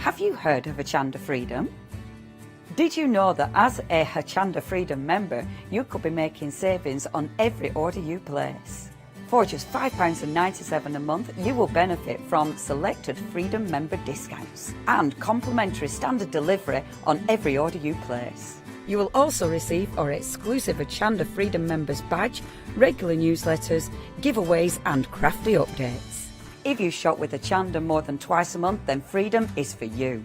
Have you heard of Hochanda Freedom? Did you know that as a Hochanda Freedom member, you could be making savings on every order you place? For just £5.97 a month, you will benefit from selected Freedom member discounts and complimentary standard delivery on every order you place. You will also receive our exclusive Hochanda Freedom members badge, regular newsletters, giveaways and crafty updates. If you shop with Hochanda more than twice a month, then Freedom is for you.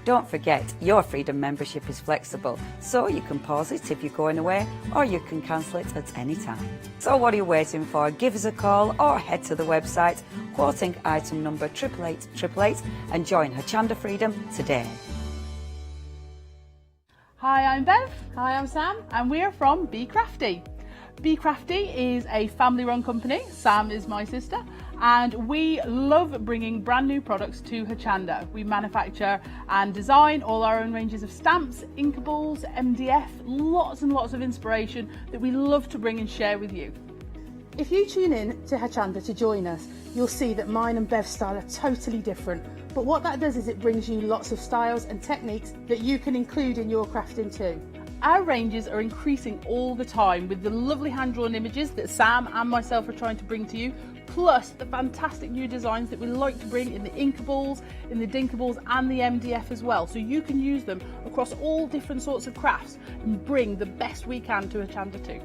Don't forget, your Freedom membership is flexible, so you can pause it if you're going away, or you can cancel it at any time. So what are you waiting for? Give us a call or head to the website, quoting item number 88888 and join Hochanda Freedom today. Hi, I'm Bev. Hi, I'm Sam, and we're from Be Crafty. Be Crafty is a family-run company. Sam is my sister, and we love bringing brand new products to Hochanda. We manufacture and design all our own ranges of stamps, inkables, MDF, lots and lots of inspiration that we love to bring and share with you. If you tune in to Hochanda to join us, you'll see that mine and Bev's style are totally different. But what that does is it brings you lots of styles and techniques that you can include in your crafting too. Our ranges are increasing all the time with the lovely hand-drawn images that Sam and myself are trying to bring to you, plus the fantastic new designs that we like to bring in the inkables, in the dinkables and the MDF as well, so you can use them across all different sorts of crafts and bring the best we can to Hochanda too.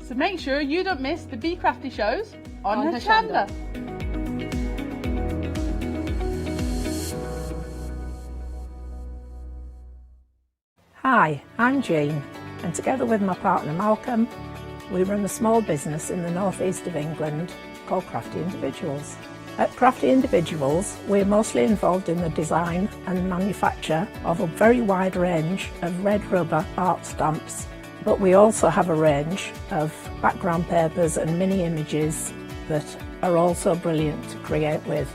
So make sure you don't miss the Be Crafty shows on Hochanda. Hi, I'm Jean, and together with my partner Malcolm, we run a small business in the northeast of England called Crafty Individuals. At Crafty Individuals, we're mostly involved in the design and manufacture of a very wide range of red rubber art stamps, but we also have a range of background papers and mini images that are also brilliant to create with.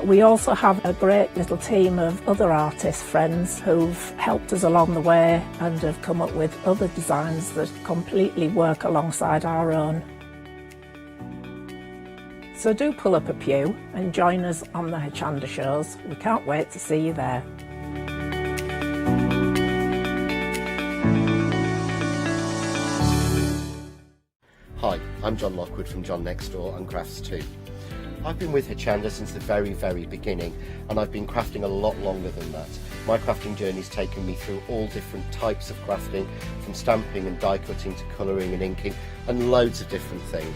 We also have a great little team of other artist friends who've helped us along the way and have come up with other designs that completely work alongside our own. So do pull up a pew and join us on the Hochanda shows. We can't wait to see you there. Hi, I'm John Lockwood from John Next Door and Crafts 2. I've been with Hochanda since the very beginning, and I've been crafting a lot longer than that. My crafting journey's taken me through all different types of crafting, from stamping and die cutting to colouring and inking, and loads of different things.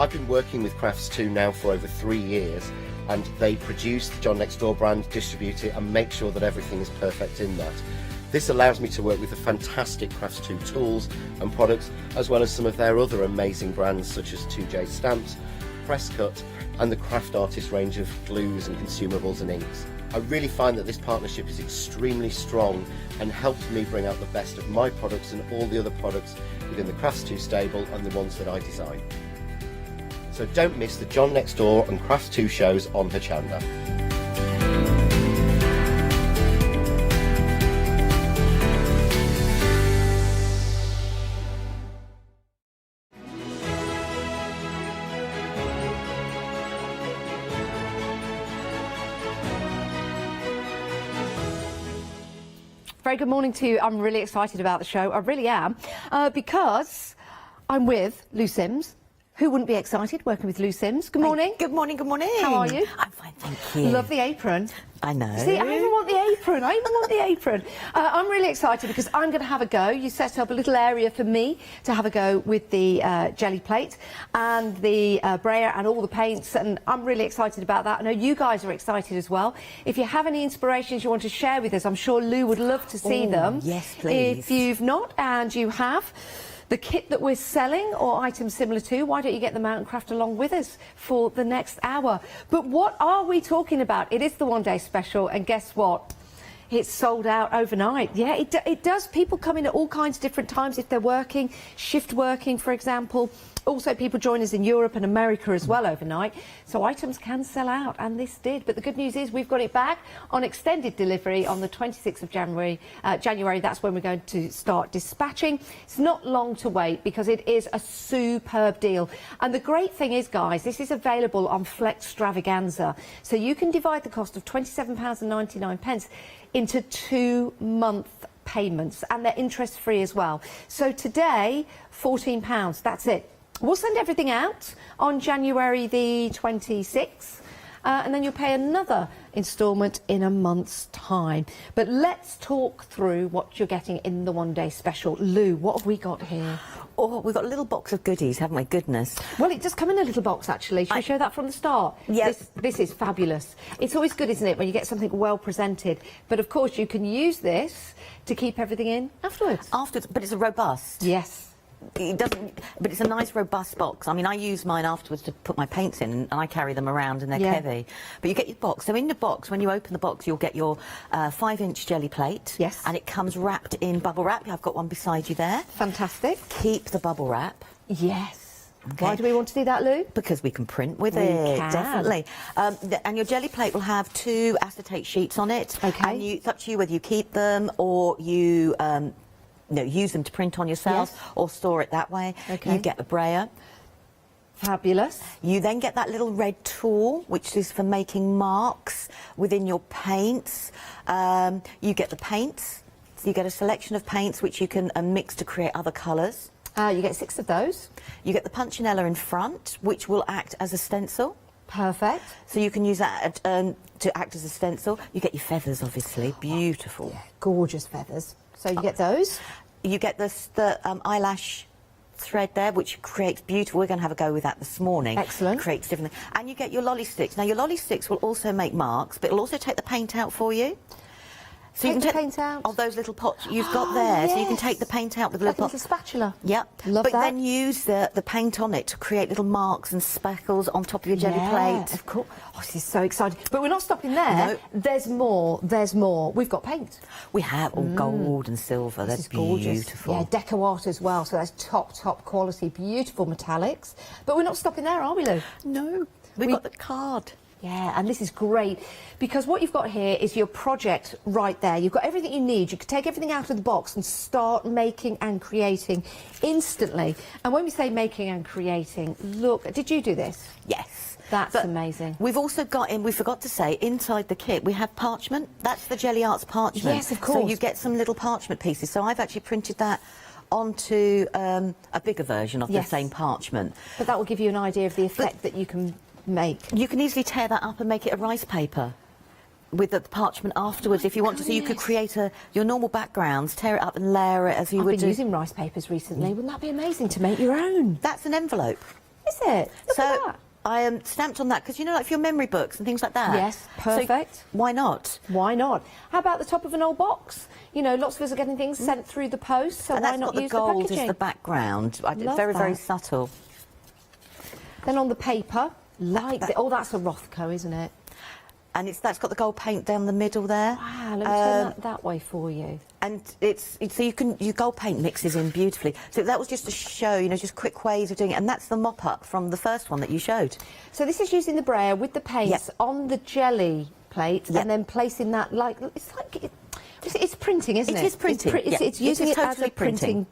I've been working with Crafts 2 now for over 3 years, and they produce the John Next Door brand, distribute it and make sure that everything is perfect in that. This allows me to work with the fantastic Crafts 2 tools and products, as well as some of their other amazing brands such as 2J Stamps, Press Cut and the Craft Artist range of glues and consumables and inks. I really find that this partnership is extremely strong and helps me bring out the best of my products and all the other products within the Crafts 2 stable and the ones that I design. So don't miss the John Next Door and Crafts 2 shows on Hochanda. Very good morning to you. I'm really excited about the show. I really am, because I'm with Lou Sims. Who wouldn't be excited working with Lou Sims? Good morning. Good morning, good morning. How are you? I'm fine, thank you. Love the apron. I know. See, I even want the apron. I even want the apron. I'm really excited because I'm going to have a go. You set up a little area for me to have a go with the jelly plate and the brayer and all the paints, and I'm really excited about that. I know you guys are excited as well. If you have any inspirations you want to share with us, I'm sure Lou would love to see them. Yes, please. If you've not and you have the kit that we're selling or items similar to, why don't you get them out and craft along with us for the next hour? But what are we talking about? It is the one-day special, and guess what? It's sold out overnight. Yeah, it does. People come in at all kinds of different times if they're working, shift working, for example, also people join us in Europe and America as well overnight, so items can sell out, and this did. But the good news is we've got it back on extended delivery on the 26th of January. That's when we're going to start dispatching. It's not long to wait because it is a superb deal. And the great thing is, guys, this is available on Flextravaganza, so you can divide the cost of £27.99 into 2-month payments, and they're interest free as well. So today, £14, that's it. We'll send everything out on January the 26th, and then you'll pay another instalment in a month's time. But let's talk through what you're getting in the one-day special. Lou, what have we got here? Oh, we've got a little box of goodies, haven't we? Goodness. Well, it does come in a little box, actually. Shall we show that from the start? Yes. This is fabulous. It's always good, isn't it, when you get something well presented. But, of course, you can use this to keep everything in afterwards. Afterwards, but it's a robust. Yes. It doesn't, but it's a nice robust box. I mean, I use mine afterwards to put my paints in, and I carry them around, and they're heavy. But you get your box. So in the box, when you open the box, you'll get your 5-inch jelly plate. Yes. And it comes wrapped in bubble wrap. I've got one beside you there. Fantastic. Keep the bubble wrap. Yes. Okay. Why do we want to do that, Lou? Because we can print with We it, can. definitely. And your jelly plate will have 2 acetate sheets on it. Okay. And it's up to you whether you keep them or you use them to print on yourself, Yes. or store it that way. Okay. You get the brayer. Fabulous. You then get that little red tool, which is for making marks within your paints. You get the paints. So you get a selection of paints which you can mix to create other colours. You get 6 of those. You get the punchinella in front, which will act as a stencil. Perfect. So you can use that to act as a stencil. You get your feathers, obviously. Beautiful. Yeah, gorgeous feathers. So you get those. You get the eyelash thread there, which creates beautiful. We're going to have a go with that this morning. Excellent. Creates different things. And you get your lolly sticks. Now, your lolly sticks will also make marks, but it'll also take the paint out for you. So Take you the can paint out? of those little pots you've got there. So you can take the paint out with a Like little a little spatula. Yep. Love but that. then use the paint on it to create little marks and speckles on top of your jelly Yeah, plate. of course. Oh, this is so exciting. But we're not stopping there. No. There's more. There's more. We've got paint. We have all gold and silver. This is They're gorgeous. beautiful. Yeah, deco art as well. So that's top quality, beautiful metallics. But we're not stopping there, are we, Lou? No, we've got the card. Yeah, and this is great because what you've got here is your project right there. You've got everything you need. You can take everything out of the box and start making and creating instantly. And when we say making and creating, look, did you do this? Yes. That's But amazing. We've also got we forgot to say, inside the kit we have parchment. That's the Jelly Arts parchment. Yes, of So course. you get some little parchment pieces. So I've actually printed that onto a bigger version of the Yes. same parchment. But that will give you an idea of the effect that you can make. You can easily tear that up and make it a rice paper with the parchment afterwards if you want to. So you could create your normal backgrounds, tear it up and layer it as you I've would been do. using rice papers recently. Wouldn't that be amazing to make your own? That's an envelope. Is it? Look So at that. I am stamped on that because, you know, like for your memory books and things like that. Yes, So perfect. why not? Why not? How about the top of an old box? You know, lots of us are getting things sent through the post, so And why that's not got use the gold packaging? as the background. Love Very, very that. subtle. Then on the paper, oh, that's a Rothko, isn't it? And that's got the gold paint down the middle there. Wow, let me turn that way for you. And so your gold paint mixes in beautifully. So that was just to show, you know, just quick ways of doing it. And that's the mop-up from the first one that you showed. So this is using the brayer with the paints on the jelly plate Yep. and then placing that it's printing, isn't it? It is printing. It's using it as totally a printing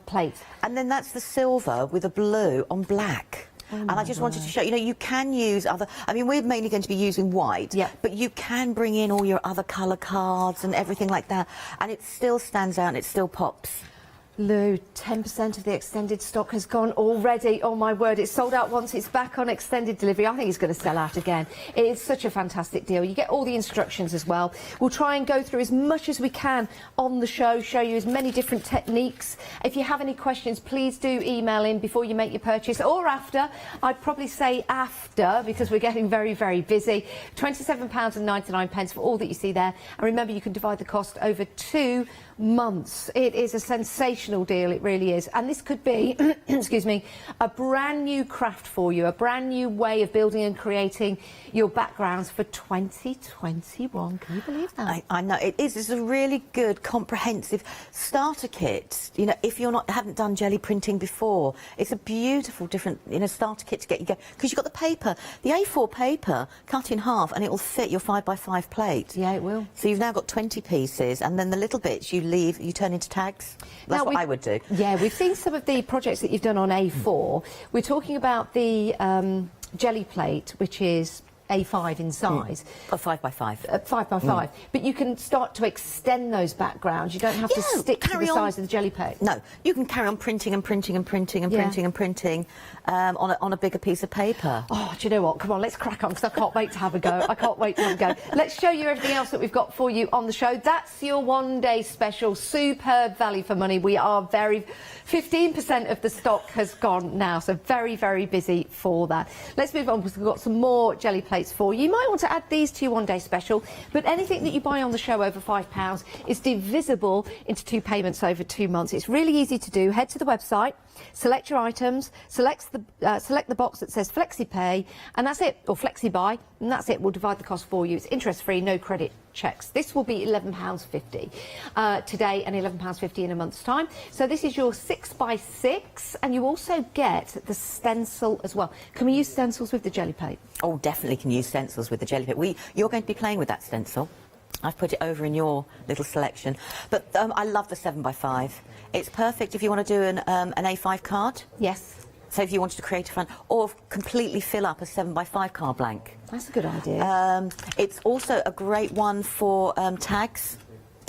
plate. And then that's the silver with a blue on black. And I just wanted to show, you know, you can use other... I mean, we're mainly going to be using white, but you can bring in all your other colour cards and everything like that, and it still stands out and it still pops. Lou, 10% of the extended stock has gone already. Oh, my word, it's sold out once. It's back on extended delivery. I think it's going to sell out again. It is such a fantastic deal. You get all the instructions as well. We'll try and go through as much as we can on the show, show you as many different techniques. If you have any questions, please do email in before you make your purchase or after. I'd probably say after because we're getting very, very busy. £27.99 for all that you see there. And remember, you can divide the cost over 2 months. It is a sensational deal, it really is. And this could be, excuse me, a brand new craft for you, a brand new way of building and creating your backgrounds for 2021. Can you believe that? I know, it is. It's a really good, comprehensive starter kit. You know, if you haven't done jelly printing before, it's a beautiful, different, you know, starter kit to get you going. Because you've got the paper, the A4 paper, cut in half, and it will fit your 5x5 plate. Yeah, it will. So you've now got 20 pieces, and then the little bits you leave, you turn into tags. That's what I would do. Yeah, we've seen some of the projects that you've done on A4. We're talking about the jelly plate, which is A5 in size. A 5x5. 5x5. But you can start to extend those backgrounds. You don't have to stick to the size of the jelly plate. No, you can carry on printing and printing and printing and printing and printing on a bigger piece of paper. Oh, do you know what? Come on, let's crack on, because I can't wait to have a go. I can't wait to have a go. Let's show you everything else that we've got for you on the show. That's your one-day special. Superb value for money. We are 15% of the stock has gone now, so very, very busy for that. Let's move on, because we've got some more jelly plates for you. You might want to add these to your one-day special, but anything that you buy on the show over £5 is divisible into 2 payments over 2 months. It's really easy to do. Head to the website, select your items, select the box that says FlexiPay, and that's it, or FlexiBuy, and that's it. We'll divide the cost for you. It's interest-free, no credit checks. This will be £11.50 today and £11.50 in a month's time. So this is your 6x6, and you also get the stencil as well. Can we use stencils with the jelly plate? Oh, definitely can use stencils with the jelly plate. You're going to be playing with that stencil. I've put it over in your little selection. But I love the 7x5. It's perfect if you want to do an A5 card. Yes. So if you wanted to create a front, or completely fill up a 7x5 card blank. That's a good idea. It's also a great one for tags,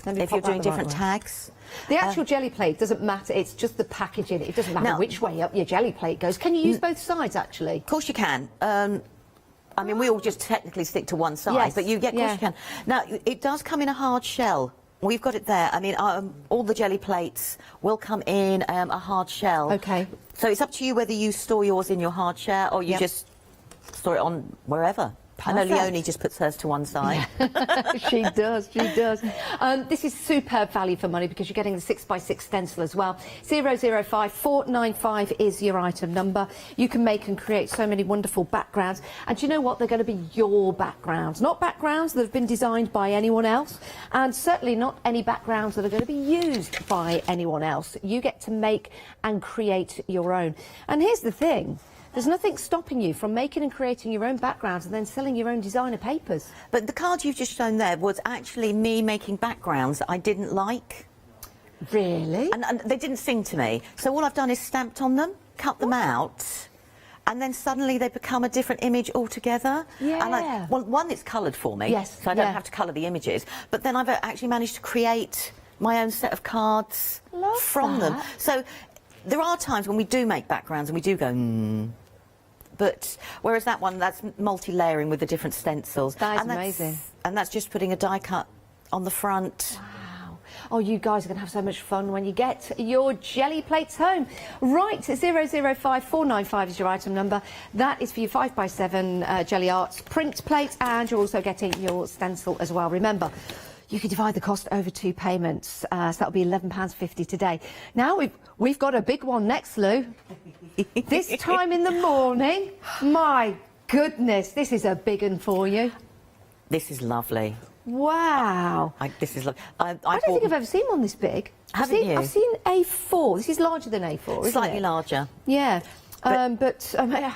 if you're doing different tags. The actual jelly plate doesn't matter, it's just the packaging. It doesn't matter which way up your jelly plate goes. Can you use both sides, actually? Of course you can. I mean, we all just technically stick to one side, but of course you can. Now, it does come in a hard shell. We've got it there. I mean, all the jelly plates will come in a hard shell. Okay. So it's up to you whether you store yours in your hard shell or you just store it on wherever. Perfect. I know Leonie just puts hers to one side. She does, she does. This is superb value for money, because you're getting the 6x6 stencil as well. 005495 is your item number. You can make and create so many wonderful backgrounds. And do you know what? They're going to be your backgrounds, not backgrounds that have been designed by anyone else, and certainly not any backgrounds that are going to be used by anyone else. You get to make and create your own. And here's the thing. There's nothing stopping you from making and creating your own backgrounds and then selling your own designer papers. But the card you've just shown there was actually me making backgrounds that I didn't like. Really? And they didn't sing to me. So all I've done is stamped on them, cut them out, and then suddenly they become a different image altogether. Yeah. And one, it's coloured for me, yes, so I don't have to colour the images. But then I've actually managed to create my own set of cards from them. So there are times when we do make backgrounds and we do go, but whereas that one, that's multi-layering with the different stencils. That is amazing. And that's just putting a die cut on the front. Wow. Oh, you guys are going to have so much fun when you get your jelly plates home. Right, 005495 is your item number. That is for your 5x7 Jelly Arts print plate, and you're also getting your stencil as well. Remember, you can divide the cost over 2 payments, so that'll be £11.50 today. Now we've got a big one next, Lou. This time in the morning. My goodness, this is a big one for you. This is lovely. Wow. This is lovely. I don't think I've ever seen one this big. Haven't you? I've seen A4. This is larger than A4, isn't Slightly it? larger. Yeah. I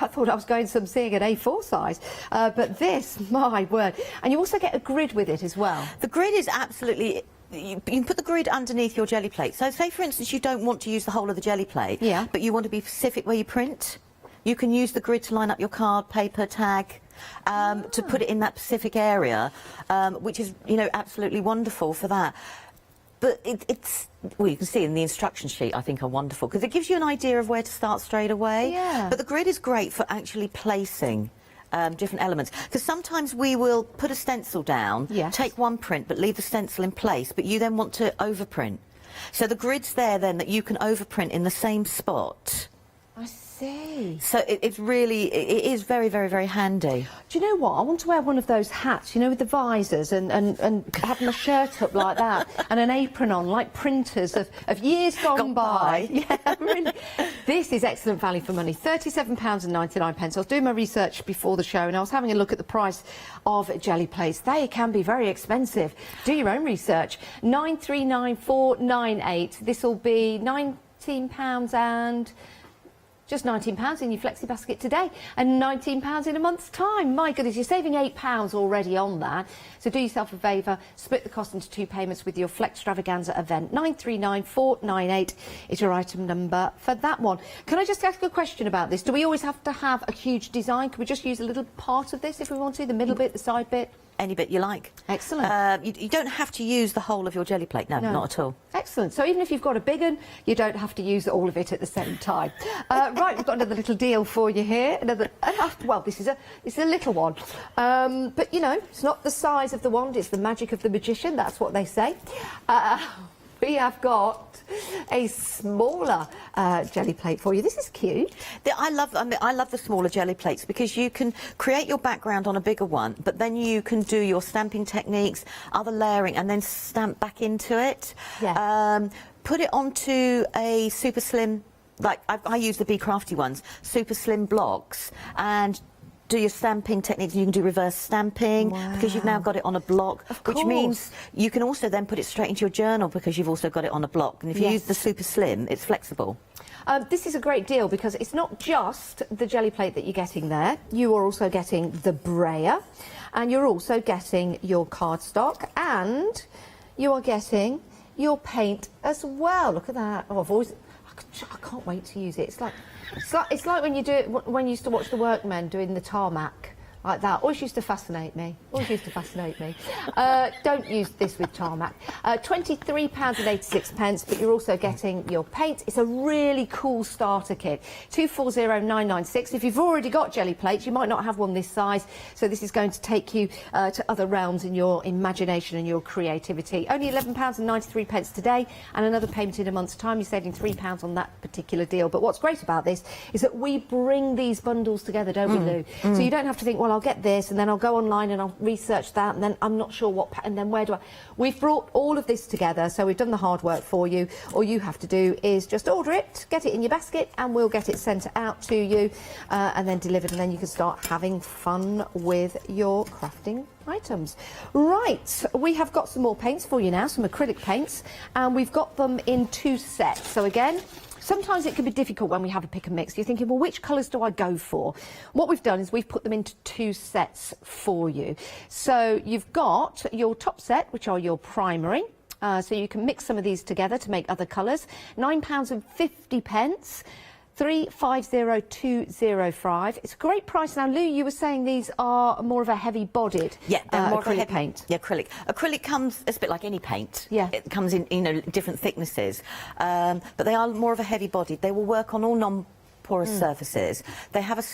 thought I was going some seeing an A4 size, but this, my word. And you also get a grid with it as well. The grid is absolutely... You can put the grid underneath your jelly plate. So say, for instance, you don't want to use the whole of the jelly plate, but you want to be specific where you print. You can use the grid to line up your card, paper, tag, to put it in that specific area, which is, you know, absolutely wonderful for that. But it's, well, you can see in the instruction sheet, I think, are wonderful, because it gives you an idea of where to start straight away. Yeah. But the grid is great for actually placing different elements, because sometimes we will put a stencil down, take one print, but leave the stencil in place, but you then want to overprint. So the grid's there then that you can overprint in the same spot I see. So it's really, it is very, very, very handy. Do you know what? I want to wear one of those hats, you know, with the visors and have my shirt up like that and an apron on, like printers of years gone by. Yeah, really. This is excellent value for money. £37.99. I was doing my research before the show and I was having a look at the price of jelly plates. They can be very expensive. Do your own research. £939,498. This will be £19 and... just £19 in your flexi basket today and £19 in a month's time. My goodness, you're saving £8 already on that. So do yourself a favour, split the cost into 2 payments with your Flex Extravaganza event. 939498 is your item number for that one. Can I just ask a question about this? Do we always have to have a huge design? Can we just use a little part of this if we want to? The middle bit, the side bit? Any bit you like. Excellent. You don't have to use the whole of your jelly plate. No, not at all. Excellent. So even if you've got a big one, you don't have to use all of it at the same time. Right, we've got another little deal for you here. Well, this is a little one. But, you know, it's not the size of the wand, it's the magic of the magician. That's what they say. We have got a smaller jelly plate for you. This is cute. I love the smaller jelly plates because you can create your background on a bigger one, but then you can do your stamping techniques, other layering, and then stamp back into it. Yeah. Put it onto a super slim, like I use the Be Crafty ones, super slim blocks, and do your stamping techniques. You can do reverse stamping because you've now got it on a block, which means you can also then put it straight into your journal because you've also got it on a block. And if you use the super slim, it's flexible. This is a great deal because it's not just the jelly plate that you're getting there. You are also getting the brayer, and you're also getting your cardstock, and you are getting your paint as well. Look at that. Oh, I can't wait to use it. It's like when you do it, when you used to watch the workmen doing the tarmac. Like that. Always used to fascinate me. Don't use this with tarmac. £23.86, but you're also getting your paint. It's a really cool starter kit. 240996. If you've already got jelly plates, you might not have one this size, so this is going to take you to other realms in your imagination and your creativity. Only £11.93 today, and another payment in a month's time. You're saving £3 on that particular deal. But what's great about this is that we bring these bundles together, don't we, Lou? So you don't have to think, well, I'll get this and then I'll go online and I'll research that and then I'm not sure what, and then where do I... We've brought all of this together, so we've done the hard work for you. All you have to do is just order it, get it in your basket, and we'll get it sent out to you and then delivered, and then you can start having fun with your crafting items. Right, we have got some more paints for you now, some acrylic paints, and we've got them in 2 sets. So again, sometimes it can be difficult when we have a pick and mix. You're thinking, well, which colours do I go for? What we've done is we've put them into 2 sets for you. So you've got your top set, which are your primary. So you can mix some of these together to make other colours. £9.50. 350205. It's a great price. Now, Lou, you were saying these are more of a heavy-bodied acrylic paint. Yeah, acrylic. Acrylic comes, it's a bit like any paint. Yeah. It comes in, you know, different thicknesses. But they are more of a heavy-bodied. They will work on all non-porous surfaces. They have a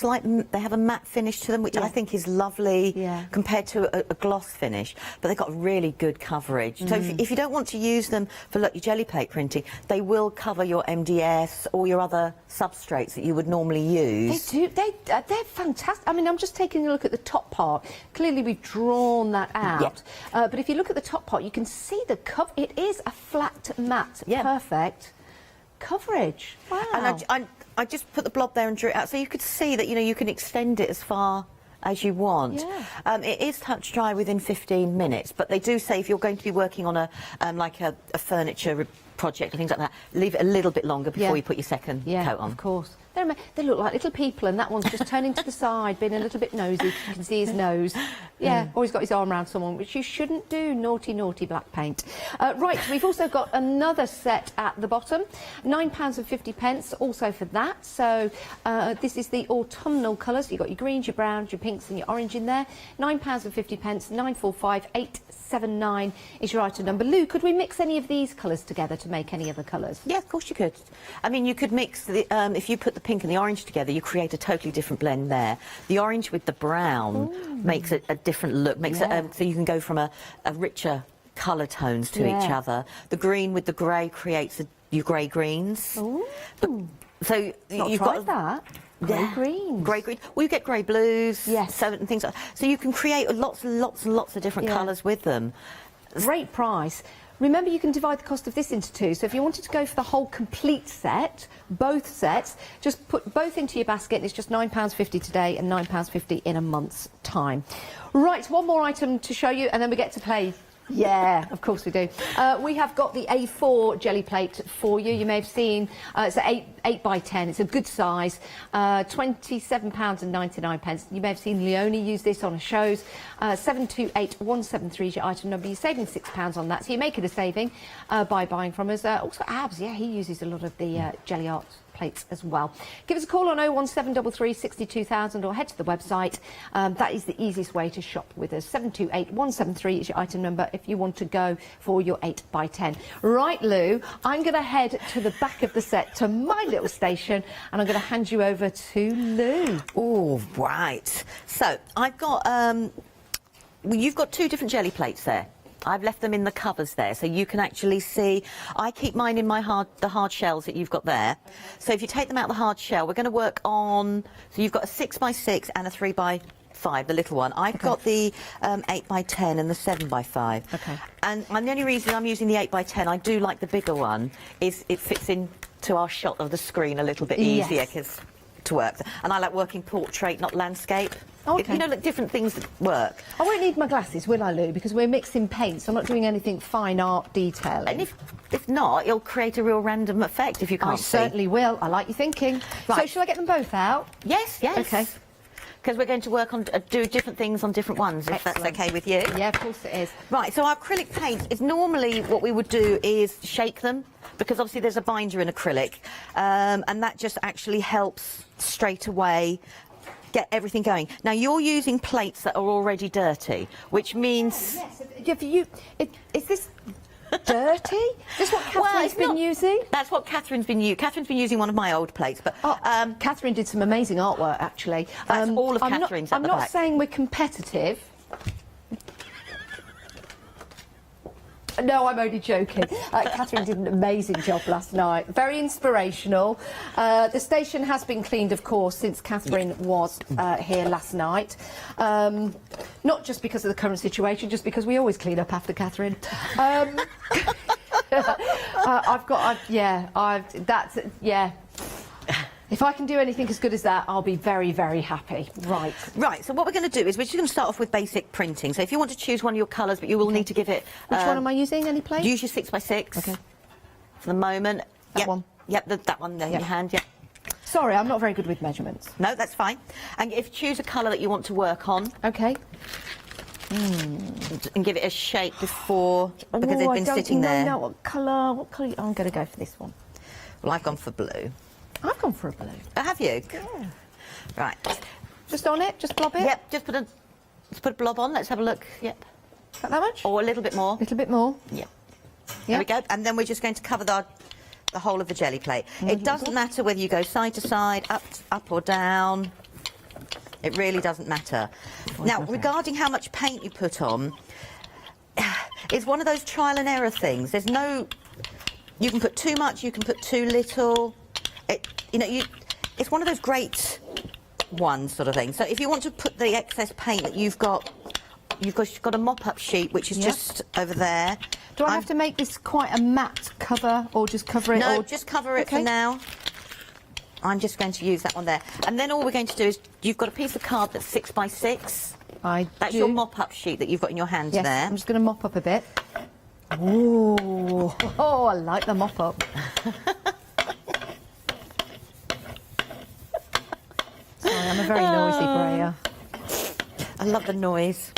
matte finish to them, which I think is lovely compared to a gloss finish. But they've got really good coverage. So if you don't want to use them for your jelly plate printing, they will cover your MDS or your other substrates that you would normally use. They do. They're fantastic. I mean, I'm just taking a look at the top part. Clearly, we've drawn that out. But if you look at the top part, you can see the cover. It is a flat matte. Perfect coverage. Wow. And I just put the blob there and drew it out, so you could see that, you know, you can extend it as far as you want. It is touch dry within 15 minutes, but they do say if you're going to be working on a furniture project and things like that, leave it a little bit longer before you put your second coat on. Of course. They look like little people, and that one's just turning to the side, being a little bit nosy. You can see his nose. Or he's got his arm around someone, which you shouldn't do. Naughty, naughty black paint. Right, we've also got another set at the bottom. £9.50 also for that. So this is the autumnal colours. You've got your greens, your browns, your pinks and your orange in there. £9.50, 945879 is your item number. Lou, could we mix any of these colours together to make any other colours? Yeah, of course you could. I mean, you could mix, if you put the pink and the orange together, you create a totally different blend there. The orange with the brown makes it a different look, makes it so you can go from a richer colour tones to each other. The green with the grey creates your grey greens. So Not you've tried got that. Grey greens. Grey green. Well, you get grey blues. Yes. So, and things like so you can create lots and lots and lots of different Yeah. colours with them. Great price. Remember, you can divide the cost of this into two. So if you wanted to go for the whole complete set, both sets, just put both into your basket. And it's just £9.50 today and £9.50 in a month's time. Right, one more item to show you, and then we get to play. Yeah, of course we do. We have got the A4 jelly plate for you. You may have seen it's an 8 by 10. It's a good size. £27.99. You may have seen Leonie use this on her shows. 728173 is your item number. You're saving £6 on that, so you're making a saving by buying from us. Also, Abs, yeah, he uses a lot of the jelly art plates as well. Give us a call on 01733 62000 or head to the website. That is the easiest way to shop with us. 728173 is your item number if you want to go for your 8 by 10. Right, Lou, I'm going to head to the back of the set to my little station, and I'm going to hand you over to Lou. Oh, right. So I've got well, you've got two different jelly plates there. I've left them in the covers there, so you can actually see. I keep mine in my the hard shells that you've got there. So if you take them out of the hard shell, we're going to work on. So you've got a 6 by 6 and a 3 by 5, the little one. I've got the 8 by 10 and the 7 by 5. Okay. And the only reason I'm using the 8 by 10, I do like the bigger one, is it fits into our shot of the screen a little bit easier to work. And I like working portrait, not landscape. Okay. You know, like different things that work. I won't need my glasses, will I, Lou? Because we're mixing paints. I'm not doing anything fine art detailing. And if not, it'll create a real random effect if you can't I see. certainly will. I like your thinking. Right. So shall I get them both out? Yes. Okay. Because we're going to work on do different things on different ones, if that's Excellent. okay with you. Yeah, of course it is. Right, so our acrylic paint is normally what we would do is shake them, because obviously there's a binder in acrylic, and that just actually helps straight away get everything going. Now you're using plates that are already dirty, which means... Yes, is this dirty? Is this what Catherine's been using? That's what Catherine's been using. Catherine's been using one of my old plates, but... Catherine did some amazing artwork, actually. That's all of Catherine's I'm at the not back. saying we're competitive. No, I'm only joking. Catherine did an amazing job last night. Very inspirational. The station has been cleaned, of course, since Catherine was here last night. Not just because of the current situation, just because we always clean up after Catherine. If I can do anything as good as that, I'll be very, very happy. Right. Right, so what we're going to do is we're just going to start off with basic printing. So if you want to choose one of your colours, but you will need to give it... Which one am I using? Any plate? Use your 6 by 6 Okay. for the moment. That one? Yep, that one there in your hand, yep. Sorry, I'm not very good with measurements. No, that's fine. And if choose a colour that you want to work on. Okay. And give it a shape before, because they've been sitting there. I don't know what colour. What colour? I'm going to go for this one. Well, I've gone for blue. I've gone for a blue. Oh, have you? Yeah. Right. Just on it? Just blob it? Yep, just put a blob on. Let's have a look. Yep. About that much? Or a little bit more. A little bit more. Yep. There we go. And then we're just going to cover the whole of the jelly plate. It doesn't matter whether you go side to side, up or down. It really doesn't matter. Now, regarding how much paint you put on, it's one of those trial and error things. There's no... You can put too much, you can put too little. It's one of those great ones sort of thing. So if you want to put the excess paint that you've got a mop-up sheet, which is just over there. Do I have to make this quite a matte cover, or just cover it? No, just cover it for now. I'm just going to use that one there. And then all we're going to do is, you've got a piece of card that's 6 by 6. That's your mop-up sheet that you've got in your hands there. I'm just going to mop up a bit. Ooh. Oh, I like the mop-up. Sorry, I'm a very noisy brayer. I love the noise.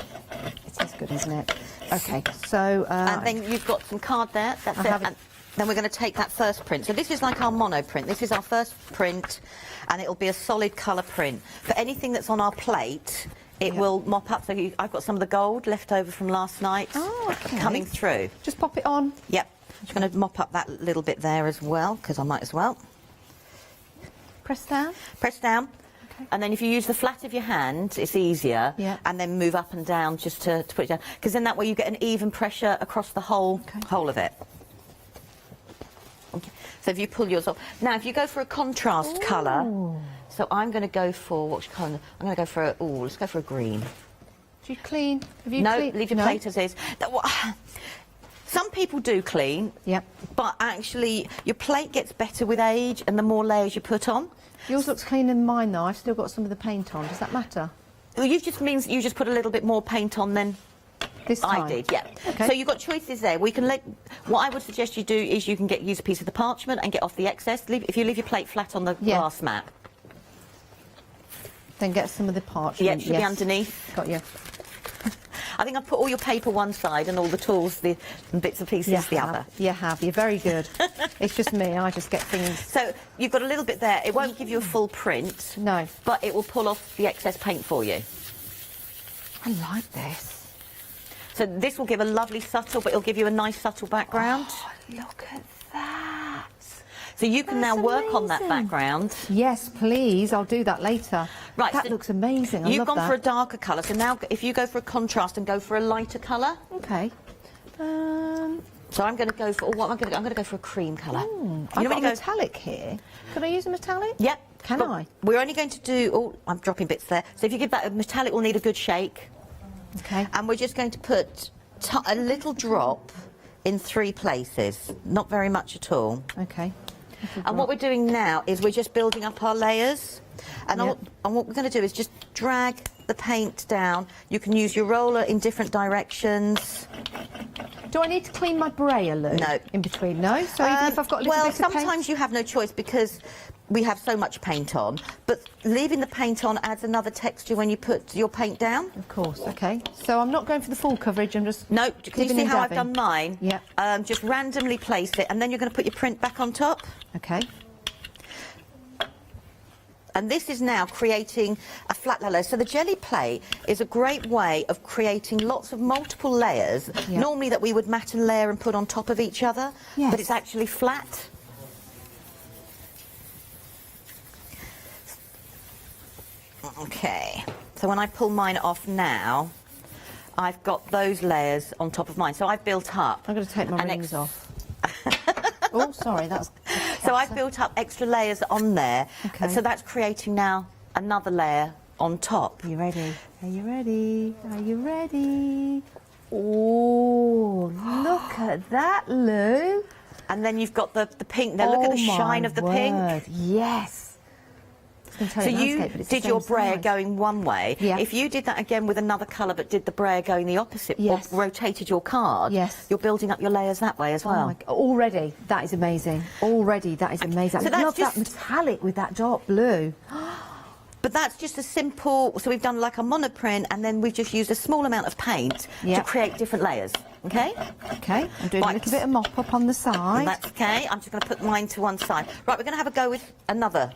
It is good, isn't it? Okay, so... and then you've got some card there. That's it. And then we're going to take that first print. So this is like our mono print. This is our first print, and it'll be a solid colour print. For anything that's on our plate, it will mop up. So I've got some of the gold left over from last night coming through. Just pop it on. Yep. I'm just going to mop up that little bit there as well, because I might as well. Press down. Press down. And then if you use the flat of your hand, it's easier. Yeah. And then move up and down just to put it down. Because then that way you get an even pressure across the whole of it. Okay. So if you pull yours off. Now, if you go for a contrast colour, so I'm going to go for, what colour? I'm going to go for a, let's go for a green. Do you clean? Have you No, clean? leave your plate as is. Some people do clean, Yep. but actually your plate gets better with age and the more layers you put on. Yours looks cleaner than mine, though. I've still got some of the paint on. Does that matter? Well, you just means you just put a little bit more paint on than This time? I did, yeah. Okay. So you've got choices there. We can what I would suggest you do is you can use a piece of the parchment and get off the excess. If you leave your plate flat on the glass mat. Then get some of the parchment. Yeah, it should be underneath. Got you. I think I've put all your paper one side and all the tools, the bits and pieces the other. You have. You're very good. It's just me. I just get things. So you've got a little bit there. It won't give you a full print. No. But it will pull off the excess paint for you. I like this. So this will give a lovely subtle, but it'll give you a nice subtle background. Oh, look at that. So you can now work on that amazing. background. Yes, please. I'll do that later. Right, That so looks amazing. I You've love gone that. for a darker colour, so now if you go for a contrast and go for a lighter colour. Okay. So I'm going to go for, I'm going to go for a cream colour. I've got a metallic here. Can I use a metallic? Yep. Can but I? We're only going to do, I'm dropping bits there. So if you give that a metallic, will need a good shake. Okay. And we're just going to put a little drop in 3 places. Not very much at all. Okay. And what we're doing now is we're just building up our layers. And, and what we're going to do is just drag the paint down. You can use your roller in different directions. Do I need to clean my brayer, Lou? No. In between? No? So even if I've got a little bit of paint? Sometimes you have no choice because we have so much paint on. But leaving the paint on adds another texture when you put your paint down. Of course, okay. So I'm not going for the full coverage, I'm just... No, can you see how I've done mine? Yeah. Just randomly place it, and then you're going to put your print back on top. Okay. And this is now creating a flat layer. So the jelly plate is a great way of creating lots of multiple layers, normally that we would mat and layer and put on top of each other, but it's actually flat. Okay, so when I pull mine off now, I've got those layers on top of mine. So I've built up... I'm going to take my rings off. Oh, sorry, that's... So I've built up extra layers on there. Okay. So that's creating now another layer on top. Are you ready? Are you ready? Are you ready? Oh, look at that, Lou. And then you've got the pink there. Look at the shine of the pink. Yes. So you did your brayer going one way. Yeah. If you did that again with another colour but did the brayer going the opposite, or rotated your card, you're building up your layers that way as well. Already, that is amazing. Already, that is amazing. So I love that metallic with that dark blue. But that's just a simple... So we've done like a monoprint, and then we've just used a small amount of paint to create different layers. Okay? Okay, I'm doing a little bit of mop-up on the side. That's okay. I'm just going to put mine to one side. Right, we're going to have a go with another.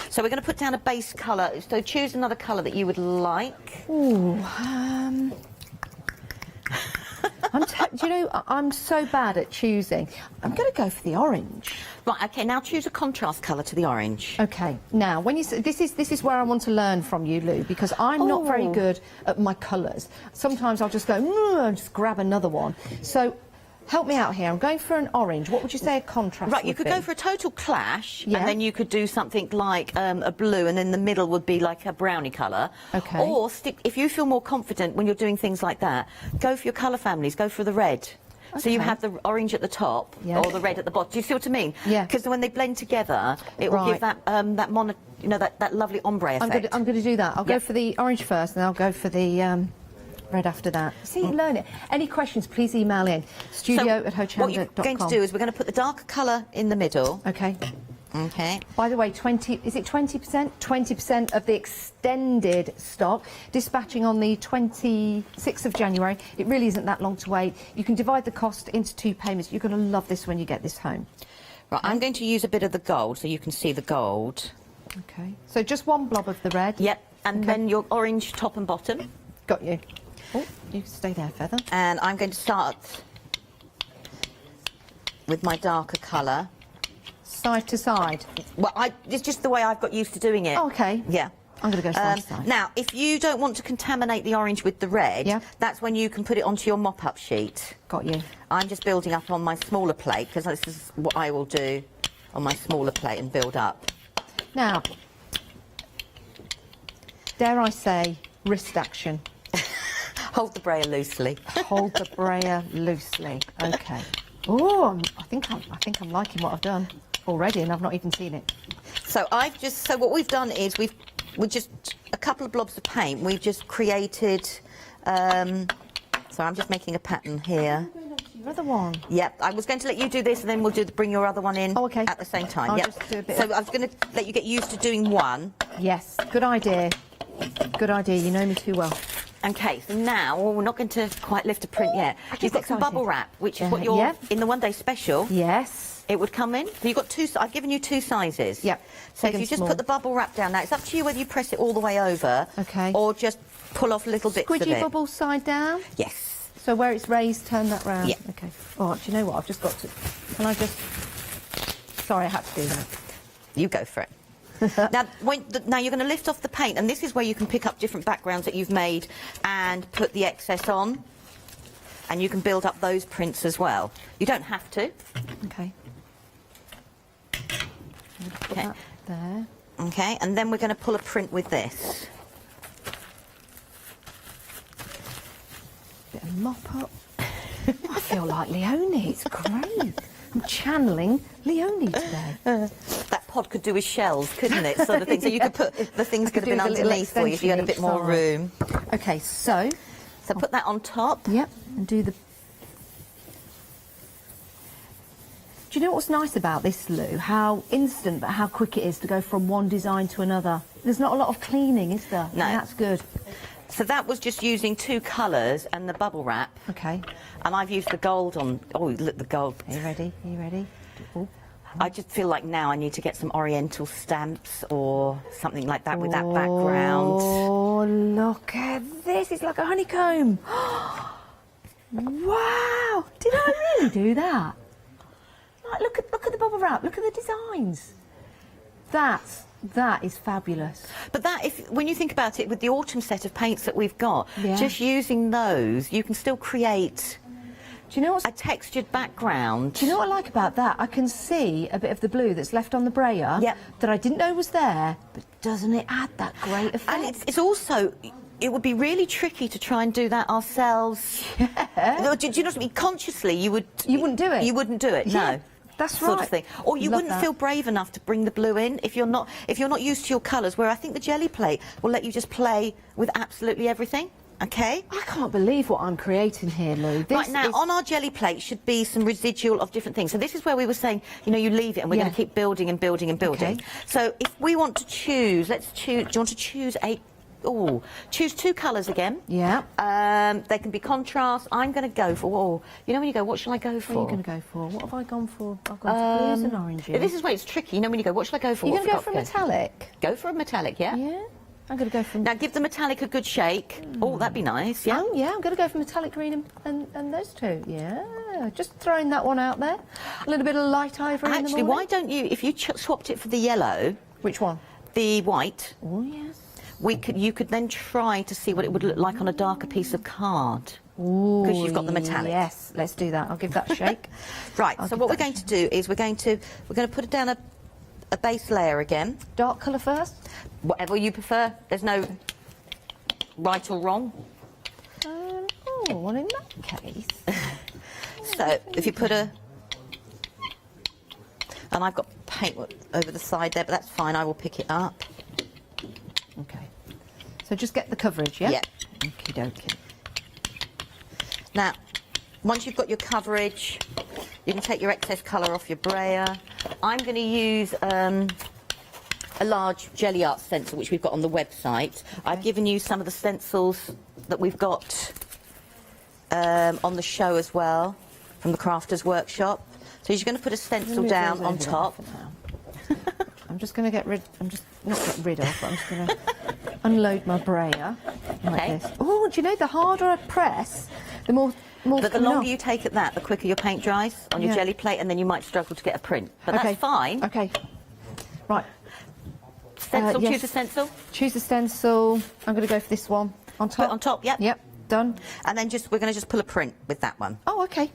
So we're going to put down a base colour. So choose another colour that you would like. Ooh, do you know, I'm so bad at choosing. I'm going to go for the orange. Right, okay, now choose a contrast colour to the orange. Okay, now, when you say, this is where I want to learn from you, Lou, because I'm not very good at my colours. Sometimes I'll just go, and just grab another one. So, help me out here. I'm going for an orange. What would you say a contrast Right, you could go for a total clash, and then you could do something like a blue, and in the middle would be like a brownie colour. Okay. Or, if you feel more confident when you're doing things like that, go for your colour families, go for the red. Okay. So you have the orange at the top, or the red at the bottom. Do you see what I mean? Yeah. Because when they blend together, it will give that that lovely ombre effect. I'm going to do that. I'll go for the orange first, and I'll go for the... red after that. See, learn it. Any questions, please email in. studio@hochanda.com. What you're going to do is we're going to put the darker colour in the middle. Okay. Okay. By the way, is it 20%? 20% of the extended stock, dispatching on the 26th of January. It really isn't that long to wait. You can divide the cost into 2 payments. You're going to love this when you get this home. Right, I'm going to use a bit of the gold so you can see the gold. Okay. So just one blob of the red. Yep, and then your orange top and bottom. Got you. Oh, you stay there, Feather. And I'm going to start with my darker colour. Side to side. Well, it's just the way I've got used to doing it. Oh, okay. Yeah. I'm going to go side to side. Now, if you don't want to contaminate the orange with the red, that's when you can put it onto your mop-up sheet. Got you. I'm just building up on my smaller plate, because this is what I will do on my smaller plate and build up. Now, dare I say, wrist action. Hold the brayer loosely. Hold the brayer loosely. Okay. Oh, I think I'm liking what I've done already, and I've not even seen it. So what we've done is we've just a couple of blobs of paint. We've just created. So I'm just making a pattern here. Your other one. Yep. I was going to let you do this, and then we'll bring your other one in. Oh, okay. At the same time. I'll Yep. just do a bit So I was going to let you get used to doing one. Yes. Good idea. Good idea. You know me too well. Okay, so now we're not going to quite lift a print yet. You've got some bubble wrap, which is what you're in the one-day special. Yes. It would come in. So you've got two. I've given you two sizes. Yep. So if you just put the bubble wrap down now, it's up to you whether you press it all the way over. Okay. Or just pull off little bits of it. Squidgy bubble side down. Yes. So where it's raised, turn that round. Yeah. Okay. Oh, do you know what? I've just got to. Can I just? Sorry, I had to do that. You go for it. Now you're going to lift off the paint, and this is where you can pick up different backgrounds that you've made and put the excess on, and you can build up those prints as well. You don't have to. Okay. Put Okay. that there. Okay, and then we're going to pull a print with this. Bit of mop up. I feel like Leone. It's great. I'm channeling Leone today. That pod could do with shells, couldn't it? Sort of thing. So you could put the things could have been underneath for you if you had a bit more room. Okay, so put that on top. Yep, and do the. Do you know what's nice about this, Lou? How instant, but how quick it is to go from one design to another. There's not a lot of cleaning, is there? No. And that's good. So that was just using two colours and the bubble wrap. Okay. And I've used the gold on. Oh, look, the gold. Are you ready? Are you ready? Oh. I just feel like now I need to get some oriental stamps or something like that with that background. Oh, look at this. It's like a honeycomb. Wow. Did I really do that? Like, look at the bubble wrap. Look at the designs. That is fabulous. But when you think about it, with the autumn set of paints that we've got, just using those, you can still create. Do you know what's a textured background? Do you know what I like about that? I can see a bit of the blue that's left on the brayer that I didn't know was there, but doesn't it add that great effect? And it's also, it would be really tricky to try and do that ourselves. Yeah. Do you know what I mean? Consciously, you wouldn't do it. You wouldn't do it. Yeah. No. That's sort right. of thing. Or you wouldn't feel brave enough to bring the blue in if you're not used to your colours, where I think the jelly plate will let you just play with absolutely everything. Okay? I can't believe what I'm creating here, Lou. Right now, on our jelly plate should be some residual of different things. So this is where we were saying, you know, you leave it and we're going to keep building and building and building. Okay. So if we want to choose, let's choose, do you want to choose choose two colours again. Yeah. They can be contrast. I'm going to go for, you know when you go, what shall I go for? What are you going to go for? What have I gone for? I've gone for blues and oranges. This is where it's tricky. You know when you go, what shall I go for? You're going to go for a metallic? Go for a metallic, yeah? Yeah. I'm going to go for... Now, give the metallic a good shake. Oh, that'd be nice, yeah? Yeah, I'm going to go for metallic green and those two. Yeah, just throwing that one out there. A little bit of light ivory in the morning. Why don't you, if you swapped it for the yellow... Which one? The white. Oh, yes. You could then try to see what it would look like on a darker piece of card. Because you've got the metallic. Yes, let's do that. I'll give that a shake. Right, so what we're going to do is we're going to put down a base layer again. Dark colour first? Whatever you prefer. There's no right or wrong. Well, in that case... So, if you put and I've got paint over the side there, but that's fine, I will pick it up. Okay. So just get the coverage, yeah? Yeah. Okie dokie. Now, once you've got your coverage, you can take your excess colour off your brayer. I'm going to use a large Jelly Art stencil, which we've got on the website. Okay. I've given you some of the stencils that we've got on the show as well, from the Crafters Workshop. So you're going to put a stencil down on top. I'm just going to not get rid of, but I'm just going to unload my brayer like this. Oh, do you know, the harder I press, the more but the longer you take at that, the quicker your paint dries on your jelly plate, and then you might struggle to get a print. But that's fine. Okay. Right. Stencil, yes. choose a stencil. Choose a stencil. I'm going to go for this one. On top? Put on top, yep. Yep, done. And then we're going to just pull a print with that one. Oh, okay.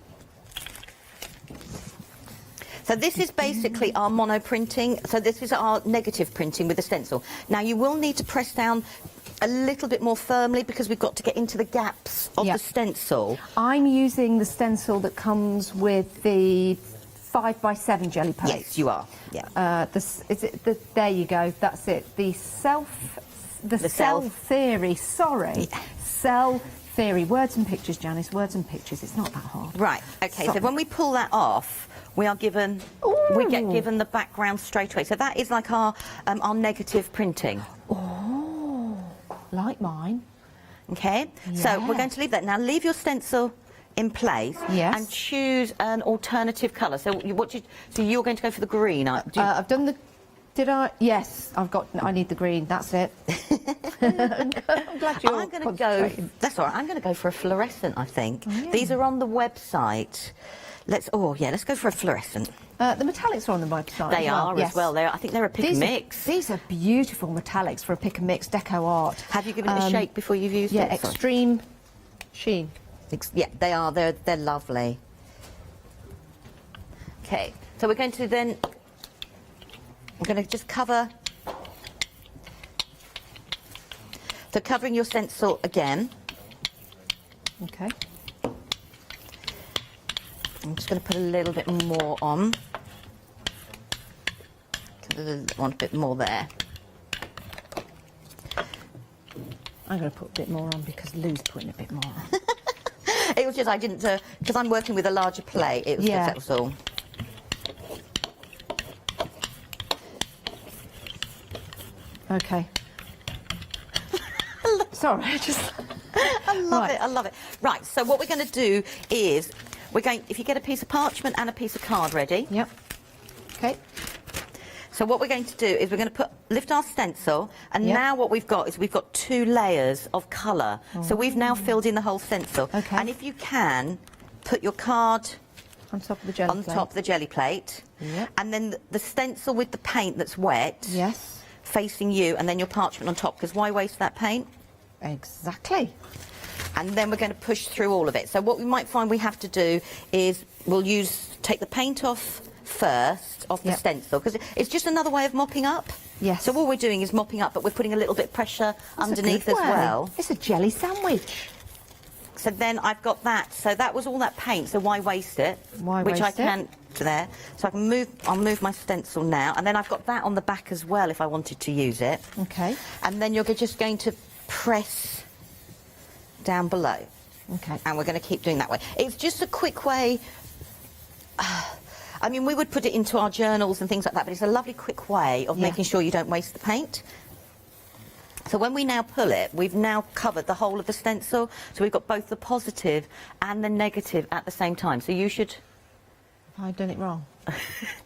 So this is basically our mono printing. So this is our negative printing with the stencil. Now you will need to press down a little bit more firmly because we've got to get into the gaps of the stencil. I'm using the stencil that comes with the 5x7 jelly plates. Yes, you are. Yeah. There you go. That's it. The cell theory. Sorry, cell theory. Words and pictures, Janice. Words and pictures. It's not that hard. Right. Okay. Sorry. So when we pull that off, we are given. We get given the background straight away. So that is like our negative printing. Oh, like mine. Okay. Yeah. So we're going to leave that now. Leave your stencil in place. Yes. And choose an alternative colour. So so you're going to go for the green. I've done the. Did I? Yes, I need the green. That's it. I'm glad you're I'm going to go. That's all right. I'm going to go for a fluorescent. I think these are on the website. Let's go for a fluorescent. The metallics are on the website. They are as well. I think they're a pick and mix. These are beautiful metallics for a pick and mix deco art. Have you given it a shake before you've used it? Yeah, extreme sheen. Yeah, they are. They're lovely. Okay, so we're going to then. We're going to just cover. So covering your stencil again. Okay. I'm just going to put a little bit more on. Want a bit more there. I'm going to put a bit more on because Lou's putting a bit more on. It was just I didn't because I'm working with a larger plate. It was that was all. Okay. Sorry, I love it. I love it. Right. So what we're going to do is if you get a piece of parchment and a piece of card ready. Yep. Okay. So what we're going to do is we're going to lift our stencil, and now what we've got is we've got 2 layers of colour. So we've now filled in the whole stencil. Okay. And if you can, put your card on top of the jelly plate. On top of the jelly plate. Yep. And then the stencil with the paint that's wet. Yes. Facing you, and then your parchment on top, because why waste that paint? Exactly. And then we're going to push through all of it. So what we might find we have to do is take the paint off first, off the stencil, because it's just another way of mopping up. Yes. So all we're doing is mopping up, but we're putting a little bit of pressure underneath as well. It's a jelly sandwich. So then I've got that. So that was all that paint, so why waste it? Which I can there. So I'll move my stencil now, and then I've got that on the back as well if I wanted to use it. Okay. And then you're just going to press down below. Okay. And we're going to keep doing that way. It's just a quick way. I mean, we would put it into our journals and things like that, but it's a lovely quick way of making sure you don't waste the paint. So when we now pull it, we've now covered the whole of the stencil. So we've got both the positive and the negative at the same time. So you should. Have I done it wrong?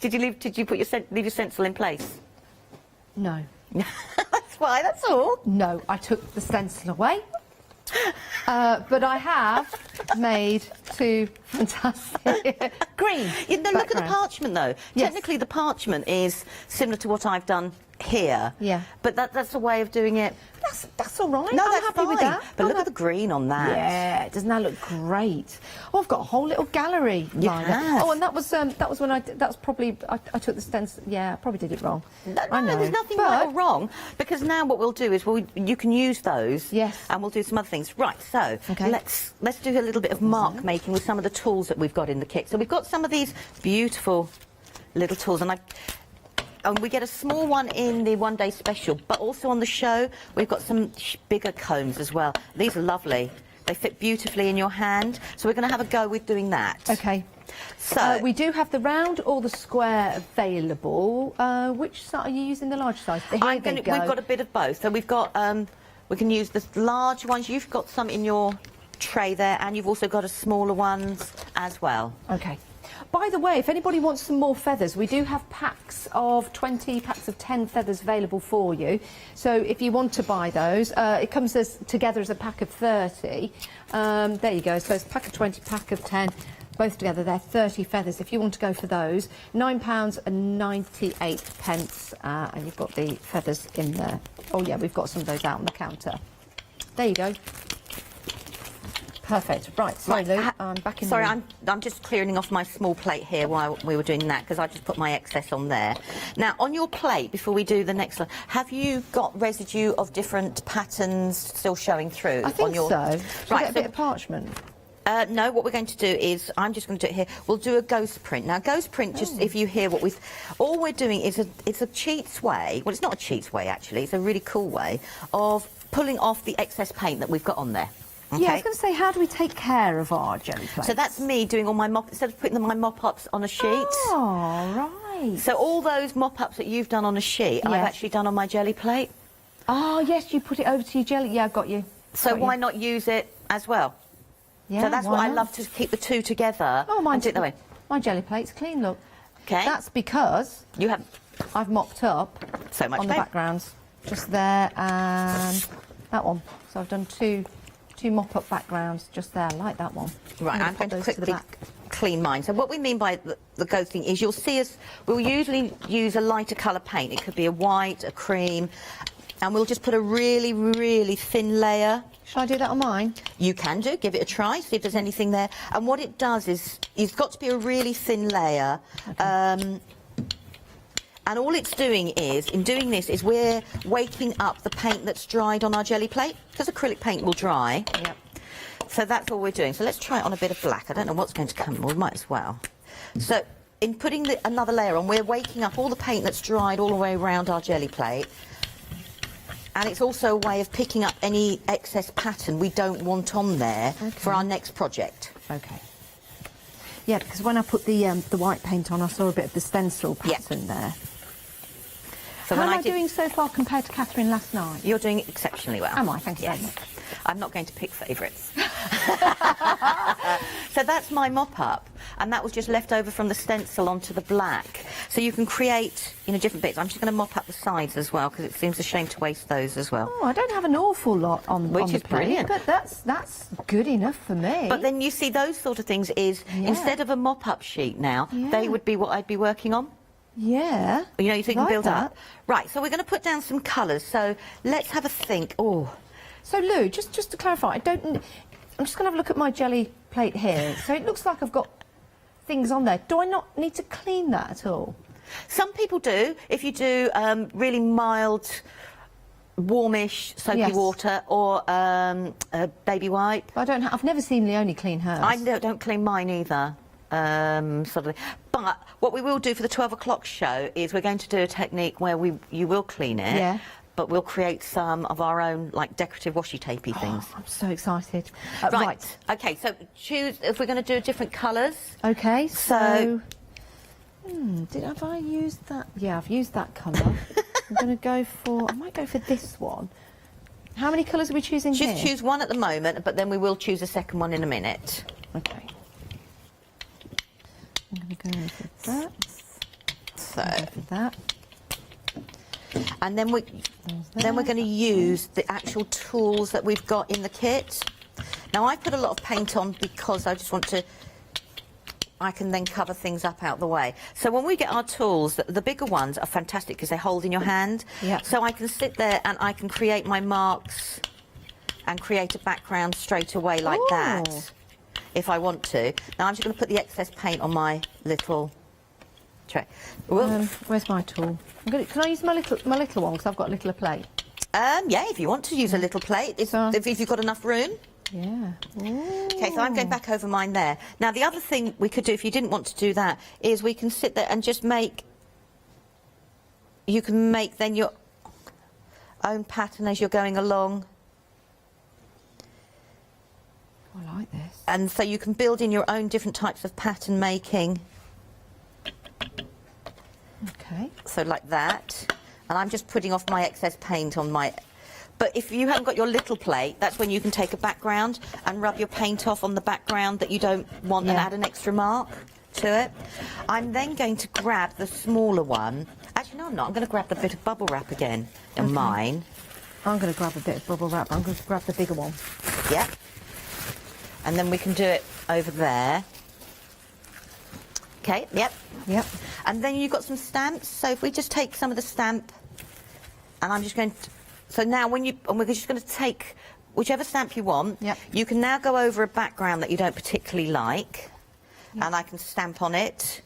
Did you leave your stencil in place? No. That's why. That's all. No, I took the stencil away. But I have made 2 fantastic green. Look at the parchment though. Yes. Technically, the parchment is similar to what I've done here. Yeah. But that's a way of doing it. That's all right. No, I'm that's happy fine. with that. But look at the green on that. Yeah, doesn't that look great? Oh, I've got a whole little gallery. You have. Oh, and that was when I took the stencil. Yeah, I probably did it wrong. No, I know. there's nothing right or wrong, because now what we'll do is you can use those. Yes. And we'll do some other things. Right. So let's do a little bit of mark making with some of the tools that we've got in the kit. So we've got some of these beautiful little tools, and we get a small one in the one-day special, but also on the show we've got some bigger combs as well. These are lovely. They fit beautifully in your hand, so we're going to have a go with doing that. Okay. So we do have the round or the square available. Which size are you using? The large size? Here they go. We've got a bit of both. So we've got we can use the large ones. You've got some in your tray there, and you've also got a smaller ones as well. Okay. By the way, if anybody wants some more feathers, we do have packs of 20, packs of 10 feathers available for you. So if you want to buy those, it comes together as a pack of 30. There you go. So it's a pack of 20, pack of 10. both together, they're 30 feathers. If you want to go for those, £9.98, and you've got the feathers in there. Oh yeah, we've got some of those out on the counter. There you go. Perfect. Right, sorry, Lou, I'm back in. Sorry, the room. I'm just clearing off my small plate here while we were doing that, because I just put my excess on there. Now, on your plate, before we do the next one, have you got residue of different patterns still showing through? I think on your... so. Right, Get a bit of parchment. No, what we're going to do is, I'm just going to do it here, we'll do a ghost print. Now, ghost print, just if you hear what we've... All we're doing is it's a cheats way, well, it's not a cheats way, actually, it's a really cool way of pulling off the excess paint that we've got on there. Okay. Yeah, I was going to say, how do we take care of our jelly plates? So that's me doing all my mop, instead of putting my mop-ups on a sheet. Oh, right. So all those mop-ups that you've done on a sheet, I've actually done on my jelly plate. Oh, yes, you put it over to your jelly. Yeah, I've got you. So why not use it as well? Yeah, so that's what I not? love, to keep the two together. Oh, and do it that way. My jelly plate's clean, look. Okay. That's because You have I've mopped up so much on the paint. backgrounds. Just there and that one. So I've done two mop-up backgrounds just there. I like that one. Right, I'm going to those to the quickly back. clean mine. So what we mean by the ghosting is you'll see us, we'll usually use a lighter colour paint. It could be a white, a cream, and we'll just put a really, really thin layer. Shall I do that on mine? You can do, give it a try, see if there's anything there. And what it does is, it's got to be a really thin layer. Okay. And all it's doing is, in doing this, is we're waking up the paint that's dried on our jelly plate, because acrylic paint will dry. Yep. So that's all we're doing. So let's try it on a bit of black. I don't know what's going to come, we might as well. So in putting another layer on, we're waking up all the paint that's dried all the way around our jelly plate. And it's also a way of picking up any excess pattern we don't want on there for our next project. Okay. Yeah, because when I put the white paint on, I saw a bit of the stencil pattern there. So How when am I doing so far compared to Catherine last night? You're doing exceptionally well. Am I? Thank you Yes. very much. I'm not going to pick favourites. So that's my mop-up, and that was just left over from the stencil onto the black. So you can create, different bits. I'm just going to mop up the sides as well, because it seems a shame to waste those as well. Oh, I don't have an awful lot on Which on is the plate, brilliant. but that's good enough for me. But then you see those sort of things is, instead of a mop-up sheet now, they would be what I'd be working on. Yeah. You so you can like build that. up. Right, so we're going to put down some colours. So let's have a think. Oh, So Lou, just to clarify, I'm just going to have a look at my jelly plate here. So it looks like I've got things on there. Do I not need to clean that at all? some people do. If you do really mild, warmish, soapy water, or a baby wipe. I've never seen Leonie clean hers. I don't clean mine either. Sort of. But what we will do for the 12 o'clock show is we're going to do a technique where you will clean it. Yeah. But we'll create some of our own, like, decorative washi-tapey things. I'm so excited. Right. OK, so choose if we're going to do different colours. OK, so... have I used that? Yeah, I've used that colour. I'm going to go for... I might go for this one. How many colours are we choosing here? Just choose one at the moment, but then we will choose a second one in a minute. OK. I'm going to go for that. So... Go for that. And then we're going to use the actual tools that we've got in the kit. Now, I put a lot of paint on because I just want to... I can then cover things up out the way. So when we get our tools, the bigger ones are fantastic because they hold in your hand. Yeah. So I can sit there and I can create my marks and create a background straight away like that, if I want to. Now, I'm just going to put the excess paint on my little tray. Where's my tool? Can I use my little one because I've got a littler plate? Yeah, if you want to use a little plate, if you've got enough room. Yeah. OK, so I'm going back over mine there. Now, the other thing we could do, if you didn't want to do that, is we can sit there and just make... You can make then your own pattern as you're going along. I like this. And so you can build in your own different types of pattern making. OK. So like that. And I'm just putting off my excess paint on my... But if you haven't got your little plate, that's when you can take a background and rub your paint off on the background that you don't want and add an extra mark to it. I'm then going to grab the smaller one. Actually, no, I'm not. I'm going to grab the bit of bubble wrap again in mine. I'm going to grab a bit of bubble wrap. I'm going to grab the bigger one. Yep. And then we can do it over there. Okay, yep. Yep. And then you've got some stamps. So if we just take some of the stamp, and I'm just going to... So now when you... And we're just going to take whichever stamp you want. Yep. You can now go over a background that you don't particularly like. Yep. And I can stamp on it.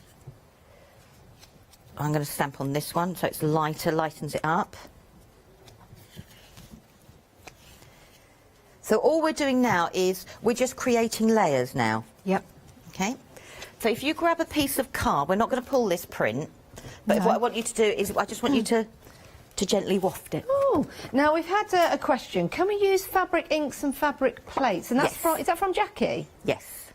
I'm going to stamp on this one so it's lighter, lightens it up. So all we're doing now is we're just creating layers now. Yep. Okay. So if you grab a piece of card, we're not going to pull this print, but No. what I want you to do is I just want you to gently waft it. Oh, now we've had a question. Can we use fabric inks and fabric plates? And that's Yes. from, is that from Jackie? Yes.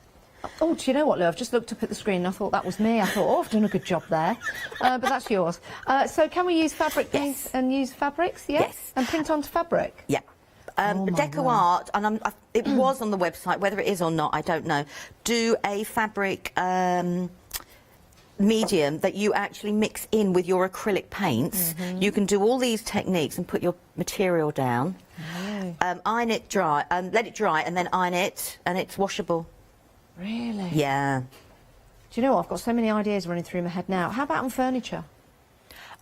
Oh, do you know what, Lou? I've just looked up at the screen and I thought that was me. I thought, oh, I've done a good job there. But that's yours. So can we use fabric inks and use fabrics? Yeah? Yes. And print onto fabric? Yeah. Oh my Deco word. Art, and it was on the website, whether it is or not, I don't know, do a fabric medium that you actually mix in with your acrylic paints. You can do all these techniques and put your material down, iron it dry, let it dry, and then iron it, and it's washable. Really? Yeah. Do you know what? I've got so many ideas running through my head now. How about on furniture?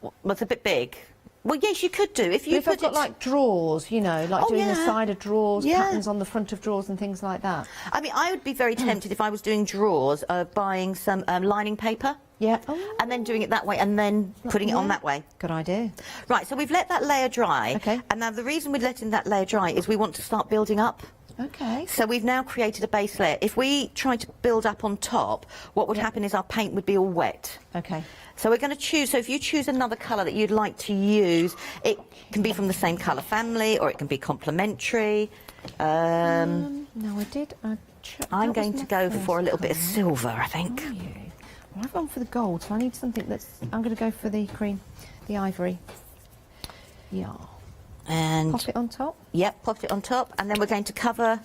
Well, it's a bit big. Well, yes, you could do. If you If I've put got it... like drawers, you know, like Oh, doing the yeah. side of drawers, Yeah. patterns on the front of drawers and things like that. I mean, I would be very tempted if I was doing drawers, buying some lining paper. Yeah. Oh, And then doing it that way and then putting it on yeah. that way. Good idea. Right, so we've let that layer dry. Okay. And now the reason we're letting that layer dry is we want to start building up. Okay. So we've now created a base layer. If we try to build up on top, what would happen is our paint would be all wet. Okay. So we're going to choose, so if you choose another colour that you'd like to use, it can be from the same colour family or it can be complementary. No, I did. I'm going to go for a little bit of silver, I think. Are you? Well, I've gone for the gold, so I need something that's... I'm going to go for the cream, the ivory. Yeah. And Pop it on top. yep, pop it on top, and then we're going to cover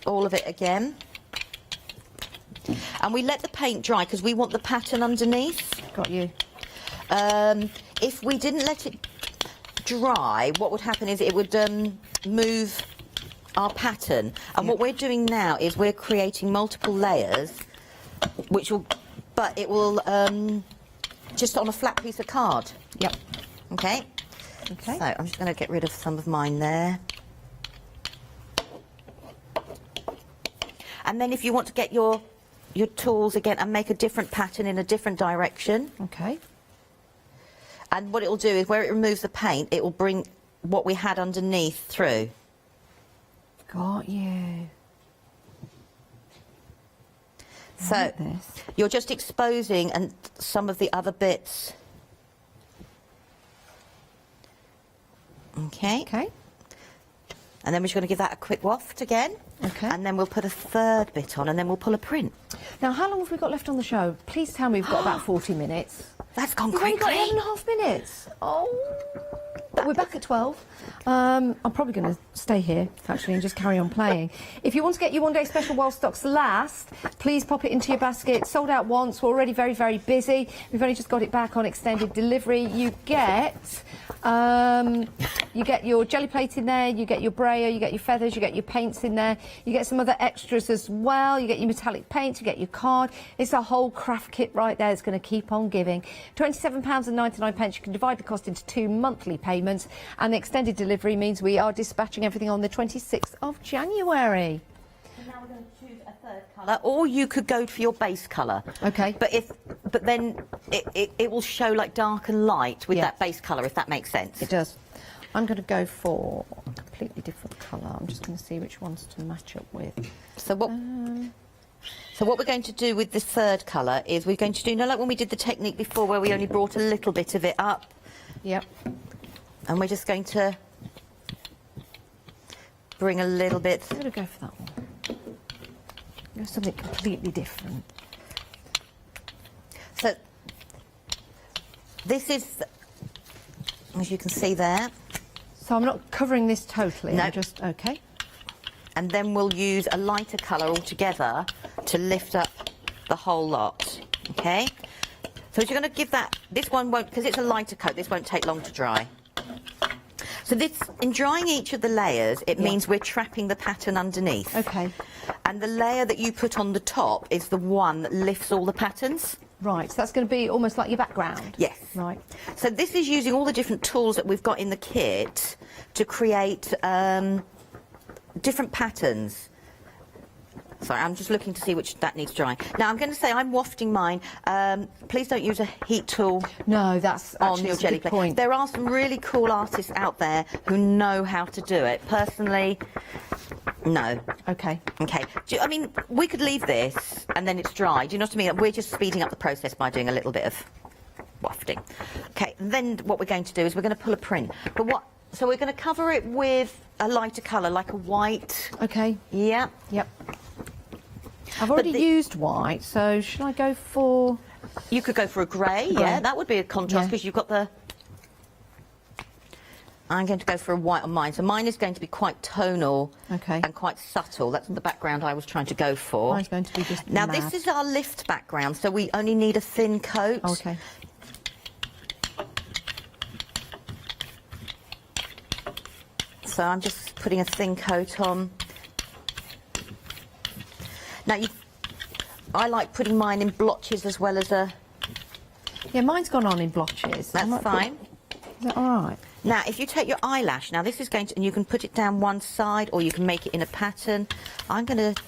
all of it again. And we let the paint dry because we want the pattern underneath. Got you. If we didn't let it dry, what would happen is it would move our pattern. And what we're doing now is we're creating multiple layers, which will, but it will just on a flat piece of card. Yep. Okay. Okay. So I'm just going to get rid of some of mine there. And then if you want to get your tools again and make a different pattern in a different direction. Okay. And what it will do is where it removes the paint, it will bring what we had underneath through. Got you. So Like this. you're just exposing and some of the other bits. Okay. Okay. And then we're just going to give that a quick waft again. Okay. And then we'll put a third bit on and then we'll pull a print. Now, how long have we got left on the show? Please tell me we've got about 40 minutes. That's gone We've only quickly. got 11.5 minutes. Oh. We're back at 12. I'm probably going to stay here, actually, and just carry on playing. If you want to get your one-day special while stocks last, please pop it into your basket. Sold out once. We're already very, very busy. We've only just got it back on extended delivery. You get your jelly plate in there, you get your brayer, you get your feathers, you get your paints in there, you get some other extras as well, you get your metallic paints, you get your card. It's a whole craft kit right there that's going to keep on giving. £27.99. You can divide the cost into 2 monthly payments, and the extended delivery means we are dispatching everything on the 26th of January. So now we're going to choose a third colour, or you could go for your base colour. Okay. But then it will show like dark and light with Yeah. that base colour, if that makes sense. It does. I'm going to go for a completely different colour. I'm just going to see which ones to match up with. So what we're going to do with this third colour is we're going to do, you know, like when we did the technique before where we only brought a little bit of it up, Yep. and we're just going to bring a little bit. I'm going to go for that one. Go something completely different. So this is, as you can see there, So I'm not covering this totally. No. I'm just okay. and then we'll use a lighter colour altogether to lift up the whole lot. Okay, so you're going to give that, this one won't, because it's a lighter coat, this won't take long to dry. So So this, in drying each of the layers, it means we're trapping the pattern underneath. Okay. And the layer that you put on the top is the one that lifts all the patterns. Right, so that's going to be almost like your background? Yes. Right. So this is using all the different tools that we've got in the kit to create different patterns. Sorry, I'm just looking to see which that needs drying. Now, I'm going to say I'm wafting mine. Please don't use a heat tool. No, that's on actually your a jelly good plate. point. There are some really cool artists out there who know how to do it. Personally, no. Okay. Okay. I mean, we could leave this and then it's dry. Do you know what I mean? We're just speeding up the process by doing a little bit of wafting. Okay. And then what we're going to do is we're going to pull a print. But what? So we're going to cover it with a lighter colour, like a white. Okay. Yeah. Yep. I've already used white, so should I go for... You could go for a grey, yeah, that would be a contrast because you've got the... I'm going to go for a white on mine. So mine is going to be quite tonal and quite subtle. That's the background I was trying to go for. Mine's going to be just Now, mad. this is our lift background, so we only need a thin coat. Okay. So I'm just putting a thin coat on. Now, I like putting mine in blotches as well as a... Yeah, mine's gone on in blotches. That's fine. Is that all right? Now, if you take your eyelash, now this is going to... And you can put it down one side or you can make it in a pattern. I'm going to...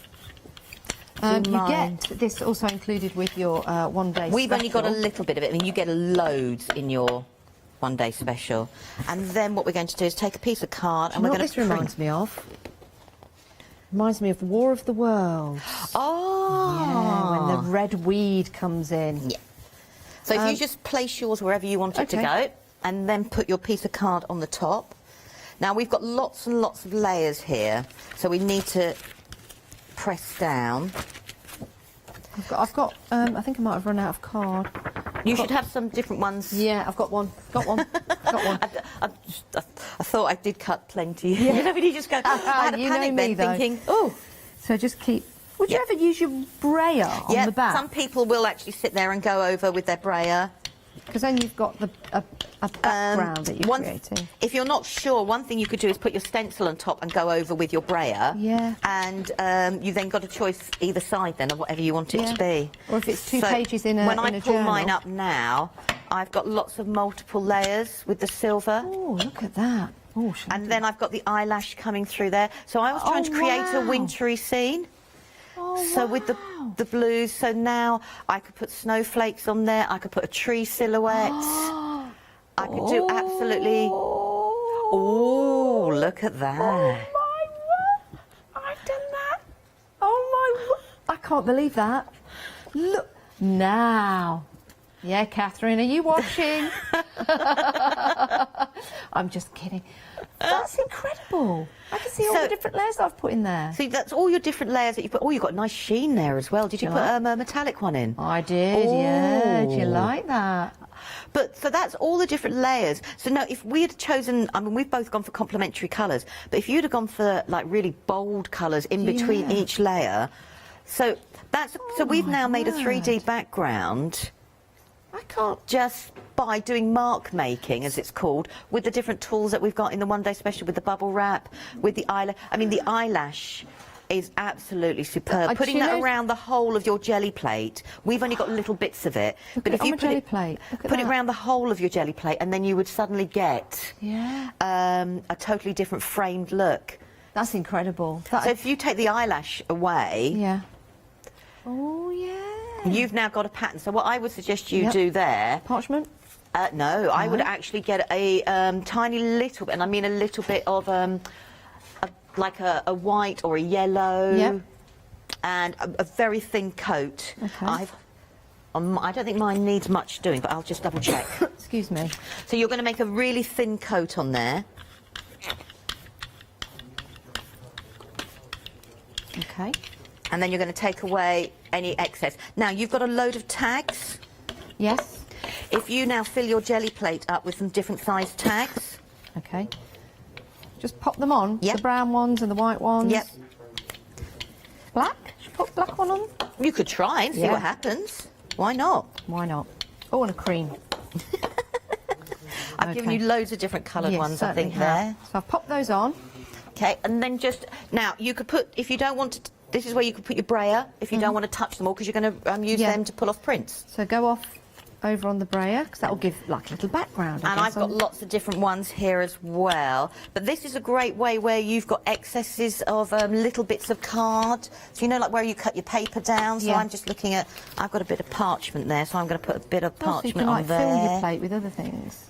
You get this also included with your one-day We've special. only got a little bit of it. I mean, you get loads in your one-day special. And then what we're going to do is take a piece of card and we're going to this reminds me of? Reminds me of War of the Worlds. Oh! Yeah, when the red weed comes in. Yeah. So if you just place yours wherever you want it to go, and then put your piece of card on the top. Now, we've got lots and lots of layers here, so we need to press down. I've got I think I might have run out of card. You should have some different ones. Yeah, I've got one. Got one. Got one. I thought I did cut plenty. Yeah. You know, when you just go, I had a You panic know then me, though. thinking, oh. So just keep... Would you ever use your brayer on the back? Some people will actually sit there and go over with their brayer. Because then you've got a background that you're creating. If you're not sure, one thing you could do is put your stencil on top and go over with your brayer. Yeah. And you then got a choice either side then of whatever you want it to be. Or if it's two pages in a When I pull journal. mine up now, I've got lots of multiple layers with the silver. Oh, look at that. Oh, and then I've got the eyelash coming through there. So I was trying to create a wintry scene. Oh, so with the blues, so now I could put snowflakes on there, I could put a tree silhouette, I could do absolutely... Oh, look at that. Oh, my word. I've done that. Oh, my word. I can't believe that. Look. Now. Yeah, Catherine, are you watching? I'm just kidding. That's incredible. I can see all the different layers I've put in there. See, that's all your different layers that you put. Oh, you've got a nice sheen there as well. Did you put a metallic one in? I did, yeah. Do you like that? But, so that's all the different layers. So now, if we had chosen, I mean, we've both gone for complementary colours, but if you'd have gone for, like, really bold colours in between each layer, so that's, so we've now made a 3D background. I can't just by doing mark making, as it's called, with the different tools that we've got in the one-day special, with the bubble wrap, with the eyelash. I mean, the eyelash is absolutely superb. Putting that around the whole of your jelly plate. We've only got little bits of it, but if you put it around the whole of your jelly plate, and then you would suddenly get a totally different framed look. That's incredible. So if you take the eyelash away, oh yeah. You've now got a pattern. So what I would suggest you do there... Parchment? No, I would actually get a tiny little bit, and I mean a little bit of like a white or a yellow, and a very thin coat. Okay. I don't think mine needs much doing, but I'll just double check. Excuse me. So you're going to make a really thin coat on there. Okay. And then you're going to take away any excess. Now, you've got a load of tags. Yes. If you now fill your jelly plate up with some different sized tags. Okay. Just pop them on? Yep. The brown ones and the white ones? Yep. Black? Put black one on? You could try and see what happens. Why not? Why not? Oh, and a cream. I've given you loads of different coloured Yes, ones, I think, certainly have. there. So I've popped those on. Okay, and then just, now, you could put, if you don't want to, this is where you could put your brayer, if you don't want to touch them all, because you're going to use them to pull off prints. So go off over on the brayer, because that will give like a little background. And I've got lots of different ones here as well. But this is a great way where you've got excesses of little bits of card. So, you know, like where you cut your paper down. So I'm just looking at, I've got a bit of parchment there, so I'm going to put a bit of parchment so you can, on like, there. fill your plate with other things.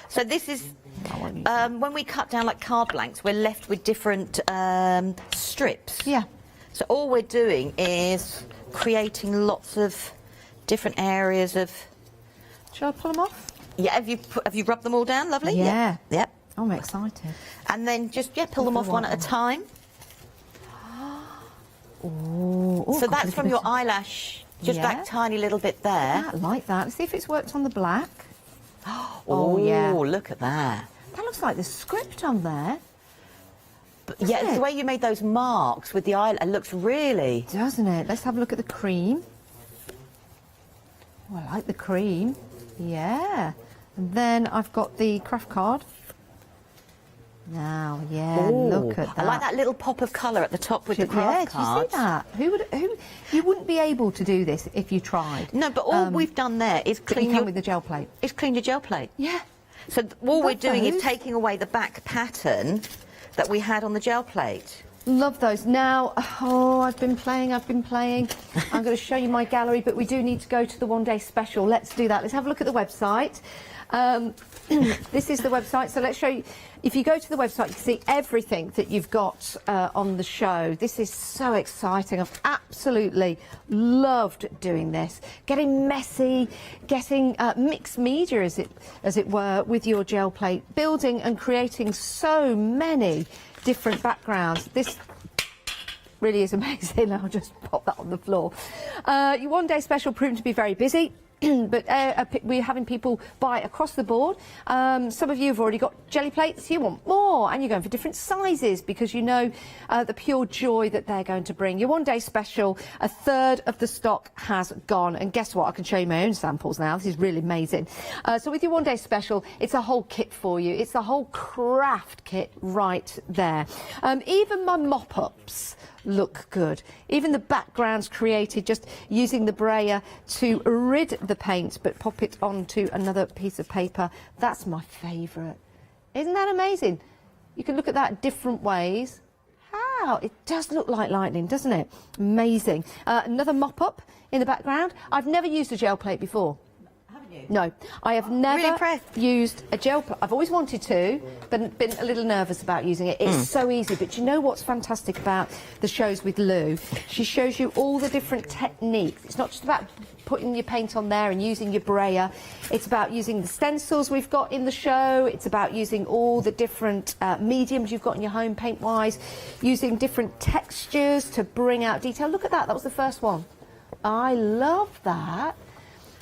So this is, when we cut down like card blanks, we're left with different strips. Yeah. So all we're doing is creating lots of different areas of... Shall I pull them off? Yeah, have you rubbed them all down? Lovely? Yeah. Yep. I'm excited. And then just, pull them off one at a time. Oh, So that's from your eyelash, just that tiny little bit there. I like that. Let's see if it's worked on the black. Oh, yeah. Look at that. That looks like the script on there. Yeah, Doesn't the it? way you made those marks with the eyelash, it looks really... Doesn't it? Let's have a look at the cream. Oh, I like the cream. Yeah. And then I've got the craft card. Now, look at that. I like that little pop of colour at the top with the craft cards. Yeah, do you see that? You wouldn't be able to do this if you tried. No, but all we've done there is clean your... with the gel plate. It's cleaned your gel plate. Yeah. So all we're doing is those. taking away the back pattern that we had on the gel plate. Love those. Now, I've been playing. I'm going to show you my gallery, but we do need to go to the one-day special. Let's do that. Let's have a look at the website. This is the website, so let's show you. If you go to the website, you can see everything that you've got on the show. This is so exciting. I've absolutely loved doing this. Getting messy, getting mixed media, as it were, with your gel plate. Building and creating so many different backgrounds. This really is amazing. I'll just pop that on the floor. Your one-day special proved to be very busy. But we're having people buy across the board. Some of you have already got jelly plates. You want more, and you're going for different sizes because you know the pure joy that they're going to bring. Your one-day special, a third of the stock has gone. And guess what? I can show you my own samples now. This is really amazing. So with your one-day special, it's a whole kit for you. It's the whole craft kit right there. Even my mop-ups look good. Even the backgrounds created just using the brayer to rid the paint but pop it onto another piece of paper. That's my favourite. Isn't that amazing? You can look at that different ways. How? It does look like lightning, doesn't it? Amazing. Another mop-up in the background. I've never used a gel plate before. No, I have never used a gel plate. I've always wanted to, but been a little nervous about using it. It's so easy, but you know what's fantastic about the shows with Lou? She shows you all the different techniques. It's not just about putting your paint on there and using your brayer. It's about using the stencils we've got in the show. It's about using all the different mediums you've got in your home paint-wise, using different textures to bring out detail. Look at that, that was the first one. I love that.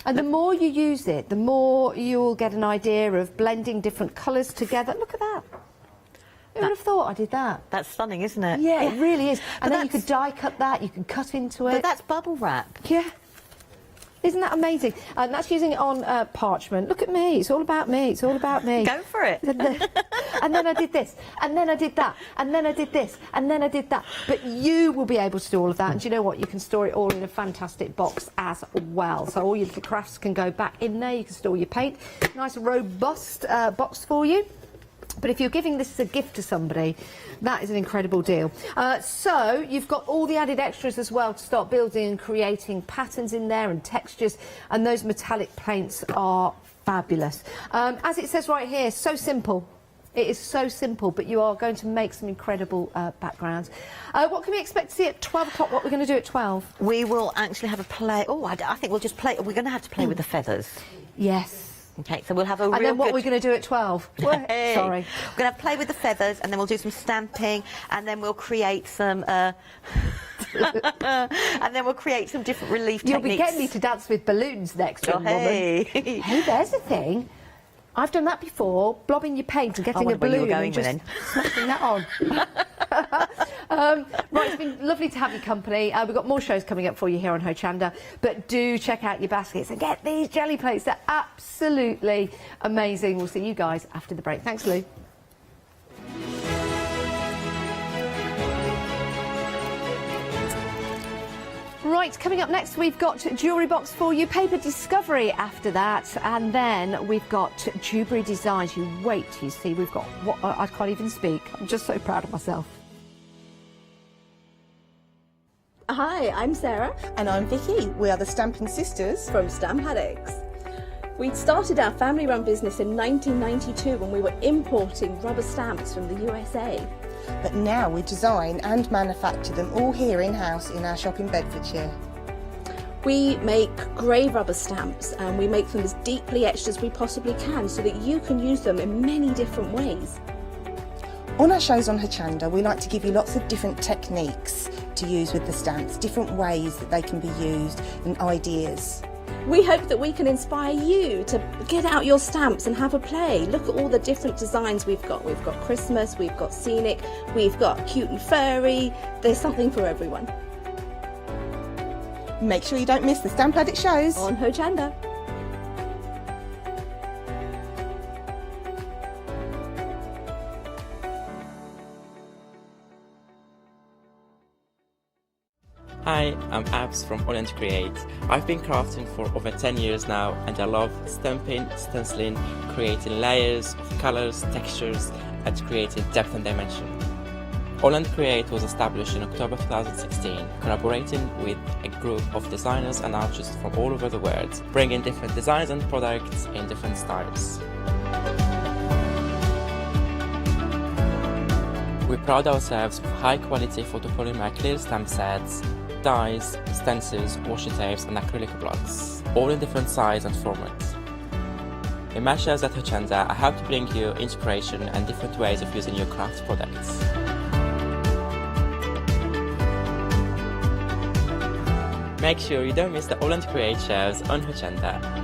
And the more you use it, the more you'll get an idea of blending different colours together. Look at that. Who would have thought I did that? That's stunning, isn't it? Yeah, it really is. And then you could die cut that, you can cut into it. But that's bubble wrap. Yeah. Isn't that amazing? And that's using it on parchment. Look at me, it's all about me, it's all about me. Go for it. And then I did this, and then I did that, and then I did this, and then I did that. But you will be able to do all of that, and do you know what? You can store it all in a fantastic box as well. So all your little crafts can go back in there, you can store your paint. Nice robust box for you. But if you're giving this as a gift to somebody, that is an incredible deal. So you've got all the added extras as well to start building and creating patterns in there and textures, and those metallic paints are fabulous. As it says right here, so simple. It is so simple, but you are going to make some incredible backgrounds. What can we expect to see at 12 o'clock? What we're going to do at 12? We will actually have a play. Oh, I think we'll just play. We're going to have to play with the feathers. Yes. Okay, so we'll have a real And then what good... we're going to do at 12? Hey. Sorry. We're going to play with the feathers, and then we'll do some stamping, and then we'll create some... and then we'll create some different relief You'll techniques. be getting me to dance with balloons next, young hey. woman. Hey, there's a thing. I've done that before, blobbing your paint and getting a balloon and just smashing that on. Right, it's been lovely to have your company. We've got more shows coming up for you here on Hochanda, but do check out your baskets and get these jelly plates. They're absolutely amazing. We'll see you guys after the break. Thanks, Lou. Right, coming up next, we've got jewellery box for you, paper discovery after that, and then we've got Dewberry designs. You wait, you see, we've got what I can't even speak. I'm just so proud of myself. Hi, I'm Sarah. And I'm Vicky. We are the Stamping Sisters From Stamp Addicts. We started our family-run business in 1992 when we were importing rubber stamps from the USA. But now we design and manufacture them all here in-house in our shop in Bedfordshire. We make grey rubber stamps and we make them as deeply etched as we possibly can so that you can use them in many different ways. On our shows on Hochanda, we like to give you lots of different techniques to use with the stamps, different ways that they can be used and ideas. We hope that we can inspire you to get out your stamps and have a play. Look at all the different designs we've got. We've got Christmas, we've got scenic, we've got cute and furry. There's something for everyone. Make sure you don't miss the Stamp Addict shows On Hochanda. Hi, I'm Abs from Holland Create. I've been crafting for over 10 years now and I love stamping, stenciling, creating layers of colours, textures and creating depth and dimension. Holland Create was established in October 2016, collaborating with a group of designers and artists from all over the world, bringing different designs and products in different styles. We pride ourselves with high quality photopolymer clear stamp sets, dies, stencils, washi tapes and acrylic blocks, all in different size and formats. In my shows at Hochanda, I hope to bring you inspiration and different ways of using your craft products. Make sure you don't miss the Holland Create shows on Hochanda.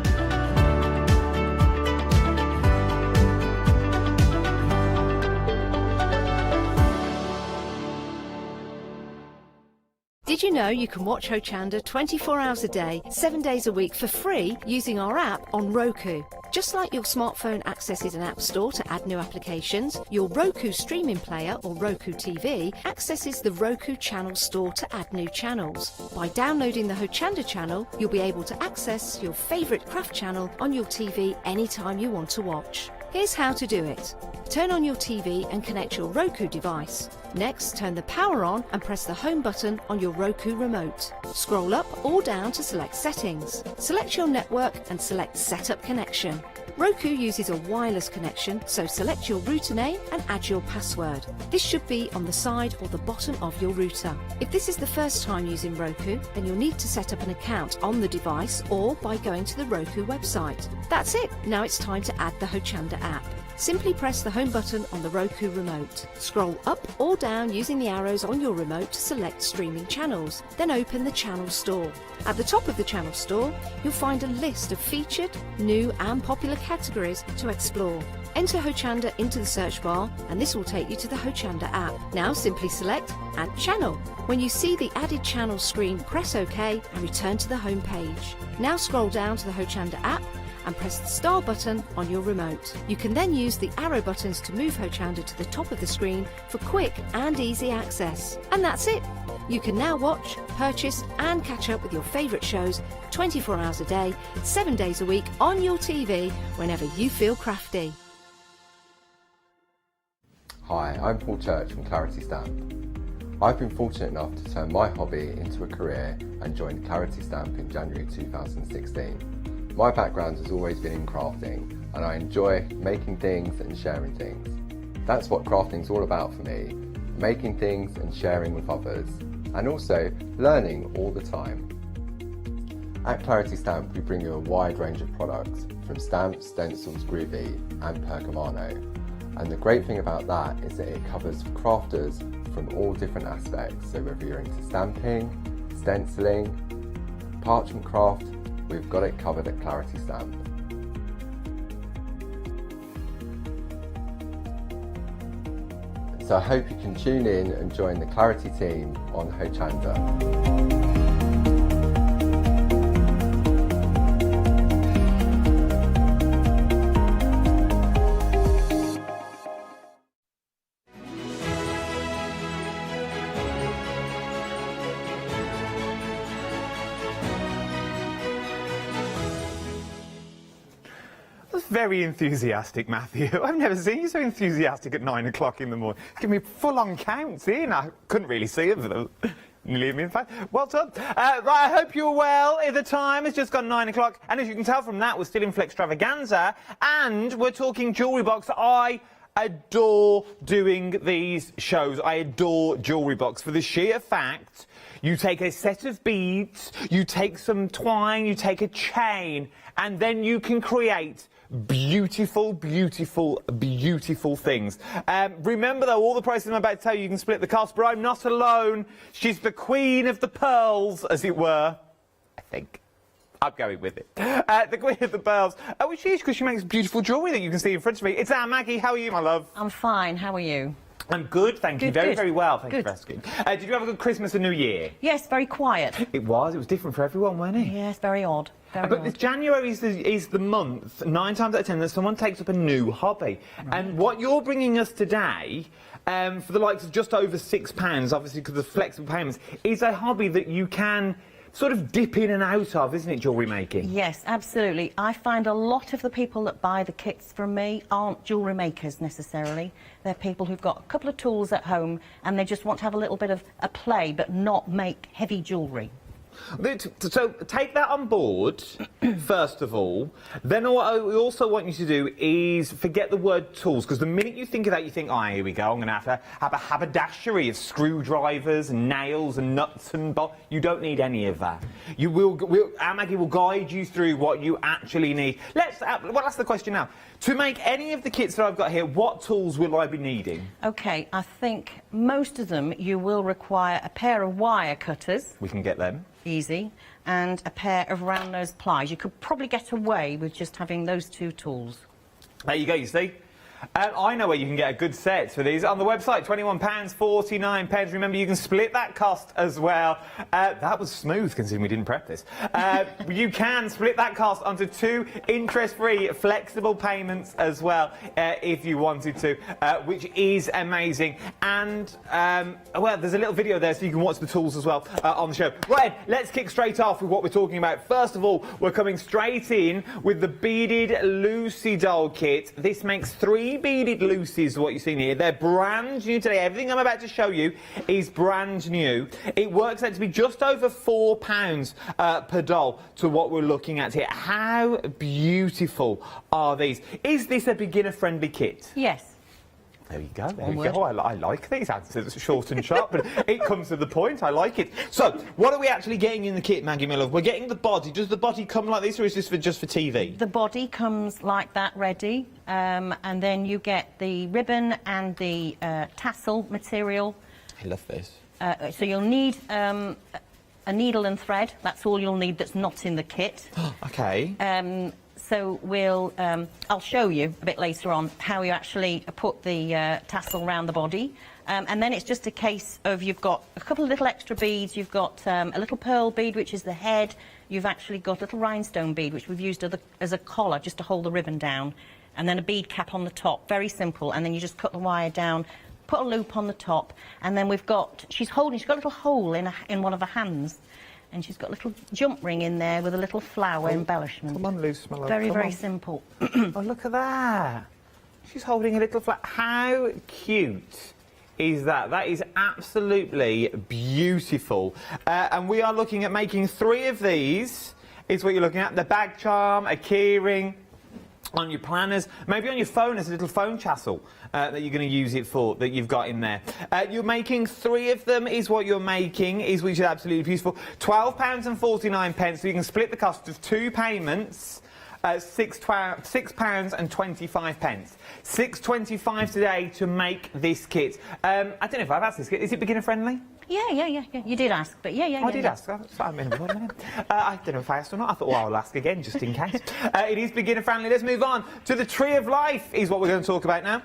Did you know you can watch Hochanda 24 hours a day, 7 days a week for free using our app on Roku? Just like your smartphone accesses an app store to add new applications, your Roku streaming player or Roku TV accesses the Roku channel store to add new channels. By downloading the Hochanda channel, you'll be able to access your favourite craft channel on your TV anytime you want to watch. Here's how to do it. Turn on your TV and connect your Roku device. Next, turn the power on and press the home button on your Roku remote. Scroll up or down to select settings. Select your network and select Setup Connection. Roku uses a wireless connection, so select your router name and add your password. This should be on the side or the bottom of your router. If this is the first time using Roku, then you'll need to set up an account on the device or by going to the Roku website. That's it. Now it's time to add the Hochanda app. Simply press the home button on the Roku remote. Scroll up or down using the arrows on your remote to select streaming channels. Then open the channel store. At the top of the channel store, you'll find a list of featured, new and popular categories to explore. Enter Hochanda into the search bar and this will take you to the Hochanda app. Now simply select Add Channel. When you see the added channel screen, press OK and return to the home page. Now scroll down to the Hochanda app and press the star button on your remote. You can then use the arrow buttons to move Hochanda to the top of the screen for quick and easy access. And that's it! You can now watch, purchase and catch up with your favourite shows 24 hours a day, 7 days a week on your TV whenever you feel crafty. Hi, I'm Paul Church from Clarity Stamp. I've been fortunate enough to turn my hobby into a career and joined Clarity Stamp in January 2016. My background has always been in crafting and I enjoy making things and sharing things. That's what crafting's all about for me, making things and sharing with others, and also learning all the time. At Clarity Stamp we bring you a wide range of products, from stamps, stencils, groovy and pergamano. And the great thing about that is that it covers crafters from all different aspects, so whether you're into stamping, stenciling, parchment craft, we've got it covered at Clarity Stamp. So I hope you can tune in and join the Clarity team on Hochanda. That's very enthusiastic, Matthew. I've never seen you so enthusiastic at 9 o'clock in the morning. Give me full-on counts in. I couldn't really see it for the... Leave me in fact. Well done. Right, I hope you're well. The time has just gone 9 o'clock, and as you can tell from that, we're still in Flextravaganza, and we're talking jewellery box. I adore doing these shows. I adore jewellery box for the sheer fact you take a set of beads, you take some twine, you take a chain, and then you can create beautiful, beautiful, beautiful things. Remember, though, all the prices I'm about to tell you, you can split the cost, but I'm not alone. She's the queen of the pearls, as it were. I think. I'm going with it. The queen of the pearls, which she is because she makes beautiful jewellery that you can see in front of me. It's Anne Maggie. How are you, my love? I'm fine. How are you? I'm good, thank you. Very, very well. Thank you for asking. Did you have a good Christmas and New Year? Yes, very quiet. It was. It was different for everyone, wasn't it? Yes, very odd. But this January is the month, 9 times out of 10, that someone takes up a new hobby. Right. And what you're bringing us today, for the likes of just over £6, obviously because of flexible payments, is a hobby that you can sort of dip in and out of, isn't it, jewellery making? Yes, absolutely. I find a lot of the people that buy the kits from me aren't jewellery makers necessarily. They're people who've got a couple of tools at home and they just want to have a little bit of a play but not make heavy jewellery. So take that on board, first of all. Then what we also want you to do is forget the word tools, because the minute you think of that, you think, oh, here we go, I'm going to have a haberdashery of screwdrivers and nails and nuts and bolts. You don't need any of that. Our Maggie will guide you through what you actually need. Well, that's the question now. To make any of the kits that I've got here, what tools will I be needing? OK, I think most of them you will require a pair of wire cutters. We can get them. Easy. And a pair of round-nosed pliers. You could probably get away with just having those two tools. There you go, you see. I know where you can get a good set for these. On the website, £21.49. Remember, you can split that cost as well. That was smooth, considering we didn't prep this. You can split that cost onto 2 interest-free flexible payments as well, if you wanted to, which is amazing. And, well, there's a little video there so you can watch the tools as well on the show. Right, let's kick straight off with what we're talking about. First of all, we're coming straight in with the beaded Lucy doll kit. This makes 3 beaded Lucies, what you've seen here. They're brand new today. Everything I'm about to show you is brand new. It works out to be just over £4 per doll to what we're looking at here. How beautiful are these? Is this a beginner-friendly kit? Yes. There you go, there you go. I like these answers, short and sharp, but it comes to the point. I like it. So, what are we actually getting in the kit, Maggie, my love? We're getting the body. Does the body come like this, or is this just for TV? The body comes like that, ready, and then you get the ribbon and the tassel material. I love this. So you'll need a needle and thread. That's all you'll need that's not in the kit. OK. So we'll, I'll show you a bit later on how you actually put the tassel around the body. And then it's just a case of you've got a couple of little extra beads. You've got a little pearl bead, which is the head. You've actually got a little rhinestone bead, which we've used as a collar just to hold the ribbon down. And then a bead cap on the top. Very simple. And then you just cut the wire down, put a loop on the top. And then we've got, she's got a little hole in one of her hands. And she's got a little jump ring in there with a little flower embellishment. Come on, Luce, my love. Very simple. Oh, look at that. She's holding a little flower. How cute is that? That is absolutely beautiful. And we are looking at making 3 of these, is what you're looking at. The bag charm, a keyring, on your planners, maybe on your phone as a little phone tassel that you're going to use it for, that you've got in there. You're making 3 of them is what you're making, which is absolutely beautiful. £12.49, so you can split the cost of 2 payments. £6.25. £6.25 today to make this kit. I don't know if I've asked this kit. Is it beginner friendly? Yeah. You did ask, but yeah. I did ask. I don't know if I asked or not. I thought, well, I'll ask again just in case. It is beginner friendly. Let's move on to the Tree of Life is what we're going to talk about now.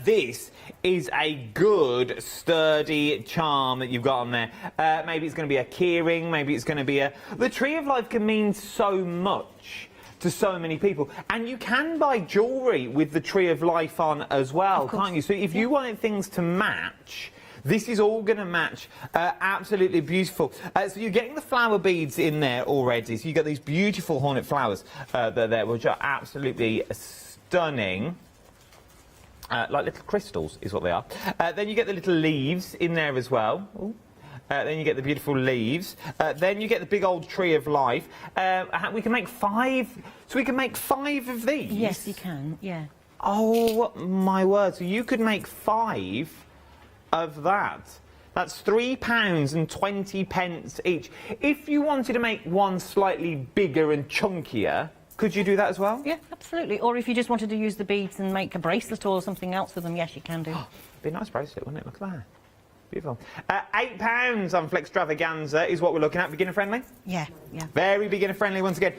This is a good, sturdy charm that you've got on there. Maybe it's going to be a keyring, maybe it's going to be a... The Tree of Life can mean so much to so many people. And you can buy jewellery with the Tree of Life on as well, can't you? So if you wanted things to match... This is all going to match, absolutely beautiful. So you're getting the flower beads in there already. So you get these beautiful hornet flowers that are there, which are absolutely stunning. Like little crystals is what they are. Then you get the little leaves in there as well. Then you get the beautiful leaves. Then you get the big old Tree of Life. We can make 5. So we can make 5 of these. Yes, you can. Yeah. Oh my word! So you could make 5 of that. That's £3.20 each. If you wanted to make one slightly bigger and chunkier, could you do that as well? Yeah, absolutely. Or if you just wanted to use the beads and make a bracelet or something else with them, yes, you can do. Be a nice bracelet, wouldn't it? Look at that. Beautiful. £8 on Flextravaganza is what we're looking at. Beginner friendly? Yeah, yeah. Very beginner friendly once again.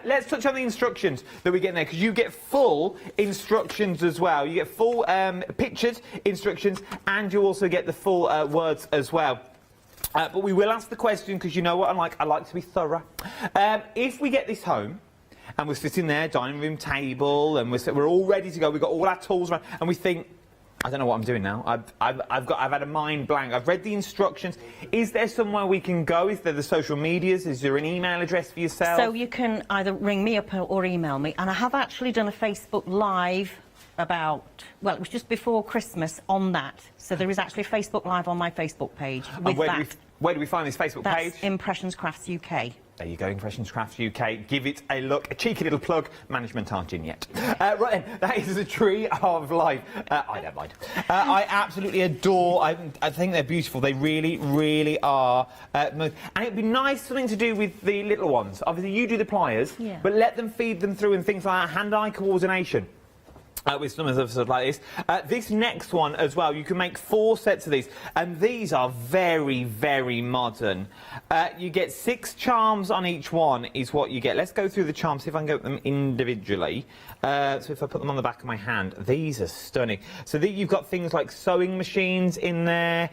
Let's touch on the instructions that we get in there, because you get full instructions as well. You get full pictures, instructions, and you also get the full words as well. But we will ask the question, because you know what I'm like. I like to be thorough. If we get this home, and we're sitting there, dining room table, and we're all ready to go, we've got all our tools around, and we think, I don't know what I'm doing now. I've had a mind blank. I've read the instructions. Is there somewhere we can go? Is there the social medias? Is there an email address for yourself? So you can either ring me up or email me. And I have actually done a Facebook Live about, well, it was just before Christmas on that. So there is actually a Facebook Live on my Facebook page with that. Where do we find this Facebook page? That's Impressions Crafts UK. There you go, Impressions Crafts UK. Give it a look. A cheeky little plug. Management aren't in yet. Right then, that is the Tree of Life. I don't mind. I absolutely adore. I think they're beautiful. They really, really are. And it'd be nice something to do with the little ones. Obviously, you do the pliers, but let them feed them through and things like hand-eye coordination. With some of the stuff like this. This next one as well, you can make 4 sets of these, and these are very, very modern. You get 6 charms on each one is what you get. Let's go through the charms, see if I can get them individually. So if I put them on the back of my hand, these are stunning. So you've got things like sewing machines in there,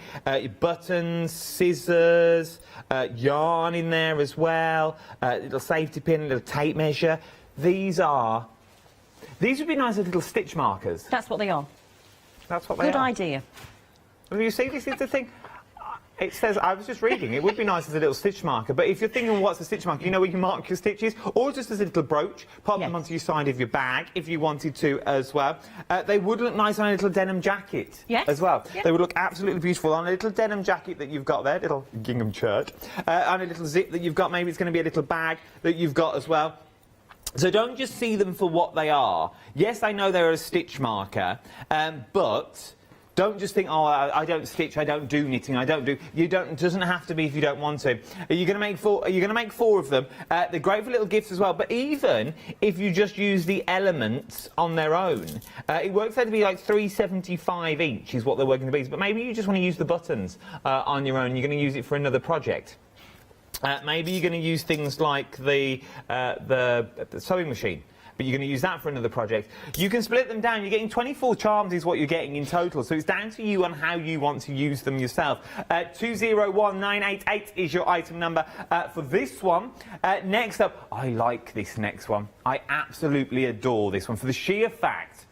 buttons, scissors, yarn in there as well, little safety pin, little tape measure. These would be nice as little stitch markers. That's what they are. That's what they are. Good idea. Well, you see, this is the thing. It says, I was just reading, it would be nice as a little stitch marker, but if you're thinking, what's a stitch marker? You know where you mark your stitches? Or just as a little brooch, pop them onto your side of your bag, if you wanted to as well. They would look nice on a little denim jacket as well. Yeah. They would look absolutely beautiful on a little denim jacket that you've got there, little gingham shirt, on a little zip that you've got. Maybe it's going to be a little bag that you've got as well. So don't just see them for what they are. Yes, I know they're a stitch marker, but don't just think, oh, I don't stitch, I don't do knitting, I don't do... You don't. It doesn't have to be if you don't want to. You're going to make 4. You're going to make 4 of them. They're great for little gifts as well. But even if you just use the elements on their own, it works out to be like £3.75 each is what they're working to be. But maybe you just want to use the buttons on your own. You're going to use it for another project. Maybe you're going to use things like the sewing machine, but you're going to use that for another project. You can split them down. You're getting 24 charms is what you're getting in total, so it's down to you on how you want to use them yourself. 201988 is your item number for this one. Next up, I like this next one. I absolutely adore this one for the sheer fact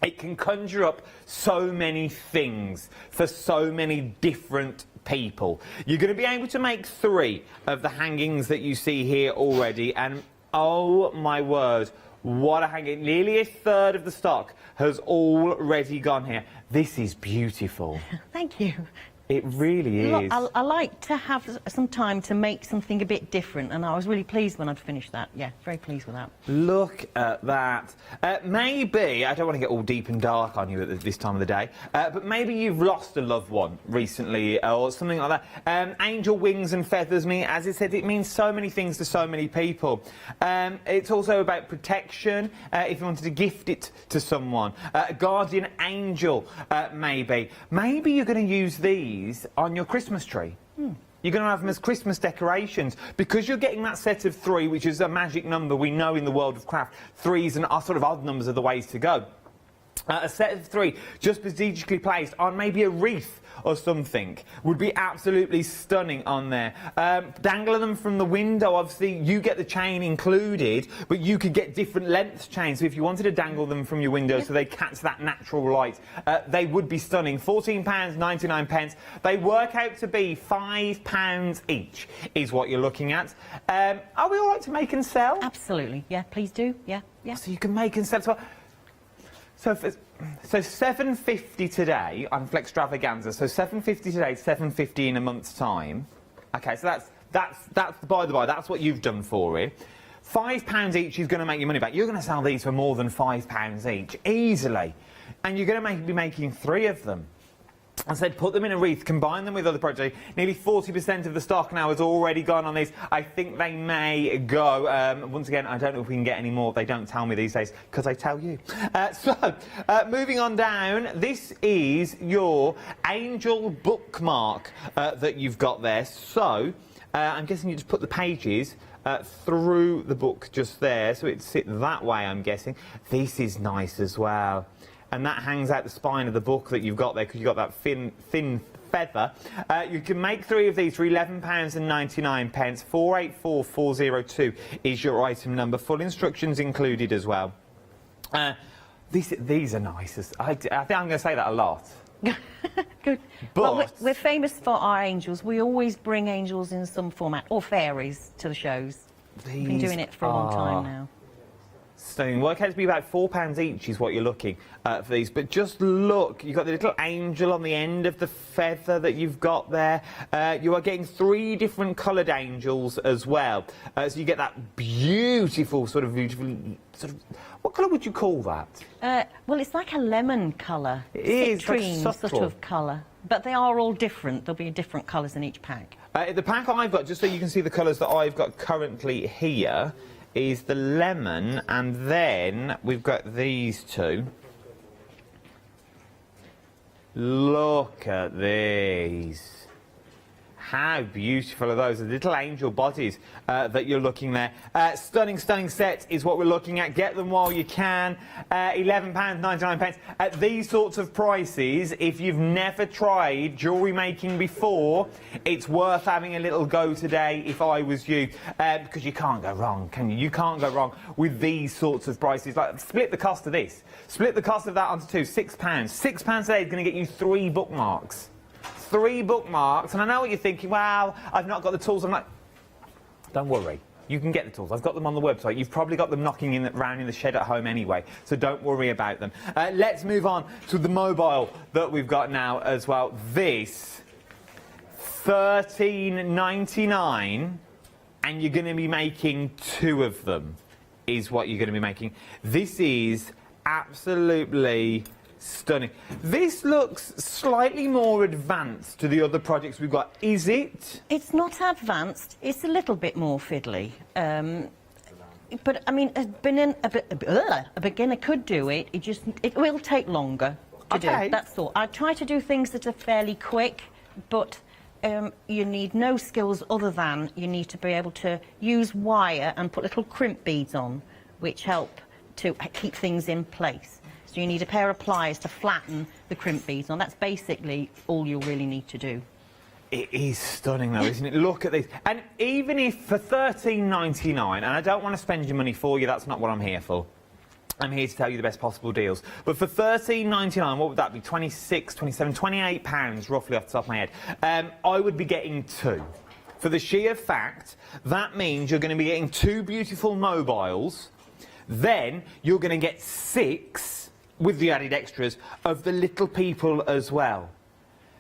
it can conjure up so many things for so many different people. You're going to be able to make 3 of the hangings that you see here already, and oh my word, what a hanging. Nearly a third of the stock has already gone here. This is beautiful. Thank you. It really is. Look, I like to have some time to make something a bit different, and I was really pleased when I'd finished that. Yeah, very pleased with that. Look at that. Maybe, I don't want to get all deep and dark on you at this time of the day, but maybe you've lost a loved one recently or something like that. Angel wings and feathers mean, as I said, it means so many things to so many people. It's also about protection, if you wanted to gift it to someone. A guardian angel, maybe. Maybe you're going to use these on your Christmas tree. You're going to have them as Christmas decorations because you're getting that set of 3, which is a magic number we know in the world of craft. 3s and sort of odd numbers are the ways to go. A set of 3 just strategically placed on maybe a wreath or something would be absolutely stunning on there. Dangling them from the window, obviously you get the chain included, but you could get different length chains. So if you wanted to dangle them from your window so they catch that natural light, they would be stunning. £14.99. They work out to be £5 each is what you're looking at. Are we all right to make and sell? Absolutely, yeah, please do, yeah. So you can make and sell as well. So £7.50 today on Flextravaganza. So £7.50 today, £7.50 in a month's time. Okay, so that's by the by. That's what you've done for it. £5 each is going to make your money back. You're going to sell these for more than £5 each easily, and you're going to be making 3 of them. I said put them in a wreath, combine them with other projects. Nearly 40% of the stock now has already gone on these. I think they may go. Once again, I don't know if we can get any more. They don't tell me these days, because I tell you. Moving on down, this is your angel bookmark that you've got there. So, I'm guessing you just put the pages through the book just there, so it'd sit that way, I'm guessing. This is nice as well. And that hangs out the spine of the book that you've got there, because you've got that thin feather. You can make 3 of these for £11.99. 484402 is your item number. Full instructions included as well. These are nice. I think I'm going to say that a lot. Good. But well, we're famous for our angels. We always bring angels in some format, or fairies, to the shows. We've been doing it for a long time now. Stunning. Work out to be about £4 each is what you're looking for these. But just look, you've got the little angel on the end of the feather that you've got there. You are getting 3 different coloured angels as well. So you get that beautiful sort of what colour would you call that? Well, it's like a lemon colour. It is, citrine like sort of colour. But they are all different. There'll be different colours in each pack. The pack I've got, just so you can see the colours that I've got currently here, is the lemon, and then we've got these 2. Look at these. How beautiful are those? The little angel bodies that you're looking there. Stunning, stunning set is what we're looking at. Get them while you can. £11.99. At these sorts of prices, if you've never tried jewellery making before, it's worth having a little go today if I was you. Because you can't go wrong, can you? You can't go wrong with these sorts of prices. Like, split the cost of this. Split the cost of that onto 2. £6. £6 today is going to get you 3 bookmarks. 3 bookmarks, and I know what you're thinking, well, I've not got the tools. I'm like, don't worry, you can get the tools. I've got them on the website. You've probably got them knocking around in the shed at home anyway, so don't worry about them. Let's move on to the mobile that we've got now as well. This, £13.99, and you're going to be making 2 of them, is what you're going to be making. This is absolutely stunning. This looks slightly more advanced to the other projects we've got. Is it? It's not advanced. It's a little bit more fiddly. But I mean, a beginner could do it. It will take longer to do. That's all. I try to do things that are fairly quick, but you need no skills other than you need to be able to use wire and put little crimp beads on, which help to keep things in place. So you need a pair of pliers to flatten the crimp beads on. That's basically all you'll really need to do. It is stunning though, isn't it? Look at this. And even if for £13.99, and I don't want to spend your money for you, that's not what I'm here for. I'm here to tell you the best possible deals. But for £13.99, what would that be? 26, 27, £28 roughly off the top of my head. I would be getting 2. For the sheer fact, that means you're going to be getting 2 beautiful mobiles. Then you're going to get 6 with the added extras of the little people as well.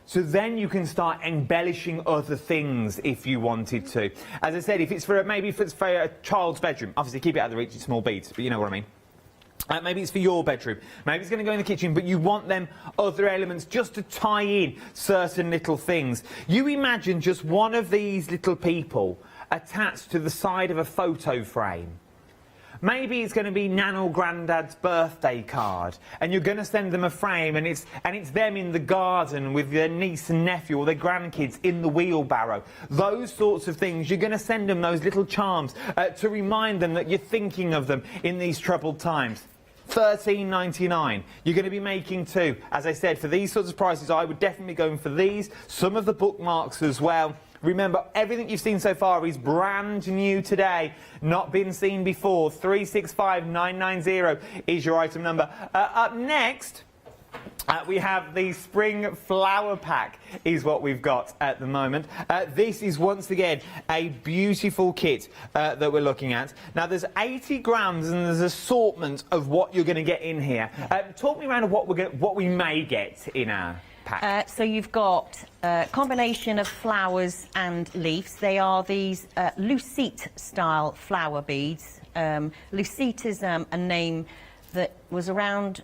So then you can start embellishing other things if you wanted to. As I said, if it's for maybe if it's for a child's bedroom, obviously keep it out of the reach of small beads, but you know what I mean. Maybe it's for your bedroom, maybe it's going to go in the kitchen, but you want them other elements just to tie in certain little things. You imagine just one of these little people attached to the side of a photo frame. Maybe it's going to be Nan or Grandad's birthday card, and you're going to send them a frame, and it's them in the garden with their niece and nephew or their grandkids in the wheelbarrow. Those sorts of things. You're going to send them those little charms to remind them that you're thinking of them in these troubled times. 13.99. You're going to be making 2. As I said, for these sorts of prices, I would definitely go in for these. Some of the bookmarks as well. Remember, everything you've seen so far is brand new today, not been seen before. 365990 is your item number. Up next, we have the spring flower pack is what we've got at the moment. This is once again a beautiful kit that we're looking at. Now there's 80 grams and there's assortment of what you're going to get in here. Talk me around what we may get in our pack. So you've got a combination of flowers and leaves. They are these Lucite style flower beads. Lucite is a name that was around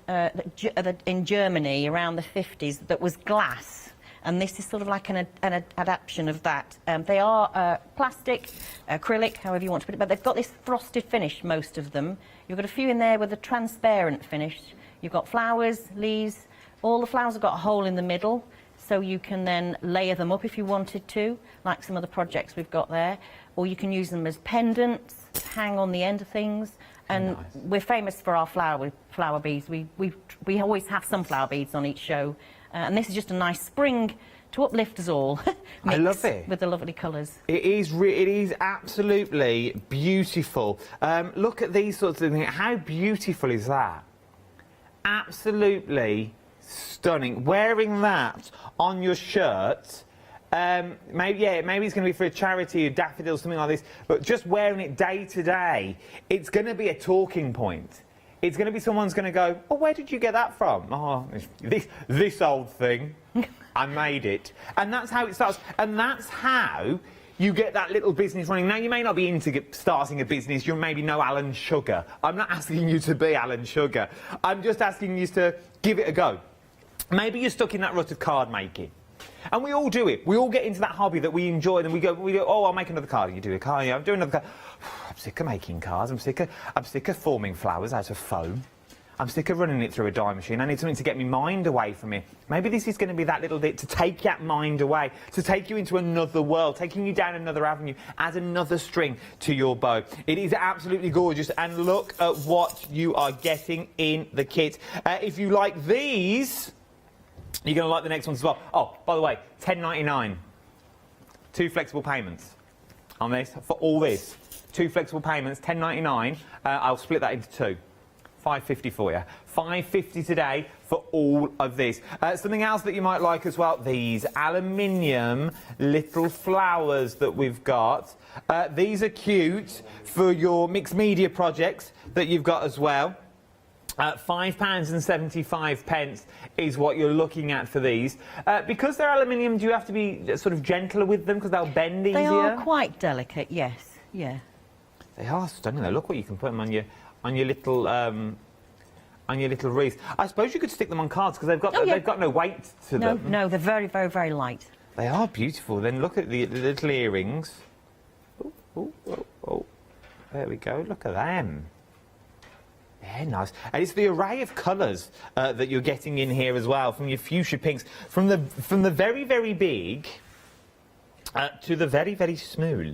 in Germany around the 50s that was glass, and this is sort of like an adaptation of that. They are plastic, acrylic, however you want to put it, but they've got this frosted finish, most of them. You've got a few in there with a transparent finish. You've got flowers, leaves. All the flowers have got a hole in the middle, so you can then layer them up if you wanted to, like some of the projects we've got there, or you can use them as pendants, hang on the end of things. And nice. We're famous for our flower beads. We always have some flower beads on each show, and this is just a nice spring to uplift us all. I love it with the lovely colours. It is absolutely beautiful. Look at these sorts of things. How beautiful is that? Absolutely stunning. Wearing that on your shirt. Maybe it's going to be for a charity, a daffodil, something like this, but just wearing it day to day, it's going to be a talking point. It's going to be someone's going to go, oh, where did you get that from? Oh, this old thing. I made it. And that's how it starts. And that's how you get that little business running. Now, you may not be into starting a business. You maybe know Alan Sugar. I'm not asking you to be Alan Sugar. I'm just asking you to give it a go. Maybe you're stuck in that rut of card making. And we all do it. We all get into that hobby that we enjoy, and we go, oh, I'll make another card. You do a card, yeah, I'm doing another card. I'm sick of making cards. I'm sick of forming flowers out of foam. I'm sick of running it through a dye machine. I need something to get my mind away from it. Maybe this is going to be that little bit to take that mind away, to take you into another world, taking you down another avenue, add another string to your bow. It is absolutely gorgeous, and look at what you are getting in the kit. If you like these, you're going to like the next ones as well. Oh, by the way, $10.99. 2 flexible payments on this, for all this. 2 flexible payments, $10.99. I'll split that into 2. $5.50 for you. $5.50 today for all of this. Something else that you might like as well, these aluminium little flowers that we've got. These are cute for your mixed media projects that you've got as well. £5.75 is what you're looking at for these. Because they're aluminium, do you have to be sort of gentler with them because they'll bend easier? They are quite delicate, yes. Yeah. They are stunning though. Look what you can put them on your little wreath. I suppose you could stick them on cards because they've got no weight to them. No, they're very, very, very light. They are beautiful. Then look at the little earrings. Oh. There we go. Look at them. Yeah, nice. And it's the array of colours that you're getting in here as well, from your fuchsia pinks, from the very, very big to the very, very small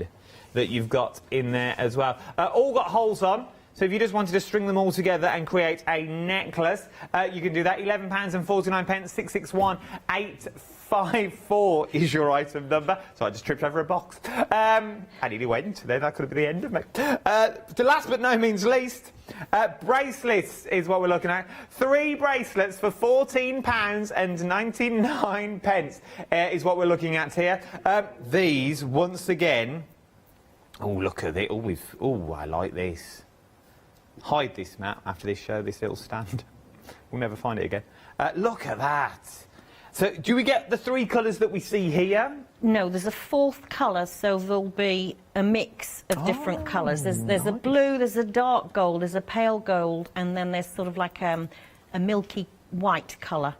that you've got in there as well. All got holes on. So if you just wanted to string them all together and create a necklace, you can do that. £11.49, 661-854 is your item number. So I just tripped over a box. I nearly went. Then that could have been the end of me. The last but no means least, bracelets is what we're looking at. 3 bracelets for £14.99 is what we're looking at here. These, once again... Oh, look at it. Oh, I like this. Hide this, Matt, after this show, this little stand. We'll never find it again. Look at that. So, do we get the 3 colours that we see here? No, there's a 4th colour, so there'll be a mix of different colours. There's a blue, there's a dark gold, there's a pale gold, and then there's sort of like a milky white colour.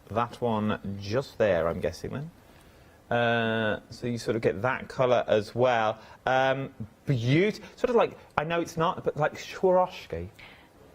That one just there, I'm guessing, then. So you sort of get that colour as well. Beautiful. Sort of like, I know it's not, but like Swarovski.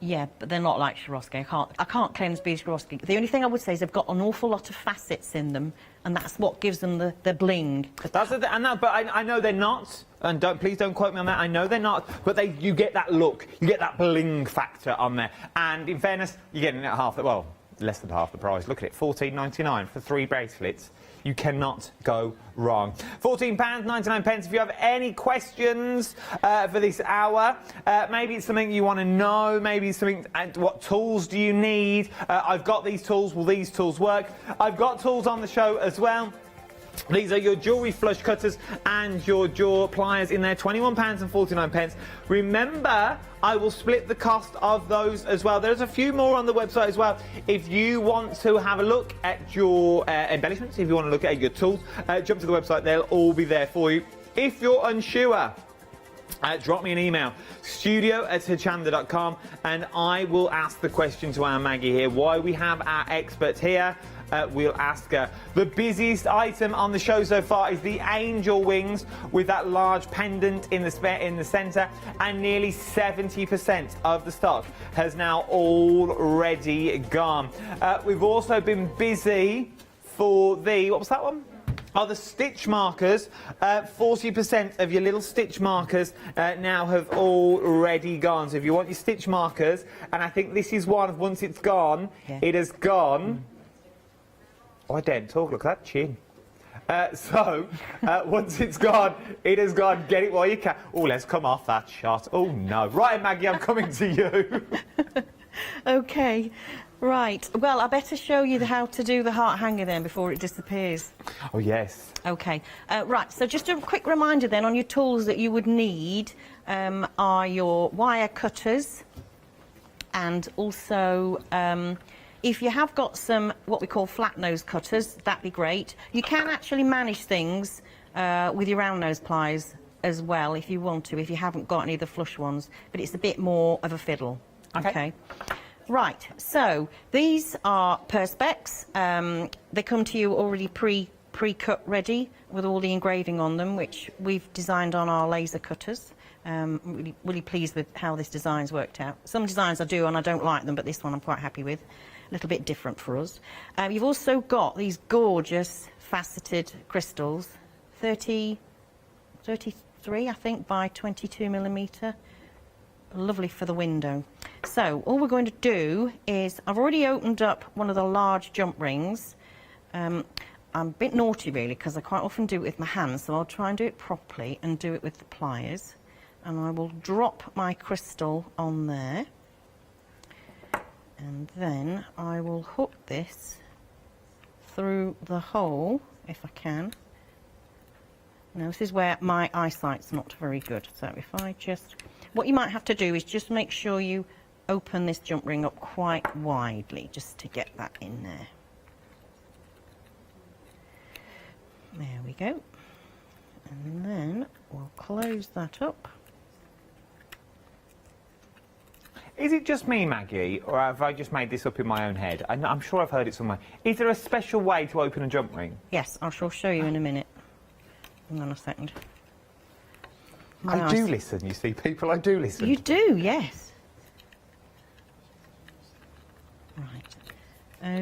Yeah, but they're not like Swarovski. I can't claim to be Swarovski. The only thing I would say is they've got an awful lot of facets in them, and that's what gives them the bling. That's the thing, but I know they're not. And please don't quote me on that. I know they're not, but you get that look, you get that bling factor on there. And in fairness, you're getting it at less than half the price. Look at it, £14.99 for 3 bracelets. You cannot go wrong. £14.99. If you have any questions for this hour, maybe it's something you want to know, maybe it's something, what tools do you need? I've got these tools, will these tools work? I've got tools on the show as well. These are your jewellery flush cutters and your jaw pliers in there, £21.49. Remember, I will split the cost of those as well. There's a few more on the website as well. If you want to have a look at your embellishments, if you want to look at your tools, jump to the website. They'll all be there for you. If you're unsure, drop me an email, studio@hochanda.com, and I will ask the question to our Maggie here. Why we have our expert here, we'll ask her. The busiest item on the show so far is the angel wings with that large pendant in the centre, and nearly 70% of the stock has now already gone. We've also been busy for the, what was that one? Oh, the stitch markers. 40% of your little stitch markers now have already gone. So if you want your stitch markers, and I think this is one, once it's gone, it has gone. Oh, I daren't talk, look at that chin. Once it's gone, it has gone. Get it while you can. Oh, let's come off that shot. Oh, no. Right, Maggie, I'm coming to you. OK. Right, well, I better show you how to do the heart hanger then before it disappears. Oh, yes. OK, right, so just a quick reminder then on your tools that you would need are your wire cutters, and also if you have got some what we call flat nose cutters, that'd be great. You can actually manage things with your round nose pliers as well if you want to, if you haven't got any of the flush ones, but it's a bit more of a fiddle. OK. Right, so these are perspex. They come to you already pre-cut ready with all the engraving on them, which we've designed on our laser cutters. Really pleased with how this design's worked out. Some designs I do and I don't like them, but this one I'm quite happy with. A little bit different for us. You've also got these gorgeous faceted crystals, 33 I think by 22mm. Lovely for the window. So all we're going to do is, I've already opened up one of the large jump rings. I'm a bit naughty really because I quite often do it with my hands, so I'll try and do it properly and do it with the pliers. And I will drop my crystal on there, and then I will hook this through the hole if I can. Now this is where my eyesight's not very good, so if I just... What you might have to do is just make sure you open this jump ring up quite widely, just to get that in there. There we go. And then we'll close that up. Is it just me, Maggie, or have I just made this up in my own head? I'm sure I've heard it somewhere. Is there a special way to open a jump ring? Yes, I shall show you in a minute. Hang on a second. I do listen, you see, people, I do listen. You do, yes. Right.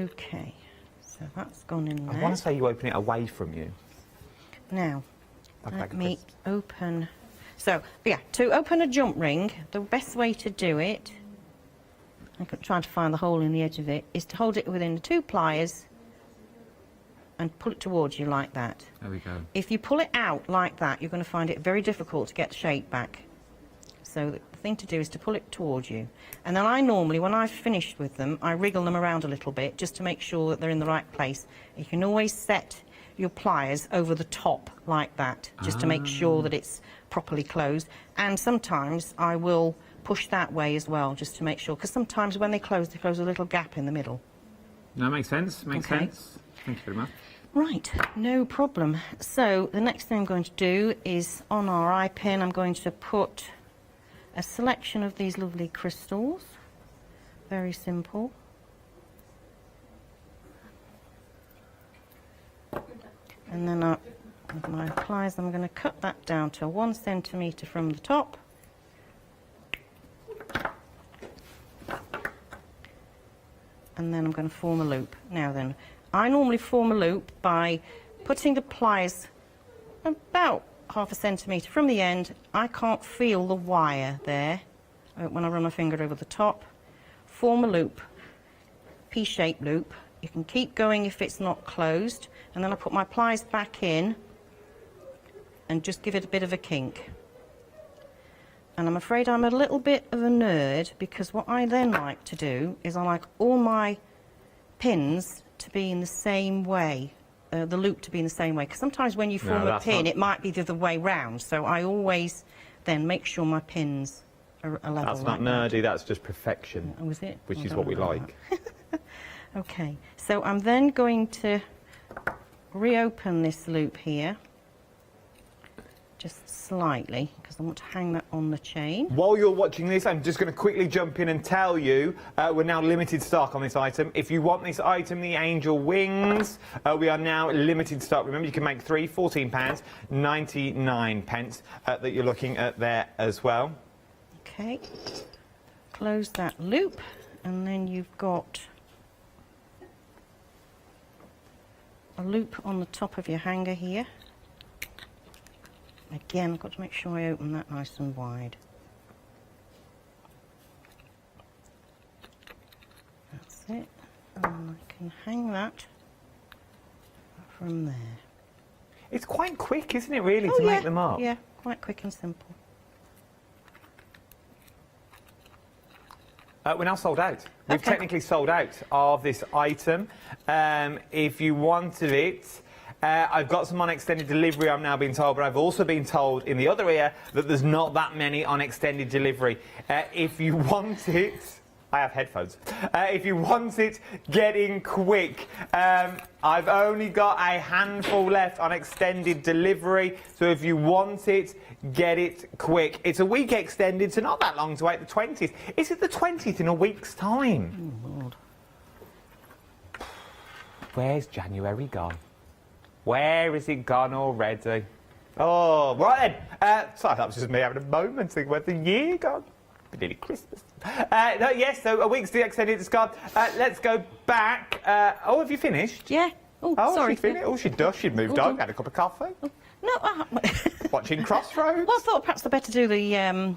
OK. So that's gone in there. I want to say you open it away from you. Now, let me open... So, yeah, to open a jump ring, the best way to do it, I'm trying to find the hole in the edge of it, is to hold it within the 2 pliers and pull it towards you like that. There we go. If you pull it out like that, you're going to find it very difficult to get the shape back. So the thing to do is to pull it towards you. And then I normally, when I've finished with them, I wriggle them around a little bit just to make sure that they're in the right place. You can always set your pliers over the top like that, just to make sure that it's properly closed. And sometimes I will push that way as well, just to make sure, because sometimes when they close a little gap in the middle. No, makes sense, makes sense. Thank you very much. Right, no problem. So the next thing I'm going to do is, on our eye pin, I'm going to put a selection of these lovely crystals. Very simple. And then with my pliers, I'm going to cut that down to 1 centimetre from the top. and then I'm going to form a loop. Now then, I normally form a loop by putting the pliers about half a centimetre from the end. I can't feel the wire there when I run my finger over the top. Form a loop, P-shaped loop. You can keep going if it's not closed, and then I put my pliers back in and just give it a bit of a kink. And I'm afraid I'm a little bit of a nerd, because what I then like to do is I like all my pins to be in the same way, the loop to be in the same way, because sometimes when you form a pin it might be the other way round, so I always then make sure my pins are level. That's not nerdy, that's just perfection. Oh, is it? Which is what we like. Okay, so I'm then going to reopen this loop here, just slightly, because I want to hang that on the chain. While you're watching this, I'm just going to quickly jump in and tell you we're now limited stock on this item. If you want this item, the angel wings, we are now limited stock. Remember, you can make three, £14, 99 pence that you're looking at there as well. Okay, close that loop, and then you've got a loop on the top of your hanger here. Again, I've got to make sure I open that nice and wide. That's it. And I can hang that from there. It's quite quick, isn't it, really, to make them up? Yeah, quite quick and simple. We're now sold out. We've technically sold out of this item. If you wanted it, I've got some on extended delivery, I'm now being told, but I've also been told in the other ear that there's not that many on extended delivery. If you want it, I have headphones. If you want it, get in quick. I've only got a handful left on extended delivery, so if you want it, get it quick. It's a week extended, so not that long to wait. The 20th. Is it the 20th in a week's time? Oh, Lord. Where's January gone? Where is it gone already? Oh, right then. Sorry, that was just me having a moment thinking, where's the year gone? Nearly Christmas. No, yes, so a week's the extended, it's gone. Let's go back. Oh, have you finished? Yeah. Oh, sorry. She'd finished. Oh, she'd done. She'd moved on. Had a cup of coffee. No, Watching Crossroads. Well, I thought perhaps I'd better do the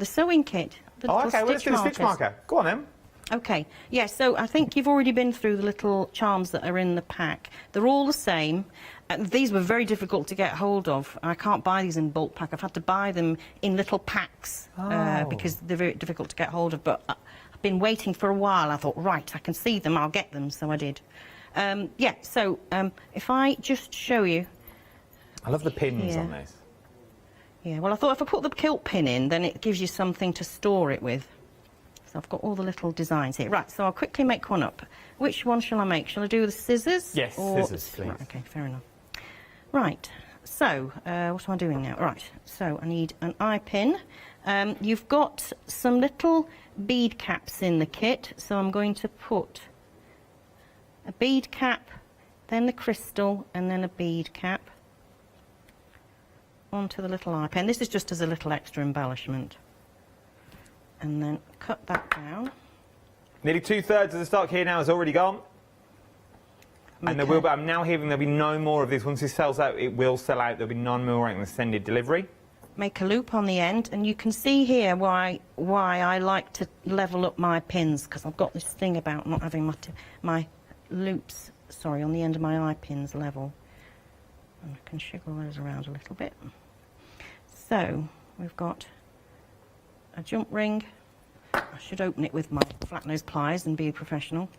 sewing kit. Oh, okay, well, let's do the stitch marker. Go on, then. Okay, yeah, so I think you've already been through the little charms that are in the pack. They're all the same. These were very difficult to get hold of. I can't buy these in bulk pack. I've had to buy them in little packs because they're very difficult to get hold of. But I've been waiting for a while. I thought, right, I can see them, I'll get them, so I did. Yeah, so if I just show you... I love the pins on this. Yeah, well, I thought if I put the kilt pin in, then it gives you something to store it with. So I've got all the little designs here. Right, so I'll quickly make one up. Which one shall I make? Shall I do the scissors? Yes, scissors, please. Right, okay, fair enough. Right, so what am I doing now? Right, so I need an eye pin. You've got some little bead caps in the kit, so I'm going to put a bead cap, then the crystal, and then a bead cap onto the little eye pin. This is just as a little extra embellishment. And then cut that down. Nearly 2/3 of the stock here now is already gone. And there will be, I'm now hearing there'll be no more of this. Once this sells out, it will sell out. There'll be none more on extended delivery. Make a loop on the end, and you can see here why I like to level up my pins, because I've got this thing about not having my loops, sorry, on the end of my eye pins level. And I can shiggle those around a little bit. So we've got a jump ring. I should open it with my flat nose pliers and be a professional.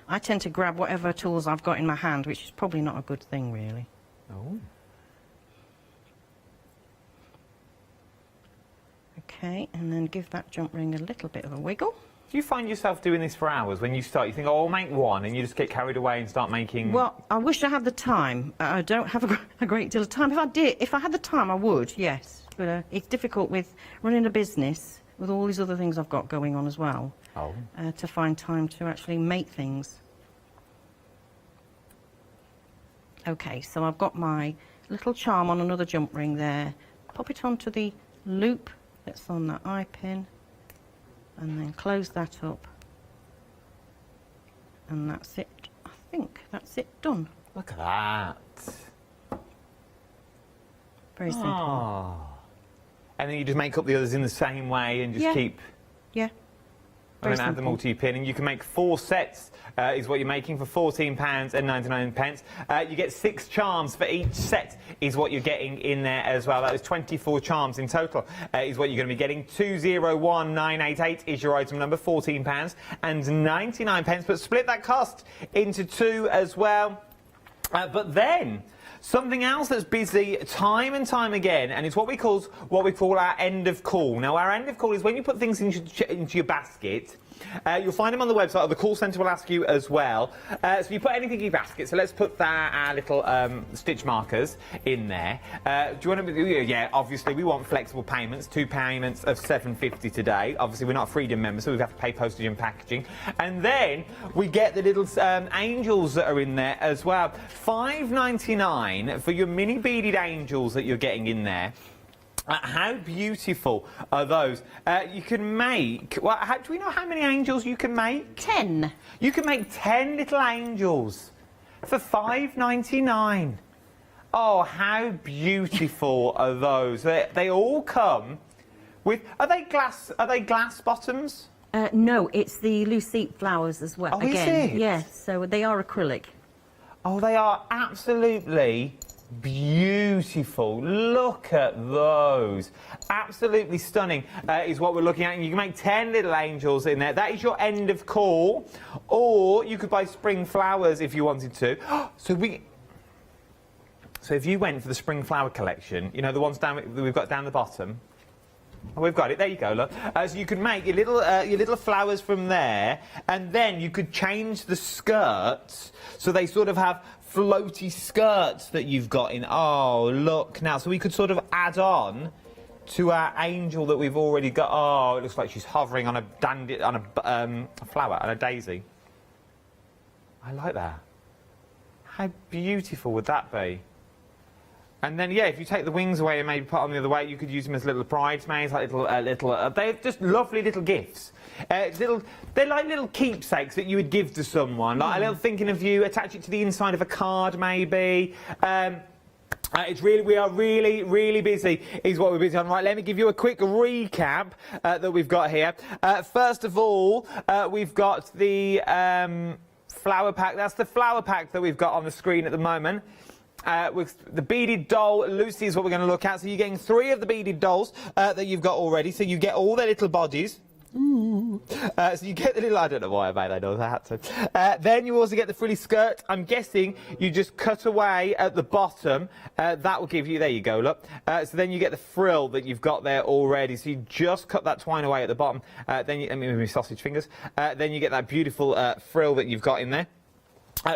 I tend to grab whatever tools I've got in my hand, which is probably not a good thing, really. Oh. Okay, and then give that jump ring a little bit of a wiggle. Do you find yourself doing this for hours? When you start, you think, oh, I'll make one, and you just get carried away and start making... Well, I wish I had the time. I don't have a great deal of time. If I had the time, I would, yes. But it's difficult with running a business, with all these other things I've got going on as well, to find time to actually make things. Okay, so I've got my little charm on another jump ring there. Pop it onto the loop that's on that eye pin, and then close that up And that's it. I think that's it done. Look at that. Very simple. Oh. And then you just make up the others in the same way and just keep... Yeah. And then add them all to your pin, and you can make 4 sets, is what you're making, for £14.99. You get 6 charms for each set, is what you're getting in there as well. That is 24 charms in total, is what you're going to be getting. 201988 is your item number, £14.99. But split that cost into 2 as well. But then... something else that's busy time and time again, and it's what we call our end of call. Now, our end of call is when you put things into your basket. You'll find them on the website, or the call centre will ask you as well. So you put anything in your basket. So let's put our little stitch markers in there. Do you want to? Yeah, obviously we want flexible payments. 2 payments of £7.50 today. Obviously we're not a Freedom member, so we have to pay postage and packaging. And then we get the little angels that are in there as well. £5.99 for your mini beaded angels that you're getting in there. How beautiful are those? You can make... well, do we know how many angels you can make? 10. You can make 10 little angels for £5.99. Oh, how beautiful are those? They all come with... Are they glass bottoms? No, it's the Lucite flowers as well. Oh, again. is it? Yes, so they are acrylic. Oh, they are absolutely... beautiful. Look at those. Absolutely stunning is what we're looking at. And you can make 10 little angels in there. That is your end of call. Or you could buy spring flowers if you wanted to. So if you went for the spring flower collection, you know, the ones we've got down the bottom. Oh, we've got it. There you go, look. So you could make your little flowers from there, and then you could change the skirts so they sort of have floaty skirts that you've got in. Oh, look now. So we could sort of add on to our angel that we've already got. Oh, it looks like she's hovering on a flower, on a daisy. I like that. How beautiful would that be? And then, yeah, if you take the wings away and maybe put them the other way, you could use them as little bridesmaids, like they're just lovely little gifts. They're like little keepsakes that you would give to someone, like a little thinking of you, attach it to the inside of a card, maybe. We are really busy, is what we're busy on. Right, let me give you a quick recap that we've got here. First of all, we've got the flower pack. That's the flower pack that we've got on the screen at the moment. With the beaded doll, Lucy is what we're going to look at. So you're getting 3 of the beaded dolls that you've got already. So you get all their little bodies. So you get the little... I don't know why I made that noise, I had to. Then you also get the frilly skirt. I'm guessing you just cut away at the bottom. That will give you... There you go, look. So then you get the frill that you've got there already. So you just cut that twine away at the bottom. Then you... I mean, with my sausage fingers. Then you get that beautiful frill that you've got in there.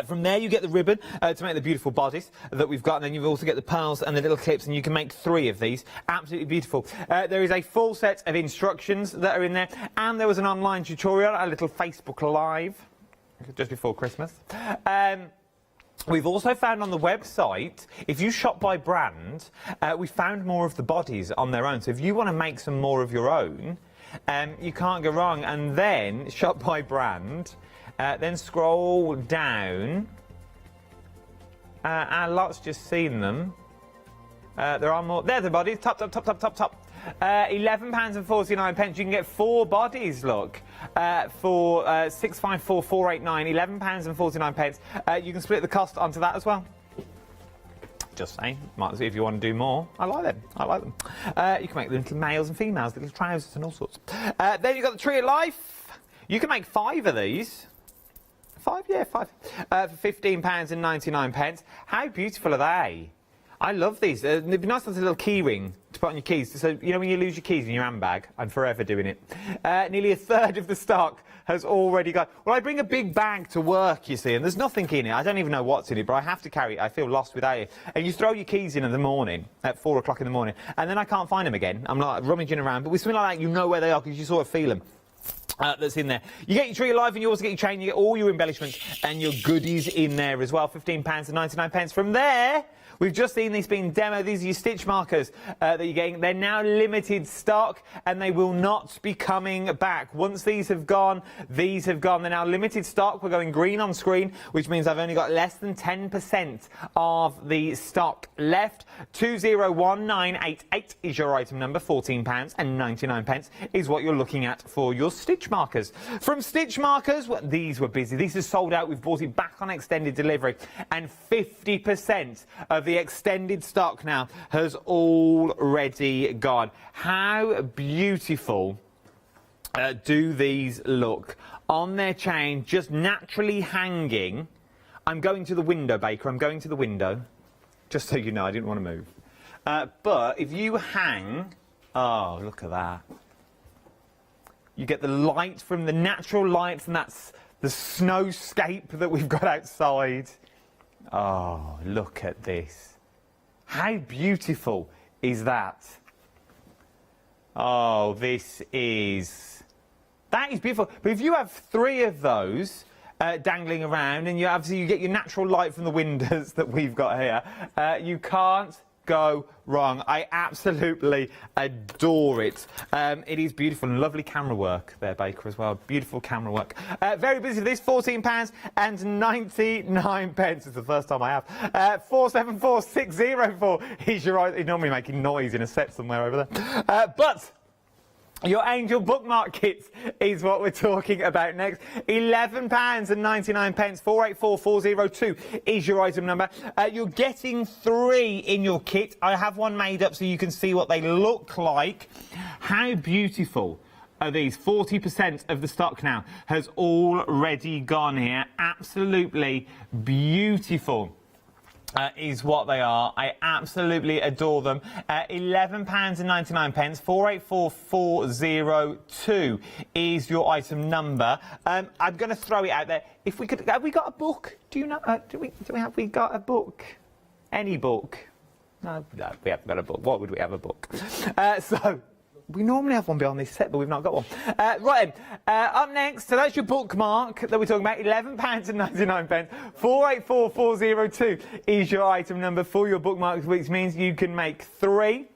From there you get the ribbon to make the beautiful bodice that we've got, and then you also get the pearls and the little clips, and you can make 3 of these. Absolutely beautiful. There is a full set of instructions that are in there, and there was an online tutorial, a little Facebook Live, just before Christmas. We've also found on the website, if you shop by brand, we found more of the bodies on their own. So if you want to make some more of your own, you can't go wrong. And then shop by brand. Then scroll down. Our lot's just seen them. There are more. There, the bodies. Top. £11.49. You can get 4 bodies. Look, for £654,489. £11.49. You can split the cost onto that as well. Just saying, might as well if you want to do more. I like them. You can make little males and females, little trousers and all sorts. Then you've got the Tree of Life. You can make 5 of these. 5, yeah, 5. For £15.99. How beautiful are they? I love these. It'd be nice to have a little key ring to put on your keys. So, you know when you lose your keys in your handbag? I'm forever doing it. Nearly a third of the stock has already gone. Well, I bring a big bag to work, you see, and there's nothing in it. I don't even know what's in it, but I have to carry it. I feel lost without it. And you throw your keys in the morning, at 4 o'clock in the morning, and then I can't find them again. I'm like rummaging around. But with something like that, you know where they are because you sort of feel them. That's in there. You get your Tree of Life, and you also get your chain, you get all your embellishments and your goodies in there as well. £15.99. From there, We've just seen these being demoed. These are your stitch markers that you're getting. They're now limited stock and they will not be coming back. Once these have gone, these have gone. They're now limited stock. We're going green on screen, which means I've only got less than 10% of the stock left. 201988 is your item number. £14.99 is what you're looking at for your stitch markers. From stitch markers, well, these were busy. These are sold out. We've brought it back on extended delivery, and 50% of the extended stock now has already gone. How beautiful do these look on their chain, just naturally hanging. I'm going to the window, Baker. I'm going to the window, just so you know. I didn't want to move. But if you hang, oh, look at that. You get the light from the natural light, and that's the snowscape that we've got outside. Oh, look at this. How beautiful is that? Oh, that is beautiful. But if you have 3 of those dangling around, and you get your natural light from the windows that we've got here, you can't go wrong. I absolutely adore it. It is beautiful, and lovely camera work there, Baker, as well. Beautiful camera work. Very busy for this. £14.99. It's the first time I have. 474604 is your item. He's normally making noise in a set somewhere over there. But your Angel bookmark kits is what we're talking about next. £11.99. 484402 is your item number. You're getting 3 in your kit. I have one made up so you can see what they look like. How beautiful are these? 40% of the stock now has already gone here. Absolutely beautiful. Is what they are. I absolutely adore them. £11.99. 484402 is your item number. I'm going to throw it out there. If we could, have we got a book? Do you know? Have we got a book? Any book? No, we haven't got a book. What would we have a book? So. We normally have one behind this set, but we've not got one. Right then, up next, so that's your bookmark that we're talking about, £11.99. 484402 is your item number for your bookmarks, which means you can make 3.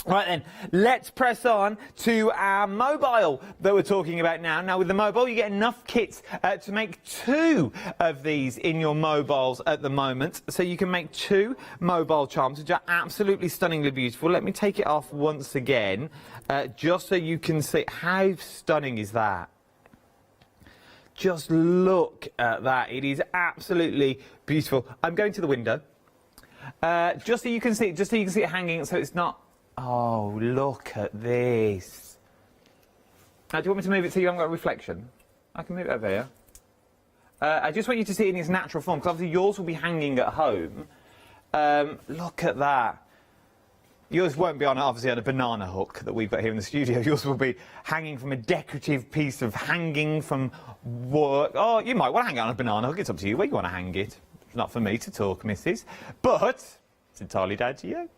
Right then, let's press on to our mobile that we're talking about now. Now, with the mobile, you get enough kits to make 2 of these in your mobiles at the moment. So you can make 2 mobile charms, which are absolutely stunningly beautiful. Let me take it off once again, just so you can see how stunning is that. Just look at that. It is absolutely beautiful. I'm going to the window, just so you can see it hanging, so it's not. Oh, look at this. Now, do you want me to move it so you haven't got a reflection? I can move it over here. I just want you to see it in its natural form, because obviously yours will be hanging at home. Look at that. Yours won't be obviously on a banana hook that we've got here in the studio. Yours will be hanging from a decorative piece of hanging from work. Oh, you might want to hang it on a banana hook. It's up to you where you want to hang it. It's not for me to talk, missus. But it's entirely down to you.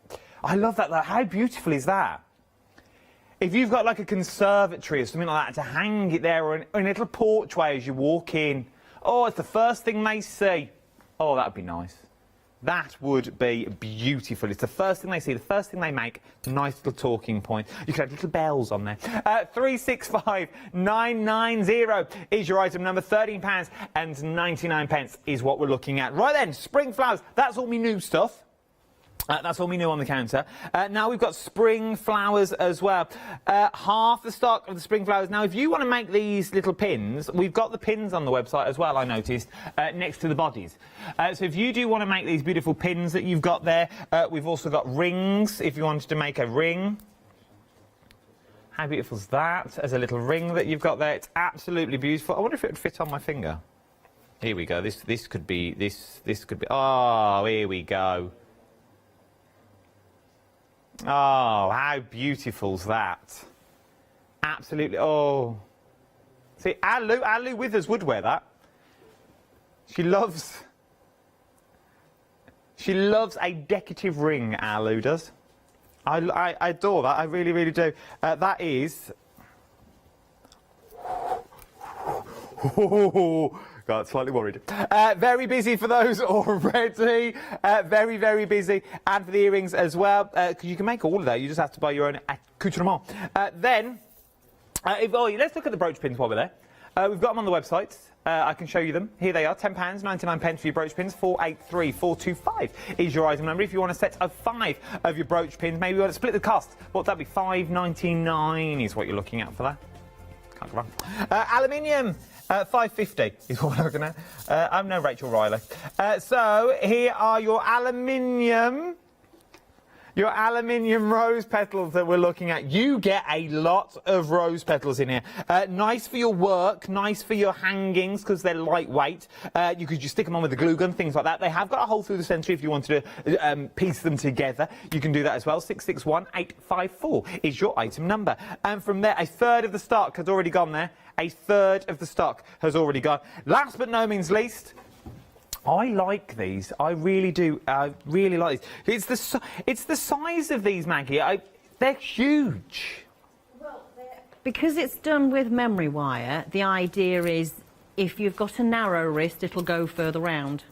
I love that. How beautiful is that? If you've got like a conservatory or something like that to hang it there, or in a little porchway as you walk in. Oh, it's the first thing they see. Oh, that'd be nice. That would be beautiful. It's the first thing they see, the first thing they make. Nice little talking point. You could have little bells on there. 365990 is your item number. £13.99 is what we're looking at. Right then, spring flowers. That's all me new stuff. That's all we knew on the counter. Now we've got spring flowers as well. Half the stock of the spring flowers. Now, if you want to make these little pins, we've got the pins on the website as well, I noticed, next to the bodies. So if you do want to make these beautiful pins that you've got there, we've also got rings, if you wanted to make a ring. How beautiful is that? As a little ring that you've got there. It's absolutely beautiful. I wonder if it would fit on my finger. Here we go. This could be... This could be... Oh, here we go. Oh, how beautiful's that? Absolutely. Oh. See, our Lou Withers would wear that. She loves a decorative ring, our Lou does. I adore that. I really, really do. That is... Oh, Got slightly worried. Very busy for those already. Very, very busy. And for the earrings as well, because you can make all of that. You just have to buy your own accoutrement. Let's look at the brooch pins while we're there. We've got them on the website. I can show you them. Here they are, £10, 99 pence for your brooch pins. 483425 is your item number. If you want a set of 5 of your brooch pins, maybe you want to split the cost. What would that be? £5.99 is what you're looking at for that. Can't go wrong. Aluminium. £5.50 is what we're looking at. I'm no Rachel Riley. So here are your aluminium rose petals that we're looking at. You get a lot of rose petals in here. Nice for your work, nice for your hangings because they're lightweight. You could just stick them on with a glue gun, things like that. They have got a hole through the centre if you wanted to piece them together. You can do that as well. 661854 is your item number. And from there, a third of the stock has already gone there. A third of the stock has already gone. Last but no means least, I like these. I really do. I really like these. It's the size of these, Maggie. They're huge. Well, because it's done with memory wire, the idea is if you've got a narrow wrist, it'll go further round.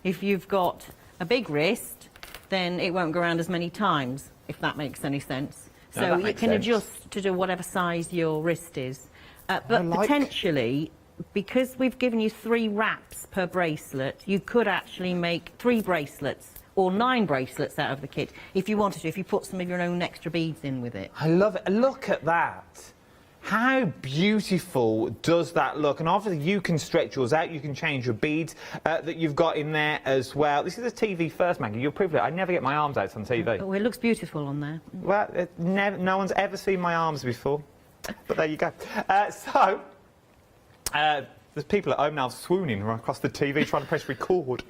If you've got a big wrist, then it won't go around as many times, if that makes any sense. So you can adjust to do whatever size your wrist is. But potentially, because we've given you 3 wraps per bracelet, you could actually make 3 bracelets or 9 bracelets out of the kit if you wanted to, if you put some of your own extra beads in with it. I love it. Look at that. How beautiful does that look? And obviously you can stretch yours out, you can change your beads that you've got in there as well. This is a TV first, Maggie. You're proof of it. I never get my arms out on TV. Oh, it looks beautiful on there. Well, no one's ever seen my arms before. But there you go. There's people at home now swooning right across the TV trying to press record.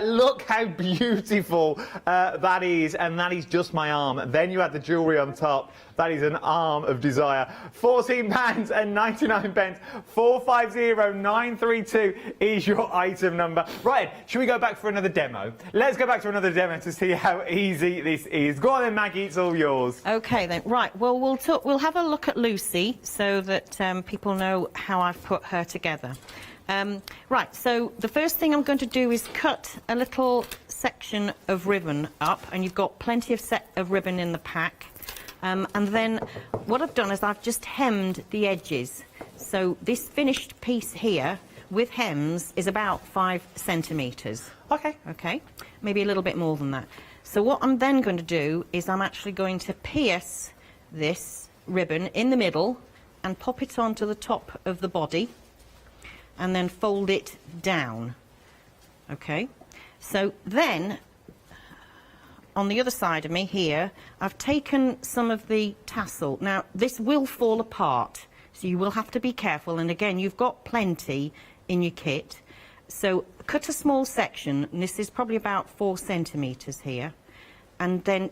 Look how beautiful that is, and that is just my arm. Then you add the jewellery on top. That is an arm of desire. £14.99. 450932 is your item number. Right, should we go back for another demo? Let's go back to another demo to see how easy this is. Go on then, Maggie, it's all yours. OK then, right, well we'll have a look at Lucy so that people know how I've put her together. Right, so the first thing I'm going to do is cut a little section of ribbon up, and you've got plenty of ribbon in the pack. And then what I've done is I've just hemmed the edges. So this finished piece here with hems is about 5 centimetres. OK. OK, maybe a little bit more than that. So what I'm then going to do is I'm actually going to pierce this ribbon in the middle and pop it onto the top of the body and then fold it down. OK, so then on the other side of me here, I've taken some of the tassel. Now, this will fall apart, so you will have to be careful. And again, you've got plenty in your kit. So cut a small section, and this is probably about 4 centimetres here, and then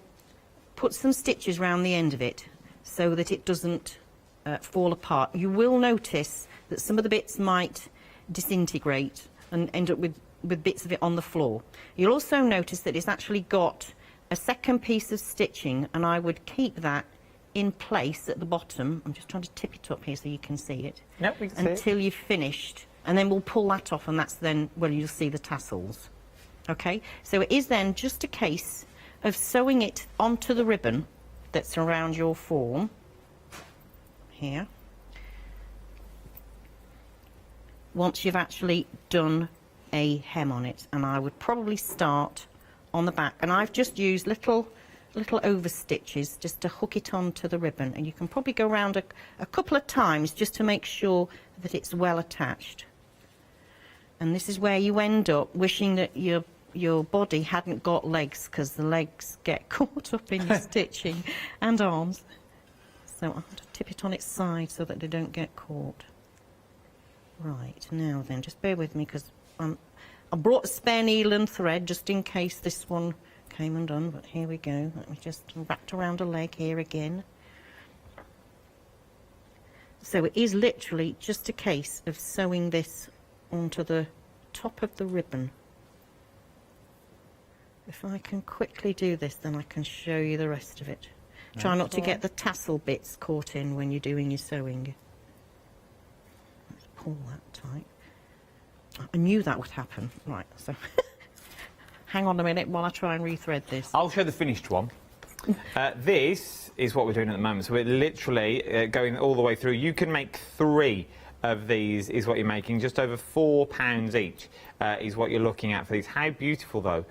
put some stitches around the end of it so that it doesn't fall apart. You will notice that some of the bits might disintegrate and end up with bits of it on the floor. You'll also notice that it's actually got a second piece of stitching, and I would keep that in place at the bottom. I'm just trying to tip it up here so you can see it. Yep, we can see it. Until you've finished, and then we'll pull that off, and that's then where you'll see the tassels. Okay, so it is then just a case of sewing it onto the ribbon that's around your form here, once you've actually done a hem on it. And I would probably start on the back, and I've just used little over stitches just to hook it onto the ribbon, and you can probably go around a couple of times just to make sure that it's well attached. And this is where you end up wishing that your body hadn't got legs, because the legs get caught up in your stitching, and arms. So I'm going to tip it on its side so that they don't get caught. Right, now then, just bear with me, because I brought a spare needle and thread just in case this one came undone, but here we go. Let me just wrap around a leg here again. So it is literally just a case of sewing this onto the top of the ribbon. If I can quickly do this, then I can show you the rest of it. Try not to get the tassel bits caught in when you're doing your sewing. Let's pull that tight. I knew that would happen. Right, so hang on a minute while I try and rethread this. I'll show the finished one. This is what we're doing at the moment. So we're literally going all the way through. You can make 3 of these is what you're making. Just over £4 each is what you're looking at for these. How beautiful, though,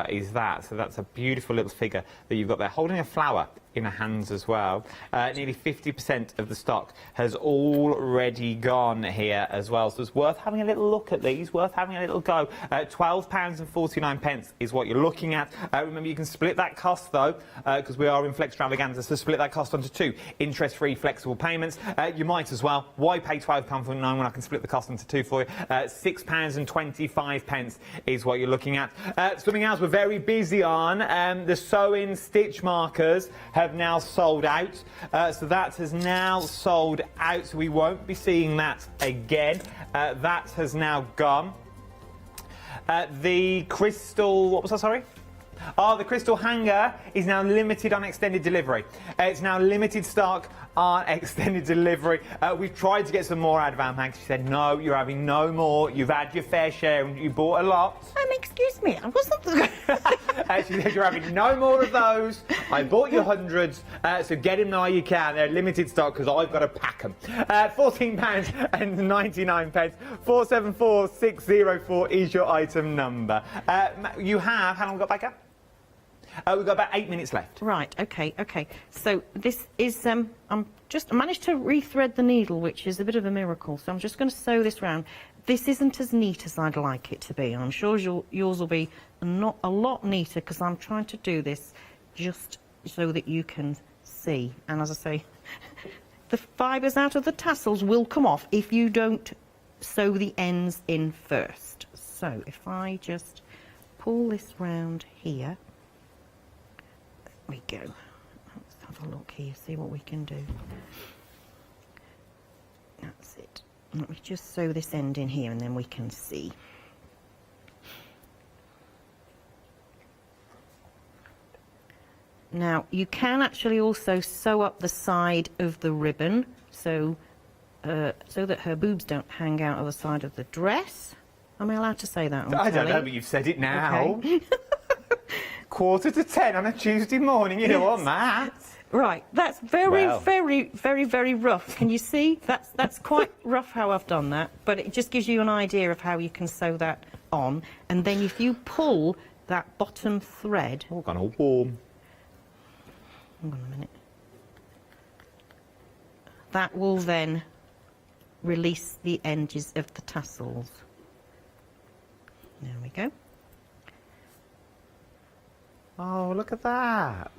is that? So that's a beautiful little figure that you've got there, holding a flower in her hands as well. Nearly 50% of the stock has already gone here as well, so it's worth having a little look at these, worth having a little go. £12.49 is what you're looking at. Remember, you can split that cost, though, because we are in Flextravaganza, so split that cost onto 2 interest-free flexible payments. You might as well. Why pay £12.49 when I can split the cost into 2 for you? £6.25 is what you're looking at. Something else we're very busy on, the sewing stitch markers have now sold out, so that has now sold out, so we won't be seeing that again. That has now gone. The crystal, what was that, sorry? Oh, the crystal hanger is now limited on extended delivery. It's now limited stock on extended delivery. We've tried to get some more out of Anne Hanks. She said, no, you're having no more. You've had your fair share and you bought a lot. Excuse me, I wasn't... She said, you're having no more of those. I bought you hundreds, so get them now you can. They're limited stock because I've got to pack them. £14.99. 474604 is your item number. You have, how long have we got back up? We've got about 8 minutes left. Right, okay. So this is, I managed to rethread the needle, which is a bit of a miracle, so I'm just going to sew this round. This isn't as neat as I'd like it to be. I'm sure yours will be not a lot neater, because I'm trying to do this just so that you can see. And as I say, the fibres out of the tassels will come off if you don't sew the ends in first. So if I just pull this round here, we go. Let's have a look here, see what we can do. That's it. Let me just sew this end in here and then we can see. Now, you can actually also sew up the side of the ribbon so that her boobs don't hang out of the side of the dress. Am I allowed to say that on I don't telly? know, but you've said it now. Okay. 9:45 on a Tuesday morning, you don't want that. Right, that's very rough. Can you see? That's quite rough how I've done that, but it just gives you an idea of how you can sew that on. And then if you pull that bottom thread... Oh, gone all warm. Hang on a minute. That will then release the edges of the tassels. There we go. Oh, look at that.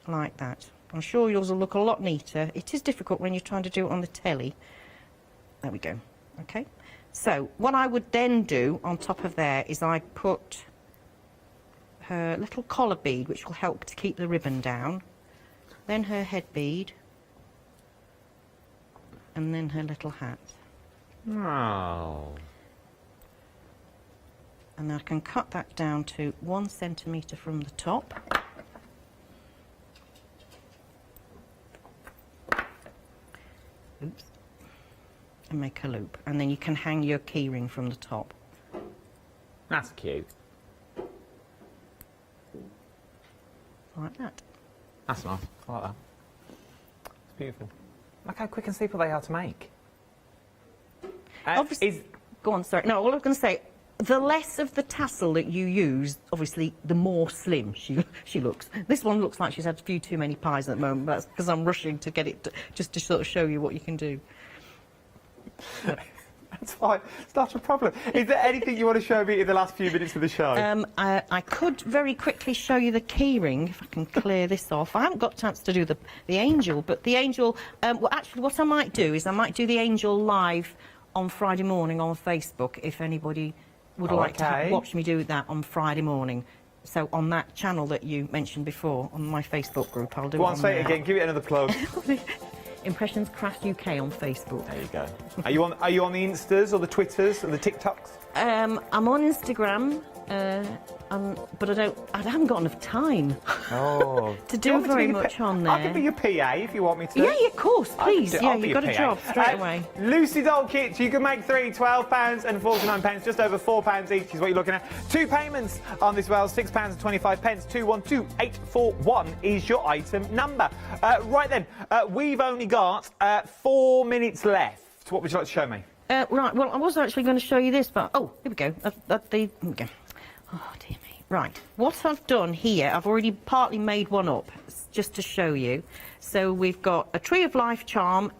Like that. I'm sure yours will look a lot neater. It is difficult when you're trying to do it on the telly. There we go. Okay. So what I would then do on top of there is I put her little collar bead, which will help to keep the ribbon down, then her head bead, and then her little hat. Oh. And I can cut that down to 1 centimetre from the top. Oops. And make a loop. And then you can hang your keyring from the top. That's cute. Like that. That's nice. I like that. It's beautiful. Look how quick and simple they are to make. Obviously, go on, sorry. No, all I was going to say, the less of the tassel that you use, obviously, the more slim she looks. This one looks like she's had a few too many pies at the moment, but that's because I'm rushing to get it, just to sort of show you what you can do. That's fine. It's not a problem. Is there anything you want to show me in the last few minutes of the show? I could very quickly show you the keyring, if I can clear this off. I haven't got a chance to do the angel, but the angel... well, actually, what I might do is I might do the angel live on Friday morning on Facebook, if anybody would like to watch me do that on Friday morning. So on that channel that you mentioned before, on my Facebook group, I'll do it on say it again. Give it another plug. Impressions Craft UK on Facebook. There you go. Are you on the Instas or the Twitters or the TikToks? I'm on Instagram, but I haven't got enough time Oh. to do very much on there. I can be your PA if you want me to. Yeah, of course, please. Yeah, you've got a job straight away. Lucy doll kits, you can make 3, £12 and 49 just over £4 each is what you're looking at. 2 payments on this well, £6 and 25 pence. 212841 is your item number. Right then, we've only got 4 minutes left. What would you like to show me? Right, well, I was actually going to show you this, but... Oh, here we go. Here we go. Oh, dear me. Right, what I've done here, I've already partly made one up, just to show you. So we've got a Tree of Life charm.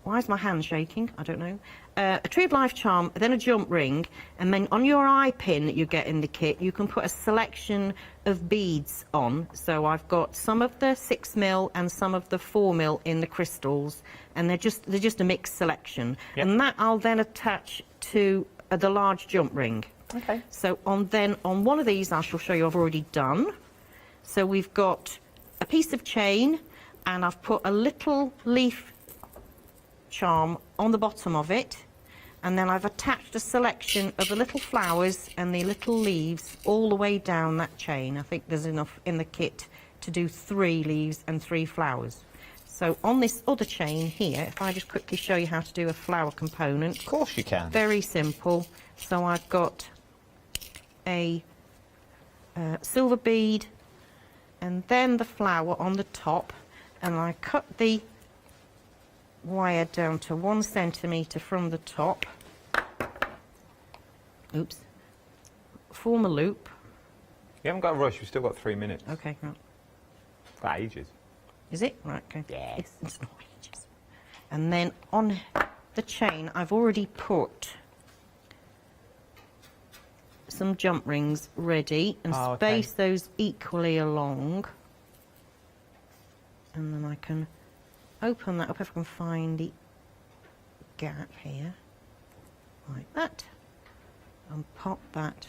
Why is my hand shaking? I don't know. A Tree of Life charm, then a jump ring, and then on your eye pin that you get in the kit, you can put a selection of beads on. So I've got some of the 6mm and some of the 4mm in the crystals, and they're just a mixed selection. Yep. And that I'll then attach to the large jump ring. Okay. So on one of these I shall show you I've already done. So we've got a piece of chain, and I've put a little leaf charm on the bottom of it, and then I've attached a selection of the little flowers and the little leaves all the way down that chain. I think there's enough in the kit to do 3 leaves and 3 flowers. So on this other chain here, if I just quickly show you how to do a flower component. Of course you can. Very simple. So I've got a silver bead and then the flower on the top, and I cut the wire down to 1 centimetre from the top. Oops. Form a loop. You haven't got a rush, we've still got 3 minutes. Okay, right. For ages. Is it? Right, okay. Yes. It's not ages. And then on the chain, I've already put some jump rings ready, and space those equally along. And then I can open that up if I can find the gap here, like that, and pop that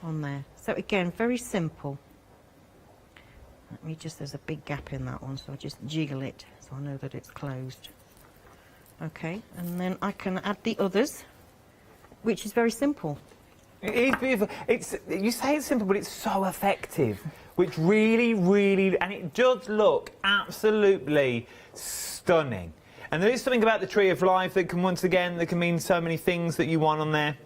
on there. So again, very simple. Let me just, there's a big gap in that one, so I just jiggle it so I know that it's closed. Okay, and then I can add the others, which is very simple. It is beautiful. You say it's simple, but it's so effective. Which really, and it does look absolutely stunning. And there is something about the Tree of Life that can, once again, that can mean so many things that you want on there.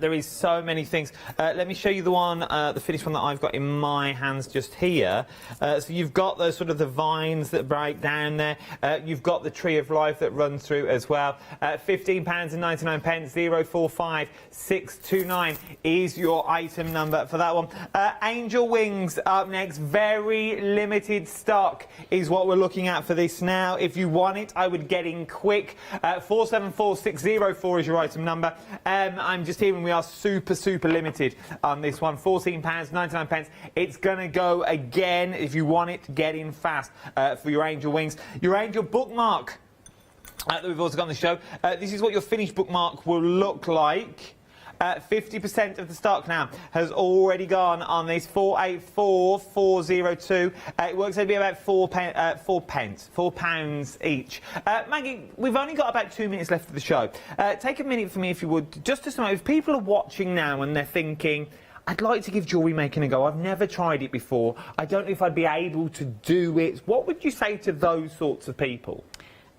There is so many things. Let me show you the one, the finished one that I've got in my hands just here. So you've got those sort of the vines that break down there. You've got the Tree of Life that runs through as well. £15 and 99 pence. 045629 is your item number for that one. Angel Wings up next. Very limited stock is what we're looking at for this now. If you want it, I would get in quick. 474604 is your item number. I'm just here, and we are super limited on this one. £14 99 pence. It's gonna go again. If you want it, get in fast for your Angel Wings. Your Angel bookmark that we've also got on the show. This is what your finished bookmark will look like. 50% of the stock now has already gone on this. 484402. It works out to be about £4 each. Maggie, we've only got about 2 minutes left of the show. Take a minute for me, if you would, just to say, if people are watching now and they're thinking, I'd like to give jewellery making a go. I've never tried it before. I don't know if I'd be able to do it. What would you say to those sorts of people?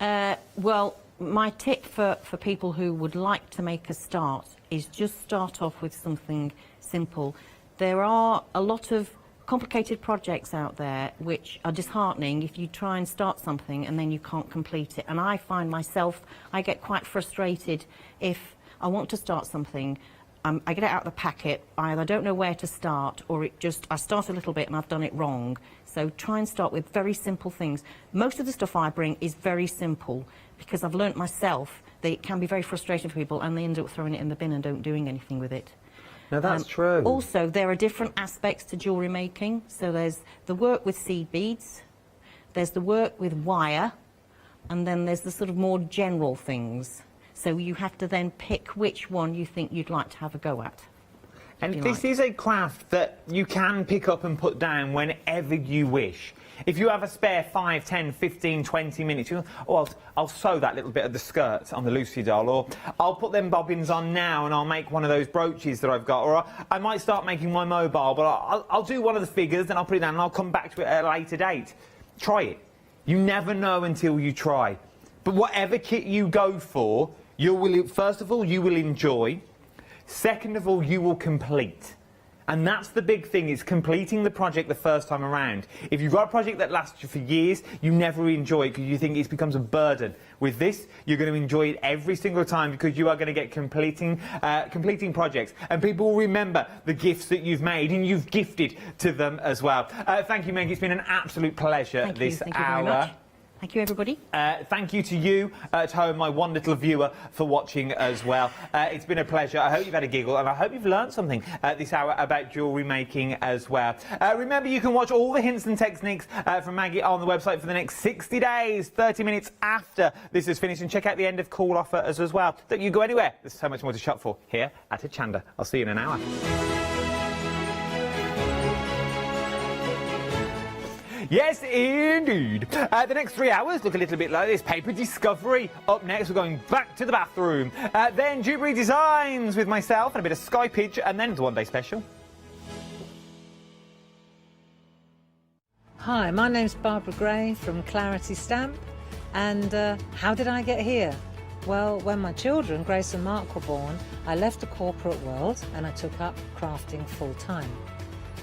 Well, my tip for people who would like to make a start is just start off with something simple. There are a lot of complicated projects out there which are disheartening if you try and start something and then you can't complete it. And I find myself, I get quite frustrated if I want to start something. I get it out of the packet, I either don't know where to start, or I start a little bit and I've done it wrong. So try and start with very simple things. Most of the stuff I bring is very simple, because I've learnt myself that it can be very frustrating for people and they end up throwing it in the bin and don't doing anything with it. No, that's true. Also, there are different aspects to jewellery making. So there's the work with seed beads, there's the work with wire, and then there's the sort of more general things. So you have to then pick which one you think you'd like to have a go at. And this is a craft that you can pick up and put down whenever you wish. If you have a spare 5, 10, 15, 20 minutes, you go, oh, I'll sew that little bit of the skirt on the Lucy doll, or I'll put them bobbins on now and I'll make one of those brooches that I've got, or I might start making my mobile, but I'll do one of the figures, then I'll put it down and I'll come back to it at a later date. Try it. You never know until you try. But whatever kit you go for, first of all, you will enjoy. Second of all, you will complete. And that's the big thing, is completing the project the first time around. If you've got a project that lasts you for years, you never enjoy it because you think it becomes a burden. With this, you're going to enjoy it every single time because you are going to get completing projects. And people will remember the gifts that you've made and you've gifted to them as well. Thank you, Meg. It's been an absolute pleasure this hour. Thank you very much. Thank you, everybody. Thank you to you at home, my one little viewer, for watching as well. It's been a pleasure. I hope you've had a giggle and I hope you've learned something this hour about jewellery making as well. Remember, you can watch all the hints and techniques from Maggie on the website for the next 60 days, 30 minutes after this is finished, and check out the end of call offer as well. Don't you go anywhere. There's so much more to shop for here at Hochanda. I'll see you in an hour. Yes, indeed. The next 3 hours look a little bit like this. Paper discovery. Up next, we're going back to the bathroom. Then jewellery designs with myself and a bit of Sky Pitch, and then the one-day special. Hi, my name's Barbara Gray from Clarity Stamp, and how did I get here? Well, when my children, Grace and Mark, were born, I left the corporate world and I took up crafting full-time.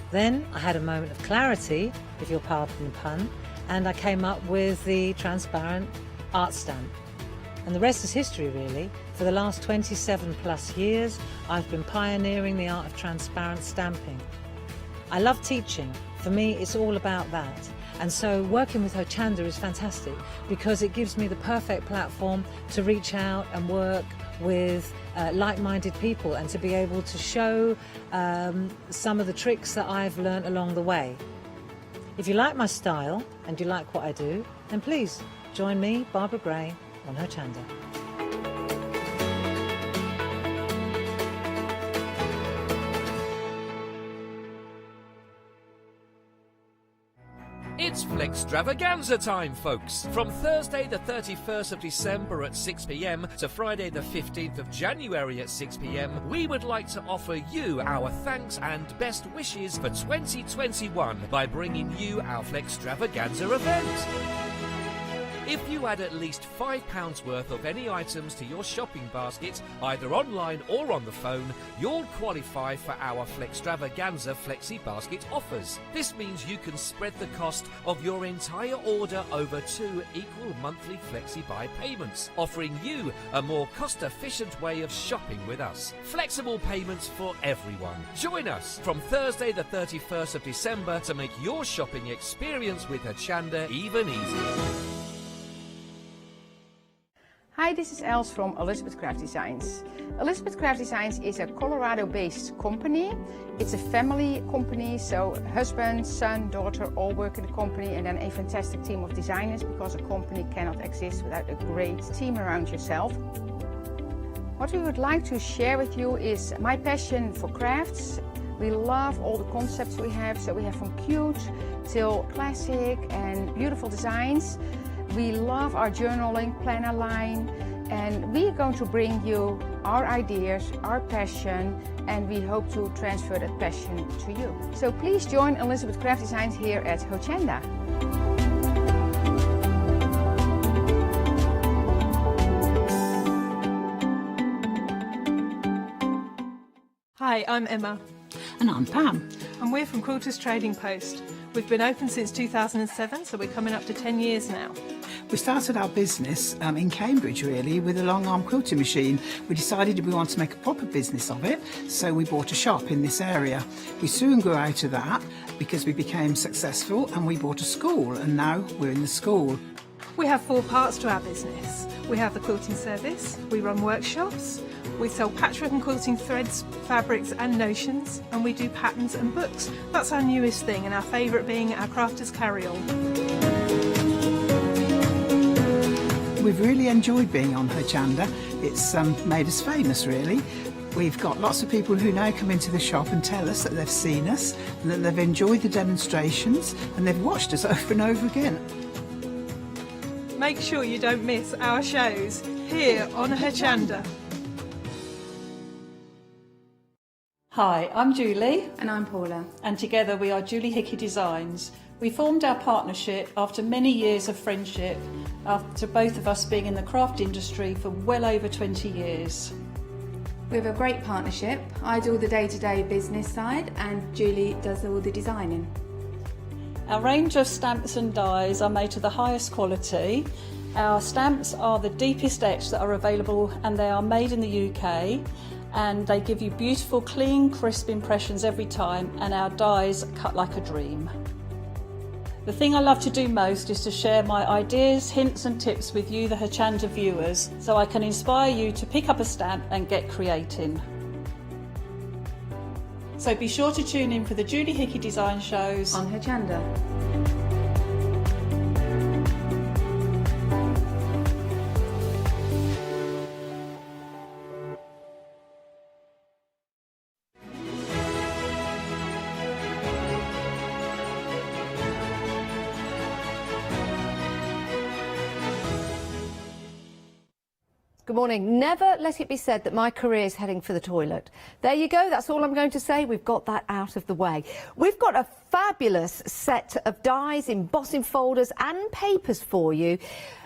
Then I had a moment of clarity, if you'll pardon the pun, and I came up with the transparent art stamp. And the rest is history, really. For the last 27 plus years, I've been pioneering the art of transparent stamping. I love teaching. For me, it's all about that. And so working with Hochanda is fantastic because it gives me the perfect platform to reach out and work with like-minded people and to be able to show some of the tricks that I've learned along the way. If you like my style and you like what I do, then please join me, Barbara Gray, on Hochanda. It's Flextravaganza time, folks. From Thursday the 31st of December at 6 p.m. to Friday the 15th of January at 6 p.m, we would like to offer you our thanks and best wishes for 2021 by bringing you our Flextravaganza event. If you add at least £5 worth of any items to your shopping basket, either online or on the phone, you'll qualify for our Flextravaganza Flexi Basket offers. This means you can spread the cost of your entire order over 2 equal monthly Flexi Buy payments, offering you a more cost-efficient way of shopping with us. Flexible payments for everyone. Join us from Thursday the 31st of December to make your shopping experience with Hochanda even easier. Hi, this is Els from Elizabeth Craft Designs. Elizabeth Craft Designs is a Colorado-based company. It's a family company, so husband, son, daughter all work in the company, and then a fantastic team of designers, because a company cannot exist without a great team around yourself. What we would like to share with you is my passion for crafts. We love all the concepts we have, so we have from cute till classic and beautiful designs. We love our journaling planner line, and we're going to bring you our ideas, our passion, and we hope to transfer that passion to you. So please join Elizabeth Craft Designs here at Hochanda. Hi, I'm Emma. And I'm Pam. And we're from Quilters Trading Post. We've been open since 2007, so we're coming up to 10 years now. We started our business in Cambridge, really, with a long arm quilting machine. We decided we wanted to make a proper business of it, so we bought a shop in this area. We soon grew out of that because we became successful, and we bought a school, and now we're in the school. We have 4 parts to our business. We have the quilting service, we run workshops, we sell patchwork and quilting threads, fabrics and notions, and we do patterns and books. That's our newest thing, and our favourite being our Crafters Carry-On. We've really enjoyed being on Hochanda. It's made us famous, really. We've got lots of people who now come into the shop and tell us that they've seen us, and that they've enjoyed the demonstrations, and they've watched us over and over again. Make sure you don't miss our shows here on Hochanda. Hi, I'm Julie. And I'm Paula. And together we are Julie Hickey Designs. We formed our partnership after many years of friendship, after both of us being in the craft industry for well over 20 years. We have a great partnership. I do all the day-to-day business side and Julie does all the designing. Our range of stamps and dies are made to the highest quality. Our stamps are the deepest etch that are available and they are made in the UK, and they give you beautiful, clean, crisp impressions every time, and our dies cut like a dream. The thing I love to do most is to share my ideas, hints and tips with you, the Hochanda viewers, so I can inspire you to pick up a stamp and get creating. So be sure to tune in for the Julie Hickey Design shows on Hochanda. Good morning. Never let it be said that my career is heading for the toilet. There you go. That's all I'm going to say. We've got that out of the way. We've got a fabulous set of dies, embossing folders and papers for you,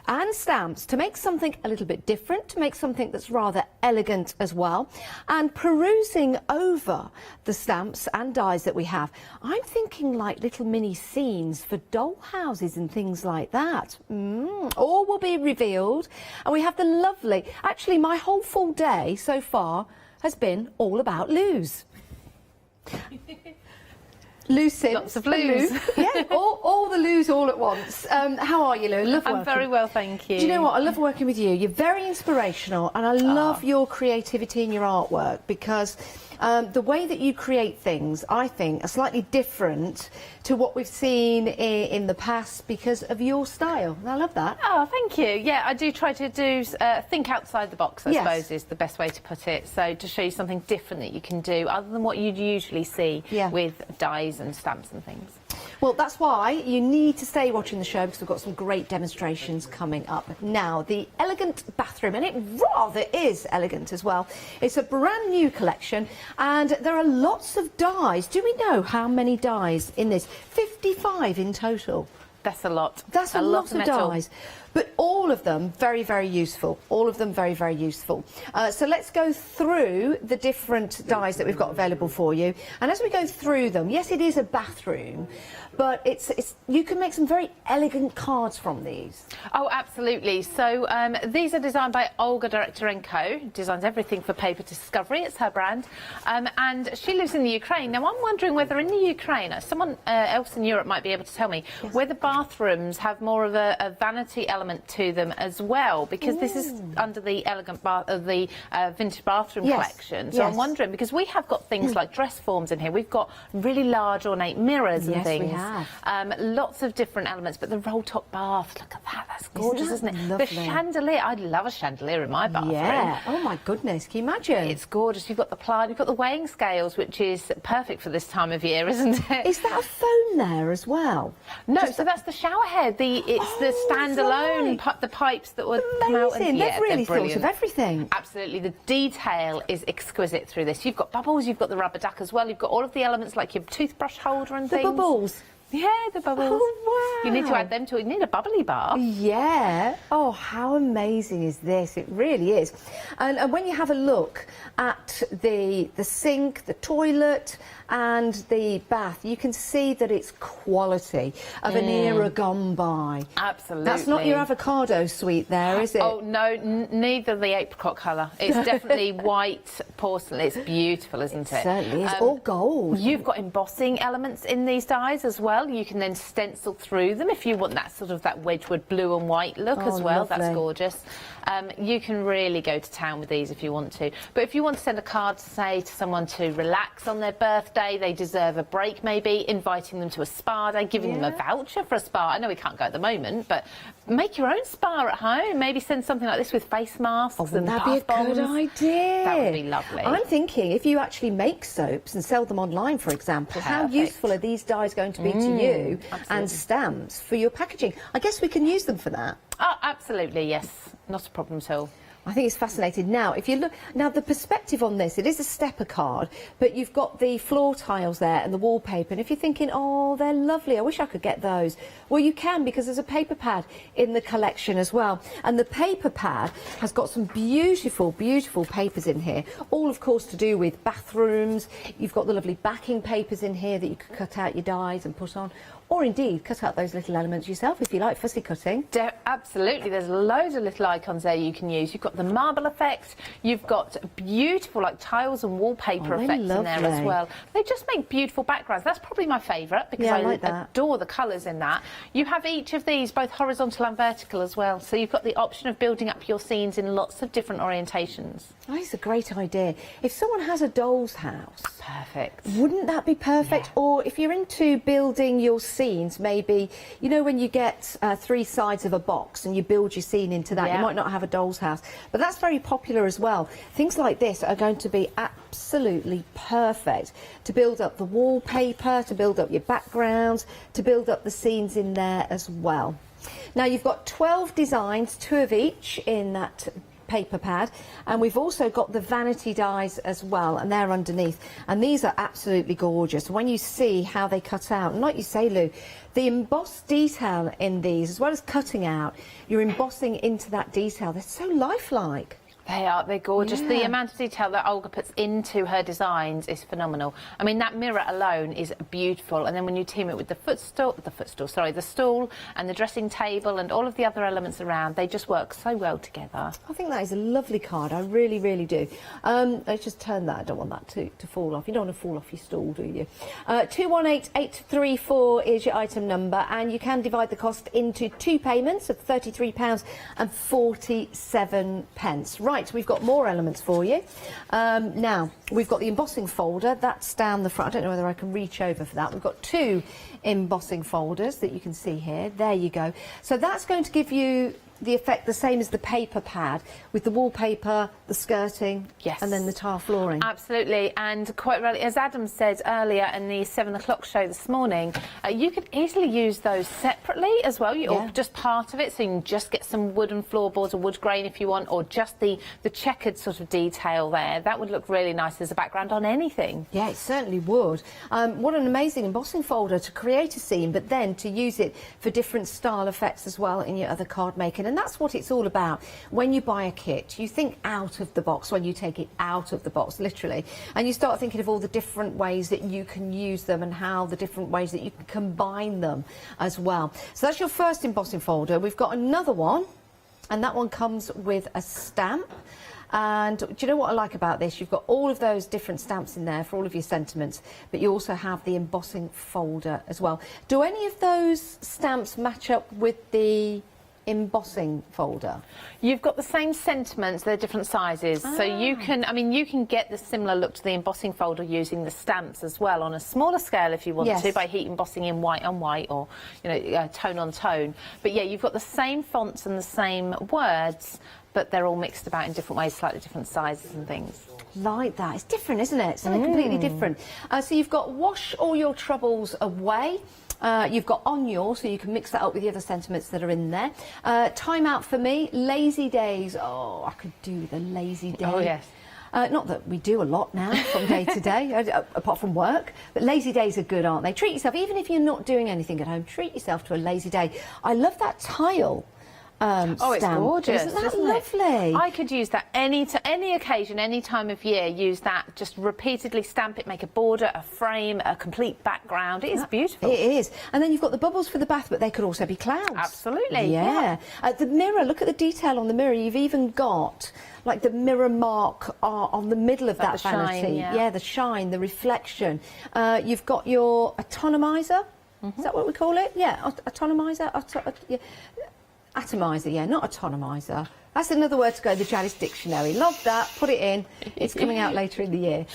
and stamps to make something a little bit different, to make something that's rather elegant as well. And perusing over the stamps and dies that we have, I'm thinking like little mini scenes for doll houses and things like that. All will be revealed. And we have the lovely, actually my whole full day so far has been all about loos. Lou Sims. Lots of loos. Yeah, all the loos all at once. How are you, Lou? I'm very well, thank you. Do you know what? I love working with you. You're very inspirational, and I love your creativity and your artwork, because the way that you create things, I think, are slightly different to what we've seen in the past because of your style. And I love that. Oh, thank you. Yeah, I do try to think outside the box, I suppose, is the best way to put it. So to show you something different that you can do, other than what you'd usually see with dies and stamps and things. Well, that's why you need to stay watching the show, because we've got some great demonstrations coming up. Now, the elegant bathroom, and it rather is elegant as well. It's a brand new collection, and there are lots of dies. Do we know how many dies in this? 55 in total. That's a lot. That's a lot of dies. But all of them very, very useful. All of them very, very useful. So let's go through the different dies that we've got available for you. And as we go through them, yes, it is a bathroom, but it's you can make some very elegant cards from these. Oh, absolutely. So these are designed by Olga Director & Co. Designs everything for Paper Discovery. It's her brand. And she lives in the Ukraine. Now, I'm wondering whether in the Ukraine, someone else in Europe might be able to tell me, whether bathrooms have more of a vanity element to them as well, because this is under the elegant vintage bathroom collection. So I'm wondering, because we have got things like dress forms in here. We've got really large ornate mirrors and things. We have. Lots of different elements, but the roll top bath, look at that, that's gorgeous, isn't it? Lovely. The chandelier, I'd love a chandelier in my bathroom. Yeah. Oh my goodness, can you imagine? It's gorgeous. You've got the plaid, you've got the weighing scales, which is perfect for this time of year, isn't it? Is that a phone there as well? No, so that's the shower head. It's the standalone, the pipes that would come out. And, they've really thought of everything. Absolutely. The detail is exquisite through this. You've got bubbles, you've got the rubber duck as well, you've got all of the elements like your toothbrush holder and things. The bubbles. Yeah, the bubbles. Oh, wow. You need to add them to it. You need a bubbly bath. Yeah. Oh, how amazing is this? It really is. And when you have a look at the sink, the toilet and the bath, you can see that it's quality of an era gone by. Absolutely. That's not your avocado suite there, is it? Oh, no, neither the apricot colour. It's definitely white porcelain. It's beautiful, isn't it? Certainly is. All gold. You've got embossing elements in these dies as well. well. You can then stencil through them if you want that sort of that Wedgwood blue and white look as well. Lovely. That's gorgeous. You can really go to town with these if you want to. But if you want to send a card, say, to someone to relax on their birthday, they deserve a break maybe, inviting them to a spa day, giving them a voucher for a spa. I know we can't go at the moment, but make your own spa at home. Maybe send something like this with face masks and that'd be a bath good bombs. idea. That would be lovely. I'm thinking if you actually make soaps and sell them online, for example, how Perfect. useful are these dyes going to be to you and stamps for your packaging? I guess we can use them for that. Oh, absolutely, yes. Not a problem at all. I think it's fascinating. Now, if you look, now the perspective on this, it is a stepper card, but you've got the floor tiles there and the wallpaper. And if you're thinking, oh, they're lovely, I wish I could get those. Well, you can, because there's a paper pad in the collection as well. And the paper pad has got some beautiful, beautiful papers in here, all, of course, to do with bathrooms. You've got the lovely backing papers in here that you can cut out your dies and put on. Or indeed, cut out those little elements yourself if you like fussy cutting. Absolutely, there's loads of little icons there you can use. You've got the marble effect, you've got beautiful like tiles and wallpaper effects in there as well. They just make beautiful backgrounds. That's probably my favourite because I like that. adore the colours in that. You have each of these, both horizontal and vertical as well, so you've got the option of building up your scenes in lots of different orientations. Oh, it's a great idea. If someone has a doll's house... Perfect. Wouldn't that be perfect? Yeah. Or if you're into building your scenes, maybe, you know, when you get 3 sides of a box and you build your scene into that, you might not have a doll's house. But that's very popular as well. Things like this are going to be absolutely perfect to build up the wallpaper, to build up your backgrounds, to build up the scenes in there as well. Now, you've got 12 designs, 2 of each in that paper pad, and we've also got the vanity dies as well, and they're underneath, and these are absolutely gorgeous when you see how they cut out. And like you say, Lou, the embossed detail in these, as well as cutting out, you're embossing into that detail. They're so lifelike. They're gorgeous. Yeah. The amount of detail that Olga puts into her designs is phenomenal. I mean, that mirror alone is beautiful, and then when you team it with the stool and the dressing table and all of the other elements around, they just work so well together. I think that is a lovely card. I really, really do. Let's just turn that. I don't want that to fall off. You don't want to fall off your stool, do you? 218834 is your item number, and you can divide the cost into 2 payments of £33.47. Right, we've got more elements for you. Now, we've got the embossing folder. That's down the front. I don't know whether I can reach over for that. We've got 2 embossing folders that you can see here. There you go. So that's going to give you the effect the same as the paper pad, with the wallpaper, the skirting, and then the tile flooring. Absolutely, and quite rightly, as Adam said earlier in the 7 o'clock show this morning, you could easily use those separately as well, or just part of it, so you can just get some wooden floorboards or wood grain if you want, or just the checkered sort of detail there. That would look really nice as a background on anything. Yeah, it certainly would. What an amazing embossing folder to create a scene, but then to use it for different style effects as well in your other card making. And that's what it's all about. When you buy a kit, you think out of the box when you take it out of the box, literally, and you start thinking of all the different ways that you can use them and how the different ways that you can combine them as well. So that's your first embossing folder. We've got another one, and that one comes with a stamp. And do you know what I like about this? You've got all of those different stamps in there for all of your sentiments, but you also have the embossing folder as well. Do any of those stamps match up with the embossing folder? You've got the same sentiments, they're different sizes, so you can, I mean, you can get the similar look to the embossing folder using the stamps as well on a smaller scale if you want to, by heat embossing in white on white, or, you know, tone on tone. But yeah, you've got the same fonts and the same words, but they're all mixed about in different ways, slightly different sizes and things. Like that. It's different, isn't it? Something completely different. So you've got wash all your troubles away. You've got on your, so you can mix that up with the other sentiments that are in there. Time out for me, lazy days. Oh, I could do with a lazy day. Oh, yes. Not that we do a lot now from day to day, apart from work, but lazy days are good, aren't they? Treat yourself, even if you're not doing anything at home, treat yourself to a lazy day. I love that tile. Oh, it's gorgeous. Isn't that lovely? I could use that any occasion, any time of year. Use that, just repeatedly stamp it, make a border, a frame, a complete background. It is beautiful. It is. And then you've got the bubbles for the bath, but they could also be clouds. Absolutely. Yeah. The mirror, look at the detail on the mirror. You've even got like the mirror mark on the middle of that vanity. Shine, the shine, the reflection. You've got your atomizer. Is that what we call it? Yeah, atomizer? Yeah. Atomizer, yeah, not atomizer. That's another word to go in the Janice dictionary. Love that, put it in. It's coming out later in the year.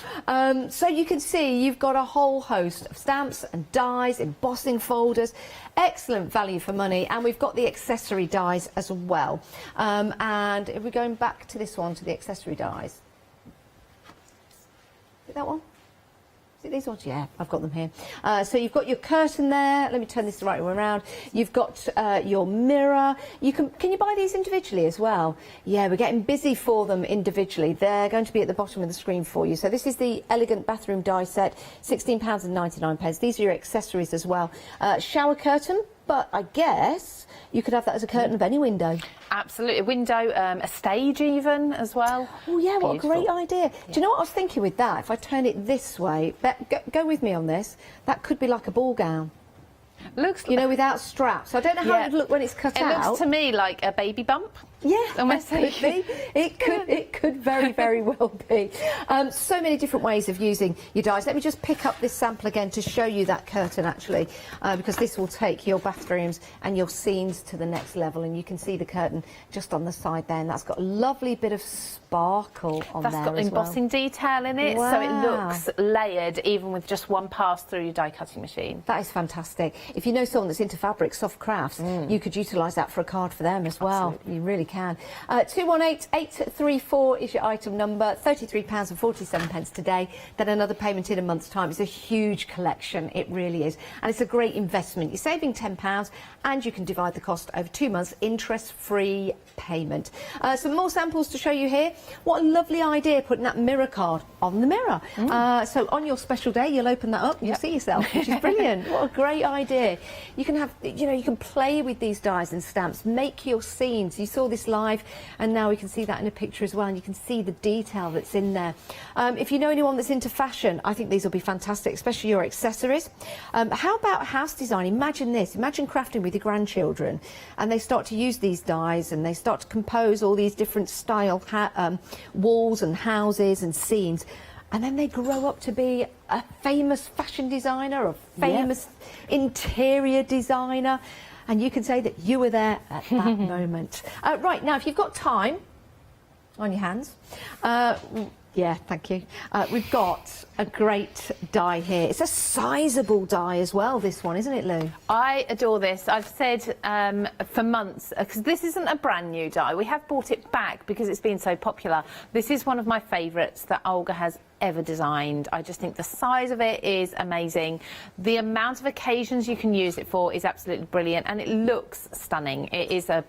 So you can see you've got a whole host of stamps and dies, embossing folders, excellent value for money, and we've got the accessory dies as well. And if we're going back to this one, to the accessory dies. Is it that one? Is it these ones? Yeah, I've got them here. So you've got your curtain there. Let me turn this the right way around. You've got your mirror. Can you buy these individually as well? Yeah, we're getting busy for them individually. They're going to be at the bottom of the screen for you. So this is the elegant bathroom die set, £16.99. These are your accessories as well. Shower curtain, but I guess you could have that as a curtain of any window. Absolutely, a window, a stage even as well. Oh yeah, what Beautiful. a great idea. Do you know what I was thinking with that? If I turn it this way, go with me on this, that could be like a ball gown. Looks, you know, without straps. I don't know how it would look when it's cut out. It looks to me like a baby bump. Yeah, absolutely. It could very, very well be. So many different ways of using your dies. Let me just pick up this sample again to show you that curtain, actually, because this will take your bathrooms and your scenes to the next level. And you can see the curtain just on the side there, and that's got a lovely bit of sparkle on there as well. That's got embossing detail in it, so it looks layered even with just one pass through your die cutting machine. That is fantastic. If you know someone that's into fabric, soft crafts, you could utilise that for a card for them as well. Absolutely. You really can. 218834 is your item number, £33.47 today, then another payment in a month's time. It's a huge collection, it really is, and it's a great investment. You're saving £10 and you can divide the cost over 2 months, interest-free payment. Some more samples to show you here. What a lovely idea, putting that mirror card on the mirror. So on your special day, you'll open that up and you'll see yourself, which is brilliant. What a great idea. You can have, you know, you can play with these dies and stamps, make your scenes. You saw this live, and now we can see that in a picture as well, and you can see the detail that's in there. If you know anyone that's into fashion, I think these will be fantastic, especially your accessories. How about house design? Imagine this. Imagine crafting with your grandchildren, and they start to use these dies, and they start to compose all these different style walls and houses and scenes. And then they grow up to be a famous fashion designer, a famous interior designer, and you can say that you were there at that moment. Right, now, if you've got time on your hands, yeah, thank you. We've got a great die here. It's a sizable die as well, this one, isn't it, Lou? I adore this. I've said for months, because this isn't a brand new die. We have brought it back because it's been so popular. This is one of my favourites that Olga has ever designed. I just think the size of it is amazing. The amount of occasions you can use it for is absolutely brilliant, and it looks stunning. It's a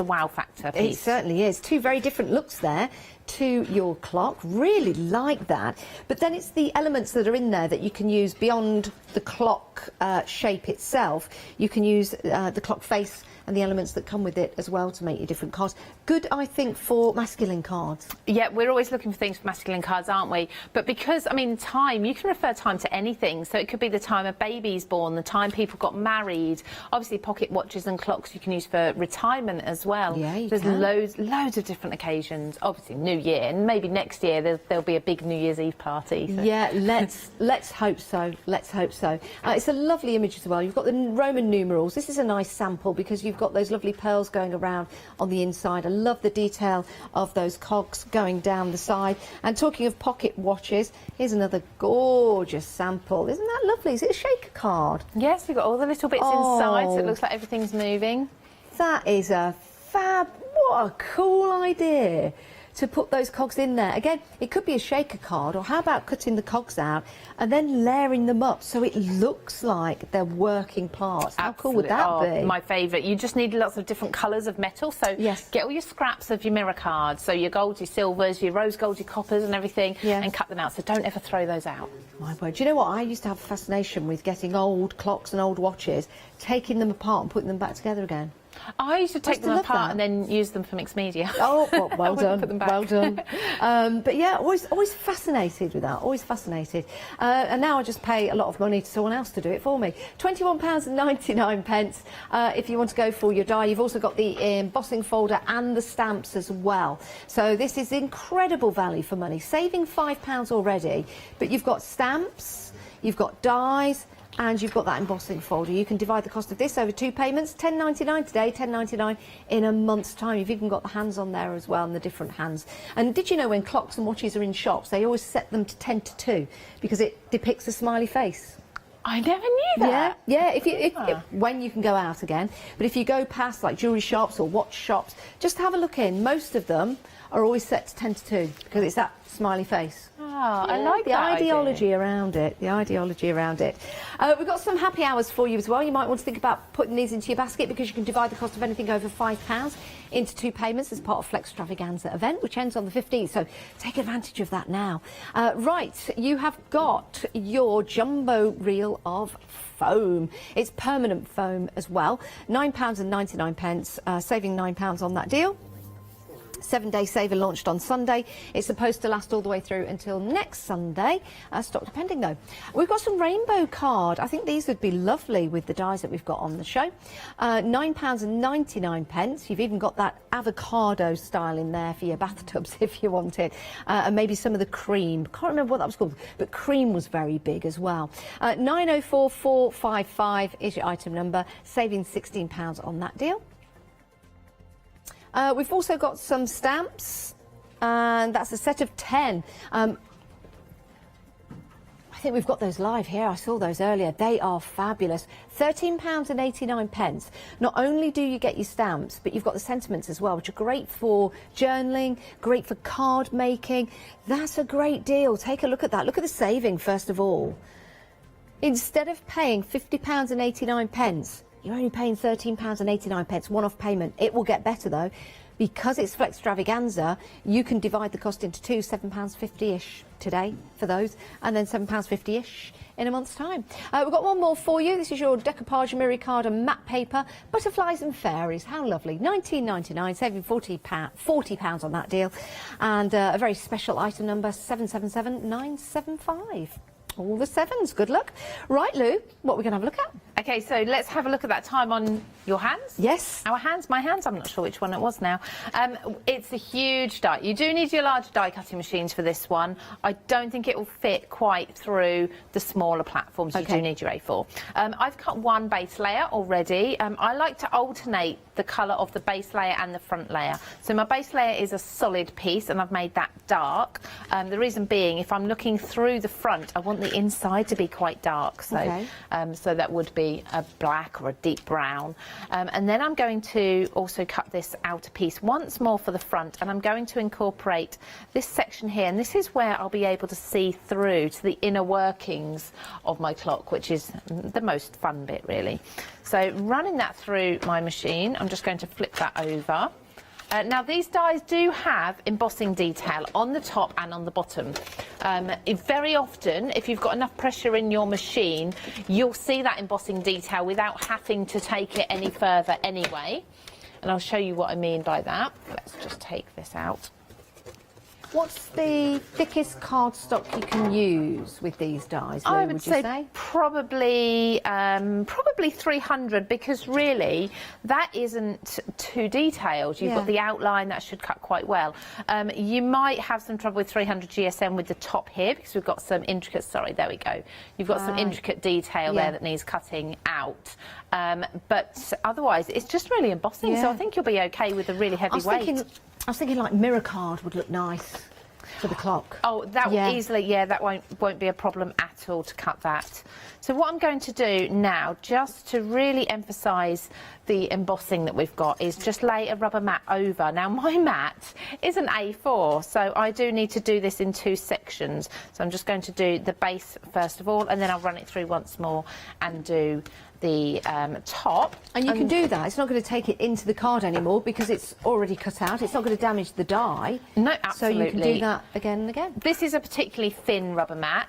wow factor piece. It certainly is. Two very different looks there to your clock. Really like that. But then it's the elements that are in there that you can use beyond the clock shape itself. You can use the clock face and the elements that come with it as well to make your different cards. Good, I think, for masculine cards. Yeah, we're always looking for things for masculine cards, aren't we? But because, I mean, time, you can refer time to anything. So it could be the time a baby's born, the time people got married. Obviously, pocket watches and clocks you can use for retirement as well. Yeah, you There's can. loads of different occasions. Obviously, New Year, and maybe next year there'll be a big New Year's Eve party. So. Yeah, let's hope so. Let's hope so. It's a lovely image as well. You've got the Roman numerals. This is a nice sample because you've got those lovely pearls going around on the inside. I love the detail of those cogs going down the side. And talking of pocket watches, here's another gorgeous sample. Isn't that lovely? Is it a shaker card? Yes, you've got all the little bits inside, so it looks like everything's moving. That is a fab. What a cool idea to put those cogs in there. Again, it could be a shaker card, or how about cutting the cogs out and then layering them up so it looks like they're working parts. How cool would that be? My favourite. You just need lots of different colours of metal, so get all your scraps of your mirror cards, so your golds, your silvers, your rose golds, your coppers and everything, and cut them out, so don't ever throw those out. My word. Do you know what? I used to have a fascination with getting old clocks and old watches, taking them apart and putting them back together again. I used to take them apart and then use them for mixed media. Oh, well done, put them back. well done. But yeah, always fascinated with that, always fascinated. And now I just pay a lot of money to someone else to do it for me. £21.99 if you want to go for your die. You've also got the embossing folder and the stamps as well. So this is incredible value for money, saving £5 already. But you've got stamps, you've got dies, and you've got that embossing folder. You can divide the cost of this over 2 payments, £10.99 today, £10.99 in a month's time. You've even got the hands on there as well, and the different hands. And did you know when clocks and watches are in shops, they always set them to 10 to 2 because it depicts a smiley face? I never knew that. Yeah, when you can go out again. But if you go past like jewellery shops or watch shops, just have a look in. Most of them are always set to 10 to 2 because it's that smiley face. Oh, I like the that ideology idea. around it. The ideology around it. We've got some happy hours for you as well. You might want to think about putting these into your basket because you can divide the cost of anything over £5 into 2 payments as part of Flextravaganza event, which ends on the 15th. So take advantage of that now. Right, you have got your jumbo reel of foam. It's permanent foam as well. £9.99, saving £9 on that deal. 7-day saver launched on Sunday. It's supposed to last all the way through until next Sunday. Stock depending though. We've got some rainbow card. I think these would be lovely with the dies that we've got on the show. £9.99. You've even got that avocado style in there for your bathtubs if you want it. And maybe some of the cream. Can't remember what that was called, but cream was very big as well. 904455 is your item number, saving £16 on that deal. We've also got some stamps, and that's a set of 10. I think we've got those live here. I saw those earlier. They are fabulous. £13.89. Not only do you get your stamps, but you've got the sentiments as well, which are great for journaling, great for card making. That's a great deal. Take a look at that. Look at the saving, first of all. Instead of paying £50.89, you're only paying £13.89, one-off payment. It will get better though. Because it's Flextravaganza, you can divide the cost into 2, £7.50-ish today for those, and then £7.50-ish in a month's time. We've got one more for you. This is your decoupage Miricard and matte paper, butterflies and fairies. How lovely. £19.99, saving £40 on that deal. And a very special item number, 777975. All the 7s. Good luck. Right, Lou, what are we going to have a look at? Okay, so let's have a look at that time on your hands. Yes. Our hands, my hands, I'm not sure which one it was now. It's a huge die. You do need your large die cutting machines for this one. I don't think it will fit quite through the smaller platforms. You do need your A4. I've cut one base layer already. I like to alternate the colour of the base layer and the front layer. So my base layer is a solid piece and I've made that dark. The reason being, if I'm looking through the front, I want the inside to be quite dark. So, so that would be a black or a deep brown. And then I'm going to also cut this outer piece once more for the front, and I'm going to incorporate this section here, and this is where I'll be able to see through to the inner workings of my clock, which is the most fun bit really. So running that through my machine, I'm just going to flip that over. Now these dies do have embossing detail on the top and on the bottom. Very often, if you've got enough pressure in your machine, you'll see that embossing detail without having to take it any further anyway. And I'll show you what I mean by that. Let's just take this out. What's the thickest cardstock you can use with these dies, Lou, I would say probably 300, because really that isn't too detailed. You've got the outline that should cut quite well. You might have some trouble with 300 GSM with the top here because we've got some intricate, sorry, there we go. You've got some intricate detail there that needs cutting out. But otherwise it's just really embossing, so I think you'll be okay with a really heavy weight. I was thinking like mirror card would look nice for the clock. Oh, that will easily, that won't be a problem at all to cut that. So what I'm going to do now, just to really emphasise the embossing that we've got, is just lay a rubber mat over. Now my mat is an A4, so I do need to do this in 2 sections. So I'm just going to do the base first of all, and then I'll run it through once more and do the top. And you can do that. It's not going to take it into the card anymore because it's already cut out. It's not going to damage the die. No, absolutely. So you can do that again and again. This is a particularly thin rubber mat.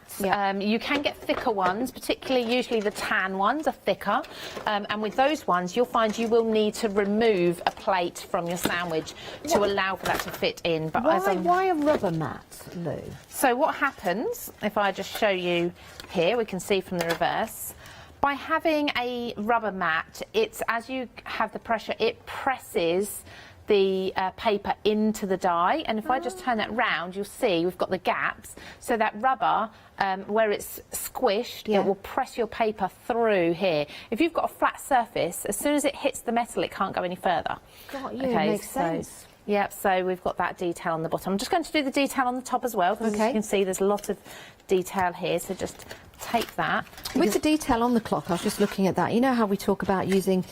You can get thicker ones, particularly usually the tan ones are thicker. And with those ones, you'll find you will need to remove a plate from your sandwich to allow for that to fit in. But why a rubber mat, Lou? So what happens, if I just show you here, we can see from the reverse, by having a rubber mat, it's as you have the pressure, it presses the paper into the die, and if I just turn that round, you'll see we've got the gaps, so that rubber where it's squished, it will press your paper through here. If you've got a flat surface, as soon as it hits the metal, it can't go any further. Got you, makes sense. Yep, so we've got that detail on the bottom. I'm just going to do the detail on the top as well, because as you can see, there's a lot of detail here, so just take that. With the detail on the clock, I was just looking at that. You know how we talk about using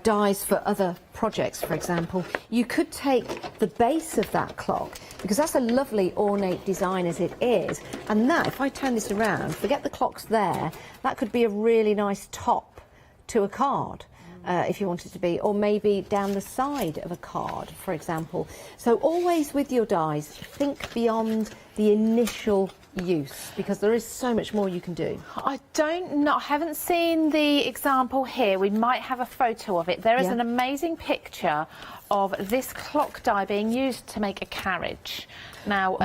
dies for other projects, for example? You could take the base of that clock, because that's a lovely ornate design as it is, and that, if I turn this around, forget the clocks there, that could be a really nice top to a card. If you want it to be, or maybe down the side of a card, for example. So always with your dies, think beyond the initial use, because there is so much more you can do. I haven't seen the example here. We might have a photo of it. There is an amazing picture of this clock die being used to make a carriage. Now,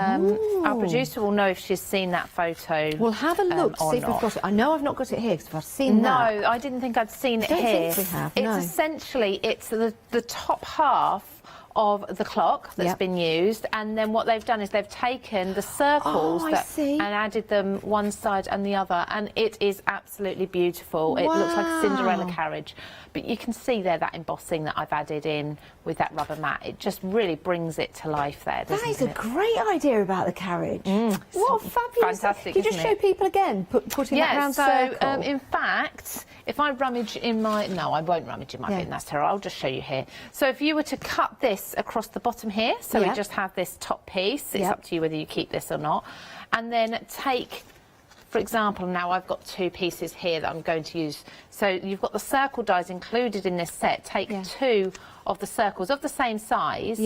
our producer will know if she's seen that photo. We'll have a look, see if we've got it. I know I've not got it here, because if I've seen that... No, I didn't think I'd seen it I don't here. think we have, It's no. essentially, it's the top half of the clock that's been used, and then what they've done is they've taken the circles and added them one side and the other, and it is absolutely beautiful. It looks like a Cinderella carriage, but you can see there that embossing that I've added in with that rubber mat. It just really brings it to life there, doesn't That is a great idea about the carriage. What a fabulous... Fantastic, Can you just show people again, putting that round circle? In fact, if I rummage in my... No, I won't rummage in my bin, that's terrible. I'll just show you here. So if you were to cut this across the bottom here, so we just have this top piece, it's up to you whether you keep this or not, and then take, for example, now I've got two pieces here that I'm going to use. So you've got the circle dies included in this set. Take two of the circles of the same size,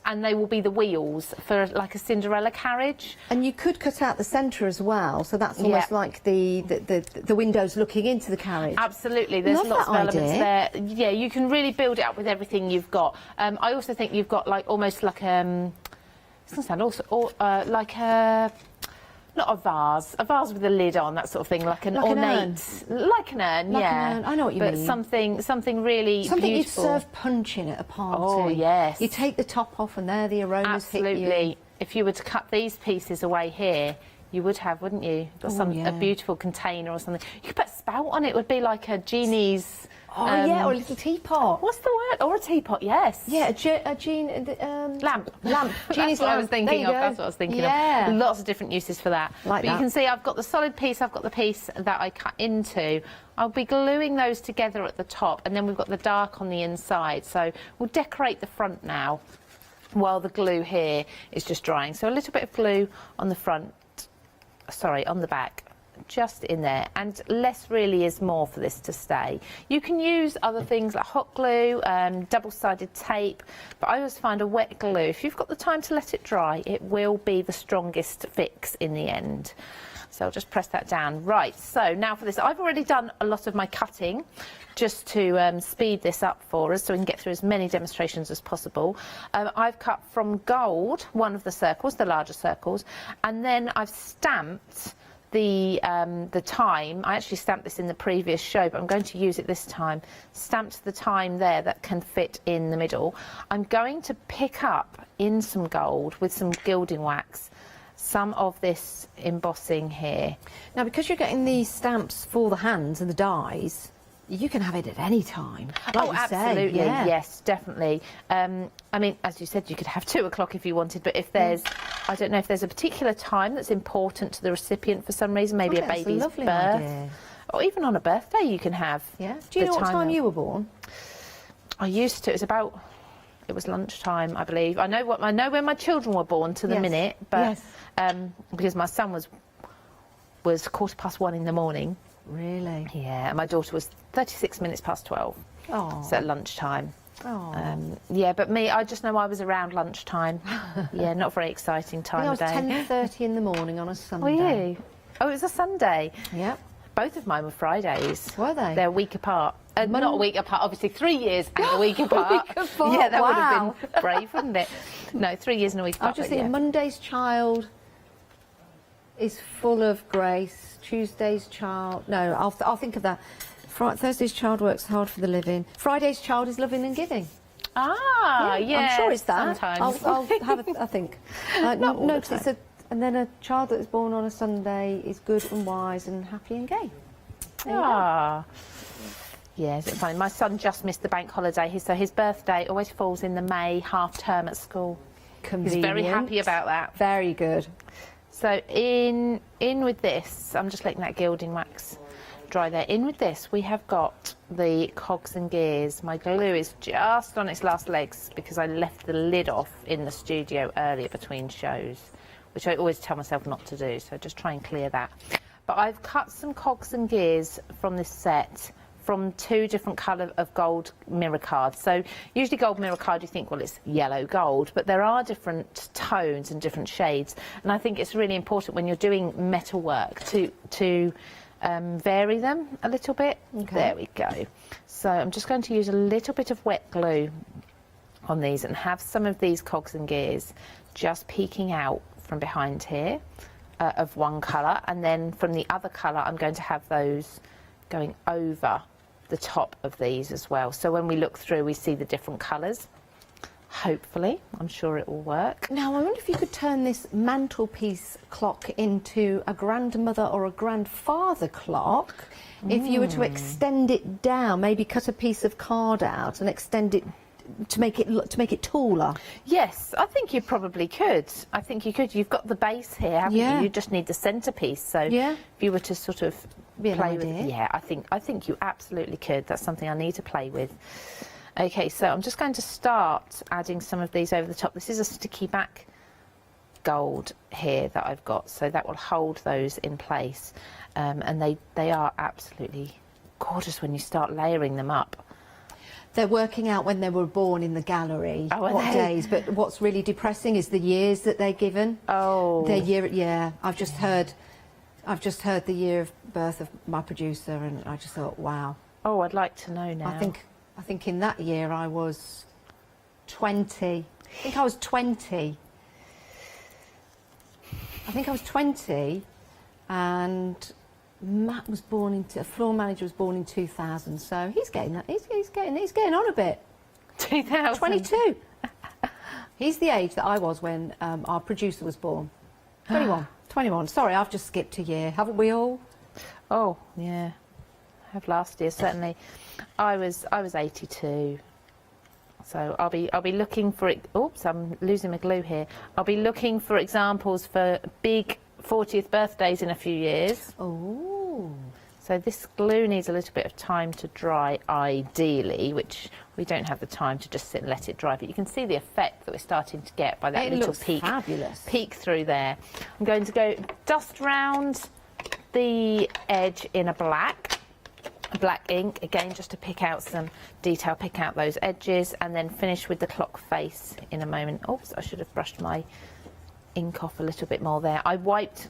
and they will be the wheels for like a Cinderella carriage. And you could cut out the centre as well, so that's almost like the windows looking into the carriage. Absolutely, there's lots of elements there. Yeah, you can really build it up with everything you've got. I also think you've got like almost like it's going to sound also like a... Not a vase with a lid on, that sort of thing, like an ornate, like an urn, like an urn. I know what you mean. But something really something beautiful. you'd serve punch in at a party. Oh yes. You take the top off, and there the aromas hit you. Absolutely. If you were to cut these pieces away here, you would have, wouldn't you? Got a beautiful container or something. You could put a spout on it. It would be like a genie's. Or a little teapot. What's the word? Or a teapot, yes. Yeah, lamp. Lamp. Genie's That's what I lamp. was thinking of. That's what I was thinking of. Lots of different uses for that. But you can see I've got the solid piece, I've got the piece that I cut into. I'll be gluing those together at the top, and then we've got the dark on the inside. So we'll decorate the front now while the glue here is just drying. So a little bit of glue on the front, sorry, on the back. Just in there, and less really is more for this to stay. You can use other things like hot glue, double-sided tape, but I always find a wet glue, if you've got the time to let it dry, it will be the strongest fix in the end. So I'll just press that down. Right, so now for this, I've already done a lot of my cutting just to speed this up for us so we can get through as many demonstrations as possible. I've cut from gold one of the circles, the larger circles, and then I've stamped the time. I actually stamped this in the previous show, but I'm going to use it this time. Stamped the time there that can fit in the middle. I'm going to pick up in some gold with some gilding wax some of this embossing here. Now, because you're getting these stamps for the hands and the dies, you can have it at any time. Like you absolutely, say. yes, definitely. I mean, as you said, you could have 2 o'clock if you wanted, but if there's, I don't know if there's a particular time that's important to the recipient for some reason, maybe a baby's birth, idea. Or even on a birthday you can have. Yeah. Do you know what time you were born? I used to. It was lunchtime, I believe. I know when my children were born to the minute, but because my son was 1:15 in the morning. Really? Yeah, and my daughter was 36 minutes past 12. Oh. So at lunchtime. Oh. Yeah, but me, I just know I was around lunchtime. Yeah, not a very exciting time of day. I was 10:30 in the morning on a Sunday. Were you? Oh, it was a Sunday? Yep. Both of mine were Fridays. Were they? They're a week apart. Not a week apart, obviously 3 years and a week apart. A week apart, yeah, that would have been brave, wouldn't it? No, 3 years and a week apart. I just think Monday's child is full of grace. Tuesday's child... No, I'll think of that. Thursday's child works hard for the living. Friday's child is loving and giving. Ah, yeah, I'm sure it's that. sometimes. I'll have a think. Not all no, the 'cause it's and then a child that is born on a Sunday is good and wise and happy and gay. There you go. Ah. Yeah, is it funny? My son just missed the bank holiday, so his birthday always falls in the May half term at school. Convenient. He's very happy about that. Very good. So in with this, I'm just letting that gilding wax dry there. In with this, we have got the cogs and gears. My glue is just on its last legs because I left the lid off in the studio earlier between shows, which I always tell myself not to do, so just try and clear that. But I've cut some cogs and gears from this set from 2 different colours of gold mirror cards. So usually gold mirror card, you think, well, it's yellow gold, but there are different tones and different shades. And I think it's really important when you're doing metal work to vary them a little bit. Okay. There we go. So I'm just going to use a little bit of wet glue on these and have some of these cogs and gears just peeking out from behind here of one colour, and then from the other colour I'm going to have those going over the top of these as well. So when we look through, we see the different colours. Hopefully, I'm sure it will work. Now, I wonder if you could turn this mantelpiece clock into a grandmother or a grandfather clock. If you were to extend it down, maybe cut a piece of card out and extend it to make it taller. Yes, I think you probably could. I think you could. You've got the base here, haven't you? You just need the centrepiece. So if you were to sort of play with it, yeah, I think you absolutely could. That's something I need to play with. Okay, so I'm just going to start adding some of these over the top. This is a sticky back gold here that I've got, so that will hold those in place. And they are absolutely gorgeous when you start layering them up. They're working out when they were born in the gallery, what they? days, but what's really depressing is the years that they're given. Oh. Their year, yeah. I've just heard the year of birth of my producer, and I just thought, wow. Oh, I'd like to know now. I think in that year I was 20. I think I was 20. And Matt was born a floor manager was born in 2000, so he's getting that. He's getting on a bit. 2000. 22. He's the age that I was when our producer was born. 21. 21. Sorry, I've just skipped a year. Haven't we all? Oh, yeah. I have last year, certainly. I was 82. So I'll be looking for it. Oops, I'm losing my glue here. I'll be looking for examples for big 40th birthdays in a few years. Oh. So this glue needs a little bit of time to dry, ideally, which we don't have the time to just sit and let it dry. But you can see the effect that we're starting to get by that little peek through there. I'm going to go dust round the edge in a black ink, again, just to pick out some detail, pick out those edges, and then finish with the clock face in a moment. Oops, I should have brushed my ink off a little bit more there. I wiped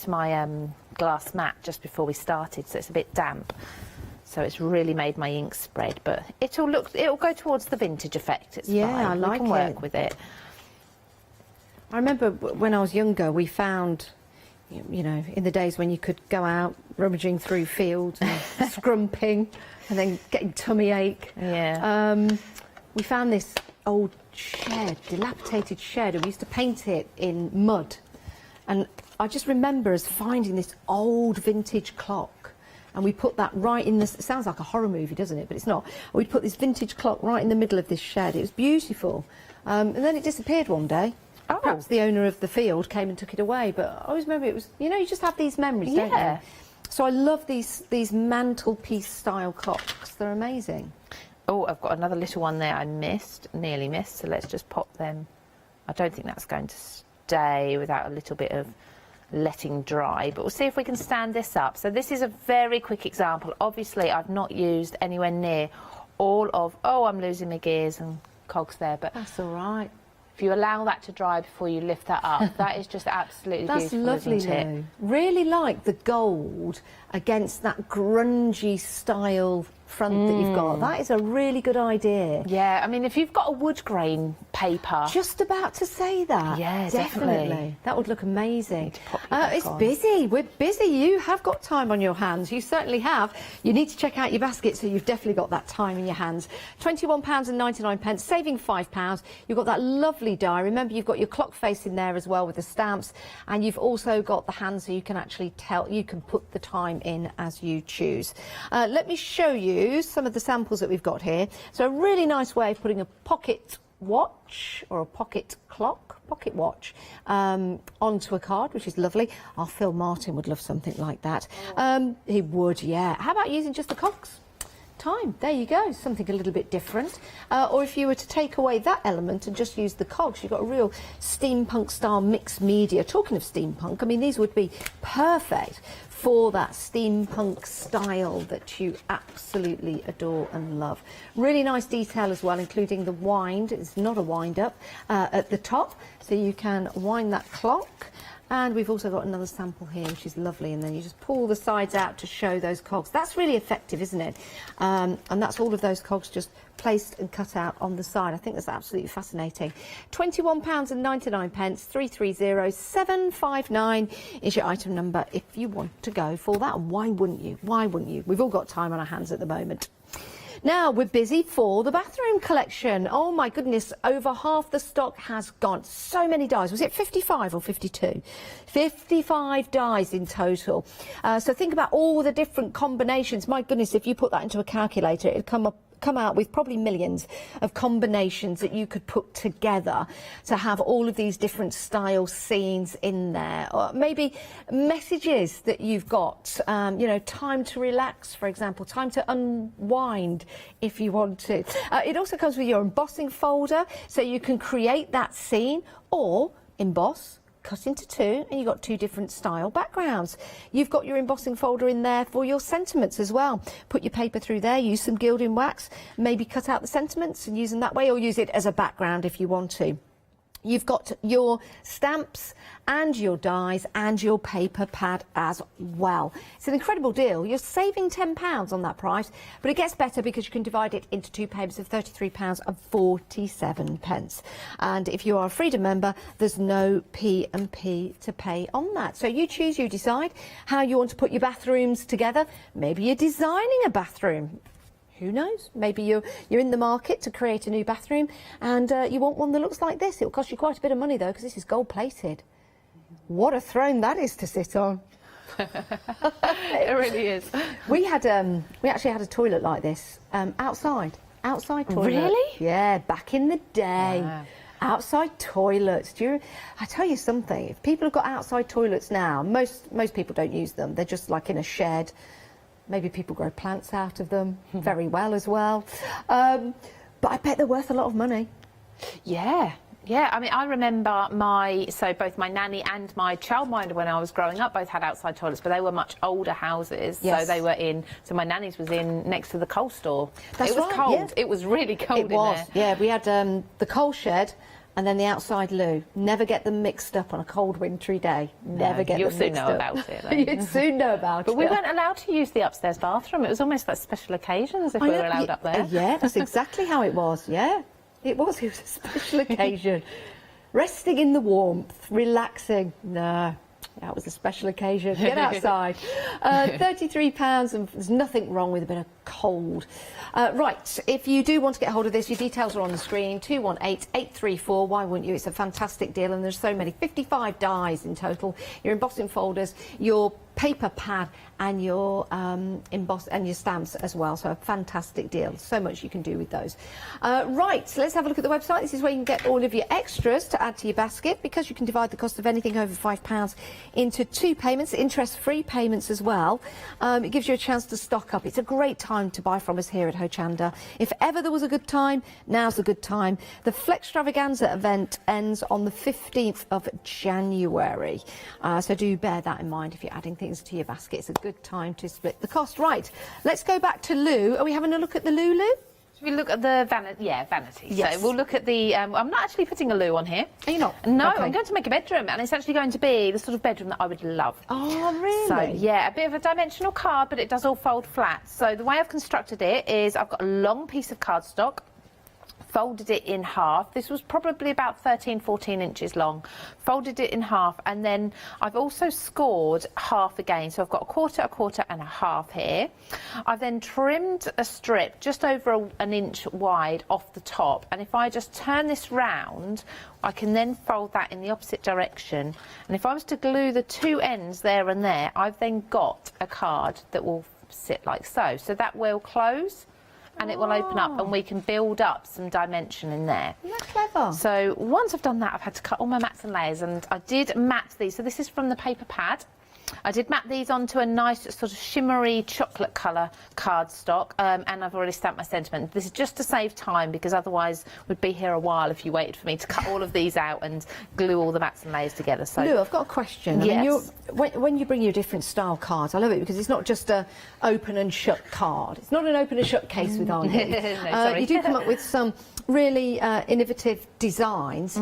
my glass mat just before we started, so it's a bit damp. So it's really made my ink spread, but it'll go towards the vintage effect. It's fine. I like it. We can work with it. I remember when I was younger, we found, you know, in the days when you could go out rummaging through fields and scrumping and then getting tummy ache. Yeah. We found this old shed, dilapidated shed, and we used to paint it in mud. And I just remember us finding this old vintage clock, and we put that right in this. It sounds like a horror movie, doesn't it? But it's not. We'd put this vintage clock right in the middle of this shed. It was beautiful. And then it disappeared one day. Oh. Perhaps the owner of the field came and took it away, but I always remember it was, you know, you just have these memories, don't you? So I love these mantelpiece style clocks. They're amazing. Oh, I've got another little one there I nearly missed, so let's just pop them. I don't think that's going to stay without a little bit of letting dry, but we'll see if we can stand this up. So this is a very quick example. Obviously, I've not used anywhere near all of, I'm losing my gears and cogs there, but that's all right. If you allow that to dry before you lift that up, that is just absolutely beautiful. That's lovely, isn't it? Lou. Really like the gold against that grungy style front that you've got. That is a really good idea. Yeah, I mean, if you've got a wood grain paper... Just about to say that. Yeah, definitely. That would look amazing. It's busy. We're busy. You have got time on your hands. You certainly have. You need to check out your basket, so you've definitely got that time in your hands. £21.99, saving £5. You've got that lovely die. Remember, you've got your clock face in there as well with the stamps, and you've also got the hands, so you can actually tell, you can put the time in as you choose. Let me show you some of the samples that we've got here. So a really nice way of putting a pocket watch or a pocket watch onto a card, which is lovely. Oh, Phil Martin would love something like that. He would, yeah. How about using just the cogs? Time. There you go, something a little bit different. Or if you were to take away that element and just use the cogs, you've got a real steampunk style mixed media. Talking of steampunk, I mean, these would be perfect for that steampunk style that you absolutely adore and love. Really nice detail as well, including the wind. It's not a wind up at the top, so you can wind that clock. And we've also got another sample here, which is lovely, and then you just pull the sides out to show those cogs. That's really effective, isn't it? And that's all of those cogs just placed and cut out on the side. I think that's absolutely fascinating. £21.99, 330759 is your item number if you want to go for that. And why wouldn't you? Why wouldn't you? We've all got time on our hands at the moment. Now, we're busy for the bathroom collection. Oh, my goodness, over half the stock has gone. So many dies. Was it 55 or 52? 55 dies in total. So think about all the different combinations. My goodness, if you put that into a calculator, it'd come out with probably millions of combinations that you could put together to have all of these different style scenes in there, or maybe messages that you've got, you know, time to relax, for example, time to unwind if you want to. It also comes with your embossing folder, so you can create that scene or emboss, cut into two, and you've got two different style backgrounds. You've got your embossing folder in there for your sentiments as well. Put your paper through there, use some gilding wax, maybe cut out the sentiments and use them that way, or use it as a background if you want to. You've got your stamps and your dies and your paper pad as well. It's an incredible deal. You're saving £10 on that price, but it gets better because you can divide it into two payments of £33.47. And if you are a Freedom member, there's no P&P to pay on that. So you choose, you decide how you want to put your bathrooms together. Maybe you're designing a bathroom. Who knows? Maybe you're in the market to create a new bathroom and you want one that looks like this. It'll cost you quite a bit of money though, because this is gold plated. What a throne that is to sit on. It really is. We actually had a toilet like this outside toilet. Really? Yeah, back in the day. Wow. Outside toilets. I tell you something, if people have got outside toilets now, most people don't use them. They're just like in a shed. Maybe people grow plants out of them very well as well. But I bet they're worth a lot of money. Yeah. Yeah, I mean, I remember both my nanny and my childminder when I was growing up both had outside toilets, but they were much older houses. Yes. So they were so my nanny's was in next to the coal store. That's it was right, cold. yeah. It was really cold It was, in there. yeah. We had the coal shed and then the outside loo. Never get them mixed up on a cold wintry day. Never get them mixed up. You'll soon know about it. Then. You'd soon know about it. But we weren't allowed to use the upstairs bathroom. It was almost like special occasions if we were allowed up there. Yeah, that's exactly how it was, yeah. It was a special occasion. Resting in the warmth, relaxing. No, that was a special occasion. Get outside. £33, and there's nothing wrong with a bit of cold. Right, if you do want to get hold of this, your details are on the screen, 218834. Why wouldn't you? It's a fantastic deal, and there's so many, 55 dies in total. Your embossing folders, your paper pad, and your emboss and your stamps as well. So a fantastic deal. So much you can do with those. Right, so let's have a look at the website. This is where you can get all of your extras to add to your basket, because you can divide the cost of anything over £5 into two payments, interest-free payments as well. It gives you a chance to stock up. It's a great time to buy from us here at Hochanda. If ever there was a good time, now's a good time. The Flextravaganza event ends on the 15th of January. So do bear that in mind if you're adding things to your basket. It's a good time to split the cost. Right, let's go back to Lou. Are we having a look at the Lulu? We look at the vanity. Yeah, vanity. Yes. So we'll look at the. I'm not actually putting a loo on here. Are you not? No, Okay. I'm going to make a bedroom, and it's actually going to be the sort of bedroom that I would love. Oh, really? So yeah, a bit of a dimensional card, but it does all fold flat. So the way I've constructed it is I've got a long piece of cardstock, folded it in half. This was probably about 13-14 inches long. Folded it in half, and then I've also scored half again. So I've got a quarter, and a half here. I've then trimmed a strip just over an inch wide off the top, and if I just turn this round, I can then fold that in the opposite direction. And if I was to glue the two ends there and there, I've then got a card that will sit like so. So that will close, and it will open up, and we can build up some dimension in there. Isn't that clever? So once I've done that, I've had to cut all my mats and layers, and I did mat these. So this is from the paper pad. I did mat these onto a nice sort of shimmery chocolate colour cardstock, and I've already stamped my sentiment. This is just to save time, because otherwise we'd be here a while if you waited for me to cut all of these out and glue all the mats and layers together. So, Lou, I've got a question. Yes. I mean, when you bring your different style cards, I love it because it's not just a open and shut card. It's not an open and shut case with Arnie. No, sorry. You do come up with some really innovative designs.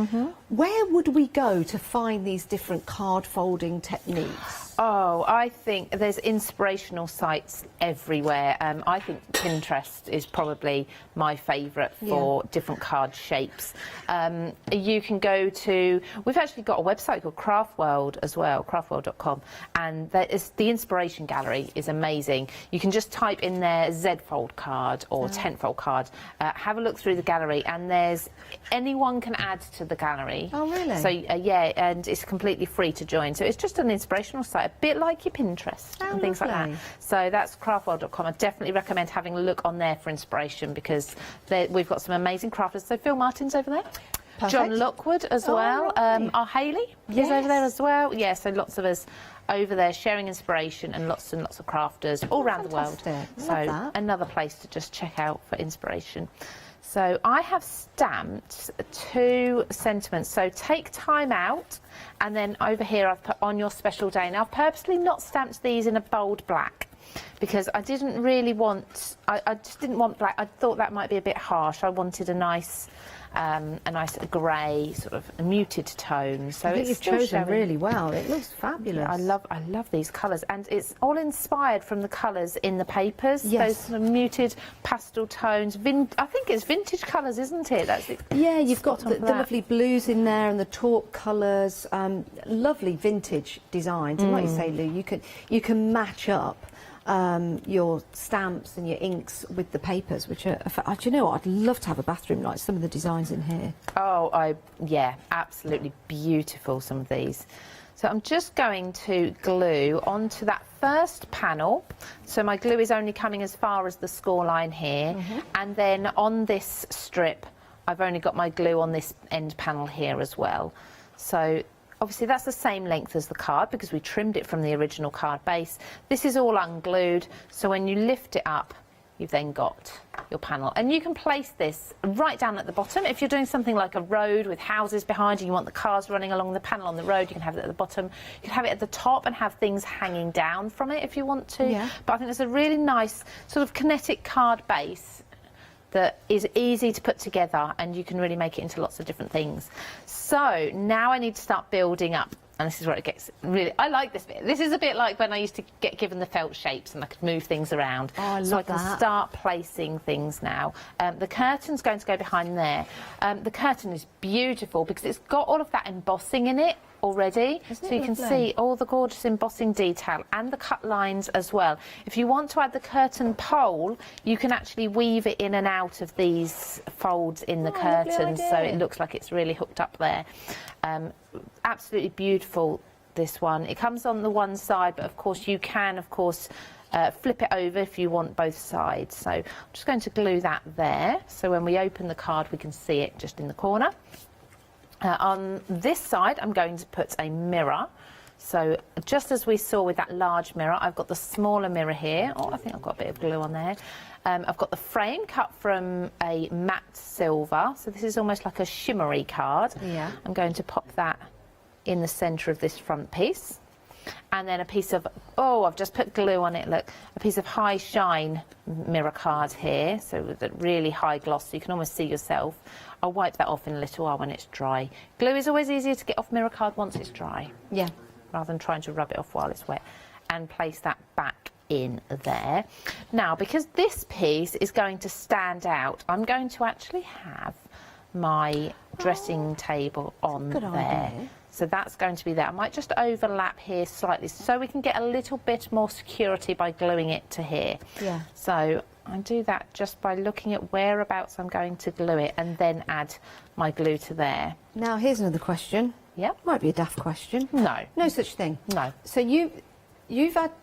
Where would we go to find these different card folding techniques? Oh, I think there's inspirational sites everywhere. I think Pinterest is probably my favourite for different card shapes. You can go to... We've actually got a website called Craft World as well, craftworld.com, and the inspiration gallery is amazing. You can just type in there Z-fold card or 10-fold card. Have a look through the gallery, and anyone can add to the gallery. Oh, really? So, yeah, and it's completely free to join. So it's just an inspirational site, a bit like your Pinterest and things like that. So that's craftworld.com. I definitely recommend having a look on there for inspiration, because we've got some amazing crafters. So Phil Martin's over there. Perfect. John Lockwood as well. Our Hayley is over there as well. Yeah, so lots of us over there sharing inspiration, and lots of crafters all around the world. So another place to just check out for inspiration. So I have stamped 2 sentiments. So take time out, and then over here I've put on your special day. Now I've purposely not stamped these in a bold black, because I didn't really want, I just didn't want black. I thought that might be a bit harsh. I wanted a nice grey, sort of a muted tone. So I think you've chosen really well. It looks fabulous. I love these colours, and it's all inspired from the colours in the papers. Yes. Those sort of muted pastel tones. I think it's vintage colours, isn't it? That's it. Yeah, you've got the lovely blues in there and the taupe colours. Lovely vintage designs. And like you say, Lou, you can match up your stamps and your inks with the papers, which are, do you know what, I'd love to have a bathroom like some of the designs in here. Oh, yeah, absolutely beautiful, some of these. So I'm just going to glue onto that first panel. So my glue is only coming as far as the score line here, and then on this strip I've only got my glue on this end panel here as well. So obviously that's the same length as the card, because we trimmed it from the original card base. This is all unglued, so when you lift it up, you've then got your panel. And you can place this right down at the bottom. If you're doing something like a road with houses behind you, you want the cars running along the panel on the road, you can have it at the bottom. You can have it at the top and have things hanging down from it if you want to. Yeah. But I think it's a really nice sort of kinetic card base that is easy to put together, and you can really make it into lots of different things. So now I need to start building up, and this is where it gets really... I like this bit. This is a bit like when I used to get given the felt shapes and I could move things around. Oh, I so I love can that. start placing things now. The curtain's going to go behind there. The curtain is beautiful because it's got all of that embossing in it already, Isn't so it you can lovely? see all the gorgeous embossing detail and the cut lines as well. If you want to add the curtain pole, you can actually weave it in and out of these folds in the curtain, so it looks like it's really hooked up there. Absolutely beautiful, this one. It comes on the one side, but of course you can flip it over if you want both sides. So I'm just going to glue that there, so when we open the card we can see it just in the corner. On this side, I'm going to put a mirror. So just as we saw with that large mirror, I've got the smaller mirror here. Oh, I think I've got a bit of glue on there. I've got the frame cut from a matte silver. So this is almost like a shimmery card. Yeah. I'm going to pop that in the centre of this front piece. and then a piece of, oh, I've just put glue on it, look, a piece of high shine mirror card here, so with a really high gloss so you can almost see yourself. I'll wipe that off in a little while when it's dry. Glue is always easier to get off mirror card once it's dry. Yeah. Rather than trying to rub it off while it's wet. And place that back in there. Now, because this piece is going to stand out, I'm going to actually have my dressing table on Good there. idea. So that's going to be there. I might just overlap here slightly so we can get a little bit more security by gluing it to here. Yeah. So I do that just by looking at whereabouts I'm going to glue it and then add my glue to there. Now, here's another question. Yep. Might be a daft question. No. No such thing. No. So you've added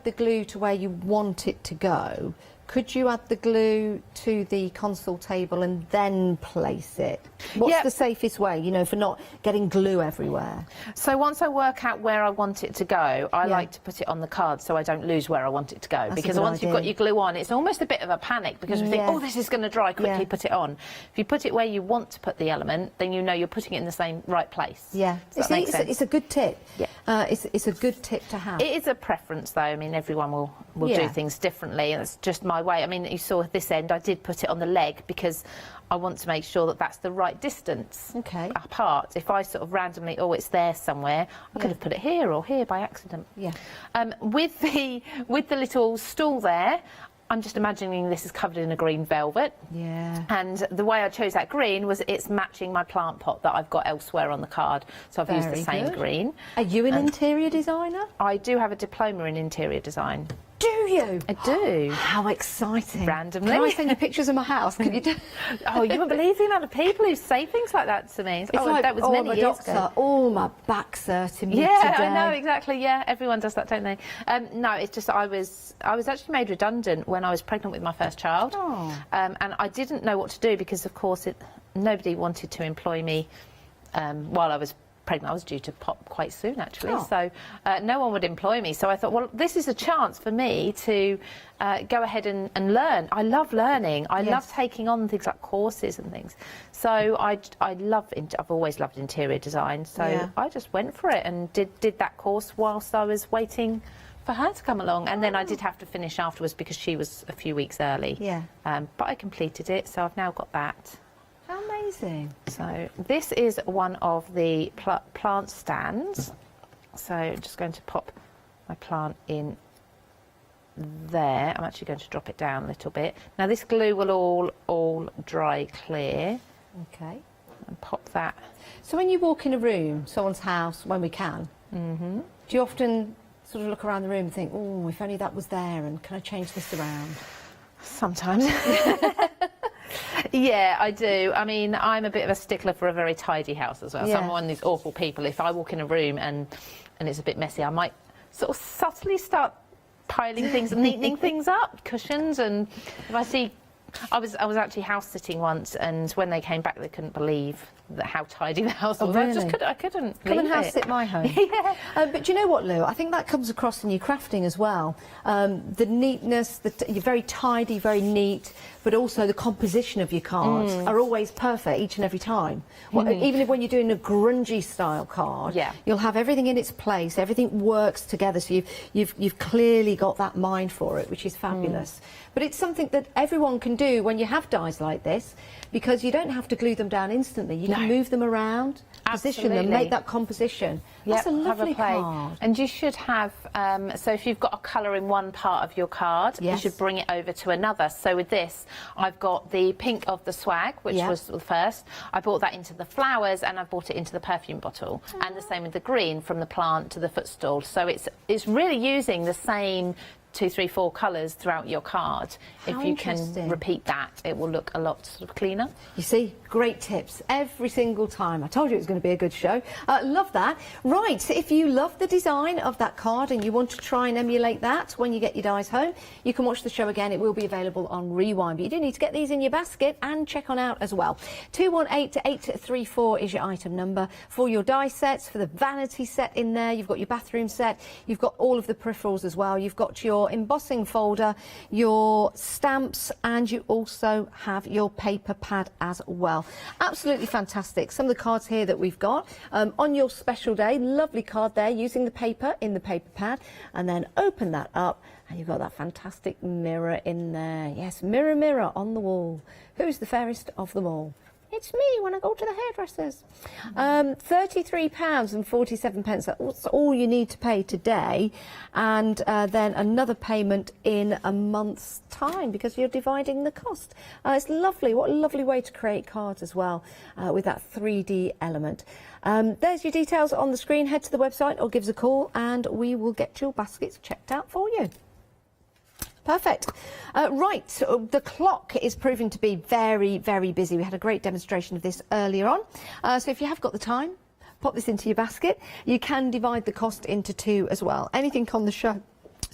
the glue to where you want it to go. Could you add the glue to the console table and then place it? What's the safest way, you know, for not getting glue everywhere? So once I work out where I want it to go, I like to put it on the card so I don't lose where I want it to go. That's because a good once you've got your glue on, it's almost a bit of a panic because we think, oh, this is going to dry, quickly put it on. If you put it where you want to put the element, then you know you're putting it in the same right place. Yeah. Does that make sense? It's a good tip. Yeah. It's a good tip to have. It is a preference, though. I mean, everyone will do things differently, and it's just my way. I mean, you saw at this end, I did put it on the leg because I want to make sure that that's the right distance apart. If I sort of randomly, oh, it's there somewhere, I could have put it here or here by accident. Yeah. With the little stool there, I'm just imagining this is covered in a green velvet. Yeah. And the way I chose that green was it's matching my plant pot that I've got elsewhere on the card. So I've used the same green. Are you an interior designer? I do have a diploma in interior design. Do you? I do. How exciting. Randomly. Can I send you pictures of my house? Can you do? Oh, you wouldn't believe the amount of people who say things like that to me. That was many years ago. Oh, my back's hurting me today. I know, exactly, yeah. Everyone does that, don't they? No, it's just I was actually made redundant when I was pregnant with my first child. And I didn't know what to do because, of course, nobody wanted to employ me while I was pregnant. I was due to pop quite soon, actually, so no one would employ me. So I thought, well, this is a chance for me to go ahead and learn. I love learning. I love taking on things like courses and things. So I've always loved interior design. So I just went for it and did that course whilst I was waiting for her to come along. And then I did have to finish afterwards because she was a few weeks early. Yeah. But I completed it, so I've now got that. How amazing. So this is one of the plant stands. So I'm just going to pop my plant in there. I'm actually going to drop it down a little bit. Now this glue will all dry clear. Okay. And pop that. So when you walk in a room, someone's house, when we can, do you often sort of look around the room and think, oh, if only that was there, and can I change this around? Sometimes. Yeah, I do. I mean, I'm a bit of a stickler for a very tidy house as well. So I'm one of these awful people. If I walk in a room and it's a bit messy, I might sort of subtly start piling things and neatening things up, cushions, and if I see... I was actually house sitting once, and when they came back, they couldn't believe how tidy the house was. Oh, really? I couldn't Come and leave house it. sit my home. But do you know what, Lou? I think that comes across in your crafting as well. The neatness, you're very tidy, very neat, but also the composition of your cards are always perfect each and every time. Well, even when you're doing a grungy style card, you'll have everything in its place, everything works together, so you've clearly got that mind for it, which is fabulous. But it's something that everyone can do when you have dies like this, because you don't have to glue them down instantly. You can move them around, position them, make that composition. That's a lovely card. And you should have, so if you've got a colour in one part of your card, you should bring it over to another. So with this, I've got the pink of the swag, which was the first. I brought that into the flowers, and I've brought it into the perfume bottle. And the same with the green, from the plant to the footstool. So it's really using the same 2, 3, 4 colours throughout your card. If you can repeat that, it will look a lot sort of cleaner. You see, great tips every single time. I told you it was going to be a good show. Love that. Right, if you love the design of that card and you want to try and emulate that when you get your dies home, you can watch the show again. It will be available on Rewind. But you do need to get these in your basket and check on out as well. 218-834 is your item number for your die sets, for the vanity set in there. You've got your bathroom set. You've got all of the peripherals as well. You've got your your embossing folder, your stamps, and you also have your paper pad as well. Absolutely fantastic. Some of the cards here that we've got on your special day, lovely card there using the paper in the paper pad, and then open that up and you've got that fantastic mirror in there. Yes, mirror, mirror on the wall, who's the fairest of them all? It's me when I go to the hairdressers. £33.47. That's all you need to pay today, and then another payment in a month's time because you're dividing the cost. It's lovely. What a lovely way to create cards as well with that 3D element. There's your details on the screen. Head to the website or give us a call and we will get your baskets checked out for you. Perfect. Right, the clock is proving to be very, very busy. We had a great demonstration of this earlier on. So if you have got the time, pop this into your basket. You can divide the cost into two as well. Anything on the show,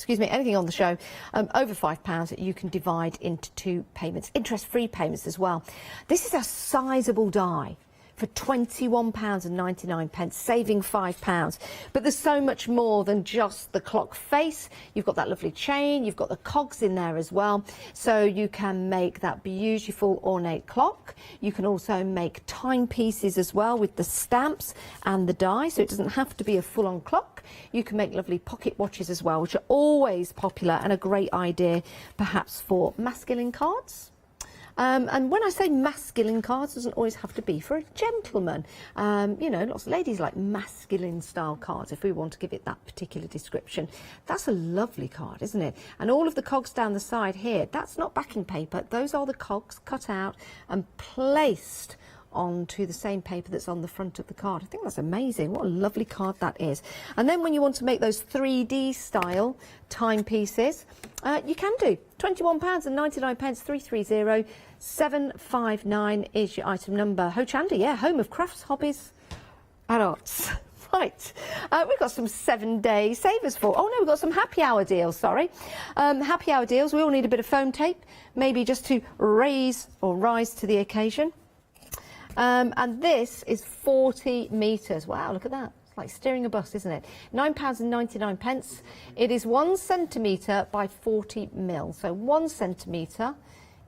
anything on the show over £5 you can divide into two payments, interest-free payments as well. This is a sizable die for £21.99, saving £5. But there's so much more than just the clock face. You've got that lovely chain, you've got the cogs in there as well. So you can make that beautiful ornate clock. You can also make timepieces as well with the stamps and the die, so it doesn't have to be a full-on clock. You can make lovely pocket watches as well, which are always popular and a great idea perhaps for masculine cards. And when I say masculine cards, it doesn't always have to be for a gentleman. You know, lots of ladies like masculine style cards, if we want to give it that particular description. That's a lovely card, isn't it? And all of the cogs down the side here, that's not backing paper. Those are the cogs cut out and placed onto the same paper that's on the front of the card. I think that's amazing. What a lovely card that is. And then when you want to make those 3D style timepieces, you can do. £21.99, 330759 is your item number. Hochanda, yeah, home of crafts, hobbies and arts. Right, we've got some 7-day savers for. Oh no, we've got some happy hour deals, sorry. Happy hour deals, we all need a bit of foam tape, maybe just to rise to the occasion. And this is 40 metres. Wow, look at that. It's like steering a bus, isn't it? £9.99. It is 1 centimetre by 40 mil. So 1 centimetre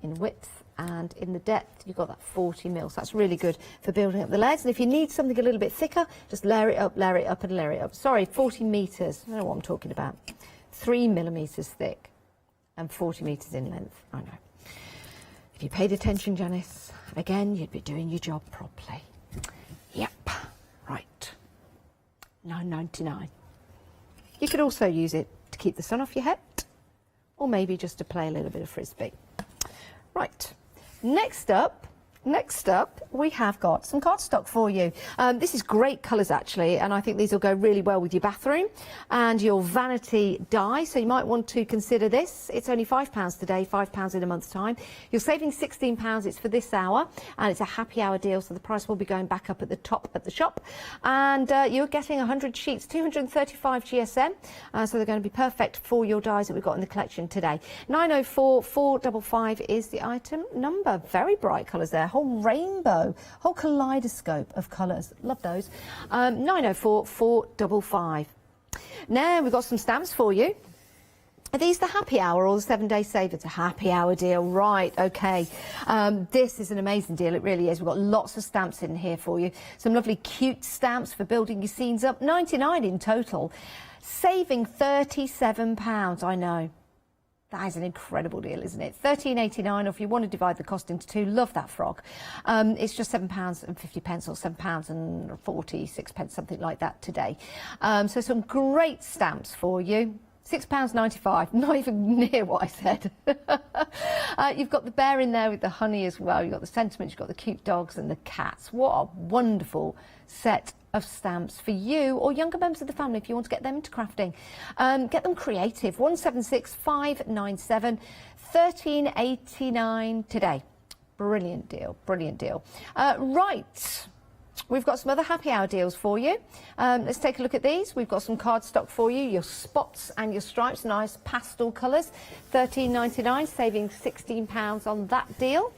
in width, and in the depth you've got that 40 mil. So that's really good for building up the legs. And if you need something a little bit thicker, just layer it up and layer it up. Sorry, 40 metres. I don't know what I'm talking about. 3 millimetres thick and 40 metres in length. I know. If you paid attention, Janice, again, you'd be doing your job properly. Yep, right. £9.99. You could also use it to keep the sun off your head, or maybe just to play a little bit of frisbee. Right, next up, we have got some cardstock for you. This is great colours actually, and I think these will go really well with your bathroom and your vanity die, so you might want to consider this. It's only £5 today, £5 in a month's time. You're saving £16, it's for this hour, and it's a happy hour deal, so the price will be going back up at the top at the shop. And you're getting 100 sheets, 235 GSM, so they're going to be perfect for your dies that we've got in the collection today. 904 455 is the item number. Very bright colours there. Whole rainbow, whole kaleidoscope of colours. Love those. 904 455. Now we've got some stamps for you. Are these the happy hour or the 7-day saver? It's a happy hour deal, right? Okay. This is an amazing deal. It really is. We've got lots of stamps in here for you. Some lovely cute stamps for building your scenes up. 99 in total, saving £37. I know. That is an incredible deal, isn't it? £13.89, or if you want to divide the cost into two, love that frog. It's just £7.50 or £7.46, something like that today. So some great stamps for you. £6.95, not even near what I said. You've got the bear in there with the honey as well. You've got the sentiments, you've got the cute dogs and the cats. What a wonderful set of stamps for you or younger members of the family if you want to get them into crafting. Get them creative. 176597, £13.89 today. Brilliant deal, brilliant deal. Right. We've got some other happy hour deals for you. Let's take a look at these. We've got some cardstock for you, your spots and your stripes, nice pastel colours. £13.99, saving £16 on that deal.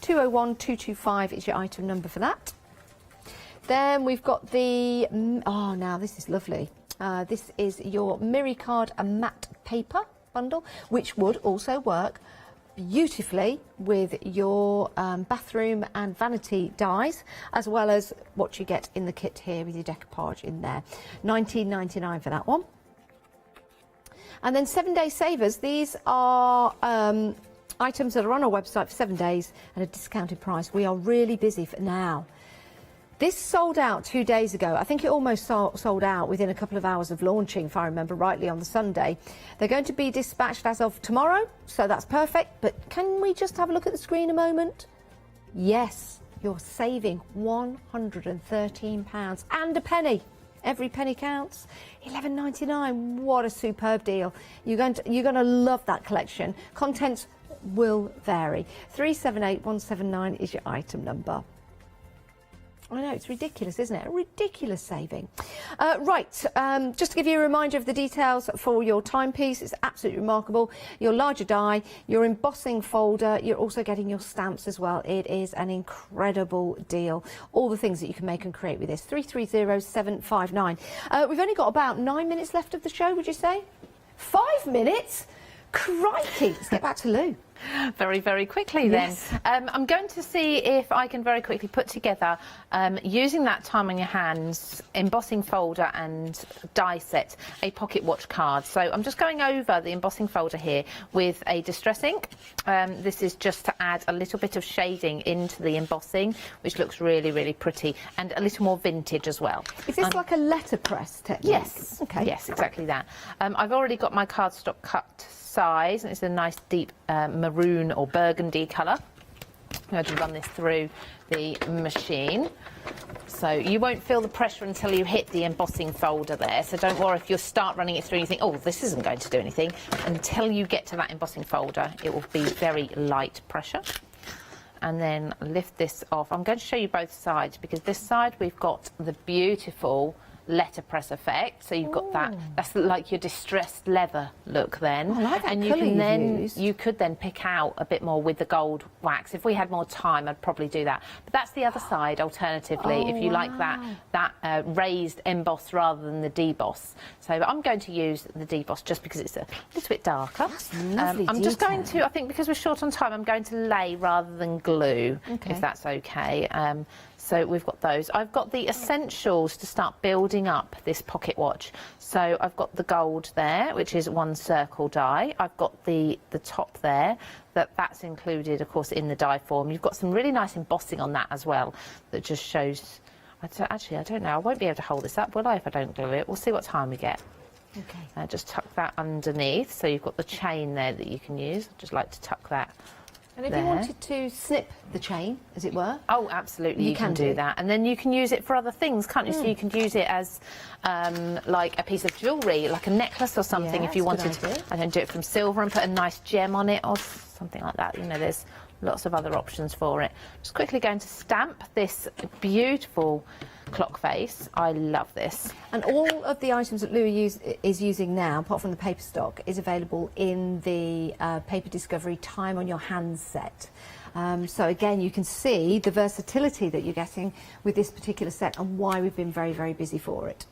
201225 is your item number for that. Then we've got the, oh, now this is lovely. This is your Miricard matte paper. bundle, which would also work beautifully with your bathroom and vanity dies, as well as what you get in the kit here with your decoupage in there. £19.99 for that one. And then 7-day savers. These are items that are on our website for 7 days at a discounted price. We are really busy for now. This sold out 2 days ago. I think it almost sold out within a couple of hours of launching, if I remember rightly, on the Sunday. They're going to be dispatched as of tomorrow, so that's perfect. But can we just have a look at the screen a moment? Yes, you're saving £113 and a penny. Every penny counts. £11.99. What a superb deal. You're going to love that collection. Contents will vary. 378179 is your item number. I know, it's ridiculous, isn't it? A ridiculous saving. Just to give you a reminder of the details for your timepiece, it's absolutely remarkable. Your larger die, your embossing folder, you're also getting your stamps as well. It is an incredible deal. All the things that you can make and create with this. 330759. We've only got about 9 minutes left of the show, would you say? 5 minutes? Crikey! Let's get back to Lou. Very, very quickly then. Yes. I'm going to see if I can very quickly put together, using that time on your hands, embossing folder and die set, a pocket watch card. So I'm just going over the embossing folder here with a distress ink. This is just to add a little bit of shading into the embossing, which looks really, really pretty, and a little more vintage as well. Is this like a letterpress technique? Yes. Okay. Yes, exactly that. I've already got my cardstock cut size, and it's a nice deep maroon or burgundy colour. I'm going to run this through the machine. So you won't feel the pressure until you hit the embossing folder there. So don't worry if you start running it through and you think, oh, this isn't going to do anything. Until you get to that embossing folder, it will be very light pressure. And then lift this off. I'm going to show you both sides, because this side we've got the beautiful letterpress effect, so you've got that's like your distressed leather look then. I like that and you could then pick out a bit more with the gold wax. If we had more time, I'd probably do that. But that's the other side alternatively, if you like that raised emboss rather than the deboss. So I'm going to use the deboss just because it's a little bit darker. I'm just going to, I think because we're short on time, I'm going to lay rather than glue, if that's okay. So we've got those. I've got the essentials to start building up this pocket watch. So I've got the gold there, which is one circle die. I've got the top there, that's included, of course, in the die form. You've got some really nice embossing on that as well, that just shows. Actually, I don't know. I won't be able to hold this up, will I, if I don't glue it? We'll see what time we get. Okay. Just tuck that underneath. So you've got the chain there that you can use. I'd just like to tuck that. And if you wanted to snip the chain, as it were? Oh, absolutely, you can do that. And then you can use it for other things, can't you? So you can use it as like a piece of jewellery, like a necklace or something, if you wanted to. And then do it from silver and put a nice gem on it or something like that. You know, there's lots of other options for it. Just quickly going to stamp this beautiful clock face. I love this. And all of the items that Lou is using now, apart from the paper stock, is available in the Paper Discovery Time on Your Hands set. So again, you can see the versatility that you're getting with this particular set and why we've been very, very busy for it.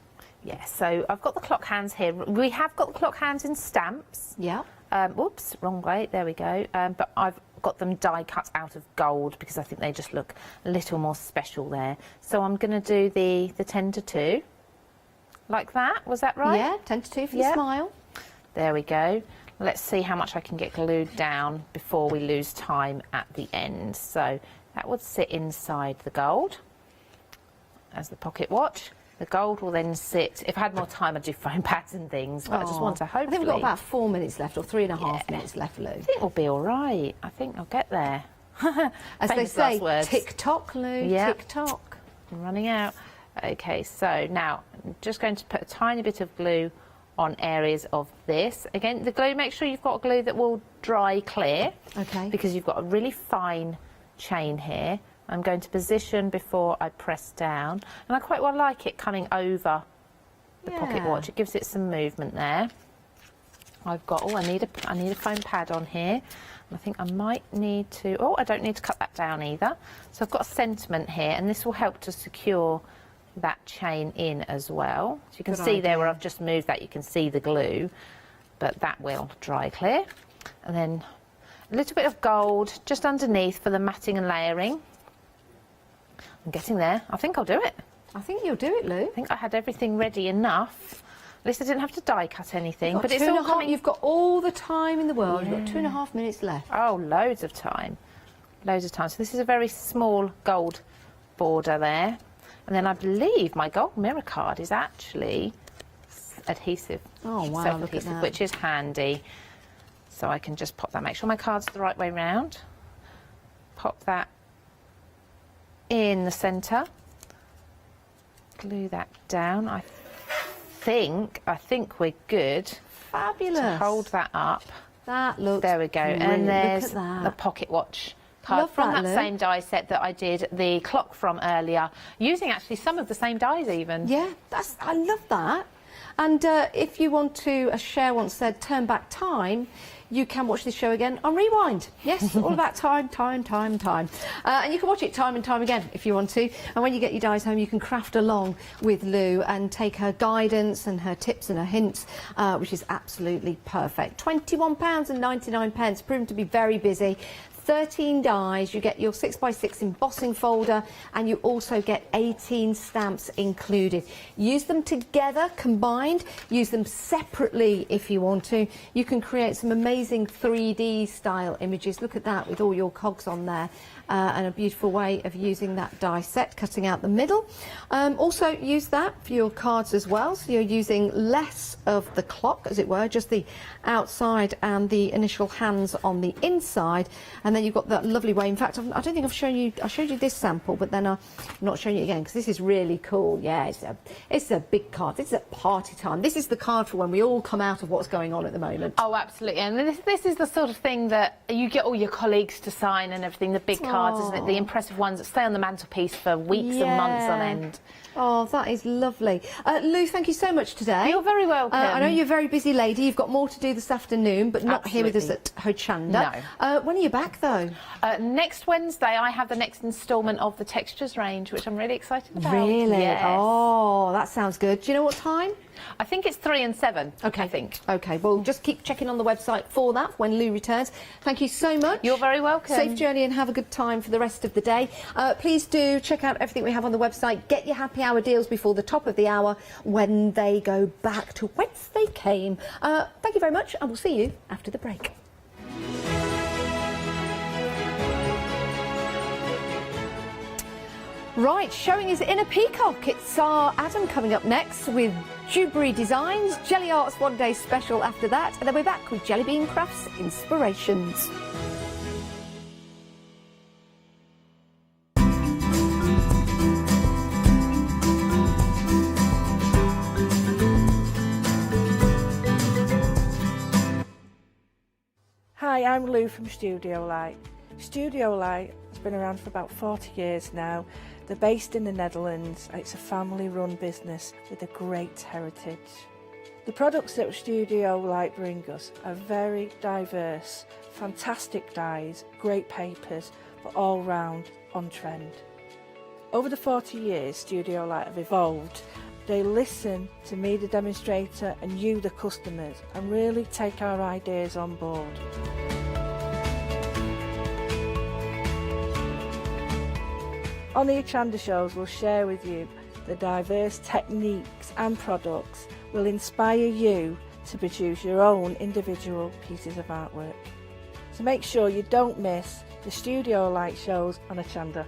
Yeah, so I've got the clock hands here. We have got the clock hands in stamps. Yeah. Whoops, wrong way. There we go. But I've got them die cut out of gold because I think they just look a little more special there. So I'm going to do the 10 to 2. Like that. Was that right? Yeah, 10 to 2 for the smile. There we go. Let's see how much I can get glued down before we lose time at the end. So that would sit inside the gold as the pocket watch. The gold will then sit. If I had more time, I'd do foam pads and things, but I just want to hopefully. I think we've got about 4 minutes left, or 3.5 minutes left, Lou. I think we'll be all right. I think I'll get there. As they say, tick-tock, Lou, tick-tock. I'm running out. OK, so now I'm just going to put a tiny bit of glue on areas of this. Again, the glue, make sure you've got glue that will dry clear. OK. Because you've got a really fine chain here. I'm going to position before I press down, and I quite well like it coming over the pocket watch. It gives it some movement there. I've got, I need a foam pad on here. I think I might need to, I don't need to cut that down either. So I've got a sentiment here, and this will help to secure that chain in as well. So you can see there where I've just moved that, you can see the glue. but that will dry clear. And then a little bit of gold just underneath for the matting and layering. I'm getting there. I think I'll do it. I think you'll do it, Lou. I think I had everything ready enough. At least I didn't have to die cut anything. But it's all coming. You've got all the time in the world. You've got 2.5 minutes left. Oh, loads of time. Loads of time. So this is a very small gold border there. And then I believe my gold mirror card is actually adhesive. Oh, wow, look at self-adhesive, that. which is handy. So I can just pop that, make sure my card's the right way round. Pop that in the centre. Glue that down. I think we're good. Fabulous. To hold that up. That looks There we go. brilliant. And there's Look at that. the pocket watch card Love from that, that Lou. same die set that I did the clock from earlier, using actually some of the same dies even. Yeah, I love that. And if you want to, as Cher once said, turn back time, you can watch this show again on Rewind. Yes, all about time. And you can watch it time and time again if you want to. And when you get your dies home, you can craft along with Lou and take her guidance and her tips and her hints, which is absolutely perfect. £21.99, proven to be very busy. 13 dies, you get your 6x6 embossing folder, and you also get 18 stamps included. Use them together, combined, use them separately if you want to. You can create some amazing 3D style images. Look at that with all your cogs on there. And a beautiful way of using that die set, cutting out the middle. Also use that for your cards as well, so you're using less of the clock, as it were, just the outside and the initial hands on the inside, and then you've got that lovely way. In fact, I don't think I've shown you. I showed you this sample, but then I'm not showing you again because this is really cool. Yeah, it's a big card. This is at party time. This is the card for when we all come out of what's going on at the moment. Oh, absolutely. And this is the sort of thing that you get all your colleagues to sign and everything, the big cards, isn't it? The impressive ones that stay on the mantelpiece for weeks and months on end. Oh, that is lovely. Lou, thank you so much today. You're very welcome. I know you're a very busy lady. You've got more to do this afternoon, but not here with us at Hochanda. No. When are you back, though? Next Wednesday, I have the next instalment of the textures range, which I'm really excited about. Really? Yes. Oh, that sounds good. Do you know what time? I think it's 3 and 7. Okay. I think. Okay, well, just keep checking on the website for that when Lou returns. Thank you so much. You're very welcome. Safe journey and have a good time for the rest of the day. Please do check out everything we have on the website. Get your happy hour deals before the top of the hour when they go back to whence they came. Thank you very much, and we'll see you after the break. Right, showing his inner peacock. It's our Adam coming up next with Jewellery Designs, Jelly Arts One Day Special after that, and then we're back with Jelly Bean Crafts Inspirations. Hi, I'm Lou from Studio Light. Studio Light has been around for about 40 years now. They're based in the Netherlands. It's a family-run business with a great heritage. The products that Studio Light bring us are very diverse, fantastic dyes, great papers, but all round on trend. Over the 40 years Studio Light have evolved. They listen to me, the demonstrator, and you, the customers, and really take our ideas on board. On the Hochanda shows, we'll share with you the diverse techniques and products will inspire you to produce your own individual pieces of artwork. So make sure you don't miss the Studio Light shows on Hochanda.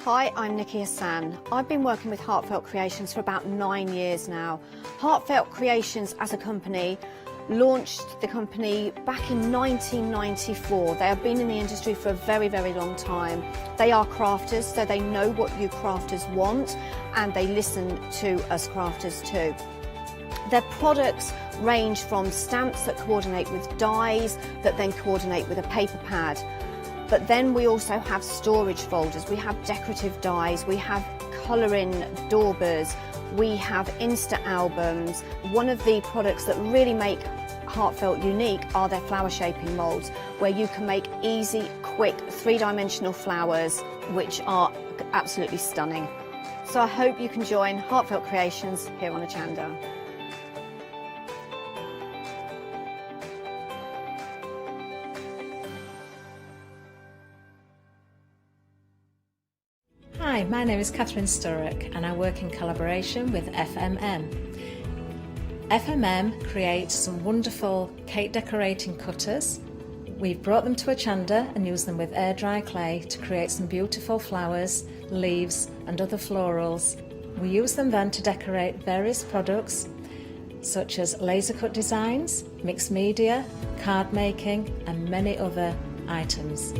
Hi, I'm Nikki Hassan. I've been working with Heartfelt Creations for about 9 years now. Heartfelt Creations as a company launched the company back in 1994. They have been in the industry for a very, very long time. They are crafters, so they know what you crafters want, and they listen to us crafters too. Their products range from stamps that coordinate with dies that then coordinate with a paper pad. But then we also have storage folders, we have decorative dies, we have colouring daubers, we have Insta albums. One of the products that really make Heartfelt unique are their flower shaping moulds, where you can make easy, quick three-dimensional flowers which are absolutely stunning. So I hope you can join Heartfelt Creations here on Hochanda. Hi, my name is Catherine Sturrock and I work in collaboration with FMM. FMM creates some wonderful cake decorating cutters. We've brought them to Hochanda and used them with air dry clay to create some beautiful flowers, leaves and other florals. We use them then to decorate various products such as laser cut designs, mixed media, card making and many other items.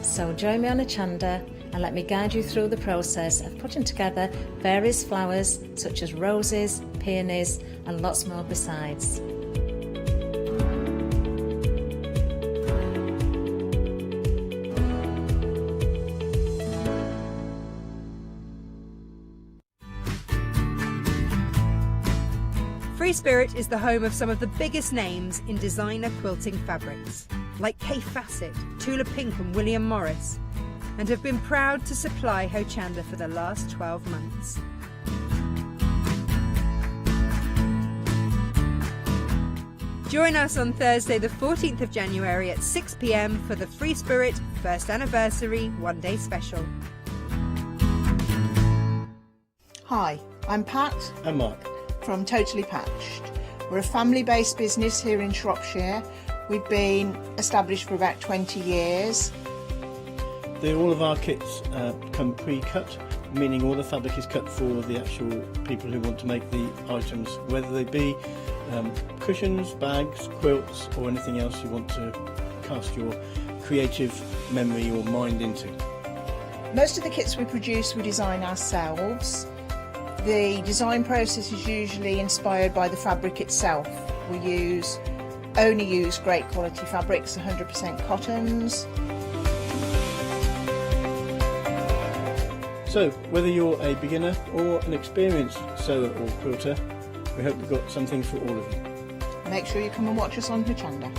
So join me on Hochanda and let me guide you through the process of putting together various flowers such as roses, peonies and lots more besides. Free Spirit is the home of some of the biggest names in designer quilting fabrics, like Kay Fassett, Tula Pink and William Morris, and have been proud to supply Hochanda for the last 12 months. Join us on Thursday the 14th of January at 6 p.m. for the Free Spirit First Anniversary One Day Special. Hi, I'm Pat. And Mark. From Totally Patched. We're a family-based business here in Shropshire. We've been established for about 20 years. All of our kits come pre-cut, meaning all the fabric is cut for the actual people who want to make the items, whether they be cushions, bags, quilts or anything else you want to cast your creative memory or mind into. Most of the kits we produce we design ourselves. The design process is usually inspired by the fabric itself. We only use great quality fabrics, 100% cottons. So, whether you're a beginner or an experienced sewer or quilter, we hope we've got something for all of you. Make sure you come and watch us on Hochanda.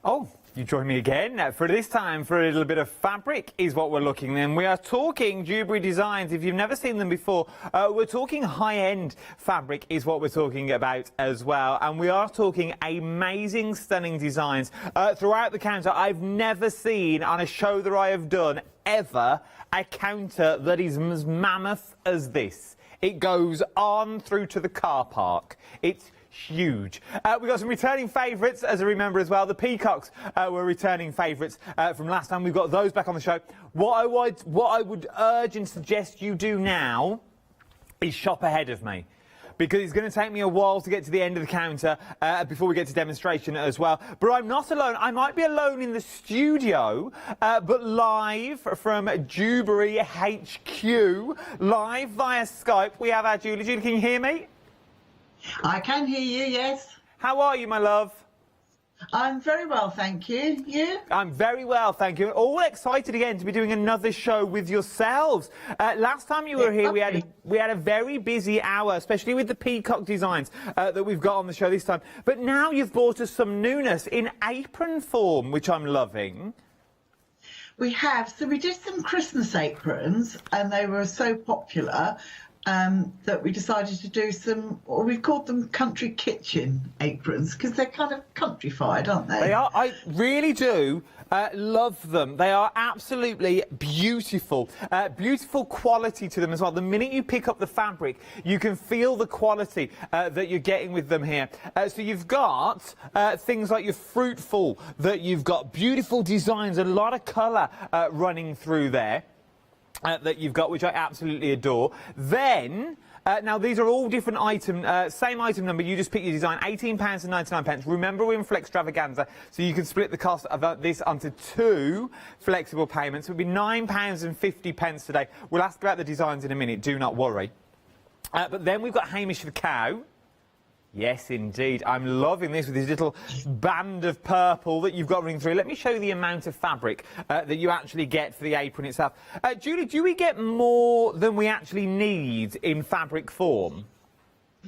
Oh, you join me again for this time for a little bit of fabric is what we're looking at. We are talking jewellery designs. If you've never seen them before, we're talking high-end fabric is what we're talking about as well. And we are talking amazing, stunning designs throughout the counter. I've never seen on a show that I have done ever a counter that is as mammoth as this. It goes on through to the car park. It's huge. We've got some returning favourites, as I remember as well. The peacocks were returning favourites from last time. We've got those back on the show. What I would urge and suggest you do now is shop ahead of me, because it's going to take me a while to get to the end of the counter before we get to demonstration as well. But I'm not alone. I might be alone in the studio, but live from Dewberry HQ, live via Skype, we have our Julie. Julie, can you hear me? I can hear you, yes. How are you, my love? I'm very well, thank you. You? I'm very well, thank you. All excited again to be doing another show with yourselves. Last time you were here, we had a very busy hour, especially with the peacock designs that we've got on the show this time. But now you've brought us some newness in apron form, which I'm loving. We have. So we did some Christmas aprons, and they were so popular that we decided to do some, or we've called them country kitchen aprons, because they're kind of countrified, aren't they? They are. I really do love them. They are absolutely beautiful. Beautiful quality to them as well. The minute you pick up the fabric, you can feel the quality that you're getting with them here. So you've got things like your fruitful, that you've got beautiful designs, a lot of colour running through there. That you've got, which I absolutely adore. Then Now, these are all different same item number, you just pick your design, £18.99. Remember, we're in Flextravaganza, so you can split the cost of this onto 2 flexible payments. It would be £9.50 today. We'll ask about the designs in a minute, do not worry. But then we've got Hamish the cow. Yes, indeed. I'm loving this with this little band of purple that you've got running through. Let me show you the amount of fabric that you actually get for the apron itself. Julie, do we get more than we actually need in fabric form?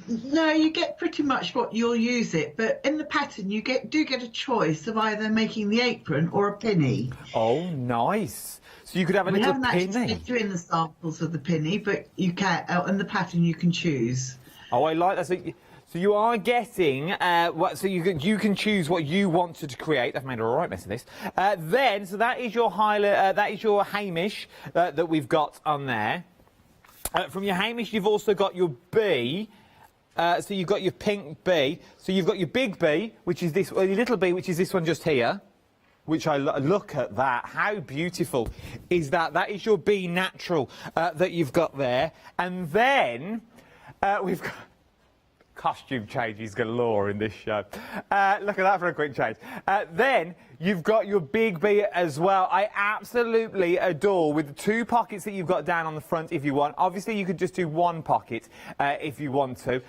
No, you get pretty much what you'll use it, but in the pattern you do get a choice of either making the apron or a pinny. Oh, nice. So you could have a little pinny. We haven't actually doing the samples of the pinny, but you can, in the pattern you can choose. Oh, I like that. So you are getting, so you can choose what you want to create. I've made a right mess of this. So that is your that is your Hamish that we've got on there. From your Hamish, you've also got your bee. So you've got your pink bee. So you've got your big bee, which is this, or your little bee, which is this one just here. Which look at that. How beautiful is that? That is your bee natural that you've got there. And then we've got costume changes galore in this show. Look at that for a quick change. Then you've got your big bee as well. I absolutely adore with the 2 pockets that you've got down on the front if you want. Obviously, you could just do 1 pocket if you want to.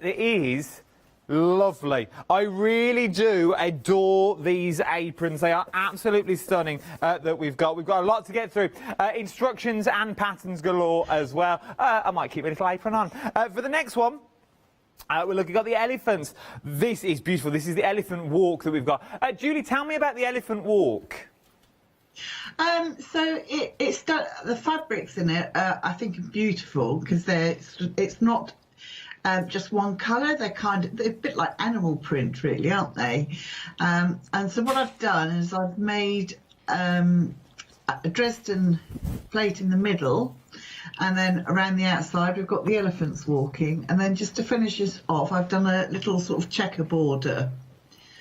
It is lovely. I really do adore these aprons. They are absolutely stunning that we've got. We've got a lot to get through. Instructions and patterns galore as well. I might keep a little apron on. For the next one, we've got the elephants. This is beautiful. This is the elephant walk that we've got. Julie, tell me about the elephant walk. So it's done, the fabrics in it, I think, are beautiful because it's not just one colour. They're a bit like animal print, really, aren't they? And so what I've done is I've made a Dresden plate in the middle. And then around the outside, we've got the elephants walking. And then just to finish this off, I've done a little sort of checker border.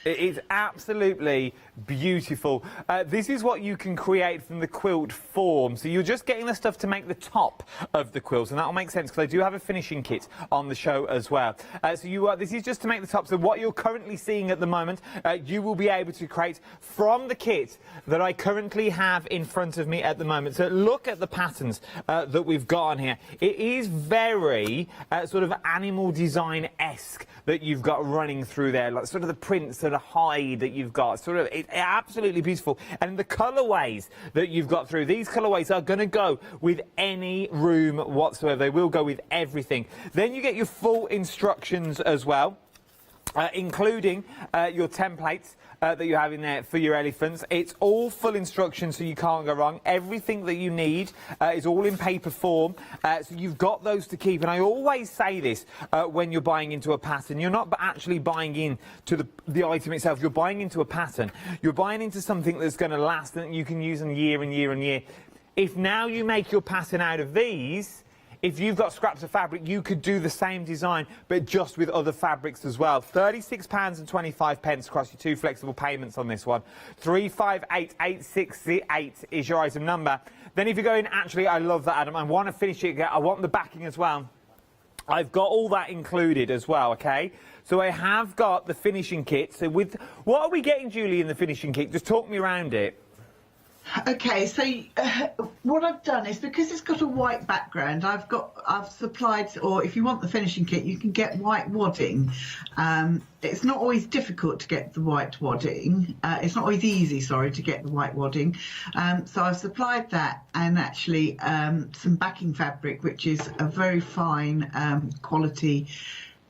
It is absolutely beautiful. This is what you can create from the quilt form. So you're just getting the stuff to make the top of the quilt, and that'll make sense because I do have a finishing kit on the show as well. This is just to make the top. So what you're currently seeing at the moment, you will be able to create from the kit that I currently have in front of me at the moment. So look at the patterns that we've got on here. It is very sort of animal design-esque that you've got running through there, like sort of the prints and the hide that you've got. Sort of, it's absolutely beautiful. And the colourways that you've got through, these colourways are going to go with any room whatsoever. They will go with everything. Then you get your full instructions as well, including your templates that you have in there for your elephants. It's all full instructions, so you can't go wrong. Everything that you need is all in paper form, so you've got those to keep. And I always say this when you're buying into a pattern. You're not actually buying into the item itself. You're buying into a pattern. You're buying into something that's going to last and you can use them year and year and year. If now you make your pattern out of these, if you've got scraps of fabric, you could do the same design, but just with other fabrics as well. £36.25 across your 2 flexible payments on this one. 358868 is your item number. Then if you're going, actually, I love that, Adam. I want to finish it. I want the backing as well. I've got all that included as well, OK? So I have got the finishing kit. So what are we getting, Julie, in the finishing kit? Just talk me around it. Okay, so what I've done is, because it's got a white background, I've supplied, or if you want the finishing kit, you can get white wadding. It's not always difficult to get the white wadding. It's not always easy, sorry, to get the white wadding. So I've supplied that, and actually some backing fabric, which is a very fine quality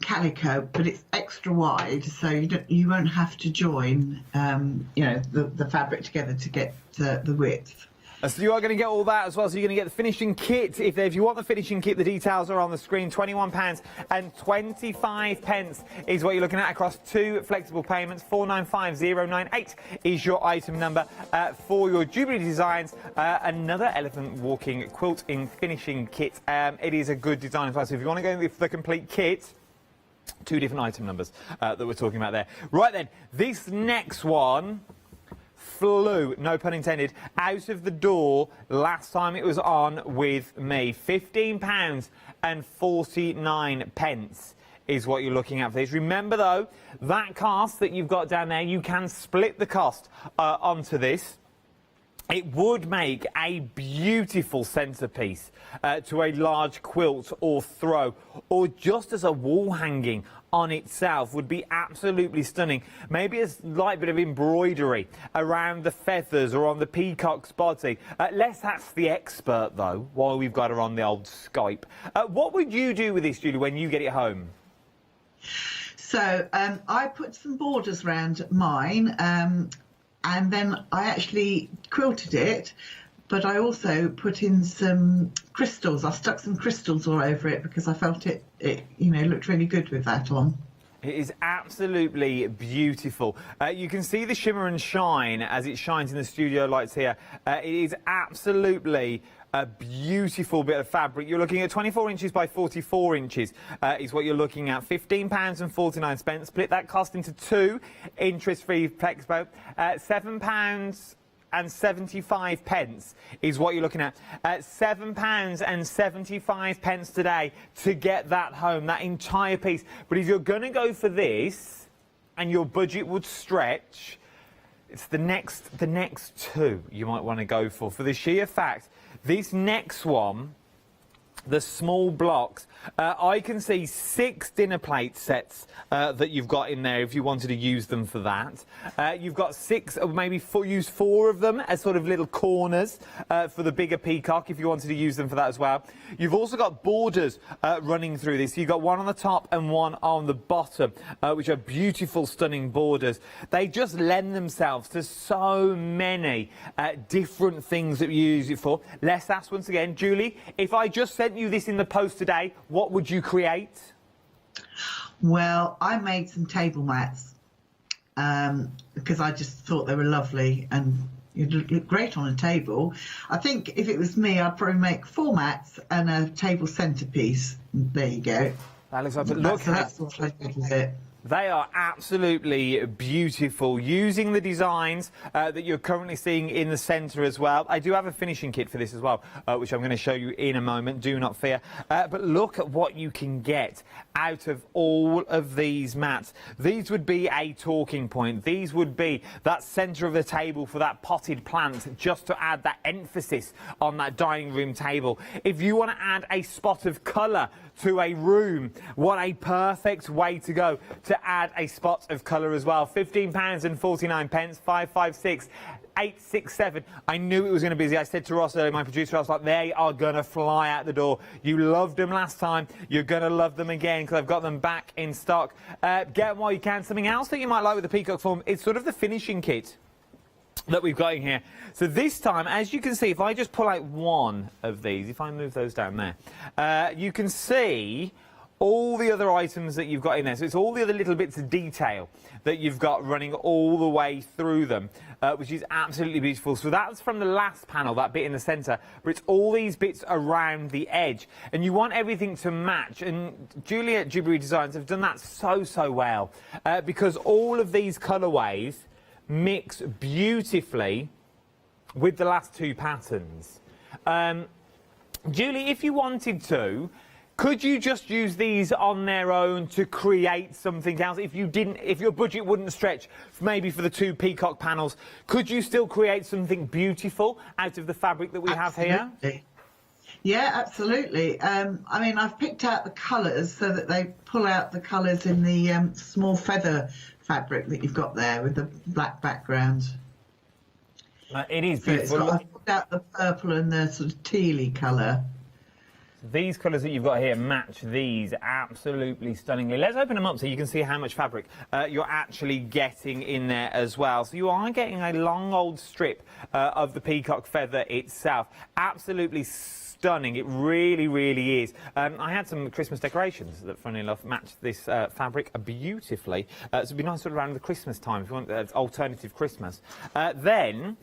calico, but it's extra wide, so you won't have to join the fabric together to get the width. So you are going to get all that as well. So you're going to get the finishing kit. If you want the finishing kit, the details are on the screen. £21.25 is what you're looking at across 2 flexible payments. 495098 is your item number for your Jubilee Designs. Another elephant walking quilt in finishing kit. It is a good design as well. So if you want to go with the complete kit, 2 different item numbers that we're talking about there. Right then, this next one, flew, no pun intended, out of the door last time it was on with me. £15.49 is what you're looking at for this. Remember though, that cast that you've got down there, you can split the cost onto this. It would make a beautiful centrepiece to a large quilt or throw, or just as a wall hanging on itself would be absolutely stunning. Maybe a slight bit of embroidery around the feathers or on the peacock's body. Let's ask the expert though, while we've got her on the old Skype. What would you do with this, Julie, when you get it home? So I put some borders around mine, and then I actually quilted it, but I also put in some crystals. I stuck some crystals all over it because I felt it looked really good with that on. It is absolutely beautiful. You can see the shimmer and shine as it shines in the studio lights here. It is absolutely a beautiful bit of fabric. You're looking at 24 inches by 44 inches is what you're looking at. £15.49. Split that cost into two, interest-free Flexpo. £7.75 is what you're looking at. £7.75 today to get that home, that entire piece. But if you're going to go for this and your budget would stretch, it's the next two you might want to go for the sheer fact this next one, the small blocks, I can see 6 dinner plate sets that you've got in there if you wanted to use them for that. You've got 6, or maybe use 4 of them as sort of little corners for the bigger peacock if you wanted to use them for that as well. You've also got borders running through this. You've got one on the top and one on the bottom, which are beautiful, stunning borders. They just lend themselves to so many different things that you use it for. Let's ask once again, Julie, if I just sent you this in the post today, what would you create? Well, I made some table mats because I just thought they were lovely and you'd look great on a table. I think if it was me, I'd probably make 4 mats and a table centrepiece. There you go. That looks like, but look at it. They are absolutely beautiful, using the designs that you're currently seeing in the centre as well. I do have a finishing kit for this as well, which I'm going to show you in a moment, do not fear. But look at what you can get out of all of these mats. These would be a talking point. These would be that centre of the table for that potted plant, just to add that emphasis on that dining room table. If you want to add a spot of colour to a room, what a perfect way to go to add a spot of colour as well. £15.49, 556 867. I knew it was going to be busy. I said to Ross earlier, my producer, I was like, they are going to fly out the door. You loved them last time. You're going to love them again because I've got them back in stock. Get them while you can. Something else that you might like with the peacock form is sort of the finishing kit that we've got in here. So this time, as you can see, if I just pull out one of these, if I move those down there, you can see all the other items that you've got in there. So it's all the other little bits of detail that you've got running all the way through them, which is absolutely beautiful. So that's from the last panel, that bit in the centre, but it's all these bits around the edge. And you want everything to match. And Julie at Jewellery Designs have done that so well, because all of these colourways mix beautifully with the last 2 patterns. Julie, if you wanted to, could you just use these on their own to create something else? If your budget wouldn't stretch maybe for the 2 peacock panels, could you still create something beautiful out of the fabric that we have here? Yeah, absolutely. I mean, I've picked out the colours so that they pull out the colours in the small feather fabric that you've got there with the black background. It is beautiful. I've picked out the purple and the sort of tealy colour. These colours that you've got here match these absolutely stunningly. Let's open them up so you can see how much fabric you're actually getting in there as well. So you are getting a long old strip of the peacock feather itself. Absolutely stunning. It really is. I had some Christmas decorations that, funnily enough, match this fabric beautifully. So it'd be nice sort of around the Christmas time if you want alternative Christmas. Then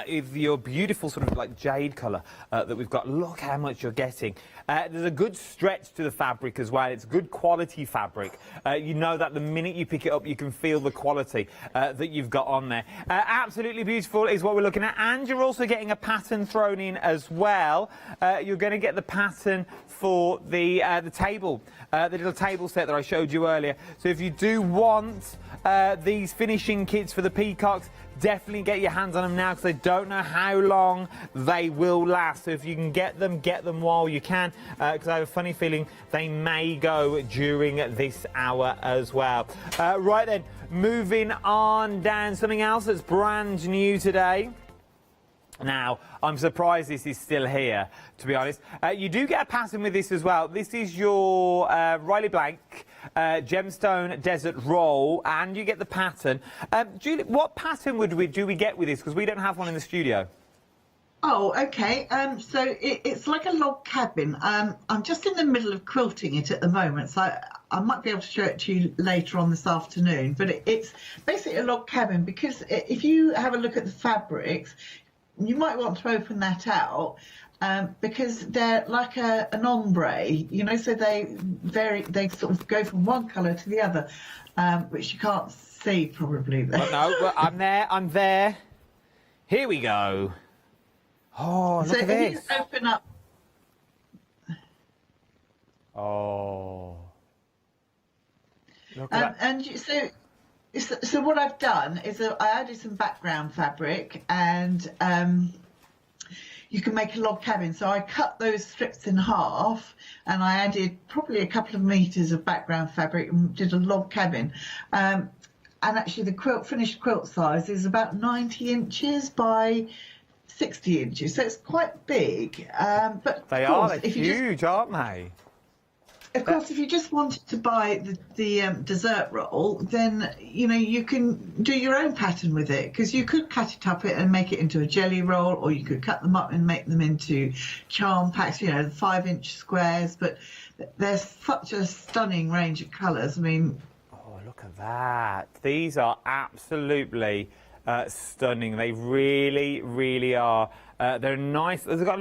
is your beautiful sort of like jade colour that we've got. Look how much you're getting. There's a good stretch to the fabric as well. It's good quality fabric. You know that the minute you pick it up, you can feel the quality that you've got on there. Absolutely beautiful is what we're looking at. And you're also getting a pattern thrown in as well. You're going to get the pattern for the table, the little table set that I showed you earlier. So if you do want these finishing kits for the peacocks, definitely get your hands on them now, because I don't know how long they will last. So if you can get them while you can, because I have a funny feeling they may go during this hour as well. Right then, moving on down, something else that's brand new today. Now, I'm surprised this is still here, to be honest. You do get a pattern with this as well. This is your Riley Blank gemstone desert roll, and you get the pattern. Julie, what pattern do we get with this? Because we don't have one in the studio. Oh, okay. So it's like a log cabin. I'm just in the middle of quilting it at the moment, so I might be able to show it to you later on this afternoon. But it's basically a log cabin, because if you have a look at the fabrics, you might want to open that out, because they're like an ombre, you know, so they sort of go from one colour to the other, which you can't see probably there. Oh, no, well, I'm there. Here we go. Oh, look at this. So if you open up... Oh. Look at that. And so what I've done is I added some background fabric, and you can make a log cabin. So I cut those strips in half, and I added probably a couple of meters of background fabric and did a log cabin. And actually the finished quilt size is about 90 inches by 60 inches, so it's quite big. But they are huge, aren't they? Of course, if you just wanted to buy the dessert roll, then, you know, you can do your own pattern with it, because you could cut it up and make it into a jelly roll, or you could cut them up and make them into charm packs, you know, 5-inch squares. But there's such a stunning range of colours. I mean... Oh, look at that. These are absolutely stunning. They really, really are. They're nice. They've got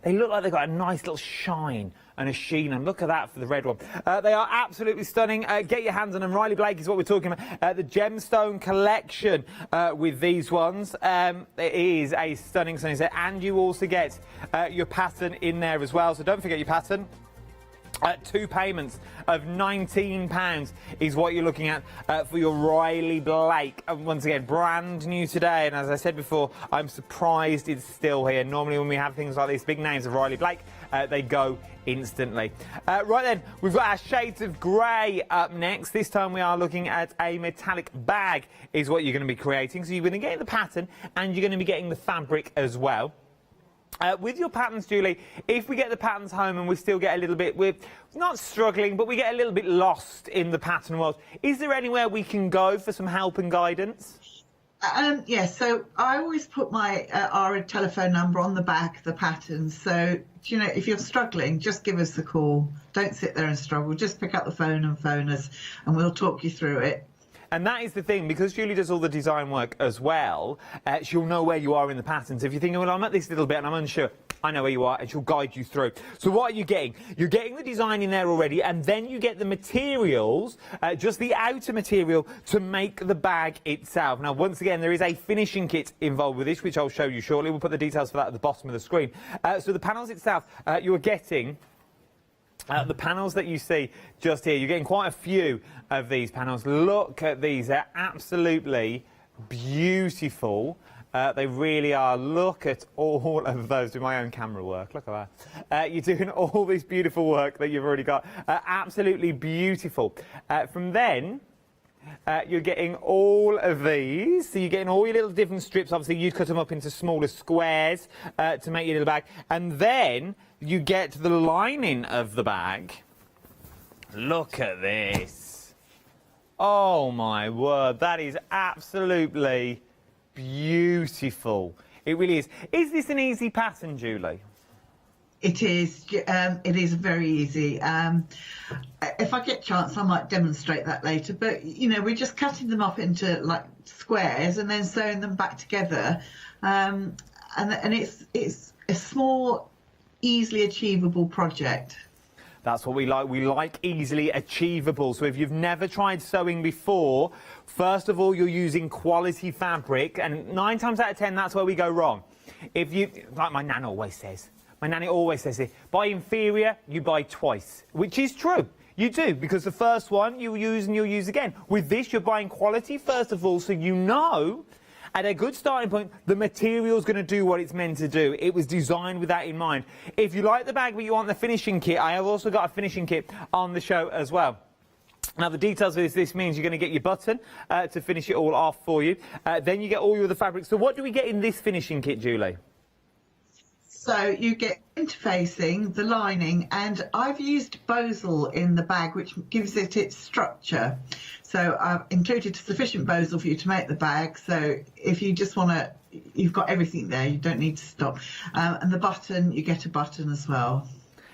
they look like they've got a nice little shine and a sheen, and look at that for the red one. They are absolutely stunning. Get your hands on them. Riley Blake is what we're talking about. The gemstone collection with these ones. It is a stunning set, and you also get your pattern in there as well. So don't forget your pattern. 2 payments of £19 is what you're looking at for your Riley Blake. And once again, brand new today. And as I said before, I'm surprised it's still here. Normally when we have things like these, big names of Riley Blake, they go instantly. Right then, we've got our shades of grey up next. This time we are looking at a metallic bag is what you're going to be creating. So you're going to get the pattern, and you're going to be getting the fabric as well. With your patterns, Julie, if we get the patterns home and we still get a little bit, we're not struggling, but we get a little bit lost in the pattern world, is there anywhere we can go for some help and guidance? Yes, so I always put our telephone number on the back of the patterns. So, you know, if you're struggling, just give us a call. Don't sit there and struggle. Just pick up the phone and phone us, and we'll talk you through it. And that is the thing, because Julie does all the design work as well, she'll know where you are in the patterns. If you're thinking, well, I'm at this little bit and I'm unsure, I know where you are, and she'll guide you through. So what are you getting? You're getting the design in there already, and then you get the materials, just the outer material, to make the bag itself. Now, once again, there is a finishing kit involved with this, which I'll show you shortly. We'll put the details for that at the bottom of the screen. So the panels itself, you're getting... the panels that you see just here, you're getting quite a few of these panels. Look at these, they're absolutely beautiful. They really are. Look at all of those. Do my own camera work. Look at that. You're doing all this beautiful work that you've already got. Absolutely beautiful. From then, you're getting all of these. So you're getting all your little different strips. Obviously, you cut them up into smaller squares to make your little bag. And then you get the lining of the bag. Look at this. Oh, my word. That is absolutely beautiful. It really is. Is this an easy pattern, Julie? It is very easy. If I get a chance, I might demonstrate that later. But, you know, we're just cutting them up into like squares and then sewing them back together. And it's a small, easily achievable project. That's what we like. We like easily achievable. So if you've never tried sewing before, first of all, you're using quality fabric. And 9 times out of 10, that's where we go wrong. If you, like my nan always says, this, buy inferior, you buy twice, which is true. You do, because the first one you use and you'll use again. With this, you're buying quality, first of all, so you know at a good starting point, the material's going to do what it's meant to do. It was designed with that in mind. If you like the bag but you want the finishing kit, I have also got a finishing kit on the show as well. Now, the details of this means you're going to get your button to finish it all off for you. Then you get all your other fabrics. So what do we get in this finishing kit, Julie? So you get interfacing, the lining, and I've used bosal in the bag, which gives it its structure. So I've included sufficient bosal for you to make the bag. So if you just want to, you've got everything there, you don't need to stop. And the button, you get a button as well.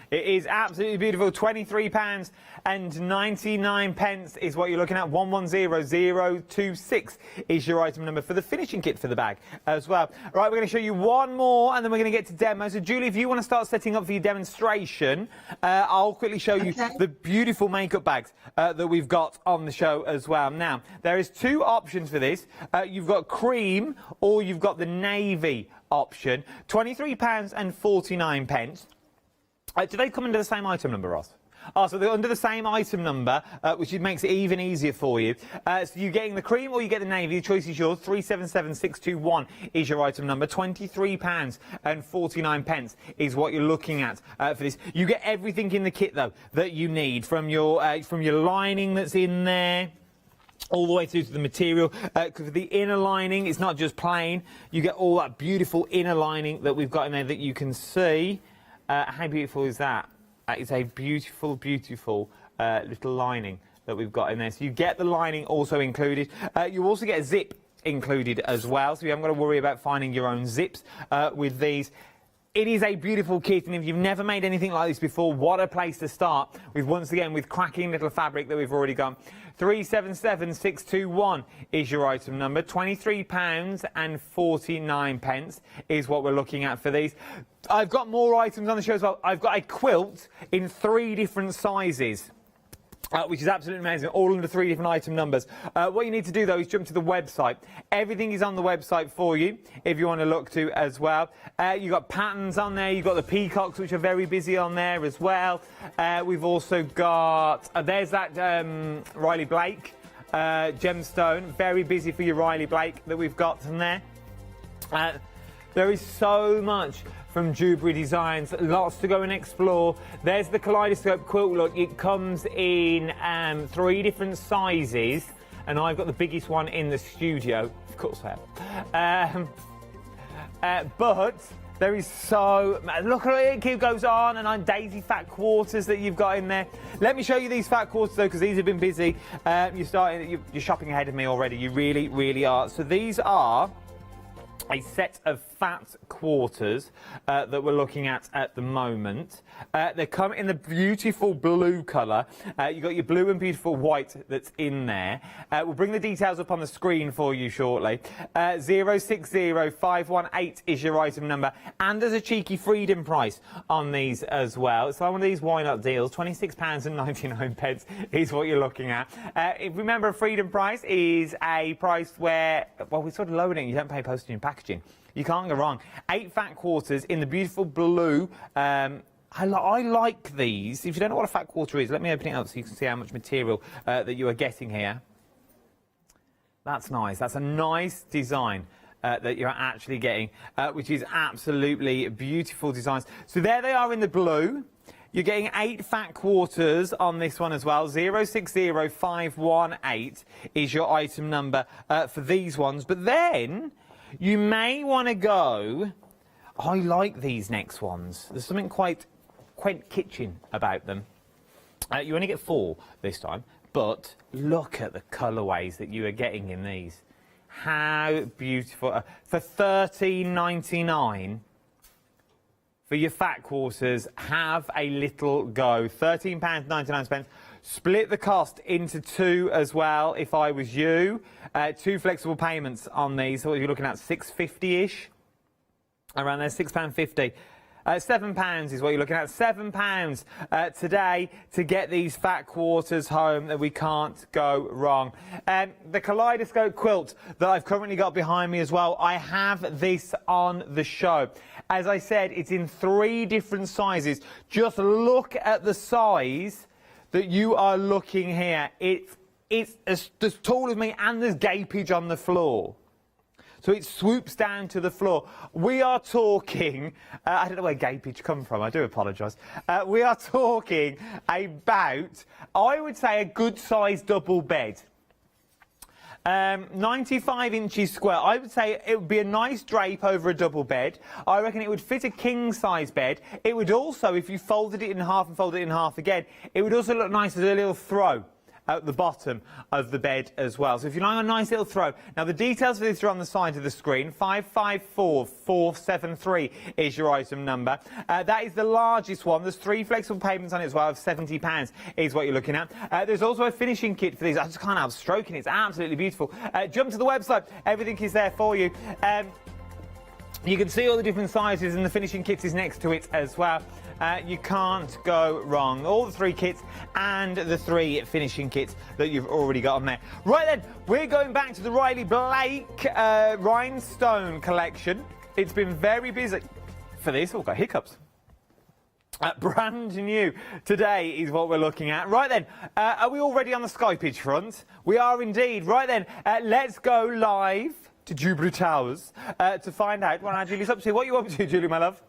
It is absolutely beautiful. £23.99 is what you're looking at. 110026 is your item number for the finishing kit for the bag as well. Right, we're going to show you one more and then we're going to get to demo. So, Julie, if you want to start setting up for your demonstration, I'll quickly show you the beautiful makeup bags that we've got on the show as well. Now, there is 2 options for this. You've got cream or you've got the navy option. £23.49. Do they come under the same item number, Ross? Oh, so they're under the same item number, which makes it even easier for you. So you're getting the cream or you get the navy. The choice is yours. 377621 is your item number. £23.49 is what you're looking at for this. You get everything in the kit, though, that you need, from your lining that's in there all the way through to the material. Because the inner lining, it's not just plain. You get all that beautiful inner lining that we've got in there that you can see. How beautiful is that? It's a beautiful, beautiful little lining that we've got in there. So you get the lining also included. You also get a zip included as well, so you haven't got to worry about finding your own zips with these. It is a beautiful kit, and if you've never made anything like this before, what a place to start once again, with cracking little fabric that we've already got. 377621 is your item number. £23.49 is what we're looking at for these. I've got more items on the show as well. I've got a quilt in 3 different sizes. Which is absolutely amazing, all under 3 different item numbers. What you need to do, though, is jump to the website. Everything is on the website for you, if you want to look to as well. You've got patterns on there. You've got the peacocks, which are very busy on there as well. We've also got, there's that Riley Blake gemstone. Very busy for your Riley Blake that we've got in there. There is so much from Jewellery Designs, lots to go and explore. There's the kaleidoscope quilt look. It comes in 3 different sizes, and I've got the biggest one in the studio. Of course I have. But there is so... Look at it, it goes on and on. Daisy fat quarters that you've got in there. Let me show you these fat quarters, though, because these have been busy. You're shopping ahead of me already. You really, really are. So these are a set of fat quarters that we're looking at the moment. They come in the beautiful blue colour. You've got your blue and beautiful white that's in there. We'll bring the details up on the screen for you shortly. 060518 is your item number. And there's a cheeky freedom price on these as well. It's like one of these why not deals. £26.99 is what you're looking at. If you remember, a freedom price is a price where, well, we're sort of lowering it. You don't pay postage and packaging. You can't go wrong. 8 fat quarters in the beautiful blue. I like these. If you don't know what a fat quarter is, let me open it up so you can see how much material that you are getting here. That's nice. That's a nice design that you're actually getting, which is absolutely beautiful designs. So there they are in the blue. You're getting 8 fat quarters on this one as well. 060518 is your item number for these ones. But then you may want to go... I like these next ones. There's something quite kitchen about them. You only get 4 this time, but look at the colourways that you are getting in these. How beautiful. For £13.99, for your fat quarters, have a little go. £13.99. Split the cost into two as well, if I was you. Two flexible payments on these. So what you're looking at, £6.50-ish. Around there, £6.50. £7 is what you're looking at. £7 today to get these fat quarters home. That we can't go wrong. The kaleidoscope quilt that I've currently got behind me as well, I have this on the show. As I said, it's in 3 different sizes. Just look at the size that you are looking here. It's as tall as me, and there's gapage on the floor. So it swoops down to the floor. We are talking, I don't know where gapage come from, I do apologise. We are talking about, I would say, a good-sized double bed. 95 inches square. I would say it would be a nice drape over a double bed. I reckon it would fit a king-size bed. It would also, if you folded it in half and folded it in half again, it would also look nice as a little throw at the bottom of the bed as well. So if you're lying on a nice little throw. Now the details for this are on the side of the screen. 554473 is your item number. That is the largest one. There's 3 flexible payments on it as well of £70 is what you're looking at. There's also a finishing kit for these. I just can't help stroking it. It's absolutely beautiful. Jump to the website. Everything is there for you. You can see all the different sizes, and the finishing kit is next to it as well. You can't go wrong. All the 3 kits and the 3 finishing kits that you've already got on there. Right then, we're going back to the Riley Blake Rhinestone collection. It's been very busy for this. Oh, got hiccups. Brand new today is what we're looking at. Right then, are we already on the Skypage front? We are indeed. Right then, let's go live to Dewberry Towers to find out what Julie's up to. What are you up to, Julie, my love?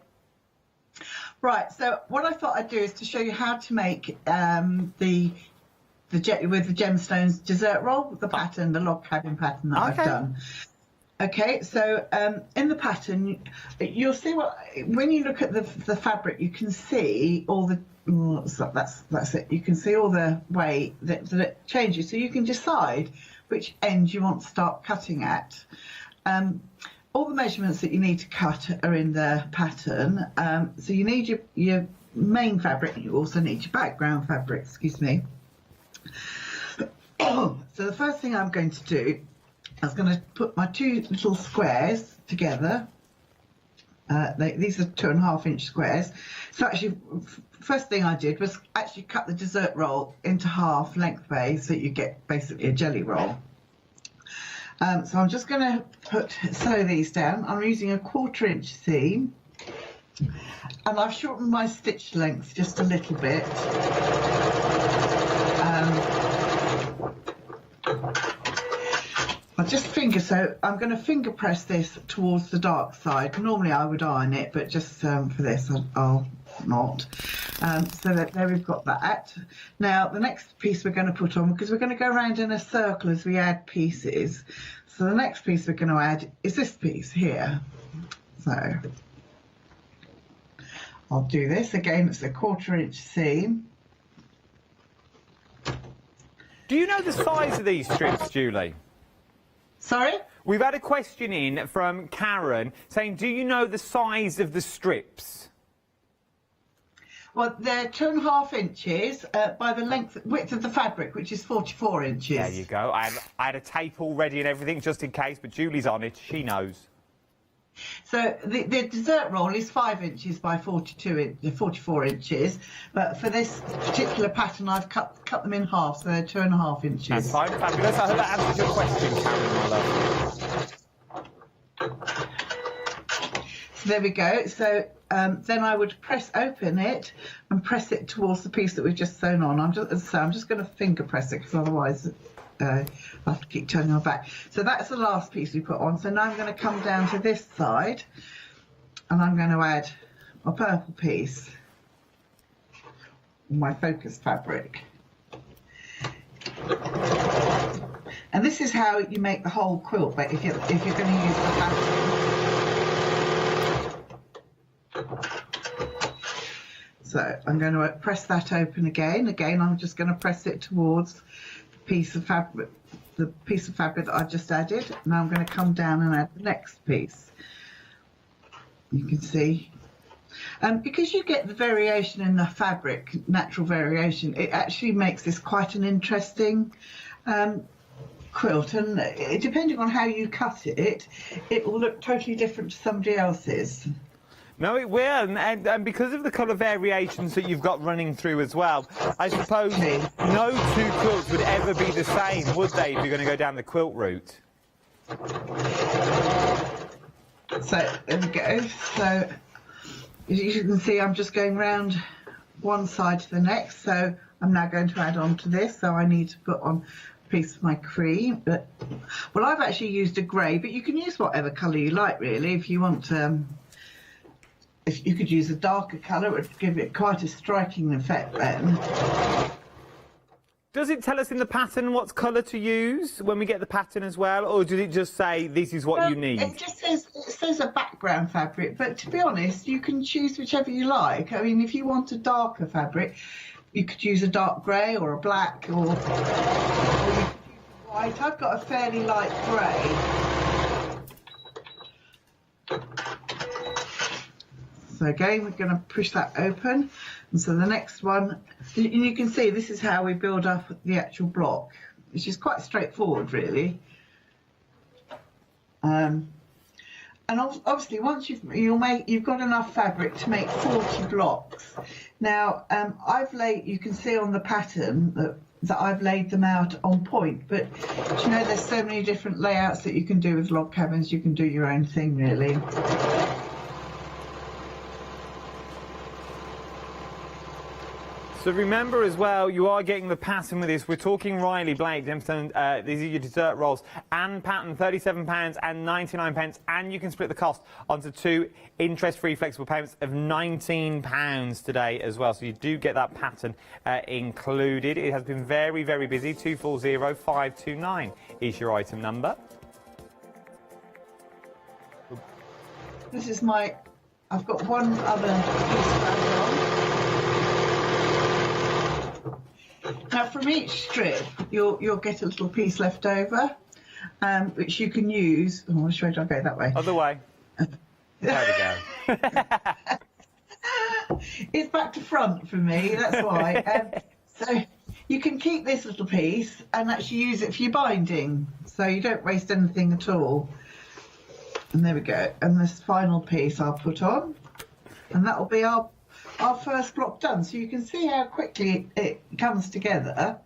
Right, so what I thought I'd do is to show you how to make the with the gemstones dessert roll, the pattern, the log cabin pattern that I've done. Okay, so in the pattern, you'll see when you look at the fabric, you can see all the that's it. You can see all the way that it changes, so you can decide which end you want to start cutting at. All the measurements that you need to cut are in the pattern. So you need your main fabric, and you also need your background fabric, excuse me. So the first thing I'm going to do, I was going to put my 2 little squares together. These are 2.5-inch squares. So actually, first thing I did was actually cut the dessert roll into half lengthways, so you get basically a jelly roll. So I'm just going to sew these down. I'm using a 1/4-inch seam, and I've shortened my stitch length just a little bit. I just so I'm going to finger press this towards the dark side. Normally I would iron it, but just for this I'll not. So that there we've got that. Now the next piece we're going to put on, because we're going to go around in a circle as we add pieces. So the next piece we're going to add is this piece here. So I'll do this again. It's a 1/4-inch seam. Do you know the size of these strips, Julie? Sorry? We've had a question in from Karen saying, do you know the size of the strips? Well, they're 2.5 inches by the width of the fabric, which is 44 inches. There you go. I had a tape all ready and everything just in case, but Julie's on it. She knows. So the dessert roll is 5 inches by 44 inches, but for this particular pattern, I've cut them in half, so they're 2.5 inches. That's fine, fabulous. I hope that answers your question, Karen, my love. So there we go. So then I would open it and press it towards the piece that we've just sewn on. I'm just going to finger press it, because otherwise I have to keep turning my back. So that's the last piece we put on. So now I'm going to come down to this side, and I'm going to add my purple piece, my focus fabric. And this is how you make the whole quilt, but if you're going to use the fabric. So I'm going to press that open again. Again, I'm just going to press it towards the piece of fabric that I just added. Now I'm going to come down and add the next piece. You can see. Because you get the variation in the fabric, natural variation, it actually makes this quite an interesting quilt, and depending on how you cut it, it will look totally different to somebody else's. No, it will, and because of the colour variations that you've got running through as well, I suppose no two quilts would ever be the same, would they, if you're going to go down the quilt route? So, there we go. So, as you can see, I'm just going round one side to the next, so I'm now going to add on to this, so I need to put on a piece of my cream. Well, I've actually used a grey, but you can use whatever colour you like, really, if you want if you could use a darker colour, it would give it quite a striking effect then. Does it tell us in the pattern what colour to use when we get the pattern as well, or does it just say this is what you need? It just says a background fabric, but to be honest, you can choose whichever you like. I mean, if you want a darker fabric, you could use a dark grey or a black, or you could use white. I've got a fairly light grey. So again, we're going to push that open, and so the next one, and you can see this is how we build up the actual block, which is quite straightforward, really. And obviously, once you've got enough fabric to make 40 blocks. Now, you can see on the pattern that I've laid them out on point, but you know, there's so many different layouts that you can do with log cabins. You can do your own thing, really. So remember as well, you are getting the pattern with this. We're talking Riley Blake, Gemstone, these are your dessert rolls, and pattern £37 and 99p, and you can split the cost onto 2 interest-free flexible payments of £19 today as well. So you do get that pattern included. It has been very, very busy. 240529 is your item number. This is I've got one other piece of fabric on. Now, from each strip, you'll get a little piece left over, which you can use. Oh, I'm sure I'll go that way. Other way. There we go. It's back to front for me, that's why. So you can keep this little piece and actually use it for your binding, so you don't waste anything at all. And there we go. And this final piece I'll put on, and that will be our first block done. So you can see how quickly it comes together.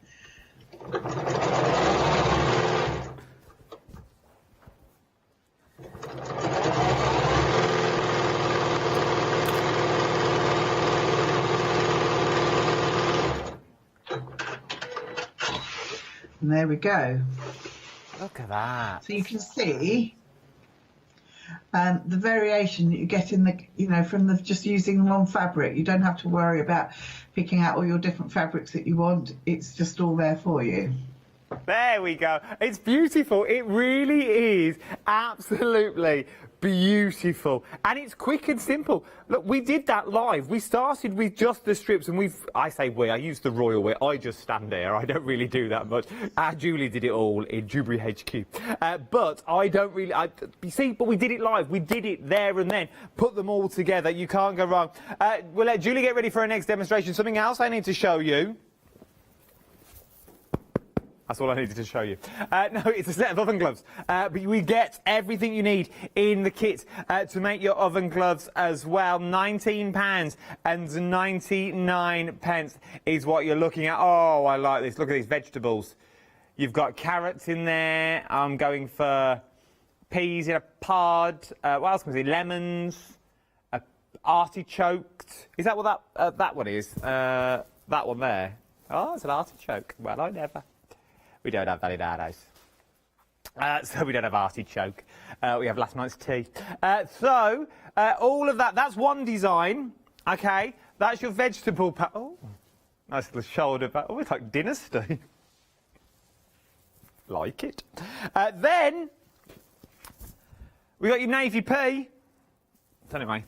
And there we go. Look at that. So you can see the variation that you get in from just using one fabric. You don't have to worry about picking out all your different fabrics that you want. It's just all there for you. There we go. It's beautiful. It really is absolutely beautiful. And it's quick and simple. Look, we did that live. We started with just the strips, and I use the royal way. I just stand there. I don't really do that much. Julie did it all in Dewberry HQ. But I don't really... you see, but we did it live. We did it there and then. Put them all together. You can't go wrong. We'll let Julie get ready for her next demonstration. Something else I need to show you. That's all I needed to show you. No, it's a set of oven gloves. But we get everything you need in the kit to make your oven gloves as well. £19 and 99 pence is what you're looking at. Oh, I like this. Look at these vegetables. You've got carrots in there. I'm going for peas in a pod. What else can we see? Lemons. Artichoked. Is that what that one is? That one there. Oh, it's an artichoke. Well, I never. We don't have that in our house. So we don't have artichoke. We have last night's tea. All of that, that's one design. OK, that's your vegetable pack. Oh, nice little shoulder back. Oh, it's like Dynasty. Like it. Then, we got your navy pea. Anyway.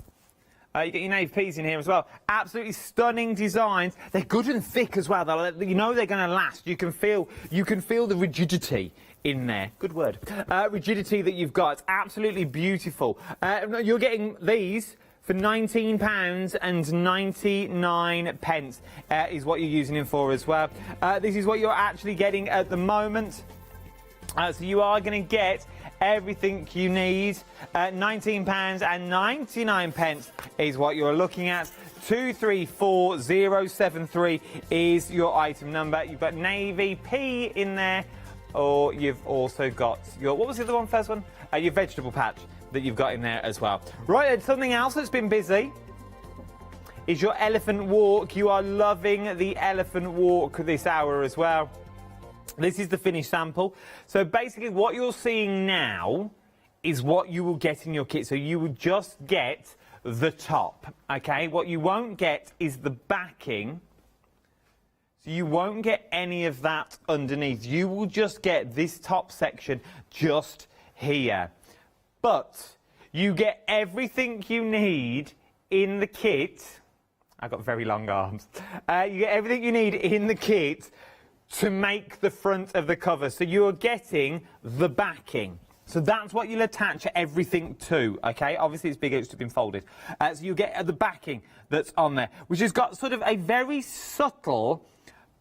You get your navy peas in here as well. Absolutely stunning designs. They're good and thick as well. You know they're going to last. You can feel the rigidity in there. Good word. Rigidity that you've got. It's absolutely beautiful. You're getting these for £19.99 is what you're using it for as well. This is what you're actually getting at the moment. So you are going to get everything you need. £19.99 is what you're looking at. 234073 is your item number. You've got navy P in there, or you've also got your, what was the other one, first one? Your vegetable patch that you've got in there as well. Right, and something else that's been busy is your elephant walk. You are loving the elephant walk this hour as well. This is the finished sample. So basically what you're seeing now is what you will get in your kit. So you will just get the top, okay? What you won't get is the backing. So you won't get any of that underneath. You will just get this top section just here. But you get everything you need in the kit. I've got very long arms. You get everything you need in the kit to make the front of the cover. So you're getting the backing. So that's what you'll attach everything to, okay? Obviously it's bigger, it's been folded. So you get the backing that's on there, which has got sort of a very subtle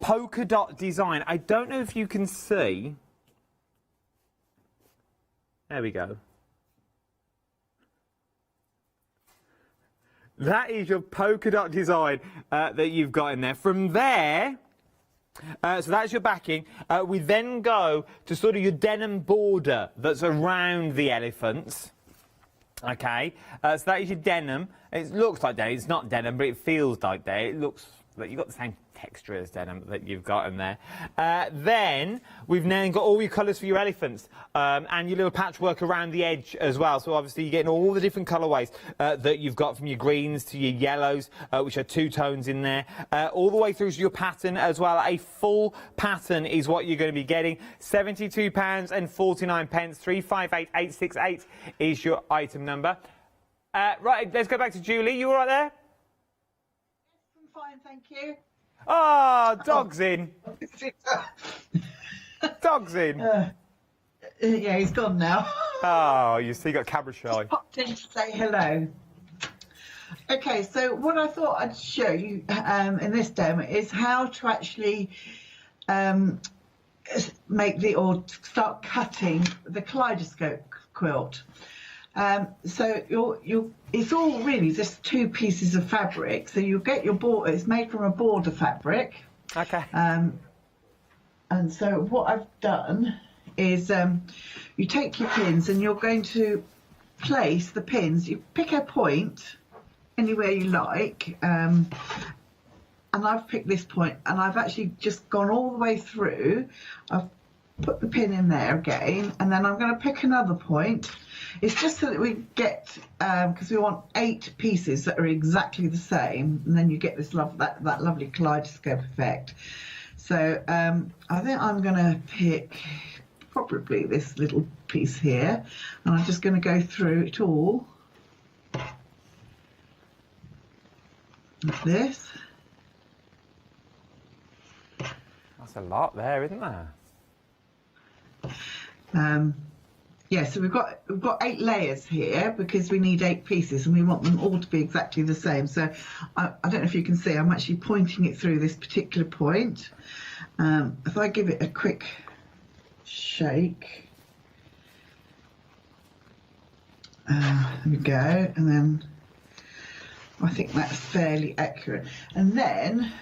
polka dot design. I don't know if you can see. There we go. That is your polka dot design that you've got in there. From there, so that's your backing. We then go to sort of your denim border that's around the elephants. Okay, so that is your denim. It looks like denim. It's not denim, but it feels like denim. It looks like you've got the same texture as denim that you've got in there. Then we've now got all your colours for your elephants and your little patchwork around the edge as well. So obviously you're getting all the different colourways that you've got, from your greens to your yellows, which are 2 tones in there, all the way through to your pattern as well. A full pattern is what you're going to be getting. £72.49, 358868 is your item number. Right, let's go back to Julie. You all right there? I'm fine, thank you. Oh, dog's in. Dog's in. Yeah, he's gone now. Oh, you see, you got camera shy. Popped in to say hello. Okay, so what I thought I'd show you in this demo is how to actually make or start cutting the kaleidoscope quilt. So it's all really just 2 pieces of fabric. So you'll get your border. It's made from a border fabric. Okay. And so what I've done is you take your pins and you're going to place the pins. You pick a point anywhere you like. And I've picked this point, and I've actually just gone all the way through. I've put the pin in there again, and then I'm going to pick another point. It's just so that we get, because we want 8 pieces that are exactly the same, and then you get this that lovely kaleidoscope effect. So I think I'm going to pick probably this little piece here, and I'm just going to go through it all like this. That's a lot there, isn't there? Yeah, so we've got 8 layers here because we need 8 pieces and we want them all to be exactly the same. So I don't know if you can see, I'm actually pointing it through this particular point. If I give it a quick shake, there we go, and then I think that's fairly accurate. And then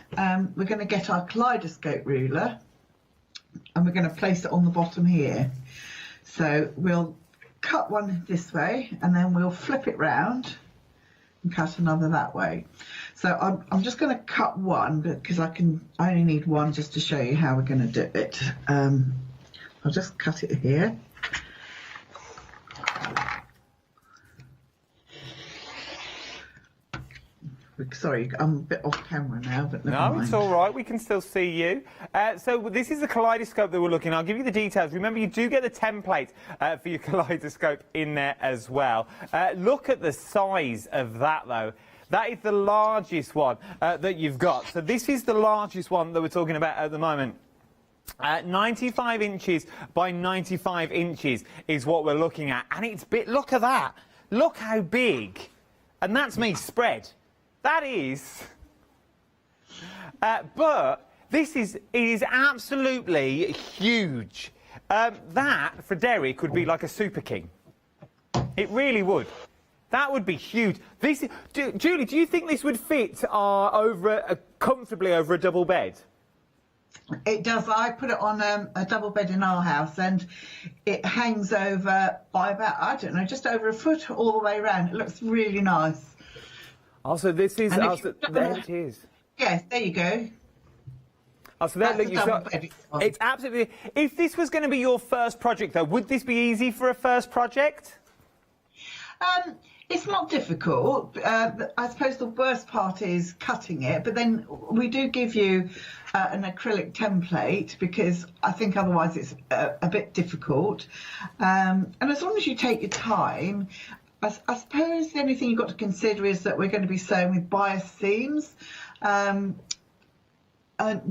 we're going to get our kaleidoscope ruler and we're going to place it on the bottom here. So we'll cut one this way and then we'll flip it round and cut another that way. So I'm just going to cut one because I only need one just to show you how we're going to do it. I'll just cut it here. Sorry, I'm a bit off camera now, but never mind. It's all right. We can still see you. So this is the kaleidoscope that we're looking at. I'll give you the details. Remember, you do get the template for your kaleidoscope in there as well. Look at the size of that, though. That is the largest one that you've got. So this is the largest one that we're talking about at the moment. 95 inches by 95 inches is what we're looking at. And it's big. Look at that. Look how big And that's me spread. That is... but it is absolutely huge. That, for Derek, would be like a Super King. It really would. That would be huge. Julie, do you think this would fit comfortably over a double bed? It does. I put it on a double bed in our house, and it hangs over by about, I don't know, just over a foot all the way around. It looks really nice. Also, this is... there it is. Yes, there you go. Oh, so there, look, it's absolutely... If this was going to be your first project, though, would this be easy for a first project? It's not difficult. I suppose the worst part is cutting it, but then we do give you an acrylic template, because I think otherwise it's a bit difficult. And as long as you take your time, I suppose the only thing you've got to consider is that we're going to be sewing with bias seams. And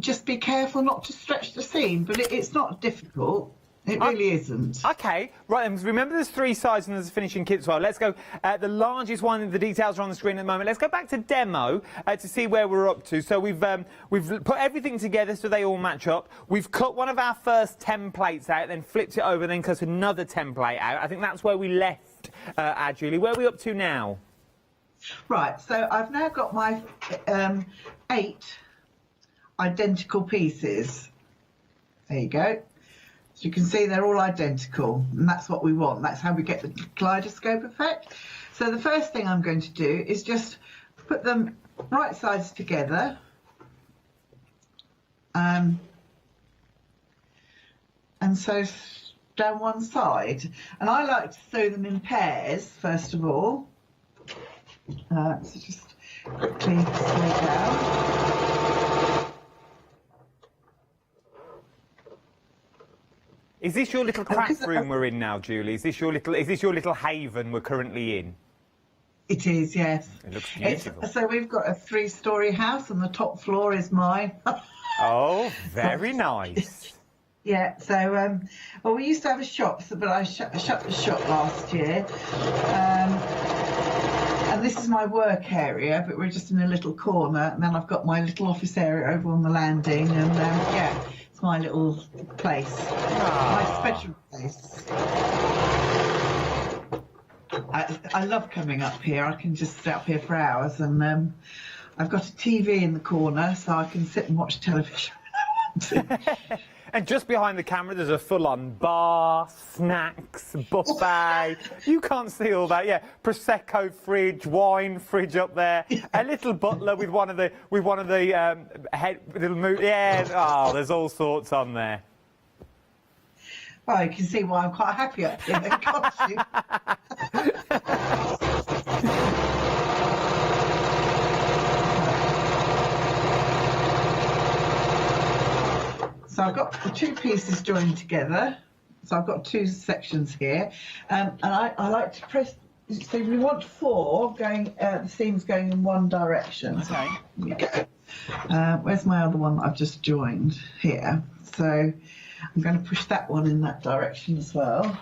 just be careful not to stretch the seam, but it's not difficult. It really isn't. OK, right, then, remember there's 3 sides and there's a finishing kit as well. Let's go, the largest one, the details are on the screen at the moment. Let's go back to demo to see where we're up to. So we've put everything together so they all match up. We've cut one of our first templates out, then flipped it over, then cut another template out. I think that's where we left our Julie. Where are we up to now? Right, so I've now got my 8 identical pieces. There you go. So you can see they're all identical, and that's what we want. That's how we get the kaleidoscope effect. So the first thing I'm going to do is just put them right sides together. And sew down one side. And I like to sew them in pairs, first of all. So just quickly sew down. Is this your little craft room we're in now, Julie? Is this your little haven we're currently in? It is, yes. It looks beautiful. So we've got a 3-storey house, and the top floor is mine. Oh, very nice. Yeah. So, well, we used to have a shop, but I shut the shop last year. And this is my work area, but we're just in a little corner. And then I've got my little office area over on the landing, and yeah. My little place, my special place. I love coming up here. I can just sit up here for hours, and I've got a TV in the corner, so I can sit and watch television when I want to. And just behind the camera, there's a full-on bar, snacks, buffet. You can't see all that, yeah. Prosecco fridge, wine fridge up there. A little butler with one of the yeah. Oh, there's all sorts on there. Well, you can see why I'm quite happy up here, can't you? So I've got the 2 pieces joined together. So I've got 2 sections here, and I like to press. So we want 4 going. The seams going in one direction. Okay. There you go. Where's my other one that I've just joined here? So I'm going to push that one in that direction as well.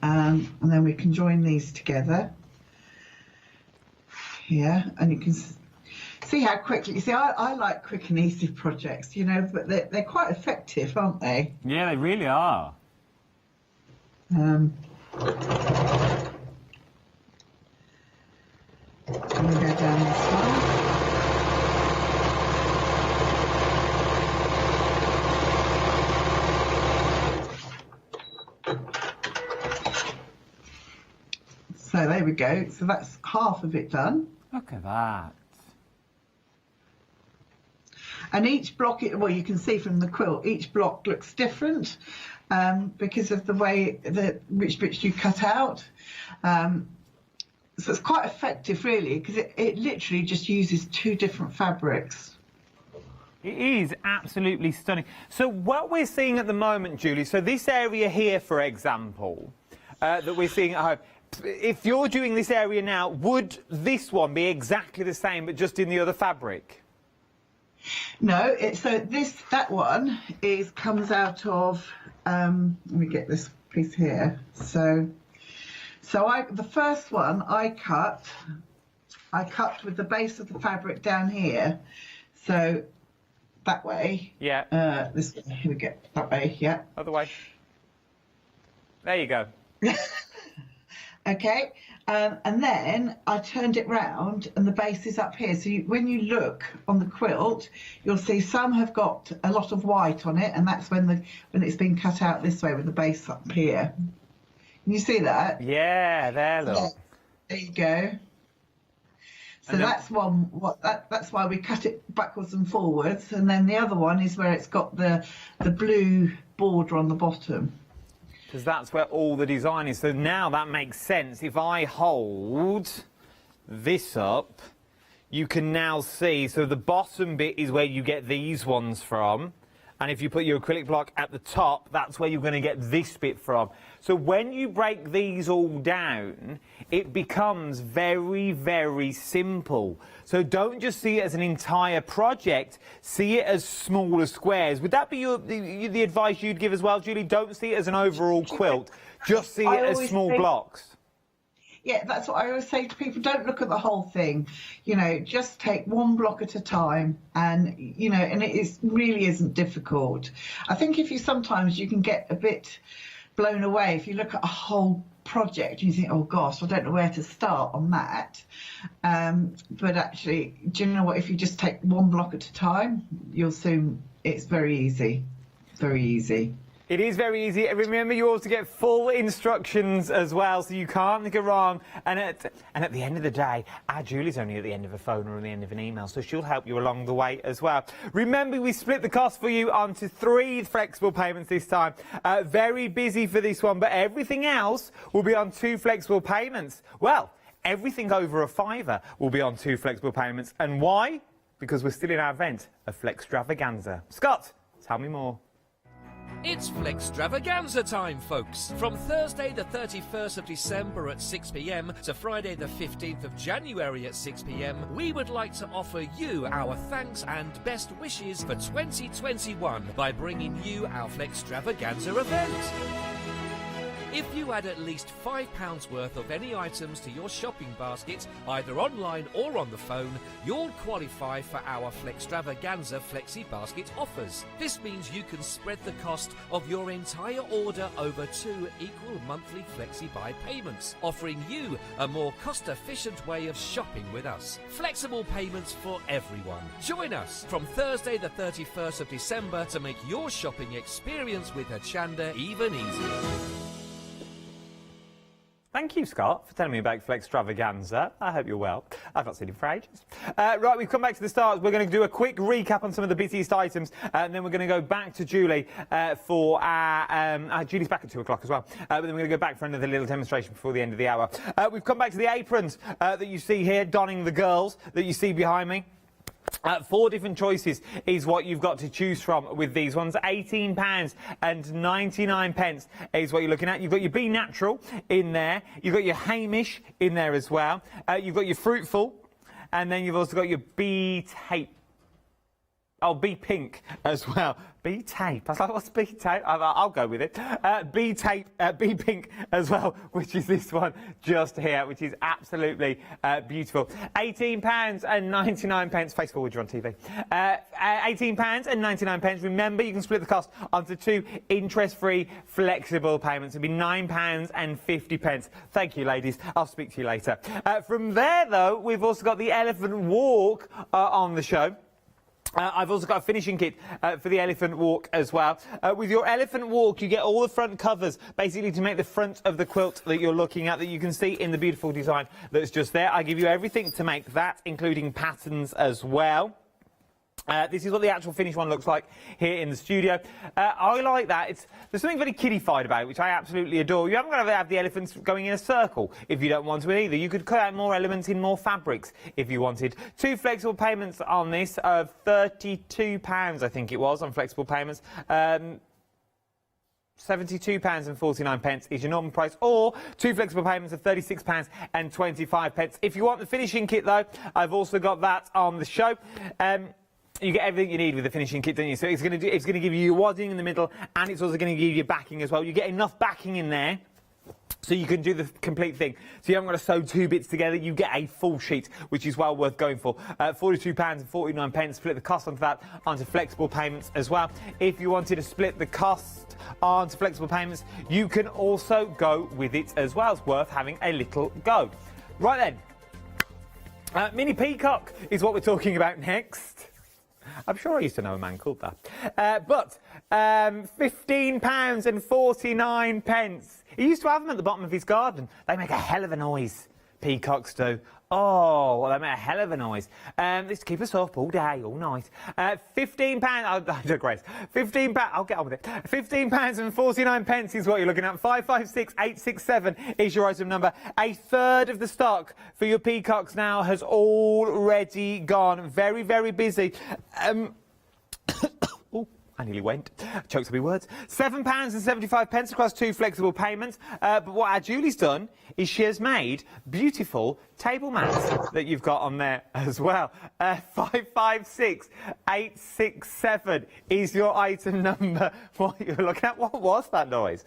And then we can join these together here, and you can see how quickly. You see, I like quick and easy projects, you know, but they're quite effective, aren't they? Yeah, they really are. And we go down this one. So there we go. So that's half of it done. Look at that. And each block, well, you can see from the quilt, each block looks different because of the way which bits you cut out. So it's quite effective, really, because it literally just uses 2 different fabrics. It is absolutely stunning. So what we're seeing at the moment, Julie, so this area here, for example, that we're seeing at home, if you're doing this area now, would this one be exactly the same but just in the other fabric? No, that one comes out of, let me get this piece here. So the first one I cut with the base of the fabric down here. So that way. Yeah. This way. Here we go. That way. Yeah. Other way. There you go. Okay. And then I turned it round and the base is up here. So when you look on the quilt, you'll see some have got a lot of white on it, and that's when it's been cut out this way with the base up here. Can you see that? Yeah, there, look. Yeah, there you go. So that's one. That's why we cut it backwards and forwards, and then the other one is where it's got the blue border on the bottom. Because that's where all the design is. So now that makes sense. If I hold this up, you can now see. So the bottom bit is where you get these ones from. And if you put your acrylic block at the top, that's where you're going to get this bit from. So when you break these all down, it becomes very, very simple. So don't just see it as an entire project, see it as smaller squares. Would that be the advice you'd give as well, Julie? Don't see it as an overall quilt, just see it as small blocks. Yeah, that's what I always say to people. Don't look at the whole thing. You know, just take one block at a time, and you know, and it really isn't difficult. I think sometimes you can get a bit blown away if you look at a whole project and you think, oh gosh, I don't know where to start on that. But actually, do you know what? If you just take one block at a time, it's very easy. Very easy. It is very easy. Remember, you also get full instructions as well, so you can't go wrong. And at the end of the day, our Julie's only at the end of a phone or at the end of an email, so she'll help you along the way as well. Remember, we split the cost for you onto 3 flexible payments this time. Very busy for this one, but everything else will be on 2 flexible payments. Well, everything over a £5 will be on 2 flexible payments. And why? Because we're still in our event of Flextravaganza. Scott, tell me more. It's Flextravaganza time, folks. From Thursday the 31st of December at 6 p.m. to Friday the 15th of January at 6 p.m, we would like to offer you our thanks and best wishes for 2021 by bringing you our Flextravaganza event. If you add at least £5 worth of any items to your shopping basket, either online or on the phone, you'll qualify for our Flextravaganza Flexi Basket offers. This means you can spread the cost of your entire order over 2 equal monthly Flexi Buy payments, offering you a more cost-efficient way of shopping with us. Flexible payments for everyone. Join us from Thursday the 31st of December to make your shopping experience with Hochanda even easier. Thank you, Scott, for telling me about Flextravaganza. I hope you're well. I've not seen him for ages. Right, we've come back to the start. We're going to do a quick recap on some of the busiest items, and then we're going to go back to Julie for our... Julie's back at 2 o'clock as well. But then we're going to go back for another little demonstration before the end of the hour. We've come back to the aprons that you see here, donning the girls that you see behind me. 4 different choices is what you've got to choose from with these ones. £18.99 is what you're looking at. You've got your Be Natural in there. You've got your Hamish in there as well. You've got your Fruitful. And then you've also got your Be Tape. Oh, Be Pink as well. Be Tape. I was like, what's Be Tape? I'll go with it. Be Tape, Be Pink as well, which is this one just here, which is absolutely beautiful. £18.99. Face forward, you're on TV. £18.99. Remember, you can split the cost onto 2 interest-free flexible payments. It'll be £9.50. Thank you, ladies. I'll speak to you later. From there, though, we've also got the Elephant Walk on the show. I've also got a finishing kit for the Elephant Walk as well. With your Elephant Walk, you get all the front covers, basically to make the front of the quilt that you're looking at, that you can see in the beautiful design that's just there. I give you everything to make that, including patterns as well. This is what the actual finished one looks like here in the studio. I like that. There's something very kiddified about it, which I absolutely adore. You haven't got to have the elephants going in a circle if you don't want to either. You could cut out more elements in more fabrics if you wanted. 2 flexible payments on this of £32, I think it was, on flexible payments. £72.49 is your normal price, or 2 flexible payments of £36.25. If you want the finishing kit, though, I've also got that on the show. you get everything you need with the finishing kit, don't you? So it's going to give you your wadding in the middle, and it's also going to give you backing as well. You get enough backing in there so you can do the complete thing. So you haven't got to sew 2 bits together. You get a full sheet, which is well worth going for. £42.49. Split the cost onto that onto flexible payments as well. If you wanted to split the cost onto flexible payments, you can also go with it as well. It's worth having a little go. Right then, mini peacock is what we're talking about next. I'm sure I used to know a man called that. But £15.49. He used to have them at the bottom of his garden. They make a hell of a noise, peacocks do. Oh, well, they make a hell of a noise. This keep us up all day, all night. £15. I digress. £15. I'll get on with it. £15.49 is what you're looking at. 556867 is your item number. A third of the stock for your peacocks now has already gone. Very, very busy. I nearly went. Choked on my words. £7.75 across 2 flexible payments. But what our Julie's done is she has made beautiful table mats that you've got on there as well. 556867 is your item number. What you're looking at? What was that noise?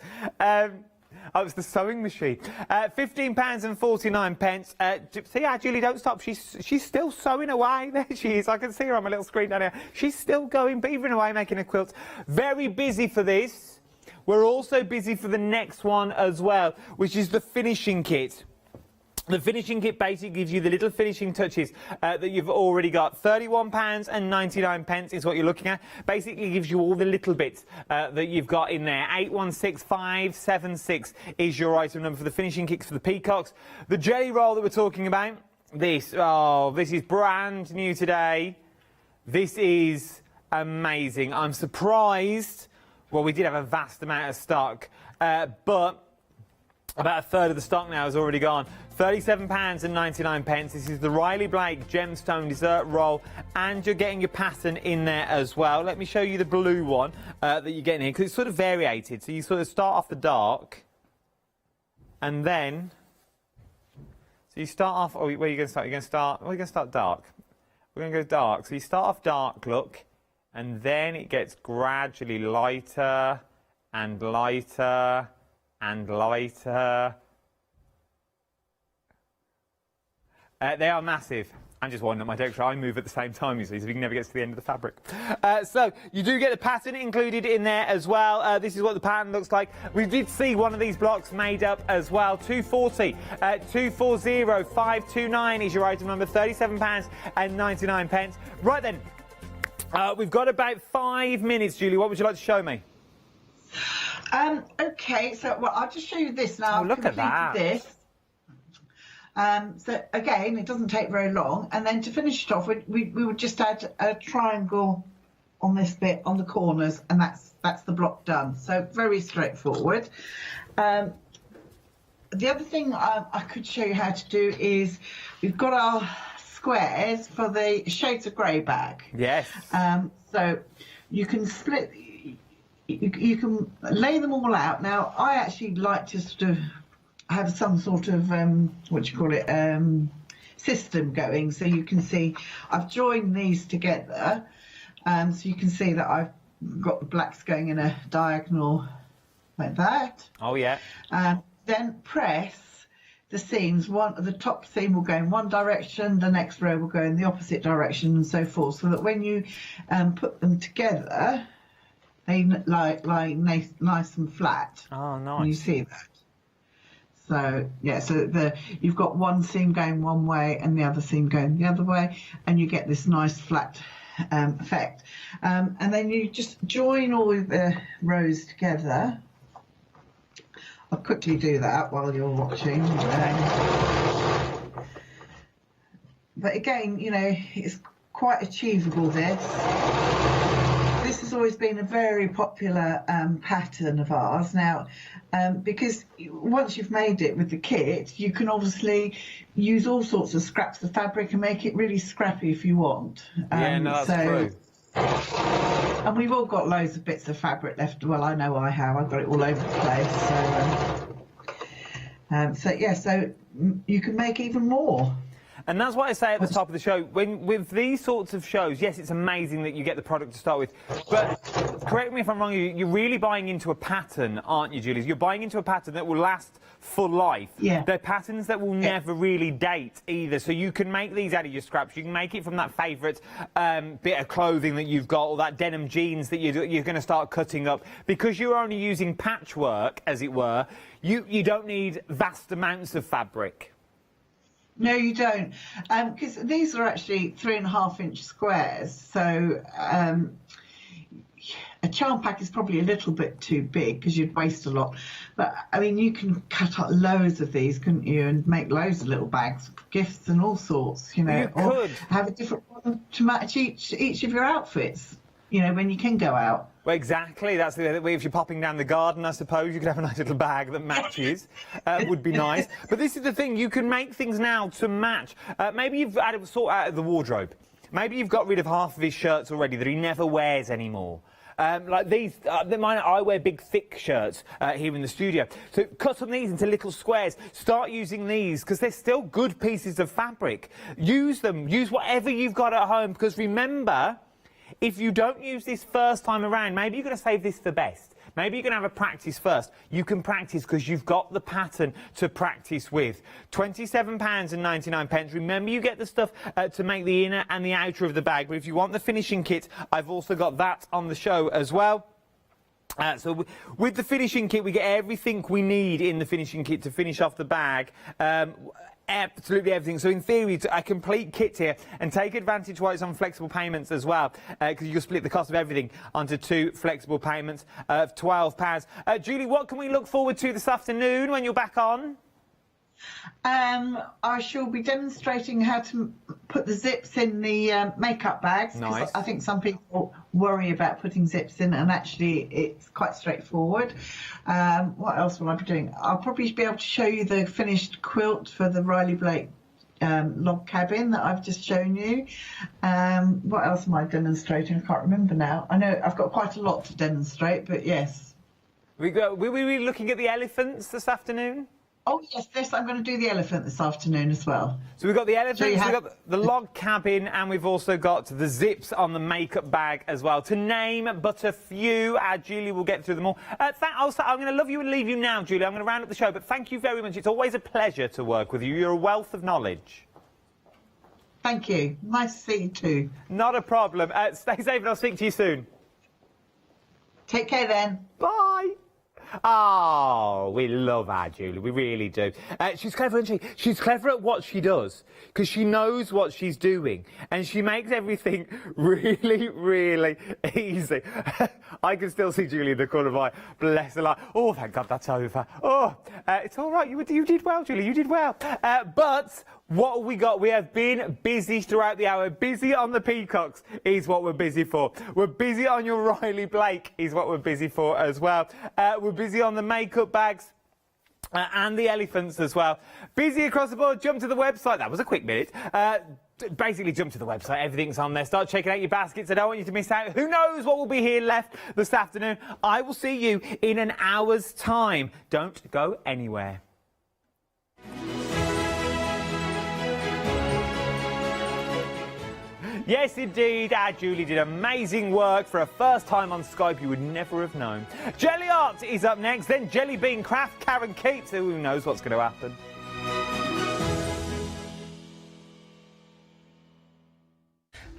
Oh, it's the sewing machine. £15.49. See how Julie don't stop. She's still sewing away. There she is. I can see her on my little screen down here. She's still going, beavering away, making a quilt. Very busy for this. We're also busy for the next one as well, which is the finishing kit. The finishing kit basically gives you the little finishing touches that you've already got. £31.99 is what you're looking at. Basically gives you all the little bits that you've got in there. 816576 is your item number for the finishing kits for the peacocks. The jelly roll that we're talking about, this is brand new today. This is amazing. I'm surprised. Well, we did have a vast amount of stock, but about a third of the stock now has already gone. £37.99. This is the Riley Blake Gemstone Dessert Roll, and you're getting your pattern in there as well. Let me show you the blue one that you're getting here, because it's sort of variated. So you sort of start off the dark, and then... So you start off... Oh, where are you going to start? You're going to start... Well, you're going to start dark. We're going to go dark. So you start off dark, look, and then it gets gradually lighter and lighter and lighter. They are massive. I'm just winding up my texture. I move at the same time, you see, so you can never get to the end of the fabric. So you do get the pattern included in there as well. This is what the pattern looks like. We did see one of these blocks made up as well. 240, 240529 is your item number. £37.99. Right then, we've got about 5 minutes, Julie. What would you like to show me? Okay, so well, I'll just show you this now. Oh, look at that. This. So again, it doesn't take very long, and then to finish it off, we would just add a triangle on this bit on the corners, and that's the block done. So very straightforward. The other thing I could show you how to do is we've got our squares for the shades of grey bag. Yes. So you can split. You can lay them all out. Now, I actually like to sort of have some sort of, system going. So you can see I've joined these together. So you can see that I've got the blacks going in a diagonal like that. Oh, yeah. Then press the seams. The top seam will go in one direction, the next row will go in the opposite direction, and so forth. So that when you put them together, they lie nice and flat. Oh, nice. And you see that. So, yeah, so you've got one seam going one way and the other seam going the other way, and you get this nice flat effect. And then you just join all the rows together. I'll quickly do that while you're watching. But again, you know, it's quite achievable, this. This has always been a very popular pattern of ours. Now, because once you've made it with the kit, you can obviously use all sorts of scraps of fabric and make it really scrappy if you want. Yeah, no, that's true. And we've all got loads of bits of fabric left. Well, I know I have. I've got it all over the place. So yeah, so you can make even more. And that's what I say at the top of the show. With these sorts of shows, yes, it's amazing that you get the product to start with, but correct me if I'm wrong, you're really buying into a pattern, aren't you, Julie? You're buying into a pattern that will last for life. Yeah. They're patterns that will never really date either, so you can make these out of your scraps. You can make it from that favourite bit of clothing that you've got, or that denim jeans that you're going to start cutting up. Because you're only using patchwork, as it were, you don't need vast amounts of fabric. No, you don't, because these are actually 3.5-inch squares, so a charm pack is probably a little bit too big because you'd waste a lot. But I mean, you can cut up loads of these, couldn't you, and make loads of little bags, gifts and all sorts, you know. You could have a different one to match each of your outfits, you know, when you can go out. Well, exactly. That's the way. If you're popping down the garden, I suppose you could have a nice little bag that matches. Would be nice. But this is the thing: you can make things now to match. Maybe you've had to sort out of the wardrobe. Maybe you've got rid of half of his shirts already that he never wears anymore. Like these, I wear big, thick shirts here in the studio. So cut some of these into little squares. Start using these, because they're still good pieces of fabric. Use them. Use whatever you've got at home, because remember, if you don't use this first time around, maybe you're going to save this for best. Maybe you're going to have a practice first. You can practice because you've got the pattern to practice with. £27.99. Remember, you get the stuff to make the inner and the outer of the bag. But if you want the finishing kit, I've also got that on the show as well. So with the finishing kit, we get everything we need in the finishing kit to finish off the bag. Absolutely everything. So in theory, a complete kit here, and take advantage while it's on flexible payments as well, because you split the cost of everything onto 2 flexible payments of £12. Julie, what can we look forward to this afternoon when you're back on? I shall be demonstrating how to put the zips in the makeup bags. Nice. I think some people worry about putting zips in, and actually it's quite straightforward. What else will I be doing? I'll probably be able to show you the finished quilt for the Riley Blake log cabin that I've just shown you. What else am I demonstrating? I can't remember now. I know I've got quite a lot to demonstrate, but yes. Will we be looking at the elephants this afternoon? Oh, yes, I'm going to do the elephant this afternoon as well. So we've got the elephants, we've got the log cabin, and we've also got the zips on the makeup bag as well, to name but a few. Julie will get through them all. I'm going to love you and leave you now, Julie. I'm going to round up the show, but thank you very much. It's always a pleasure to work with you. You're a wealth of knowledge. Thank you. Nice to see you too. Not a problem. Stay safe, and I'll speak to you soon. Take care then. Bye. Oh, we love our Julie, we really do. She's clever, isn't she? She's clever at what she does, because she knows what she's doing, and she makes everything really, really easy. I can still see Julie in the corner of my eye. Bless her life. Oh, thank God that's over. Oh, it's all right. You did well, Julie, you did well. But what have we got? We have been busy throughout the hour. Busy on the peacocks is what we're busy for. We're busy on your Riley Blake is what we're busy for as well. We're busy on the makeup bags. And the elephants as well. Busy across the board. Jump to the website. That was a quick minute. Basically, jump to the website. Everything's on there. Start checking out your baskets. I don't want you to miss out. Who knows what will be here left this afternoon? I will see you in an hour's time. Don't go anywhere. Yes, indeed, our Julie did amazing work for her first time on Skype. You would never have known. Jelly Art is up next, then Jelly Bean Craft, Karen Keats. Who knows what's going to happen?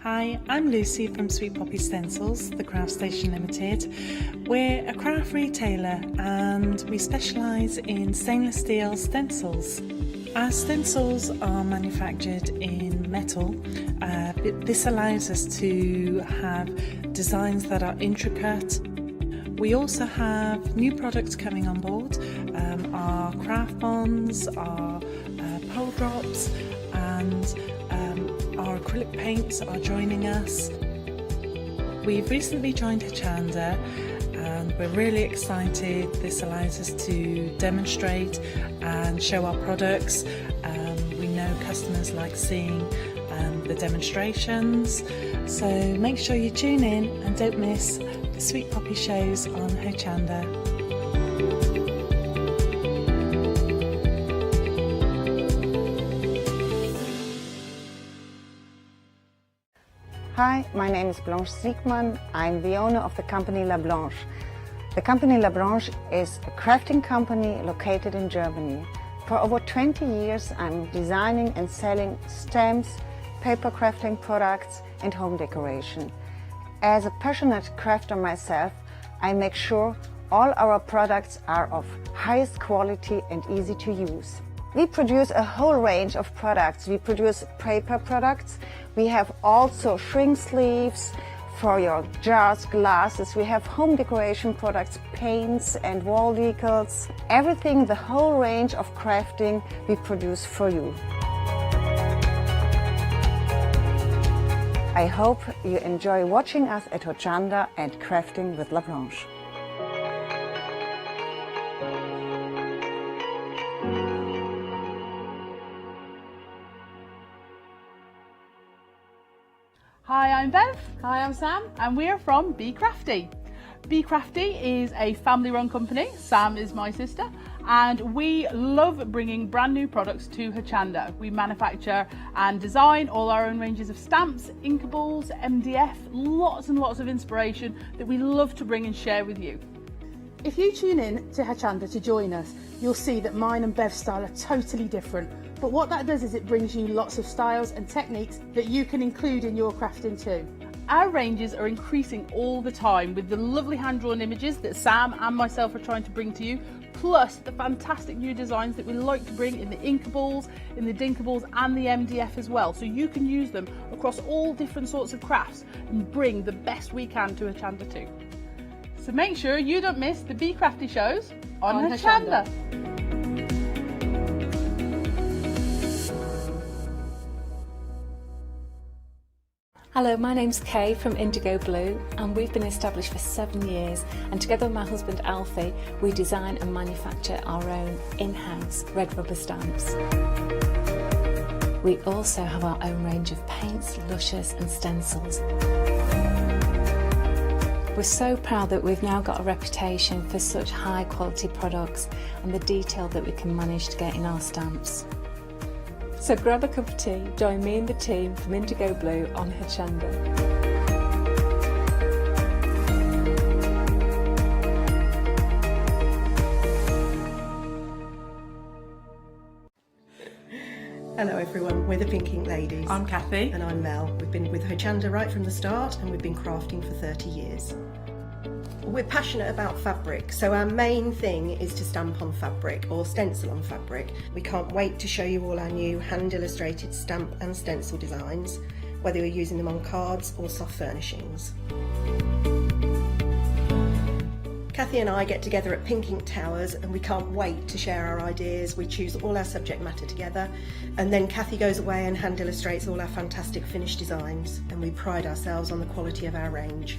Hi, I'm Lucy from Sweet Poppy Stencils, the Craft Station Limited. We're a craft retailer and we specialise in stainless steel stencils. Our stencils are manufactured in metal. This allows us to have designs that are intricate. We also have new products coming on board, our craft bonds, our pole drops, and our acrylic paints are joining us. We've recently joined Hochanda and we're really excited. This allows us to demonstrate and show our products. We know customers like seeing the demonstrations, so make sure you tune in and don't miss the Sweet Poppy shows on Hochanda. Hi, my name is Blanche Siegmann. I'm the owner of the company La Blanche. The company La Blanche is a crafting company located in Germany. For over 20 years, I'm designing and selling stamps, paper crafting products and home decoration. As a passionate crafter myself, I make sure all our products are of highest quality and easy to use. We produce a whole range of products. We produce paper products. We have also shrink sleeves for your jars, glasses. We have home decoration products, paints and wall decals. Everything, the whole range of crafting we produce for you. I hope you enjoy watching us at Hochanda and crafting with La Blanche. Hi, I'm Bev. Hi, I'm Sam, and we're from Be Crafty. Be Crafty is a family-run company. Sam is my sister, and we love bringing brand new products to Hochanda. We manufacture and design all our own ranges of stamps, inkables, MDF, lots and lots of inspiration that we love to bring and share with you. If you tune in to Hochanda to join us, you'll see that mine and Bev's style are totally different. But what that does is it brings you lots of styles and techniques that you can include in your crafting too. Our ranges are increasing all the time with the lovely hand-drawn images that Sam and myself are trying to bring to you, plus the fantastic new designs that we like to bring in the inkables, in the dinkables and the MDF as well, so you can use them across all different sorts of crafts and bring the best we can to Hochanda too. So make sure you don't miss the Be Crafty shows on Hochanda. Hello, my name's Kay from Indigo Blue, and we've been established for 7 years, and together with my husband Alfie we design and manufacture our own in-house red rubber stamps. We also have our own range of paints, lushes and stencils. We're so proud that we've now got a reputation for such high quality products and the detail that we can manage to get in our stamps. So grab a cup of tea, join me and the team from Indigo Blue on Hochanda. Hello everyone, we're the Pink Ink Ladies. I'm Kathy. And I'm Mel. We've been with Hochanda right from the start and we've been crafting for 30 years. We're passionate about fabric, so our main thing is to stamp on fabric or stencil on fabric. We can't wait to show you all our new hand illustrated stamp and stencil designs, whether you're using them on cards or soft furnishings. Kathy and I get together at Pink Ink Towers and we can't wait to share our ideas. We choose all our subject matter together and then Kathy goes away and hand illustrates all our fantastic finished designs, and we pride ourselves on the quality of our range.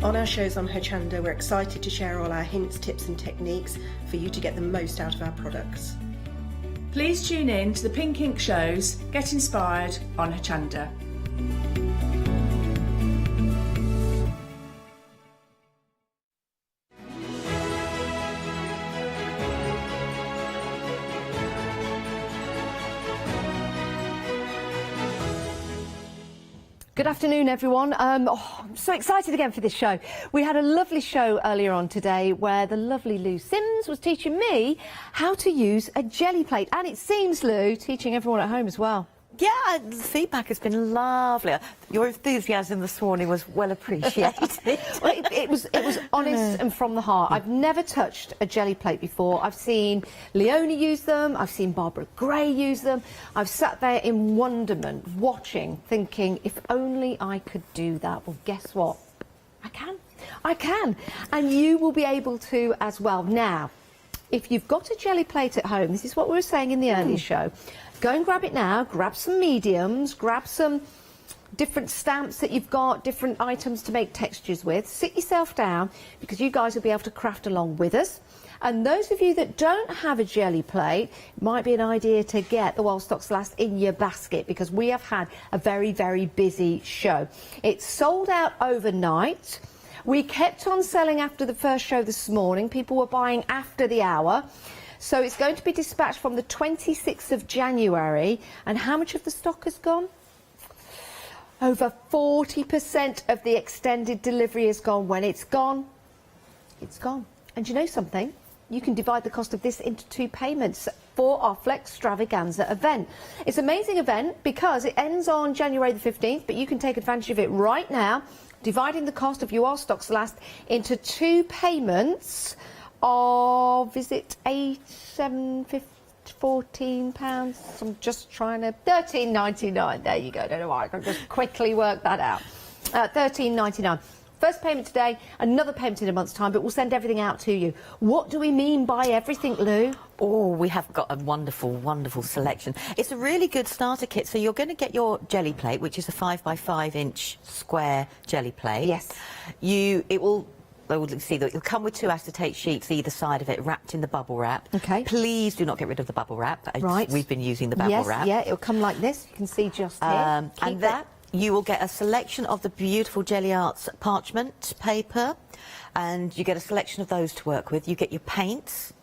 On our shows on Hochanda, we're excited to share all our hints, tips and techniques for you to get the most out of our products. Please tune in to the Pink Ink shows, get inspired on Hochanda. Good afternoon, everyone. I'm so excited again for this show. We had a lovely show earlier on today where the lovely Lou Sims was teaching me how to use a jelly plate. And it seems, Lou, teaching everyone at home as well. Yeah, the feedback has been lovely. Your enthusiasm this morning was well appreciated. Well, it was honest and from the heart. I've never touched a jelly plate before. I've seen Leonie use them. I've seen Barbara Gray use them. I've sat there in wonderment, watching, thinking, if only I could do that. Well, guess what? I can. I can. And you will be able to as well. Now, if you've got a jelly plate at home, this is what we were saying in the earlier show, go and grab it now, grab some mediums, grab some different stamps that you've got, different items to make textures with. Sit yourself down because you guys will be able to craft along with us. And those of you that don't have a jelly plate, it might be an idea to get the While Stocks Last in your basket because we have had a very, very busy show. It's sold out overnight. We kept on selling after the first show this morning. People were buying after the hour. So it's going to be dispatched from the 26th of January. And how much of the stock has gone? Over 40% of the extended delivery is gone. When it's gone, it's gone. And you know something? You can divide the cost of this into 2 payments for our Flextravaganza event. It's an amazing event because it ends on January the 15th, but you can take advantage of it right now, dividing the cost of your stocks last into 2 payments of, is it £14? I'm just trying to, £13.99. There you go. Don't know why. I can just quickly work that out. £13.99. First payment today, another payment in a month's time, but we'll send everything out to you. What do we mean by everything, Lou? Oh, we have got a wonderful, wonderful selection. It's a really good starter kit. So you're going to get your jelly plate, which is a 5 by 5 inch square jelly plate. Yes. It'll see that it'll come with 2 acetate sheets either side of it, wrapped in the bubble wrap. Okay. Please do not get rid of the bubble wrap. Right. We've been using the bubble wrap. Yeah, it'll come like this. You can see just here. And that. You will get a selection of the beautiful Jelly Arts parchment paper, and you get a selection of those to work with. You get your paints,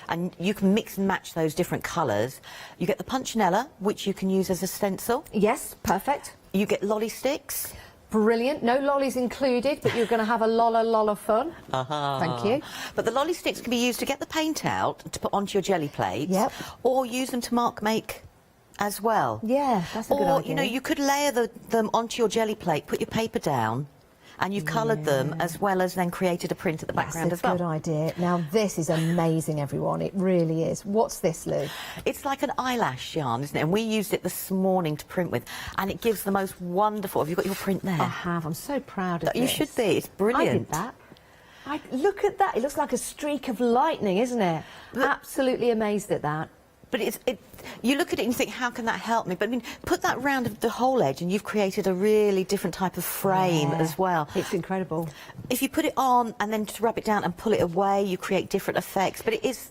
and you can mix and match those different colours. You get the punchinella, which you can use as a stencil. Yes, perfect. You get lolly sticks. Brilliant. No lollies included, but you're going to have a lot of fun. Thank you. But the lolly sticks can be used to get the paint out to put onto your jelly plates. Yep. Or use them to make as well. Yeah, that's a good idea. Or, you know, you could layer them onto your jelly plate, put your paper down, and you've coloured them as well as then created a print at the background as well. That's a good idea. Now, this is amazing, everyone. It really is. What's this, Lou? It's like an eyelash yarn, isn't it? And we used it this morning to print with, and it gives the most wonderful... Have you got your print there? I have. I'm so proud of this. You should be. It's brilliant. I did that. Look at that. It looks like a streak of lightning, isn't it? Absolutely amazed at that. But you look at it and you think, how can that help me? But I mean, put that round the whole edge and you've created a really different type of frame as well. It's incredible. If you put it on and then to rub it down and pull it away, you create different effects. But it's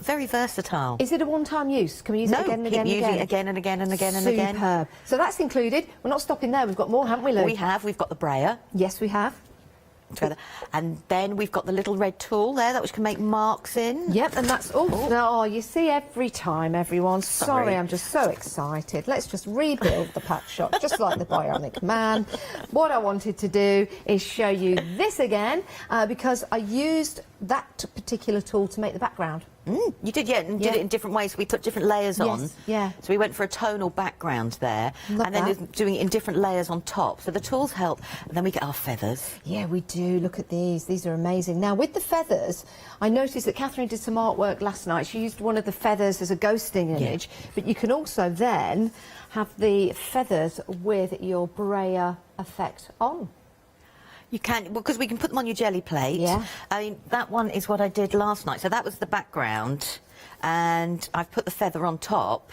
very versatile. Is it a one-time use? Can we use it again and again and again? Keep using it again and again and again and again. Superb. So that's included. We're not stopping there. We've got more, haven't we, Lou? We have. We've got the brayer. Yes, we have. And then we've got the little red tool there that which can make marks in. Yep, and that's oh, you see every time, everyone. Sorry, I'm just so excited. Let's just rebuild the patch shop, just like the Bionic Man. What I wanted to do is show you this again, because I used that particular tool to make the background. You did, yeah, and did it in different ways. We put different layers on. Yeah. So we went for a tonal background there, Love and then that. doing it in different layers on top. So the tools help, and then we get our feathers. Yeah, we do. Look at these. These are amazing. Now, with the feathers, I noticed that Catherine did some artwork last night. She used one of the feathers as a ghosting image, but you can also then have the feathers with your brayer effect on. You can, because we can put them on your jelly plate. Yeah. I mean, that one is what I did last night. So that was the background, and I've put the feather on top.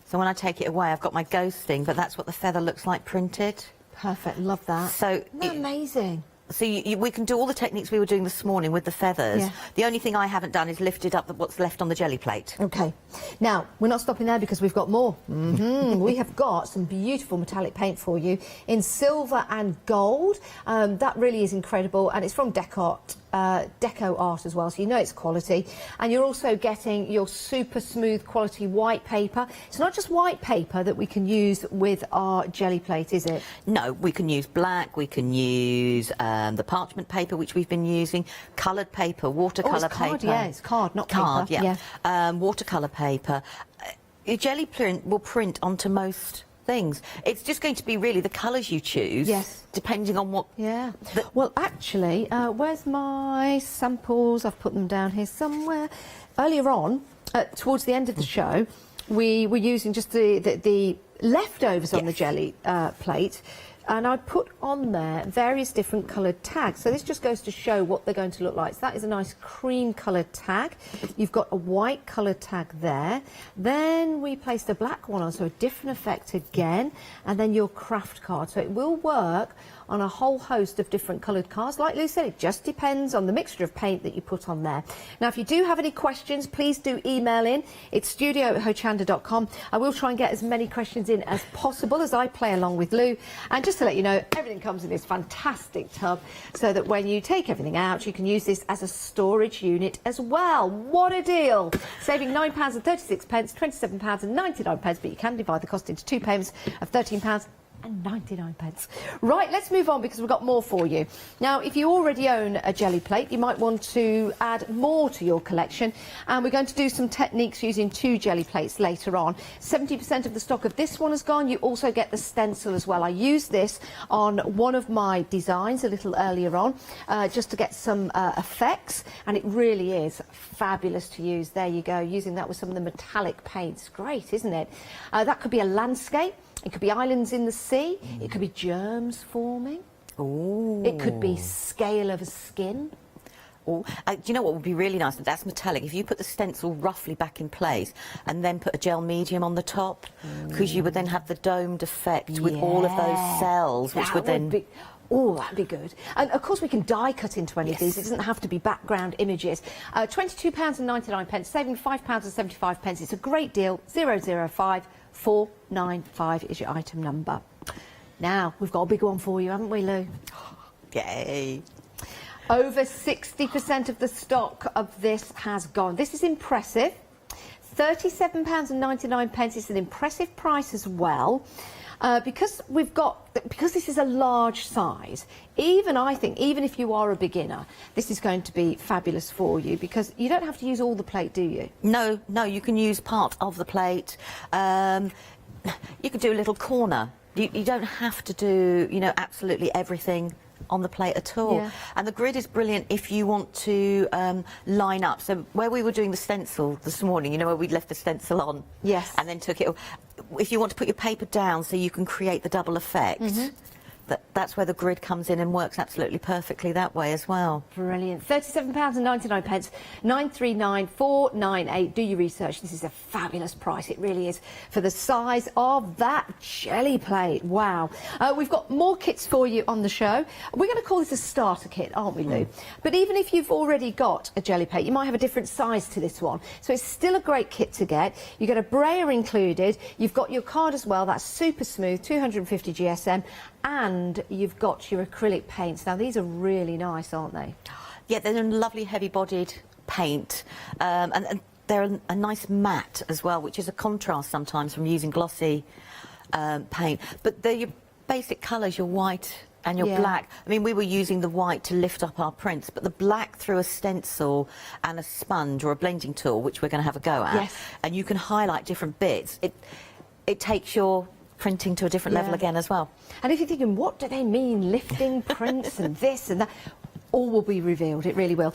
So when I take it away, I've got my ghosting, but that's what the feather looks like printed. Perfect, love that. So Isn't that amazing? So we can do all the techniques we were doing this morning with the feathers. Yeah. The only thing I haven't done is lifted up what's left on the jelly plate. OK. Now, we're not stopping there because we've got more. We have got some beautiful metallic paint for you in silver and gold. That really is incredible, and it's from Deco Art as well, so you know it's quality. And you're also getting your super smooth quality white paper. It's not just white paper that we can use with our jelly plate, is it? No, we can use black, we can use the parchment paper, which we've been using, coloured paper, watercolour paper. Yeah, it's card, not card, paper. Yeah. Watercolour paper. Your jelly print will print onto most things. It's just going to be really the colours you choose. Yes. Depending on what... Yeah. Well, actually, where's my samples? I've put them down here somewhere. Earlier on, towards the end of the show, we were using just the leftovers on the jelly plate. And I put on there various different coloured tags. So this just goes to show what they're going to look like. So that is a nice cream coloured tag. You've got a white coloured tag there. Then we placed a black one on, so a different effect again. And then your craft card. So it will work on a whole host of different coloured cards. Like Lou said, it just depends on the mixture of paint that you put on there. Now, if you do have any questions, please do email in. It's studio@hochanda.com. I will try and get as many questions in as possible as I play along with Lou. And just just to let you know, everything comes in this fantastic tub so that when you take everything out, you can use this as a storage unit as well. What a deal! Saving £9.36, £27.99, but you can divide the cost into 2 payments of £13.99. Right, let's move on because we've got more for you. Now, if you already own a jelly plate, you might want to add more to your collection, and we're going to do some techniques using 2 jelly plates later on. 70% of the stock of this one is gone. You also get the stencil as well. I used this on one of my designs a little earlier on just to get some effects, and it really is fabulous to use. There you go, using that with some of the metallic paints. Great, isn't it? That could be a landscape. It could be islands in the sea. It could be germs forming. Ooh. It could be scale of a skin. Do you know what would be really nice? That's metallic. If you put the stencil roughly back in place and then put a gel medium on the top, because you would then have the domed effect with all of those cells, which would then... Oh, that'd be good. And of course we can die cut into any of these. It doesn't have to be background images. £22.99, saving £5.75. It's a great deal. 005495 is your item number. Now, we've got a big one for you, haven't we, Lou? Yay. Over 60% of the stock of this has gone. This is impressive. £37.99. It's an impressive price as well. Because this is a large size, I think even if you are a beginner, this is going to be fabulous for you, because you don't have to use all the plate, do you? No, you can use part of the plate. You can do a little corner. You don't have to do, absolutely everything on the plate at all. Yeah. And the grid is brilliant if you want to line up. So where we were doing the stencil this morning, where we'd left the stencil on, yes, and then took it off. If you want to put your paper down so you can create the double effect, that's where the grid comes in and works absolutely perfectly that way as well. Brilliant. £37.99, 939498. Do your research. This is a fabulous price. It really is for the size of that jelly plate. Wow. We've got more kits for you on the show. We're going to call this a starter kit, aren't we, Lou? But even if you've already got a jelly plate, you might have a different size to this one. So it's still a great kit to get. You get a brayer included. You've got your card as well. That's super smooth, 250 GSM. And you've got your acrylic paints. Now, these are really nice, aren't they? Yeah, they're a lovely heavy-bodied paint. And they're a nice matte as well, which is a contrast sometimes from using glossy paint. But they're your basic colours, your white and your black. I mean, we were using the white to lift up our prints, but the black through a stencil and a sponge or a blending tool, which we're going to have a go at, and you can highlight different bits. It takes your printing to a different level again as well. And if you're thinking, what do they mean, lifting prints and this and that? All will be revealed, it really will.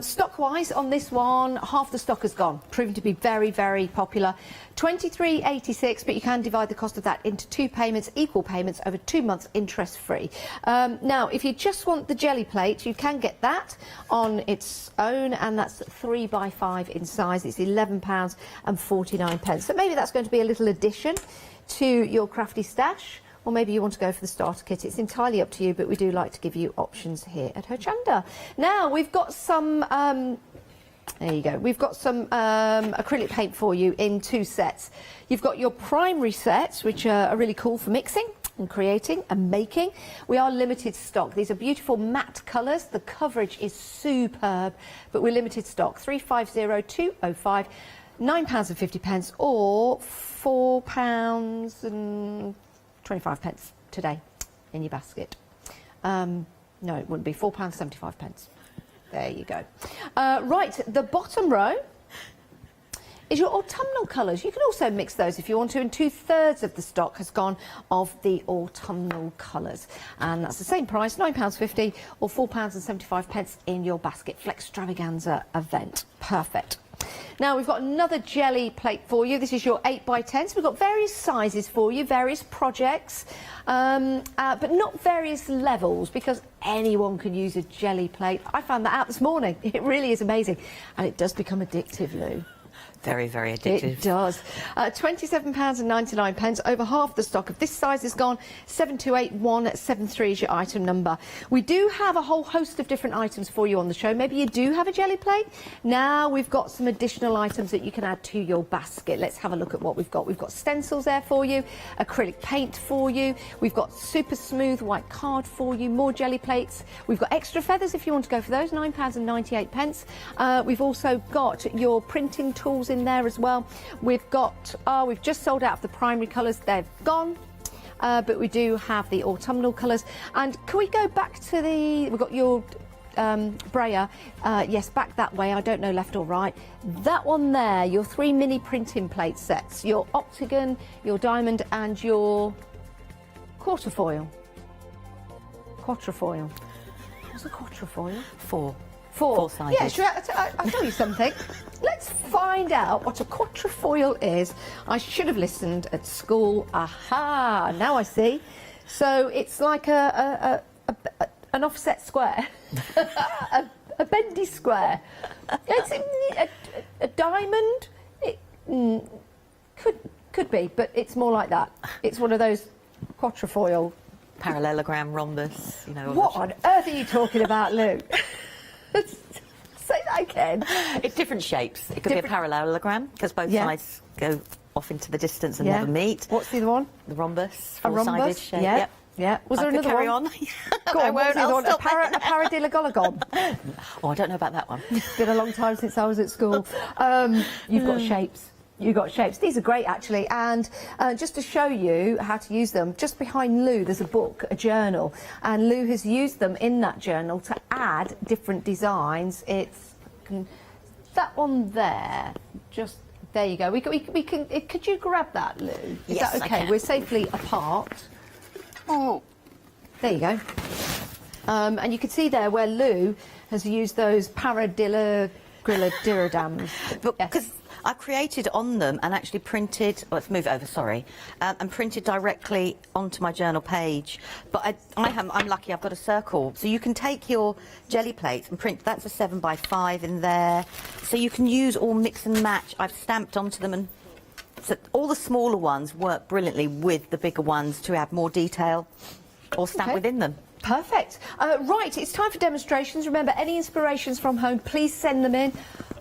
Stock-wise, on this one, half the stock has gone, proving to be very, very popular. £23.86, but you can divide the cost of that into 2 payments, equal payments over 2 months, interest-free. Now, if you just want the jelly plate, you can get that on its own, and that's 3x5 in size. It's £11.49. So maybe that's going to be a little addition to your crafty stash, or maybe you want to go for the starter kit. It's entirely up to you, but we do like to give you options here at Hochanda. Now, we've got some, there you go, we've got some acrylic paint for you in 2 sets. You've got your primary sets, which are really cool for mixing and creating and making. We are limited stock. These are beautiful matte colours. The coverage is superb, but we're limited stock. 350205. £9.50 or £4.25 today in your basket. No, it wouldn't be £4.75. There you go. Right, the bottom row is your autumnal colours. You can also mix those if you want to, and 2/3 of the stock has gone of the autumnal colours. And that's the same price, £9.50 or £4.75 in your basket. Flextravaganza event. Perfect. Now, we've got another jelly plate for you. This is your 8x10. So we've got various sizes for you, various projects, but not various levels, because anyone can use a jelly plate. I found that out this morning. It really is amazing. And it does become addictive, Lou. Very, very addictive. It does. £27.99. Over half the stock of this size is gone. 728173 is your item number. We do have a whole host of different items for you on the show. Maybe you do have a jelly plate. Now we've got some additional items that you can add to your basket. Let's have a look at what we've got. We've got stencils there for you, acrylic paint for you. We've got super smooth white card for you, more jelly plates. We've got extra feathers if you want to go for those, £9.98. We've also got your printing tools in there as well. We've got, we've just sold out of the primary colours, they've gone. But we do have the autumnal colours. And can we go back to we've got your brayer, yes, back that way, I don't know left or right. That one there, your 3 mini printing plate sets, your octagon, your diamond and your quatrefoil. Quatrefoil. What's a quatrefoil? Four. Four. Four-sided. Yeah, I'll tell you something. Let's find out what a quatrefoil is. I should have listened at school. Aha! Now I see. So it's like an offset square, a bendy square. It's a diamond. It could be, but it's more like that. It's one of those quatrefoil. Parallelogram, rhombus. You know. What on earth are you talking about, Lou? Say that again. It's different shapes. It could be a parallelogram because both sides go off into the distance and never meet. What's the other one? The rhombus. A rhombus. Shape. Yeah. Yep. Yeah. Was there I could another carry one? on. Go on. What's the other one? A stop. paradilagologon. Oh, I don't know about that one. It's been a long time since I was at school. You've got shapes. You've got shapes. These are great, actually. And just to show you how to use them, just behind Lou, there's a book, a journal. And Lou has used them in that journal to add different designs. It's that one there. Just there you go. We can. Could you grab that, Lou? Is Yes, that okay? I can. We're safely apart. Oh, there you go. And you can see there where Lou has used those paradiddams. Because I created on them and actually printed, let's move over, sorry, and printed directly onto my journal page. But I'm lucky, I've got a circle. So you can take your jelly plates and print, that's a 7x5 in there. So you can use all mix and match. I've stamped onto them, and so all the smaller ones work brilliantly with the bigger ones to add more detail or stamp within them. Perfect. Right, it's time for demonstrations. Remember, any inspirations from home, please send them in.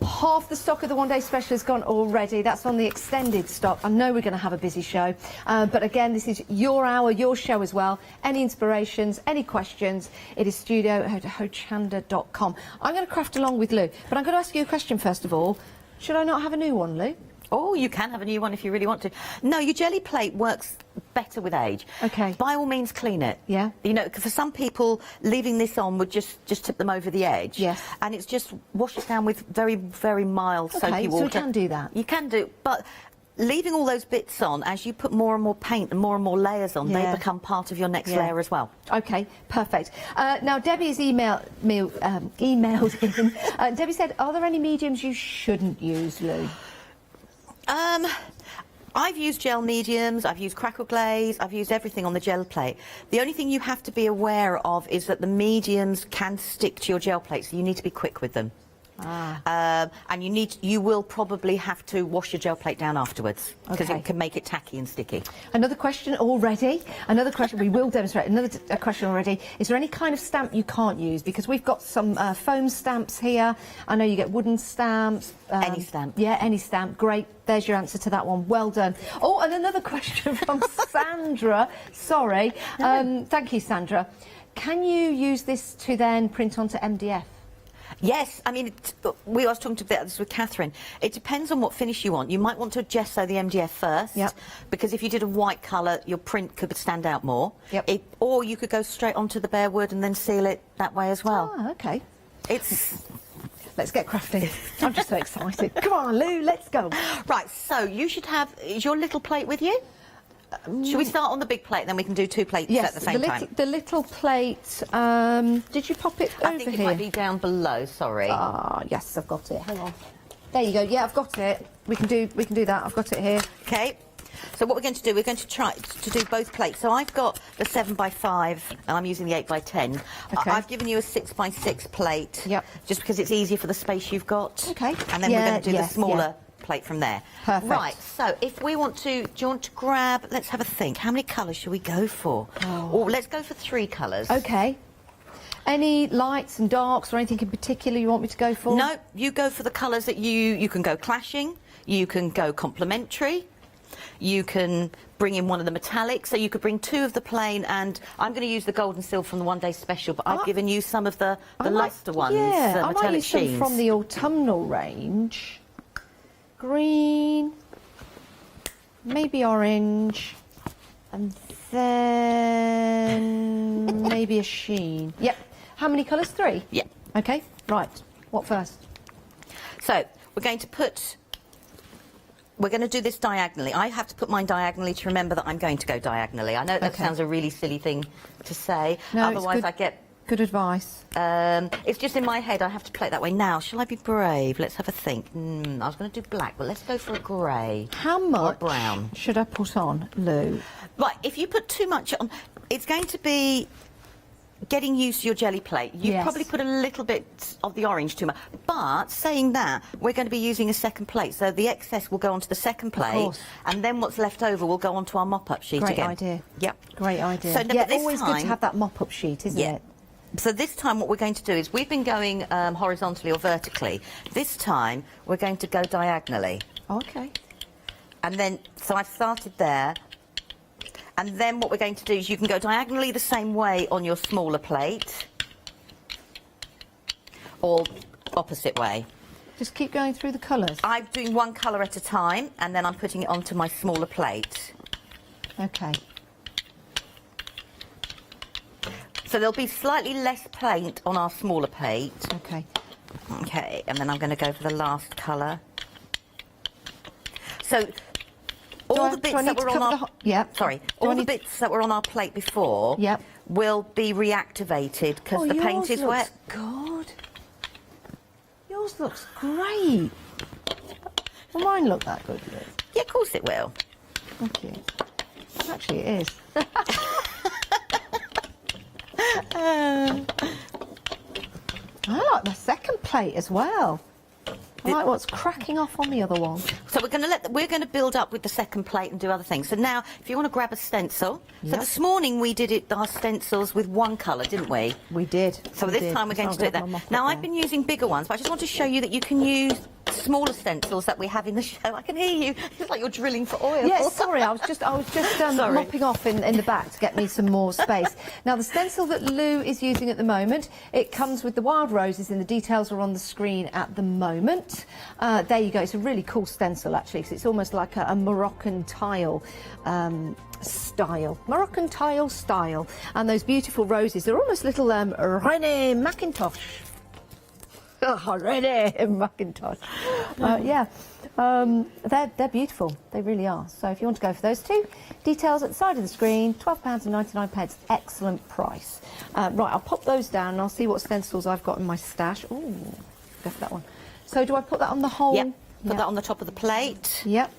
Half the stock of the one-day special is gone already. That's on the extended stock. I know we're going to have a busy show. But again, this is your hour, your show as well. Any inspirations, any questions, it is studio@hochanda.com. I'm going to craft along with Lou, but I'm going to ask you a question first of all. Should I not have a new one, Lou? Oh, you can have a new one if you really want to. No, your jelly plate works better with age. Okay. By all means, clean it. Yeah. You know, 'cause for some people, leaving this on would just tip them over the edge. Yes. And it's just wash it down with very, very mild soapy water. So we can do that. You can do, but leaving all those bits on, as you put more and more paint and more layers on, they become part of your next layer as well. Okay, perfect. Now, Debbie's emailed in. Debbie said, are there any mediums you shouldn't use, Lou? I've used gel mediums, I've used crackle glaze, I've used everything on the gel plate. The only thing you have to be aware of is that the mediums can stick to your gel plate, so you need to be quick with them. And you will probably have to wash your gel plate down afterwards because it can make it tacky and sticky. Another question already. Another question we will demonstrate. Another question already. Is there any kind of stamp you can't use? Because we've got some foam stamps here. I know you get wooden stamps. Any stamp. Yeah, any stamp. Great. There's your answer to that one. Well done. Oh, and another question from Sandra. Sorry. Thank you, Sandra. Can you use this to then print onto MDF? Yes, I mean, we was talking about this with Catherine. It depends on what finish you want. You might want to gesso the MDF first, because if you did a white colour, your print could stand out more. Or you could go straight onto the bare wood and then seal it that way as well. Oh, okay. Let's get crafty. I'm just so excited. Come on, Lou, let's go. Right, so you should have... Is your little plate with you? Should we start on the big plate, then we can do two plates at the same time? The little plate, did you pop it over here? I think it might be down below, sorry. Ah, yes, I've got it. Hang on. There you go. Yeah, I've got it. We can do that. I've got it here. Okay. So what we're going to do, we're going to try to do both plates. So I've got the 7x5 and I'm using the 8x10. Okay. I've given you a 6x6 plate. Yep. Just because it's easier for the space you've got. Okay. And then we're going to do the smaller plate from there. Perfect. Right, so if we want to, do you want to grab, let's have a think, how many colours should we go for? Or let's go for 3 colours. Okay. Any lights and darks or anything in particular you want me to go for? No, you go for the colours that you can go clashing, you can go complementary, you can bring in one of the metallics, so you could bring 2 of the plain, and I'm going to use the gold and silver from the one-day special, but I've given you some of the luster ones, yeah, metallic I might use sheens. some from the autumnal range. Green, maybe orange, and then maybe a sheen. Yep. How many colours? 3? Yep. Okay, right. What first? So, we're going to do this diagonally. I have to put mine diagonally to remember that I'm going to go diagonally. I know that sounds a really silly thing to say. No, otherwise I get... Good advice. It's just in my head, I have to play it that way. Now, shall I be brave? Let's have a think. I was going to do black, but let's go for a grey. How much or brown should I put on, Lou? Right, if you put too much on, it's going to be getting used to your jelly plate. You probably put a little bit of the orange too much. But saying that, we're going to be using a second plate, so the excess will go onto the second plate, and then what's left over will go onto our mop-up sheet again. Great idea. Yep. Great idea. So, yeah, it's always good to have that mop-up sheet, isn't it? So this time what we're going to do is, we've been going horizontally or vertically. This time we're going to go diagonally. Okay. And then, so I've started there. And then what we're going to do is you can go diagonally the same way on your smaller plate, or opposite way. Just keep going through the colours. I'm doing 1 colour at a time, and then I'm putting it onto my smaller plate. Okay. So there'll be slightly less paint on our smaller plate. Okay. Okay, and then I'm going to go for the last colour. So all the bits that were on our all the bits that were on our plate before will be reactivated because the paint is wet. Good. Yours looks great. Will mine look that good, Liz? Yeah, of course it will. Thank you. Actually, it is. I like the second plate as well. I like what's cracking off on the other one. So we're going to build up with the second plate and do other things. So now, if you want to grab a stencil. So this morning we did our stencils with 1 colour, didn't we? We did. So this time we're going to do that. Now I've been using bigger ones, but I just want to show you that you can use smaller stencils that we have in the show. I can hear you. It's like you're drilling for oil. Yes, sorry, I was just mopping off in the back to get me some more space. Now the stencil that Lou is using at the moment, it comes with the wild roses, and the details are on the screen at the moment. There you go. It's a really cool stencil actually, because it's almost like a Moroccan tile style. Moroccan tile style. And those beautiful roses, they're almost little René Mackintosh. Oh, René Mackintosh. Yeah. They're beautiful. They really are. So if you want to go for those 2, details at the side of the screen, £12.99. Excellent price. Right, I'll pop those down and I'll see what stencils I've got in my stash. Ooh, go for that one. So do I put that on the whole? Yep. Put that on the top of the plate. Yep.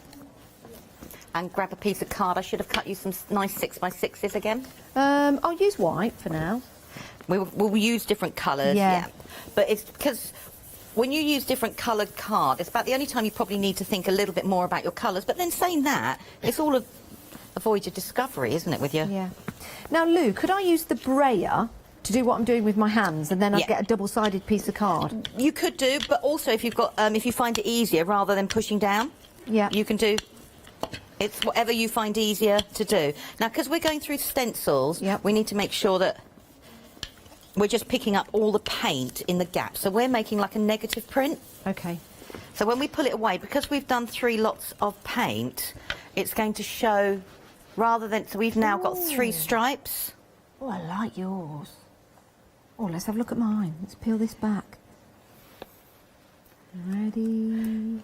And grab a piece of card. I should have cut you some nice 6x6s again. I'll use white for now. We'll use different colours. Yeah. But it's because when you use different coloured card, it's about the only time you probably need to think a little bit more about your colours. But then saying that, it's all avoid your discovery, isn't it, with you? Yeah. Now, Lou, could I use the brayer to do what I'm doing with my hands, and then I'd get a double-sided piece of card? You could do, but also if you've got, if you find it easier rather than pushing down, you can do. It's whatever you find easier to do. Now, because we're going through stencils, we need to make sure that we're just picking up all the paint in the gap. So we're making like a negative print. Okay. So when we pull it away, because we've done 3 lots of paint, it's going to show, rather than, so we've now got 3 stripes. Oh, I like yours. Oh, let's have a look at mine. Let's peel this back. Ready?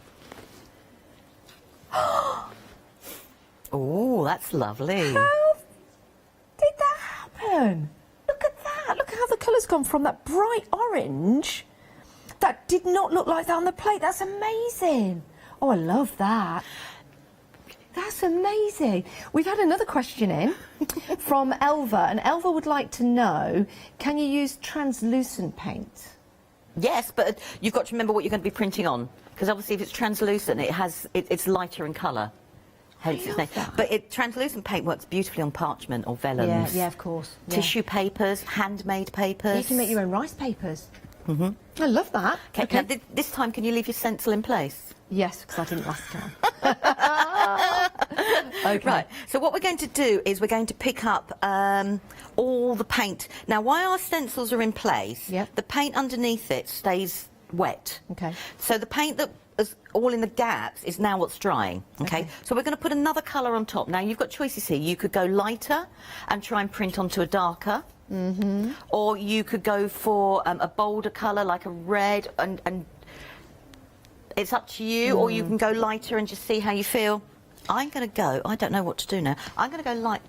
Oh, that's lovely. How did that happen? Look at that. Look how the colour's gone from that bright orange. That did not look like that on the plate. That's amazing. Oh, I love that. That's amazing. We've had another question in from Elva, and Elva would like to know, can you use translucent paint? Yes, but you've got to remember what you're going to be printing on, because obviously if it's translucent, it's lighter in colour. Hence its name. But translucent paint works beautifully on parchment or vellums. Yeah, of course. Yeah. Tissue papers, handmade papers. You can make your own rice papers. Mm-hmm. I love that. Okay. Now, this time, can you leave your stencil in place? Yes, because I didn't last time. Okay. Right. So what we're going to do is we're going to pick up all the paint. Now, while our stencils are in place, the paint underneath it stays wet. Okay. So the paint that is all in the gaps is now what's drying. Okay. So we're going to put another colour on top. Now, you've got choices here. You could go lighter and try and print onto a darker. Mm-hmm. Or you could go for a bolder colour like a red, and it's up to you. Or you can go lighter and just see how you feel. I'm going to go. I don't know what to do now. I'm going to go light.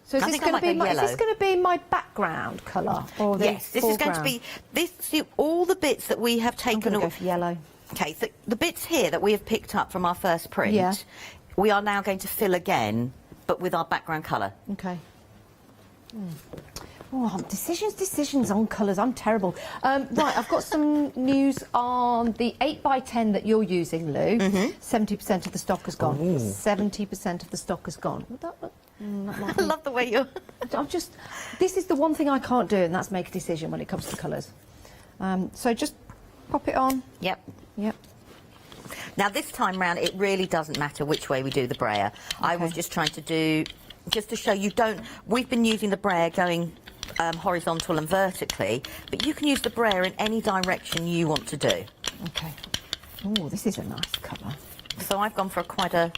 So is this going to be my background colour? Or the yes, this is going to be this. See, all the bits that we have taken. I'm going to go for yellow. Okay, so the bits here that we have picked up from our first print, we are now going to fill again, but with our background colour. Okay. Oh, decisions on colours. I'm terrible. Right, I've got some news on the 8x10 that you're using, Lou. 70% of the stock has gone. 70% of the stock has gone. Would that look? I love the way you're... This is the one thing I can't do, and that's make a decision when it comes to colours. So just pop it on. Yep. Yep. Now, this time round, it really doesn't matter which way we do the brayer. I was just trying to do... Just to show you we've been using the brayer going horizontal and vertically, but you can use the brayer in any direction you want to do. Okay. Oh, this is a nice colour. So I've gone for quite a...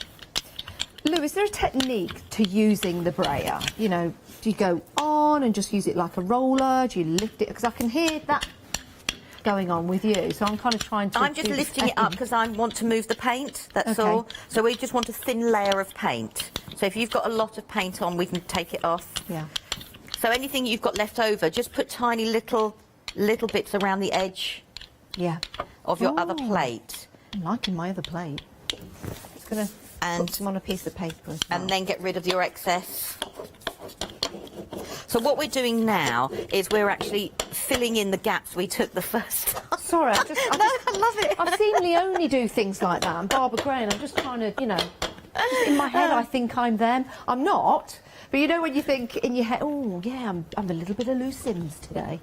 Lou, is there a technique to using the brayer? You know, do you go on and just use it like a roller? Do you lift it? Because I can hear that going on with you, so I'm kind of trying to... I'm just lifting it up because I want to move the paint, that's all. So we just want a thin layer of paint. So if you've got a lot of paint on, we can take it off. Yeah. So anything you've got left over, just put tiny little bits around the edge of your other plate. I'm liking my other plate. Just going to put some on a piece of paper as well. And then get rid of your excess. So what we're doing now is we're actually filling in the gaps we took the first time. Sorry, I love it. I've seen Leonie do things like that, and Barbara Gray, and I'm just trying to, you know, just in my head I think I'm them. I'm not, but you know when you think in your head, oh yeah, I'm a little bit of Lou Sims today.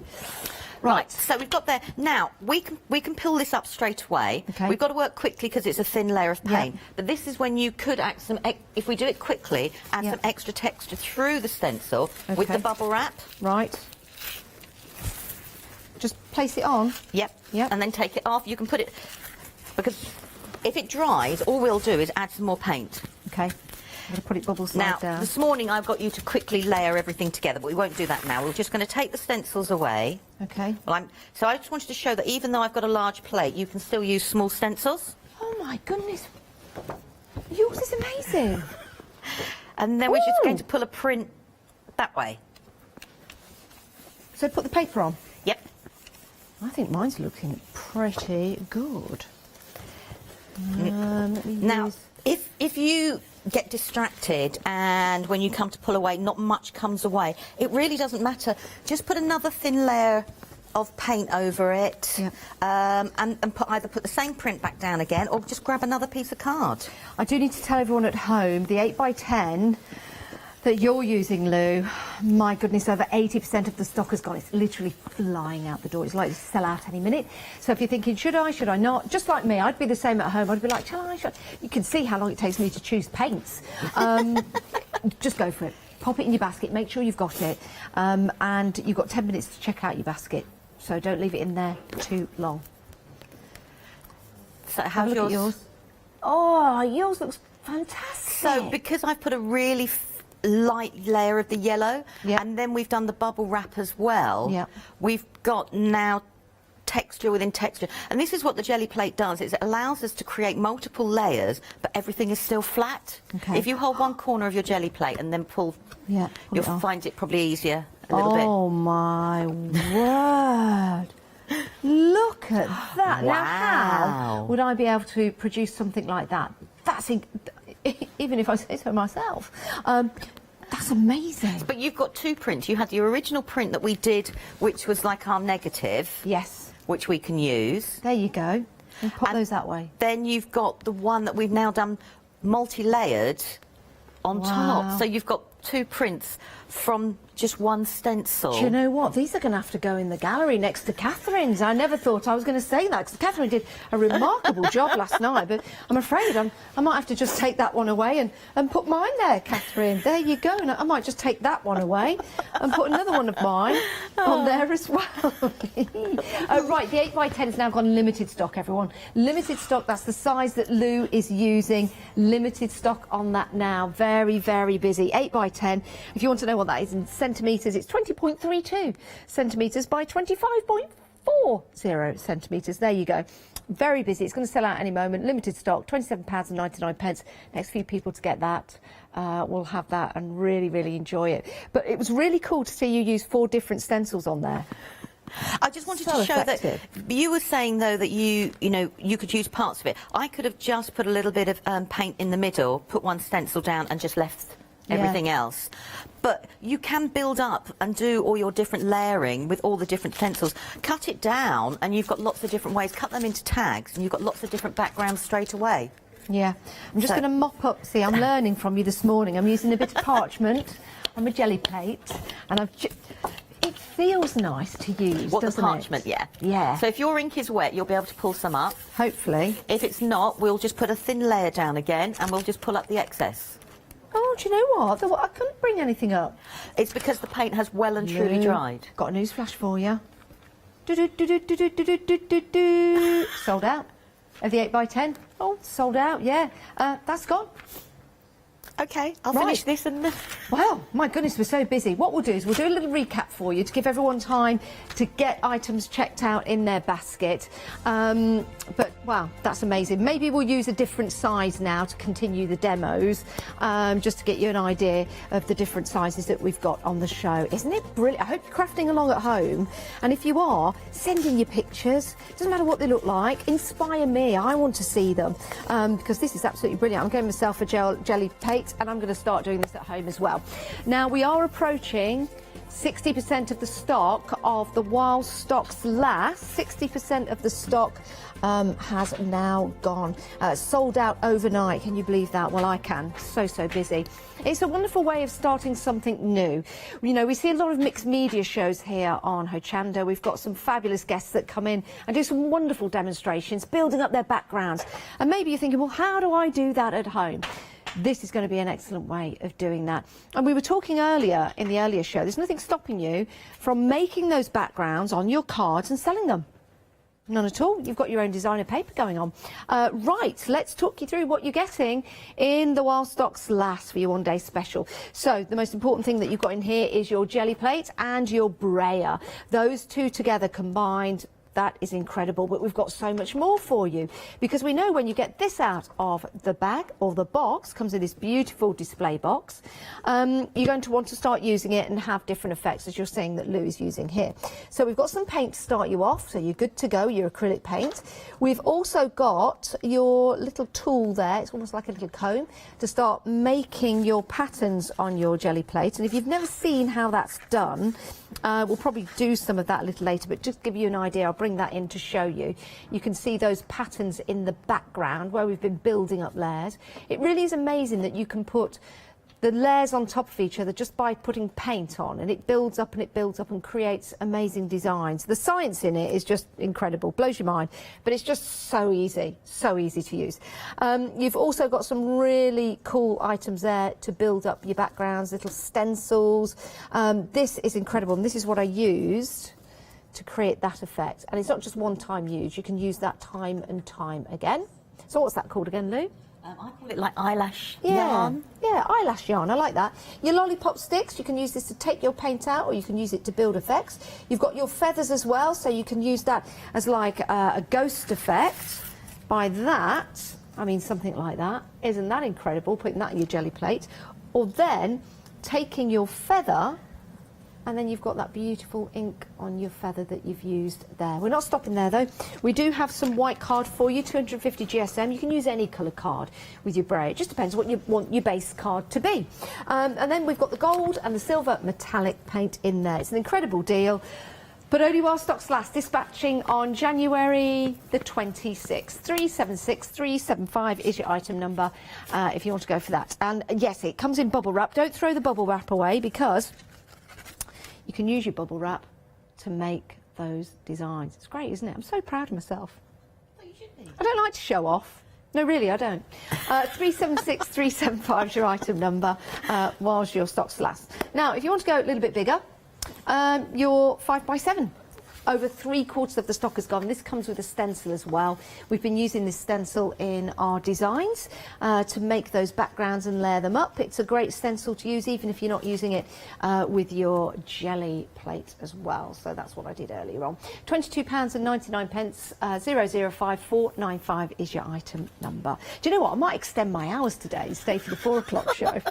Right, so we've got there. Now, we can pull this up straight away. Okay. We've got to work quickly because it's a thin layer of paint. But this is when you could add some, if we do it quickly, add some extra texture through the stencil with the bubble wrap. Right. Just place it on? Yep. And then take it off. You can put it, because if it dries, all we'll do is add some more paint. Okay. I'm going to put it bubble slide down. This morning I've got you to quickly layer everything together, but we won't do that now. We're just going to take the stencils away. Okay. Well, so I just wanted to show that even though I've got a large plate, you can still use small stencils. Oh my goodness. Yours is amazing. And then we're just going to pull a print that way. So put the paper on? Yep. I think mine's looking pretty good. Now, if you get distracted and when you come to pull away, not much comes away, it really doesn't matter. Just put another thin layer of paint over it and either put the same print back down again or just grab another piece of card. I do need to tell everyone at home, the 8x10 that you're using, Lou, my goodness, over 80% of the stock has gone. It's literally flying out the door. It's likely to sell out any minute. So if you're thinking, should I not? Just like me, I'd be the same at home. I'd be like, shall I? You can see how long it takes me to choose paints. Just go for it. Pop it in your basket. Make sure you've got it. And you've got 10 minutes to check out your basket. So don't leave it in there too long. So how's yours? Oh, yours looks fantastic. So because I've put a really light layer of the yellow and then we've done the bubble wrap as well, we've got now texture within texture, and this is what the jelly plate does, is it allows us to create multiple layers but everything is still flat. If you hold one corner of your jelly plate and then pull you'll find it probably easier a little bit. Oh my word. Look at that. Wow. Now how would I be able to produce something like that? That's even if I say so myself. That's amazing. But you've got two prints. You had the original print that we did, which was like our negative. Yes. Which we can use. There you go. And pop those that way. Then you've got the one that we've now done multi-layered on top. So you've got two prints from just one stencil. Do you know what? These are going to have to go in the gallery next to Catherine's. I never thought I was going to say that, because Catherine did a remarkable job last night, but I'm afraid I might have to just take that one away and put mine there, Catherine. There you go. And I might just take that one away and put another one of mine on there as well. Right, the 8x10's now gone limited stock, everyone. Limited stock, that's the size that Lou is using. Limited stock on that now. Very, very busy. 8x10. If you want to know what that is in centimetres, it's 20.32 centimetres by 25.40 centimetres. There you go. Very busy. It's going to sell out any moment. Limited stock, £27.99. Next few people to get that will have that and really, really enjoy it. But it was really cool to see you use 4 different stencils on there. I just wanted to show that you were saying, though, that you could use parts of it. I could have just put a little bit of paint in the middle, put one stencil down and just left everything else. But you can build up and do all your different layering with all the different stencils. Cut it down and you've got lots of different ways. Cut them into tags and you've got lots of different backgrounds straight away. Yeah. I'm just going to mop up. See, I'm learning from you this morning. I'm using a bit of parchment on my jelly plate, and it feels nice to use, What, the doesn't parchment, it? yeah. Yeah. So if your ink is wet, you'll be able to pull some up. Hopefully. If it's not, we'll just put a thin layer down again and we'll just pull up the excess. Oh, do you know what? I couldn't bring anything up. It's because the paint has well and truly dried. Got a news flash for you. Sold out. Of the 8x10. Oh, sold out, yeah. That's gone. OK, I'll finish this and... Wow, my goodness, we're so busy. What we'll do is we'll do a little recap for you to give everyone time to get items checked out in their basket. But, wow, that's amazing. Maybe we'll use a different size now to continue the demos, just to get you an idea of the different sizes that we've got on the show. Isn't it brilliant? I hope you're crafting along at home. And if you are, send in your pictures. Doesn't matter what they look like. Inspire me. I want to see them, because this is absolutely brilliant. I'm getting myself a jelly plate, and I'm going to start doing this at home as well. Now, we are approaching 60% of the stock of the While Stocks Last. 60% of the stock has now gone. Sold out overnight. Can you believe that? Well, I can. So busy. It's a wonderful way of starting something new. You know, we see a lot of mixed media shows here on Hochanda. We've got some fabulous guests that come in and do some wonderful demonstrations, building up their backgrounds. And maybe you're thinking, well, how do I do that at home? This is going to be an excellent way of doing that. And we were talking earlier, in the earlier show, there's nothing stopping you from making those backgrounds on your cards and selling them. None at all. You've got your own designer paper going on. Right, let's talk you through what you're getting in the While Stocks Last for your one-day special. So the most important thing that you've got in here is your jelly plate and your brayer. Those two together combined, that is incredible, but we've got so much more for you, because we know when you get this out of the bag or the box, comes in this beautiful display box, you're going to want to start using it and have different effects, as you're seeing that Lou is using here. So we've got some paint to start you off, so you're good to go, your acrylic paint. We've also got your little tool there, it's almost like a little comb, to start making your patterns on your jelly plate. And if you've never seen how that's done, we'll probably do some of that a little later, but just to give you an idea, I'll bring that in to show you. You can see those patterns in the background where we've been building up layers. It really is amazing that you can put the layers on top of each other just by putting paint on, and it builds up and it builds up and creates amazing designs. The science in it is just incredible, blows your mind, but it's just so easy to use. You've also got some really cool items there to build up your backgrounds, little stencils. This is incredible, and this is what I used to create that effect. And it's not just one time use, you can use that time and time again. So what's that called again, Lou? I call it like eyelash yarn. Yeah, eyelash yarn, I like that. Your lollipop sticks, you can use this to take your paint out, or you can use it to build effects. You've got your feathers as well, so you can use that as like a ghost effect. By that, I mean something like that. Isn't that incredible, putting that in your jelly plate? Or then taking your feather and then you've got that beautiful ink on your feather that you've used there. We're not stopping there though. We do have some white card for you, 250 GSM. You can use any colour card with your braid. It just depends what you want your base card to be. And then we've got the gold and the silver metallic paint in there. It's an incredible deal, but only while stocks last. Dispatching on January the 26th. 376375 is your item number if you want to go for that. And yes, it comes in bubble wrap. Don't throw the bubble wrap away, because you can use your bubble wrap to make those designs. It's great, isn't it? I'm so proud of myself. I don't like to show off. No, really, I don't. 376375 is your item number whilst your stocks last. Now, if you want to go a little bit bigger, your 5x7. Over 3/4 of the stock is gone. This comes with a stencil as well. We've been using this stencil in our designs to make those backgrounds and layer them up. It's a great stencil to use even if you're not using it with your jelly plate as well. So that's what I did earlier on. £22.99, 005495 is your item number. Do you know what? I might extend my hours today and stay for the 4 o'clock show.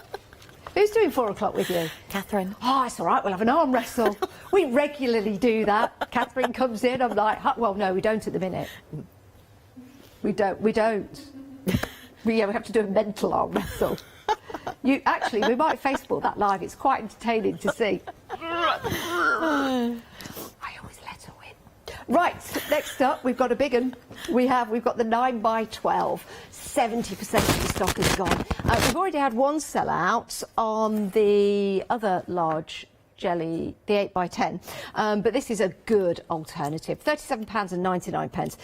Who's doing 4 o'clock with you? Catherine. Oh, it's all right, we'll have an arm wrestle. We regularly do that. Catherine comes in, I'm like, well, no, we don't at the minute. We don't. We have to do a mental arm wrestle. Actually, we might Facebook that live. It's quite entertaining to see. I always let her win. Right, next up, we've got a big one. We've got the 9x12. 70% of the stock is gone. We've already had one sell out on the other large jelly, the 8x10, but this is a good alternative. £37.99.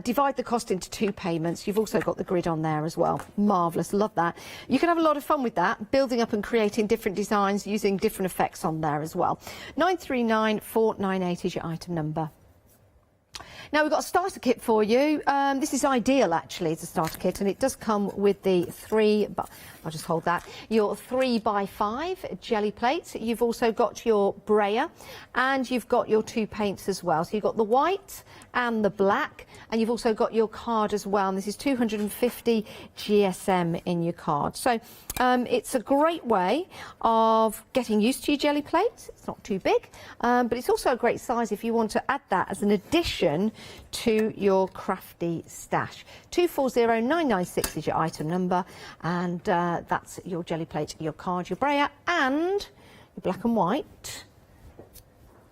Divide the cost into 2 payments. You've also got the grid on there as well. Marvellous, love that. You can have a lot of fun with that, building up and creating different designs using different effects on there as well. 939498 is your item number. Now, we've got a starter kit for you. This is ideal, actually, as a starter kit, and it does come with the I'll just hold that, your 3x5 jelly plates. You've also got your brayer, and you've got your 2 paints as well. So you've got the white and the black, and you've also got your card as well, and this is 250 GSM in your card. So it's a great way of getting used to your jelly plates. It's not too big, but it's also a great size if you want to add that as an addition to your crafty stash. 240996 is your item number, and that's your jelly plate, your card, your brayer, and your black and white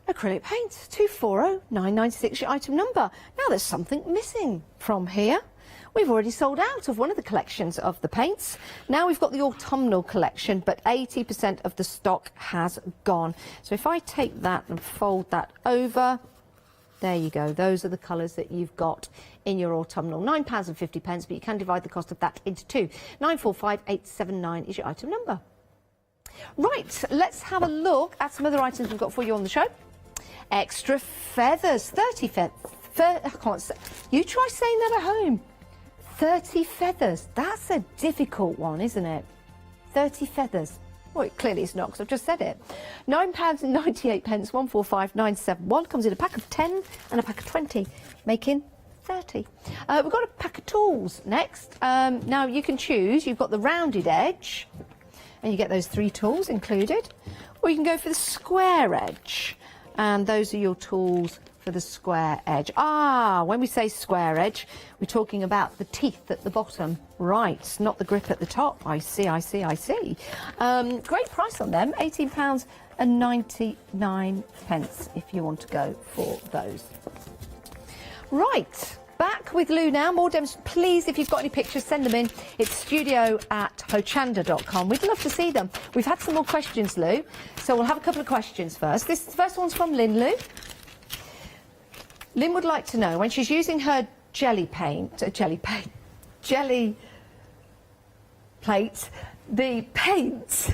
acrylic paint. 240996 your item number. Now there's something missing from here. We've already sold out of one of the collections of the paints. Now we've got the autumnal collection, but 80% of the stock has gone. So if I take that and fold that over, there you go. Those are the colours that you've got in your autumnal. £9.50, but you can divide the cost of that into 2. 945879 is your item number. Right, let's have a look at some other items we've got for you on the show. Extra feathers, 30 feathers. I can't say. You try saying that at home. 30 feathers. That's a difficult one, isn't it? 30 feathers. Well, clearly it's not, because I've just said it. £9.98, 145971. Comes in a pack of 10 and a pack of 20, making 30. We've got a pack of tools next. Now you can choose. You've got the rounded edge, and you get those 3 tools included, or you can go for the square edge, and those are your tools for the square edge. When we say square edge, we're talking about the teeth at the bottom. Right, not the grip at the top. I see. Great price on them, £18.99 if you want to go for those. Right, back with Lou now. More dems, please, if you've got any pictures, send them in. It's studio@hochanda.com. We'd love to see them. We've had some more questions, Lou, so we'll have a couple of questions first. This first one's from Lynn, Lou. Lynn would like to know, when she's using her jelly plate, the paint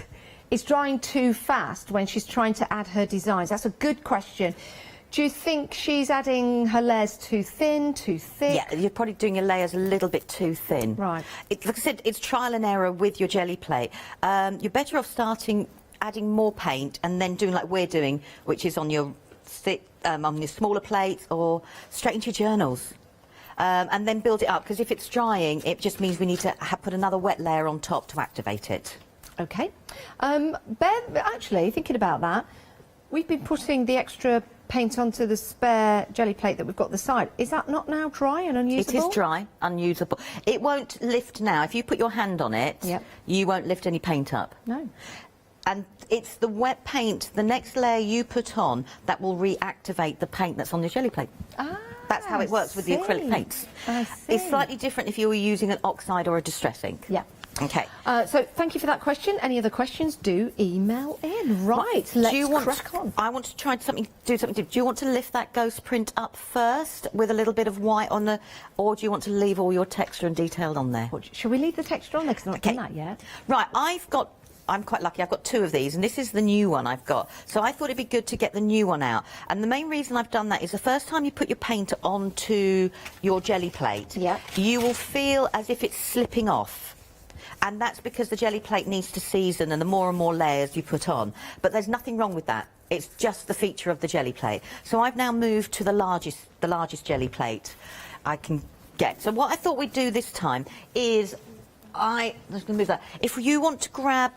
is drying too fast when she's trying to add her designs. That's a good question. Do you think she's adding her layers too thin, too thick? Yeah, you're probably doing your layers a little bit too thin. Right. Like I said, it's trial and error with your jelly plate. You're better off adding more paint and then doing like we're doing, which is on your smaller plates or straight into your journals. And then build it up, because if it's drying, it just means we need to put another wet layer on top to activate it. Okay. Ben, actually, thinking about that, we've been putting the extra paint onto the spare jelly plate that we've got at the side. Is that not now dry and unusable? It is dry, unusable. It won't lift now. If you put your hand on it, you won't lift any paint up. No. And it's the wet paint, the next layer you put on, that will reactivate the paint that's on your jelly plate. Ah, that's how it works with the acrylic paints. I see. It's slightly different if you were using an oxide or a distress ink. Yeah. Okay. So thank you for that question. Any other questions, do email in. Right, let's crack on. I want to try do something different. Do you want to lift that ghost print up first with a little bit of white on the, or do you want to leave all your texture and detail on there? Shall we leave the texture on there, because I've not done that yet? Right, I'm quite lucky, I've got 2 of these, and this is the new one I've got. So I thought it'd be good to get the new one out. And the main reason I've done that is the first time you put your paint onto your jelly plate, you will feel as if it's slipping off. And that's because the jelly plate needs to season, and the more and more layers you put on. But there's nothing wrong with that. It's just the feature of the jelly plate. So I've now moved to the largest jelly plate I can get. So what I thought we'd do this time is, I'm just going to move that. If you want to grab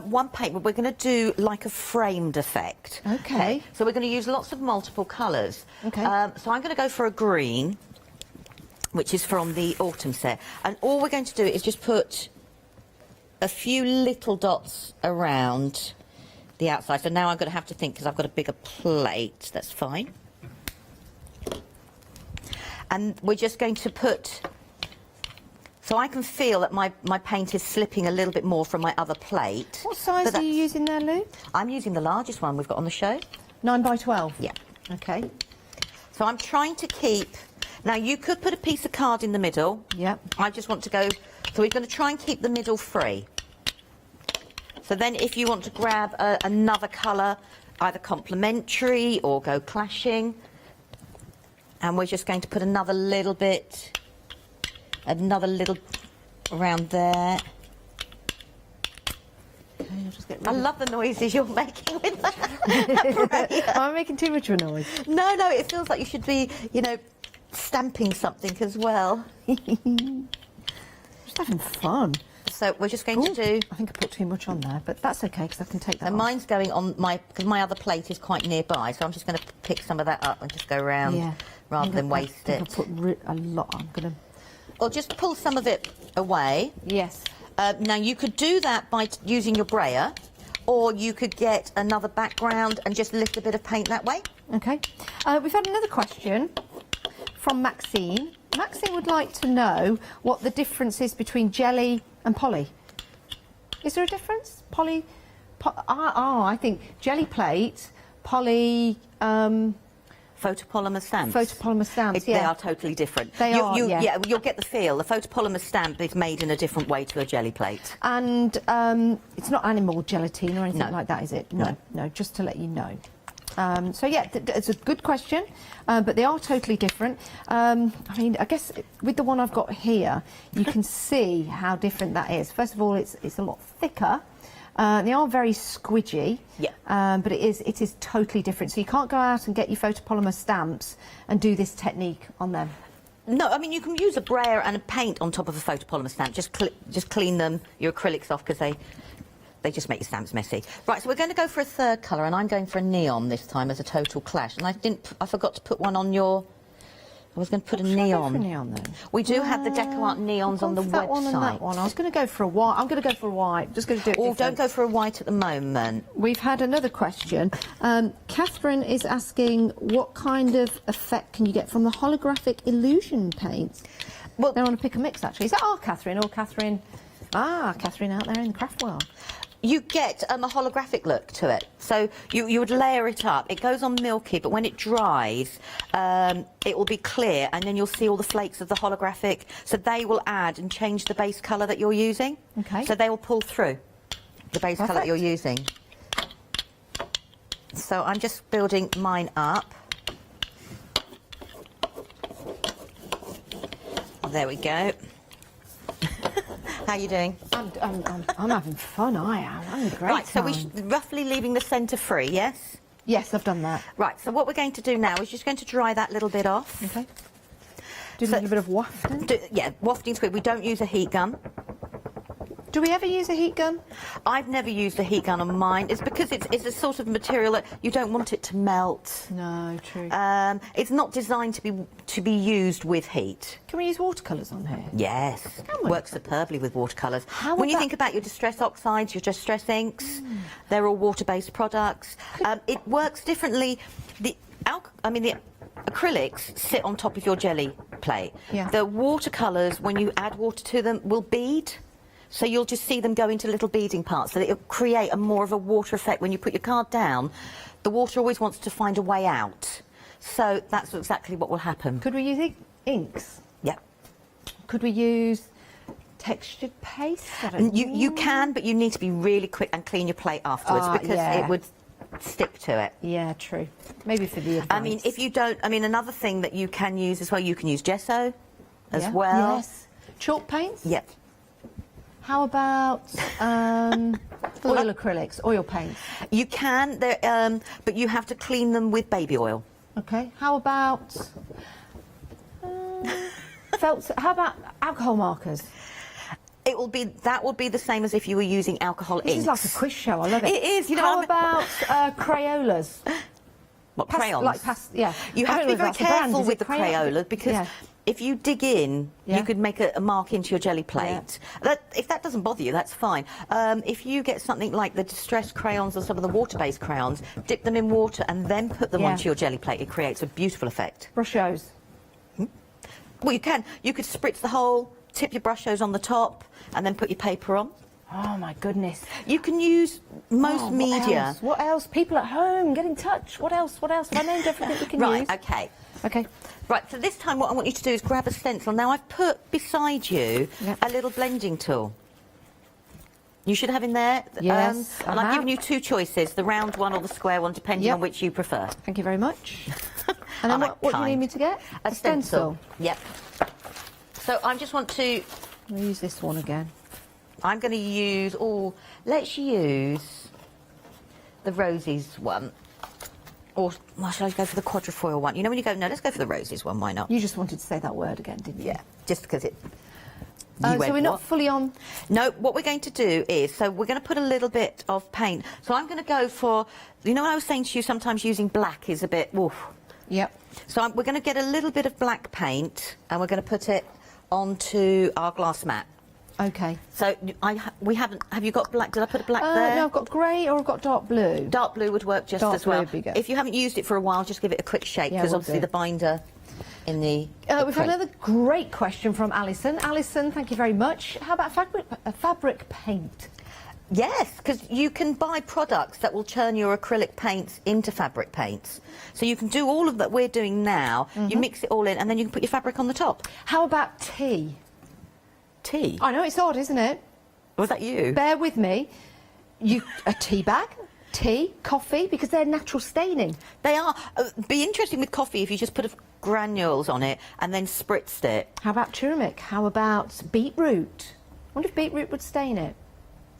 one paint, we're going to do like a framed effect. Okay. So we're going to use lots of multiple colours. Okay. So I'm going to go for a green, which is from the autumn set. And all we're going to do is just put a few little dots around the outside. So now I'm going to have to think, because I've got a bigger plate. That's fine. And we're just going to put... So I can feel that my paint is slipping a little bit more from my other plate. What size are you using there, Lou? I'm using the largest one we've got on the show. 9 by 12? Yeah. Okay. So I'm trying to keep... Now, you could put a piece of card in the middle. Yeah. I just want to go... So we're going to try and keep the middle free. So then if you want to grab another colour, either complementary or go clashing, and we're just going to put another little around there. Okay, I love the noises you're making with that. Am I making too much of a noise? No, it feels like you should be, you know, stamping something as well. Just having fun. So we're just going to do... I think I put too much on there, but that's okay, because I can take that off. Mine's going on because my other plate is quite nearby, so I'm just going to pick some of that up and just go around rather than waste it. I've put a lot. I'm going to... Or just pull some of it away. Yes. Now, you could do that by using your brayer, or you could get another background and just lift a bit of paint that way. Okay. We've had another question from Maxine. Maxine would like to know what the difference is between jelly and poly. Is there a difference? Poly... I think jelly plate, poly... Photopolymer stamps. Photopolymer stamps, They are totally different. Yeah, you'll get the feel. The photopolymer stamp is made in a different way to a jelly plate. And it's not animal gelatine or anything like that, is it? No, just to let you know. So, yeah, it's a good question, but they are totally different. I mean, I guess with the one I've got here, you can see how different that is. First of all, it's a lot thicker. They are very squidgy, but it is totally different. So you can't go out and get your photopolymer stamps and do this technique on them. No, I mean, you can use a brayer and a paint on top of a photopolymer stamp. Just clean them, your acrylics off, because they just make your stamps messy. Right, so we're going to go for a third colour, and I'm going for a neon this time as a total clash. And I forgot to put one on your... I was going to put a neon. We do have the Deco Art neons on the website. That one and that one. I was going to go for a white. I'm going to go for a white. Just going to do it different. Don't go for a white at the moment. We've had another question. Catherine is asking, what kind of effect can you get from the holographic illusion paints? Well, they want to pick a mix, actually. Is that our Catherine or Catherine? Ah, Catherine out there in the craft world. You get a holographic look to it. So you would layer it up. It goes on milky, but when it dries, it will be clear, and then you'll see all the flakes of the holographic. So they will add and change the base colour that you're using. Okay. So they will pull through the base colour that you're using. So I'm just building mine up. There we go. How are you doing? I'm having fun, I am. I'm having a great Right, so we're roughly leaving the centre free, yes? Yes, I've done that. Right, so what we're going to do now is just going to dry that little bit off. Okay. Do a little bit of wafting? Yeah, wafting's good. We don't use a heat gun. Do we ever use a heat gun? I've never used a heat gun on mine. It's because it's a sort of material that you don't want it to melt. No, true. It's not designed to be used with heat. Can we use watercolours on here? Yes, works superbly with watercolours. When you think about your distress oxides, your distress inks, they're all water-based products. It works differently. The acrylics sit on top of your jelly plate. Yeah. The watercolours, when you add water to them, will bead. So you'll just see them go into little beading parts. So it'll create more of a water effect. When you put your card down, the water always wants to find a way out. So that's exactly what will happen. Could we use inks? Yeah. Could we use textured paste? You can, but you need to be really quick and clean your plate afterwards because it would stick to it. Yeah, true. Maybe for the advice. I mean, if you don't... I mean, another thing that you can use as well, you can use gesso as well. Yes. Chalk paints? Yep. How about oil acrylics, oil paints? You can, but you have to clean them with baby oil. Okay. How about felt? How about alcohol markers? That will be the same as if you were using alcohol inks. This is like a quiz show. I love it. It is. You know. How about Crayolas? What, crayons? Yeah. You have to be very careful with the Crayola because if you dig in, you could make a mark into your jelly plate. Yeah. If that doesn't bother you, that's fine. If you get something like the distressed crayons or some of the water-based crayons, dip them in water and then put them onto your jelly plate. It creates a beautiful effect. Brushos. Well, you can. You could spritz the whole, tip your brushos on the top, and then put your paper on. Oh, my goodness. You can use most media. What else? People at home, get in touch. What else? What else? Have I named everything you can use? Right, OK. OK. Right, so this time what I want you to do is grab a stencil. Now, I've put beside you a little blending tool. You should have in there. Yes, and I've given you two choices, the round one or the square one, depending on which you prefer. Thank you very much. And then what do you need me to get? A stencil. Yep. So I just want to... I'll use this one again. I'm going to use... let's use the roses one. Or shall I go for the quadrifoil one? You know when you go, no, let's go for the roses one, why not? You just wanted to say that word again, didn't you? Yeah, just because it... So we're not fully on... No, what we're going to do is, so we're going to put a little bit of paint. So I'm going to go for... You know what I was saying to you, sometimes using black is a bit... Oof. Yep. So we're going to get a little bit of black paint and we're going to put it onto our glass mat. OK. So we haven't... Have you got black? Did I put a black there? No, I've got grey or I've got dark blue. Dark blue would work just as well. Dark blue would be good. If you haven't used it for a while, just give it a quick shake because obviously the binder in the... We've had another great question from Alison. Alison, thank you very much. How about fabric paint? Yes, because you can buy products that will turn your acrylic paints into fabric paints. So you can do all of that we're doing now. You mix it all in and then you can put your fabric on the top. How about tea? Tea? I know, it's odd, isn't it? Was that you? Bear with me. A tea bag, tea, coffee, because they're natural staining. They are. Be interesting with coffee if you just put granules on it and then spritzed it. How about turmeric? How about beetroot? I wonder if beetroot would stain it.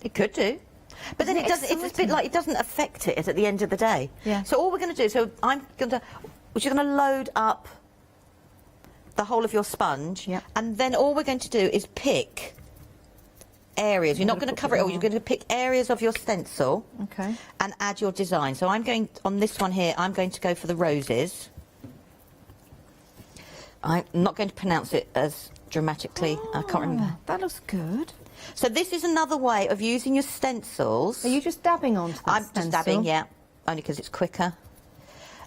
It could do. But then it doesn't. It's a bit like it doesn't affect it at the end of the day. Yeah. So all we're going to do. So you're going to load up the whole of your sponge, and then all we're going to do is pick areas. You're not going to cover it all. You're going to pick areas of your stencil, and add your design. So I'm going on this one here. I'm going to go for the roses. I'm not going to pronounce it as dramatically. I can't remember. That looks good. So this is another way of using your stencils. Are you just dabbing onto the stencil? I'm just dabbing, yeah, only because it's quicker.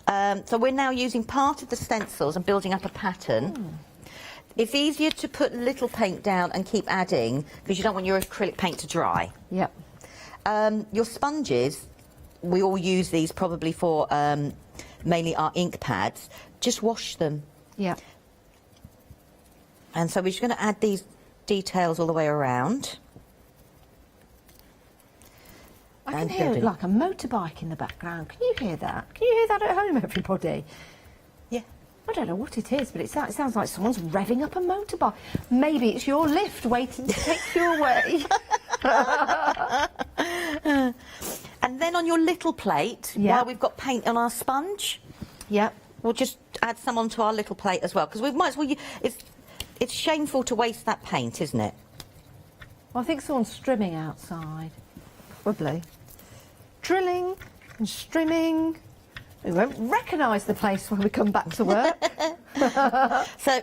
So we're now using part of the stencils and building up a pattern. It's easier to put little paint down and keep adding because you don't want your acrylic paint to dry. Yep. Your sponges, we all use these probably for mainly our ink pads. Just wash them. Yeah. And so we're just going to add these details all the way around. I can hear it like a motorbike in the background. Can you hear that? Can you hear that at home, everybody? Yeah. I don't know what it is, but it sounds like someone's revving up a motorbike. Maybe it's your lift waiting to take you away. And then on your little plate, while we've got paint on our sponge, we'll just add some onto our little plate as well, because we might as well... It's shameful to waste that paint, isn't it? Well, I think someone's strimming outside. Probably. Drilling and strimming. We won't recognise the place when we come back to work. So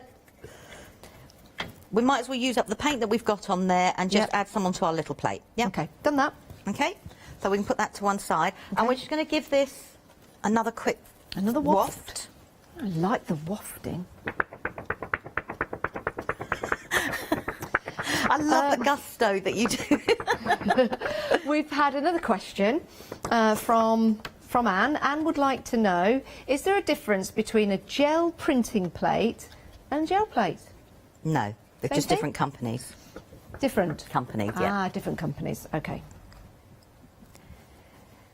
we might as well use up the paint that we've got on there and just add some onto our little plate. Yeah. Okay, done that. Okay, so we can put that to one side. And we're just going to give this another quick waft. I like the wafting. I love the gusto that you do. We've had another question from Anne. Anne would like to know, is there a difference between a gel printing plate and gel plate? No, they're Same just thing? different companies. Different? Companies, yeah. Ah, different companies, okay.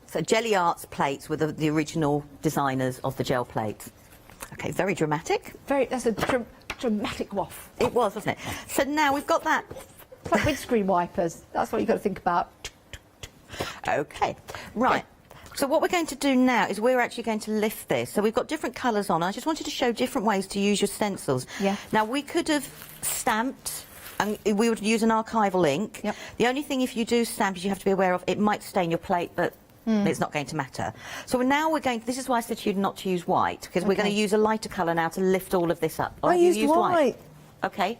So Jelly Arts plates were the original designers of the gel plate. Okay, very dramatic. That's a dramatic waft. It was, wasn't it? So now we've got that. It's like windscreen wipers. That's what you've got to think about. Okay, right. So what we're going to do now is we're actually going to lift this. So we've got different colours on. I just wanted to show different ways to use your stencils. Yeah. Now we could have stamped, and we would use an archival ink. Yep. The only thing if you do stamp is you have to be aware of it might stain your plate, but it's not going to matter. So now we're going to, this is why I said to you not to use white, because we're going to use a lighter colour now to lift all of this up. I used white. Okay.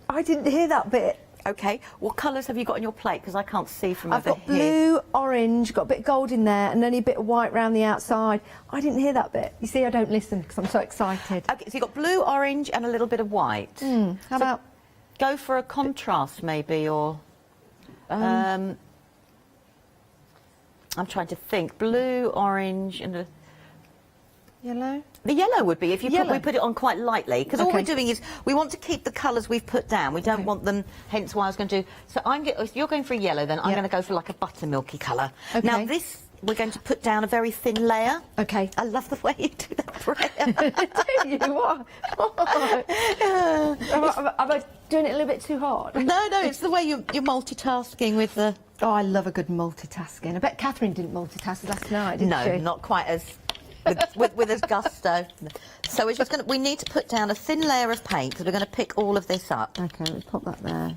I didn't hear that bit. Okay. What colours have you got on your plate? Because I can't see from I've over got here. blue, orange, got a bit of gold in there, and only a bit of white round the outside. I didn't hear that bit. You see, I don't listen because I'm so excited. Okay, so you've got blue, orange, and a little bit of white. How about... Go for a contrast, maybe, or... I'm trying to think. Blue, orange, and a... Yellow? The yellow would be if you we put it on quite lightly, because all Okay. we're doing is we want to keep the colours we've put down. We don't want them. Hence why I was going to do. So if you're going for a yellow, then I'm going to go for like a buttermilky colour. Okay. Now this we're going to put down a very thin layer. Okay. I love the way you do that, Freya. Do you? What? Am I doing it a little bit too hard? No, it's the way you're multitasking with the. Oh, I love a good multitasking. I bet Catherine didn't multitask last night, did she? No, not quite as. with as gusto. So we're just going to, we need to put down a thin layer of paint because we're going to pick all of this up. Okay, let's pop that there.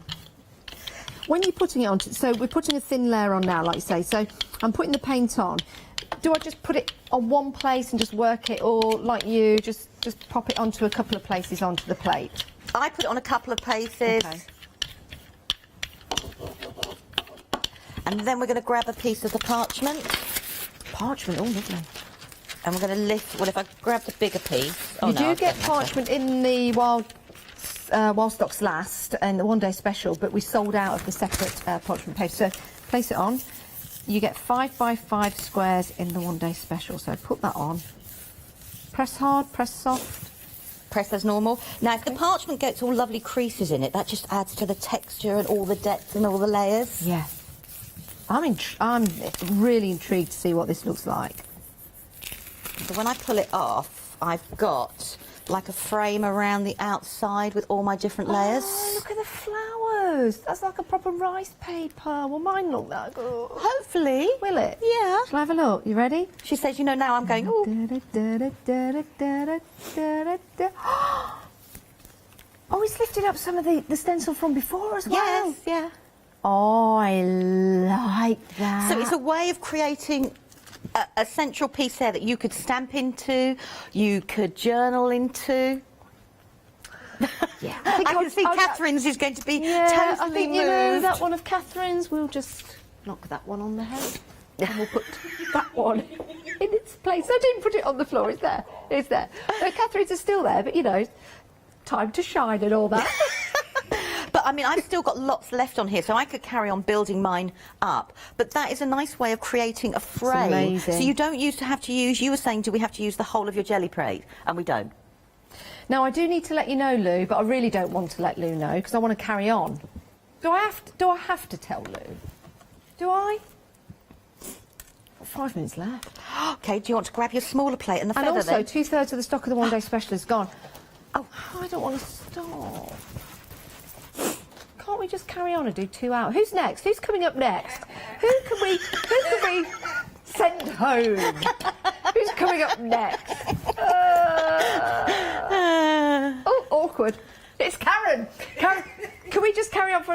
When you're putting it on, so we're putting a thin layer on now, like you say, so I'm putting the paint on. Do I just put it on one place and just work it, or like you, just pop it onto a couple of places onto the plate? I put it on a couple of places. Okay. And then we're going to grab a piece of the parchment. Parchment, oh lovely. And we're going to lift, well, if I grab the bigger piece... You do get parchment in the Wild Stocks Last and the one-day special, but we sold out of the separate parchment paper. So place it on. You get 5 by 5 squares in the one-day special. So put that on. Press hard, press soft. Press as normal. Now, if the parchment gets all lovely creases in it, that just adds to the texture and all the depth and all the layers. Yeah. I'm really intrigued to see what this looks like. So when I pull it off, I've got like a frame around the outside with all my different layers. Oh, look at the flowers. That's like a proper rice paper. Will mine look that good? Hopefully. Will it? Yeah. Shall I have a look? You ready? She says, you know, now I'm going, ooh. Oh, he's lifted up some of the stencil from before as well. Yes, yeah. Oh, I like that. So it's a way of creating a central piece there that you could stamp into, you could journal into. Yeah. I can see Catherine's is going to be totally I think, moved. you know, that one of Catherine's, we'll just knock that one on the head. And we'll put that one in its place. I didn't put it on the floor, it's there. It's there. So Catherine's are still there, but, you know, time to shine and all that. But, I mean, I've still got lots left on here, so I could carry on building mine up. But that is a nice way of creating a frame. amazing. So you don't have to use, you were saying, do we have to use the whole of your jelly plate? And we don't. Now, I do need to let you know, Lou, but I really don't want to let Lou know, because I want to carry on. Do I have to tell Lou? Do I? 5 minutes left. OK, do you want to grab your smaller plate and the feather And also, then? 2/3 of the stock of the one-day special is gone. Oh, I don't want to stop. Can't we just carry on and do 2 hours? Who's next? Who's coming up next? Who can we send home? Who's coming up next? Oh, awkward. It's Karen. Karen, can we just carry on for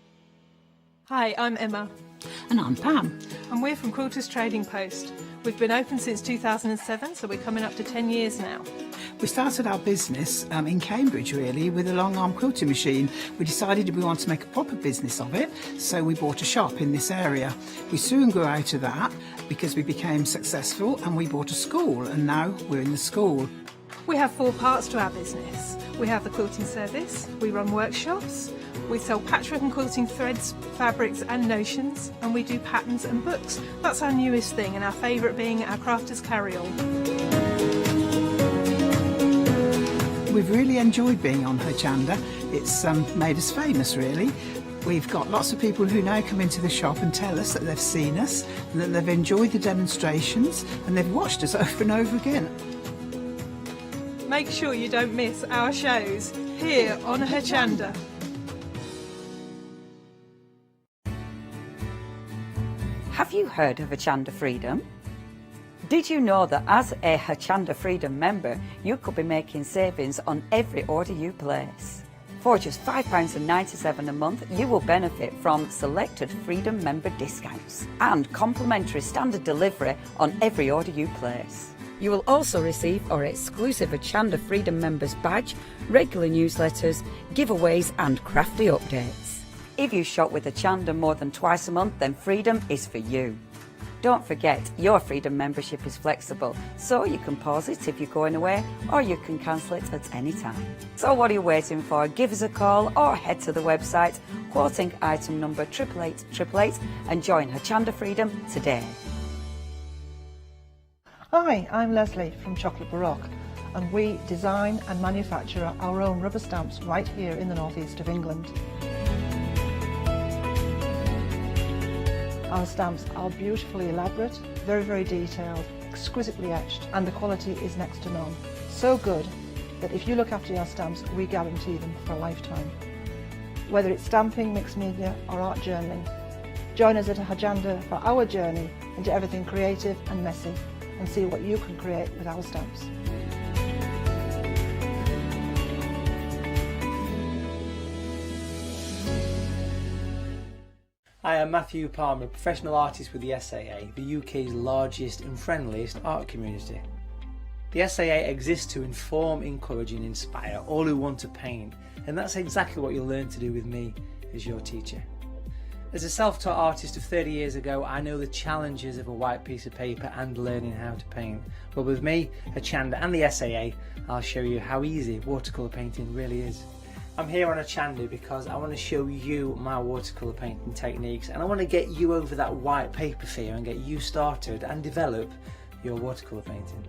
Hi, I'm Emma. And I'm Pam. And we're from Quilters Trading Post. We've been open since 2007, so we're coming up to 10 years now. We started our business in Cambridge, really, with a long arm quilting machine. We decided we wanted to make a proper business of it, so we bought a shop in this area. We soon grew out of that because we became successful, and we bought a school, and now we're in the school. We have 4 parts to our business. We have the quilting service, we run workshops, we sell patchwork and quilting threads, fabrics and notions, and we do patterns and books. That's our newest thing, and our favourite being our crafters carry-all. We've really enjoyed being on Hochanda. It's made us famous, really. We've got lots of people who now come into the shop and tell us that they've seen us, and that they've enjoyed the demonstrations, and they've watched us over and over again. Make sure you don't miss our shows here on Hochanda. Have you heard of Hochanda Freedom? Did you know that as a Hochanda Freedom member, you could be making savings on every order you place? For just £5.97 a month, you will benefit from selected Freedom member discounts and complimentary standard delivery on every order you place. You will also receive our exclusive Hochanda Freedom members badge, regular newsletters, giveaways and crafty updates. If you shop with Hochanda more than twice a month, then Freedom is for you. Don't forget, your Freedom membership is flexible, so you can pause it if you're going away, or you can cancel it at any time. So what are you waiting for? Give us a call or head to the website, quoting item number 88888, and join Hochanda Freedom today. Hi, I'm Leslie from Chocolate Baroque, and we design and manufacture our own rubber stamps right here in the northeast of England. Our stamps are beautifully elaborate, very, very detailed, exquisitely etched, and the quality is next to none. So good that if you look after your stamps, we guarantee them for a lifetime. Whether it's stamping, mixed media, or art journaling, join us at Hochanda for our journey into everything creative and messy, and see what you can create with our stamps. I am Matthew Palmer, professional artist with the SAA, the UK's largest and friendliest art community. The SAA exists to inform, encourage and inspire all who want to paint, and that's exactly what you'll learn to do with me as your teacher. As a self-taught artist of 30 years ago, I know the challenges of a white piece of paper and learning how to paint. But with me, Hochanda and the SAA, I'll show you how easy watercolour painting really is. I'm here on Hochanda because I want to show you my watercolour painting techniques, and I want to get you over that white paper fear and get you started and develop your watercolour painting.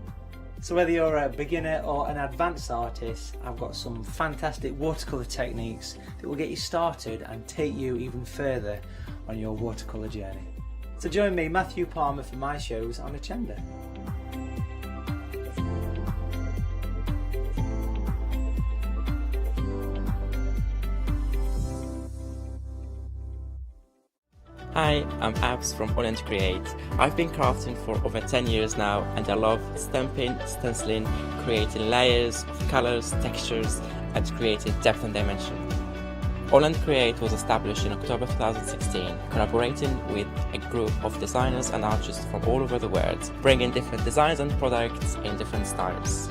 So whether you're a beginner or an advanced artist, I've got some fantastic watercolour techniques that will get you started and take you even further on your watercolour journey. So join me, Matthew Palmer, for my shows on Hochanda. Hi, I'm Abs from All Create. I've been crafting for over 10 years now, and I love stamping, stenciling, creating layers of colours, textures and creating depth and dimension. All Create was established in October 2016, collaborating with a group of designers and artists from all over the world, bringing different designs and products in different styles.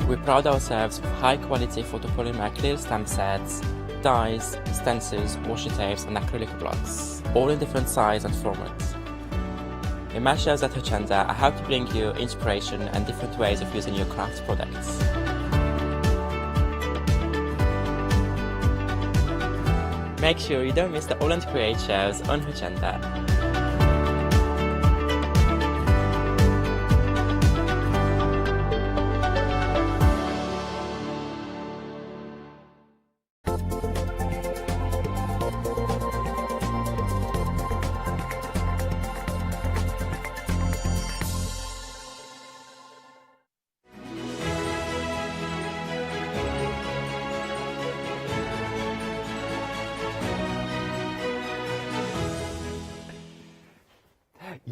We pride ourselves with high quality photopolymer clear stamp sets, dyes, stencils, washi tapes and acrylic blocks, all in different size and formats. In my shows at Hochanda, I hope to bring you inspiration and different ways of using your craft products. Make sure you don't miss the All Create shows on Hochanda.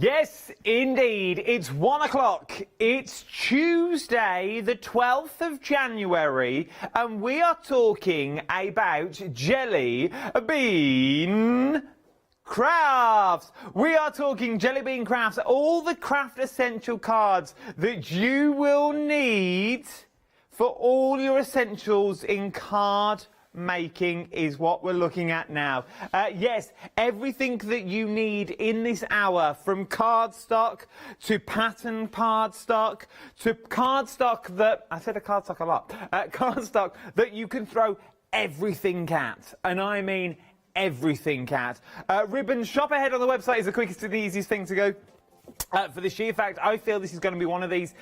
Yes, indeed. It's 1 o'clock. It's Tuesday, the 12th of January, and we are talking about jelly bean crafts. We are talking jelly bean crafts, all the craft essential cards that you will need for all your essentials in card making is what we're looking at now. Yes, everything that you need in this hour, from cardstock to pattern cardstock to cardstock that, I said a cardstock a lot, cardstock that you can throw everything at, and I mean everything at. Ribbons, shop ahead on the website is the quickest and the easiest thing to go. For the sheer fact, I feel this is going to be one of these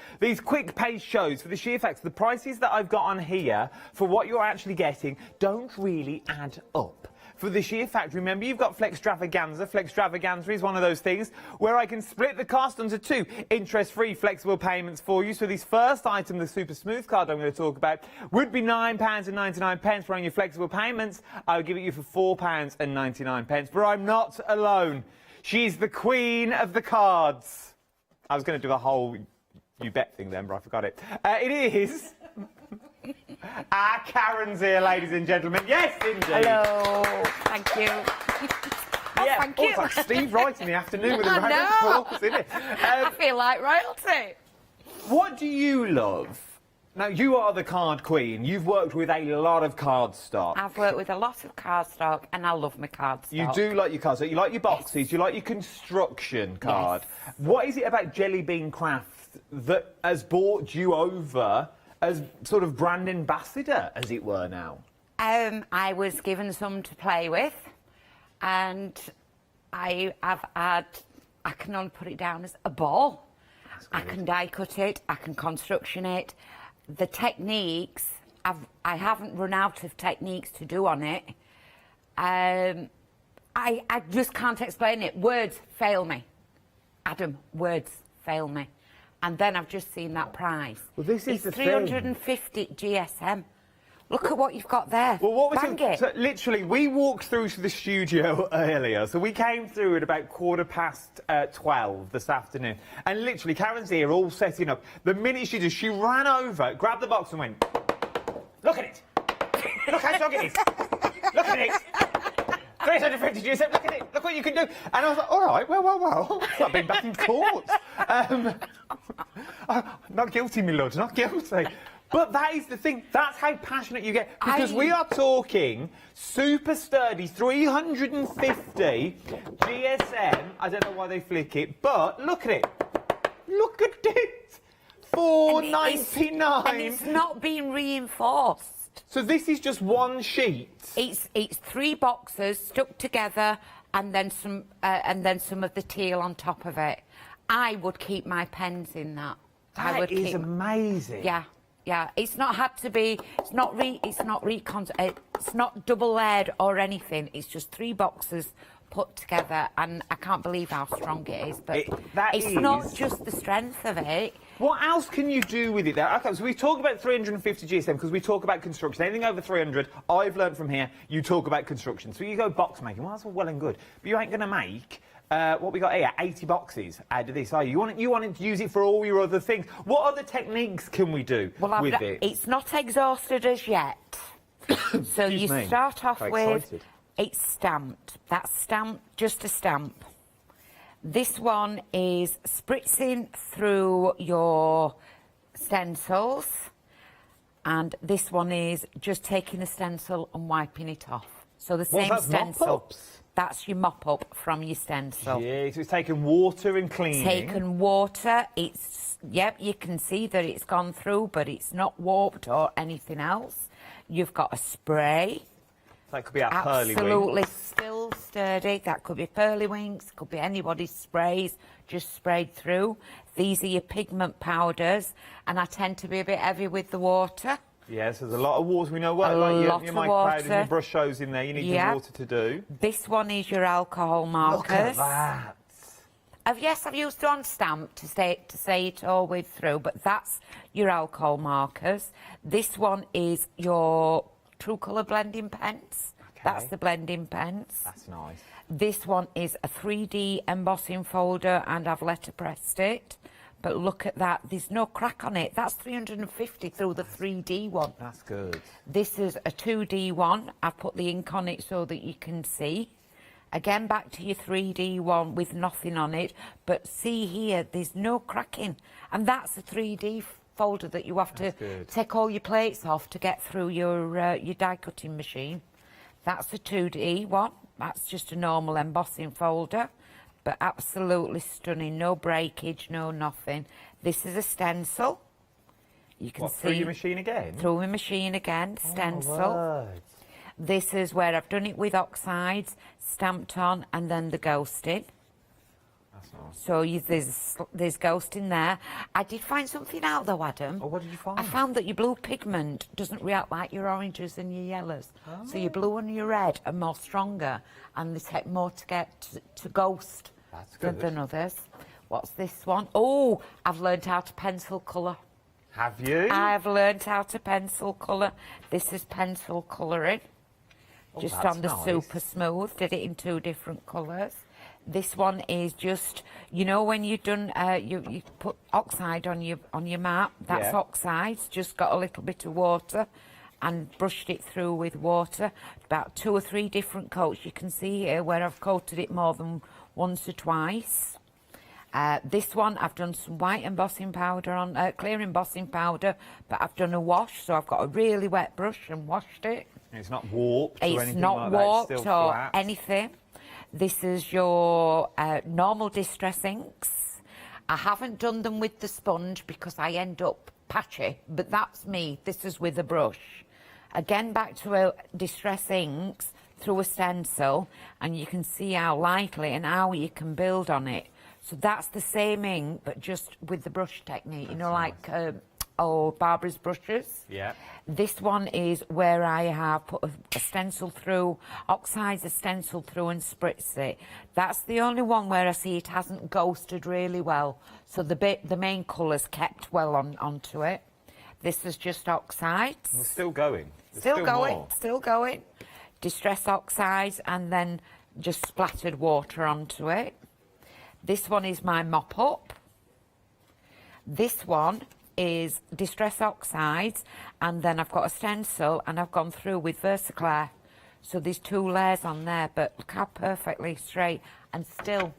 quick paced shows. For the sheer fact, the prices that I've got on here for what you're actually getting don't really add up. For the sheer fact, remember, you've got Flextravaganza. Flextravaganza is one of those things where I can split the cost into 2 interest-free flexible payments for you. So this first item, the super smooth card I'm going to talk about, would be £9.99 for on your flexible payments. I'll give it you for £4.99. But I'm not alone. She's the queen of the cards. I was going to do a whole you bet thing then, but I forgot it. It is... Karen's here, ladies and gentlemen. Yes, indeed. Hello. Thank you. Yeah, thank you. It's like Steve Wright in the afternoon with a I random know. talk, isn't it? I feel like royalty. What do you love? Now, you are the card queen. You've worked with a lot of cardstock. I've worked with a lot of cardstock, and I love my cardstock. You do like your cardstock. You like your boxes. You like your construction card. Yes. What is it about Jelly Bean Craft that has brought you over as sort of brand ambassador, as it were, now? I was given some to play with, and I can only put it down as a ball. I can die cut it, I can construction it. The techniques, I haven't run out of techniques to do on it. I just can't explain it. Words fail me. Adam, words fail me. And then I've just seen that price. Well, this is it's 350 GSM. Look at what you've got there. Well, what was Bang it? it. So, literally, we walked through to the studio earlier. So we came through at about 12:15 this afternoon. And literally, Karen's here, all setting up. The minute she ran over, grabbed the box and went, look at it. Look how strong it is. Look at it. 350 GSM, look at it. Look what you can do. And I was like, all right, well. It's like being back in court. Not guilty, my lord, not guilty. But that is the thing. That's how passionate you get. Because we are talking super sturdy 350 GSM. I don't know why they flick it, but look at it. Look at it. $4.99. And it's not being reinforced. So this is just one sheet. It's 3 boxes stuck together, and then some of the teal on top of it. I would keep my pens in that. That is amazing. Yeah. Yeah, it's not had to be. It's not double layered or anything. It's just 3 boxes put together, and I can't believe how strong it is. But it's not just the strength of it. What else can you do with it there? Okay, so we talk about 350 GSM because we talk about construction. Anything over 300, I've learned from here, you talk about construction. So you go box making, well, that's all well and good, but you ain't going to make what we got here, 80 boxes out of this, are you? You want to use it for all your other things. What other techniques can we do with it? It's not exhausted as yet. So you start off with, it's stamped. That's stamped, just a stamp. This one is spritzing through your stencils, and this one is just taking the stencil and wiping it off. So the same stencil. Mop-ups? That's your mop-up from your stencil. Yeah, so it's taken water and cleaning. Taken water. Yep, you can see that it's gone through, but it's not warped or anything else. You've got a spray. That could be our pearly wings. Absolutely still sturdy. That could be pearly wings, could be anybody's sprays, just sprayed through. These are your pigment powders, and I tend to be a bit heavy with the water. Yes, there's a lot of water. We know what, like your mic powders and your brush shows in there. You need the water to do. This one is your alcohol markers. Look at that. I've used on stamp to say it all the way through, but that's your alcohol markers. This one is your true colour blending pens. That's the blending pens. That's nice. This one is a 3D embossing folder, and I've letterpressed it. But look at that, there's no crack on it. That's 350 through the 3D one. That's good. This is a 2D one. I've put the ink on it so that you can see. Again, back to your 3D one with nothing on it. But see here, there's no cracking. And that's a 3D folder that you have to take all your plates off to get through your die cutting machine. That's a 2D one. That's just a normal embossing folder. But absolutely stunning, no breakage, no nothing. This is a stencil. You can see through your machine again? Through my machine again, stencil. Word. This is where I've done it with oxides, stamped on, and then the ghosting. That's nice. So there's ghosting there. I did find something out though, Adam. Oh, what did you find? I found that your blue pigment doesn't react like your oranges and your yellows. Oh. So your blue and your red are more stronger, and they take more to get to ghost than others. What's this one? Oh, I've learned how to pencil colour. Have you? I've learned how to pencil colour. This is pencil colouring. Just on the super smooth. Did it in 2 different colours. This one is just, you know, when you've done, you put oxide on your map. That's oxides. Just got a little bit of water and brushed it through with water. About 2 or 3 different coats. You can see here where I've coated it more than once or twice. This one I've done some white embossing powder on, clear embossing powder, but I've done a wash, so I've got a really wet brush and washed it. It's not warped or anything It's not like that, warped it's still or flat. anything. This is your normal distress inks. I haven't done them with the sponge because I end up patchy, but that's me. This is with a brush. Again, back to distress inks through a stencil, and you can see how lightly and how you can build on it. So that's the same ink, but just with the brush technique, you know, like Barbara's brushes. Yeah. This one is where I have put a stencil through, oxides a stencil through and spritz it. That's the only one where I see it hasn't ghosted really well. So the main colours kept well onto it. This is just oxides. We're still going. Still going. Distress oxides, and then just splattered water onto it. This one is my mop-up. This one is distress oxides, and then I've got a stencil, and I've gone through with Versaclear. So there's 2 layers on there, but look how perfectly straight, and still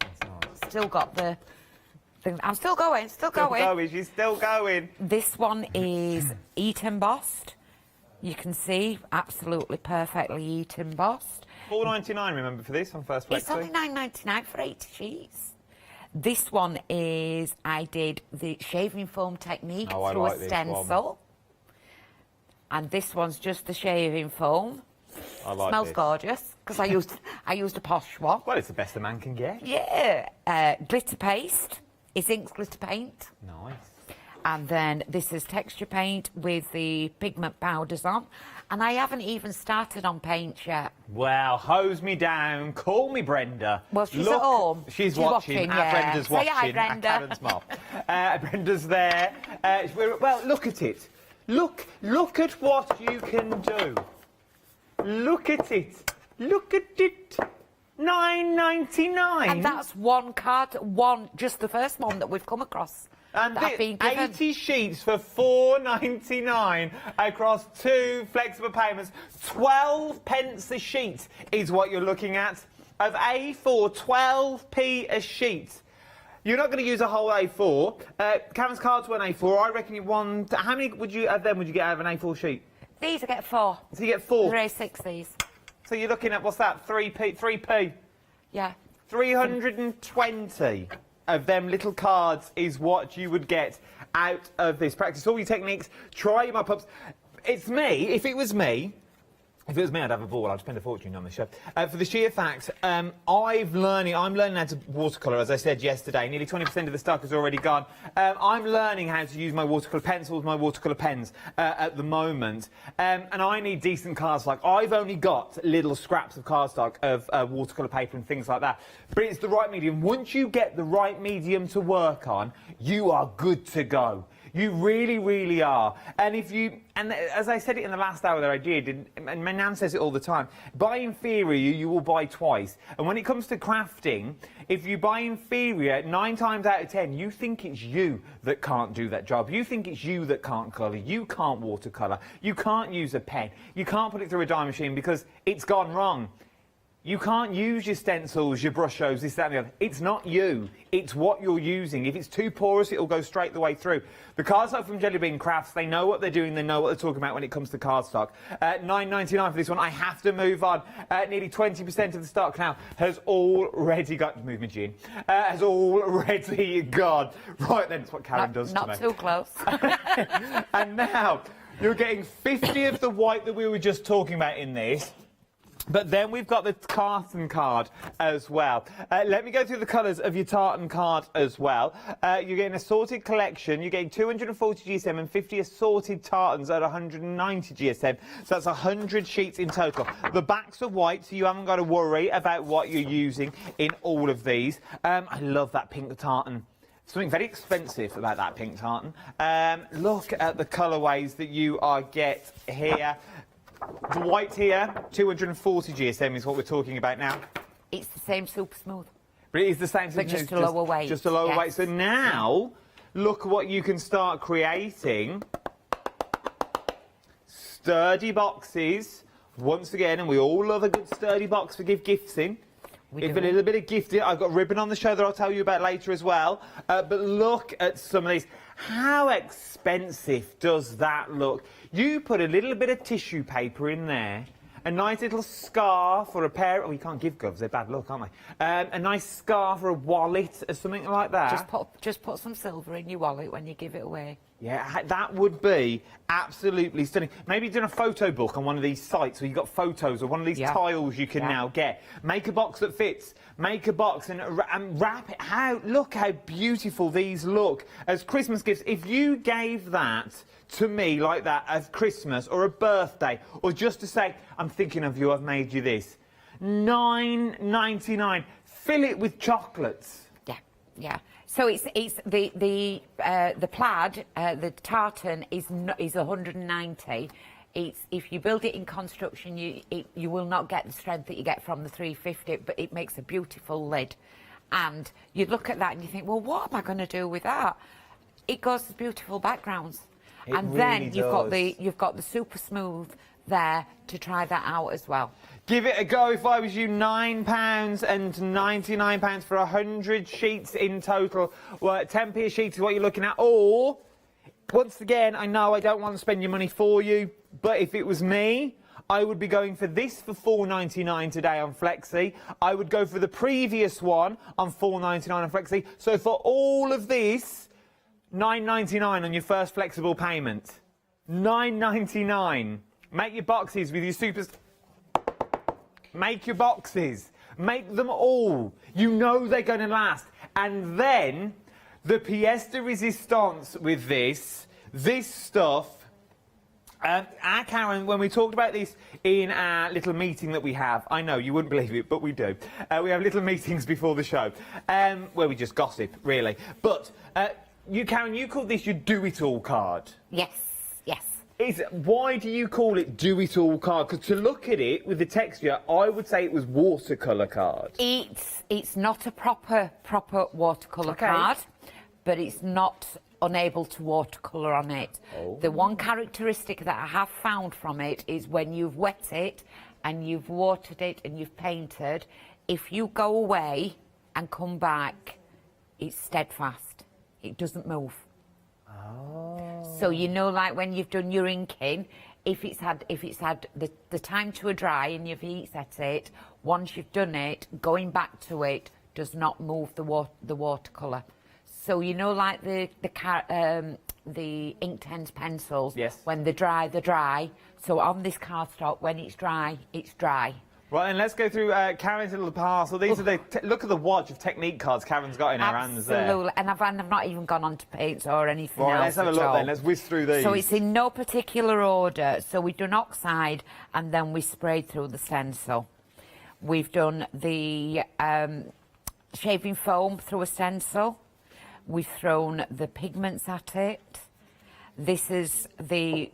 got the thing. I'm still going. She's still going. This one is heat embossed. You can see, absolutely perfectly heat embossed. $4.99, remember, for this on First Flexi? It's only $9.99 for 80 sheets. This one is, I did the shaving foam technique through a stencil. And this one's just the shaving foam. I like Smells this. gorgeous, because I used a posh one. Well, it's the best a man can get. Yeah. Glitter paste. It's inked glitter paint. Nice. And then this is texture paint with the pigment powders on. And I haven't even started on paints yet. Well, hose me down, call me Brenda. Well, she's at home. She's watching. Yeah. Brenda's Say hi, watching. Brenda. Karen's mom. Brenda's there. Well, look at it. Look at what you can do. Look at it. Look at it. $9.99. And that's one card, just the first one that we've come across. And that I've been given. 80 sheets for $4.99 across 2 flexible payments. 12 pence a sheet is what you're looking at. Of A4, 12p a sheet. You're not going to use a whole A4. Karen's cards were an A4. I reckon you want... How many would you get out of an A4 sheet? These I get 4. So you get 4? They're A6, these. So you're looking at, what's that, 3p? Yeah. 320 of them little cards is what you would get out of this. Practice all your techniques, try your mop-ups. It's me, if it was me, I'd have a ball. I'd spend a fortune on this show. For the sheer fact, I'm learning how to watercolour, as I said yesterday. Nearly 20% of the stock is already gone. I'm learning how to use my watercolour pencils, my watercolour pens at the moment. And I need decent cardstock. I've only got little scraps of cardstock of watercolour paper and things like that. But it's the right medium. Once you get the right medium to work on, you are good to go. You really, really are. And if you, and as I said it in the last hour that I did, and my nan says it all the time, buy inferior, you will buy twice. And when it comes to crafting, if you buy inferior, 9 times out of 10, you think it's you that can't do that job. You think it's you that can't colour. You can't watercolour. You can't use a pen. You can't put it through a dye machine because it's gone wrong. You can't use your stencils, your brush shows, this, that and the other. It's not you. It's what you're using. If it's too porous, it'll go straight the way through. The cardstock from Jelly Bean Crafts, they know what they're doing. They know what they're talking about when it comes to cardstock. $9.99 for this one. I have to move on. Nearly 20% of the stock now has already got... Move my gin. Has already gone. Right then, it's what Karen does to me. Not too close. And now, you're getting 50 of the white that we were just talking about in this. But then we've got the tartan card as well. Let me go through the colours of your tartan card as well. You're getting a sorted collection. You're getting 240 GSM and 50 assorted tartans at 190 GSM. So that's 100 sheets in total. The backs are white, so you haven't got to worry about what you're using in all of these. I love that pink tartan. Something very expensive about that pink tartan. Look at the colourways that you are get here. The white here, 240 GSM is what we're talking about now. It's the same super smooth. But it is the same, but just a lower weight. Just a lower weight. So now, look what you can start creating. Sturdy boxes. Once again, and we all love a good sturdy box to give gifts in. Give a little bit of gifting. I've got a ribbon on the show that I'll tell you about later as well. But look at some of these. How expensive does that look? You put a little bit of tissue paper in there, a nice little scarf or a pair... Oh, you can't give gloves, they're bad luck, aren't they? A nice scarf or a wallet or something like that. Just put some silver in your wallet when you give it away. Yeah, that would be absolutely stunning. Maybe doing a photo book on one of these sites where you've got photos or one of these tiles you can now get. Make a box that fits. Make a box and wrap it. Look how beautiful these look as Christmas gifts. If you gave that to me like that as Christmas or a birthday or just to say, I'm thinking of you, I've made you this. $9.99. Fill it with chocolates. Yeah. So it's the plaid, the tartan is 190. It's if you build it in construction, you will not get the strength that you get from the 350, but it makes a beautiful lid. And you look at that and you think, well, what am I going to do with that? It goes with beautiful backgrounds. And then you've got the super smooth there to try that out as well. Give it a go if I was you. £9.99 for 100 sheets in total. Well, 10p a sheet is what you're looking at. Or, once again, I know I don't want to spend your money for you, but if it was me, I would be going for this for $4.99 today on Flexi. I would go for the previous one on $4.99 on Flexi. So for all of this, $9.99 on your first flexible payment. $9.99. Make your boxes with your super... Make your boxes. Make them all. You know they're going to last. And then, the pièce de résistance with this stuff... our Karen, when we talked about this in our little meeting that we have, I know, you wouldn't believe it, but we do. We have little meetings before the show, where we just gossip, really. But, Karen, you called this your do-it-all card. Yes. Why do you call it do-it-all card? Because to look at it with the texture, I would say it was watercolour card. It's not a proper watercolour card, but it's not unable to watercolour on it. The one characteristic that I have found from it is when you've wet it and you've watered it and you've painted, if you go away and come back, it's steadfast. It doesn't move. So you know, like when you've done your inking, if it's had the time to dry and you've heat set it, once you've done it, going back to it does not move the watercolour. So you know, like the Inktense pencils, when they're dry. So on this cardstock, when it's dry, it's dry. Right, and let's go through Karen's little parcel. These are look at the watch of technique cards Karen's got in her hands there. Absolutely, and I've not even gone on to paints or anything else. Right, let's have a look then. Let's whiz through these. So it's in no particular order. So we've done oxide, and then we sprayed through the stencil. We've done the shaving foam through a stencil. We've thrown the pigments at it. This is the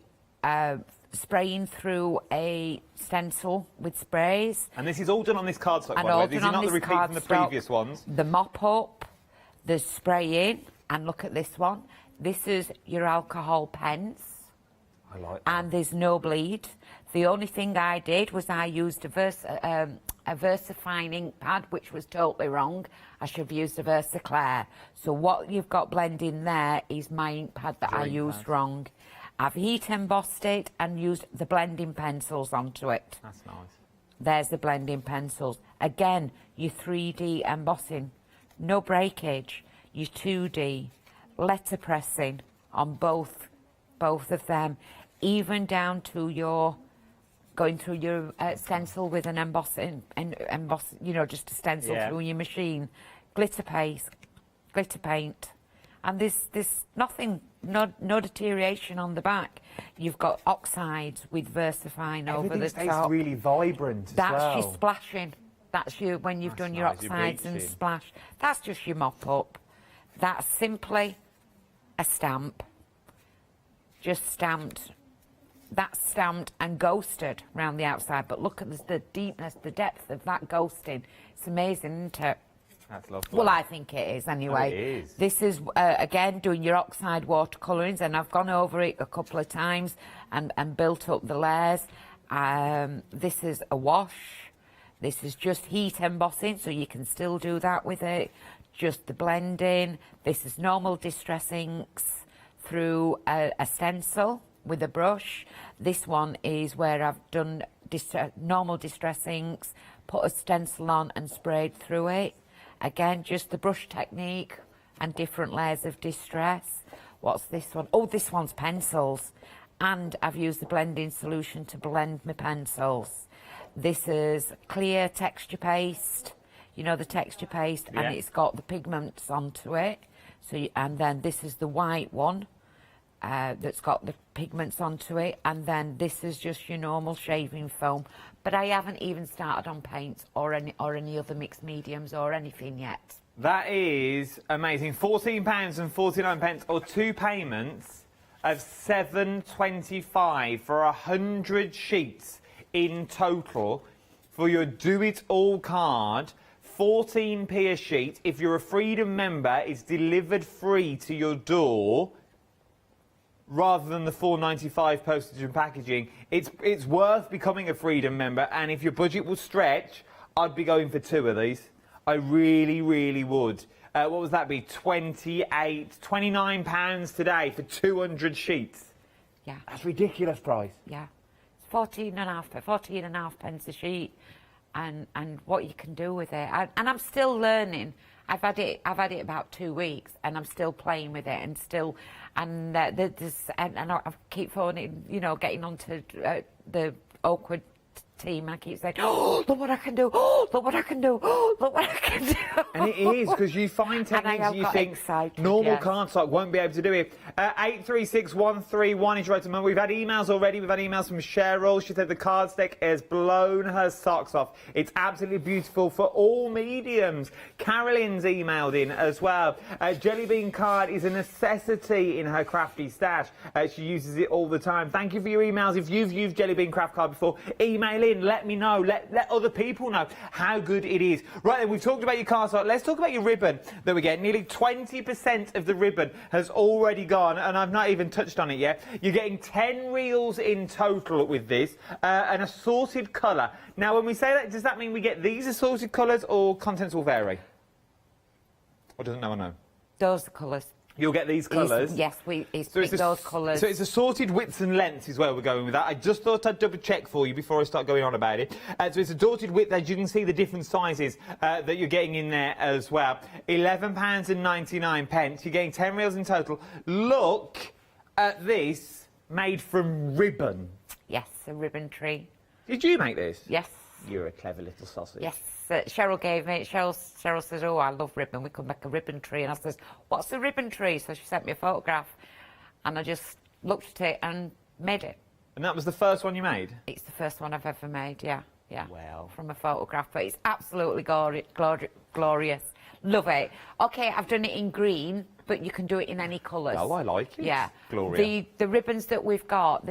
spraying through a stencil with sprays. And this is all done on this cardstock, by And the way. all This is done on not the this repeat from the cardstock. previous ones. The mop-up, the spraying, and look at this one. This is your alcohol pens. I like that. And there's no bleed. The only thing I did was I used a VersaFine ink pad, which was totally wrong. I should have used a VersaClear. So what you've got blending there is my ink pad that I used wrong. I've heat embossed it and used the blending pencils onto it. That's nice. There's the blending pencils. Again, your 3D embossing. No breakage. Your 2D. Letter pressing on both of them. Even down to your going through your stencil with an embossing, you know, just a stencil through your machine. Glitter paint. And there's nothing, no deterioration on the back. You've got oxides with VersaFine over the stays top. really vibrant as That's well. your splashing. That's your, when you've done your nice, your oxides and bleaching. splash. That's just your mop-up. That's simply a stamp. Just stamped. That's stamped and ghosted around the outside. But look at the deepness, the depth of that ghosting. It's amazing, isn't it? That's lovely. Well, I think it is anyway. Oh, it is. This is, again, doing your oxide watercolourings, and I've gone over it a couple of times and built up the layers. This is a wash. This is just heat embossing, so you can still do that with it. Just the blending. This is normal distress inks through a stencil with a brush. This one is where I've done normal distress inks, put a stencil on and sprayed through it. Again, just the brush technique and different layers of distress. What's this one? Oh, this one's pencils. And I've used the blending solution to blend my pencils. This is clear texture paste. You know, the texture paste, and it's got the pigments onto it. So, and then this is the white one that's got the pigments onto it. And then this is just your normal shaving foam. But I haven't even started on paints or any other mixed mediums or anything yet. That is amazing. £14.49 or 2 payments of £7.25 for 100 sheets in total for your do-it-all card. 14p a sheet. If you're a Freedom member, it's delivered free to your door rather than the £4.95 postage and packaging. It's worth becoming a Freedom member, and if your budget will stretch, I'd be going for 2 of these. I really, really would. What would that be? £29 today for 200 sheets. Yeah. That's ridiculous price. Yeah. It's 14.5 pence a sheet, and what you can do with it. And I'm still learning. I've had it about 2 weeks, and I'm still playing with it, and still, and I keep phoning, you know, getting onto the awkward team. I keep saying, "Oh, look what I can do! Oh, look what I can do! Oh, look what I can do!" And it is, because you find techniques you think normal cardstock won't be able to do it. 836131 is right to moment. We've had emails already. We've had emails from Cheryl. She said the card stick has blown her socks off. It's absolutely beautiful for all mediums. Carolyn's emailed in as well. Jelly bean card is a necessity in her crafty stash. She uses it all the time. Thank you for your emails. If you've used Jelly bean craft card before, email in. Let me know. Let other people know how good it is. Right then, we've talked about your cardstock. Let's talk about your ribbon that we get. Nearly 20% of the ribbon has already gone, and I've not even touched on it yet. You're getting 10 reels in total with this, an assorted colour. Now, when we say that, does that mean we get these assorted colours, or contents will vary? Or doesn't no one know? Those are colours. You'll get these colours. Yes, it's those colours. So it's assorted widths and lengths is where we're going with that. I just thought I'd double check for you before I start going on about it. So it's assorted width, as you can see the different sizes that you're getting in there as well. £11.99. You're getting 10 reels in total. Look at this, made from ribbon. Yes, a ribbon tree. Did you make this? Yes. You're a clever little sausage. Yes. Cheryl gave me it. Cheryl says, "Oh, I love ribbon. We could make a ribbon tree." And I says, "What's a ribbon tree?" So she sent me a photograph, and I just looked at it and made it. And that was the first one you made? It's the first one I've ever made. Yeah. Wow. From a photograph, but it's absolutely glorious. Love it. Okay, I've done it in green. but you can do it in any colours. Oh, I like it. Yeah. Gloria. The ribbons that we've got,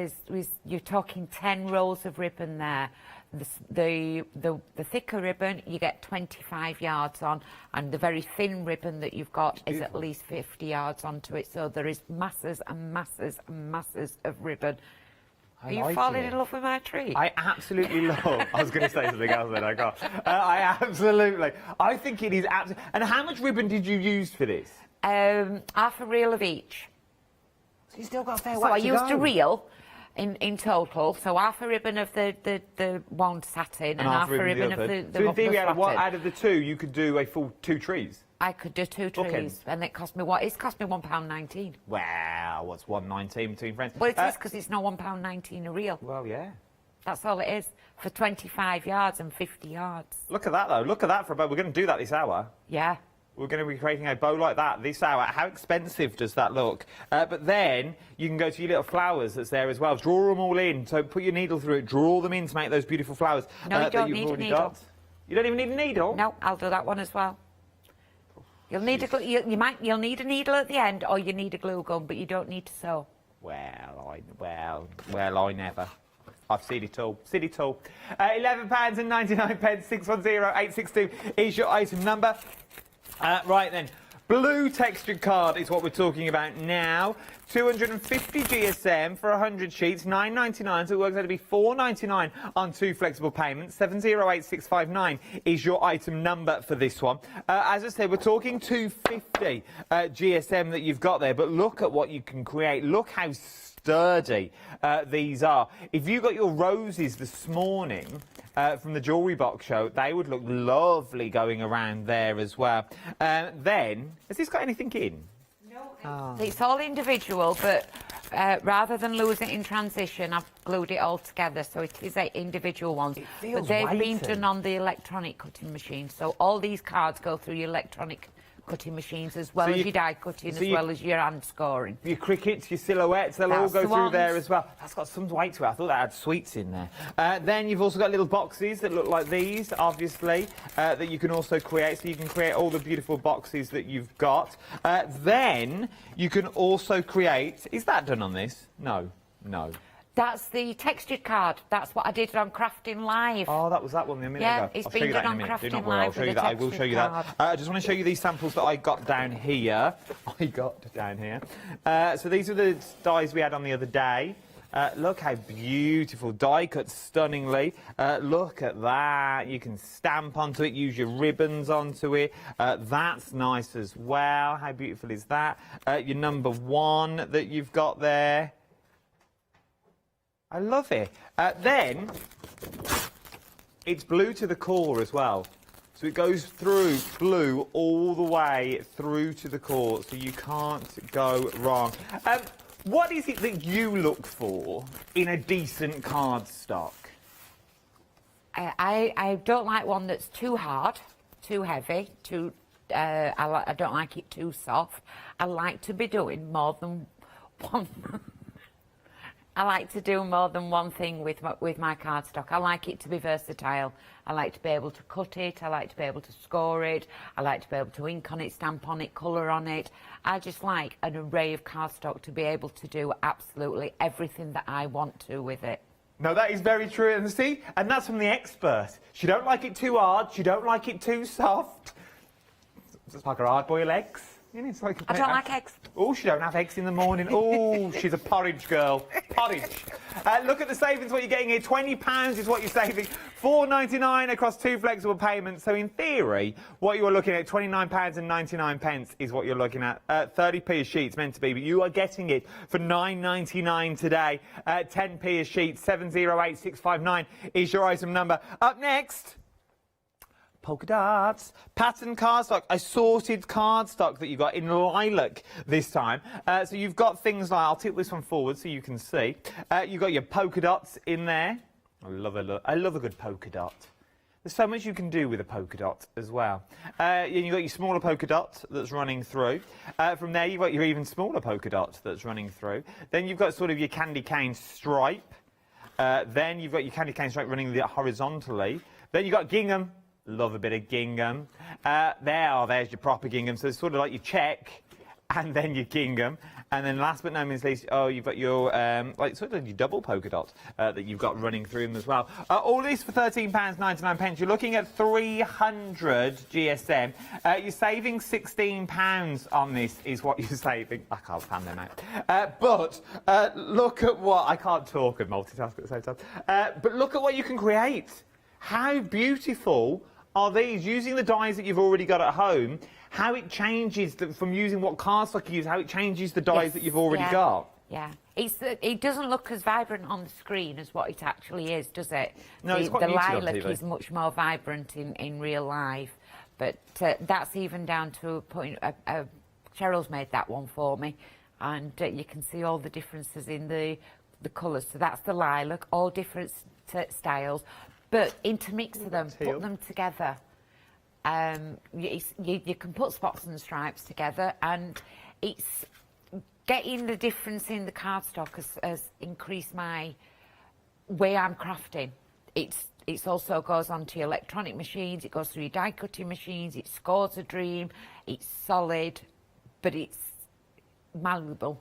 you're talking 10 rolls of ribbon there. The thicker ribbon you get 25 yards on, and the very thin ribbon that you've got is at least 50 yards onto it. So there is masses and masses and masses of ribbon. Are you falling in love with my treat? I absolutely love. I was going to say something else, then I got. I absolutely. I think it is absolutely. And how much ribbon did you use for this? Half a reel of each. So you still got a fair So whack I to used go. a reel in total. So half a ribbon of the one satin and half a ribbon of the So in theory, slotted. out of the two, you could do a full 2 trees. I could do 2 trees, and it cost me what? It's cost me £1.19. Wow, what's £1.19 between friends? Well, it is because it's not £1.19 a reel. Well, yeah. That's all it is for 25 yards and 50 yards. Look at that, though. Look at that for a bow. We're going to do that this hour. Yeah. We're going to be creating a bow like that this hour. How expensive does that look? But then you can go to your little flowers that's there as well. Draw them all in. So put your needle through it. Draw them in to make those beautiful flowers. No, you don't need a needle. Got. You don't even need a needle? No, I'll do that one as well. You'll need you'll need a needle at the end, or you need a glue gun, but you don't need to sew. Well, I never. I've seen it all. Seen it all. £11.99, 610862 is your item number. Right then, blue textured card is what we're talking about now. 250 GSM for 100 sheets, £9.99, so it works out to be £4.99 on 2 flexible payments. 708659 is your item number for this one. As I said, we're talking 250 GSM that you've got there, but look at what you can create. Look how sturdy these are. If you got your roses this morning from the jewellery box show, they would look lovely going around there as well. Then, has this got anything in? No, it's all individual, but rather than lose it in transition, I've glued it all together, so it is individual ones. But they've been done on the electronic cutting machine, so all these cards go through your electronic cutting machines as well as your die cutting, as well as your hand scoring. Your crickets, your silhouettes, they'll all go through there as well. That's got some weight to it. I thought that had sweets in there. Then you've also got little boxes that look like these, obviously, that you can also create. So you can create all the beautiful boxes that you've got. Then you can also create... Is that done on this? No. No. That's the textured card. That's what I did on Crafting Live. Oh, that was that one a minute ago. Yeah, it's I'll show been you that done in a on minute. Do Crafting not worry, I'll Live show you that. I will show you that. I just want to show you these samples that I got down here. So these are the dies we had on the other day. Look how beautiful. Die cut stunningly. Look at that. You can stamp onto it, use your ribbons onto it. That's nice as well. How beautiful is that? Your number 1 that you've got there. I love it. Then, it's blue to the core as well. So it goes through blue all the way through to the core, so you can't go wrong. What is it that you look for in a decent cardstock? I don't like one that's too hard, too heavy, I don't like it too soft. I like to be doing more than one... I like to do more than one thing with my cardstock. I like it to be versatile. I like to be able to cut it. I like to be able to score it. I like to be able to ink on it, stamp on it, colour on it. I just like an array of cardstock to be able to do absolutely everything that I want to with it. No, that is very true. And see, and that's from the expert. She don't like it too hard. She don't like it too soft. It's like her hard-boiled eggs. It's like I don't like eggs. Oh, she don't have eggs in the morning. Oh, she's a porridge girl. Porridge. Look at the savings, what you're getting here. £20 is what you're saving. £4.99 across 2 flexible payments. So in theory, what you are looking at, £29.99 is what you're looking at. 30p a sheet's meant to be, but you are getting it for £9.99 today. 10p a sheet. 708659 is your item number. Up next... polka dots, pattern cardstock, assorted cardstock that you got in lilac this time. So you've got things like, I'll tip this one forward so you can see. You've got your polka dots in there. I love a good polka dot. There's so much you can do with a polka dot as well. You've got your smaller polka dot that's running through. From there, you've got your even smaller polka dot that's running through. Then you've got sort of your candy cane stripe. Then you've got your candy cane stripe running horizontally. Then you've got gingham. Love a bit of gingham. There's your proper gingham. So it's sort of like your check and then your gingham, and then last but not least, oh, you've got your like sort of your double polka dot that you've got running through them as well. All this for £13.99. You're looking at 300 GSM. You're saving £16 on this, is what you're saving. I can't fan them out. But look at what I can't talk and multitask at the same time. But look at what you can create. How beautiful are these using the dyes that you've already got at home? How it changes from using what cardstock you use, how it changes the dyes that you've already got. Yeah, it doesn't look as vibrant on the screen as what it actually is, does it? No, it's quite the muted on lilac TV. is much more vibrant in real life, but that's even down to putting. Cheryl's made that one for me, and you can see all the differences in the colours. So that's the lilac, all different styles, but intermix them, put them together. You can put spots and stripes together, and it's getting the difference in the cardstock has increased my way I'm crafting. It's also goes onto your electronic machines, it goes through your die cutting machines, it scores a dream, it's solid, but it's malleable.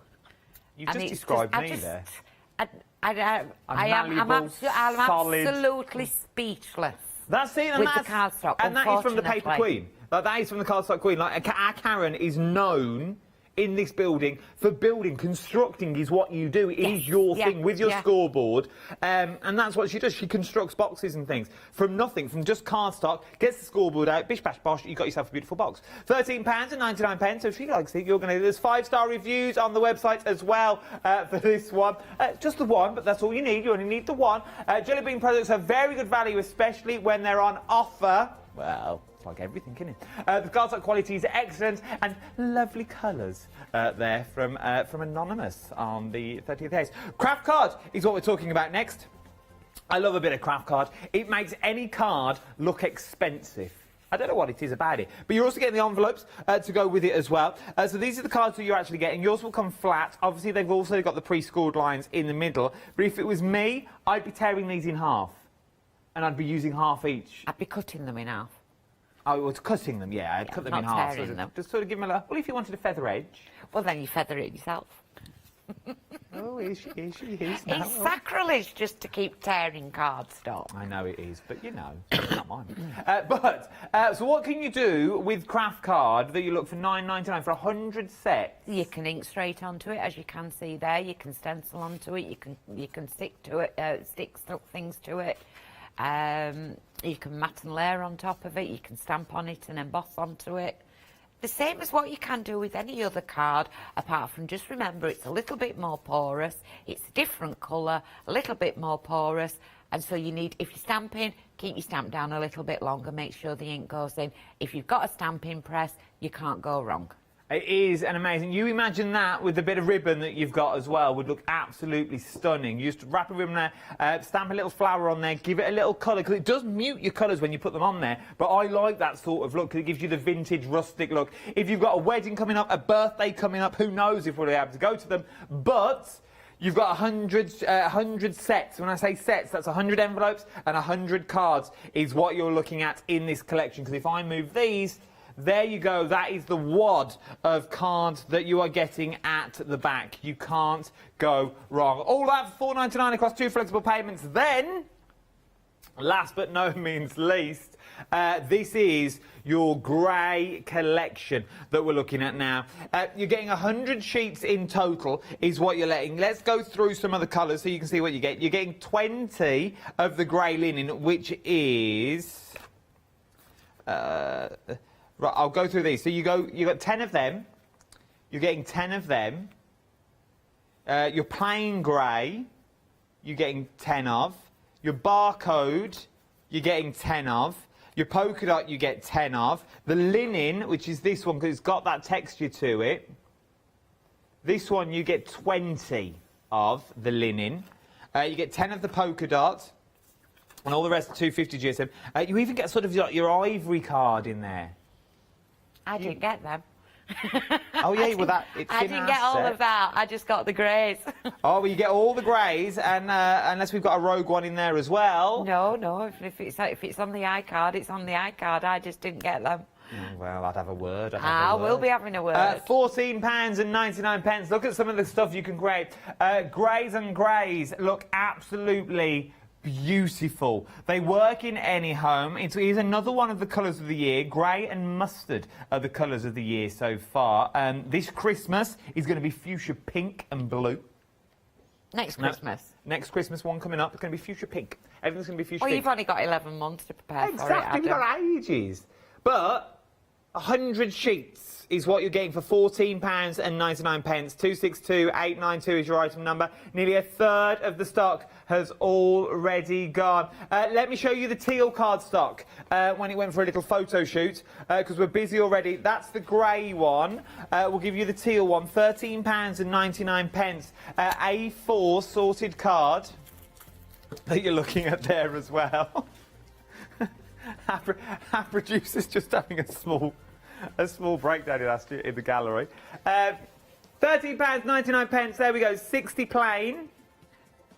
You've just described me there. I'm absolutely speechless. That's it, and with that's, the cardstock, and that is from the Paper Queen. Like, that is from the Cardstock Queen. Like, our Karen is known in this building for building. Constructing is what you do. It is your thing with your scoreboard. And that's what she does. She constructs boxes and things from nothing, from just cardstock, gets the scoreboard out, bish, bash, bosh, you've got yourself a beautiful box. £13.99. So if she likes it, you're going to... There's 5-star reviews on the website as well for this one. Just the one, but that's all you need. You only need the one. Jelly Bean products have very good value, especially when they're on offer. Well... like everything, isn't it? The cardstock quality is excellent and lovely colours there from Anonymous on the 30th days. Craft card is what we're talking about next. I love a bit of craft card. It makes any card look expensive. I don't know what it is about it, but you're also getting the envelopes to go with it as well. So these are the cards that you're actually getting. Yours will come flat. Obviously, they've also got the pre-scored lines in the middle. But if it was me, I'd be tearing these in half, and I'd be using half each. I'd be cutting them in half. Oh, it was cutting them, yeah. I'd cut them in half. So just sort of give them a... Well, if you wanted a feather edge... Well, then you feather it yourself. Oh, is she? It's sacrilege just to keep tearing cardstock. I know it is, but you know, it's not mine. So what can you do with craft card that you look for $9.99 for 100 sets? You can ink straight onto it, as you can see there. You can stencil onto it. You can stick to it, stick things to it. You can mat and layer on top of it, you can stamp on it and emboss onto it. The same as what you can do with any other card, apart from just remember it's a little bit more porous, it's a different colour, a little bit more porous, and so you need, if you're stamping, keep your stamp down a little bit longer, make sure the ink goes in. If you've got a stamping press, you can't go wrong. It is an amazing... You imagine that with the bit of ribbon that you've got as well would look absolutely stunning. You just wrap a ribbon there, stamp a little flower on there, give it a little colour, because it does mute your colours when you put them on there, but I like that sort of look because it gives you the vintage, rustic look. If you've got a wedding coming up, a birthday coming up, who knows if we'll be able to go to them, but... You've got 100 sets. When I say sets, that's 100 envelopes and 100 cards is what you're looking at in this collection, because if I move these... There you go, that is the wad of cards that you are getting at the back. You can't go wrong. All that for $4.99 across 2 flexible payments. Then, last but no means least, this is your grey collection that we're looking at now. You're getting 100 sheets in total is what you're letting. Let's go through some of the colours so you can see what you get. You're getting 20 of the grey linen, which is... Right, I'll go through these. So you got 10 of them. You're getting 10 of them. Your plain grey, you're getting 10 of. Your barcode, you're getting 10 of. Your polka dot, you get 10 of. The linen, which is this one, because it's got that texture to it. This one, you get 20 of the linen. You get 10 of the polka dot. And all the rest are 250 GSM. You even get sort of your ivory card in there. I didn't get them. Oh yeah, well I didn't get all of that. I just got the greys. Oh, well, you get all the greys, and unless we've got a rogue one in there as well. No. If it's on the iCard, it's on the iCard. I just didn't get them. Well, I'd have a word. We'll be having a word. £14.99. Look at some of the stuff you can create. Greys and greys look absolutely beautiful. They work in any home. Here's another one of the colours of the year. Grey and mustard are the colours of the year so far. This Christmas is going to be fuchsia pink and blue. Next Christmas. Next Christmas one coming up. It's going to be fuchsia pink. Everything's going to be fuchsia pink. You've only got 11 months to prepare for it. Exactly, you've got ages. But 100 sheets is what you're getting for £14.99. 262892 is your item number. Nearly a third of the stock has already gone. Let me show you the teal cardstock when it went for a little photo shoot, because we're busy already. That's the grey one. We'll give you the teal one, £13.99. A4 sorted card that you're looking at there as well. Our producer's just having a small breakdown in the gallery. £13.99. There we go. 60 plain,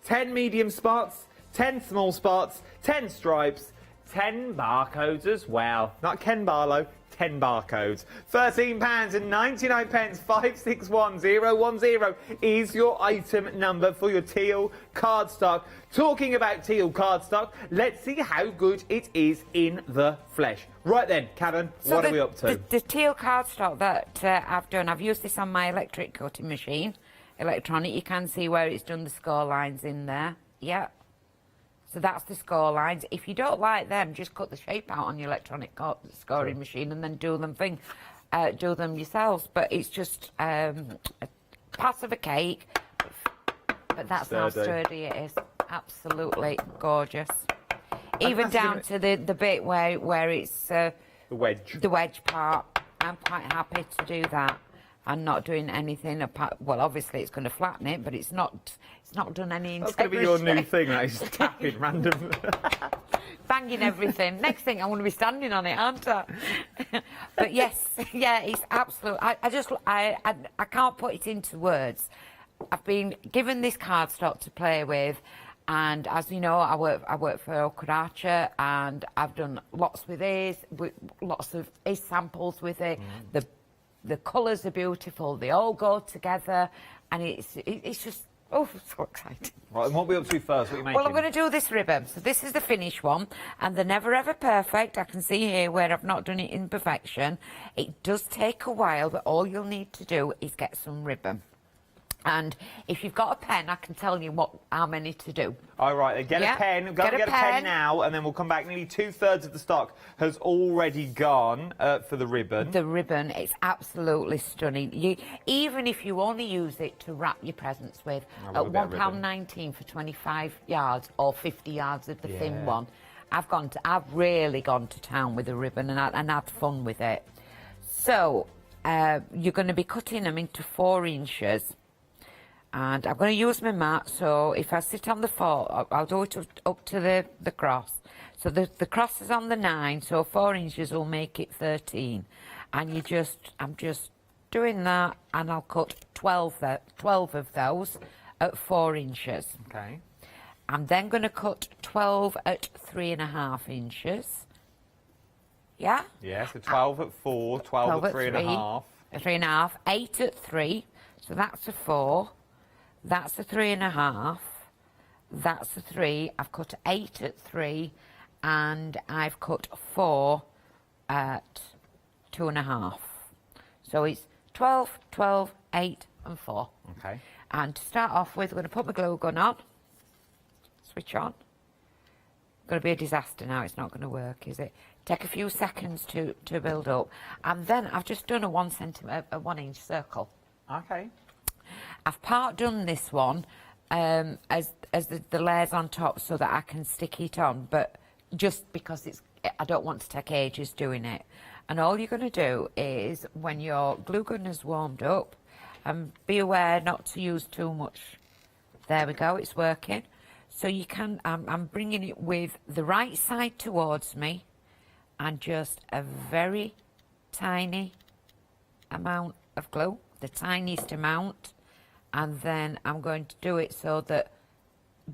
10 medium spots, 10 small spots, 10 stripes, 10 barcodes as well. Not Ken Barlow. 10 barcodes. £13.99. 561010 is your item number for your teal cardstock. Talking about teal cardstock, let's see how good it is in the flesh. Right then, Karen, what are we up to? The teal cardstock that I've done, I've used this on my electric cutting machine. Electronic, you can see where it's done the score lines in there. Yeah. So that's the score lines. If you don't like them, just cut the shape out on your electronic scoring machine and then do them yourselves. But it's just a pass of a cake. But that's how sturdy it is. Absolutely gorgeous. Even down to the bit where it's the wedge part. I'm quite happy to do that. I'm not doing anything apart. Well, obviously it's going to flatten it, but it's not done any. That's going to be your new thing, that is tapping random. Banging everything. Next thing, I'm going to be standing on it, aren't I? But yes, yeah, it's absolute. I can't put it into words. I've been given this cardstock to play with, and as you know, I work for Hochanda, and I've done lots with lots of his samples with it. The colours are beautiful. They all go together, and it's just so exciting. Right, and what are we up to first? What are you making? Well, I'm going to do this ribbon. So this is the finished one, and they're never ever perfect. I can see here where I've not done it in perfection. It does take a while, but all you'll need to do is get some ribbon. And if you've got a pen, I can tell you how many to do. All right, get a pen. Get a pen now, and then we'll come back. Nearly 2/3 of the stock has already gone for the ribbon. The ribbon, it's absolutely stunning. Even if you only use it to wrap your presents with, at £1.19 for 25 yards or 50 yards of the thin one, I've really gone to town with the ribbon and had fun with it. So you're going to be cutting them into 4 inches. And I'm going to use my mat, so if I sit on the 4, I'll do it up to the cross. So the cross is on the 9, so 4 inches will make it 13. And I'm just doing that, and I'll cut 12 of those at 4 inches. Okay. I'm then going to cut 12 at 3.5 inches. Yeah? Yeah, so 12 at 4, 12 at 3.5. 3.5, 8 at 3, so that's a 4. That's a 3.5. That's a 3. I've cut 8 at 3, and I've cut 4 at 2.5. So it's 12, 12, 8, and 4. Okay. And to start off with, I'm going to put my glue gun on. Switch on. Going to be a disaster now. It's not going to work, is it? Take a few seconds to build up, and then I've just done a 1 inch circle. Okay. I've part done this one as the layers on top so that I can stick it on, but just because I don't want to take ages doing it. And all you're going to do is, when your glue gun is warmed up, be aware not to use too much. There we go, it's working. So you can, I'm bringing it with the right side towards me, and just a very tiny amount of glue, the tiniest amount. And then I'm going to do it so that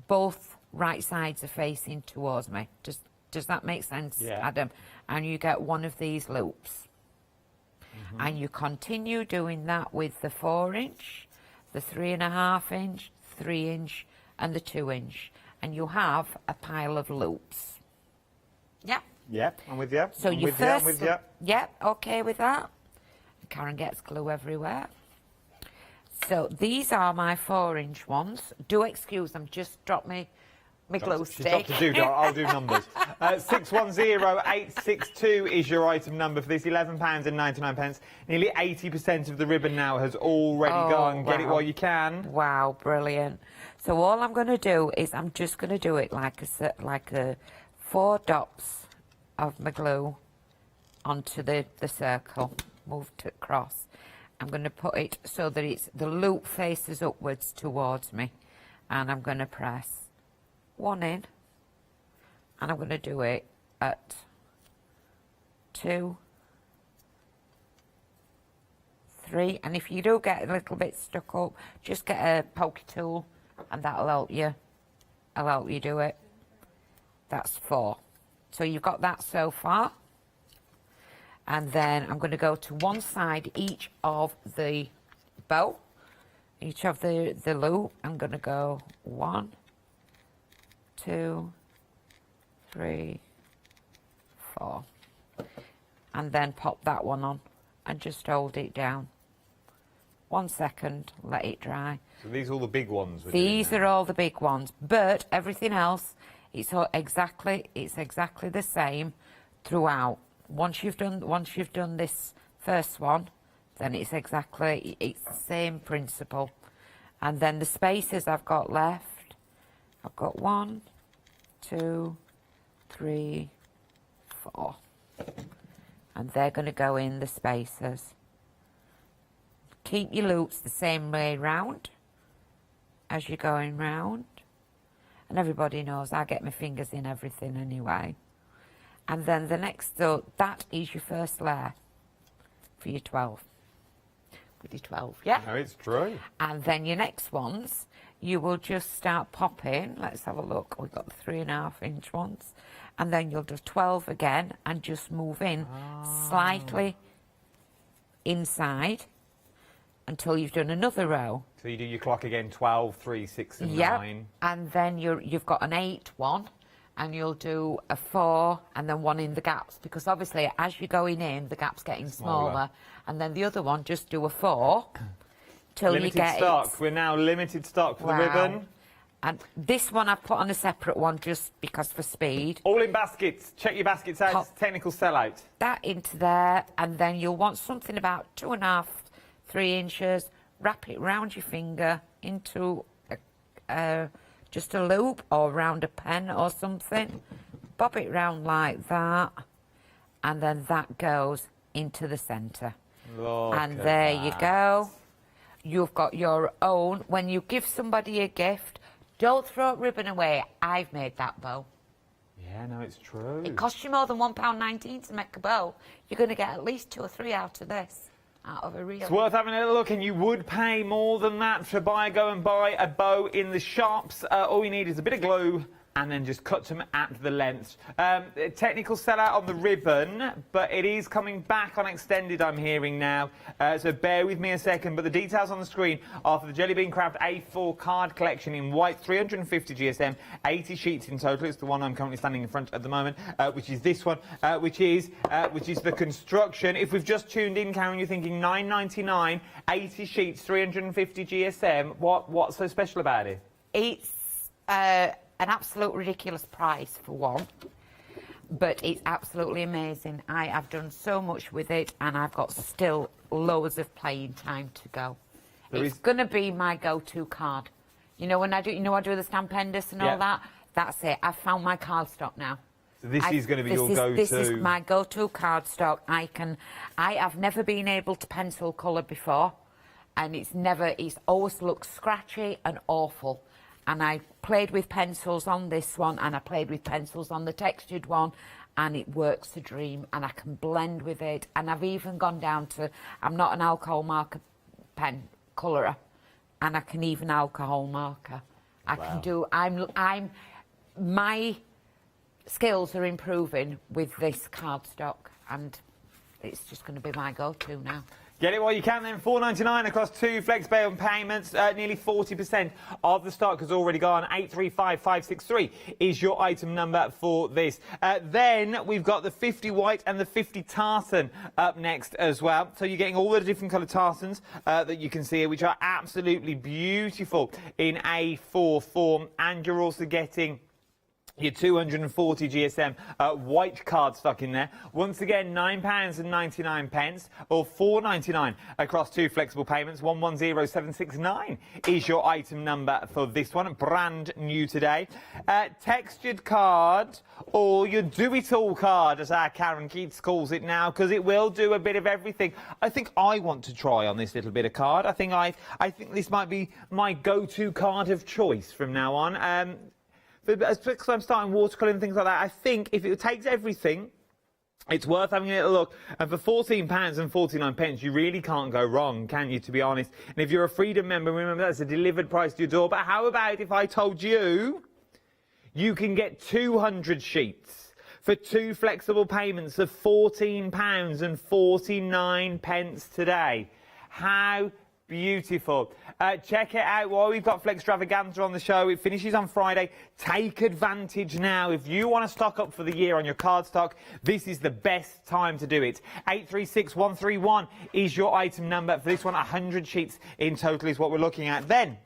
both right sides are facing towards me. Does that make sense, Adam? And you get one of these loops. And you continue doing that with the 4-inch, the 3.5 inch, 3-inch and the 2-inch. And you have a pile of loops. Yeah. Yep, I'm with you. So I'm you with first, you, I'm with you. Yep, okay with that. Karen gets glue everywhere. So these are my 4-inch ones. Do excuse them, just drop me my glue She's got stick. to do, I'll do numbers. 610862 is your item number for this, £11.99. Nearly 80% of the ribbon now has already gone. Get it while you can. Wow, brilliant. So all I'm going to do is I'm just going to do it like a 4 dots of my glue onto the circle, move to cross. I'm going to put it so that the loop faces upwards towards me, and I'm going to press 1 in, and I'm going to do it at 2, 3, and if you do get a little bit stuck up, just get a pokey tool and that'll help you. I'll help you do it. That's 4. So you've got that so far. And then I'm going to go to one side each of the bow, each of the loop. I'm going to go 1, 2, 3, 4. And then pop that one on and just hold it down. 1 second, let it dry. So these are all the big ones? These are all the big ones, but everything else, it's exactly the same throughout. Once you've done this first one, then it's the same principle. And then the spaces I've got left, I've got 1, 2, 3, 4. And they're going to go in the spaces. Keep your loops the same way round as you're going round. And everybody knows I get my fingers in everything anyway. And then the next, so that is your first layer for your 12. With your 12, yeah? No, it's true. And then your next ones, you will just start popping. Let's have a look. We've got the 3.5 inch ones. And then you'll do 12 again and just move in slightly inside until you've done another row. So you do your clock again, 12, 3, 6 and 9. And then you've got an 8 one. And you'll do a 4 and then 1 in the gaps, because obviously as you're going in, the gap's getting smaller. And then the other one, just do a 4 till you get stock. We're now limited stock for the ribbon. And this one I've put on a separate one just because for speed. All in baskets. Check your baskets out. It's technical sellout. That into there, and then you'll want something about 2.5, 3 inches. Wrap it round your finger into just a loop or round a pen or something. Bob it round like that, and then that goes into the centre. And there you go. You've got your own. When you give somebody a gift, don't throw ribbon away. I've made that bow. Yeah, no, it's true. It costs you more than £1.19 to make a bow. You're going to get at least 2 or 3 out of this. Out of a real. It's worth having a little look, and you would pay more than that to go and buy a bow in the shops. All you need is a bit of glue and then just cut them at the length. Technical sellout on the ribbon, but it is coming back on extended, I'm hearing now. So bear with me a second, but the details on the screen are for the Jelly Bean Craft A4 card collection in white, 350 GSM, 80 sheets in total. It's the one I'm currently standing in front at the moment, which is this one, which is the construction. If we've just tuned in, Karen, you're thinking £9.99, 80 sheets, 350 GSM. What's so special about it? It's an absolute ridiculous price for one, but it's absolutely amazing. I have done so much with it, and I've got still loads of playing time to go. It's going to be my go-to card. You know, when I do the Stampendous and all that, that's it. I've found my cardstock now. So this is going to be your go-to. This is my go-to cardstock. I have never been able to pencil colour before, and it's always looked scratchy and awful. And I played with pencils on this one, and I played with pencils on the textured one, and it works a dream, and I can blend with it. And I've even gone down to, I'm not an alcohol marker pen colourer, and I can even alcohol marker. I can do, my skills are improving with this cardstock, and it's just going to be my go-to now. Get it while you can then, $4.99 across 2 flex pay payments. Nearly 40% of the stock has already gone. 835563 is your item number for this. Then we've got the 50 white and the 50 tartan up next as well. So you're getting all the different coloured tartans that you can see here, which are absolutely beautiful in A4 form. And you're also getting your 240 GSM white card stock in there. Once again, £9.99 or $4.99 across 2 flexible payments. 110769 is your item number for this one. Brand new today. Textured card, or your do-it-all card, as our Karen Keats calls it now, because it will do a bit of everything. I think I want to try on this little bit of card. I think this might be my go-to card of choice from now on. Because I'm starting watercolour and things like that, I think if it takes everything, it's worth having a little look. And for £14.49, you really can't go wrong, can you, to be honest? And if you're a Freedom member, remember that's a delivered price to your door. But how about if I told you you can get 200 sheets for 2 flexible payments of £14.49 today? How beautiful. Check it out while we've got Flextravaganza on the show. It finishes on Friday. Take advantage now. If you want to stock up for the year on your card stock, this is the best time to do it. 836131 is your item number for this one. 100 sheets in total is what we're looking at. Then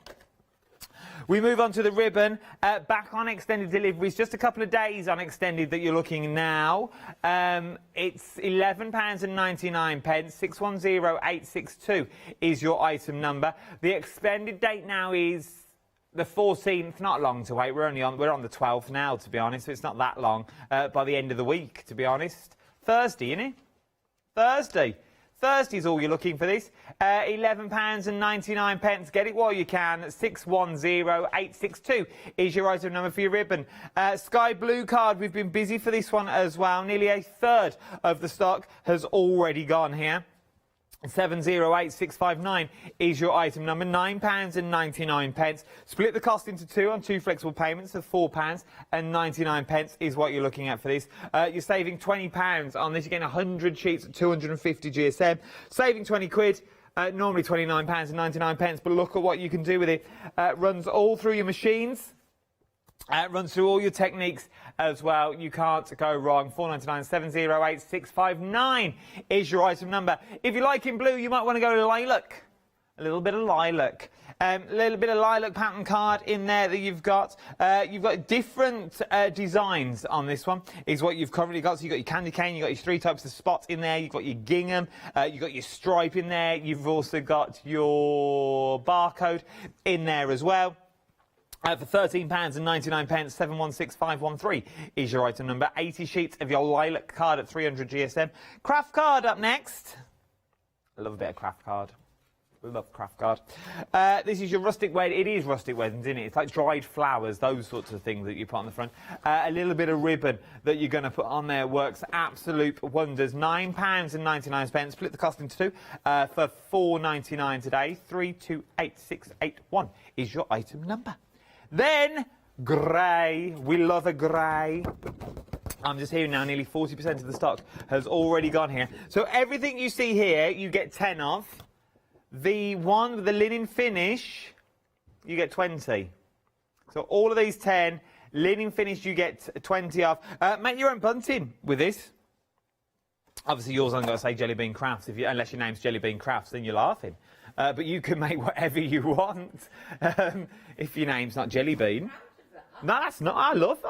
we move on to the ribbon. Back on extended deliveries, just a couple of days on extended that you're looking now. It's £11.99. 610862 is your item number. The extended date now is the 14th. Not long to wait. We're on the 12th now, to be honest. So it's not that long. By the end of the week, to be honest. Thursday, isn't it? Thursday's all you're looking for this. £11.99. Get it while you can. 610862 is your item number for your ribbon. Sky blue card. We've been busy for this one as well. Nearly a third of the stock has already gone here. 708659 is your item number. £9.99. Split the cost into 2 on 2 flexible payments of £4.99 is what you're looking at for this. You're saving £20 on this. You're getting 100 sheets at 250 GSM. Saving 20 quid. Normally £29.99, but look at what you can do with it. Runs all through your machines. Runs through all your techniques as well. You can't go wrong. 499 708 659 is your item number. If you like in blue, you might want to go to lilac. A little bit of lilac. A little bit of lilac pattern card in there that you've got. You've got different designs on this one, is what you've currently got. So you've got your candy cane, you've got your 3 types of spots in there, you've got your gingham, you've got your stripe in there, you've also got your barcode in there as well. For £13.99, 716513 is your item number. 80 sheets of your lilac card at 300 GSM. Craft card up next. I love a bit of craft card. Love craft card. This is your rustic wedding. It is rustic weddings, isn't it? It's like dried flowers, those sorts of things that you put on the front. A little bit of ribbon that you're going to put on there works absolute wonders. £9.99. Split the cost into 2 for £4.99 today. 328681 is your item number. Then, grey. We love a grey. I'm just hearing now nearly 40% of the stock has already gone here. So everything you see here, you get 10 of. The one with the linen finish, you get 20. So all of these 10, linen finish, you get 20 of. Make your own bunting with this. Obviously, yours aren't going to say Jelly Bean Crafts, unless your name's Jelly Bean Crafts, then you're laughing. But you can make whatever you want if your name's not Jelly Bean. No, that's not. I like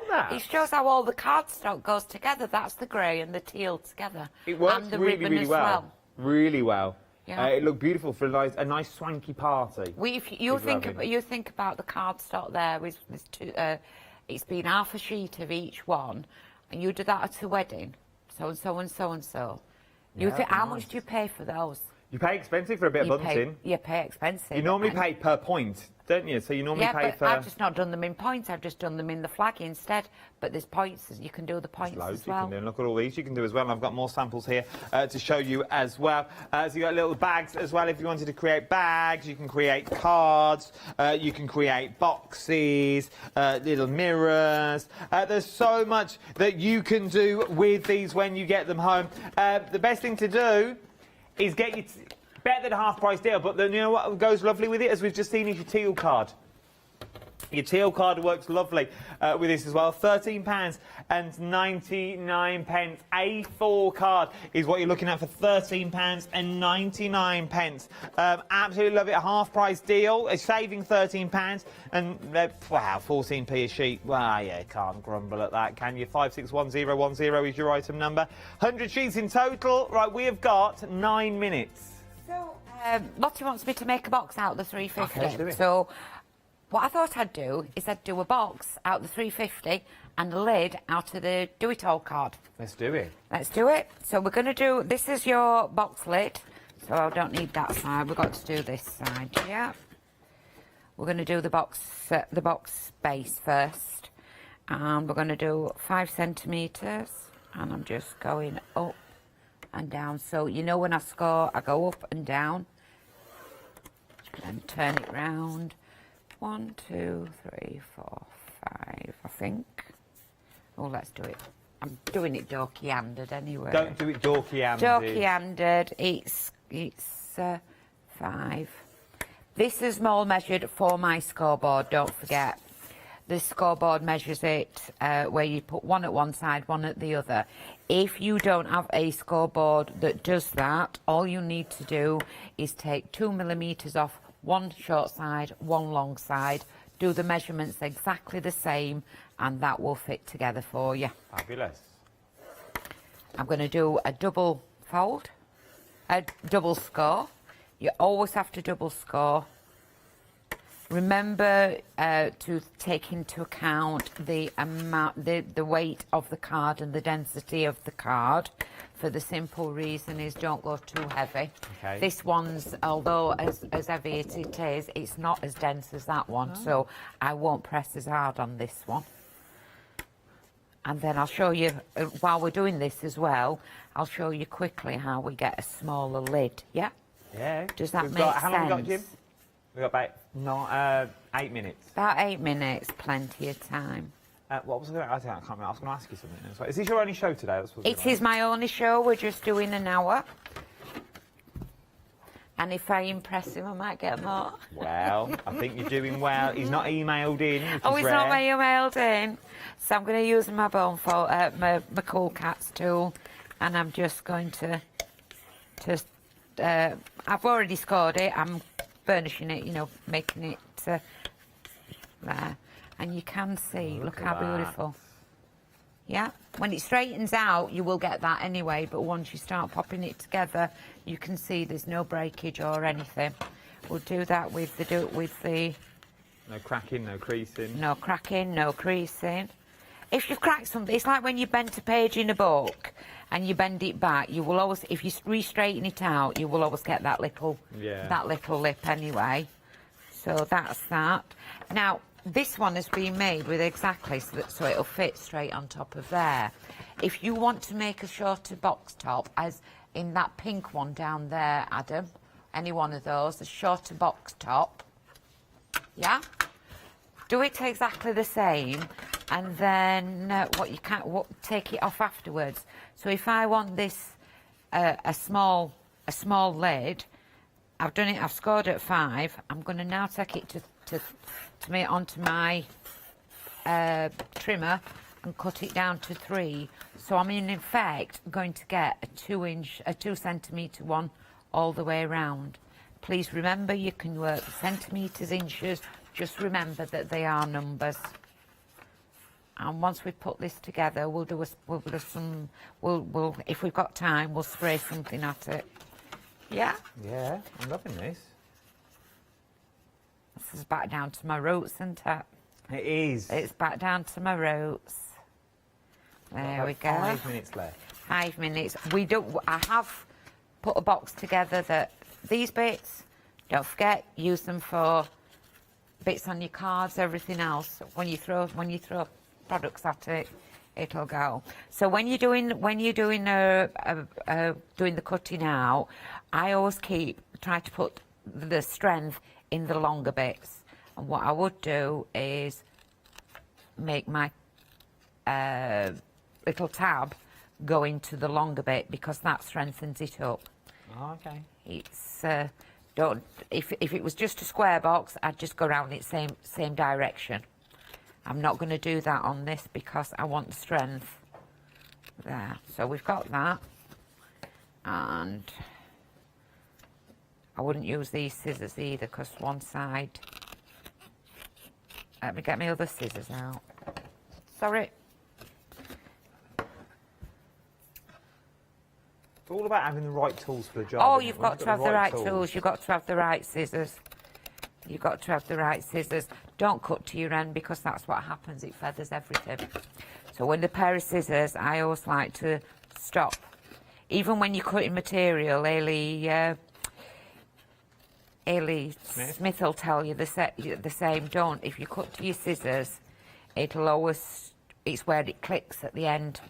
that. It shows how all the cardstock goes together. That's the grey and the teal together. It works and the really, ribbon really as well. Really well. Yeah. It looked beautiful for a nice swanky party. If you think about the cardstock there with it's been half a sheet of each one, and you do that at a wedding, so and so and so and so. You Yeah, think how nice. much do you pay for those? You pay expensive for a bit of bunting. You pay expensive. You normally pay per point, don't you? So you normally pay for... I've just not done them in points. I've just done them in the flag instead. But there's points. You can do the points loads as well. You can do. Look at all these you can do as well. And I've got more samples here to show you as well. So you got little bags as well. If you wanted to create bags, you can create cards. You can create boxes, little mirrors. There's so much that you can do with these when you get them home. The best thing to do is get your better than a half-price deal, but then you know what goes lovely with it, as we've just seen, is your teal card. Your teal card works lovely with this as well. £13.99. A4 card is what you're looking at for £13.99. Absolutely love it. A half-price deal. It's saving £13 and wow, 14p a sheet. Well, yeah, can't grumble at that, can you? 561010 is your item number. 100 sheets in total. Right, we have got 9 minutes. So, Lottie wants me to make a box out of the 350. Okay, let's do it. So, what I thought I'd do is I'd do a box out of the 350 and a lid out of the do-it-all card. Let's do it. Let's do it. So we're going to do... This is your box lid. So I don't need that side. We've got to do this side, yeah. We're going to do the box base first. And we're going to do 5 centimetres. And I'm just going up and down. So, you know, when I score, I go up and down. And turn it round. 1, 2, 3, 4, 5, I think. Oh, let's do it. I'm doing it dorky-handed anyway. Don't do it dorky-handed. Dorky-handed. It's 5. This is more measured for my scoreboard, don't forget. The scoreboard measures it where you put one at one side, one at the other. If you don't have a scoreboard that does that, all you need to do is take 2 millimetres off one short side, one long side, do the measurements exactly the same, and that will fit together for you. Fabulous. I'm going to do a double fold, a double score. You always have to double score. Remember to take into account the amount, the weight of the card and the density of the card. For the simple reason is don't go too heavy. Okay. This one's, although as heavy as it is, it's not as dense as that one, so I won't press as hard on this one. And then I'll show you, while we're doing this as well, I'll show you quickly how we get a smaller lid, yeah? Yeah. Does that make sense? How long have we got, Jim? We've got about 8 minutes. About 8 minutes, plenty of time. What was I going to... I can't remember. I was going to ask you something. Is this your only show today? It is my only show. We're just doing an hour. And if I impress him, I might get more. Well, I think you're doing well. He's not emailed in, which Oh, is he's rare. not emailed in. So I'm going to use my my Cool Cats tool, and I'm just going to I've already scored it. I'm burnishing it, you know, making it there. And you can see, look how beautiful. Yeah, when it straightens out, you will get that anyway, but once you start popping it together, you can see there's no breakage or anything. We'll do that with the... No cracking, no creasing. No cracking, no creasing. If you've cracked something, it's like when you bend a page in a book and you bend it back, you will always, if you re-straighten it out, you will always get that little lip anyway. So that's that. Now, this one has been made with exactly so it'll fit straight on top of there. If you want to make a shorter box top, as in that pink one down there, Adam, any one of those, a shorter box top, yeah? Do it exactly the same, and then take it off afterwards. So if I want this a small lid, I've done it. I've scored at 5. I'm going to now take it to make onto my trimmer and cut it down to 3. So I'm in effect going to get a 2 centimetre one all the way around. Please remember you can work centimetres, inches. Just remember that they are numbers. And once we put this together, we'll if we've got time, we'll spray something at it. Yeah? Yeah, I'm loving this. This is back down to my roots, isn't it? It is. It's back down to my roots. There we go. 5 minutes left. 5 minutes. I have put a box together that these bits, don't forget, use them for bits on your cards, everything else. When you throw products at it, it'll go. So when you're doing doing the cutting out, I always try to put the strength in the longer bits. And what I would do is make my little tab go into the longer bit, because that strengthens it up. Oh, okay. It's if it was just a square box, I'd just go around it same direction. I'm not going to do that on this because I want the strength there. So we've got that, and I wouldn't use these scissors either, because one side. Let me get my other scissors out. Sorry. It's all about having the right tools for the job. Oh, isn't you've it? got to have the right tools. You've got to have the right scissors. You've got to have the right scissors. Don't cut to your end, because that's what happens. It feathers everything. So with a pair of scissors, I always like to stop. Even when you're cutting material, Ailey Smith will tell you the same. Don't. If you cut to your scissors, it's where it clicks at the end.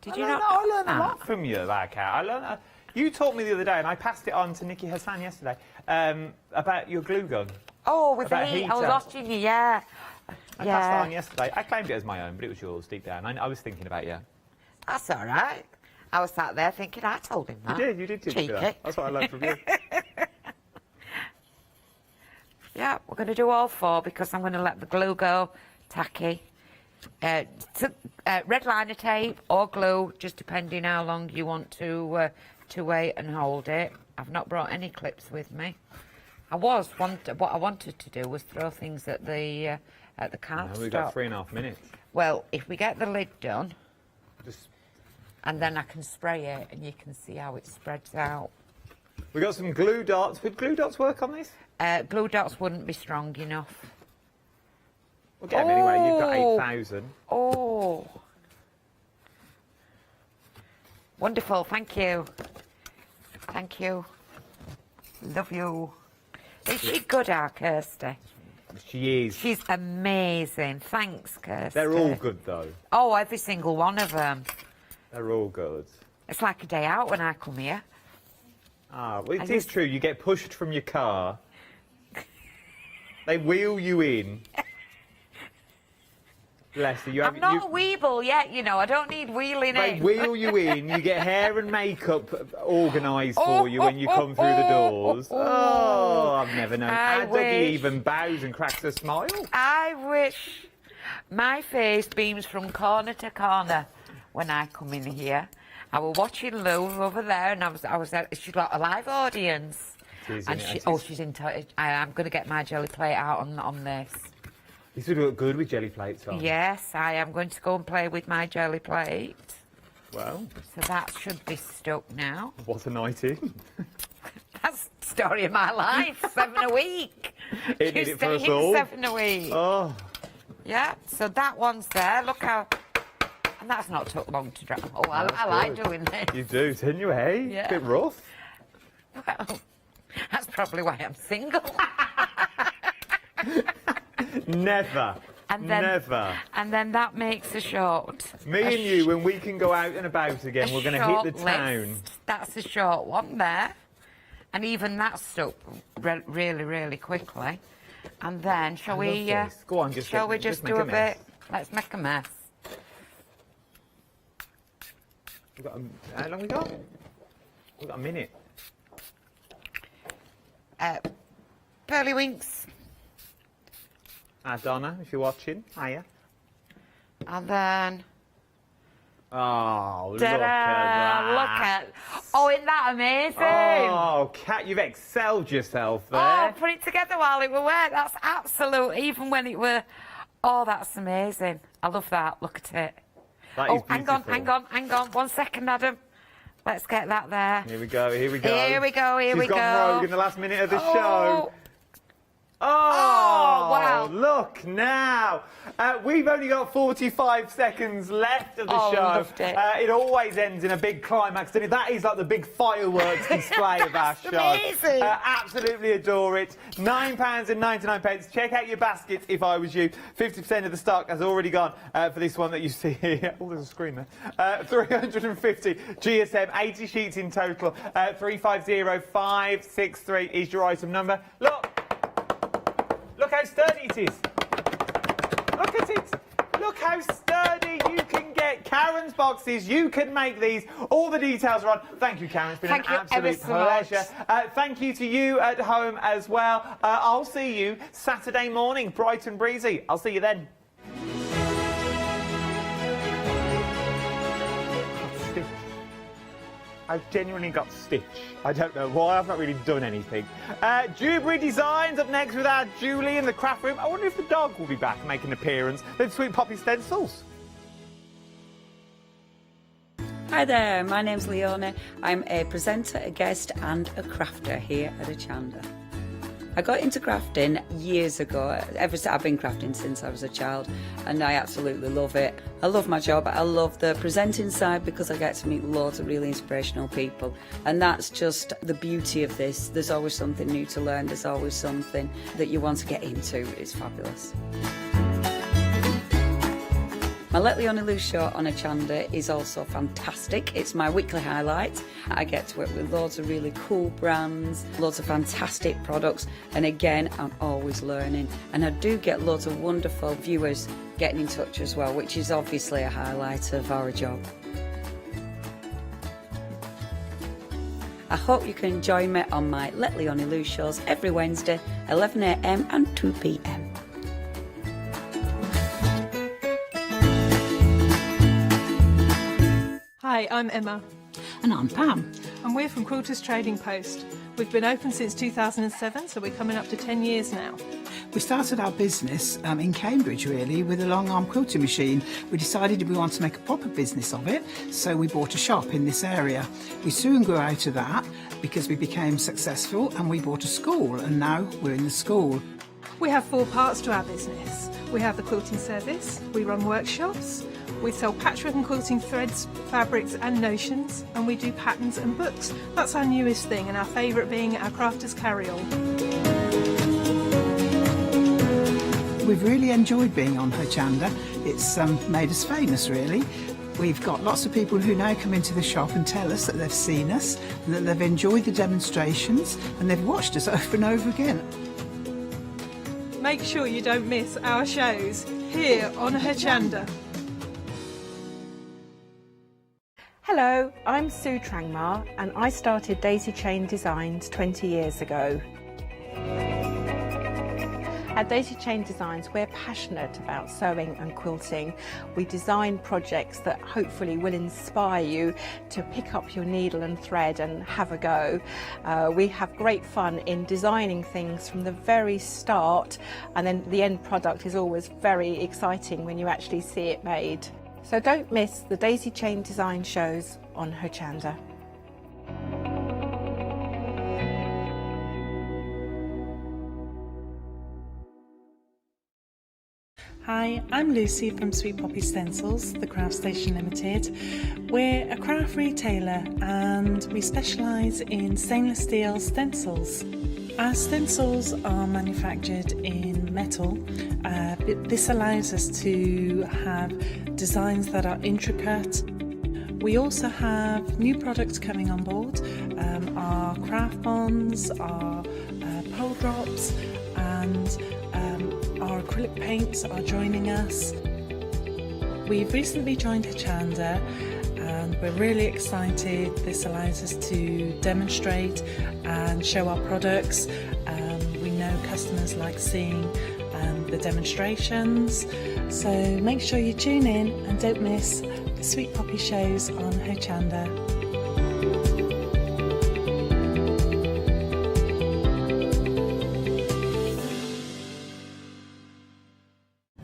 Did you not? I learned a lot from you, that cat. You taught me the other day, and I passed it on to Nikki Hassan yesterday, about your glue gun. Oh, with the About heat. I was heater. watching you, yeah. I passed it on yesterday. I claimed it as my own, but it was yours deep down. I was thinking about you. That's all right. I was sat there thinking, I told him that. You did teach me that. That's what I learned from you. Yeah, we're going to do all four, because I'm going to let the glue go tacky. Red liner tape or glue, just depending how long you want to wait and hold it. I've not brought any clips with me. What I wanted to do was throw things at the card. No, we've got 3.5 minutes. Well, if we get the lid done, and then I can spray it, and you can see how it spreads out. We got some glue dots. Would glue dots work on this? Glue dots wouldn't be strong enough. We'll get them anyway. You've got 8,000. Oh. Wonderful. Thank you. Thank you. Love you. Is she good, our Kirsty? She is. She's amazing. Thanks, Kirsty. They're all good, though. Oh, every single one of them. They're all good. It's like a day out when I come here. Ah, well, it is true. You get pushed from your car. They wheel you in. Bless you. I'm not a weeble yet, you know. I don't need wheeling They in. wheel you in. You get hair and makeup organised for you when you come through the doors. Oh, I've never known. I Dougie wish. even bows and cracks a smile. I wish. My face beams from corner to corner when I come in here. I was watching Lou over there, and she's got a live audience. And she's into it. I'm going to get my jelly plate out on this. This would look good with jelly plates on. Yes, I am going to go and play with my jelly plate. Well. So that should be stuck now. What a night in. That's the story of my life. 7 a week. It did it for us Tuesday, all. 7 a week. Oh. Yeah, so that one's there. Look how... And that's not took long to dry. Oh, I like doing this. You do, didn't you, hey? Yeah. Bit rough. Well, that's probably why I'm single. Never. Never. And then that makes a short. Me and you, when we can go out and about again, we're going to hit the town. List. That's a short one there. And even that stuck really, really quickly. And then, shall we... Go on, shall we just make do a a mess. bit... Let's make a mess. We've got how long we got? We've got a minute. Pearly Winks. Hi, Donna, if you're watching. Hiya. And then... Oh, look Ta-da! at that. Look at... Oh, isn't that amazing? Oh, Kat, you've excelled yourself there. Oh, put it together while it were wet. That's absolute. Even when it were... Oh, that's amazing. I love that. Look at it. That is hang on. 1 second, Adam. Let's get that there. Here we go, here we go. Here we go, here She's we go. gone rogue in the last minute of the show. Oh, wow. Look now. We've only got 45 seconds left of the show. Loved it. It always ends in a big climax, doesn't it? That is like the big fireworks display of our show. Amazing. Absolutely adore it. £9.99. Check out your baskets if I was you. 50% of the stock has already gone for this one that you see here. Oh, there's a screen there. 350 GSM, 80 sheets in total. 350563 is your item number. Look how sturdy it is. Look at it. Look how sturdy you can get. Karen's boxes, you can make these. All the details are on. Thank you, Karen. It's been an absolute pleasure. Thank you to you at home as well. I'll see you Saturday morning, bright and breezy. I'll see you then. I've genuinely got Stitch. I don't know why, I've not really done anything. Jewellery Designs up next with our Julie in the craft room. I wonder if the dog will be back and make an appearance. Then Sweet Poppy Stencils. Hi there, my name's Leona. I'm a presenter, a guest and a crafter here at Hochanda. I got into crafting years ago. I've been crafting since I was a child and I absolutely love it. I love my job. I love the presenting side because I get to meet loads of really inspirational people, and that's just the beauty of this. There's always something new to learn. There's always something that you want to get into. It's fabulous. My Let Leona Loose show on Hochanda is also fantastic. It's my weekly highlight. I get to work with loads of really cool brands, loads of fantastic products, and again, I'm always learning. And I do get loads of wonderful viewers getting in touch as well, which is obviously a highlight of our job. I hope you can join me on my Let Leona Loose shows every Wednesday, 11 AM and 2 PM. Hi, I'm Emma. And I'm Pam. And we're from Quilters Trading Post. We've been open since 2007, so we're coming up to 10 years now. We started our business in Cambridge, really, with a long arm quilting machine. We decided we wanted to make a proper business of it, so we bought a shop in this area. We soon grew out of that because we became successful and we bought a school, and now we're in the school. We have 4 parts to our business. We have the quilting service, we run workshops, we sell patchwork and quilting threads, fabrics and notions, and we do patterns and books. That's our newest thing, and our favourite being our crafters carry-all. We've really enjoyed being on Hochanda. It's made us famous, really. We've got lots of people who now come into the shop and tell us that they've seen us, that they've enjoyed the demonstrations, and they've watched us over and over again. Make sure you don't miss our shows here on Hochanda. Hello, I'm Sue Trangmar and I started Daisy Chain Designs 20 years ago. At Daisy Chain Designs, we're passionate about sewing and quilting. We design projects that hopefully will inspire you to pick up your needle and thread and have a go. We have great fun in designing things from the very start, and then the end product is always very exciting when you actually see it made. So don't miss the Daisy Chain Design shows on Hochanda. Hi, I'm Lucy from Sweet Poppy Stencils, the Craft Station Limited. We're a craft retailer and we specialise in stainless steel stencils. Our stencils are manufactured in metal. This allows us to have designs that are intricate. We also have new products coming on board, our craft bonds, our pole drops, and our acrylic paints are joining us. We've recently joined Hochanda and we're really excited. This allows us to demonstrate and show our products. We know customers like seeing the demonstrations, so make sure you tune in and don't miss the Sweet Poppy shows on Hochanda.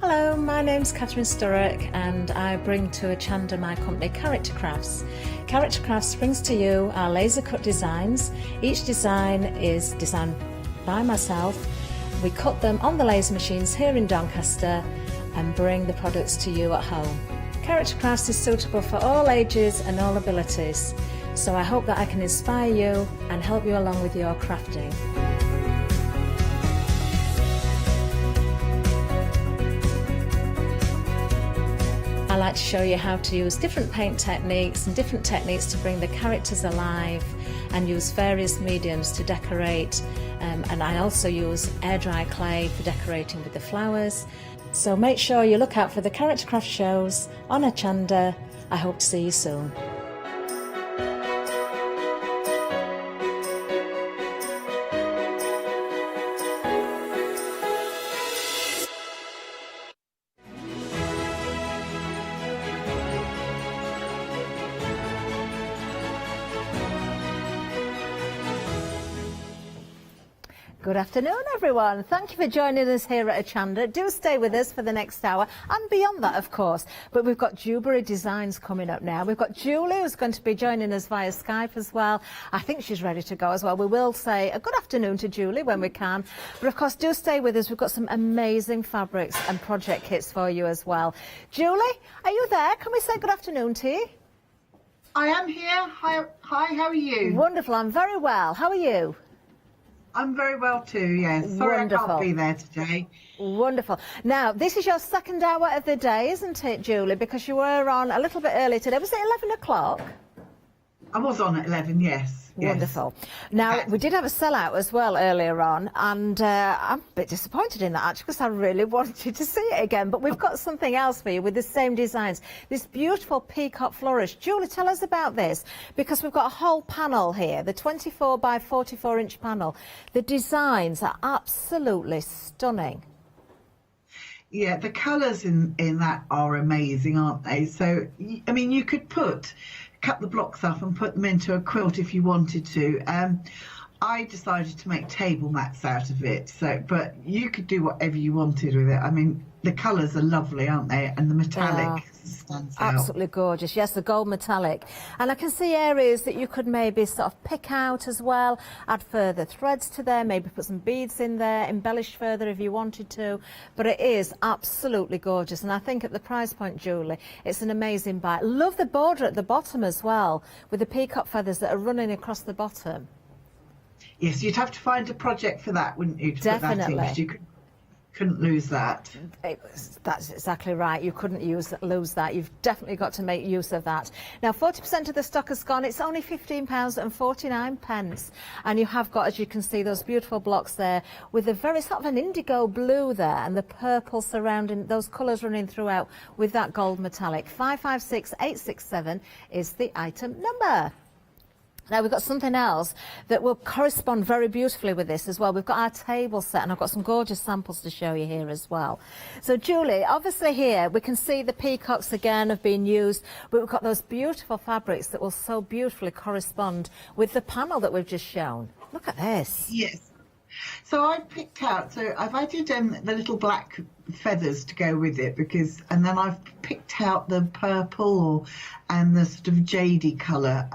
Hello, my name's Catherine Sturrock and I bring to Hochanda my company Character Crafts. Character Crafts brings to you our laser cut designs. Each design is designed by myself We cut them on the laser machines here in Doncaster and bring the products to you at home. Character Crafts is suitable for all ages and all abilities, so I hope that I can inspire you and help you along with your crafting. I like to show you how to use different paint techniques and different techniques to bring the characters alive, and use various mediums to decorate, and I also use air dry clay for decorating with the flowers. So make sure you look out for the Character Craft shows on Hochanda. I hope to see you soon. Good afternoon, everyone. Thank you for joining us here at Hochanda. Do stay with us for the next hour and beyond that, of course. But we've got jewellery designs coming up now. We've got Julie, who's going to be joining us via Skype as well. I think she's ready to go as well. We will say a good afternoon to Julie when we can. But of course, do stay with us. We've got some amazing fabrics and project kits for you as well. Julie, are you there? Can we say good afternoon to you? I am here. Hi, how are you? Wonderful. I'm very well. How are you? I'm very well too, yes. Sorry Wonderful. I can't be there today. Wonderful. Now, this is your second hour of the day, isn't it, Julie? Because you were on a little bit early today. Was it 11 o'clock? I was on at 11, yes. Wonderful. Now, we did have a sellout as well earlier on, and I'm a bit disappointed in that, actually, because I really wanted to see it again. But we've got something else for you with the same designs. This beautiful peacock flourish. Julie, tell us about this, because we've got a whole panel here, the 24 by 44-inch panel. The designs are absolutely stunning. Yeah, the colours in that are amazing, aren't they? So, I mean, you could cut the blocks up and put them into a quilt if you wanted to. I decided to make table mats out of it, but you could do whatever you wanted with it. I mean, the colours are lovely, aren't they? And the metallic stands out. Absolutely gorgeous. Yes, the gold metallic. And I can see areas that you could maybe sort of pick out as well, add further threads to there, maybe put some beads in there, embellish further if you wanted to. But it is absolutely gorgeous. And I think at the price point, Julie, it's an amazing buy. Love the border at the bottom as well, with the peacock feathers that are running across the bottom. Yes, you'd have to find a project for that, wouldn't you? Definitely. Put that in, 'cause you couldn't lose that. That's exactly right. You couldn't lose that. You've definitely got to make use of that. Now, 40% of the stock has gone. It's only £15.49. And you have got, as you can see, those beautiful blocks there with a very sort of an indigo blue there and the purple surrounding, those colours running throughout with that gold metallic. 556867 is the item number. Now, we've got something else that will correspond very beautifully with this as well. We've got our table set, and I've got some gorgeous samples to show you here as well. So, Julie, obviously here we can see the peacocks again have been used, but we've got those beautiful fabrics that will so beautifully correspond with the panel that we've just shown. Look at this. Yes. So I picked out, I've added the little black feathers to go with it and then I've picked out the purple and the sort of jadey colour,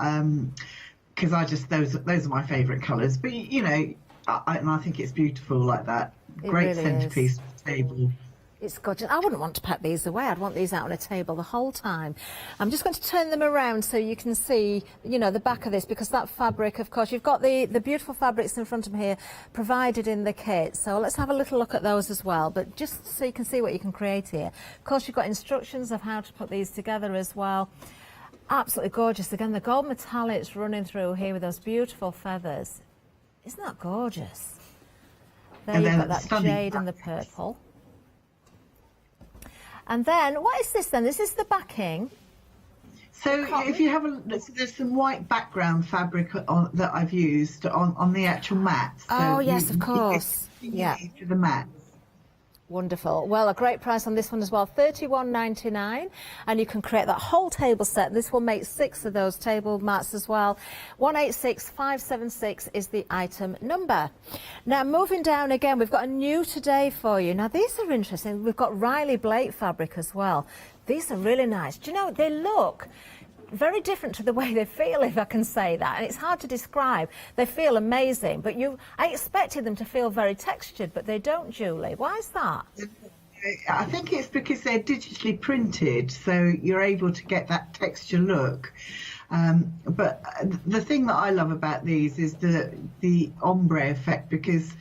because those are my favourite colours. But you know, I think it's beautiful like that. Great really centrepiece for the table. It's gorgeous. I wouldn't want to pack these away. I'd want these out on a table the whole time. I'm just going to turn them around so you can see, you know, the back of this, because that fabric, of course, you've got the beautiful fabrics in front of me here provided in the kit. So let's have a little look at those as well, but just so you can see what you can create here. Of course, you've got instructions of how to put these together as well. Absolutely gorgeous. Again, the gold metallics running through here with those beautiful feathers. Isn't that gorgeous? There you've got that jade and the purple. And then, what is this then? Is this the backing? So if you have there's some white background fabric that I've used on the actual mat. So yes, of course. Yeah. To the mat. Wonderful. Well, a great price on this one as well, £31.99, and you can create that whole table set. This will make 6 of those table mats as well. 186576 is the item number. Now, moving down again, we've got a new today for you. Now, these are interesting. We've got Riley Blake fabric as well. These are really nice. Do you know, they look very different to the way they feel, if I can say that, and it's hard to describe. They feel amazing, but I expected them to feel very textured, but they don't, Julie. Why is that? I think it's because they're digitally printed, so you're able to get that texture look. But the thing that I love about these is the ombre effect, because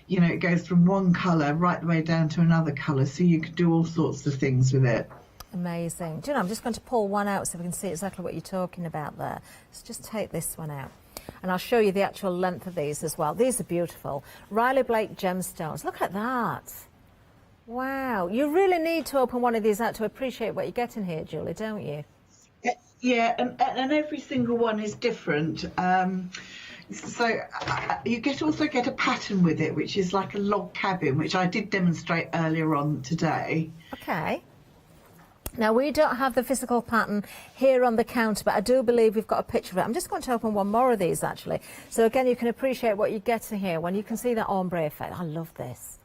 you know it goes from one colour right the way down to another colour, so you can do all sorts of things with it. Amazing. Do you know, I'm just going to pull one out so we can see exactly what you're talking about there. Let's just take this one out. And I'll show you the actual length of these as well. These are beautiful. Riley Blake gemstones. Look at that. Wow. You really need to open one of these out to appreciate what you're getting here, Julie, don't you? Yeah, and every single one is different. So you also get a pattern with it, which is like a log cabin, which I did demonstrate earlier on today. Okay. Now, we don't have the physical pattern here on the counter, but I do believe we've got a picture of it. I'm just going to open one more of these, actually. So, again, you can appreciate what you're getting here when you can see that ombre effect. I love this.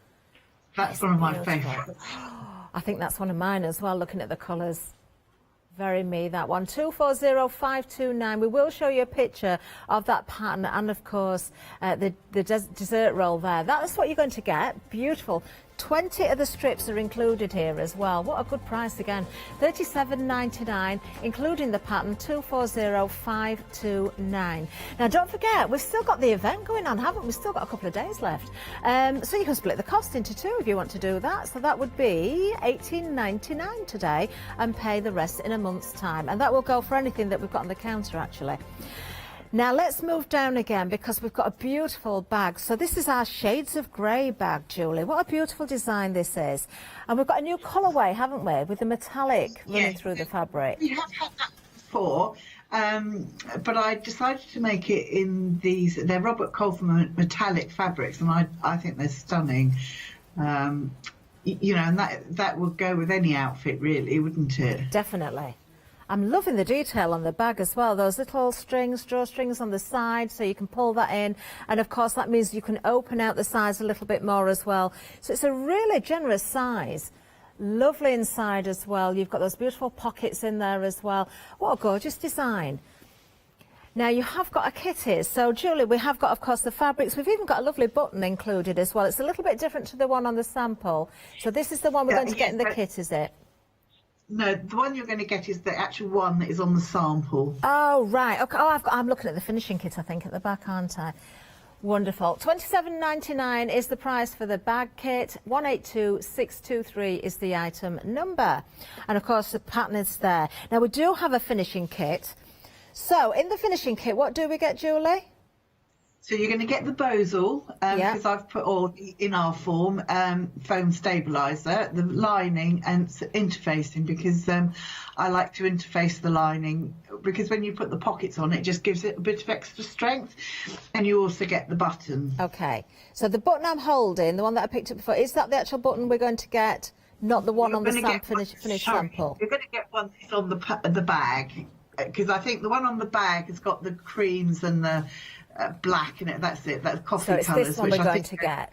That's one of my favourites. I think that's one of mine as well, looking at the colours. Very me, that one. 240529. We will show you a picture of that pattern and, of course, the dessert roll there. That's what you're going to get. Beautiful. 20 of the strips are included here as well. What a good price again. $37.99, including the pattern. 240529. Now, don't forget, we've still got the event going on, haven't we? We've still got a couple of days left. So you can split the cost into two if you want to do that. So that would be $18.99 today and pay the rest in a month's time. And that will go for anything that we've got on the counter, actually. Now let's move down again because we've got a beautiful bag. So this is our Shades of Grey bag, Julie. What a beautiful design this is. And we've got a new colourway, haven't we, with the metallic running through the fabric. We have had that before, but I decided to make it in these, they're Robert Colvin metallic fabrics, and I think they're stunning. You know, and that would go with any outfit really, wouldn't it? Definitely. I'm loving the detail on the bag as well. Those little strings, drawstrings on the side, so you can pull that in. And of course, that means you can open out the size a little bit more as well. So it's a really generous size. Lovely inside as well. You've got those beautiful pockets in there as well. What a gorgeous design. Now, you have got a kit here. So, Julie, we have got, of course, the fabrics. We've even got a lovely button included as well. It's a little bit different to the one on the sample. So this is the one we're going to get in the kit, is it? No, the one you're going to get is the actual one that is on the sample. Oh, right. Okay. Oh, I'm looking at the finishing kit, I think, at the back, aren't I? Wonderful. $27.99 is the price for the bag kit. 182623 is the item number. And, of course, the pattern is there. Now, we do have a finishing kit. So, in the finishing kit, what do we get, Julie? So you're going to get the bozal, because I've put all in our form, foam stabiliser, the lining and interfacing, because I like to interface the lining, because when you put the pockets on, it just gives it a bit of extra strength, and you also get the button. Okay, so the button I'm holding, the one that I picked up before, is that the actual button we're going to get, not the one on the finished sample? You're going to get one that's on the bag, because I think the one on the bag has got the creams and the black in it. That's it. That's coffee colours. So it's this one we're going to get,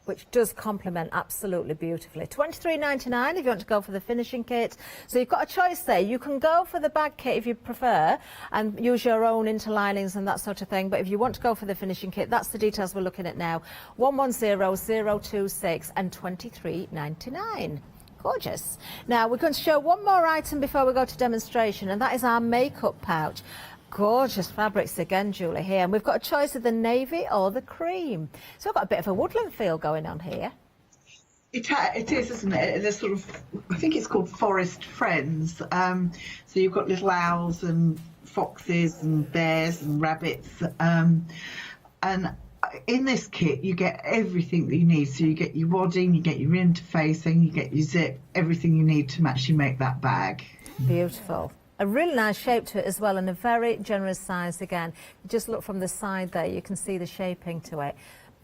which does complement absolutely beautifully. $23.99 if you want to go for the finishing kit. So you've got a choice there. You can go for the bag kit if you prefer and use your own interlinings and that sort of thing. But if you want to go for the finishing kit, that's the details we're looking at now. 110026 and $23.99. Gorgeous. Now we're going to show one more item before we go to demonstration, and that is our makeup pouch. Gorgeous fabrics again, Julie, here. And we've got a choice of the navy or the cream. So we've got a bit of a woodland feel going on here. It is, isn't it? There's sort of, I think it's called Forest Friends. So you've got little owls and foxes and bears and rabbits. And in this kit, you get everything that you need. So you get your wadding, you get your interfacing, you get your zip, everything you need to actually make that bag. Beautiful. A really nice shape to it as well, and a very generous size again. Just look from the side there, you can see the shaping to it.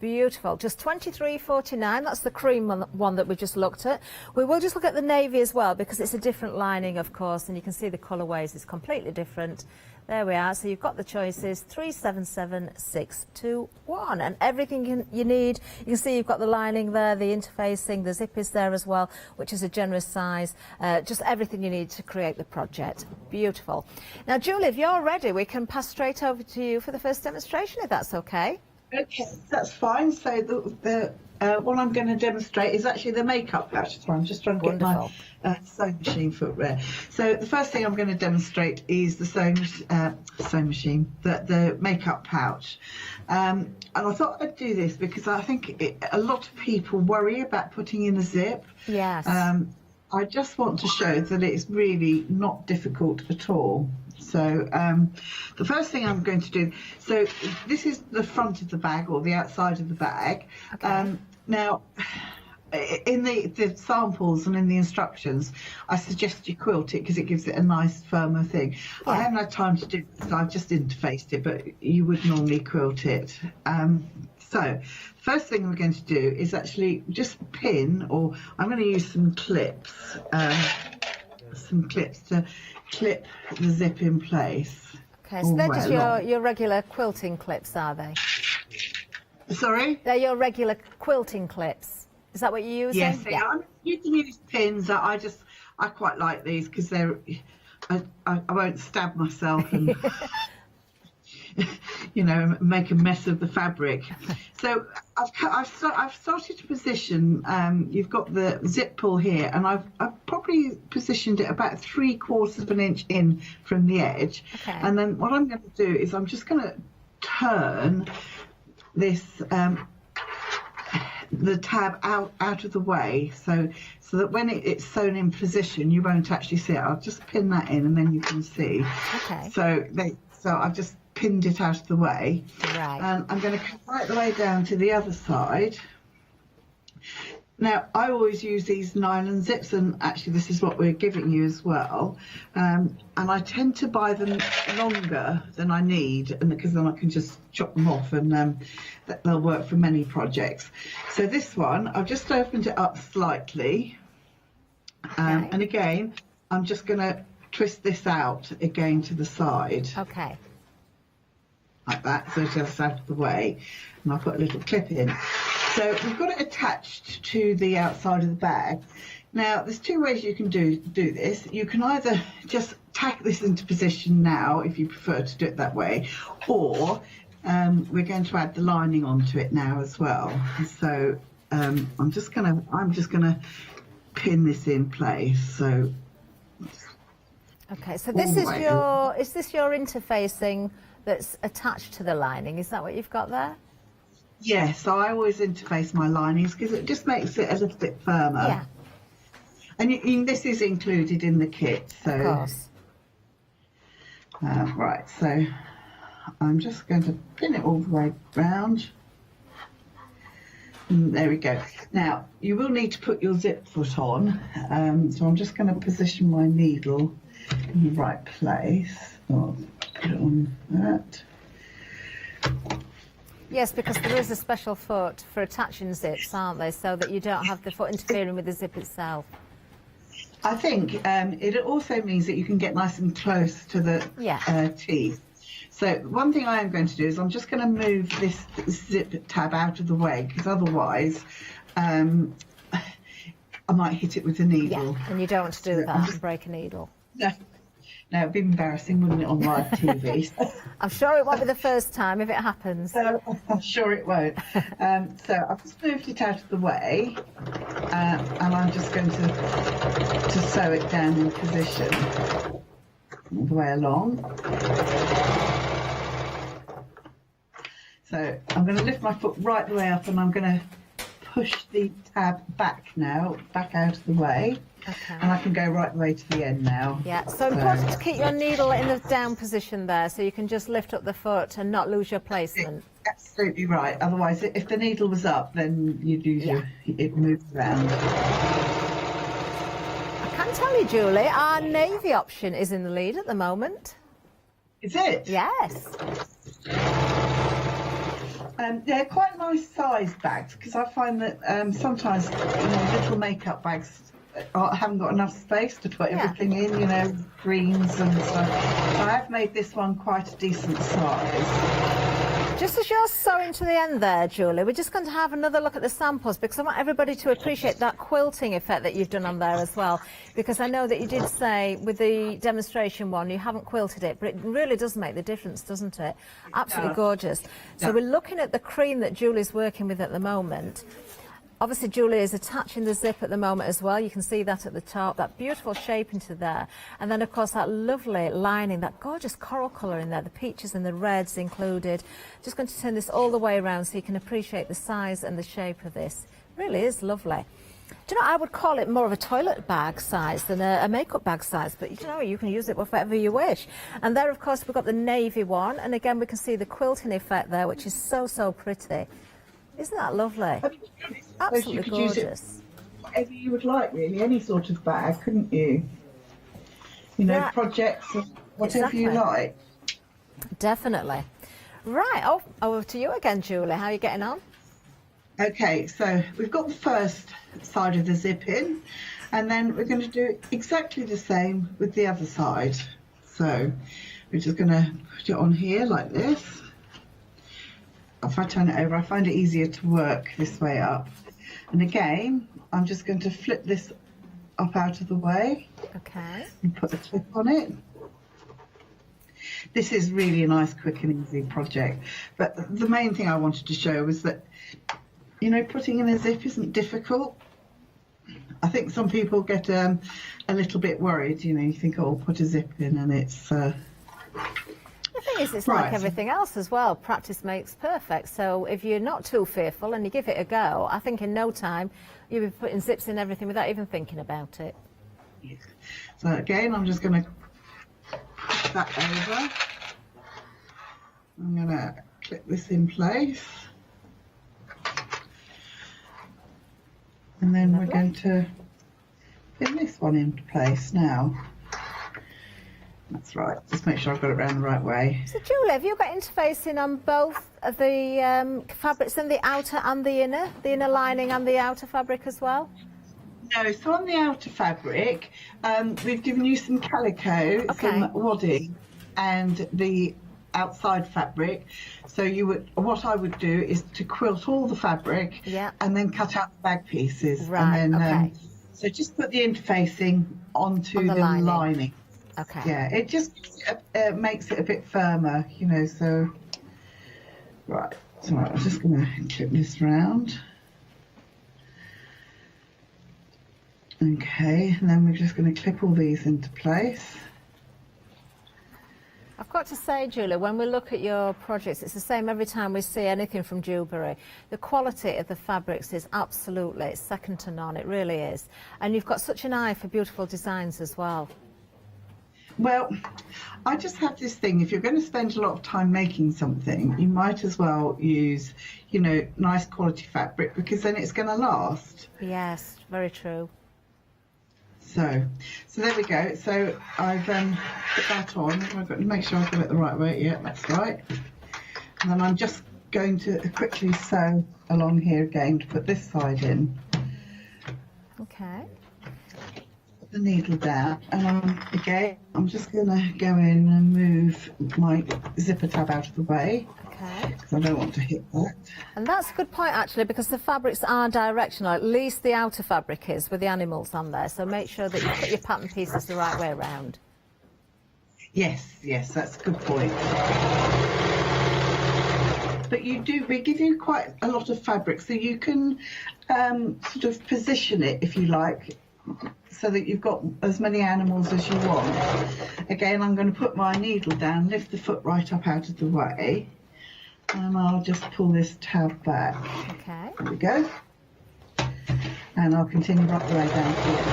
beautiful. Just $23.49. That's the cream one that we just looked at. We will just look at the navy as well because it's a different lining, of course, and you can see the colourways is completely different. There we are. So you've got the choices, 377621, and everything you need. You can see you've got the lining there, the interfacing, the zip is there as well, which is a generous size. Just everything you need to create the project. Beautiful. Now, Julie, if you're ready, we can pass straight over to you for the first demonstration, if that's okay. Okay, that's fine. So what I'm going to demonstrate is actually the makeup pouch. So I'm just trying to get my sewing machine footwear. So the first thing I'm going to demonstrate is the sewing machine, the makeup pouch. And I thought I'd do this because I think a lot of people worry about putting in a zip. Yes. I just want to show that it's really not difficult at all. So the first thing I'm going to do, so this is the front of the bag or the outside of the bag. Okay. Now, in the samples and in the instructions, I suggest you quilt it because it gives it a nice firmer thing. Yeah. I haven't had time to do this, so I've just interfaced it, but you would normally quilt it. So first thing we're going to do is actually just pin, or I'm going to use some clips to clip the zip in place. Okay, so they're just your regular quilting clips, are they? Sorry? They're your regular quilting clips. Is that what you're using? Yes, yeah. You can use pins. I quite like these because I won't stab myself and make a mess of the fabric. So I've started to position. You've got the zip pull here, and I've probably positioned it about 3/4 of an inch in from the edge. Okay. And then what I'm going to do is I'm just going to turn this the tab out of the way, so that when it's sewn in position, you won't actually see it. I'll just pin that in, and then you can see. Okay. So I've just pinned it out of the way. Right. And I'm going to come right the way down to the other side. Now, I always use these nylon zips, and actually this is what we're giving you as well. And I tend to buy them longer than I need, and because then I can just chop them off, and they'll work for many projects. So this one, I've just opened it up slightly. Okay. And again, I'm just going to twist this out again to the side. Okay. Like that, so it's just out of the way, and I'll put a little clip in. So we've got it attached to the outside of the bag. Now, there's two ways you can do this. You can either just tack this into position now, if you prefer to do it that way, or we're going to add the lining onto it now as well. So I'm just gonna pin this in place. So okay, so this is your interfacing that's attached to the lining. Is that what you've got there? Yes, so I always interface my linings because it just makes it a little bit firmer. Yeah. And this is included in the kit. So, of course. Right, so I'm just going to pin it all the way round. And there we go. Now, you will need to put your zip foot on. So I'm just going to position my needle in the right place. I'll put it on that. Yes, because there is a special foot for attaching zips, aren't there, so that you don't have the foot interfering with the zip itself. I think it also means that you can get nice and close to the teeth. So one thing I am going to do is I'm just going to move this zip tab out of the way, because otherwise I might hit it with the needle. Yeah, and you don't want to do that and break a needle. No. No, it'd be embarrassing, wouldn't it, on live TV? I'm sure it won't be the first time if it happens. I'm sure it won't. So I've just moved it out of the way, and I'm just going to sew it down in position all the way along. So I'm going to lift my foot right the way up, and I'm going to push the tab back now, back out of the way. Okay. And I can go right the way to the end now. Yeah, so important to keep your needle in the down position there, so you can just lift up the foot and not lose your placement. Absolutely right. Otherwise, if the needle was up, then you'd lose it moves around. I can tell you, Julie, our navy option is in the lead at the moment. Is it? Yes. They're quite nice sized bags because I find that sometimes little makeup bags haven't got enough space to put everything in, greens and stuff. So I have made this one quite a decent size. Just as you're sewing to the end there, Julie, we're just going to have another look at the samples because I want everybody to appreciate that quilting effect that you've done on there as well. Because I know that you did say with the demonstration one you haven't quilted it, but it really does make the difference, doesn't it? Absolutely gorgeous. So we're looking at the cream that Julie's working with at the moment. Obviously, Julie is attaching the zip at the moment as well. You can see that at the top, that beautiful shape into there. And then, of course, that lovely lining, that gorgeous coral colour in there, the peaches and the reds included. Just going to turn this all the way around so you can appreciate the size and the shape of this. It really is lovely. Do you know, I would call it more of a toilet bag size than a makeup bag size, but you can use it whatever you wish. And there, of course, we've got the navy one. And again, we can see the quilting effect there, which is so, so pretty. Isn't that lovely? Absolutely gorgeous. Use it whatever you would like, really, any sort of bag, couldn't you? Projects, whatever you like. Definitely. Right, over to you again, Julie. How are you getting on? Okay, so we've got the first side of the zip in, and then we're going to do exactly the same with the other side. So we're just going to put it on here like this. If I turn it over, I find it easier to work this way up. And again, I'm just going to flip this up out of the way. Okay. And put the clip on it. This is really a nice, quick and easy project. But the main thing I wanted to show was that, putting in a zip isn't difficult. I think some people get a little bit worried. You think, oh, put a zip in and it's... The thing is, it's like everything else as well. Practice makes perfect. So if you're not too fearful and you give it a go, I think in no time you'll be putting zips in everything without even thinking about it. Yes. So again, I'm just going to push that over. I'm going to clip this in place. And then we're going to pin this one into place now. That's right. Just make sure I've got it around the right way. So, Julie, have you got interfacing on both of the fabrics, in the outer and the inner lining and the outer fabric as well? No, so on the outer fabric, we've given you some calico, some wadding, and the outside fabric. So what I would do is to quilt all the fabric, and then cut out the bag pieces, right? And then, so just put the interfacing onto the lining. Okay. Yeah, it just makes it a bit firmer, so... Right, so I'm just going to clip this round. Okay, and then we're just going to clip all these into place. I've got to say, Julie, when we look at your projects, it's the same every time we see anything from Jewellery. The quality of the fabrics is absolutely second to none, it really is. And you've got such an eye for beautiful designs as well. Well, I just have this thing, if you're going to spend a lot of time making something, you might as well use, nice quality fabric, because then it's going to last. Yes, very true. So there we go. So I've put that on. I've got to make sure I've got it the right way. Yeah, that's right. And then I'm just going to quickly sew along here again to put this side in. Okay. The needle down, and I'm just going to go in and move my zipper tab out of the way, because I don't want to hit that. And that's a good point actually, because the fabrics are directional, at least the outer fabric is with the animals on there, so make sure that you put your pattern pieces the right way around. Yes, that's a good point. But we give you quite a lot of fabric, so you can sort of position it, if you like, so that you've got as many animals as you want. Again, I'm going to put my needle down, lift the foot right up out of the way, and I'll just pull this tab back. Okay. There we go. And I'll continue right the way down here.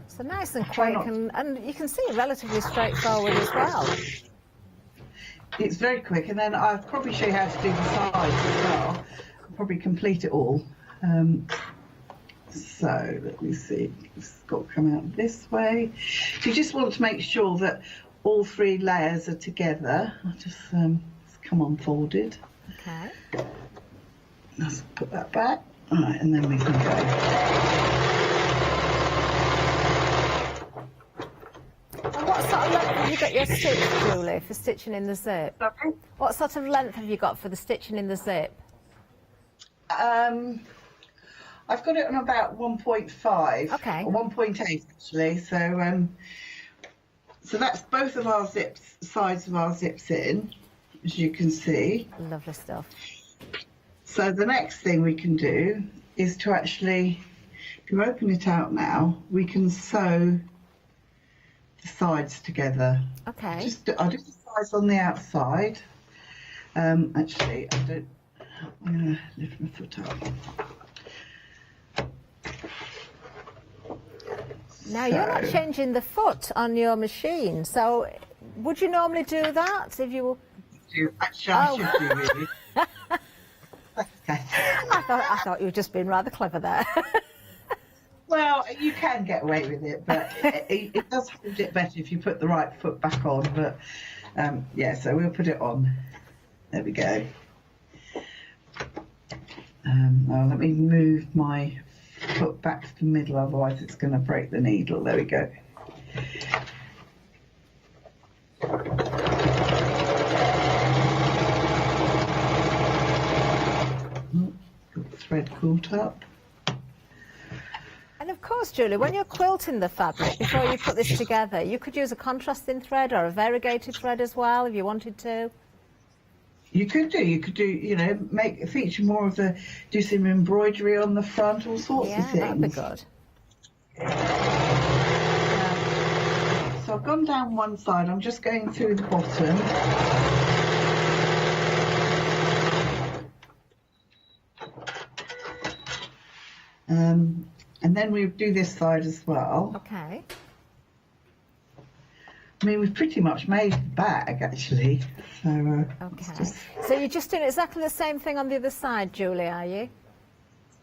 So nice and quick, and you can see relatively straightforward as well. It's very quick, and then I'll probably show you how to do the sides as well. I'll probably complete it all. So let me see, it's got to come out this way. You just want to make sure that all 3 layers are together. I'll just come unfolded. Okay. Let's put that back. All right, and then we can go. And what sort of length have you got your stitch, Julie, for stitching in the zip? Sorry? What sort of length have you got for the stitching in the zip? I've got it on about 1.5. Okay. Or 1.8 actually. So that's both of our zips, sides of our zips in, as you can see. Lovely stuff. So the next thing we can do is to actually, if you open it out now, we can sew the sides together. Okay. I'll do the sides on the outside. Actually, I'm going to lift my foot up. Now, you're not changing the foot on your machine, so would you normally do that if you were... Actually, I should do, really. I thought you were just being rather clever there. Well, you can get away with it, but it does hold it better if you put the right foot back on. But yeah, so we'll put it on. There we go. Now let me move my foot back to the middle, otherwise it's going to break the needle. There we go. Got the thread caught up. And of course, Julie, when you're quilting the fabric, before you put this together, you could use a contrasting thread or a variegated thread as well, if you wanted to. You could do, you know, feature more of do some embroidery on the front, all sorts of things. Yeah, that'd be good. So I've gone down one side, I'm just going through the bottom. And then we do this side as well. Okay. I mean, we've pretty much made the bag, actually. So, okay. So you're just doing exactly the same thing on the other side, Julie, are you?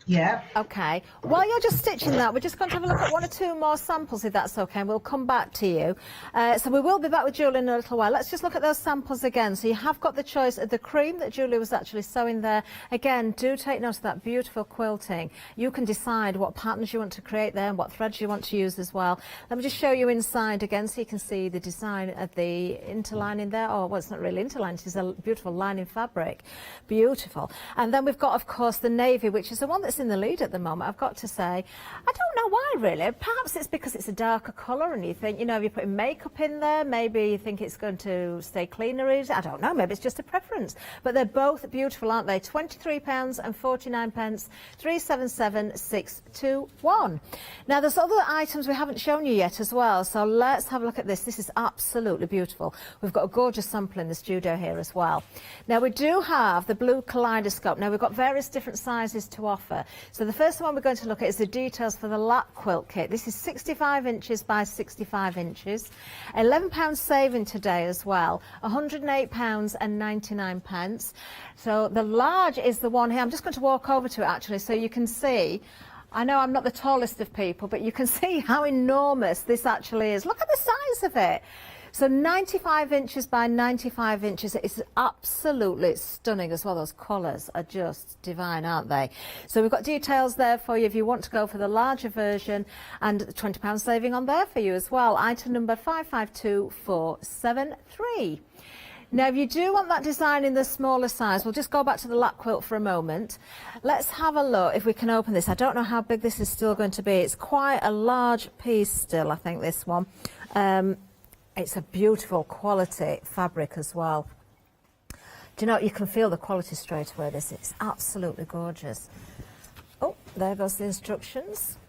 Yeah. Okay. While you're just stitching that, we're just going to have a look at 1 or 2 more samples, if that's okay, and we'll come back to you. So we will be back with Julie in a little while. Let's just look at those samples again. So you have got the choice of the cream that Julie was actually sewing there. Again, do take note of that beautiful quilting. You can decide what patterns you want to create there and what threads you want to use as well. Let me just show you inside again so you can see the design of the interlining there. Oh, well, it's not really interlined, it's a beautiful lining fabric. Beautiful. And then we've got, of course, the navy, which is the one that's in the lead at the moment, I've got to say. I don't know why, really. Perhaps it's because it's a darker colour and you think, you know, if you're putting makeup in there, maybe you think it's going to stay cleaner. I don't know, maybe it's just a preference. But they're both beautiful, aren't they? £23.49, 377621. Now, there's other items we haven't shown you yet as well, so let's have a look at this. This is absolutely beautiful. We've got a gorgeous sample in the studio here as well. Now, we do have the blue kaleidoscope. Now, we've got various different sizes to offer. So the first one we're going to look at is the details for the lap quilt kit. This is 65 inches by 65 inches. £11 saving today as well. £108.99. So the large is the one here. I'm just going to walk over to it actually so you can see. I know I'm not the tallest of people, but you can see how enormous this actually is. Look at the size of it. So 95 inches by 95 inches. It's absolutely stunning as well. Those colours are just divine, aren't they? So we've got details there for you if you want to go for the larger version, and £20 saving on there for you as well. Item number 552473. Now, if you do want that design in the smaller size, we'll just go back to the lap quilt for a moment. Let's have a look if we can open this. I don't know how big this is still going to be. It's quite a large piece still, I think, this one. It's a beautiful quality fabric as well. Do you know, you can feel the quality straight away. It's absolutely gorgeous. Oh, there goes the instructions.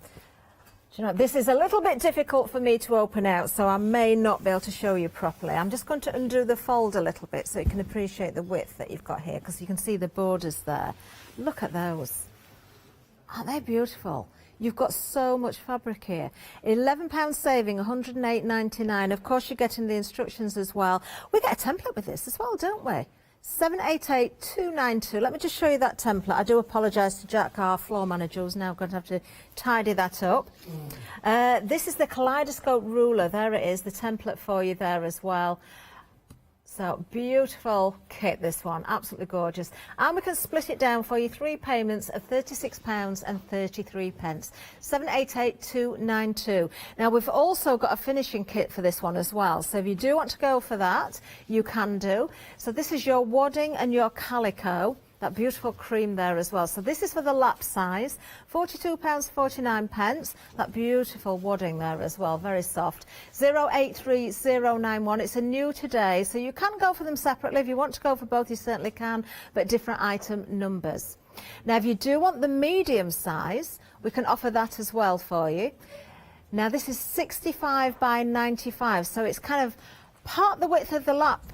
Do you know, this is a little bit difficult for me to open out, so I may not be able to show you properly. I'm just going to undo the fold a little bit so you can appreciate the width that you've got here, because you can see the borders there. Look at those. Aren't they beautiful? You've got so much fabric here. £11 saving, £108.99. Of course, you're getting the instructions as well. We get a template with this as well, don't we? 788-292. Let me just show you that template. I do apologise to Jack, our floor manager, who's now going to have to tidy that up. This is the kaleidoscope ruler. There it is, the template for you there as well. So beautiful kit, this one, absolutely gorgeous. And we can split it down for you, 3 payments of £36.33. 788-292. Now we've also got a finishing kit for this one as well. So if you do want to go for that, you can do. So this is your wadding and your calico. That beautiful cream there as well. So this is for the lap size, £42.49. That beautiful wadding there as well, very soft. 083091. It's a new today, so you can go for them separately. If you want to go for both, you certainly can, but different item numbers. Now, if you do want the medium size, we can offer that as well for you. Now, this is 65 by 95, so it's kind of part the width of the lap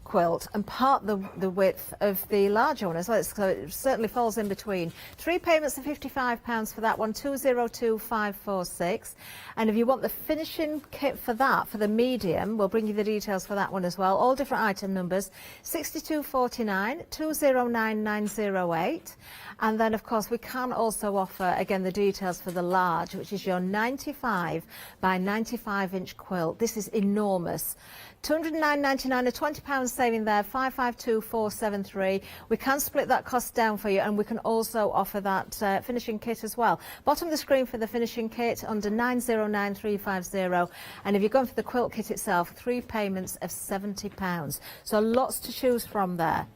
quilt and part the width of the larger one as well, so it certainly falls in between. 3 payments of £55 for that one, 202546. And if you want the finishing kit for that, for the medium, we'll bring you the details for that one as well. All different item numbers, 6249 209908. And then, of course, we can also offer, again, the details for the large, which is your 95 by 95 inch quilt. This is enormous. £209.99, a £20 saving there, 552473. We can split that cost down for you, and we can also offer that finishing kit as well. Bottom of the screen for the finishing kit under 909350. And if you're going for the quilt kit itself, 3 payments of £70. So lots to choose from there.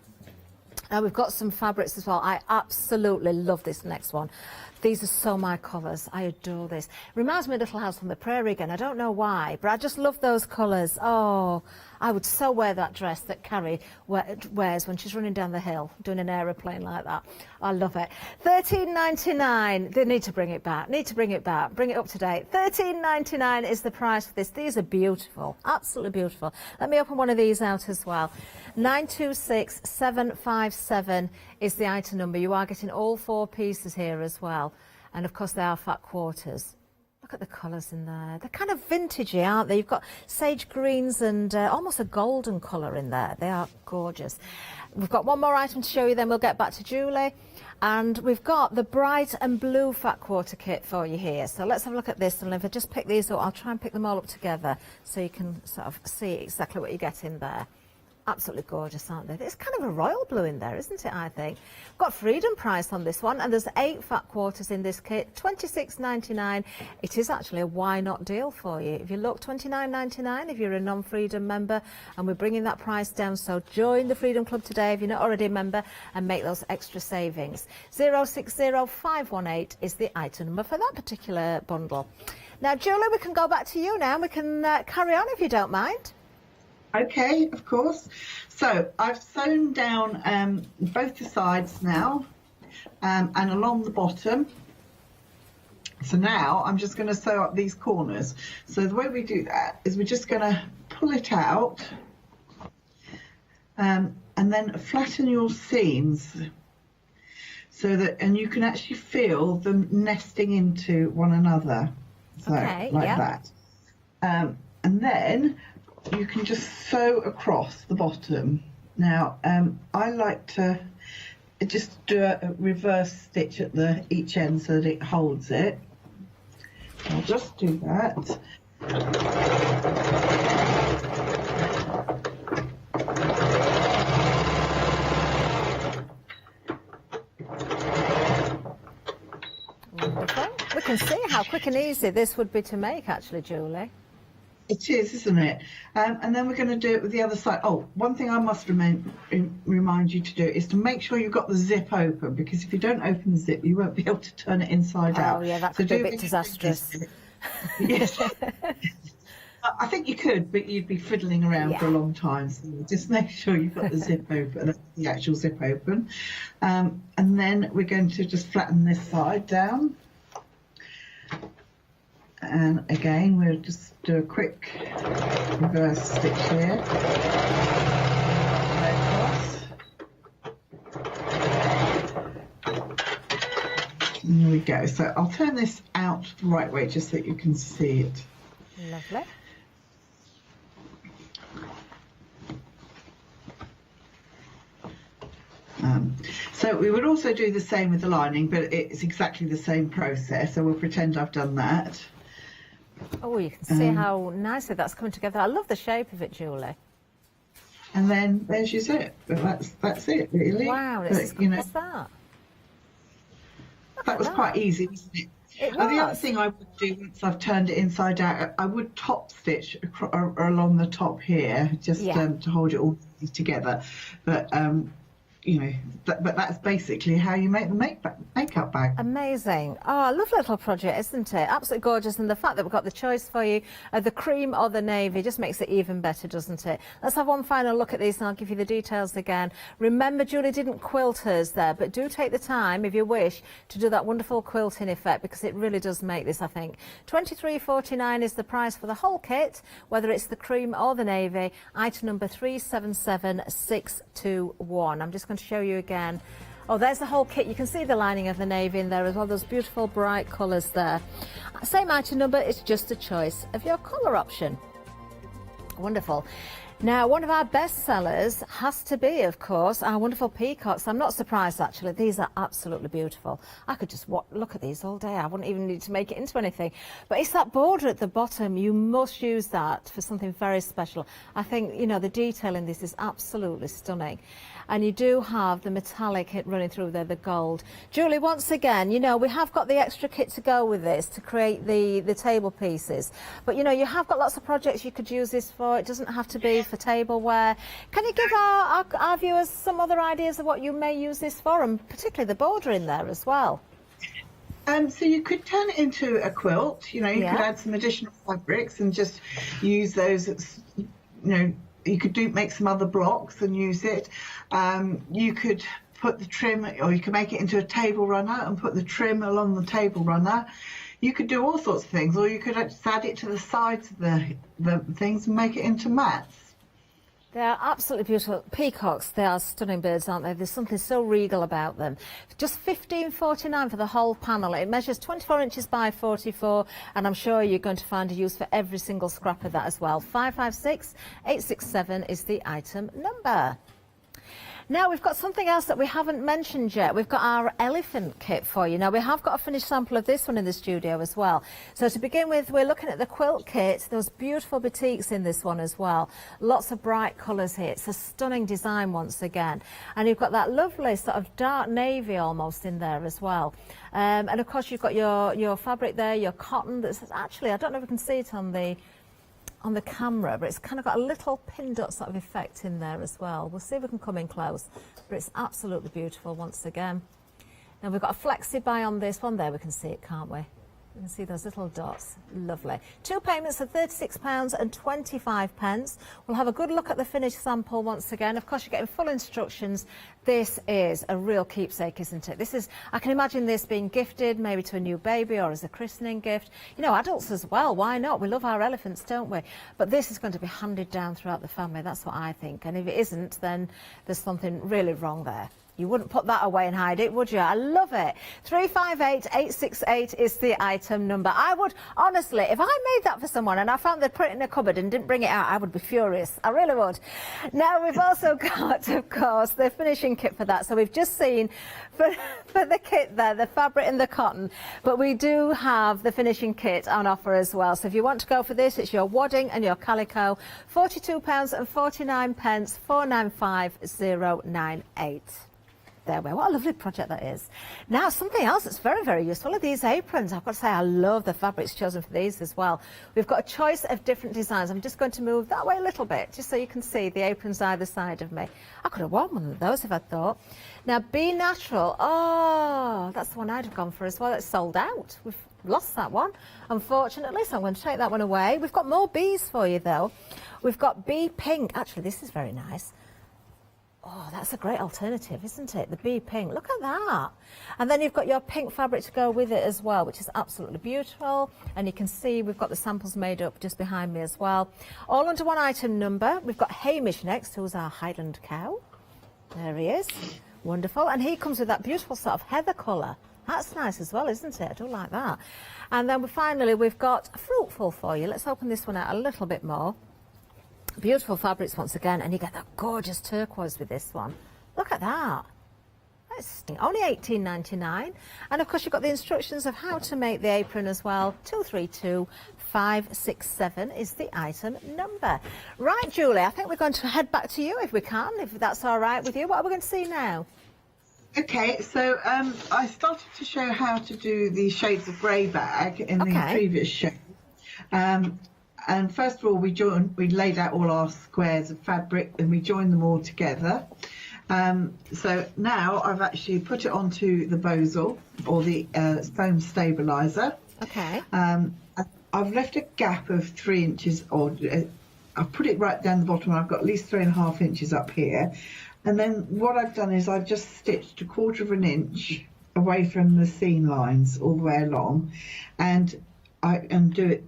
Now we've got some fabrics as well. I absolutely love this next one. These are so my colours. I adore this. Reminds me of Little House on the Prairie again. I don't know why, but I just love those colours. Oh, I would so wear that dress that Carrie wears when she's running down the hill, doing an aeroplane like that. I love it. $13.99. They need to bring it back. Need to bring it back. Bring it up to date. $13.99 is the price for this. These are beautiful. Absolutely beautiful. Let me open one of these out as well. 926757 is the item number. You are getting all 4 pieces here as well. And of course they are fat quarters. Look at the colours in there. They're kind of vintagey, aren't they? You've got sage greens and almost a golden colour in there. They are gorgeous. We've got one more item to show you, then we'll get back to Julie. And we've got the bright and blue fat quarter kit for you here. So let's have a look at this. And if I just pick these up, I'll try and pick them all up together so you can sort of see exactly what you get in there. Absolutely gorgeous, aren't they? It's kind of a royal blue in there, isn't it, I think? Got freedom price on this one, and there's 8 fat quarters in this kit, $26.99. It is actually a why not deal for you. If you look, $29.99 if you're a non-freedom member, and we're bringing that price down, so join the Freedom Club today if you're not already a member and make those extra savings. 060518 is the item number for that particular bundle. Now, Julie, we can go back to you now, and we can carry on if you don't mind. Okay, of course. So I've sewn down both the sides now and along the bottom. So now I'm just going to sew up these corners. So the way we do that is we're just going to pull it out and then flatten your seams so that, and you can actually feel them nesting into one another. So okay, like yeah. that. And then you can just sew across the bottom. Now, I like to just do a reverse stitch at each end so that it holds it. I'll just do that. Wonderful. We can see how quick and easy this would be to make, actually, Julie. It is, isn't it? And then we're going to do it with the other side. Oh, one thing I must remind you to do is to make sure you've got the zip open, because if you don't open the zip, you won't be able to turn it inside out. Oh, yeah, that could be a bit disastrous. Yes. I think you could, but you'd be fiddling around for a long time. So just make sure you've got the zip open, the actual zip open. And then we're going to just flatten this side down. And again, we'll just do a quick reverse stitch here. And there we go. So I'll turn this out the right way just so you can see it. Lovely. So we would also do the same with the lining, but it's exactly the same process. So we'll pretend I've done that. Oh, you can see how nicely that's coming together. I love the shape of it, Julie. And then there's your zip. But that's it, really. Wow, it's as quick as that. That was quite easy, wasn't it? It And the other was. thing I would do once I've turned it inside out, I would top stitch along the top here, just to hold it all together. But you know, but that's basically how you make the makeup bag. Amazing. Oh, a lovely little project, isn't it? Absolutely gorgeous. And the fact that we've got the choice for you, the cream or the navy, just makes it even better, doesn't it? Let's have one final look at these and I'll give you the details again. Remember, Julie didn't quilt hers there, but do take the time, if you wish, to do that wonderful quilting effect, because it really does make this, I think. $23.49 is the price for the whole kit, whether it's the cream or the navy. Item number 377621. I'm just going to show you again. Oh, there's the whole kit. You can see the lining of the navy in there as well. Those beautiful bright colours there. Same item number, it's just a choice of your colour option. Wonderful. Now, one of our best sellers has to be, of course, our wonderful peacocks. I'm not surprised, actually. These are absolutely beautiful. I could just look at these all day. I wouldn't even need to make it into anything. But it's that border at the bottom. You must use that for something very special. I think, you know, the detail in this is absolutely stunning. And you do have the metallic running through there, the gold. Julie, once again, you know, we have got the extra kit to go with this to create the table pieces. But, you know, you have got lots of projects you could use this for. It doesn't have to be for tableware. Can you give our viewers some other ideas of what you may use this for, and particularly the border in there as well? So you could turn it into a quilt. You know, you could add some additional fabrics and just use those, you know, you could make some other blocks and use it. You could put the trim, or you could make it into a table runner and put the trim along the table runner. You could do all sorts of things, or you could just add it to the sides of the things and make it into mats. They are absolutely beautiful. Peacocks, they are stunning birds, aren't they? There's something so regal about them. Just $15.49 for the whole panel. It measures 24 inches by 44, and I'm sure you're going to find a use for every single scrap of that as well. 556867 is the item number. Now, we've got something else that we haven't mentioned yet. We've got our elephant kit for you. Now, we have got a finished sample of this one in the studio as well. So to begin with, we're looking at the quilt kit. Those beautiful batiks in this one as well. Lots of bright colours here. It's a stunning design once again. And you've got that lovely sort of dark navy almost in there as well. And of course, you've got your fabric there, your cotton. That's actually, I don't know if we can see it on the camera, but it's kind of got a little pin dot sort of effect in there as well. We'll see if we can come in close, but it's absolutely beautiful once again. Now we've got a flexi buy on this one there. We can see it, can't we? You can see those little dots. Lovely. 2 payments of £36.25. We'll have a good look at the finished sample once again. Of course, you're getting full instructions. This is a real keepsake, isn't it? This is, I can imagine this being gifted maybe to a new baby or as a christening gift. You know, adults as well. Why not? We love our elephants, don't we? But this is going to be handed down throughout the family. That's what I think. And if it isn't, then there's something really wrong there. You wouldn't put that away and hide it, would you? I love it. 358868 is the item number. I would, honestly, if I made that for someone and I found they'd put it in a cupboard and didn't bring it out, I would be furious. I really would. Now, we've also got, of course, the finishing kit for that. So we've just seen for the kit there, the fabric and the cotton. But we do have the finishing kit on offer as well. So if you want to go for this, it's your wadding and your calico. £42.49, 495098. There we are. What a lovely project that is. Now, something else that's very, very useful are these aprons. I've got to say, I love the fabrics chosen for these as well. We've got a choice of different designs. I'm just going to move that way a little bit, just so you can see the aprons either side of me. I could have worn one of those if I thought. Now, Be Natural. Oh, that's the one I'd have gone for as well. It's sold out. We've lost that one, unfortunately, so I'm going to take that one away. We've got more bees for you, though. We've got Bee Pink. Actually, this is very nice. Oh, that's a great alternative, isn't it? The Bee Pink. Look at that. And then you've got your pink fabric to go with it as well, which is absolutely beautiful. And you can see we've got the samples made up just behind me as well. All under one item number. We've got Hamish next, who's our Highland cow. There he is. Wonderful. And he comes with that beautiful sort of heather colour. That's nice as well, isn't it? I do like that. And then finally, we've got Fruitful for you. Let's open this one out a little bit more. Beautiful fabrics once again, and you get that gorgeous turquoise with this one. Look at that. yes, only £18.99. And of course you've got the instructions of how to make the apron as well. 232567 is the item number. Right, Julie, I think we're going to head back to you if we can, if that's all right with you. What are we going to see now? Okay, so I started to show how to do the shades of grey bag in the previous show. And first of all, we laid out all our squares of fabric and we joined them all together. So now I've actually put it onto the bosal or the foam stabiliser. Okay. I've left a gap of 3 inches, or I've put it right down the bottom. I've got at least 3.5 inches up here. And then what I've done is I've just stitched 1/4 of an inch away from the seam lines all the way along, and do it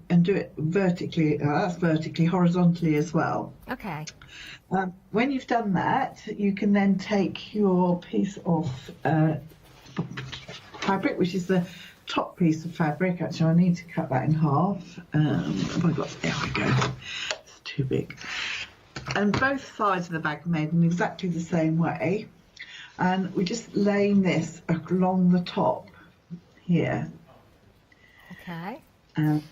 vertically. That's vertically, horizontally as well. Okay. When you've done that, you can then take your piece of fabric, which is the top piece of fabric. Actually, I need to cut that in half. Have I got? There we go. It's too big. And both sides of the bag are made in exactly the same way. And we're just laying this along the top here. Okay. And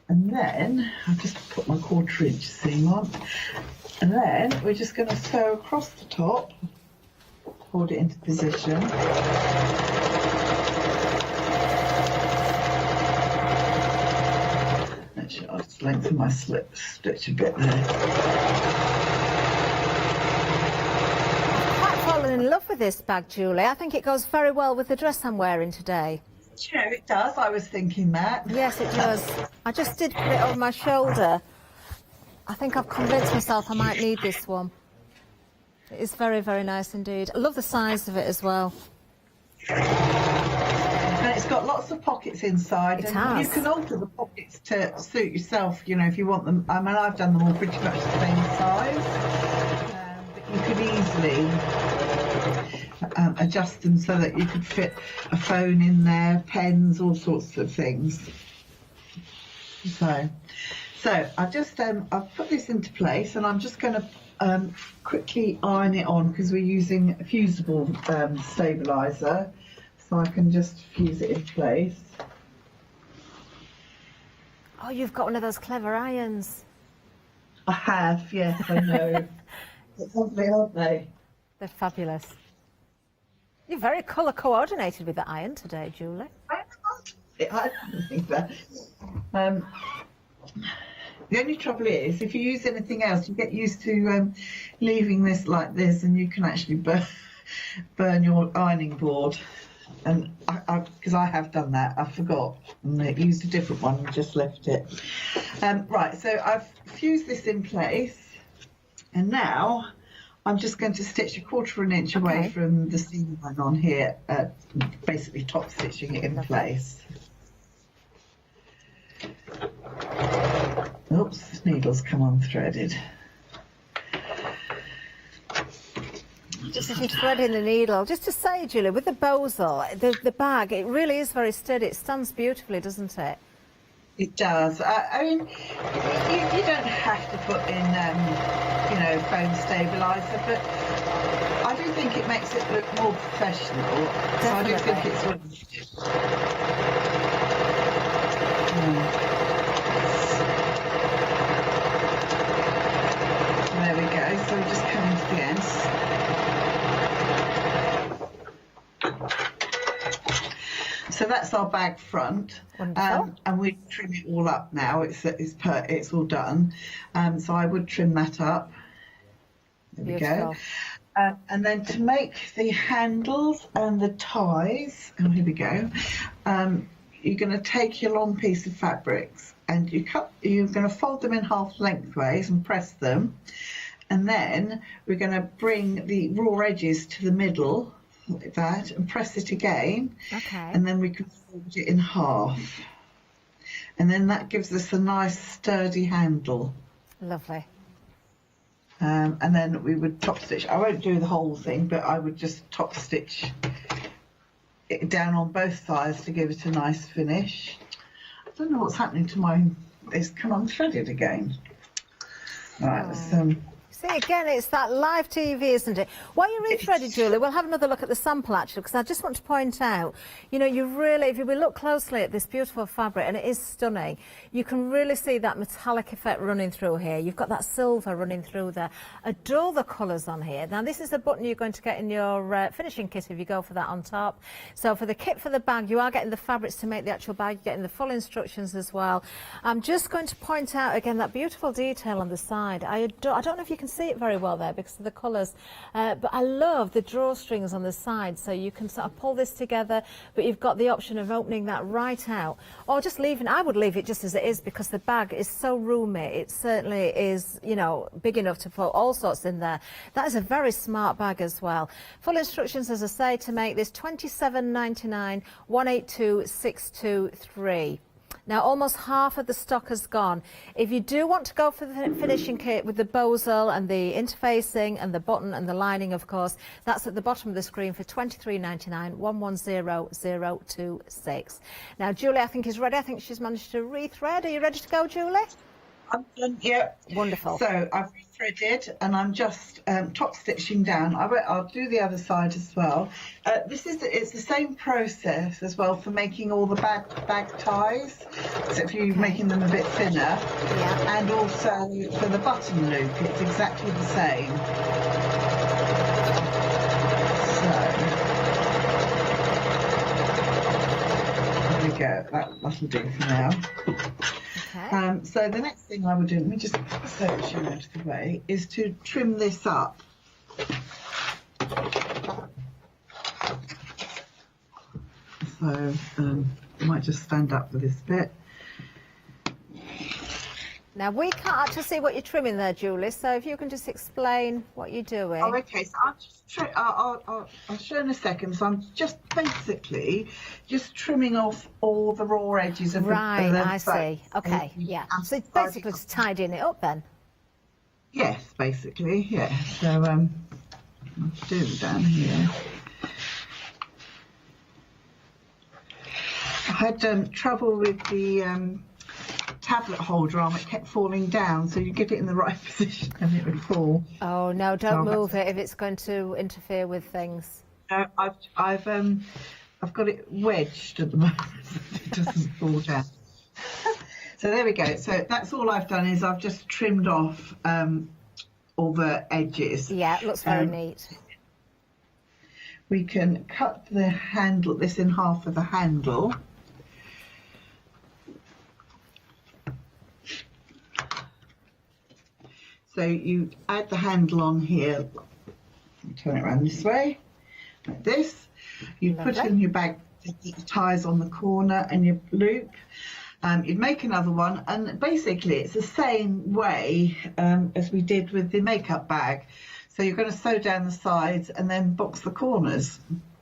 then I've just put my 1/4 inch seam on, and then we're just going to sew across the top, hold it into position. Actually, I'll just lengthen my stitch a bit there. I've fallen in love with this bag, Julie. I think it goes very well with the dress I'm wearing today. You know, it does. I was thinking that. Yes, it does. I just did put it over my shoulder. I think I've convinced myself I might need this one. It is very, very nice indeed. I love the size of it as well. And it's got lots of pockets inside. It and has. You can alter the pockets to suit yourself, you know, if you want them. I mean, I've done them all pretty much the same size. But you could easily adjust them so that you could fit a phone in there, pens, all sorts of things. So I've just I've put this into place, and I'm just going to quickly iron it on because we're using a fusible stabiliser, so I can just fuse it in place. Oh, you've got one of those clever irons. I have, yes, I know. They're lovely, aren't they? They're fabulous. You're very colour coordinated with the iron today, Julie. I didn't think that. The only trouble is, if you use anything else, you get used to leaving this like this, and you can actually burn your ironing board. And because I have done that, I forgot and I used a different one and just left it. Right, so I've fused this in place, and now I'm just going to stitch 1/4 of an inch away from the seam line on here, basically top stitching it in place. Oops, needle's come unthreaded. Just as you're threading the needle, just to say, Julie, with the bosal, the bag, it really is very steady. It stands beautifully, doesn't it? It does. I mean, you don't have to put in, you know, foam stabiliser, but I do think it makes it look more professional. So I do think it's worth it. There we go. So we're just coming to the end. So that's our bag front, and we trim it all up now. It's all done. So I would trim that up. There we go. And then to make the handles and the ties, here we go. You're going to take your long piece of fabrics and you're going to fold them in half lengthways and press them, and then we're going to bring the raw edges to the middle like that and press it again, and then we can fold it in half, and then that gives us a nice sturdy handle. Lovely. And then we would top stitch. I won't do the whole thing, but I would just top stitch it down on both sides to give it a nice finish. I don't know what's happening to my, it's come unthreaded again. Right, let's See, again, it's that live TV, isn't it? While you're rethreaded, Julie, we'll have another look at the sample, actually, because I just want to point out, you know, you really, if you look closely at this beautiful fabric, and it is stunning, you can really see that metallic effect running through here. You've got that silver running through there. Adore the colours on here. Now, this is a button you're going to get in your finishing kit if you go for that on top. So for the kit for the bag, you are getting the fabrics to make the actual bag. You're getting the full instructions as well. I'm just going to point out, again, that beautiful detail on the side. I don't know if you can see it very well there because of the colours, but I love the drawstrings on the side, so you can sort of pull this together, but you've got the option of opening that right out, or just leaving. I would leave it just as it is because the bag is so roomy. It certainly is, you know, big enough to put all sorts in there. That is a very smart bag as well. Full instructions, as I say, to make this £27.99, 182623. Now, almost half of the stock has gone. If you do want to go for the finishing kit with the bozel and the interfacing and the button and the lining, of course, that's at the bottom of the screen for £23.99, 110026. Now, Julie, I think, is ready. I think she's managed to rethread. Are you ready to go, Julie? I'm done, yeah. Wonderful. So I've threaded and I'm just top stitching down. I'll do the other side as well. It's the same process as well for making all the bag ties, except you're making them a bit thinner. Yeah. And also for the button loop, it's exactly the same. So there we go. That'll do for now. Okay. So the next thing I would do, let me just search you out of the way, is to trim this up. So I might just stand up for this bit. Now, we can't actually see what you're trimming there, Julie, so if you can just explain what you're doing. Oh, okay, so I'll show in a second. So I'm just basically just trimming off all the raw edges of right, the I see. Okay, yeah. So it's basically just tidying it up then? Yes, basically, yeah. So I'll do it down here. I had trouble with the tablet holder arm. It kept falling down, so you get it in the right position and it would fall. Oh no, don't move it if it's going to interfere with things. I've got it wedged at the moment. It doesn't fall down. So there we go. So that's all I've done, is I've just trimmed off all the edges. Yeah, it looks very neat. We can cut the handle, this in half of the handle. So you add the handle on here, turn it around this way, like this. You put in your bag, the ties on the corner and your loop. You'd make another one, and basically it's the same way as we did with the makeup bag. So you're going to sew down the sides and then box the corners.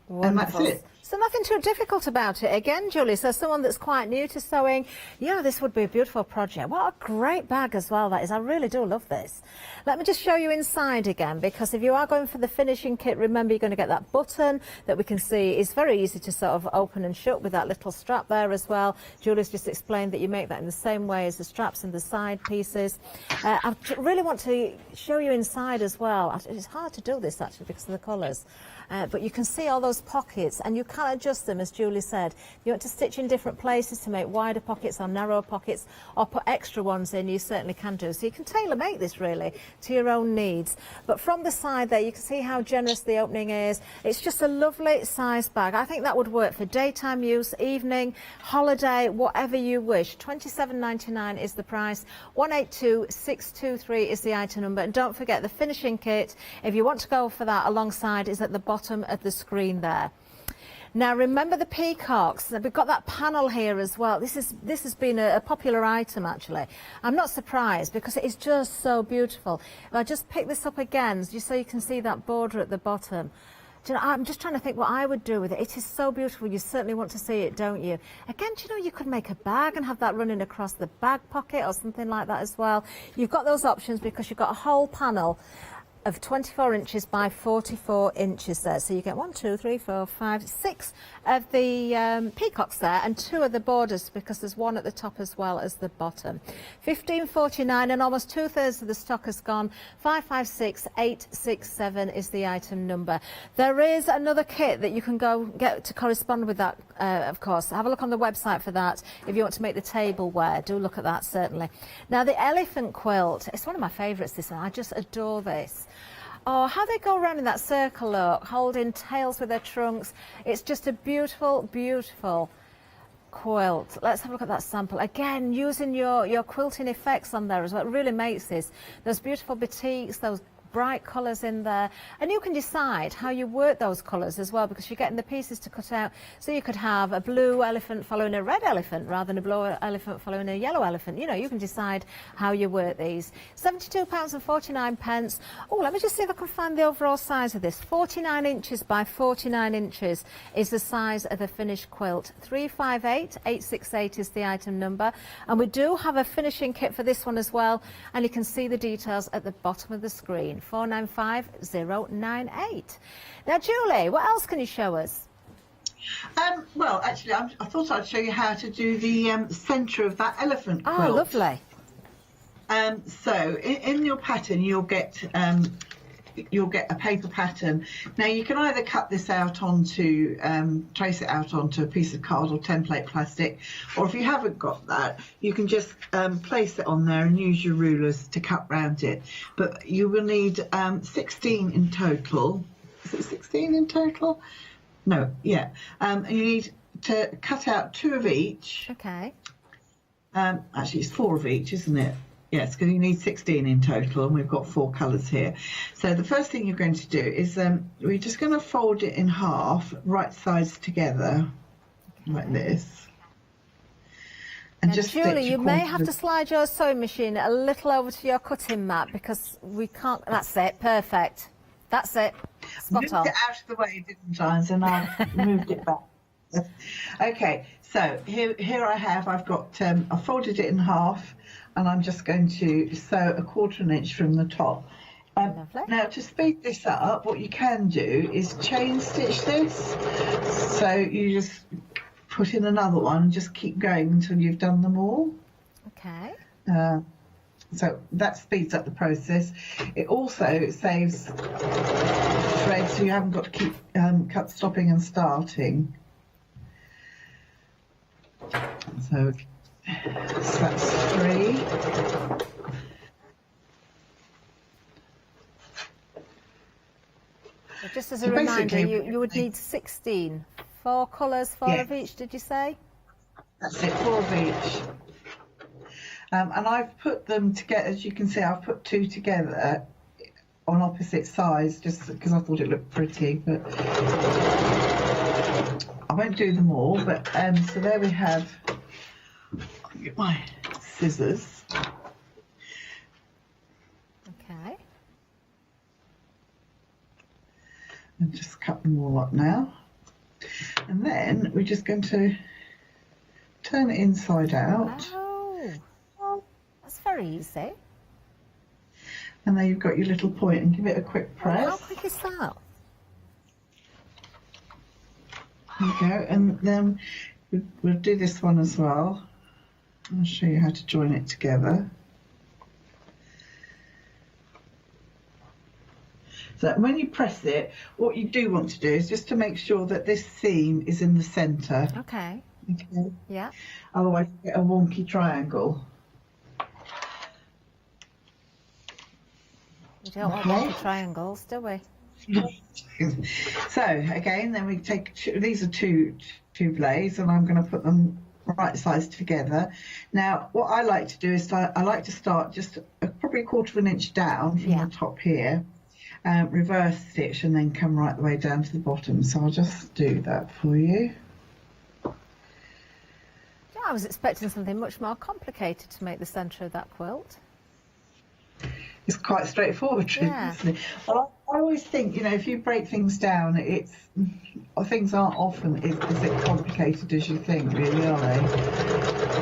Wonderful. And that's it. So nothing too difficult about it. Again, Julie, so someone that's quite new to sewing, yeah, this would be a beautiful project. What a great bag as well that is. I really do love this. Let me just show you inside again, because if you are going for the finishing kit, remember you're going to get that button that we can see is very easy to sort of open and shut with that little strap there as well. Julie's just explained that you make that in the same way as the straps and the side pieces. I really want to show you inside as well. It's hard to do this actually because of the colours. But you can see all those pockets, and you can adjust them, as Julie said. You want to stitch in different places to make wider pockets or narrower pockets, or put extra ones in, you certainly can do. So you can tailor-make this, really, to your own needs. But from the side there, you can see how generous the opening is. It's just a lovely size bag. I think that would work for daytime use, evening, holiday, whatever you wish. £27.99 is the price. 182623 is the item number. And don't forget, the finishing kit, if you want to go for that alongside, is at the bottom of the screen there. Now remember the peacocks. We've got that panel here as well. This has been a popular item actually. I'm not surprised because it is just so beautiful. If I just pick this up again, just so you can see that border at the bottom. Do you know, I'm just trying to think what I would do with it. It is so beautiful. You certainly want to see it, don't you? Again, do you know, you could make a bag and have that running across the bag pocket or something like that as well. You've got those options because you've got a whole panel. of 24 inches by 44 inches there. So you get 1, 2, 3, 4, 5, 6 of the peacocks there, and 2 of the borders, because there's 1 at the top as well as the bottom. £15.49, and almost 2/3 of the stock has gone. 556867 is the item number. There is another kit that you can go get to correspond with that, of course. Have a look on the website for that. If you want to make the tableware, do look at that, certainly. Now, the elephant quilt, it's one of my favourites, this one. I just adore this. Oh, how they go around in that circle, look, holding tails with their trunks. It's just a beautiful, beautiful quilt. Let's have a look at that sample. Again, using your quilting effects on there is what really makes this. Those beautiful batiks, those bright colours in there, and you can decide how you work those colours as well, because you're getting the pieces to cut out. So you could have a blue elephant following a red elephant rather than a blue elephant following a yellow elephant. You know, you can decide how you work these. £72.49. Oh, let me just see if I can find the overall size of this. 49 inches by 49 inches is the size of the finished quilt. 358868 is the item number, and we do have a finishing kit for this one as well, and you can see the details at the bottom of the screen. 495098. Now, Julie, what else can you show us? Well, actually, I thought I'd show you how to do the centre of that elephant quilt. Oh, lovely. So, in your pattern, you'll get a paper pattern. Now, you can either cut this out onto, trace it out onto a piece of card or template plastic, or if you haven't got that, you can just place it on there and use your rulers to cut round it. But you will need 16 in total. Is it 16 in total? No, yeah. And you need to cut out 2 of each. Okay. Actually, it's 4 of each, isn't it? Yes, because you need 16 in total, and we've got 4 colours here. So the first thing you're going to do is we're just going to fold it in half, right sides together, like this. And now, just Julie, you may have to slide your sewing machine a little over to your cutting mat, because we can't. That's it. Perfect. That's it. Spot moved on. it out of the way, didn't I? And I moved it back. Okay, so here I have. I've got. I folded it in half. And I'm just going to sew a 1/4 inch from the top. Now, to speed this up, what you can do is chain stitch this. So you just put in another one and just keep going until you've done them all. Okay. So that speeds up the process. It also saves thread, so you haven't got to keep stopping and starting. So that's 3. So just as a reminder, you would need 16. 4 colours, 4 of each, did you say? That's it, 4 of each. And I've put them together, as you can see, I've put 2 together on opposite sides, just because I thought it looked pretty, but I won't do them all. But so there we have. I'll get my scissors. Okay. And just cut them all up now. And then we're just going to turn it inside out. Oh, that's very easy. And there you've got your little point, and give it a quick press. How quick is that? There you go. And then we'll do this one as well. I'll show you how to join it together. So when you press it, what you do want to do is just to make sure that this seam is in the centre. Okay. Okay. Yeah. Otherwise you get a wonky triangle. We don't want wonky triangles, do we? So again, then we take these are two blades, and I'm going to put them right sides together. Now, what I like to do is I like to start just probably 1/4 inch down from the top here, reverse stitch, and then come right the way down to the bottom. So I'll just do that for you. I was expecting something much more complicated to make the centre of that quilt. It's quite straightforward, isn't it? Well, I always think, you know, if you break things down, things aren't often as complicated as you think, really, are they?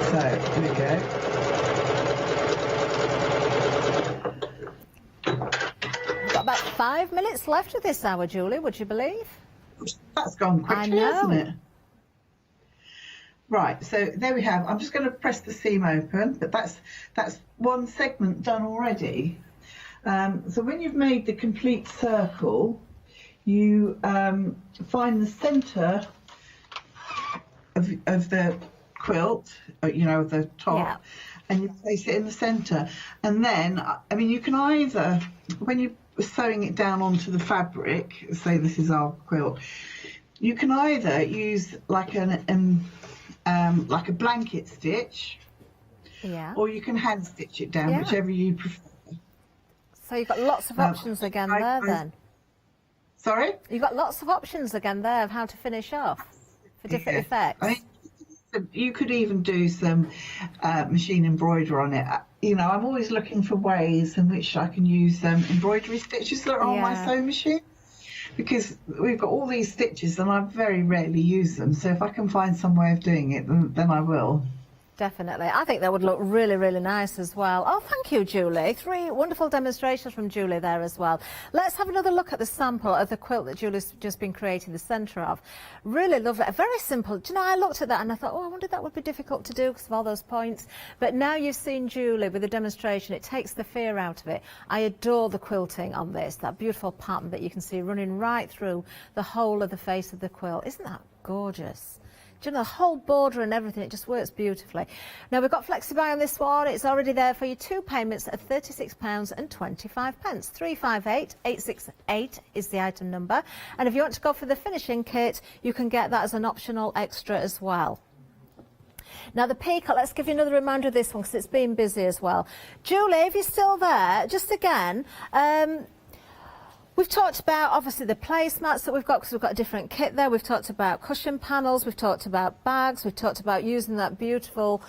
So, here we go. We've got about 5 minutes left of this hour, Julie, would you believe? That's gone quickly, I know. hasn't it? Right, so there we have. I'm just going to press the seam open, but that's one segment done already. So when you've made the complete circle, you find the centre of the quilt, you know, the top, and you place it in the centre. And then, I mean, you can either, when you're sewing it down onto the fabric, say this is our quilt, you can either use like a blanket stitch, or you can hand stitch it down, whichever you prefer. So you've got lots of options again there then. Sorry? You've got lots of options again there of how to finish off for different effects. I mean, you could even do some machine embroidery on it. You know, I'm always looking for ways in which I can use embroidery stitches that are on my sewing machine, because we've got all these stitches and I very rarely use them. So if I can find some way of doing it, then I will. Definitely. I think that would look really, really nice as well. Oh, thank you, Julie. 3 wonderful demonstrations from Julie there as well. Let's have another look at the sample of the quilt that Julie's just been creating the centre of. Really lovely. Very simple. Do you know, I looked at that and I thought, oh, I wonder if that would be difficult to do because of all those points. But now you've seen Julie with the demonstration, it takes the fear out of it. I adore the quilting on this, that beautiful pattern that you can see running right through the whole of the face of the quilt. Isn't that gorgeous? Do you know, the whole border and everything, it just works beautifully. Now, we've got FlexiBuy on this one. It's already there for you. 2 payments of £36.25. 358868 is the item number. And if you want to go for the finishing kit, you can get that as an optional extra as well. Now, the peacock, let's give you another reminder of this one because it's been busy as well. Julie, if you're still there, just again, we've talked about, obviously, the placemats that we've got because we've got a different kit there. We've talked about cushion panels. We've talked about bags. We've talked about using that beautiful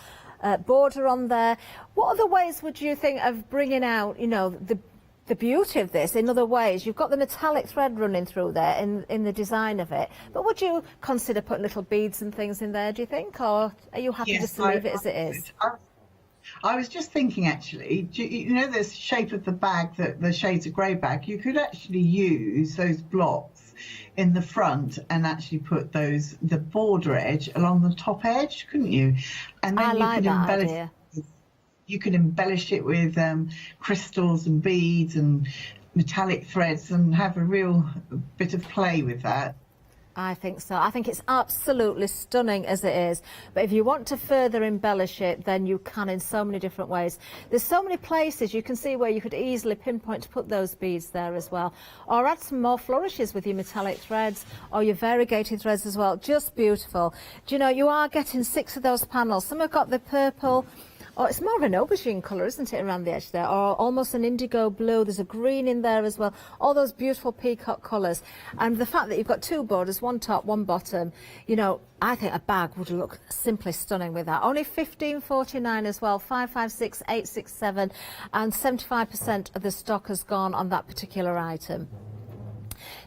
border on there. What other ways would you think of bringing out, you know, the beauty of this in other ways? You've got the metallic thread running through there in the design of it. But would you consider putting little beads and things in there, do you think? Or are you happy just to leave it as it is? I was just thinking, actually, you know the shape of the bag, the shades of grey bag, you could actually use those blocks in the front and actually put the border edge along the top edge, couldn't you? And then you could embellish it with crystals and beads and metallic threads and have a real bit of play with that. I think so. I think it's absolutely stunning as it is. But if you want to further embellish it, then you can in so many different ways. There's so many places you can see where you could easily pinpoint to put those beads there as well. Or add some more flourishes with your metallic threads or your variegated threads as well. Just beautiful. Do you know, you are getting 6 of those panels. Some have got the purple. Oh, it's more of an aubergine colour, isn't it, around the edge there? Or almost an indigo blue. There's a green in there as well. All those beautiful peacock colours. And the fact that you've got 2 borders, 1 top, 1 bottom, you know, I think a bag would look simply stunning with that. Only £15.49 as well, 556867, and 75% of the stock has gone on that particular item.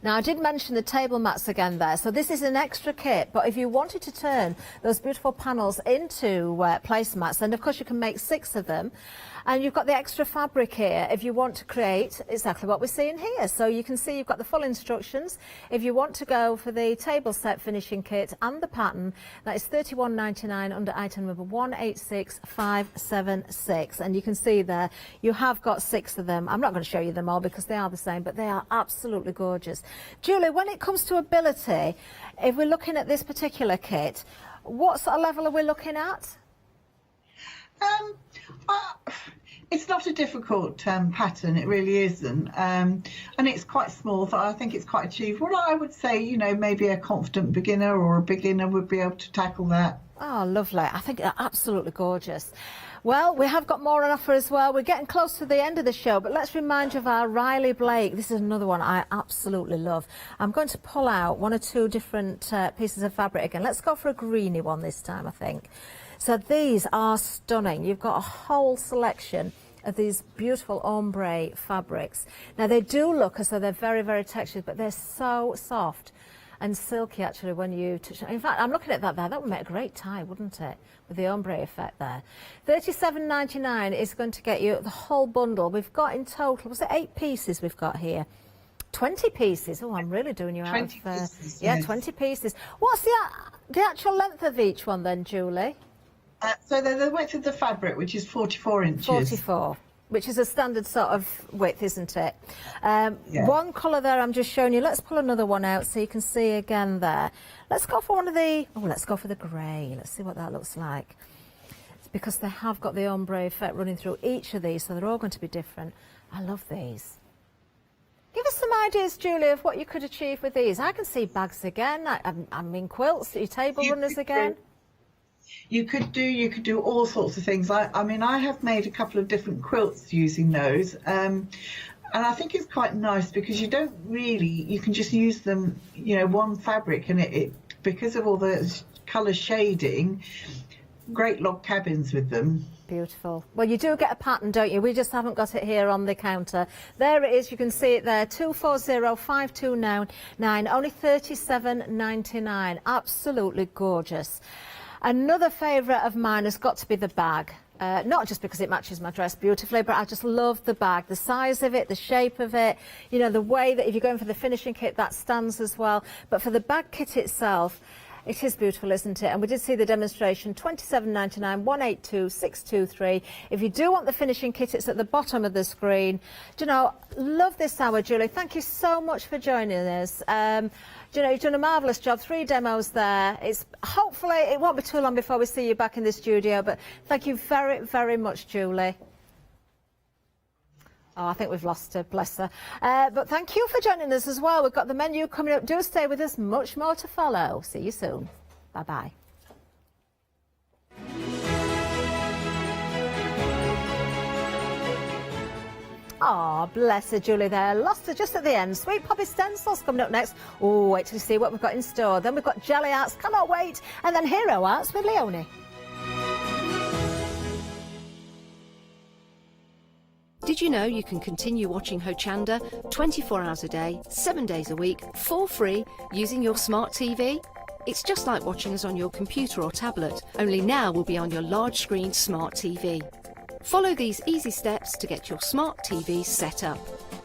Now, I did mention the table mats again there. So this is an extra kit, but if you wanted to turn those beautiful panels into placemats, then of course you can make 6 of them. And you've got the extra fabric here if you want to create exactly what we're seeing here. So you can see you've got the full instructions. If you want to go for the table set finishing kit and the pattern, that is £31.99 under item number 186576. And you can see there, you have got 6 of them. I'm not going to show you them all because they are the same, but they are absolutely gorgeous. Julie, when it comes to ability, if we're looking at this particular kit, what sort of level are we looking at? It's not a difficult pattern, it really isn't, and it's quite small, so I think it's quite achievable. I would say, you know, maybe a confident beginner or a beginner would be able to tackle that. Oh, lovely. I think they're absolutely gorgeous. Well, we have got more on offer as well. We're getting close to the end of the show, but let's remind you of our Riley Blake. This is another one I absolutely love. I'm going to pull out 1 or 2 different pieces of fabric again. Let's go for a greeny one this time, I think. So these are stunning. You've got a whole selection of these beautiful ombre fabrics. Now, they do look as though they're very, very textured, but they're so soft and silky, actually, when you touch them. In fact, I'm looking at that there. That would make a great tie, wouldn't it, with the ombre effect there. £37.99 is going to get you the whole bundle. We've got in total, was it 8 pieces we've got here? 20 pieces. Oh, I'm really doing you out 20 of... pieces, yeah, yes. 20 pieces. What's the actual length of each one then, Julie? So the width of the fabric, which is 44 inches. 44, which is a standard sort of width, isn't it? Yeah. One colour there I'm just showing you. Let's pull another one out so you can see again there. Let's go for one of the... Oh, let's go for the grey. Let's see what that looks like. It's because they have got the ombre effect running through each of these, so they're all going to be different. I love these. Give us some ideas, Julie, of what you could achieve with these. I can see bags again. I mean quilts, your table runners again. You could do all sorts of things. I mean, I have made a couple of different quilts using those, and I think it's quite nice because you can just use them, you know, one fabric, and it because of all the colour shading, great log cabins with them. Beautiful. Well, you do get a pattern, don't you? We just haven't got it here on the counter. There it is. You can see it there. 240529, only £37.99. Absolutely gorgeous. Another favourite of mine has got to be the bag. Not just because it matches my dress beautifully, but I just love the bag. The size of it, the shape of it, you know, the way that if you're going for the finishing kit, that stands as well. But for the bag kit itself, it is beautiful, isn't it? And we did see the demonstration, £27.99, 182623. If you do want the finishing kit, it's at the bottom of the screen. Do you know, love this hour, Julie. Thank you so much for joining us. Do you know, you've done a marvellous job. 3 demos there. Hopefully, it won't be too long before we see you back in the studio, but thank you very, very much, Julie. Oh, I think we've lost her, bless her. But thank you for joining us as well. We've got the menu coming up. Do stay with us, much more to follow. See you soon. Bye-bye. Oh, bless her, Julie there. Lost her just at the end. Sweet Poppy Stencils coming up next. Oh, wait till you see what we've got in store. Then we've got Jelly Arts, cannot wait. And then Hero Arts with Leonie. Did you know you can continue watching Hochanda 24 hours a day, 7 days a week, for free, using your smart TV? It's just like watching us on your computer or tablet, only now we'll be on your large screen smart TV. Follow these easy steps to get your smart TV set up.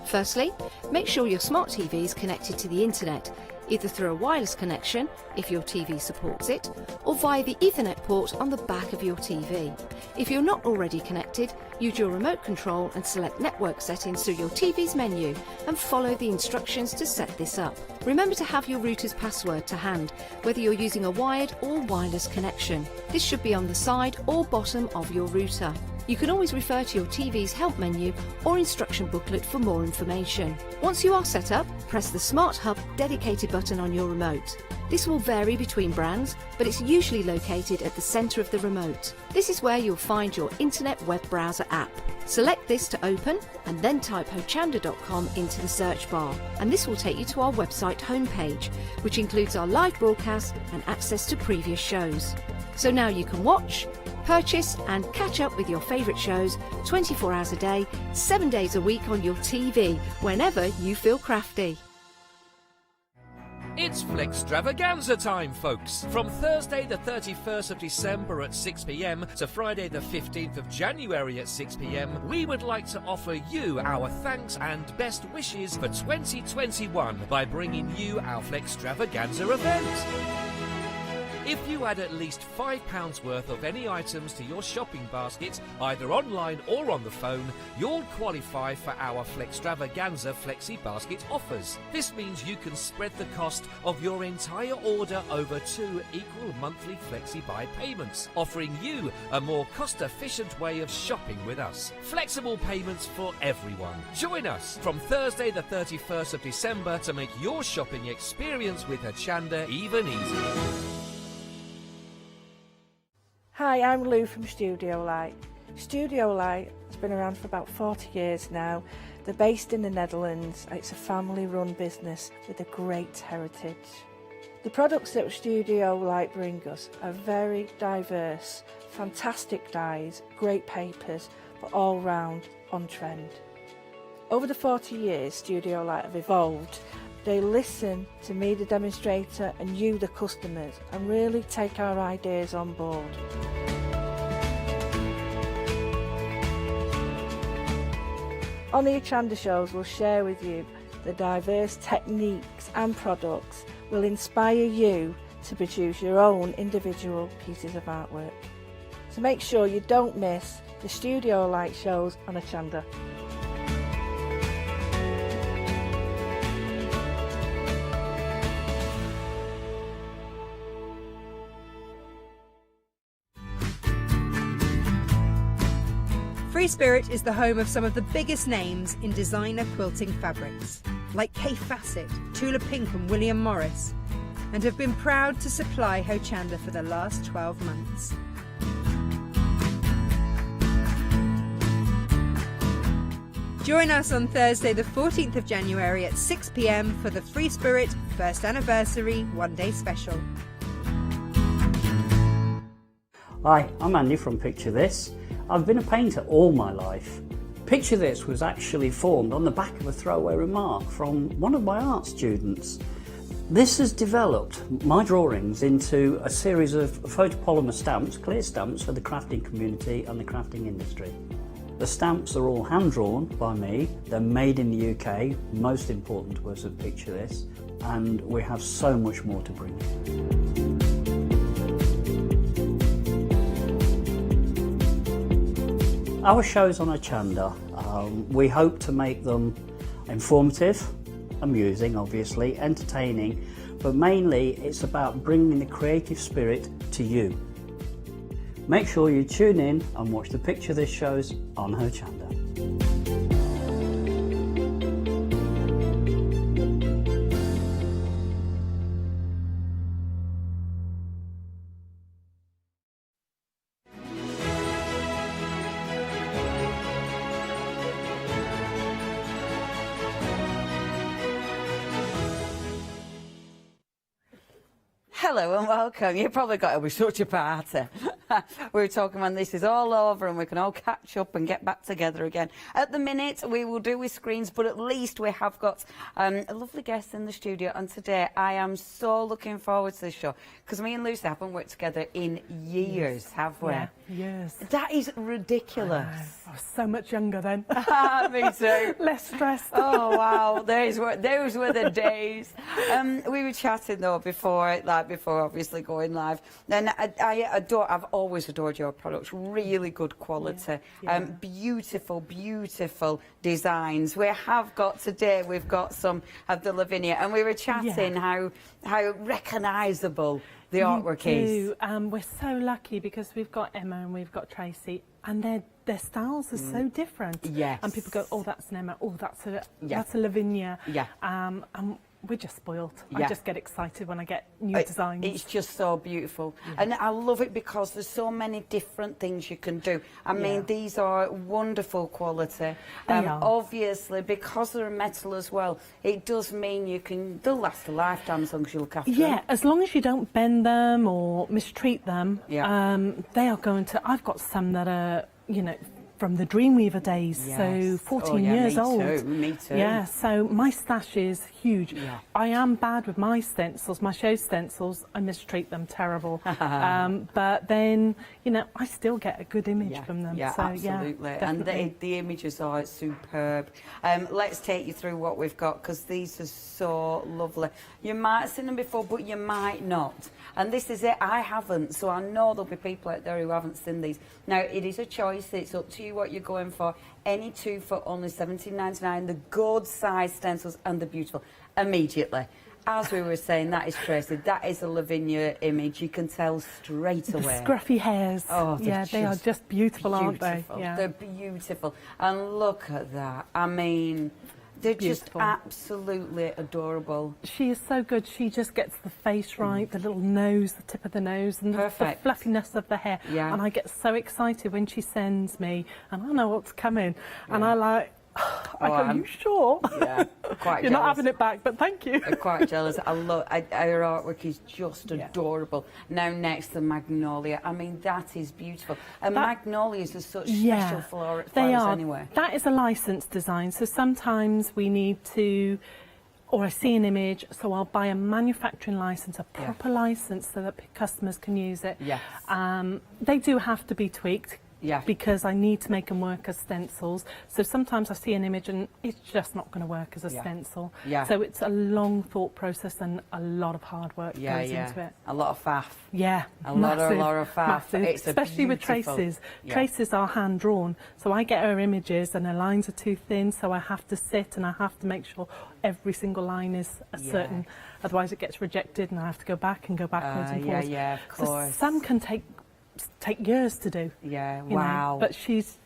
Firstly, make sure your smart TV is connected to the internet, either through a wireless connection, if your TV supports it, or via the Ethernet port on the back of your TV. If you're not already connected, use your remote control and select network settings through your TV's menu and follow the instructions to set this up. Remember to have your router's password to hand, whether you're using a wired or wireless connection. This should be on the side or bottom of your router. You can always refer to your TV's help menu or instruction booklet for more information. Once you are set up, press the Smart Hub dedicated button on your remote. This will vary between brands, but it's usually located at the centre of the remote. This is where you'll find your internet web browser app. Select this to open and then type hochanda.com into the search bar, and this will take you to our website homepage, which includes our live broadcast and access to previous shows. So now you can watch, purchase and catch up with your favourite shows 24 hours a day, 7 days a week on your TV, whenever you feel crafty. It's Flextravaganza time, folks! From Thursday the 31st of December at 6 p.m. to Friday the 15th of January at 6 p.m, we would like to offer you our thanks and best wishes for 2021 by bringing you our Flextravaganza event. If you add at least £5 worth of any items to your shopping basket, either online or on the phone, you'll qualify for our Flextravaganza Flexi Basket offers. This means you can spread the cost of your entire order over 2 equal monthly Flexi Buy payments, offering you a more cost-efficient way of shopping with us. Flexible payments for everyone. Join us from Thursday the 31st of December to make your shopping experience with Hochanda even easier. Hi, I'm Lou from Studio Light. Studio Light has been around for about 40 years now. They're based in the Netherlands. It's a family-run business with a great heritage. The products that Studio Light bring us are very diverse, fantastic dyes, great papers, but all round on trend. Over the 40 years Studio Light have evolved. They listen to me, the demonstrator, and you, the customers, and really take our ideas on board. On the Hochanda shows, we'll share with you the diverse techniques and products will inspire you to produce your own individual pieces of artwork. So make sure you don't miss the studio light shows on Hochanda. Free Spirit is the home of some of the biggest names in designer quilting fabrics, like Kay Fassett, Tula Pink and William Morris, and have been proud to supply Hochanda for the last 12 months. Join us on Thursday the 14th of January at 6 p.m. for the Free Spirit First Anniversary One-Day Special. Hi, I'm Andy from Picture This. I've been a painter all my life. Picture This was actually formed on the back of a throwaway remark from one of my art students. This has developed my drawings into a series of photopolymer stamps, clear stamps for the crafting community and the crafting industry. The stamps are all hand-drawn by me, they're made in the UK, most important to us at Picture This, and we have so much more to bring. Our shows on Hochanda, we hope to make them informative, amusing obviously, entertaining, but mainly it's about bringing the creative spirit to you. Make sure you tune in and watch the Picture This shows on Hochanda. Hello and welcome. You probably got to be such a party. We were talking when this is all over and we can all catch up and get back together again. At the minute we will do with screens, but at least we have got a lovely guest in the studio, and today I am so looking forward to this show because me and Lucy haven't worked together in years, have we? Yeah, years. That is ridiculous. I was so much younger then. Me too. Less stressed. Oh wow, those were the days. We were chatting though before obviously going live. And I've always adored your products. Really good quality. Yeah. Beautiful, beautiful designs. We've got some of the Lavinia, and we were chatting how recognisable the artwork is. We're so lucky because we've got Emma and we've got Tracy, and their styles are so different. Yes. And people go, oh, that's an Emma, oh, that's a Lavinia. Yeah. And we're just spoilt. Yeah. I just get excited when I get new designs. It's just so beautiful. And I love it because there's so many different things you can do. I mean, these are wonderful quality. They are. Obviously, because they're metal as well, it does mean they'll last a lifetime as long as you look after them. Yeah, as long as you don't bend them or mistreat them, they are going to... I've got some that are, from the Dreamweaver days, so 14 years old. Me too. Yeah, so my stash is huge. Yeah. I am bad with my stencils, my show stencils. I mistreat them terrible. But then, I still get a good image from them. Yeah, so, absolutely. And the images are superb. Let's take you through what we've got because these are so lovely. You might have seen them before, but you might not. And this is it. I haven't, so I know there'll be people out there who haven't seen these. Now, it is a choice. It's up to you what you're going for. Any two for only $17.99. The good size stencils and the beautiful. Immediately. As we were saying, that is Tracy. That is a Lavinia image. You can tell straight away. The scruffy hairs. Oh, yeah, they are just beautiful, aren't they? Yeah. They're beautiful. And look at that. I mean... They're just absolutely adorable. She is so good. She just gets the face right, the little nose, the tip of the nose, and the fluffiness of the hair. Yeah. And I get so excited when she sends me, and I know what's coming. Yeah. And I like, are you sure? Yeah, quite You're jealous. not having it back, but thank you. I'm quite jealous. I love her artwork is just adorable. Now next the magnolia. I mean, that is beautiful. And magnolias are such special flowers anyway. That is a licensed design. So sometimes we need to, or I see an image, so I'll buy a manufacturing license, a proper license, so that customers can use it. Yes. They do have to be tweaked. Yeah. Because I need to make them work as stencils. So sometimes I see an image and it's just not going to work as a stencil. Yeah. So it's a long thought process and a lot of hard work goes into it. A lot of faff. Yeah. A lot of faff. Massive. It's especially with beautiful. traces. Yeah. Traces are hand drawn. So I get her images and her lines are too thin, so I have to sit and I have to make sure every single line is a certain, otherwise it gets rejected and I have to go back and go backwards and forwards. Yeah, of course. So some can take years to do. Yeah, you wow. know, but she's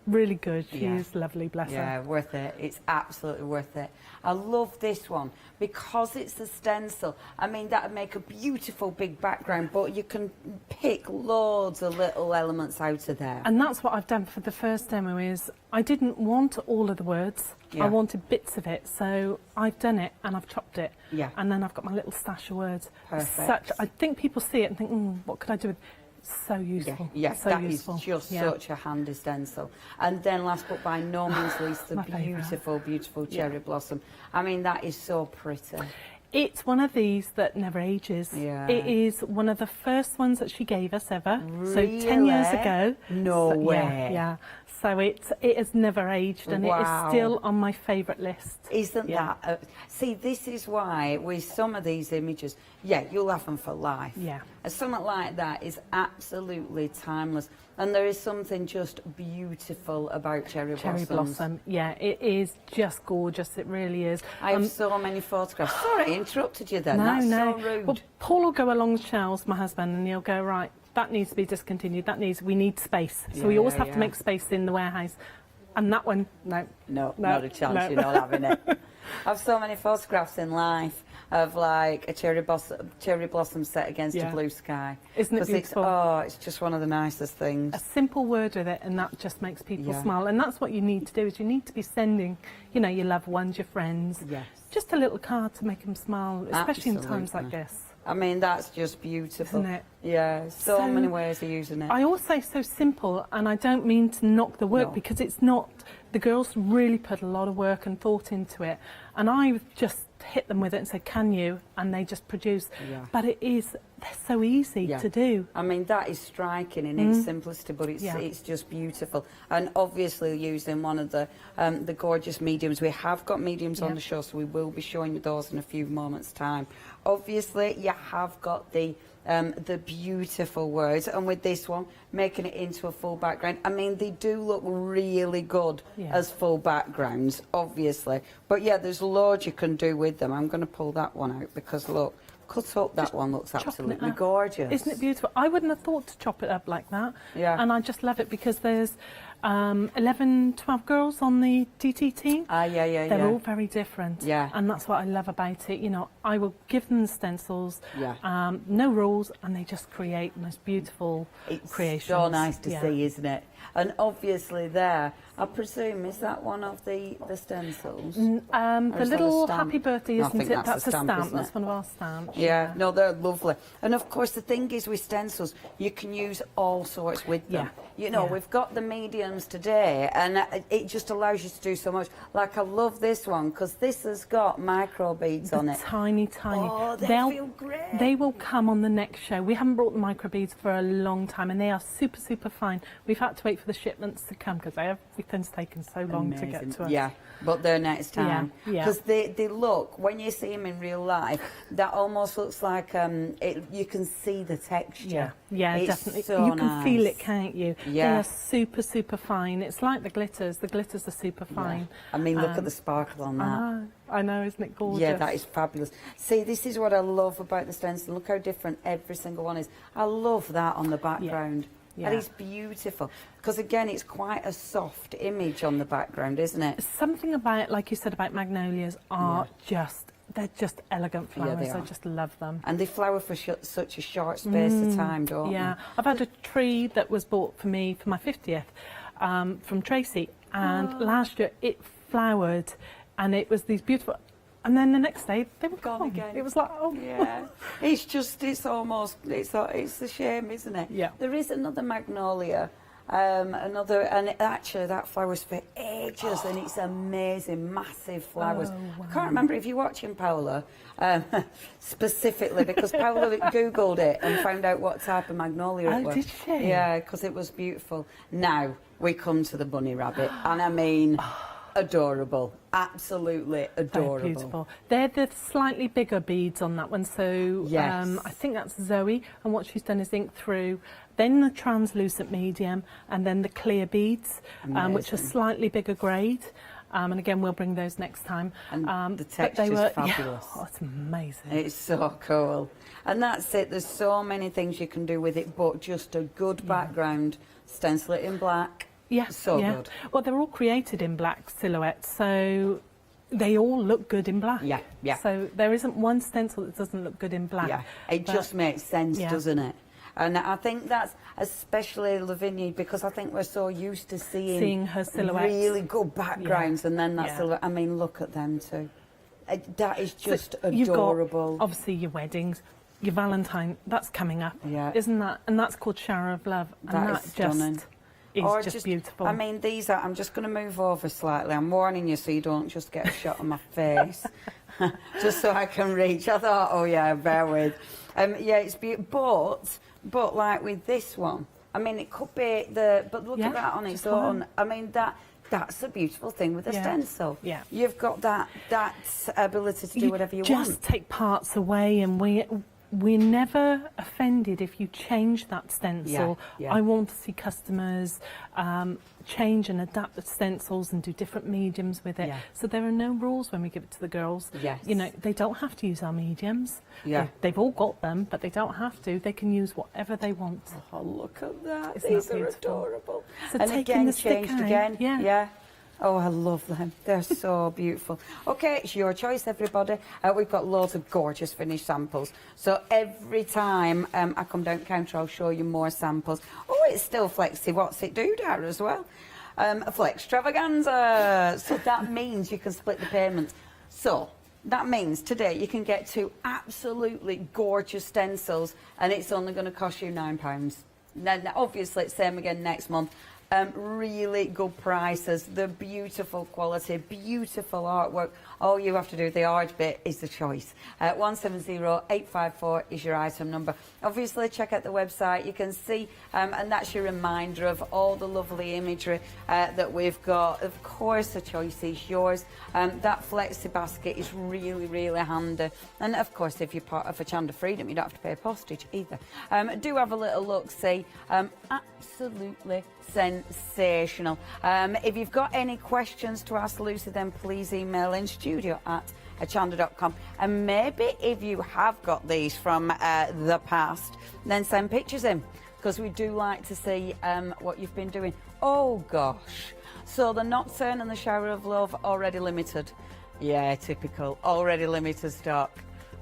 really good. She's lovely, bless her. Yeah, worth it. It's absolutely worth it. I love this one because it's a stencil. I mean, that would make a beautiful big background, but you can pick loads of little elements out of there. And that's what I've done for the first demo is I didn't want all of the words. Yeah. I wanted bits of it. So I've done it and I've chopped it. Yeah. And then I've got my little stash of words. Perfect. I think people see it and think, what could I do with it? So useful. Yes, so that useful. is just Yeah. such a handy stencil. And then last but by no means least, the My favourite. beautiful, beautiful cherry blossom. I mean, that is so pretty. It's one of these that never ages. Yeah. It is one of the first ones that she gave us ever. Really? So 10 years ago. No So, way. Yeah. So it has never aged and it is still on my favourite list. Isn't that? See, this is why with some of these images, you'll have them for life. Yeah. And something like that is absolutely timeless. And there is something just beautiful about cherry blossoms. Cherry blossom, yeah, it is just gorgeous. It really is. I have so many photographs. Sorry, I interrupted you then. That's so rude. Well, Paul will go along the shelves, my husband, and he'll go, right, that needs to be discontinued. We need space. So we always have to make space in the warehouse. And that one, no, not a chance. You're not having it. I have so many photographs in life of like a cherry blossom set against a blue sky. Isn't it beautiful? It's just one of the nicest things. A simple word with it, and that just makes people smile. And that's what you need to do. Is you need to be sending, your loved ones, your friends, just a little card to make them smile, especially in times like this. I mean, that's just beautiful. Isn't it? Yeah, so many ways of using it. I always say so simple, and I don't mean to knock the work because it's not. The girls really put a lot of work and thought into it, and I just hit them with it and said, can you? And they just produce. Yeah. But they're so easy to do. I mean, that is striking in its simplicity, but it's just beautiful. And obviously using one of the gorgeous mediums. We have got mediums on the show, so we will be showing you those in a few moments' time. Obviously, you have got the beautiful words, and with this one, making it into a full background. I mean, they do look really good as full backgrounds, obviously. But yeah, there's loads you can do with them. I'm going to pull that one out because look, cut up, that one looks absolutely gorgeous. Isn't it beautiful? I wouldn't have thought to chop it up like that. Yeah. And I just love it because there's 11, 12 girls on the DT team. They're all very different. Yeah. And that's what I love about it. I will give them the stencils, no rules, and they just create the most beautiful creations. So nice to see, isn't it? And obviously there, I presume, is that one of the stencils? The little happy birthday, No, I isn't think it? that's a stamp, isn't That's it? one of our stamps. Yeah, no, they're lovely. And of course, the thing is with stencils, you can use all sorts with them. We've got the mediums today, and it just allows you to do so much. Like, I love this one, because this has got micro beads on it. Tiny. Oh, they feel great. They will come on the next show. We haven't brought the micro beads for a long time, and they are super, super fine. We've had to wait for the shipments to come, because everything's taken so long to get to us. Yeah, but they're next time. Yeah. Because they look, when you see them in real life, that almost looks like you can see the texture. Yeah, It's definitely. so you can nice. feel it, can't you? Yeah. They are super, super fine. It's like the glitters. The glitters are super fine. I mean, look at the sparkle on that. I know, isn't it gorgeous? Yeah, that is fabulous. See, this is what I love about the stencil. Look how different every single one is. I love that on the background. Yeah. That is beautiful. Because again, it's quite a soft image on the background, isn't it? Something about, like you said, about magnolias are they're just elegant flowers. they I are. just love them. And they flower for such a short space of time, don't they? Yeah, I've had a tree that was bought for me for my 50th from Tracy, and last year it flowered, and it was these beautiful. And then the next day they were gone again. It was like, yeah. It's a shame, isn't it? Yeah. There is another magnolia. Actually that flowers for ages, and it's amazing, massive flowers. Oh, wow. I can't remember if you're watching Paola specifically, because Paola Googled it and found out what type of magnolia it was. Did she? Yeah, because it was beautiful. Now we come to the bunny rabbit, and I mean, adorable, absolutely adorable. Very beautiful. They're the slightly bigger beads on that one, so Yes. I think that's Zoe, and what she's done is ink through, then the translucent medium, and then the clear beads, which are slightly bigger grade. And again, we'll bring those next time. And the texture's fabulous. Yeah, oh, it's amazing. It's so cool. And that's it. There's so many things you can do with it, but just a good background. Stencil it in black. Yeah, so good. Well, they're all created in black silhouettes, so they all look good in black. Yeah, yeah. So there isn't one stencil that doesn't look good in black. Yeah, it just makes sense, doesn't it? And I think that's especially Lavinia, because I think we're so used to seeing her silhouettes. Really good backgrounds, and then that silhouette. I mean, look at them too. That is just adorable. You've got, obviously, your weddings, your Valentine, that's coming up, isn't that? And that's called Shower of Love. And That is stunning. It's just beautiful. I mean, these are, I'm just going to move over slightly. I'm warning you so you don't just get a shot of my face. Just so I can reach. I thought, oh yeah, bear with. Yeah, it's beautiful. But like with this one, I mean, it could be but look at that on its own. I mean, that's a beautiful thing with a stencil. Yeah. You've got that ability to do whatever you want. Just take parts away, and we're never offended if you change that stencil. I want to see customers change and adapt the stencils and do different mediums with it. So there are no rules when we give it to the girls. You know, they don't have to use our mediums. They've all got them, but they don't have to. They can use whatever they want. Oh, look at that. Isn't These that are beautiful? adorable. So and taking again, the stick changed out, again. yeah. Oh, I love them. They're so beautiful. OK, it's your choice, everybody. We've got loads of gorgeous finished samples. So every time I come down the counter, I'll show you more samples. Oh, it's still Flexi What's It Doodah as well. A Flex Extravaganza. So that means you can split the payments. So that means today you can get 2 absolutely gorgeous stencils, and it's only going to cost you £9. Then obviously it's same again next month. Really good prices, the beautiful quality, beautiful artwork. All you have to do, the art bit, is the choice. 170854 is your item number. Obviously, check out the website. You can see, and that's your reminder of all the lovely imagery that we've got. Of course, the choice is yours. That flexi basket is really, really handy. And of course, if you're part of Hochanda Freedom, you don't have to pay postage either. Do have a little look, see. Absolutely sensational. If you've got any questions to ask Lucy, then please email in studio@hochanda.com. And maybe if you have got these from the past, then send pictures in, because we do like to see what you've been doing. Oh gosh. So the Nocturne and the Shower of Love, already limited. Yeah, typical. Already limited stock.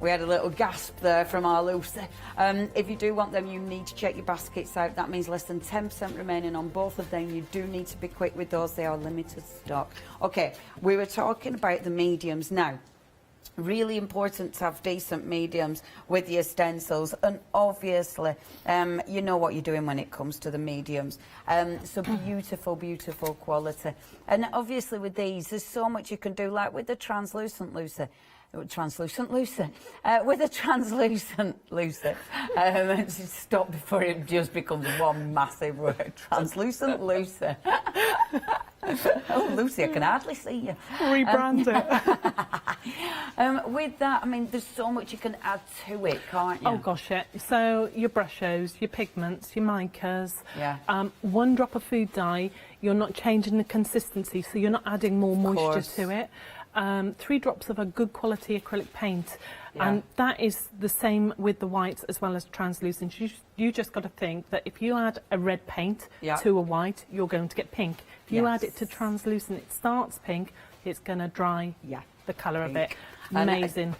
We had a little gasp there from our Lucy. If you do want them, you need to check your baskets out. That means less than 10% remaining on both of them. You do need to be quick with those. They are limited stock. OK, we were talking about the mediums now. Really important to have decent mediums with your stencils, and obviously you know what you're doing when it comes to the mediums. So beautiful, beautiful quality. And obviously with these, there's so much you can do, like with the translucent Lucy. With a translucent Lucy. Stop before it just becomes one massive word. Translucent Lucy. Oh, Lucy, I can hardly see you. Rebrand it. With that, I mean, there's so much you can add to it, can't you? Oh gosh, yeah. So your brushes, your pigments, your micas. Yeah. 1 drop of food dye. You're not changing the consistency, so you're not adding more moisture to it. 3 drops of a good quality acrylic paint, and that is the same with the whites as well as translucent. You just got to think that if you add a red paint to a white, you're going to get pink. If you add it to translucent, it starts pink, it's going to dry the colour of it. Amazing.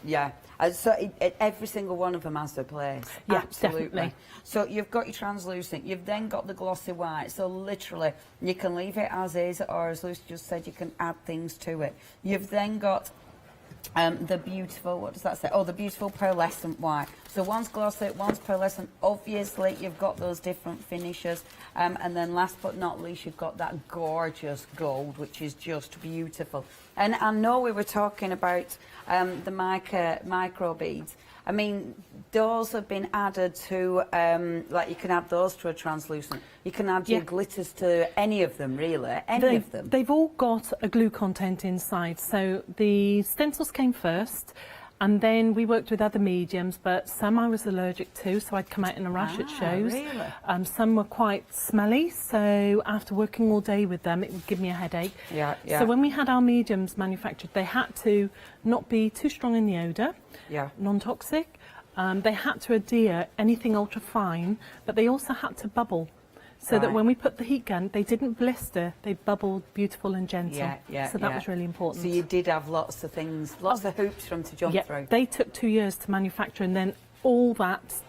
So every single one of them has their place. Yeah, absolutely. definitely. So you've got your translucent, you've then got the glossy white. So literally, you can leave it as is, or as Lucy just said, you can add things to it. You've then got The beautiful, what does that say? Oh, the beautiful pearlescent white. So one's glossy, one's pearlescent. Obviously, you've got those different finishes. And then last but not least, you've got that gorgeous gold, which is just beautiful. And I know we were talking about the micro beads. I mean, those have been added to, like you can add those to a translucent. You can add your glitters to any of them, really, any of them. They've all got a glue content inside. So the stencils came first, and then we worked with other mediums, but some I was allergic to, so I'd come out in a rash at shows. Really? Some were quite smelly, so after working all day with them, it would give me a headache. Yeah, yeah. So when we had our mediums manufactured, they had to not be too strong in the odour, non-toxic. They had to adhere anything ultra fine, but they also had to bubble. So that when we put the heat gun, they didn't blister, they bubbled beautiful and gentle. So that was really important. So you did have lots of things, lots of hoops for them to jump through. They took 2 years to manufacture, and then all that,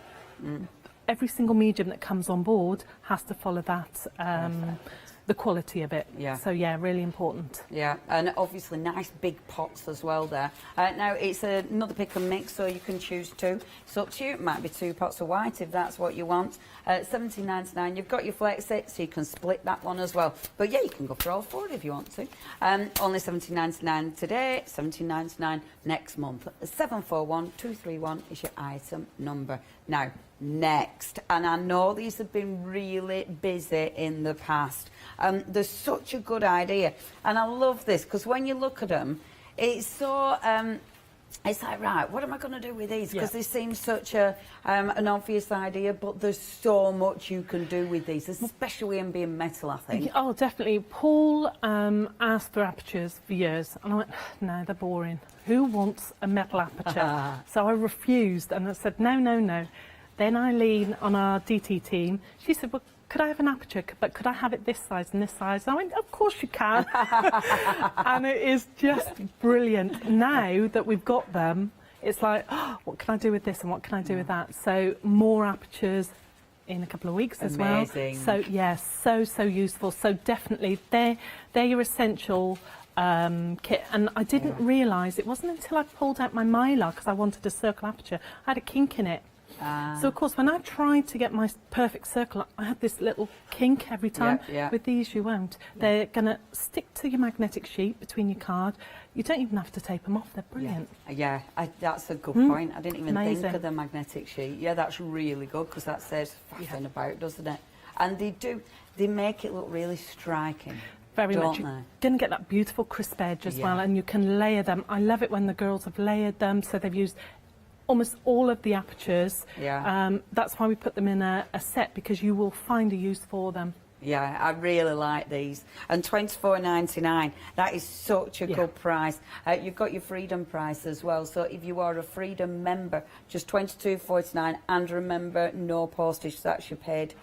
every single medium that comes on board has to follow that, the quality of it. So yeah, really important. Yeah, and obviously nice big pots as well there. Now it's another pick and mix, so you can choose two. It's up to you. It might be 2 pots of white if that's what you want. $17.99. You've got your flex it, so you can split that one as well. But yeah, you can go for all 4 if you want to. Only $17.99 today, $17.99 next month. 741231 is your item number. Now, next, and I know these have been really busy in the past. There's such a good idea, and I love this because when you look at them, it's so it's like, right, what am I going to do with these? Because they seem such an obvious idea, but there's so much you can do with these, especially in being metal, I think. Oh, definitely. Paul asked for apertures for years, and I went, no, they're boring. Who wants a metal aperture? So I refused, and I said, no, no, no. Then Eileen on our DT team, she said, well, could I have an aperture, but could I have it this size and this size? And I went, of course you can. And it is just brilliant. Now that we've got them, it's like, oh, what can I do with this and what can I do with that? So more apertures in a couple of weeks as well. So yeah, so useful. So definitely, they're your essential kit. And I didn't realise, it wasn't until I pulled out my Mylar, because I wanted a circle aperture, I had a kink in it. So of course when I tried to get my perfect circle, I had this little kink every time. With these you won't. They're going to stick to your magnetic sheet between your card. You don't even have to tape them off, they're brilliant. That's a good point. I didn't even think of the magnetic sheet. Yeah, that's really good because that says faffing about, doesn't it? And they make it look really striking. Very much. You're going to get that beautiful crisp edge as well, and you can layer them. I love it when the girls have layered them, so they've used almost all of the apertures. That's why we put them in a set, because you will find a use for them. Yeah, I really like these. And $24.99, that is such a good price. You've got your Freedom price as well. So if you are a Freedom member, just $22.49, and remember, no postage, so that's your paid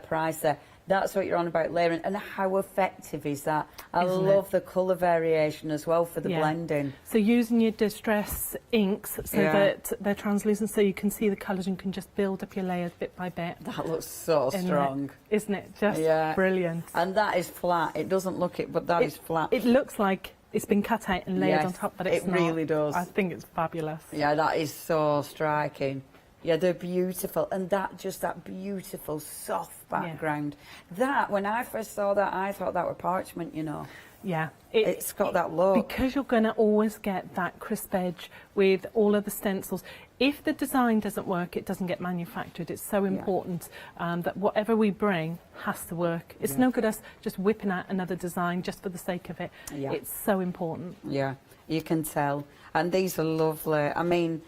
price there. That's what you're on about layering, and how effective is that? I love the colour variation as well for the blending. So using your distress inks so that they're translucent, so you can see the colours and can just build up your layers bit by bit. That looks so strong. Isn't it? Just brilliant. And that is flat. It doesn't look it, but that is flat. It looks like it's been cut out and layered on top, but it's not. It really does. I think it's fabulous. Yeah, that is so striking. Yeah, they're beautiful, and that beautiful soft background. That, when I first saw that, I thought that were parchment, you know. Yeah. It's got that look. Because you're going to always get that crisp edge with all of the stencils. If the design doesn't work, it doesn't get manufactured. It's so important that whatever we bring has to work. It's no good us just whipping out another design just for the sake of it. It's so important. Yeah, you can tell. And these are lovely. I mean,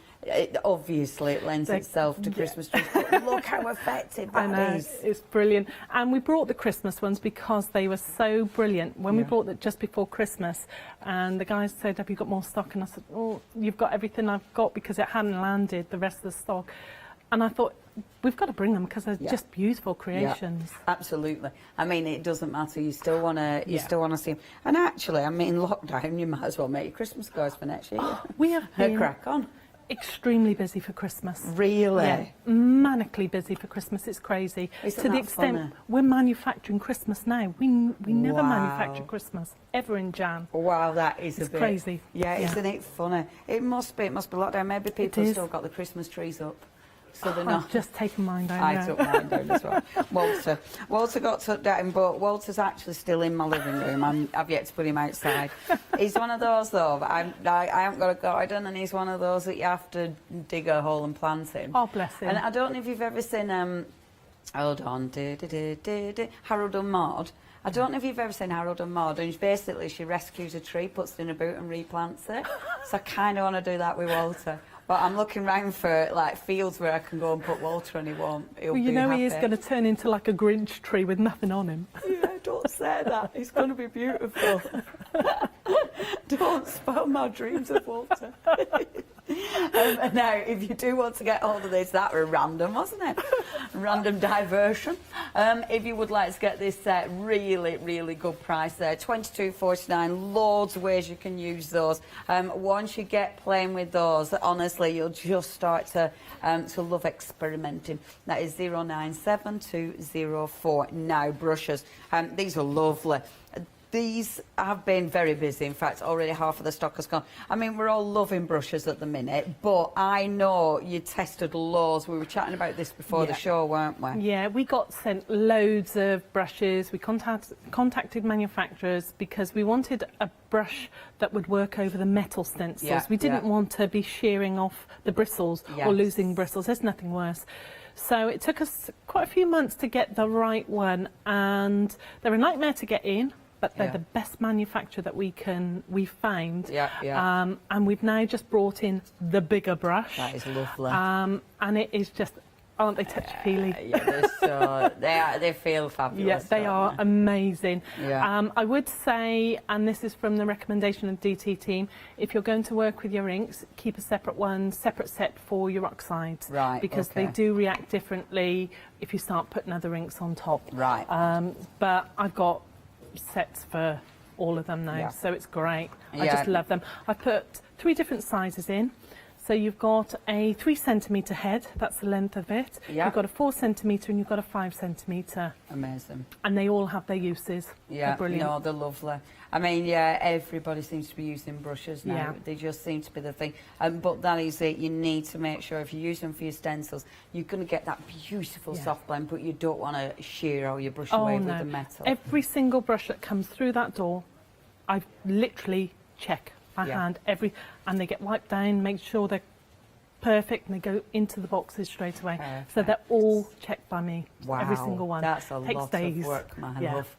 obviously it lends itself to Christmas trees, but look how effective that is. It's brilliant. And we brought the Christmas ones because they were so brilliant. When we brought it just before Christmas, and the guys said, have you got more stock? And I said, oh, you've got everything I've got, because it hadn't landed, the rest of the stock. And I thought, we've got to bring them because they're just beautiful creations. Absolutely. I mean, it doesn't matter. You still want to still want to see them. And actually, I mean, lockdown, you might as well make your Christmas cards for next year. We have been crack on. extremely busy for Christmas. Really? Yeah, manically busy for Christmas. It's crazy. Isn't to the that extent funny? we're manufacturing Christmas now. We never Wow. manufacture Christmas ever in Jan. Wow, that is It's a bit crazy. Yeah, isn't it funny? It must be lockdown. Maybe people is. still got the Christmas trees up. So they're I've not. just taken mine down. I now. took mine down as well. Walter got took down, but Walter's actually still in my living room. I've yet to put him outside. He's one of those though. I haven't got a garden, and he's one of those that you have to dig a hole and plant him. Oh, bless him. And I don't know if you've ever seen hold on, Harold and Maude. I don't know if you've ever seen Harold and Maude, and basically she rescues a tree, puts it in a boot and replants it. So I kind of want to do that with Walter. But I'm looking round for like fields where I can go and put Walter, and he'll Well, be you know happy. he is going to turn into like a Grinch tree with nothing on him. Yeah, don't say that. It's going to be beautiful. Don't spoil my dreams of Walter. Now, if you do want to get hold of this, that were random, wasn't it? Random diversion. If you would like to get this set, really, really good price there. $22.49. Loads of ways you can use those. Once you get playing with those, honestly, you'll just start to love experimenting. That is 097204. Now, brushes. These are lovely. These have been very busy. In fact, already half of the stock has gone. I mean, we're all loving brushes at the minute, but I know you tested loads. We were chatting about this before the show, weren't we? Yeah, we got sent loads of brushes. We contacted manufacturers because we wanted a brush that would work over the metal stencils. Yeah, we didn't want to be shearing off the bristles or losing bristles. There's nothing worse. So it took us quite a few months to get the right one, and they're a nightmare to get in. But they're the best manufacturer that we've found. And we've now just brought in the bigger brush. That is lovely. And it is just, aren't they touchy-feely? They feel fabulous. Yeah, they are amazing. Yeah. I would say, and this is from the recommendation of DT team, if you're going to work with your inks, keep a separate set for your oxides. Right, because they do react differently if you start putting other inks on top. Right. But I've got sets for all of them now, so it's great. I just love them. I put 3 different sizes in. So you've got a 3 centimetre head, that's the length of it. You've got a 4 centimetre and you've got a 5 centimetre. Amazing. And they all have their uses. Yeah, they're brilliant. no, they're lovely. I mean, yeah, everybody seems to be using brushes now. Yeah. They just seem to be the thing. But that is it. You need to make sure if you use them for your stencils, you're going to get that beautiful soft blend, but you don't want to shear all your brush away with the metal. Every single brush that comes through that door, I literally check by hand and they get wiped down, make sure they're perfect, and they go into the boxes straight away. Perfect. So they're all checked by me. Wow, every single one. That's a Takes lot days. of work, my love.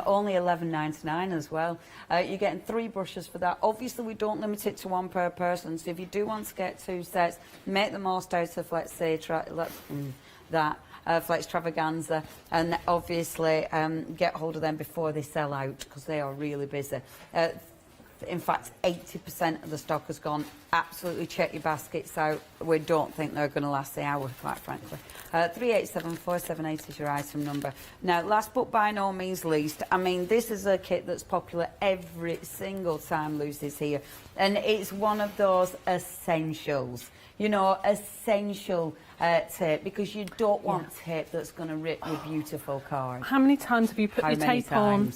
Only $11.99 as well. You're getting 3 brushes for that. Obviously, we don't limit it to 1 per person. So if you do want to get 2 sets, make the most out of, let's say, Flex Travaganza, and obviously get hold of them before they sell out because they are really busy. In fact, 80% of the stock has gone. Absolutely check your baskets out. We don't think they're going to last the hour, quite frankly. 387478 is your item number. Now, last but by no means least, I mean, this is a kit that's popular every single time Lucy's here. And it's one of those essentials. You know, essential tape, because you don't want tape that's going to rip your beautiful card. How many times have you put your tape on,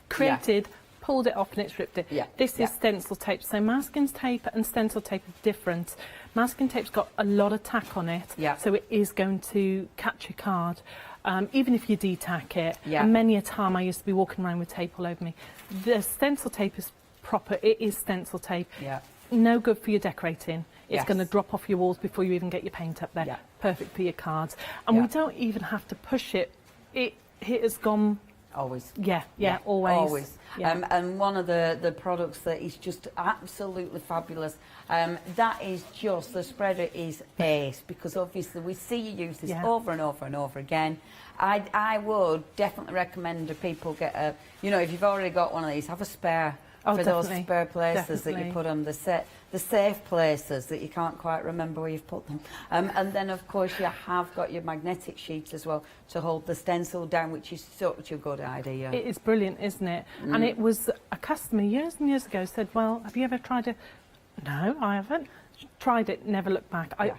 created, pulled it off and it's ripped it? This is stencil tape. So masking tape and stencil tape are different. Masking tape's got a lot of tack on it, so it is going to catch your card. Even if you de-tack it. And many a time I used to be walking around with tape all over me. The stencil tape is proper, it is stencil tape. No good for your decorating. It's going to drop off your walls before you even get your paint up there. Perfect for your cards. And we don't even have to push it. It has gone... Always. Always. Always. And one of the products that is just absolutely fabulous, that is just, the spreader is ace, because obviously we see you use this over and over and over again. I would definitely recommend that people get a, you know, if you've already got one of these, have a spare for those spare places that you put them, the safe places that you can't quite remember where you've put them. And then, of course, you have got your magnetic sheet as well to hold the stencil down, which is such a good idea. It is brilliant, isn't it? And it was a customer years and years ago said, well, have you ever tried a... No, I haven't. tried it, never looked back. I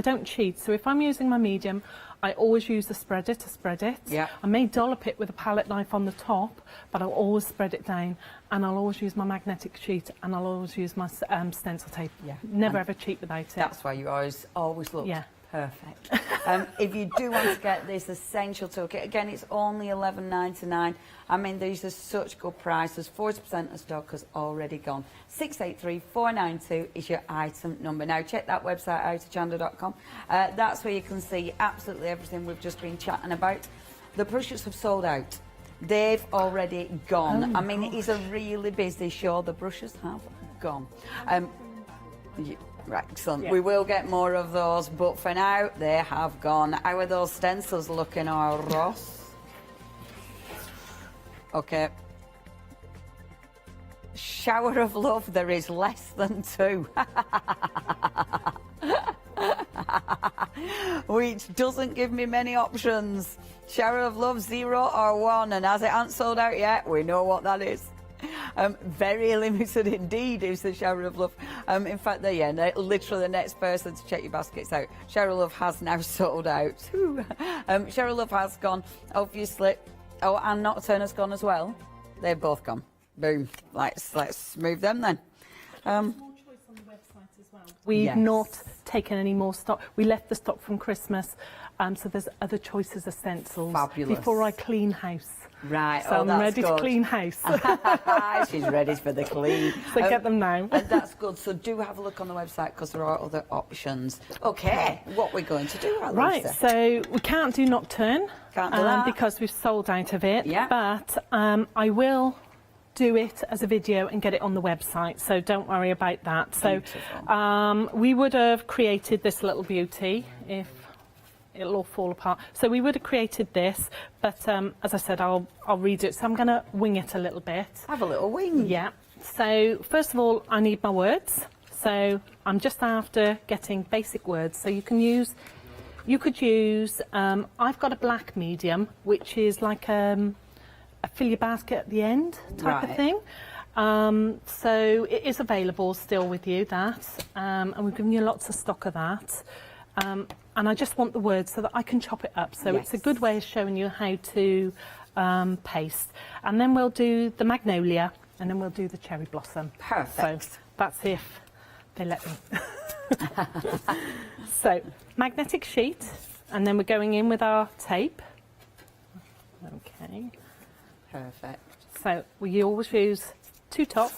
don't cheat. So if I'm using my medium, I always use the spreader to spread it. Yeah. I may dollop it with a palette knife on the top, but I'll always spread it down, and I'll always use my magnetic sheet, and I'll always use my stencil tape. Yeah. Never And ever cheat without it. That's why you always look perfect. If you do want to get this essential toolkit, again, it's only $11.99. I mean, these are such good prices. 40% of stock has already gone. 683492 is your item number. Now, check that website out, hochanda.com. That's where you can see absolutely everything we've just been chatting about. The brushes have sold out. They've already gone. I mean, it is a really busy show. The brushes have gone. Right, excellent. Yeah. We will get more of those, but for now, they have gone. How are those stencils looking, our Ross? Okay. Shower of love, there is less than 2. Which doesn't give me many options. Shower of love, 0 or 1, and as it hasn't sold out yet, we know what that is. Very limited indeed is the shower of love. In fact, literally the next person to check your baskets out. Shower of love has now sold out. Shower of love has gone, obviously. Oh, and Nocturne has gone as well. They've both gone. Boom. Let's move them then. We've not taken any more stock. We left the stock from Christmas, so there's other choices of stencils. Fabulous. Before I clean house. Right, so I'm ready to clean house. She's ready for the clean. So get them now. And that's good. So do have a look on the website because there are other options. Okay, what we're going to do, Lisa? Right, so we can't do Nocturne. Can't do that. Because we've sold out of it. Yeah. But I will do it as a video and get it on the website, so don't worry about that. So we would have created this little beauty if it'll all fall apart. So we would have created this, but as I said, I'll redo it. So I'm going to wing it a little bit. Have a little wing. Yeah. So first of all, I need my words. So I'm just after getting basic words. So you could use, I've got a black medium, which is like a fill your basket at the end type of thing. So it is available still with you, that. And we've given you lots of stock of that. And I just want the words so that I can chop it up. So it's a good way of showing you how to paste. And then we'll do the magnolia, and then we'll do the cherry blossom. Perfect. So that's if they let me. So magnetic sheet, and then we're going in with our tape. Okay. Perfect. So we always use 2 top.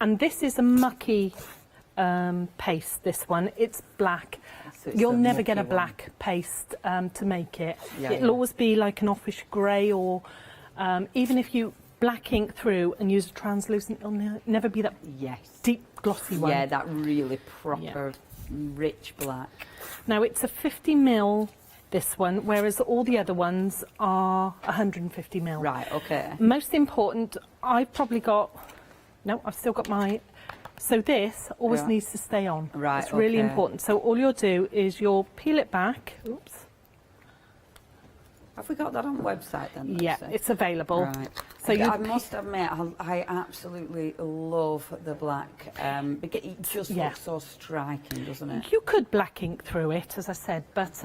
And this is a mucky paste, this one. It's black. So You'll never get a black paste to make it. Yeah, It'll always be like an offish grey, or even if you black ink through and use a translucent, it'll never be that deep glossy one. Yeah, that really proper rich black. Now it's a 50ml, this one, whereas all the other ones are 150ml. Right, okay. Most important, I've probably got, no, I've still got my, so this always needs to stay on. Right, it's really okay. important. So all you'll do is you'll peel it back. Oops. Have we got that on the website then? Yeah, Lucy? it's available. Right. So Okay, you I must admit, I absolutely love the black. Because it just looks so striking, doesn't it? You could black ink through it, as I said, but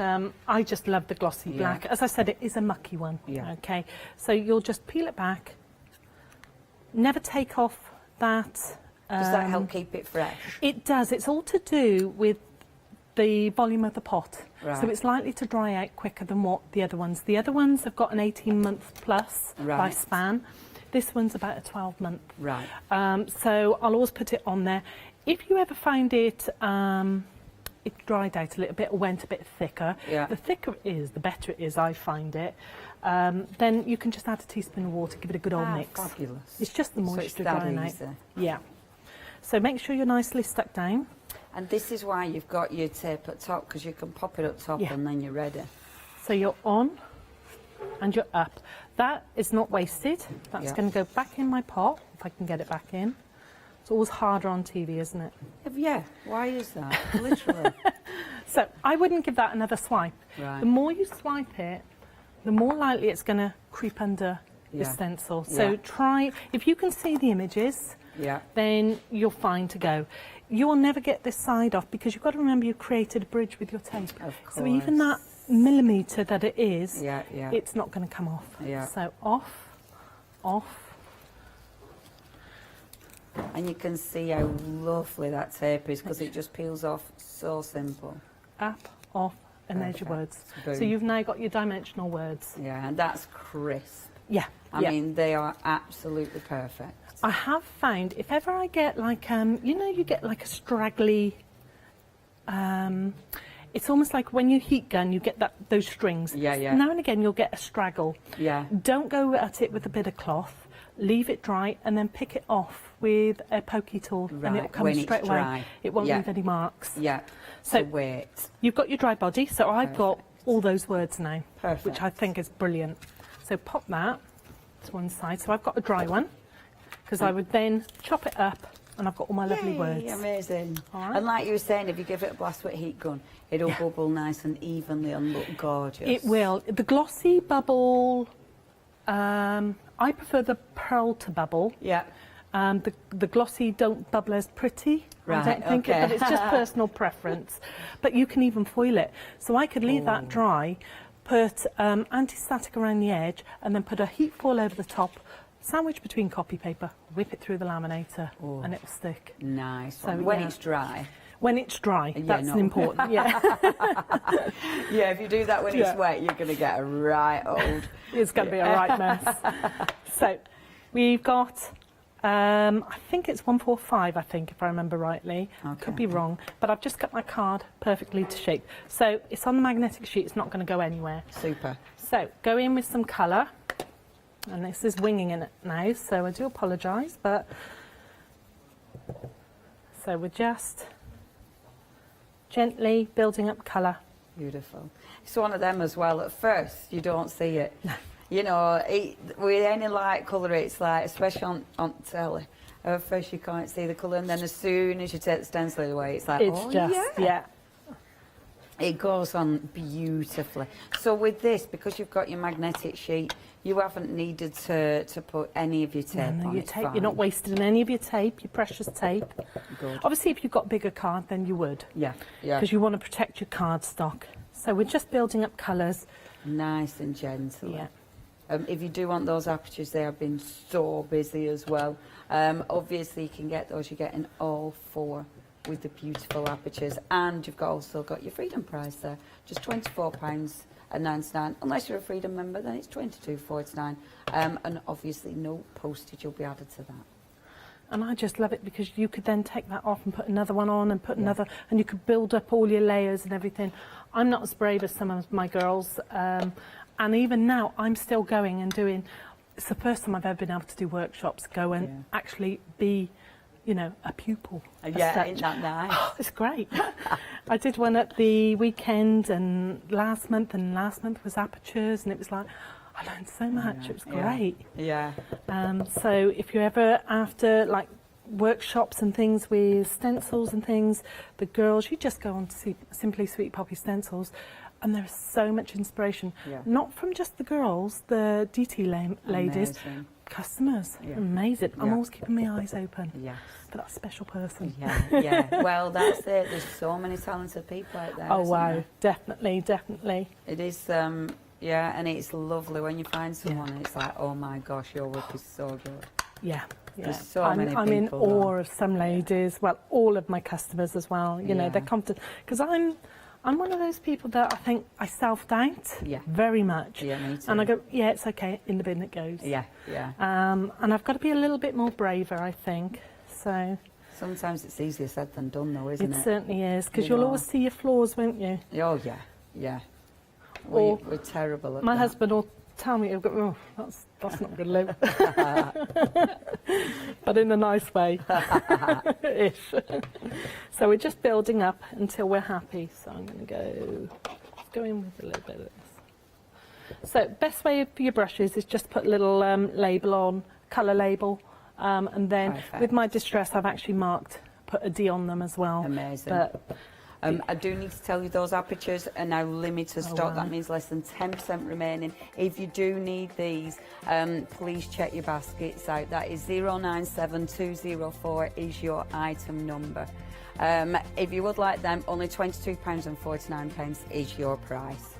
I just love the glossy black. As I said, it is a mucky one. Yeah. Okay, so you'll just peel it back. Never take off that. Does that help keep it fresh? It does. It's all to do with the volume of the pot. Right. So it's likely to dry out quicker than what the other ones. The other ones have got an 18-month plus by span. This one's about a 12-month. Right. So I'll always put it on there. If you ever find it it dried out a little bit or went a bit thicker, the thicker it is, the better it is, I find it. Then you can just add a teaspoon of water, give it a good old mix. Fabulous. It's just the So moisture it's that drying out. easy. Yeah. So make sure you're nicely stuck down. And this is why you've got your tape at top, because you can pop it up top and then you're ready. So you're on and you're up. That is not wasted. That's going to go back in my pot, if I can get it back in. It's always harder on TV, isn't it? Yeah, why is that? Literally. So I wouldn't give that another swipe. Right. The more you swipe it, the more likely it's going to creep under the stencil. So try, if you can see the images, then you're fine to go. You will never get this side off because you've got to remember you created a bridge with your tape. Of course. So even that millimetre that it is, Yeah. it's not going to come off. Yeah. So off, off. And you can see how lovely that tape is because it just peels off so simple. Up, off, and there's your words. Boom. So you've now got your dimensional words. Yeah, and that's crisp. Yeah. I mean, they are absolutely perfect. I have found if ever I get like, you know, you get like a straggly, it's almost like when you heat gun, you get those strings. Yeah. Now and again, you'll get a straggle. Yeah. Don't go at it with a bit of cloth. Leave it dry and then pick it off with a pokey tool, and it'll come when straight it's away. dry. It won't Yeah. leave any marks. Yeah. So wait. You've got your dry body, so I've got all those words now, Perfect. which I think is brilliant. So pop that to one side. So I've got a dry one, because I would then chop it up, and I've got all my lovely Yay, words. Amazing. All right. And like you were saying, if you give it a blast with a heat gun, it'll bubble nice and evenly and look gorgeous. It will. The glossy bubble, I prefer the pearl to bubble. Yeah. The glossy don't bubble as pretty, Right, I don't think, okay. but it's just personal preference. But you can even foil it. So I could leave that dry, put anti-static around the edge, and then put a heat foil over the top, sandwich between copy paper, whip it through the laminator, and it'll stick. Nice. So, when yeah. it's dry. When it's dry, Yeah, that's not- important, yeah. Yeah, if you do that when it's wet, you're going to get a right old... It's going to be a right mess. So we've got, I think it's 145, I think, if I remember rightly. Could be wrong, but I've just cut my card perfectly to shape. So it's on the magnetic sheet, it's not going to go anywhere. Super. So go in with some colour, and this is winging in it now, so I do apologise, but... So we're just gently building up colour. Beautiful. It's one of them as well. At first, you don't see it. You know, with any light colour, it's like, especially on telly, at first you can't see the colour, and then as soon as you take the stencil away, it's like, It's oh, just, yeah. It goes on beautifully. So with this, because you've got your magnetic sheet, you haven't needed to put any of your tape No, on. your It's tape, fine. you're not wasting any of your tape, your precious tape. Good. Obviously, if you've got bigger card, then you would. Yeah, yeah. Because you want to protect your card stock. So we're just building up colours. Nice and gentle. Yeah. If you do want those apertures, they have been so busy as well. Obviously, you can get those. You're getting all four with the beautiful apertures, and you've also got your Freedom price there, just £24.99. Unless you're a Freedom member, then it's £22.49, and obviously no postage will be added to that. And I just love it because you could then take that off and put another one on and put another, and you could build up all your layers and everything. I'm not as brave as some of my girls, and even now I'm still going and doing. It's the first time I've ever been able to do workshops, go and actually be, you know, a pupil. as Yeah, such. ain't that nice? Oh, it's great. I did one at the weekend and last month was apertures, and it was like, I learned so much. It was great. Yeah. So if you're ever after like workshops and things with stencils and things, the girls, you just go on to Simply Sweet Poppy Stencils, and there's so much inspiration. Yeah. Not from just the girls, the DT ladies, Amazing. customers. Yeah. Amazing. I'm Yeah. always keeping my eyes open. Yes. For that special person. Yeah, yeah. Well, that's it. There's so many talented people out there. Oh isn't wow, there? definitely, definitely. It is, yeah, and it's lovely when you find someone and it's like, oh my gosh, your work is so good. Yeah, yeah. There's so I'm, many I'm in people awe there. of some ladies. Well, all of my customers as well. You know, Yeah. they're confident because I'm one of those people that I think I self-doubt very much. Yeah, me too. And I go, yeah, it's okay, in the bin it goes. Yeah, yeah. And I've got to be a little bit more braver, I think. So Sometimes it's easier said than done, though, isn't it? it certainly is, because You you'll know. always see your flaws, won't you? Oh, yeah, yeah. Or We're terrible at my that. husband will tell me, oh, that's not good, Lou. But in a nice way. Ish. So we're just building up until we're happy. So I'm going to go in with a little bit of this. So best way for your brushes is just put a little label on, colour label, and then Perfect. with my distress I've actually put a D on them as well. Amazing. But I do need to tell you those apertures are now limited stock. That means less than 10% remaining. If you do need these, please check your baskets out. That is 097204 is your item number. If you would like them, only £22.49 is your price.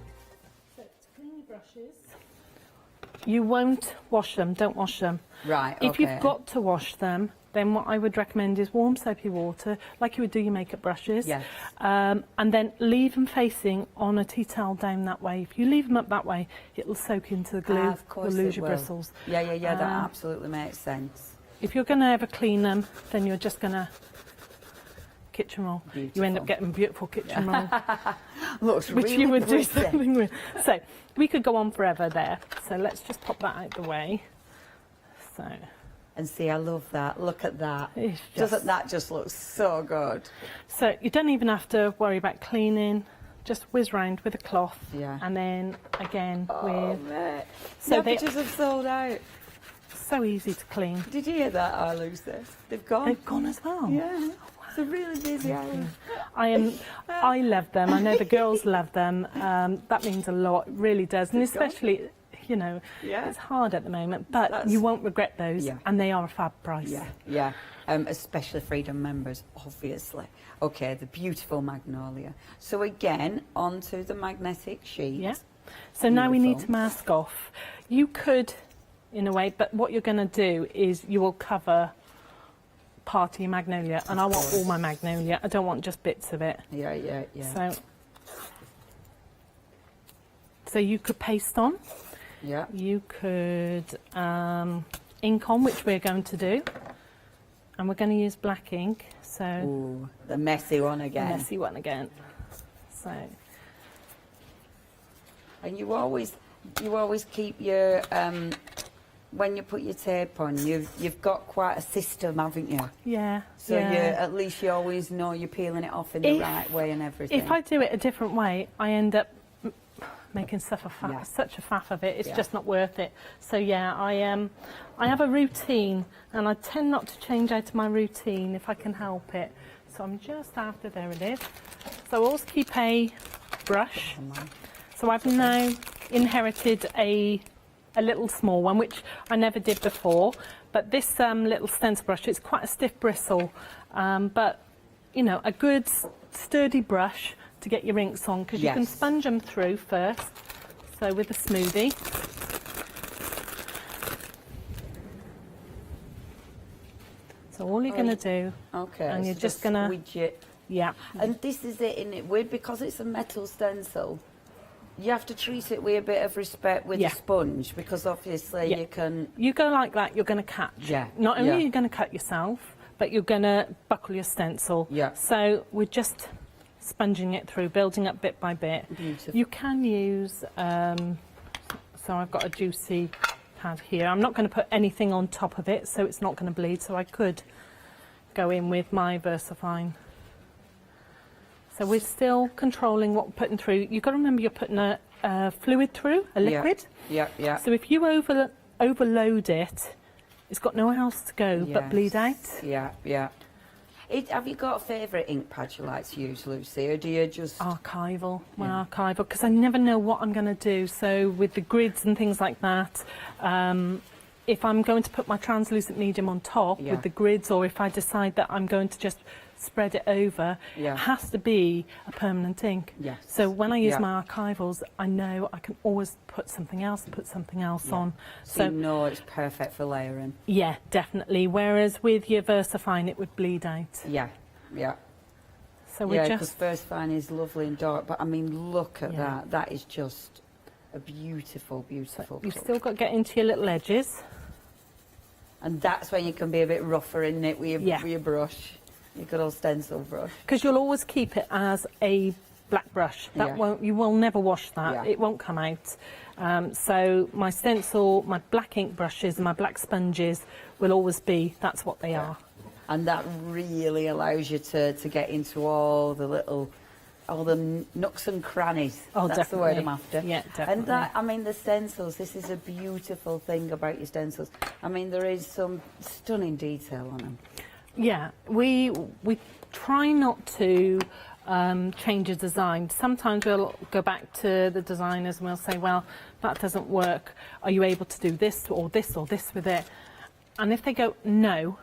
So to clean your brushes, you won't wash them, don't wash them. Right, If you've got to wash them, then what I would recommend is warm soapy water, like you would do your makeup brushes. Yes. And then leave them facing on a tea towel down that way. If you leave them up that way, it'll soak into the glue, Of course you'll lose it your will. bristles. Yeah, that absolutely makes sense. If you're going to ever clean them, then you're just going to kitchen roll. Beautiful. You end up getting beautiful kitchen roll. Looks which really you would do pretty. something with. So we could go on forever there. So let's just pop that out the way. So. And see, I love that. Look at that. It's Doesn't that just look so good? So you don't even have to worry about cleaning. Just whiz round with a cloth. Yeah. And then again with. Mate. So the pictures have sold out. So easy to clean. Did you hear that, Lucy? They've gone. They've gone as well. Yeah. It's a really busy hour. I love them. I know the girls love them. That means a lot. It really does. And especially, you know, it's hard at the moment, but you won't regret those. And they are a fab price. Yeah. Especially Freedom members, obviously. Okay, the beautiful magnolia. So again, onto the magnetic sheet. Yeah. So now we need to mask off. You could, in a way, but what you're going to do is you will cover part of your magnolia, and I want all my magnolia. I don't want just bits of it. Yeah. So you could paste on. Yeah. You could ink on, which we're going to do. And we're going to use black ink. So ooh, the messy one again. The messy one again. So. And you always keep your when you put your tape on, you've got quite a system, haven't you? Yeah. So at least you always know you're peeling it off in the right way and everything. If I do it a different way, I end up making such a faff of it. It's just not worth it. So I have a routine, and I tend not to change out of my routine if I can help it. So I'm just after, there it is. So I always keep a brush. So I've now inherited a little small one, which I never did before. But this little stencil brush, it's quite a stiff bristle, but you know, a good sturdy brush to get your inks on, because you can sponge them through first. So with a smoothie. So all you're going to do, and you're just going to squidge it. Yeah. And this is it, isn't it? Weird, because it's a metal stencil. You have to treat it with a bit of respect with a sponge, because obviously you can. You go like that, you're going to catch. Yeah. Not only are you going to cut yourself, but you're going to buckle your stencil. Yeah. So we're just sponging it through, building up bit by bit. Beautiful. You can use. So I've got a juicy pad here. I'm not going to put anything on top of it, so it's not going to bleed. So I could go in with my VersaFine. So we're still controlling what we're putting through. You've got to remember you're putting a fluid through, a liquid. Yeah. So if you overload it, it's got nowhere else to go but bleed out. Yeah. Have you got a favourite ink pad you like to use, Lucy, or do you just... Archival, archival, because I never know what I'm going to do. So with the grids and things like that, if I'm going to put my translucent medium on top with the grids, or if I decide that I'm going to just spread it over, it has to be a permanent ink. Yes. So when I use my archivals, I know I can always put something else on. So you know it's perfect for layering. Yeah, definitely. Whereas with your VersaFine, it would bleed out. Yeah. So we because VersaFine is lovely and dark, but I mean, look at that. That is just a beautiful, beautiful. You've still got to get into your little edges. And that's when you can be a bit rougher in it with your brush. Your good old stencil brush. Because you'll always keep it as a black brush. That you will never wash that. It won't come out. So my stencil, my black ink brushes and my black sponges will always be, that's what they are. And that really allows you to get into all the nooks and crannies. Oh, that's definitely. the word I'm after. Yeah, definitely. And that, I mean, the stencils, this is a beautiful thing about your stencils. I mean, there is some stunning detail on them. Yeah, we try not to change a design. Sometimes we'll go back to the designers and we'll say, well, that doesn't work. Are you able to do this or this or this with it? And if they go, no,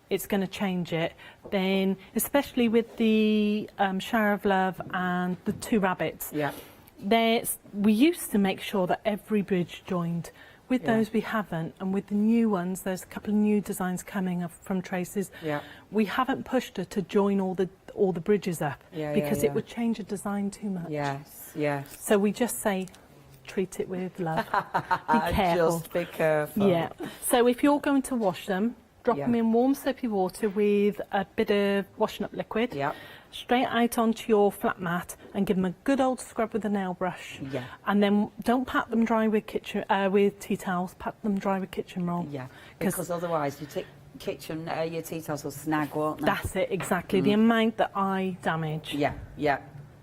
it's going to change it, then especially with the Shower of Love and the 2 rabbits, we used to make sure that every bridge joined. With those we haven't, and with the new ones, there's a couple of new designs coming up from Traces. We haven't pushed her to join all the bridges up because it would change a design too much. Yes. So we just say, treat it with love. Be careful. Just be careful. Yeah. So if you're going to wash them, drop them in warm soapy water with a bit of washing up liquid. Straight out onto your flat mat and give them a good old scrub with a nail brush. And then don't pat them dry with tea towels. Pat them dry with kitchen roll. Because otherwise your tea towels will snag, won't they? That's it, exactly. The amount that I damage. Yeah.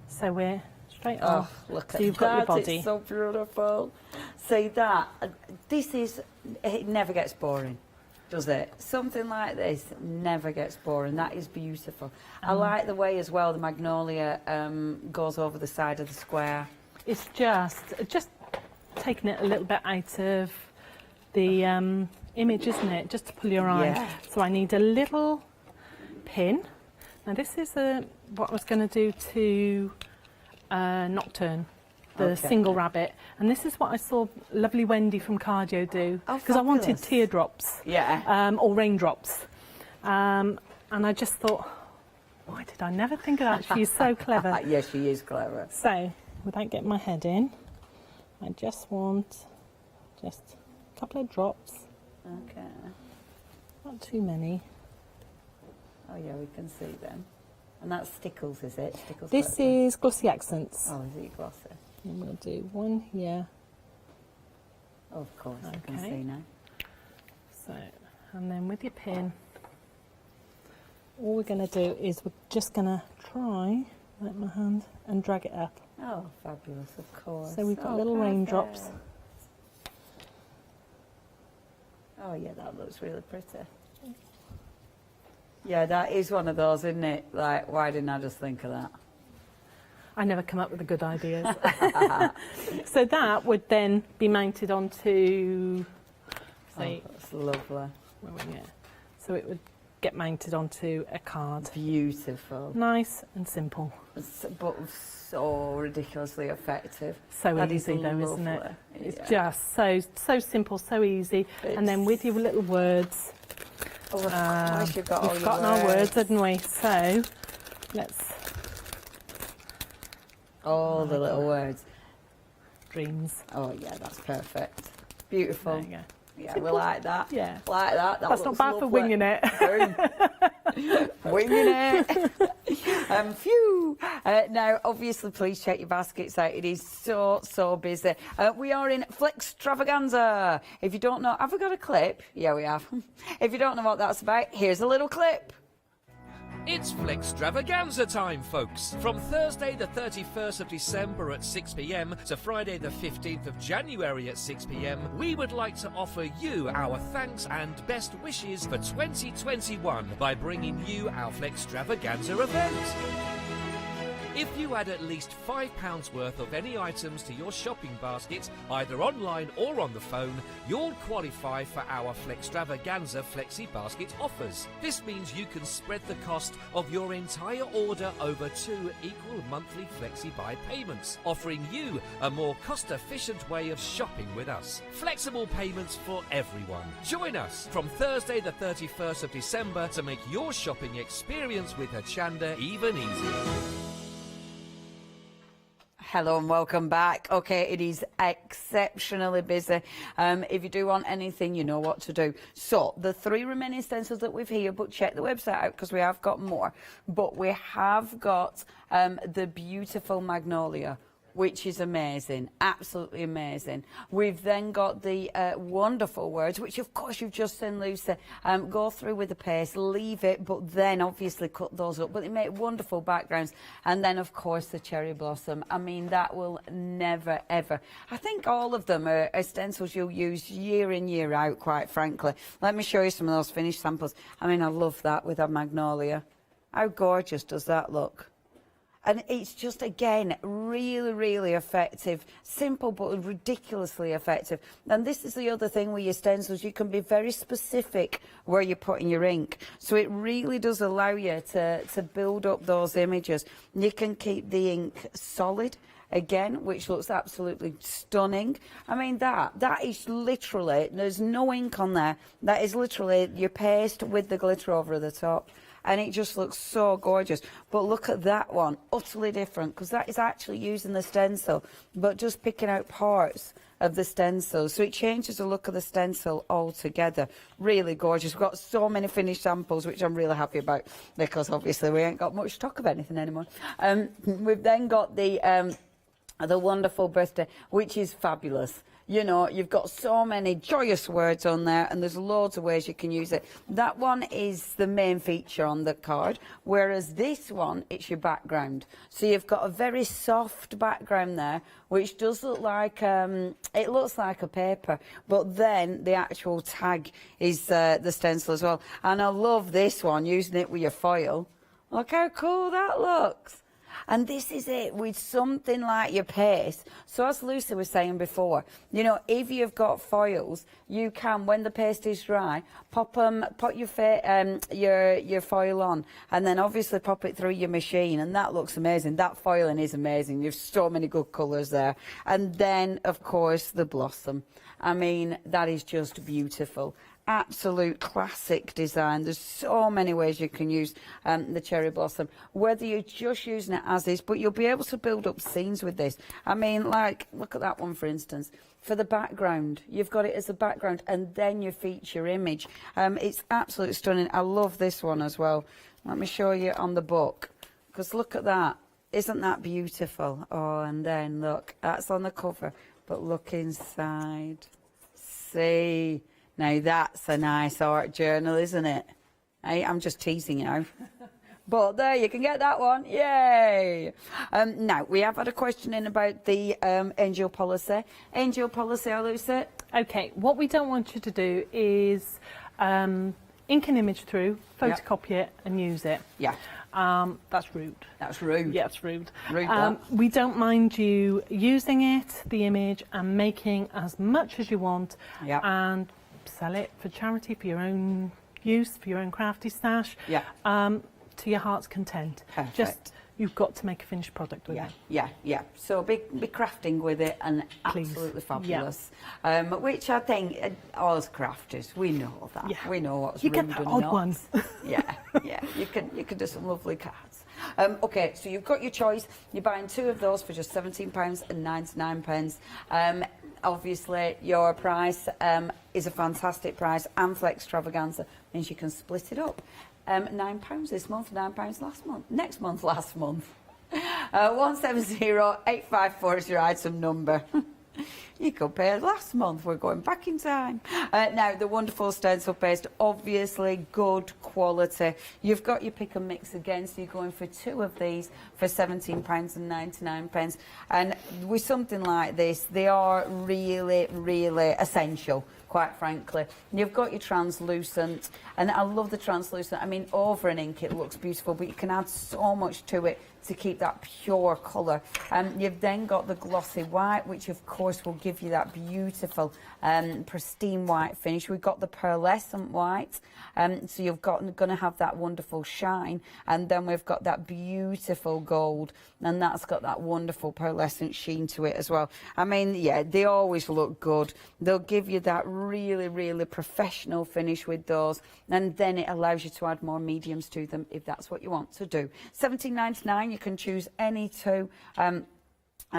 So we're straight off. Look so at you've that. got your body. It's so beautiful. See that? It never gets boring, does it? Something like this never gets boring. That is beautiful. I like the way as well the magnolia goes over the side of the square. It's just taking it a little bit out of the image, isn't it? Just to pull your eye. So I need a little pin. Now this is what I was going to do to Nocturne, the single rabbit, and this is what I saw lovely Wendy from Cardio do, because I wanted teardrops or raindrops, and I just thought, why did I never think of that? She's so clever. Yes, she is clever. So without getting my head in, I just want a couple of drops. Not too many. Oh yeah, we can see them. And that's Stickles, is it? Stickles. This is Glossy Accents. Oh, is it glossy? And we'll do one here. Oh, of course, I can see now. So, and then with your pin, all we're going to do is we're just going to try, like my hand, and drag it up. Oh, fabulous, of course. So we've got little raindrops. Oh yeah, that looks really pretty. Yeah, that is one of those, isn't it? Like, why didn't I just think of that? I never come up with the good ideas. So that would then be mounted onto, say, that's lovely. So it would get mounted onto a card. Beautiful. Nice and simple. But so ridiculously effective. So that easy is though, lovely. isn't it? It's just so simple, so easy. And then with your little words. Oh, of course, you've got all your forgotten our words, hadn't we? So let's. All the little words. Dreams. Oh yeah, that's perfect. Beautiful. There you go. Yeah, we like that. Yeah. Like that. That's not bad for winging it. Winging it. Phew. Now, obviously, please check your baskets out. It is so busy. We are in Flextravaganza. If you don't know, have we got a clip? Yeah, we have. If you don't know what that's about, here's a little clip. It's Flextravaganza time, folks. From Thursday the 31st of December at 6 p.m. to Friday the 15th of January at 6 p.m, we would like to offer you our thanks and best wishes for 2021 by bringing you our Flextravaganza event. If you add at least £5 worth of any items to your shopping basket, either online or on the phone, you'll qualify for our Flextravaganza Flexi Basket offers. This means you can spread the cost of your entire order over 2 equal monthly Flexi Buy payments, offering you a more cost-efficient way of shopping with us. Flexible payments for everyone. Join us from Thursday the 31st of December to make your shopping experience with Hochanda even easier. Hello and welcome back. Okay, it is exceptionally busy. If you do want anything, you know what to do. So, the 3 remaining stencils that we've here, but check the website out because we have got more. But we have got the beautiful Magnolia, which is amazing, absolutely amazing. We've then got the wonderful words, which of course you've just seen Lucy go through with the paste, leave it, but then obviously cut those up. But they make wonderful backgrounds. And then of course the cherry blossom. I mean, that will never ever. I think all of them are stencils you'll use year in, year out, quite frankly. Let me show you some of those finished samples. I mean, I love that with a magnolia. How gorgeous does that look? And it's just, again, really, really effective. Simple, but ridiculously effective. And this is the other thing with your stencils. You can be very specific where you're putting your ink. So it really does allow you to build up those images. You can keep the ink solid, again, which looks absolutely stunning. I mean, that is literally, there's no ink on there. That is literally your paste with the glitter over the top. And it just looks so gorgeous. But look at that one, utterly different, because that is actually using the stencil, but just picking out parts of the stencil. So it changes the look of the stencil altogether. Really gorgeous. We've got so many finished samples, which I'm really happy about, because obviously we ain't got much stock of anything anymore. We've then got the wonderful birthday, which is fabulous. You know, you've got so many joyous words on there, and there's loads of ways you can use it. That one is the main feature on the card, whereas this one, it's your background. So you've got a very soft background there, which does look like, it looks like a paper, but then the actual tag is the stencil as well. And I love this one, using it with your foil. Look how cool that looks. And this is it with something like your paste. So as Lucy was saying before, you know, if you've got foils, you can, when the paste is dry, put your foil on, and then obviously pop it through your machine, and that looks amazing. That foiling is amazing. You've so many good colours there. And then, of course, the blossom. I mean, that is just beautiful. Absolute classic design. There's so many ways you can use the cherry blossom, whether you're just using it as is, but you'll be able to build up scenes with this. I mean, like, look at that one, for instance. For the background, you've got it as a background, and then your feature image. It's absolutely stunning. I love this one as well. Let me show you on the book, because look at that. Isn't that beautiful? Oh, and then look, that's on the cover, but look inside. See? Now that's a nice art journal, isn't it? Hey, I'm just teasing you. But there, you can get that one. Yay! Now, we have had a question in about the angel policy. Angel policy, Lucy? Okay, what we don't want you to do is ink an image through, photocopy it and use it. Yeah. That's rude. That's rude. Yeah, it's rude. Rude, we don't mind you using it, the image, and making as much as you want, and sell it for charity, for your own use, for your own crafty stash, to your heart's content. Perfect. Just, you've got to make a finished product with it. Yeah. So be crafting with it, and absolutely fabulous. Which I think, us crafters, we know that. Yeah. We know what's rude and not. You get the odd ones. yeah. You can do some lovely cards. Okay, so you've got your choice. You're buying 2 of those for just £17.99. Obviously, your price is a fantastic price, and for extravaganza means you can split it up. £9 this month, £9 last month. Next month, last month. 170854 is your item number. You could pay last month. We're going back in time. Now, the wonderful stencil paste, obviously good quality. You've got your pick and mix again, so you're going for 2 of these for £17.99. And with something like this, they are really, really essential, quite frankly. You've got your translucent, and I love the translucent. I mean, over an ink, it looks beautiful, but you can add so much to it to keep that pure colour. You've then got the glossy white, which of course will give you that beautiful pristine white finish. We've got the pearlescent white, so you've going to have that wonderful shine, and then we've got that beautiful gold, and that's got that wonderful pearlescent sheen to it as well. I mean, yeah, they always look good. They'll give you that really, really professional finish with those, and then it allows you to add more mediums to them if that's what you want to do. £17.99. You can choose any 2 and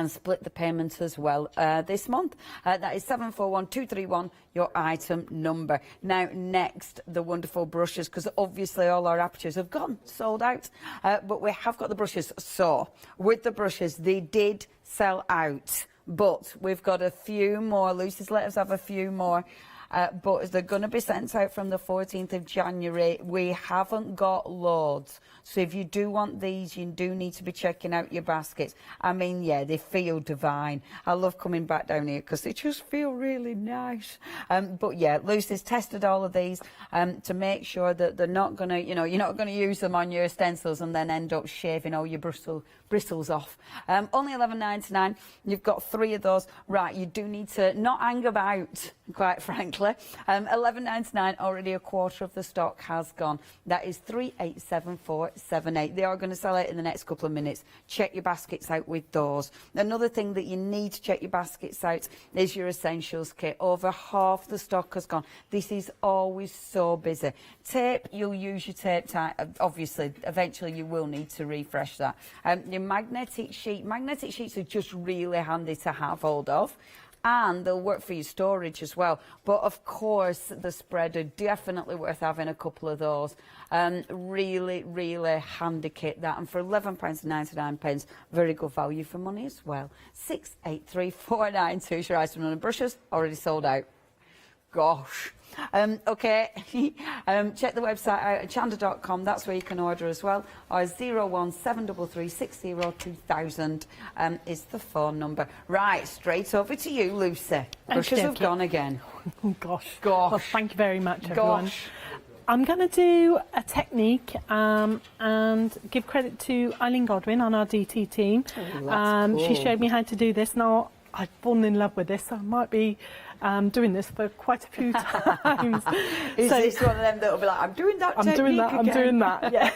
split the payments as well this month. That is 741231, your item number. Now, next, the wonderful brushes, because obviously all our apertures have gone sold out, but we have got the brushes. So, with the brushes, they did sell out, but we've got a few more. Lucy's let us have a few more. but they're going to be sent out from the 14th of January. We haven't got loads. So if you do want these, you do need to be checking out your baskets. I mean, yeah, they feel divine. I love coming back down here because they just feel really nice. But yeah, Lucy's tested all of these to make sure that they're not going to, you know, you're not going to use them on your stencils and then end up shaving all your bristles off. Only $11.99. You've got 3 of those. Right, you do need to not hang about, quite frankly. $11.99, already a quarter of the stock has gone. That is 387478. They are going to sell out in the next couple of minutes. Check your baskets out with those. Another thing that you need to check your baskets out is your essentials kit. Over half the stock has gone. This is always so busy. Tape, you'll use your tape tie. Obviously, eventually you will need to refresh that. Your magnetic sheets are just really handy to have hold of, and they'll work for your storage as well. But of course, the spreader, definitely worth having a couple of those. Really, really handy kit, that. And for £11.99, very good value for money as well. 683492 your item and brushes, already sold out. Gosh. Okay, check the website out at hochanda.com. That's where you can order as well. Or 01733602000 is the phone number. Right, straight over to you, Lucy. Brushes have gone again. Gosh. Gosh. Well, thank you very much, everyone. Gosh. I'm going to do a technique and give credit to Eileen Godwin on our DT team. Cool. She showed me how to do this. Now, I've fallen in love with this, so I might be doing this for quite a few times. Is this one of them that will be like, I'm doing that technique I'm again. doing that, yeah.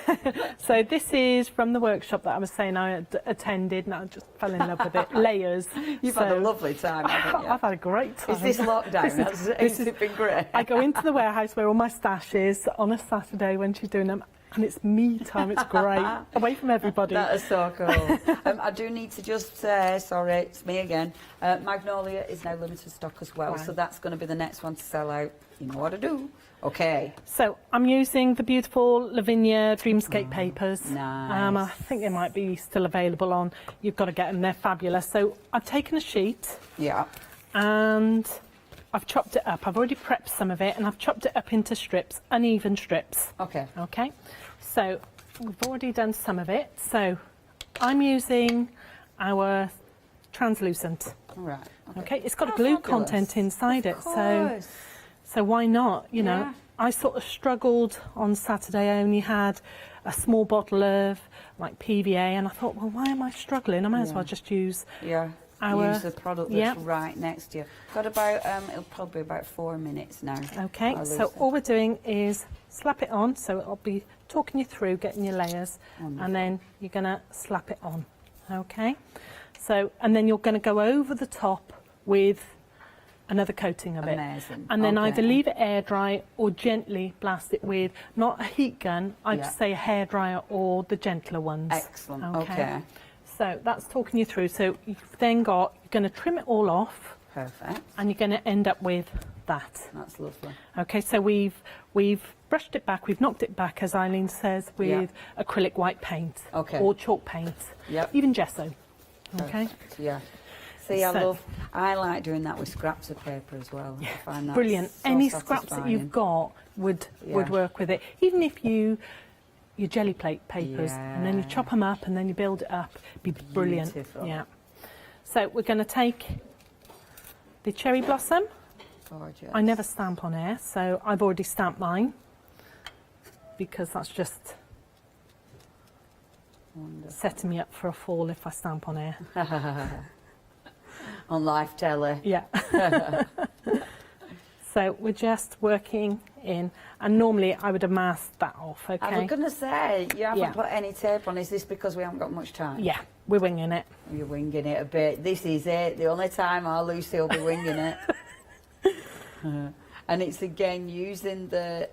So this is from the workshop that I was saying I attended, and I just fell in love with it. Layers. You've had a lovely time, haven't you? I've had a great time. Is this lockdown? Has it been great? I go into the warehouse where all my stash is on a Saturday when she's doing them, and it's me time. It's great. Away from everybody. That is so cool. I do need to just say, sorry, it's me again. Magnolia is now limited stock as well, Wow. so that's going to be the next one to sell out. You know what to do. Okay. So I'm using the beautiful Lavinia Dreamscape papers. Nice. I think they might be still available on. You've got to get them. They're fabulous. So I've taken a sheet. Yeah. And I've chopped it up. I've already prepped some of it, and I've chopped it up into strips, uneven strips. Okay. Okay. So we've already done some of it. So I'm using our translucent. Right. Okay. It's got a glue content inside it. So why not? You know, I sort of struggled on Saturday. I only had a small bottle of like PVA, and I thought, well, why am I struggling? I might as well just use use the product that's right next to you. Got about, it'll probably be about 4 minutes now. Okay, so all we're doing is slap it on. So I'll be talking you through getting your layers, and then you're going to slap it on. Okay, so, and then you're going to go over the top with another coating of it. Amazing. And then either leave it air dry or gently blast it with, not a heat gun, I'd say a hairdryer or the gentler ones. Excellent. Okay. So that's talking you through. So you've then got, you're going to trim it all off. Perfect. And you're going to end up with that. That's lovely. Okay, so we've brushed it back, we've knocked it back, as Eileen says, with acrylic white paint. Okay. Or chalk paint. Yep. Even gesso. Okay. Perfect. Yeah. See, I like doing that with scraps of paper as well. I find that brilliant. So Any scraps that you've got would work with it. Even if your jelly plate papers, and then you chop them up and then you build it up, it'd be brilliant. Beautiful. Yeah. So we're going to take the cherry blossom. Gorgeous. I never stamp on air, so I've already stamped mine because that's just setting me up for a fall if I stamp on air. On live telly. Yeah. So we're just working in, and normally I would have masked that off, okay? I was going to say, you haven't put any tape on. Is this because we haven't got much time? Yeah, we're winging it. You're winging it a bit. This is it. The only time our Lucy will be winging it. And it's again using the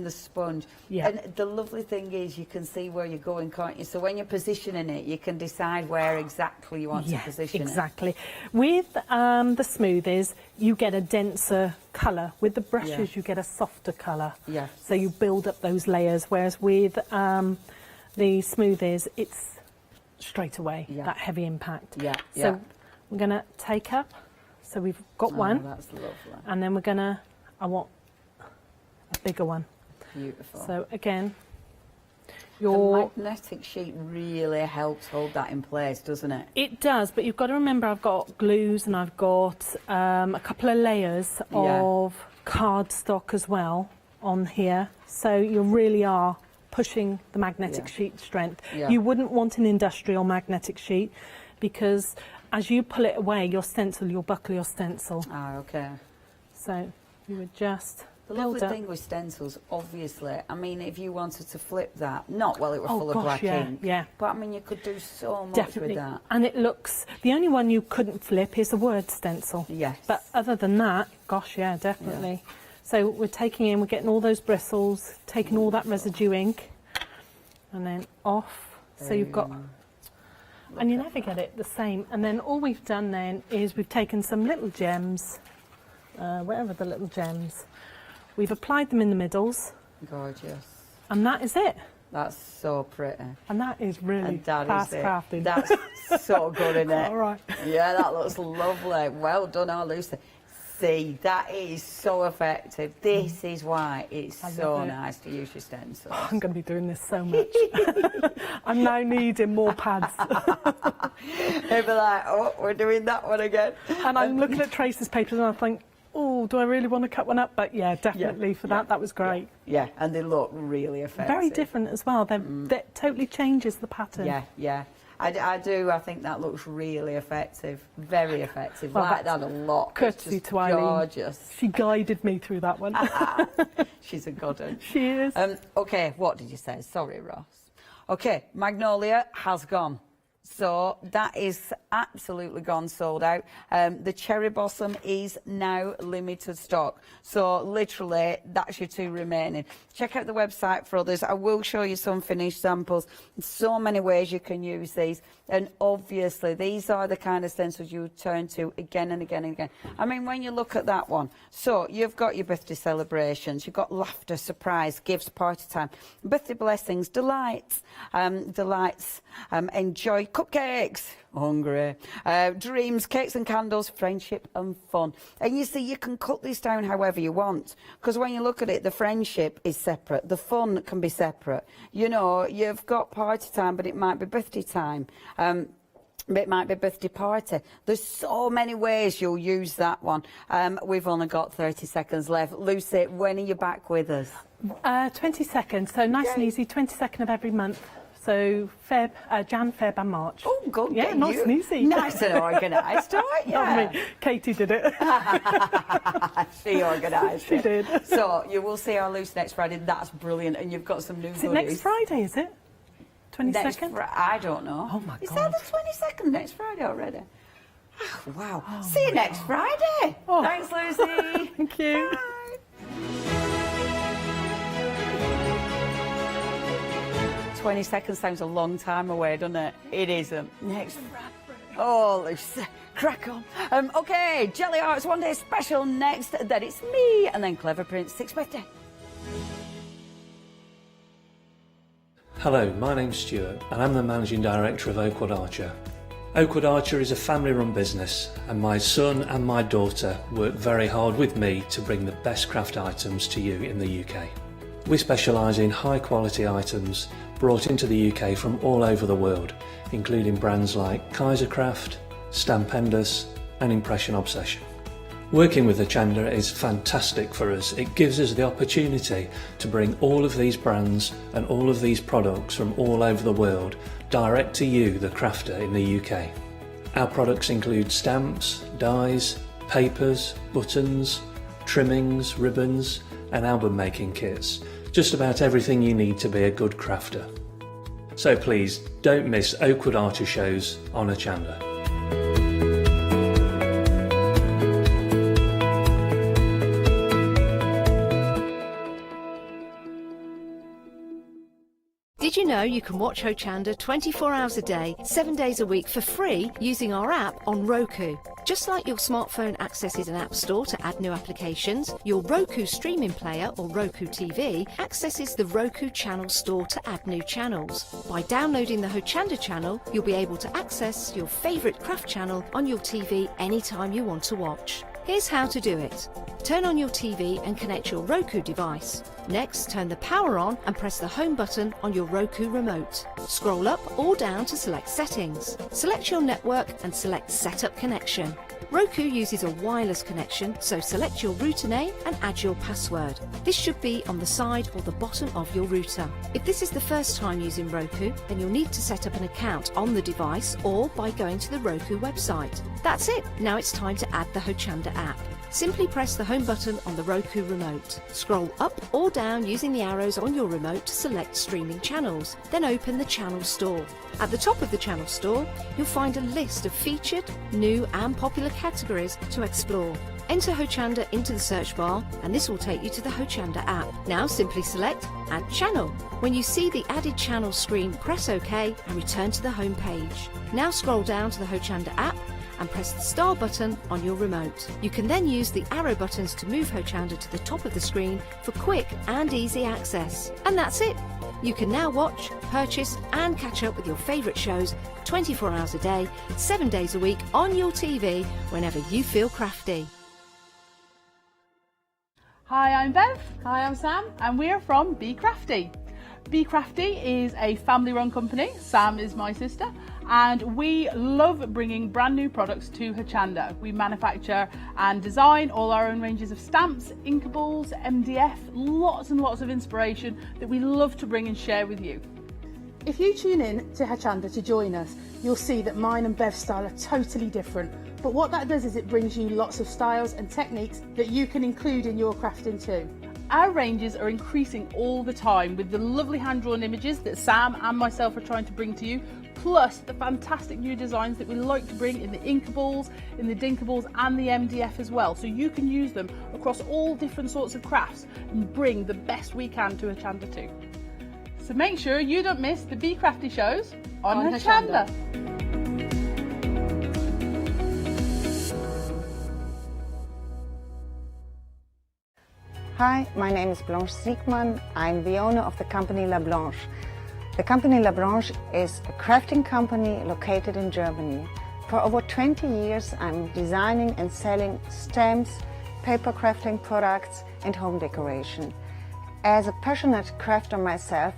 sponge. Yeah. And the lovely thing is you can see where you're going, can't you? So when you're positioning it, you can decide where exactly you want to position exactly. With the smoothies, you get a denser colour. With the brushes, you get a softer colour. Yeah. So you build up those layers, whereas with the smoothies, it's straight away, that heavy impact. Yeah. So we're going to take up. So we've got one. That's lovely. And then we're going to I want a bigger one. Beautiful. So again, the magnetic sheet really helps hold that in place, doesn't it? It does, but you've got to remember I've got glues and I've got a couple of layers of cardstock as well on here. So you really are pushing the magnetic sheet strength. You wouldn't want an industrial magnetic sheet because as you pull it away, your stencil, you'll buckle your stencil. Ah, okay. So you would just The lovely thing with stencils, obviously, I mean, if you wanted to flip that, not while it was full of black ink, but I mean, you could do so much with that. And it looks, the only one you couldn't flip is a word stencil. Yes. But other than that, gosh, yeah, definitely. So we're we're getting all those bristles, taking all that residue ink, and then off. So you've got, and you never get it the same. And then all we've done then is we've taken some little gems, wherever the little gems, we've applied them in the middles. Gorgeous. And that is it. That's so pretty. And that is really fast crafted. That's so good, isn't it? All right. Yeah, that looks lovely. Well done, Lucy. See, that is so effective. This is why it's so nice to use your stencils. I'm going to be doing this so much. I'm now needing more pads. They'll be like, oh, we're doing that one again. And I'm looking at Trace's papers and I think, oh, do I really want to cut one up? But yeah, definitely for that. That was great. Yeah, and they look really effective. Very different as well. That totally changes the pattern. Yeah, yeah. I do. I think that looks really effective. Very effective. Well, like that a lot. Courtesy to Eileen. Gorgeous. She guided me through that one. She's a good one. She is. Okay, what did you say? Sorry, Ross. Okay, Magnolia has gone. So that is absolutely gone, sold out. The Cherry Blossom is now limited stock. So literally, that's your two remaining. Check out the website for others. I will show you some finished samples. So many ways you can use these. And obviously, these are the kind of stencils you turn to again and again and again. I mean, when you look at that one, so you've got your birthday celebrations, you've got laughter, surprise, gifts, party time, birthday blessings, delights, enjoy, cupcakes, hungry, dreams, cakes and candles, friendship and fun. And you see, you can cut this down however you want, because when you look at it, the friendship is separate, the fun can be separate. You know, you've got party time, but it might be birthday time. It might be birthday party. There's so many ways you'll use that one. We've only got 30 seconds left. Lucy, when are you back with us? 22nd, so nice and easy, 22nd of every month. So Jan, Feb and March. Oh, good. Yeah, nice and easy. Nice and organised, aren't you? Not me. Katie did it. She organised She did. So you will see our Lucy next Friday. That's brilliant. And you've got some new Is it goodies. next Friday, is it? 22nd? I don't know. Oh my God. Is that the 22nd next Friday already? Oh, wow. See you next Friday. Oh. Thanks, Lucy. Thank you. Bye. 20 seconds sounds a long time away, doesn't it? It isn't. Next Friday. Oh, Lucy, crack on. Okay, Jelly Arts One Day Special next. Then it's me, and then Clever Prince 6th birthday. Hello, my name's Stuart and I'm the Managing Director of Oakwood Archer. Oakwood Archer is a family-run business and my son and my daughter work very hard with me to bring the best craft items to you in the UK. We specialise in high-quality items brought into the UK from all over the world, including brands like Kaisercraft, Stampendous and Impression Obsession. Working with Hochanda is fantastic for us. It gives us the opportunity to bring all of these brands and all of these products from all over the world direct to you, the crafter in the UK. Our products include stamps, dies, papers, buttons, trimmings, ribbons and album making kits. Just about everything you need to be a good crafter. So please don't miss Oakwood Archer shows on Hochanda. Did you know you can watch Hochanda 24 hours a day, 7 days a week for free using our app on Roku? Just like your smartphone accesses an app store to add new applications, your Roku streaming player or Roku TV accesses the Roku channel store to add new channels. By downloading the Hochanda channel, you'll be able to access your favourite craft channel on your TV anytime you want to watch. Here's how to do it. Turn on your TV and connect your Roku device. Next, turn the power on and press the home button on your Roku remote. Scroll up or down to select settings. Select your network and select Setup Connection. Roku uses a wireless connection, so select your router name and add your password. This should be on the side or the bottom of your router. If this is the first time using Roku, then you'll need to set up an account on the device or by going to the Roku website. That's it. Now it's time to add the Hochanda app. Simply press the home button on the Roku remote. Scroll up or down using the arrows on your remote to select streaming channels. Then open the channel store. At the top of the channel store, you'll find a list of featured, new and popular categories to explore. Enter Hochanda into the search bar and this will take you to the Hochanda app. Now simply select Add Channel. When you see the added channel screen, press OK and return to the home page. Now scroll down to the Hochanda app and press the star button on your remote. You can then use the arrow buttons to move Hochanda to the top of the screen for quick and easy access. And that's it. You can now watch, purchase and catch up with your favourite shows 24 hours a day, 7 days a week on your TV whenever you feel crafty. Hi, I'm Bev. Hi, I'm Sam, and we're from Be Crafty. Be Crafty is a family-run company. Sam is my sister, and we love bringing brand new products to Hochanda. We manufacture and design all our own ranges of stamps, inkables, MDF, lots and lots of inspiration that we love to bring and share with you. If you tune in to Hochanda to join us, you'll see that mine and Bev's style are totally different. But what that does is it brings you lots of styles and techniques that you can include in your crafting too. Our ranges are increasing all the time with the lovely hand-drawn images that Sam and myself are trying to bring to you, plus the fantastic new designs that we like to bring in the inkables, in the dinkables and the MDF as well. So you can use them across all different sorts of crafts and bring the best we can to Hochanda too. So make sure you don't miss the Be Crafty shows on Hochanda. Hi, my name is Blanche Siegmann. I'm the owner of the company La Blanche. The company La Blanche is a crafting company located in Germany. For over 20 years, I'm designing and selling stamps, paper crafting products and home decoration. As a passionate crafter myself,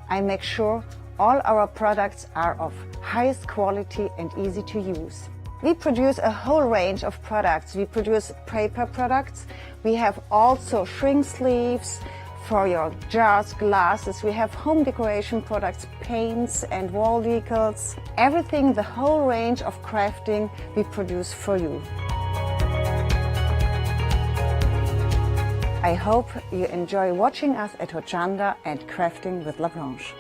I make sure all our products are of highest quality and easy to use. We produce a whole range of products. We produce paper products. We have also shrink sleeves for your jars, glasses. We have home decoration products, paints and wall decals. Everything, the whole range of crafting we produce for you. I hope you enjoy watching us at Hochanda and crafting with La Blanche.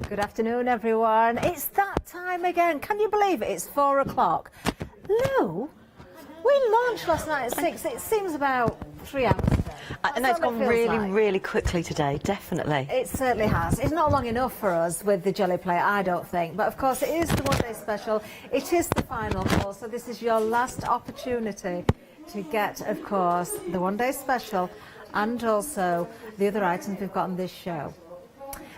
Good afternoon, everyone. It's that time again. Can you believe it? It's 4 o'clock. Lou, we launched last night at 6. It seems about 3 hours ago. I know it's gone really quickly today, definitely. It certainly has. It's not long enough for us with the jelly plate, I don't think. But of course, it is the one-day special. It is the final call, so this is your last opportunity to get, of course, the one-day special and also the other items we've got on this show.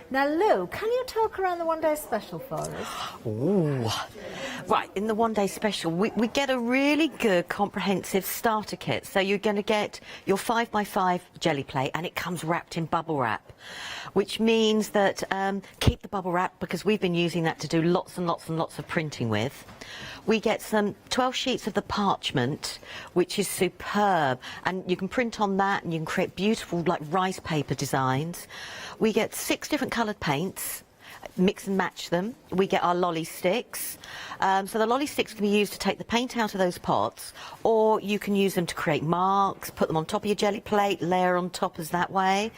Now, Lou, can you talk around the one-day special for us? Ooh. Right, in the one-day special, we get a really good comprehensive starter kit. So you're going to get your 5x5 jelly plate, and it comes wrapped in bubble wrap, which means that keep the bubble wrap, because we've been using that to do lots and lots and lots of printing with. We get some 12 sheets of the parchment, which is superb, and you can print on that and you can create beautiful like rice paper designs. We get 6 different coloured paints, mix and match them. We get our lolly sticks. So the lolly sticks can be used to take the paint out of those pots, or you can use them to create marks, put them on top of your jelly plate, layer on top as that way.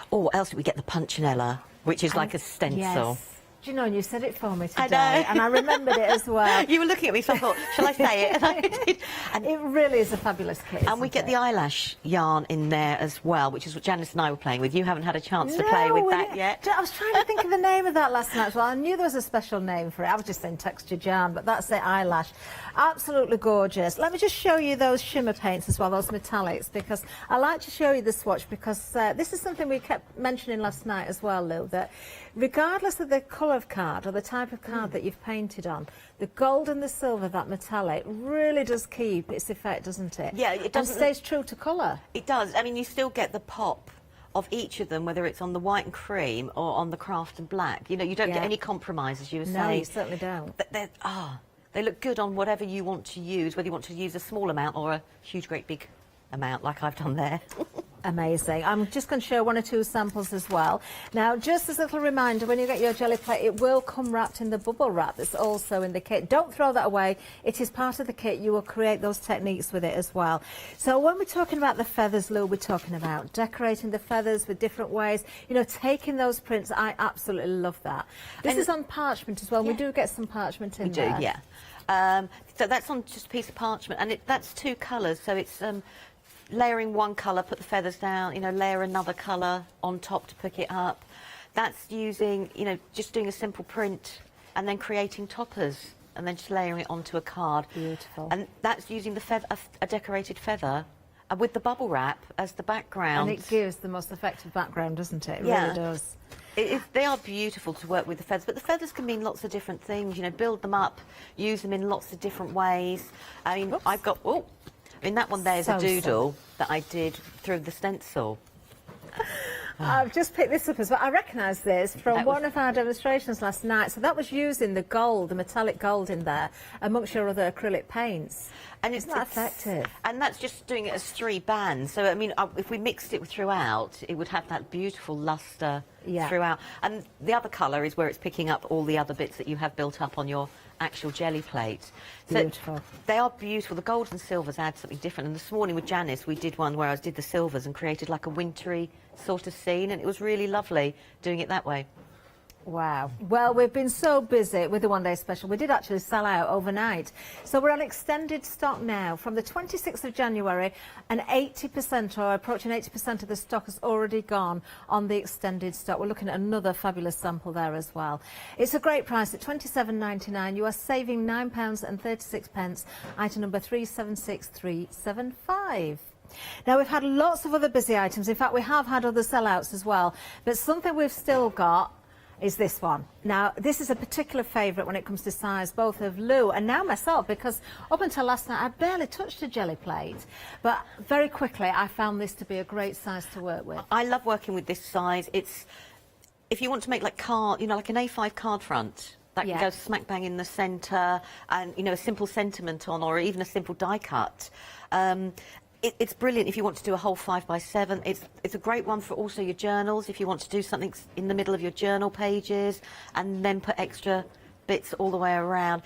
Or what else do we get? The punchinella, which is like a stencil. Yes. Do you know, and you said it for me I today, know. and I remembered it as well. You were looking at me, so I thought, shall I say it? And I did. And it really is a fabulous kit. And we get the eyelash yarn in there as well, which is what Janice and I were playing with. You haven't had a chance to play with that yet. I was trying to think of the name of that last night as well. I knew there was a special name for it. I was just saying textured yarn, but that's the eyelash. Absolutely gorgeous. Let me just show you those shimmer paints as well, those metallics, because I like to show you the swatch, because this is something we kept mentioning last night as well, Lou, that regardless of the colour of card or the type of card that you've painted on, the gold and the silver, that metallic, really does keep its effect, doesn't it? Yeah, it doesn't. And stays true to colour. It does. I mean, you still get the pop of each of them, whether it's on the white and cream or on the craft and black. You know, you don't get any compromise, as you were saying. No, you certainly don't. They look good on whatever you want to use, whether you want to use a small amount or a huge, great big amount, like I've done there. Amazing. I'm just going to show one or two samples as well. Now, just as a little reminder, when you get your jelly plate, it will come wrapped in the bubble wrap that's also in the kit. Don't throw that away. It is part of the kit. You will create those techniques with it as well. So when we're talking about the feathers, Lou, we're talking about decorating the feathers with different ways. You know, taking those prints, I absolutely love that. This is on parchment as well. Yeah. We do get some parchment in there. We do, yeah. So that's on just a piece of parchment, and that's two colours, so it's layering one colour, put the feathers down, you know, layer another colour on top to pick it up. That's using, you know, just doing a simple print and then creating toppers and then just layering it onto a card. Beautiful. And that's using the feather, a decorated feather, with the bubble wrap as the background. And it gives the most effective background, doesn't it? It really does. They are beautiful to work with, the feathers, but the feathers can mean lots of different things. You know, build them up, use them in lots of different ways. I mean, I've got, I mean, that one there's a doodle that I did through the stencil. I've just picked this up as well. I recognise this from one of our demonstrations last night. So that was using the gold, the metallic gold in there, amongst your other acrylic paints. And it's not effective. And that's just doing it as 3 bands. So, I mean, if we mixed it throughout, it would have that beautiful lustre throughout. And the other colour is where it's picking up all the other bits that you have built up on your actual jelly plate. So beautiful. They are beautiful. The golds and silvers add something different. And this morning with Janice, we did one where I did the silvers and created like a wintry sort of scene, and it was really lovely doing it that way. Wow. Well, we've been so busy with the one-day special. We did actually sell out overnight. So we're on extended stock now from the 26th of January, and 80% or approaching 80% of the stock has already gone on the extended stock. We're looking at another fabulous sample there as well. It's a great price at £27.99. You are saving £9.36. Item number 376375. Now, we've had lots of other busy items. In fact, we have had other sellouts as well. But something we've still got is this one. Now, this is a particular favourite when it comes to size, both of Lou and now myself, because up until last night I barely touched a jelly plate, but very quickly I found this to be a great size to work with. I love working with this size. It's, if you want to make like card, you know, like an A5 card front, that can go smack bang in the centre, and, you know, a simple sentiment on, or even a simple die cut. It's brilliant if you want to do a whole 5x7. It's a great one for also your journals, if you want to do something in the middle of your journal pages and then put extra bits all the way around.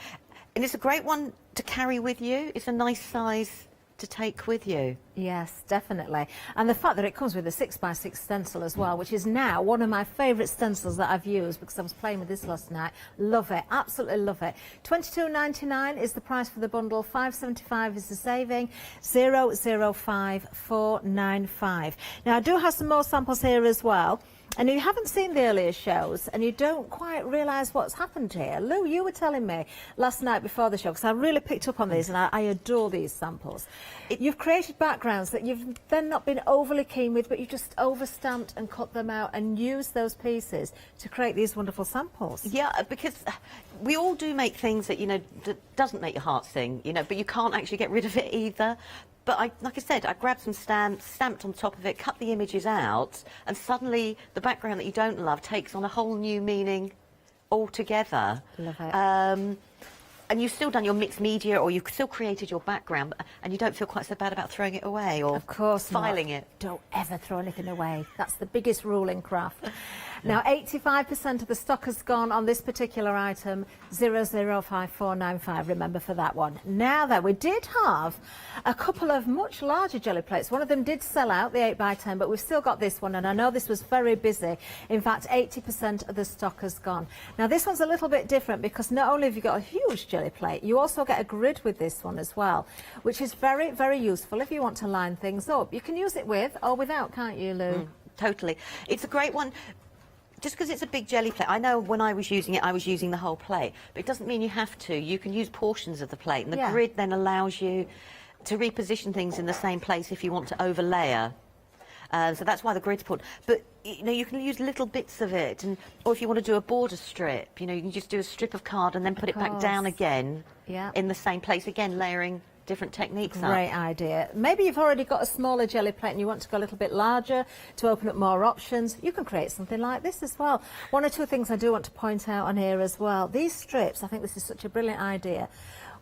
And it's a great one to carry with you. It's a nice size to take with you. Yes, definitely. And the fact that it comes with a 6x6 stencil as well, which is now one of my favourite stencils that I've used because I was playing with this last night. Love it, absolutely love it. £22.99 is the price for the bundle, £5.75 is the saving, 005495. Now, I do have some more samples here as well. And if you haven't seen the earlier shows and you don't quite realise what's happened here, Lou, you were telling me last night before the show, because I really picked up on these and I adore these samples. You've created backgrounds that you've then not been overly keen with, but you just overstamped and cut them out and used those pieces to create these wonderful samples. Yeah, because we all do make things that, you know, that doesn't make your heart sing, you know, but you can't actually get rid of it either. But like I said, I grabbed some stamps, stamped on top of it, cut the images out, and suddenly the background that you don't love takes on a whole new meaning altogether. Love it. And you've still done your mixed media, or you've still created your background, and you don't feel quite so bad about throwing it away or of course filing it. Don't ever throw anything away. That's the biggest rule in craft. Now, 85% of the stock has gone on this particular item, 005495, remember for that one. Now then, we did have a couple of much larger jelly plates. One of them did sell out, the 8x10, but we've still got this one, and I know this was very busy. In fact, 80% of the stock has gone. Now, this one's a little bit different because not only have you got a huge jelly plate, you also get a grid with this one as well, which is very, very useful if you want to line things up. You can use it with or without, can't you, Lou? Totally. It's a great one. Just because it's a big jelly plate, I know when I was using it, I was using the whole plate, but it doesn't mean you have to. You can use portions of the plate, and the grid then allows you to reposition things in the same place if you want to overlayer. So that's why the grid's put. But you know, you can use little bits of it, or if you want to do a border strip, you know, you can just do a strip of card and then put it back down again in the same place again, layering different techniques up. Great idea. Maybe you've already got a smaller jelly plate and you want to go a little bit larger to open up more options. You can create something like this as well. One or two things I do want to point out on here as well. These strips, I think this is such a brilliant idea.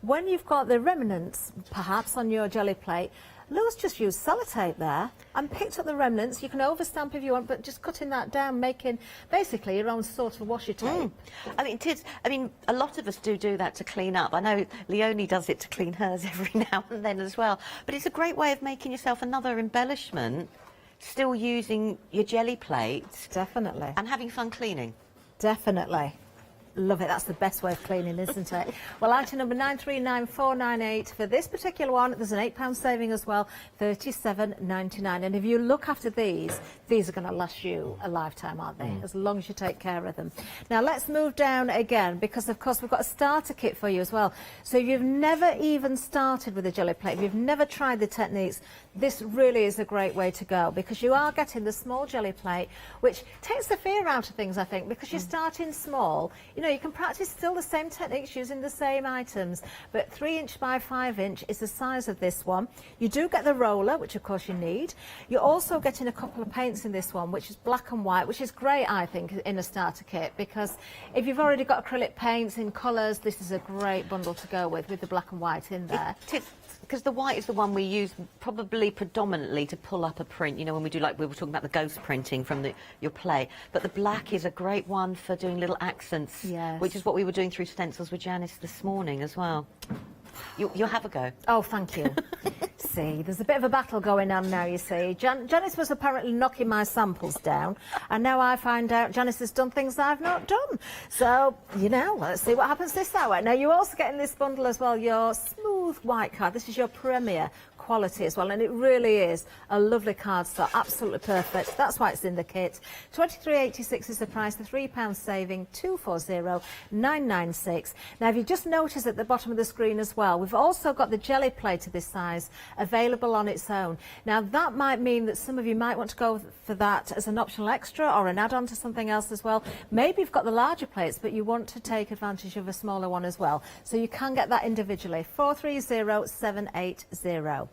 When you've got the remnants, perhaps, on your jelly plate, Lou's just used sellotape there and picked up the remnants. You can overstamp if you want, but just cutting that down, making basically your own sort of washi tape. I mean, a lot of us do that to clean up. I know Leonie does it to clean hers every now and then as well. But it's a great way of making yourself another embellishment, still using your jelly plate. Definitely. And having fun cleaning. Definitely. Love it. That's the best way of cleaning, isn't it? Well, item number 939498 for this particular one, there's an £8 saving as well, £37.99. And if you look after these are going to last you a lifetime, aren't they? As long as you take care of them. Now, let's move down again because, of course, we've got a starter kit for you as well. So if you've never even started with a jelly plate, if you've never tried the techniques, this really is a great way to go because you are getting the small jelly plate, which takes the fear out of things, I think, because you're starting small. You know, you can practice still the same techniques using the same items, but 3" by 5" is the size of this one. You do get the roller, which of course you need. You're also getting a couple of paints in this one, which is black and white, which is great, I think, in a starter kit, because if you've already got acrylic paints in colours, this is a great bundle to go with the black and white in there. Because the white is the one we use probably predominantly to pull up a print, you know, when we do, like we were talking about the ghost printing from your play. But the black is a great one for doing little accents, which is what we were doing through stencils with Janice this morning as well. You'll have a go. Oh, thank you. See, there's a bit of a battle going on now, you see. Janice was apparently knocking my samples down, and now I find out Janice has done things I've not done. So, you know, let's see what happens this hour. Now, you also get in this bundle as well your smooth white card. This is your premier quality as well, and it really is a lovely card, so absolutely perfect. That's why it's in the kit. £23.86 is the price, the £3 saving, 240996. Now, if you just notice at the bottom of the screen as well, we've also got the jelly plate of this size available on its own. Now, that might mean that some of you might want to go for that as an optional extra or an add-on to something else as well. Maybe you've got the larger plates, but you want to take advantage of a smaller one as well. So you can get that individually, 430780.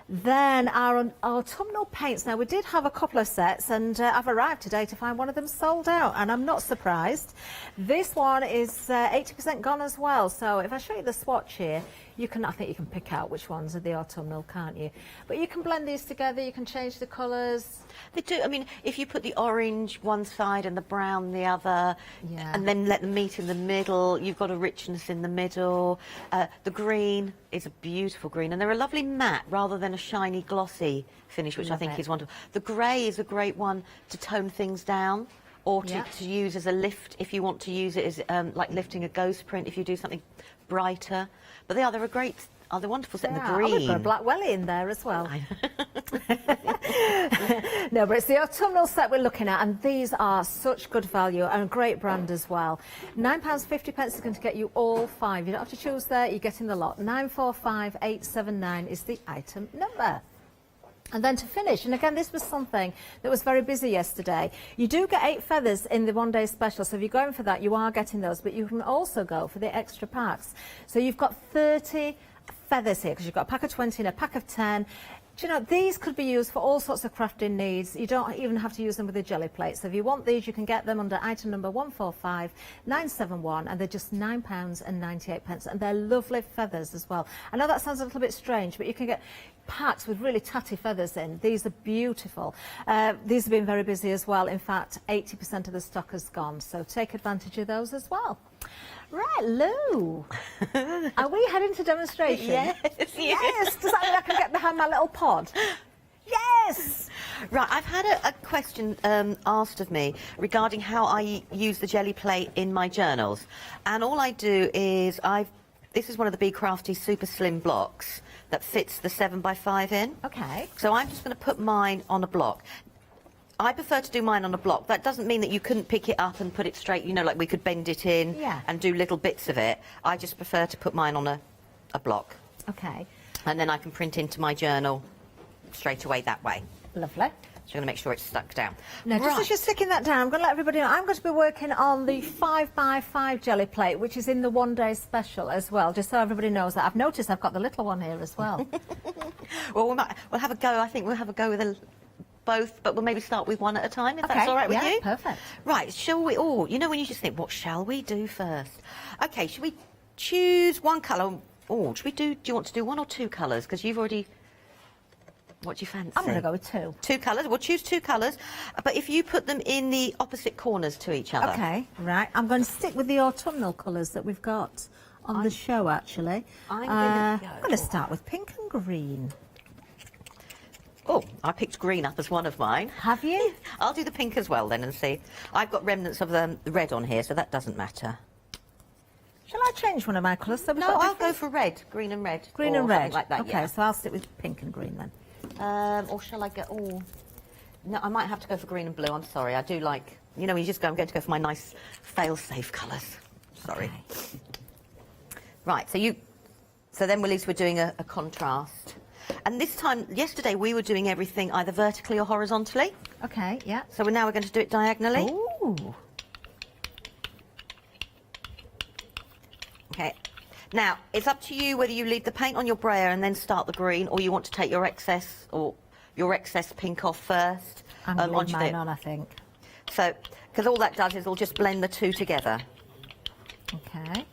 Then our autumnal paints. Now, we did have a couple of sets, and I've arrived today to find one of them sold out, and I'm not surprised. This one is 80% gone as well. So if I show you the swatch here, I think you can pick out which ones are the autumnal, can't you? But you can blend these together, you can change the colours. They do. I mean, if you put the orange one side and the brown the other, and then let them meet in the middle, you've got a richness in the middle. The green is a beautiful green, and they're a lovely matte rather than a shiny glossy finish, which I think is wonderful. The grey is a great one to tone things down, or to use as a lift if you want to use it as like lifting a ghost print if you do something brighter. But they're a great, they're wonderful set in the green. I've got a black welly in there as well. No, but it's the autumnal set we're looking at, and these are such good value and a great brand as well. £9.50 is going to get you all 5. You don't have to choose there, you're getting the lot. 945879 is the item number. And then to finish, and again, this was something that was very busy yesterday. You do get 8 feathers in the one-day special, so if you're going for that, you are getting those, but you can also go for the extra packs. So you've got 30 feathers here, because you've got a pack of 20 and a pack of 10. Do you know, these could be used for all sorts of crafting needs. You don't even have to use them with a jelly plate. So if you want these, you can get them under item number 145971, and they're just £9.98, and they're lovely feathers as well. I know that sounds a little bit strange, but you can get packs with really tatty feathers in. These are beautiful. These have been very busy as well. In fact, 80% of the stock has gone, so take advantage of those as well. Right, Lou, are we heading to demonstration? Yes. Yes. Does that mean I can get behind my little pod? Yes! Right, I've had a question asked of me regarding how I use the jelly plate in my journals. And all I do is, this is one of the Be Crafty super slim blocks that fits the 7x5 in. Okay. So I'm just going to put mine on a block. I prefer to do mine on a block. That doesn't mean that you couldn't pick it up and put it straight, you know, like we could bend it in and do little bits of it. I just prefer to put mine on a block. Okay. And then I can print into my journal straight away that way. Lovely. So I'm going to make sure it's stuck down. Now, just as you're sticking that down, I'm going to let everybody know I'm going to be working on the 5x5 jelly plate, which is in the one-day special as well, just so everybody knows that. I've noticed I've got the little one here as well. Well, we'll have a go. I think we'll have a go with both, but we'll maybe start with one at a time, if that's all right with you? Perfect. Right, shall we... Oh, you know when you just think, what shall we do first? OK, should we choose one colour? Oh, should we do you want to do one or two colours? Because you've already... What do you fancy? I'm going to go with two. Two colours. We'll choose two colours, but if you put them in the opposite corners to each other. OK, right. I'm going to stick with the autumnal colours that we've got on the show, actually. I'm going to start with pink and green. Oh, I picked green up as one of mine. Have you? I'll do the pink as well then and see. I've got remnants of the red on here, so that doesn't matter. Shall I change one of my colours? So no, I'll go for red, green and red. Green and red. Like that, OK, so I'll stick with pink and green then. Or shall I go... Oh, no, I might have to go for green and blue. I'm sorry. I do like... You know, when you just go, I'm going to go for my nice fail-safe colours. Sorry. Okay. Right, so then at least we're doing a contrast. And this time, yesterday, we were doing everything either vertically or horizontally. OK, yeah. So now we're going to do it diagonally. Ooh. OK. Now, it's up to you whether you leave the paint on your brayer and then start the green, or you want to take your excess pink off first. I'm going to leave mine on, I think. So, because all that does is it'll just blend the two together. OK.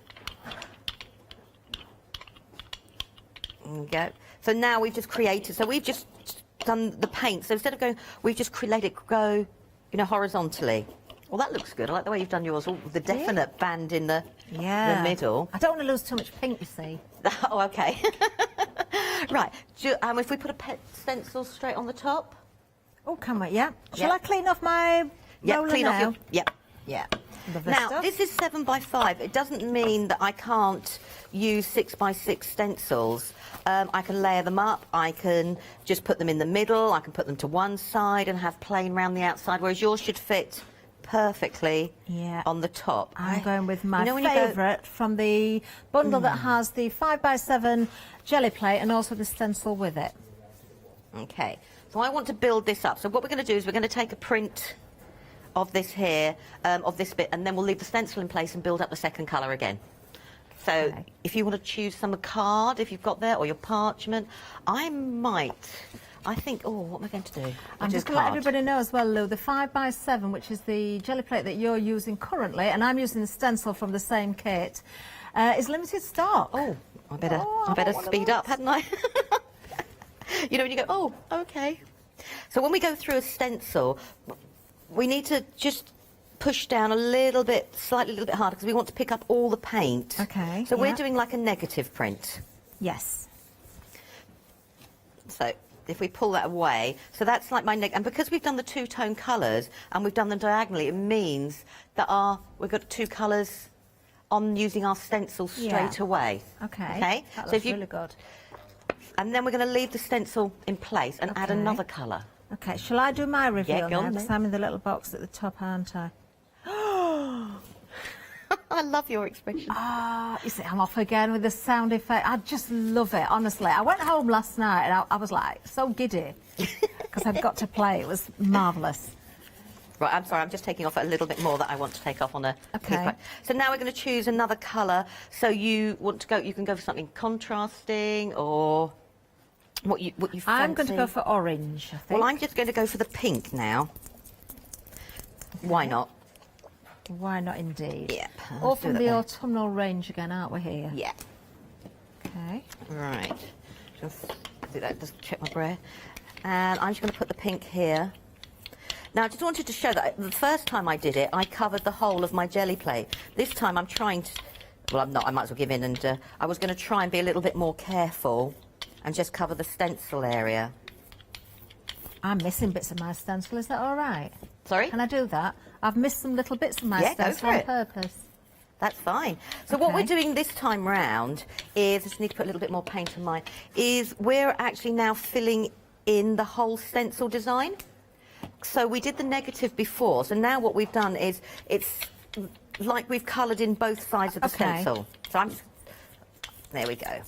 There we go. So now we've just created, so we've just done the paint. So instead of going, we've just let it go, you know, horizontally. Well, that looks good. I like the way you've done yours. All the definite band in the middle. I don't want to lose too much pink, you see. Oh, OK. Right. If we put a stencil straight on the top. Oh, can we? Yeah. Shall I clean off my roller clean now? off your... Yeah. Now, this is 7x5. It doesn't mean that I can't use 6x6 stencils. I can layer them up. I can just put them in the middle. I can put them to one side and have plain round the outside, whereas yours should fit perfectly on the top. I'm going with my favourite from the bundle that has the 5x7 jelly plate and also the stencil with it. OK. So I want to build this up. So what we're going to do is we're going to take a print of this here, of this bit, and then we'll leave the stencil in place and build up the second colour again. So if you want to choose some card, if you've got there, or your parchment, I think, oh, what am I going to do? I'm just going to let everybody know as well, Lou, the 5x7, which is the jelly plate that you're using currently, and I'm using the stencil from the same kit, is limited stock. Oh, I better speed up, hadn't I? You know, when you go, oh, OK. So when we go through a stencil, we need to just push down a little bit, slightly a little bit harder, because we want to pick up all the paint. OK. So we're doing like a negative print. Yes. So if we pull that away, so that's like my and because we've done the two-tone colours and we've done them diagonally, it means that we've got two colours on using our stencil straight away. OK. That looks really good. And then we're going to leave the stencil in place and add another colour. OK, shall I do my reveal go now? on Because I'm in the little box at the top, aren't I? I love your expression. You see, I'm off again with the sound effect. I just love it, honestly. I went home last night and I was like so giddy because I'd got to play. It was marvellous. Right, I'm sorry, I'm just taking off a little bit more that I want to take off on a paper. So now we're going to choose another colour. So you want to go, you can go for something contrasting or... What you fancy? I'm going to go for orange, I think. Well, I'm just going to go for the pink now. Why not? Why not indeed? Yep. All from the autumnal range again, aren't we here? Yeah. Okay. Right. Just do that, just check my brayer. And I'm just going to put the pink here. Now, I just wanted to show that the first time I did it, I covered the whole of my jelly plate. This time I'm trying to... Well, I'm not. I might as well give in. And I was going to try and be a little bit more careful and just cover the stencil area. I'm missing bits of my stencil. Is that all right? Sorry? Can I do that? I've missed some little bits of my stencil on purpose. That's fine. So what we're doing this time round is, I just need to put a little bit more paint on mine, is we're actually now filling in the whole stencil design. So we did the negative before, so now what we've done is it's like we've coloured in both sides of the stencil. So I'm just, there we go.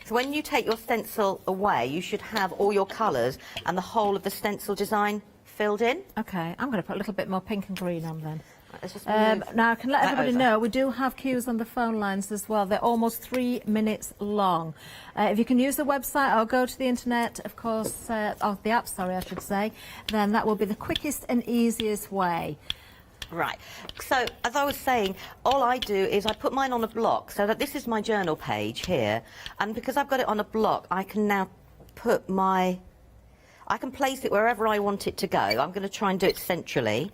So when you take your stencil away, you should have all your colours and the whole of the stencil design filled in. Okay, I'm going to put a little bit more pink and green on then. Let's just now, I can let everybody know we do have queues on the phone lines as well. They're almost 3 minutes long. If you can use the website or go to the internet, of course, or the app, sorry, I should say, then that will be the quickest and easiest way. Right. So, as I was saying, all I do is I put mine on a block, so that this is my journal page here, and because I've got it on a block, I can now put my... I can place it wherever I want it to go. I'm going to try and do it centrally.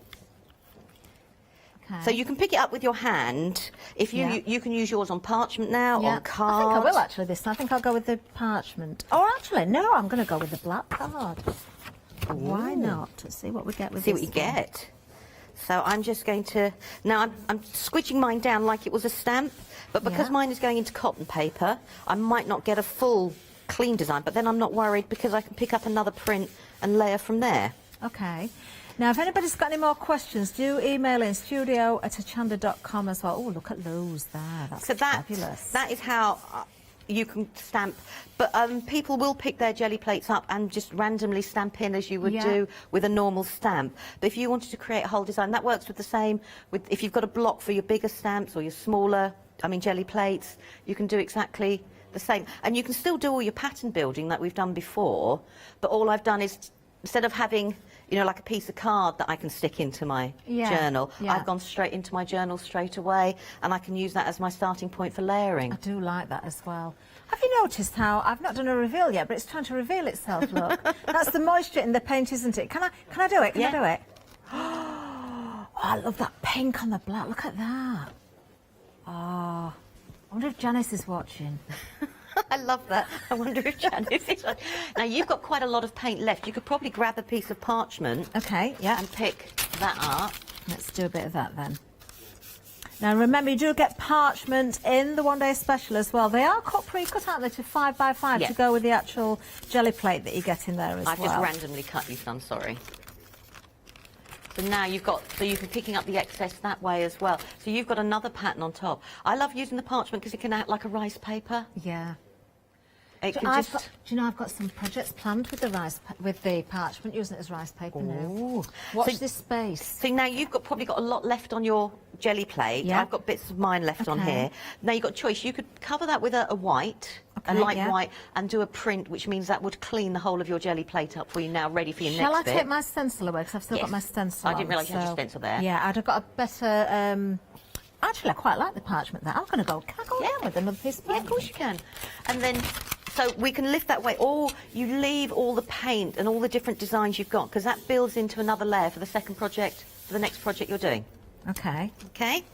So you can pick it up with your hand. If you you can use yours on parchment now, on card. I think I will actually this time. I think I'll go with the parchment. Or actually, no, I'm going to go with the black card. Why not? Let's see what we get with See this what you get. So I'm just going to... Now, I'm squidging mine down like it was a stamp, but because mine is going into cotton paper, I might not get a full clean design, but then I'm not worried because I can pick up another print and layer from there. Okay. Now, if anybody's got any more questions, do email in studio@hochanda.com as well. Oh, look at those there. That's fabulous. That is how you can stamp. But people will pick their jelly plates up and just randomly stamp in as you would do with a normal stamp. But if you wanted to create a whole design, that works with the same. With if you've got a block for your bigger stamps or your smaller, jelly plates, you can do exactly the same. And you can still do all your pattern building that we've done before. But all I've done is, instead of having... like a piece of card that I can stick into my journal. I've gone straight into my journal straight away, and I can use that as my starting point for layering. I do like that as well. Have you noticed how I've not done a reveal yet, but it's trying to reveal itself? Look, that's the moisture in the paint, isn't it? Can I do it? Can I do it? Oh, I love that pink on the black. Look at that. Oh, I wonder if Janice is watching. I love that. I wonder if Janice is... Now, you've got quite a lot of paint left. You could probably grab a piece of parchment. Okay, and pick that up. Let's do a bit of that then. Now, remember, you do get parchment in the one-day special as well. They are pre-cut, aren't they, to 5 by 5 to go with the actual jelly plate that you get in there as well. I've just randomly cut these, I'm sorry. So now you've got, so you can picking up the excess that way as well. So you've got another pattern on top. I love using the parchment because it can act like a rice paper. Yeah. It do you know, I've got some projects planned with the parchment, using it as rice paper now. Watch this space. So now you've probably got a lot left on your jelly plate. Yeah. I've got bits of mine left on here. Now you've got a choice. You could cover that with a white, a light white, and do a print, which means that would clean the whole of your jelly plate up for you now, ready for your next bit. Shall I take my stencil away? Because I've still got my stencil I didn't realise you had your stencil there. Yeah, I'd have got a better... actually, I quite like the parchment there. I'm going to go down with another piece of paper. Yeah, of course you can. And then... So we can lift that way, or you leave all the paint and all the different designs you've got, because that builds into another layer for the second project, for the next project you're doing. Okay. Okay?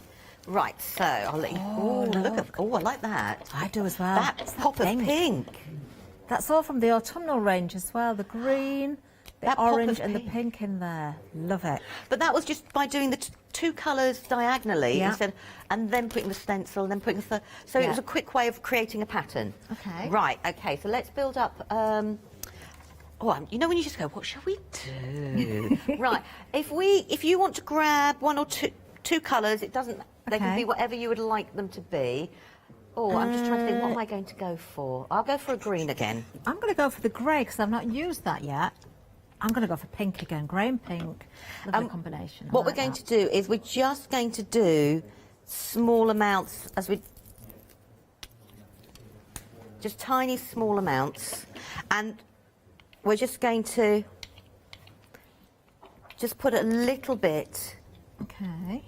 Right, so I'll let you... Oh, look at... Oh, I like that. I do as well. That pop of pink. That's all from the autumnal range as well. The green, the orange and the pink in there. Love it. But that was just by doing the two colours diagonally instead, and then putting the stencil, and then putting the... So it was a quick way of creating a pattern. Okay. Right, okay, so let's build up... you know when you just go, what shall we do? Right, if you want to grab one or two colours, it doesn't... They can be whatever you would like them to be. Oh, I'm just trying to think, what am I going to go for? I'll go for a green again. I'm going to go for the grey, because I've not used that yet. I'm going to go for pink again, grey and pink. Lovely combination. What we're going to do is we're just going to do small amounts just tiny small amounts. And we're just going to just put a little bit. Okay.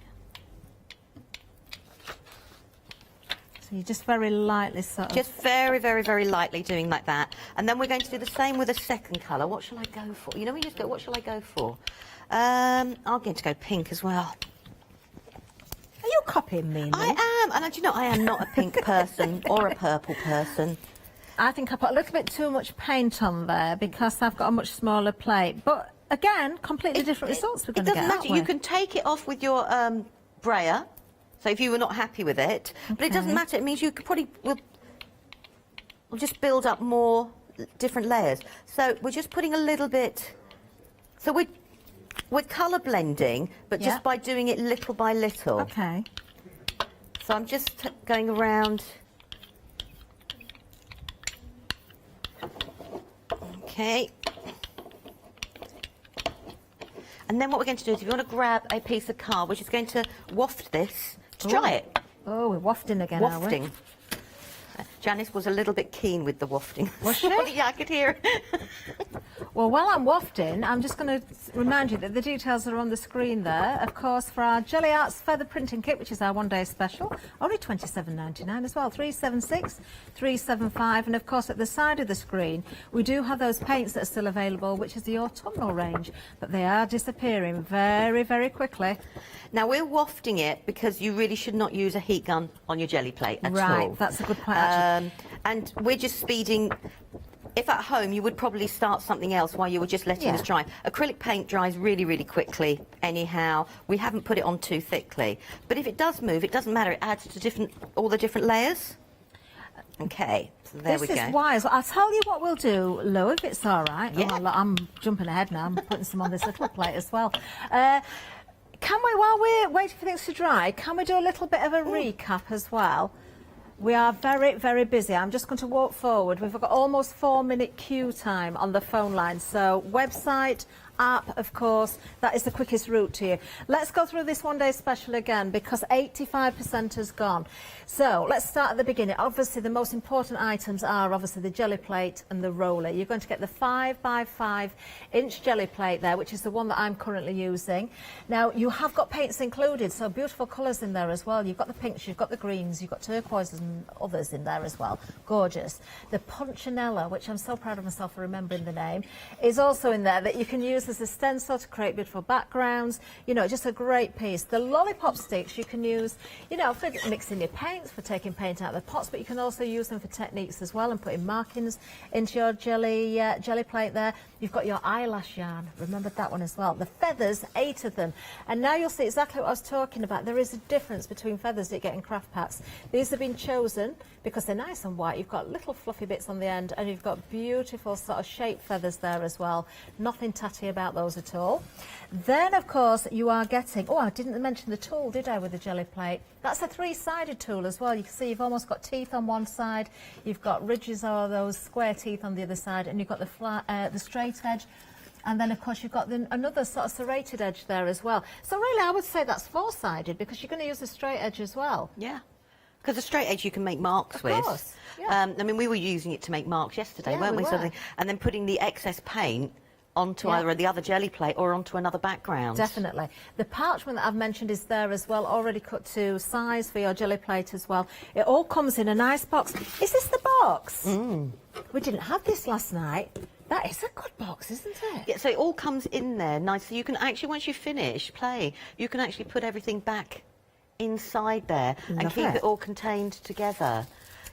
So you just very lightly sort of... Just very, very, very lightly doing like that. And then we're going to do the same with a second colour. What shall I go for? You know, we just go, what shall I go for? I'm going to go pink as well. Are you copying me, Nick? I am. And do you know, I am not a pink person or a purple person. I think I put a little bit too much paint on there because I've got a much smaller plate. But again, completely different results we're going to get. It doesn't matter. You can take it off with your brayer. So if you were not happy with it, but it doesn't matter. It means you could probably will just build up more different layers. So we're just putting a little bit. So we're colour blending, but just by doing it little by little. Okay. So I'm just going around. Okay. And then what we're going to do is, if you want to grab a piece of card, we're just going to waft this to try it. Oh, we're wafting again, Wafting. are we? Janice was a little bit keen with the wafting. Was she? Yeah, I could hear it. Well, while I'm wafting, I'm just going to remind you that the details are on the screen there. Of course, for our Jelly Arts Feather Printing Kit, which is our one-day special, only $27.99 as well, $376, $375. And, of course, at the side of the screen, we do have those paints that are still available, which is the autumnal range, but they are disappearing very, very quickly. Now, we're wafting it because you really should not use a heat gun on your jelly plate at all. Right, that's a good point, actually. And we're just speeding. If at home, you would probably start something else while you were just letting this dry. Acrylic paint dries really, really quickly anyhow. We haven't put it on too thickly. But if it does move, it doesn't matter. It adds to all the different layers. Okay, so there we go. This is wise. I'll tell you what we'll do, Lou, if it's all right. Yeah. Oh, I'm jumping ahead now. I'm putting some on this little plate as well. Can we, while we're waiting for things to dry, can we do a little bit of a recap as well? We are very, very busy. I'm just going to walk forward. We've got almost 4-minute queue time on the phone line. So website, app, of course, that is the quickest route to you. Let's go through this one-day special again because 85% has gone. So let's start at the beginning. Obviously, the most important items are obviously the jelly plate and the roller. You're going to get the 5x5-inch jelly plate there, which is the one that I'm currently using. Now, you have got paints included, so beautiful colours in there as well. You've got the pinks, you've got the greens, you've got turquoises and others in there as well. Gorgeous. The Punchinella, which I'm so proud of myself for remembering the name, is also in there that you can use as a stencil to create beautiful backgrounds. You know, just a great piece. The lollipop sticks you can use, you know, for mixing your paints, for taking paint out of the pots, but you can also use them for techniques as well and putting markings into your jelly plate there. You've got your eyelash yarn. Remember that one as well. The feathers, 8 of them. And now you'll see exactly what I was talking about. There is a difference between feathers that you get in craft packs. These have been chosen because they're nice and white. You've got little fluffy bits on the end and you've got beautiful sort of shaped feathers there as well. Nothing tatty about those at all. Then, of course, you are getting... Oh, I didn't mention the tool, did I, with the jelly plate? That's a 3-sided tool as well. You can see you've almost got teeth on one side. You've got ridges or those square teeth on the other side. And you've got the straight edge. And then, of course, you've got another sort of serrated edge there as well. So, really, I would say that's 4-sided because you're going to use the straight edge as well. Yeah. Because the straight edge you can make marks with. Of course, yeah. I mean, we were using it to make marks yesterday, Yeah, weren't we? we were. And then putting the excess paint onto either the other jelly plate or onto another background. Definitely. The parchment that I've mentioned is there as well, already cut to size for your jelly plate as well. It all comes in a nice box. Is this the box? We didn't have this last night. That is a good box, isn't it? Yeah, so it all comes in there nice. So you can actually, once you finish playing, you can actually put everything back inside there and keep it all contained together.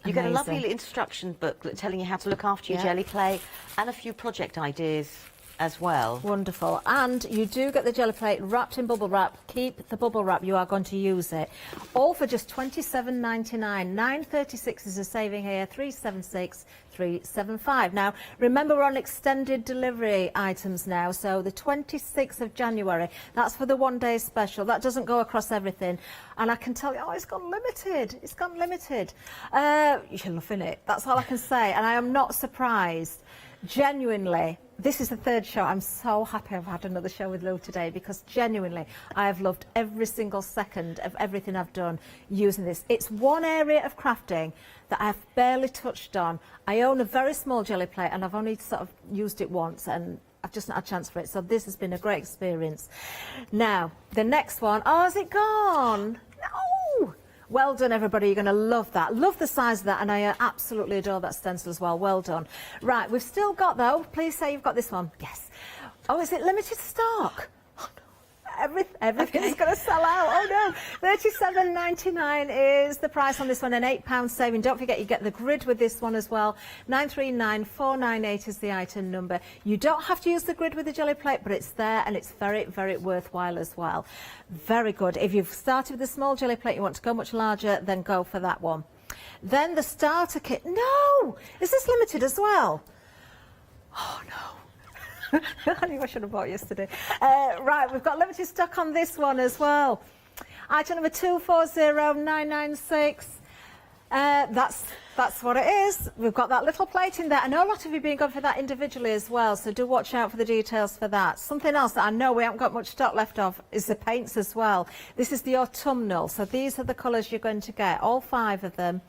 You get a lovely little instruction booklet telling you how to look after your jelly plate and a few project ideas as well. Wonderful. And you do get the jelly plate wrapped in bubble wrap. Keep the bubble wrap, you are going to use it. All for just $27.99. $9.36 is a saving here, $3.76, $3.75. Now, remember we're on extended delivery items now, so the 26th of January, that's for the one-day special. That doesn't go across everything. And I can tell you, oh, it's gone limited. It's gone limited. You're loving it. That's all I can say. And I am not surprised. genuinely, this is the third show. I'm so happy I've had another show with Lou today, because genuinely I have loved every single second of everything I've done using this. It's one area of crafting that I've barely touched on. I own a very small jelly plate and I've only sort of used it once, and I've just not had a chance for it. So this has been a great experience. Now, the next one. Oh, has it gone? No! Well done, everybody. You're going to love that. Love the size of that, and I absolutely adore that stencil as well. Well done. Right, we've still got, though, please say you've got this one. Yes. Oh, is it limited stock? Oh, no. Everything's going to sell out. Oh, no. £37.99 is the price on this one, and £8 saving. Don't forget, you get the grid with this one as well. 939498 is the item number. You don't have to use the grid with the jelly plate, but it's there, and it's very, very worthwhile as well. Very good. If you've started with a small jelly plate, you want to go much larger, then go for that one. Then the starter kit. No! Is this limited as well? Oh, no. I knew I should have bought yesterday. Right, we've got limited stock on this one as well. Item number 240996. That's what it is. We've got that little plate in there. I know a lot of you have been going for that individually as well, so do watch out for the details for that. Something else that I know we haven't got much stock left of is the paints as well. This is the autumnal, so these are the colours you're going to get, all 5 of them.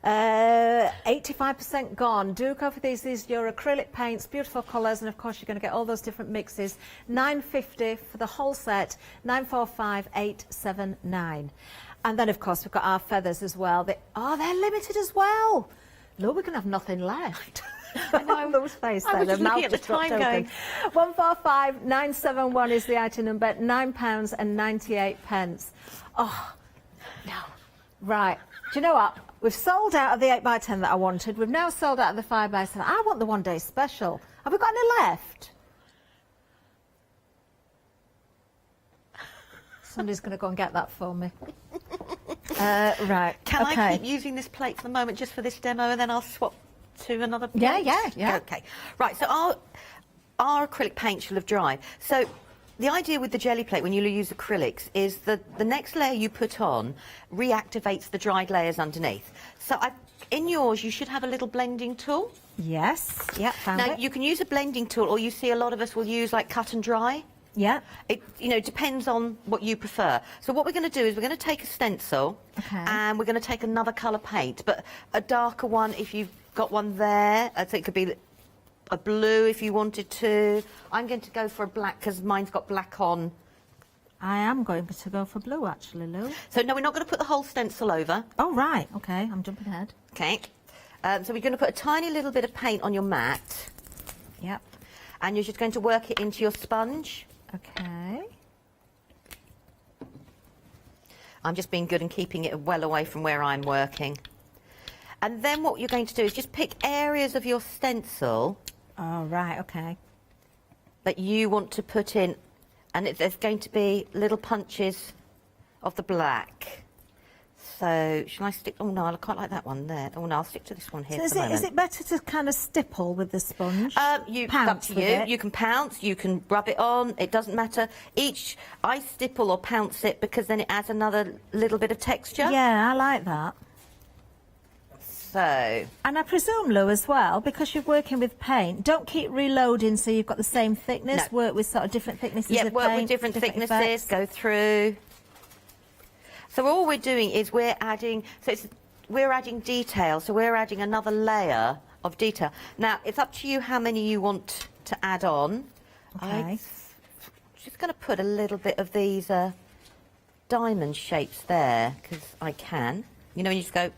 85% gone. Do go for these. These are your acrylic paints, beautiful colours, and of course you're going to get all those different mixes. £9.50 for the whole set, £945,879. And then of course we've got our feathers as well. They're limited as well. No, we're going to have nothing left. I know those faces. I was just looking at the time going. 145971 is the item number, £9.98. Oh, no. Right. Do you know what? We've sold out of the 8x10 that I wanted. We've now sold out of the 5x7. I want the 1 day special. Have we got any left? Somebody's going to go and get that for me. Right. Can I keep using this plate for the moment, just for this demo, and then I'll swap to another plate? Yeah. Okay. Right, so our acrylic paints will have dried. So the idea with the jelly plate, when you use acrylics, is that the next layer you put on reactivates the dried layers underneath. So in yours, you should have a little blending tool. Yes. Yeah, found it. Now, you can use a blending tool, or you see a lot of us will use, like, cut and dry. Yeah. It depends on what you prefer. So what we're going to do is we're going to take a stencil, and we're going to take another colour paint, but a darker one if you've got one there. I think it could be a blue if you wanted to. I'm going to go for a black because mine's got black on. I am going to go for blue, actually, Lou. So no, we're not going to put the whole stencil over. Oh, right. Okay, I'm jumping ahead. Okay. So we're going to put a tiny little bit of paint on your mat. Yep. And you're just going to work it into your sponge. Okay. I'm just being good and keeping it well away from where I'm working. And then what you're going to do is just pick areas of your stencil. Oh, right, okay. That you want to put in, and there's going to be little punches of the black. So, shall I stick? Oh no, I quite like that one there. Oh no, I'll stick to this one here. So is it better to kind of stipple with the sponge? It's up to you. You can pounce, you can rub it on. It doesn't matter. I stipple or pounce it because then it adds another little bit of texture. Yeah, I like that. So. And I presume, Lou, as well, because you're working with paint, don't keep reloading so you've got the same thickness. No. Work with sort of different thicknesses of paint. Yeah, work with different thicknesses. Effects. Go through. So all we're doing is we're adding detail. So we're adding another layer of detail. Now it's up to you how many you want to add on. Okay. I'm just going to put a little bit of these diamond shapes there because I can. You know, when you just go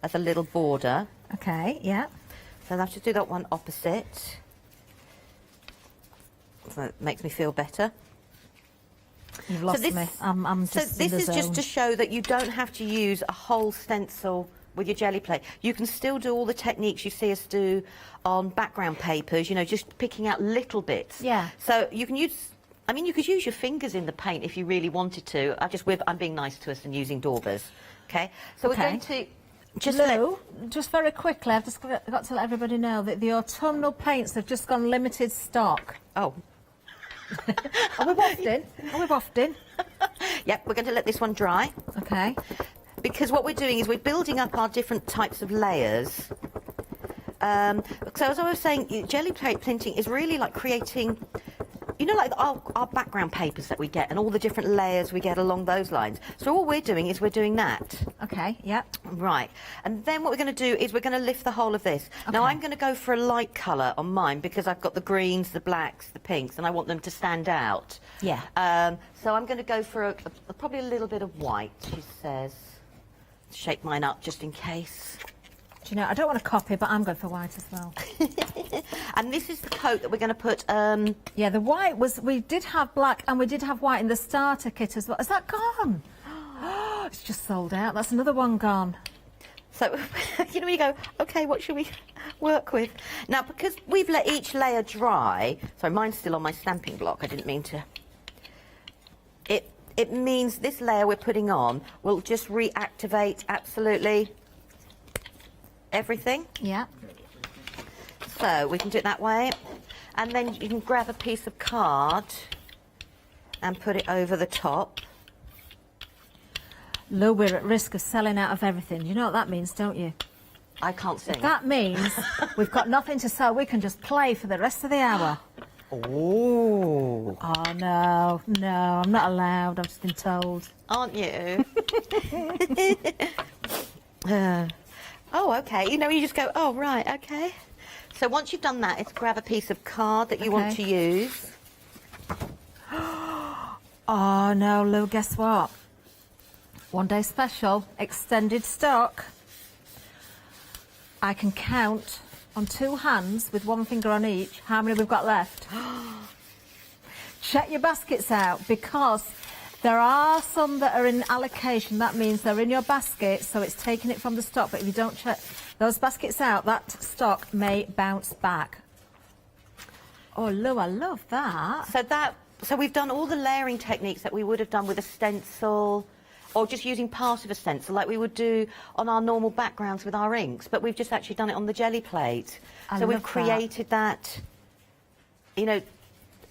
as a little border. Okay. Yeah. So I'll just do that one opposite. So it makes me feel better. You've lost me. I'm just so this is just to show that you don't have to use a whole stencil with your jelly plate. You can still do all the techniques you see us do on background papers, you know, just picking out little bits. Yeah. So you can use, I mean, you could use your fingers in the paint if you really wanted to. I'm being nice to us and using daubers. Okay. So we're going to Lou, just very quickly, I've just got to let everybody know that the autumnal paints have just gone limited stock. Oh. Are we wafting? Yep, we're going to let this one dry. Okay. Because what we're doing is we're building up our different types of layers So as I was saying, jelly plate printing is really like creating, you know, like our background papers that we get and all the different layers we get along those lines. So all we're doing is we're doing that. Okay, yep. Right. And then what we're going to do is we're going to lift the whole of this. Okay. Now I'm going to go for a light colour on mine because I've got the greens, the blacks, the pinks, and I want them to stand out. Yeah. So I'm going to go for probably a little bit of white, she says. Shake mine up just in case. Do you know, I don't want to copy, but I'm going for white as well. And this is the coat that we're going to put... Yeah, the white was... We did have black and we did have white in the starter kit as well. Is that gone? It's just sold out. That's another one gone. So, you know, you go, OK, what should we work with? Now, because we've let each layer dry... Sorry, mine's still on my stamping block. I didn't mean to... It means this layer we're putting on will just reactivate absolutely... everything. Yeah. So we can do it that way. And then you can grab a piece of card and put it over the top. Lou, we're at risk of selling out of everything. You know what that means, don't you? I can't sing. That means we've got nothing to sell. We can just play for the rest of the hour. Oh. Oh, no, I'm not allowed. I've just been told. Aren't you? Oh, OK. You know, you just go, oh, right, OK. So once you've done that, it's grab a piece of card that you want to use. Oh, no, Lou, guess what? One day special, extended stock. I can count on two hands with one finger on each how many we've got left. Check your baskets out because there are some that are in allocation. That means they're in your basket, so it's taking it from the stock. But if you don't check those baskets out, that stock may bounce back. Oh, Lou, I love that. So we've done all the layering techniques that we would have done with a stencil or just using part of a stencil like we would do on our normal backgrounds with our inks, but we've just actually done it on the jelly plate. So we've created that, you know,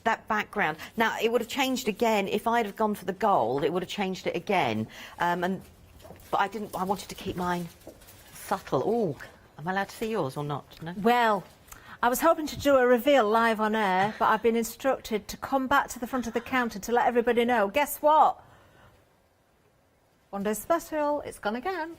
that background. Now, it would have changed again. If I'd have gone for the gold, it would have changed it again. But I didn't. I wanted to keep mine subtle. Oh, am I allowed to see yours or not? No? Well, I was hoping to do a reveal live on air, but I've been instructed to come back to the front of the counter to let everybody know. Guess what? One day special, it's gone again.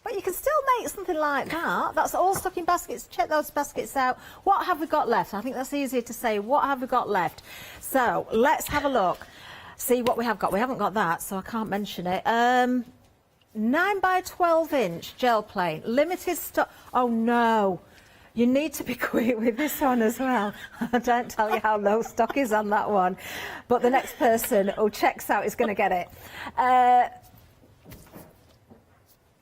But you can still make something like that. That's all stuck in baskets. Check those baskets out. What have we got left? I think that's easier to say. What have we got left? So let's have a look. See what we have got. We haven't got that, so I can't mention it. 9 by 12 inch gel plate. Limited stock. Oh, no. You need to be quick with this one as well. I don't tell you how low stock is on that one. But the next person who checks out is going to get it.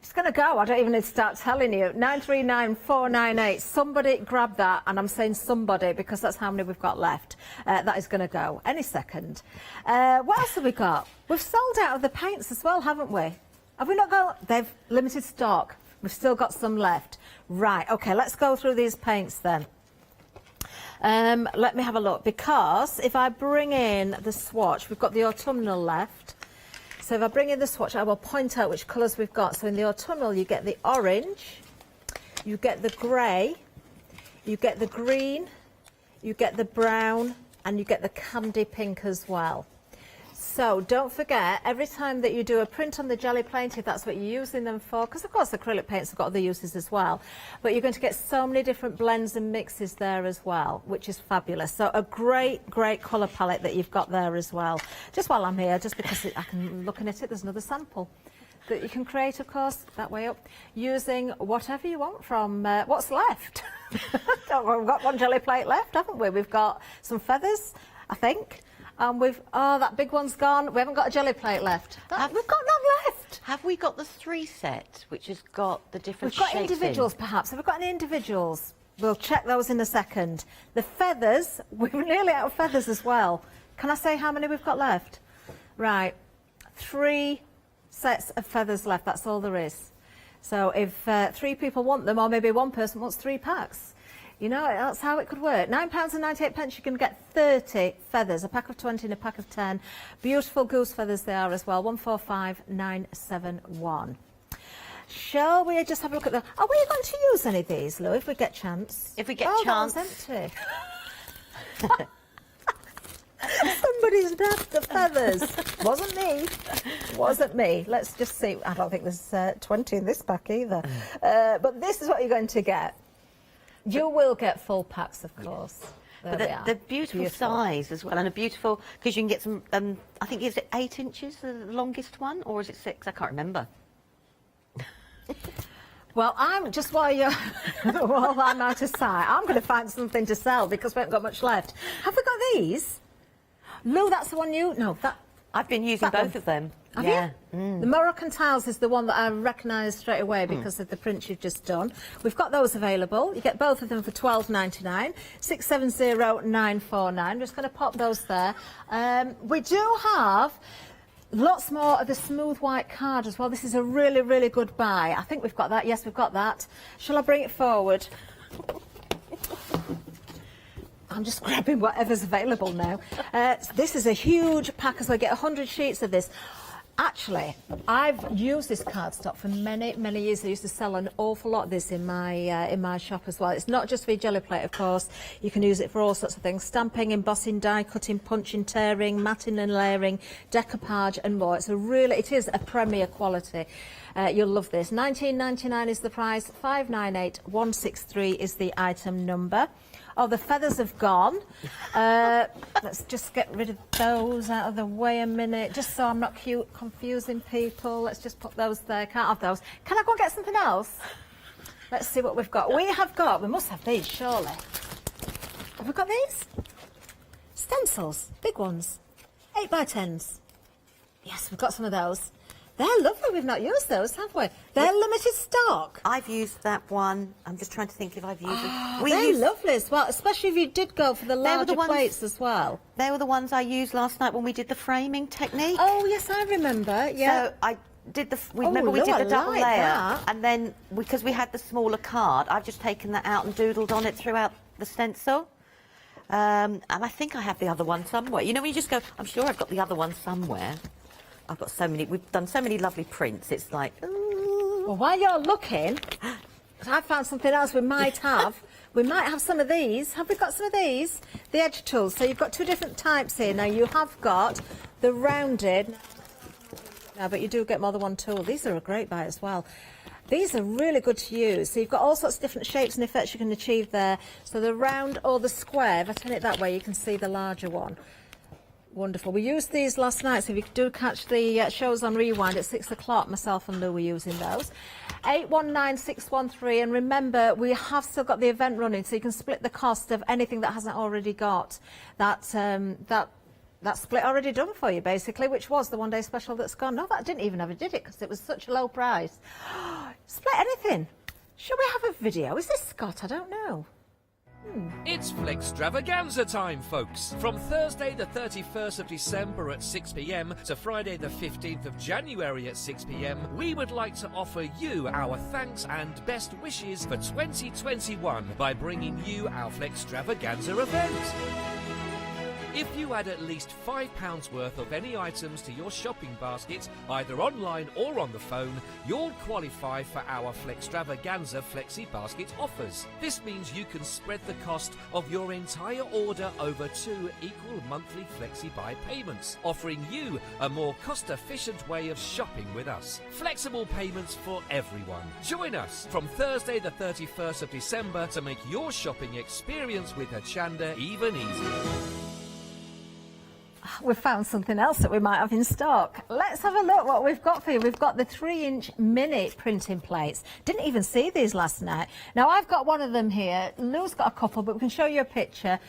It's going to go. I don't even need to start telling you. 939498. Somebody grab that, and I'm saying somebody because that's how many we've got left. That is going to go any second. What else have we got? We've sold out of the paints as well, haven't we? Have we not got... They've limited stock. We've still got some left. Right, OK, let's go through these paints then. Let me have a look, because if I bring in the swatch, we've got the autumnal left. So if I bring in the swatch, I will point out which colours we've got. So in the autumnal, you get the orange, you get the grey, you get the green, you get the brown, and you get the candy pink as well. So don't forget, every time that you do a print on the jelly plate, if that's what you're using them for, because of course acrylic paints have got other uses as well, but you're going to get so many different blends and mixes there as well, which is fabulous. So a great, great colour palette that you've got there as well. Just while I'm here, just because I can looking at it, there's another sample that you can create, of course, that way up, using whatever you want from what's left. We've got one jelly plate left, haven't we? We've got some feathers, I think. That big one's gone. We haven't got a jelly plate left. We've got none left. Have we got the 3 set, which has got the different shapes? We've got individuals, perhaps. Have we got any individuals? We'll check those in a second. The feathers, we're nearly out of feathers as well. Can I say how many we've got left? Right, 3 sets of feathers left. That's all there is. So if 3 people want them, or maybe one person wants 3 packs, you know, that's how it could work. £9.98, you can get 30 feathers, a pack of 20 and a pack of 10. Beautiful goose feathers they are as well, 145971. Shall we just have a look at the... Are we going to use any of these, Lou, if we get chance? If we get chance. That one's empty. Somebody's nabbed the feathers. Wasn't me. Wasn't me. Let's just see. I don't think there's 20 in this pack either. But this is what you're going to get. You will get full packs, of course. But the beautiful size as well, and a beautiful, because you can get some, I think, is it 8 inches, the longest one, or is it 6? I can't remember. Well, I'm just while I'm out of sight, I'm going to find something to sell because we haven't got much left. Have we got these? No, that's the one you... No, that... I've been using both of them. Have you? The Moroccan tiles is the one that I recognised straight away because of the print you've just done. We've got those available. You get both of them for $12.99. 670949. I'm just going to pop those there. We do have lots more of the smooth white card as well. This is a really, really good buy. I think we've got that. Yes, we've got that. Shall I bring it forward? I'm just grabbing whatever's available now. This is a huge pack as well. I get 100 sheets of this. Actually, I've used this cardstock for many, many years. I used to sell an awful lot of this in my shop as well. It's not just for your jelly plate, of course. You can use it for all sorts of things. Stamping, embossing, die cutting, punching, tearing, matting and layering, decoupage and more. It is a premier quality. You'll love this. $19.99 is the price. 598-163 is the item number. Oh, the feathers have gone. Let's just get rid of those out of the way a minute, just so I'm not confusing people. Let's just put those there. Can't have those. Can I go and get something else? Let's see what we've got. We must have these, surely. Have we got these? Stencils, big ones. 8x10s. Yes, we've got some of those. They're lovely. We've not used those, have we? They're limited stock. I've used that one. I'm just trying to think if I've used them. They're lovely as well, especially if you did go for the larger plates as well. They were the ones I used last night when we did the framing technique. Oh, yes, I remember, yeah. So I did remember we did the double layer, and then because we had the smaller card, I've just taken that out and doodled on it throughout the stencil. And I think I have the other one somewhere. You know, when you just go, I'm sure I've got the other one somewhere. I've got so many, we've done so many lovely prints, it's like, ooh. Well, while you're looking, I found something else we might have. We might have some of these. Have we got some of these? The edge tools. So you've got two different types here. Now, you have got the rounded, but you do get more than one tool. These are a great buy as well. These are really good to use. So you've got all sorts of different shapes and effects you can achieve there. So the round or the square, if I turn it that way, you can see the larger one. Wonderful. We used these last night, so if you do catch the shows on Rewind at 6 o'clock, myself and Lou were using those. 819613, and remember, we have still got the event running, so you can split the cost of anything that hasn't already got that split already done for you, basically, which was the one-day special that's gone. No, that didn't even ever did it, because it was such a low price. Split anything. Should we have a video? Is this Scott? I don't know. It's Flextravaganza time, folks. From Thursday the 31st of December at 6 p.m. to Friday the 15th of January at 6 p.m, we would like to offer you our thanks and best wishes for 2021 by bringing you our Flextravaganza event. If you add at least £5 worth of any items to your shopping basket, either online or on the phone, you'll qualify for our Flextravaganza Flexi Basket offers. This means you can spread the cost of your entire order over 2 equal monthly Flexi Buy payments, offering you a more cost-efficient way of shopping with us. Flexible payments for everyone. Join us from Thursday the 31st of December to make your shopping experience with Hochanda even easier. We've found something else that we might have in stock. Let's have a look what we've got for you. We've got the 3-inch mini printing plates. Didn't even see these last night. Now, I've got one of them here. Lou's got a couple, but we can show you a picture.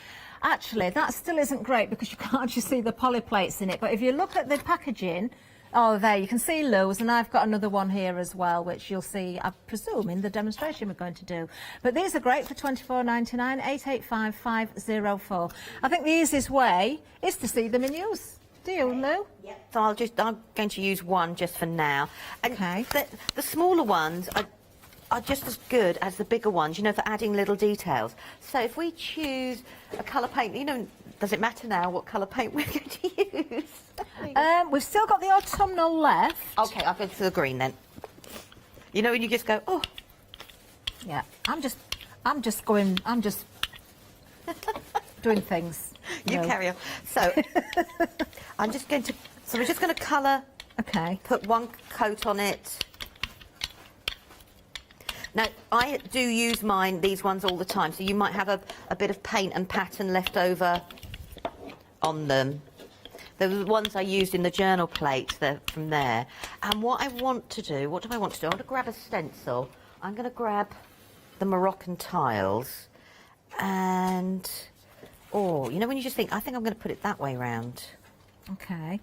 Actually, that still isn't great because you can't actually see the poly plates in it. But if you look at the packaging, oh, there, you can see Lou's, and I've got another one here as well, which you'll see, I presume, in the demonstration we're going to do. But these are great for $24.99, 885504. I think the easiest way is to see them in use. Do you, Lou? Yeah. So I'm going to use one just for now. And okay. The smaller ones are just as good as the bigger ones, you know, for adding little details. So if we choose a colour paint, you know, does it matter now what colour paint we're going to use? We've still got the autumnal left. Okay, I'll go for the green then. You know, when you just go, oh. Yeah, I'm just doing things. You carry on. So, we're just going to colour. Okay. Put one coat on it. Now, I do use these ones all the time, so you might have a bit of paint and pattern left over on them. The ones I used in the journal plate, they're from there. And what do I want to do? I want to grab a stencil. I'm going to grab the Moroccan tiles and, you know when you just think, I think I'm going to put it that way round. Okay.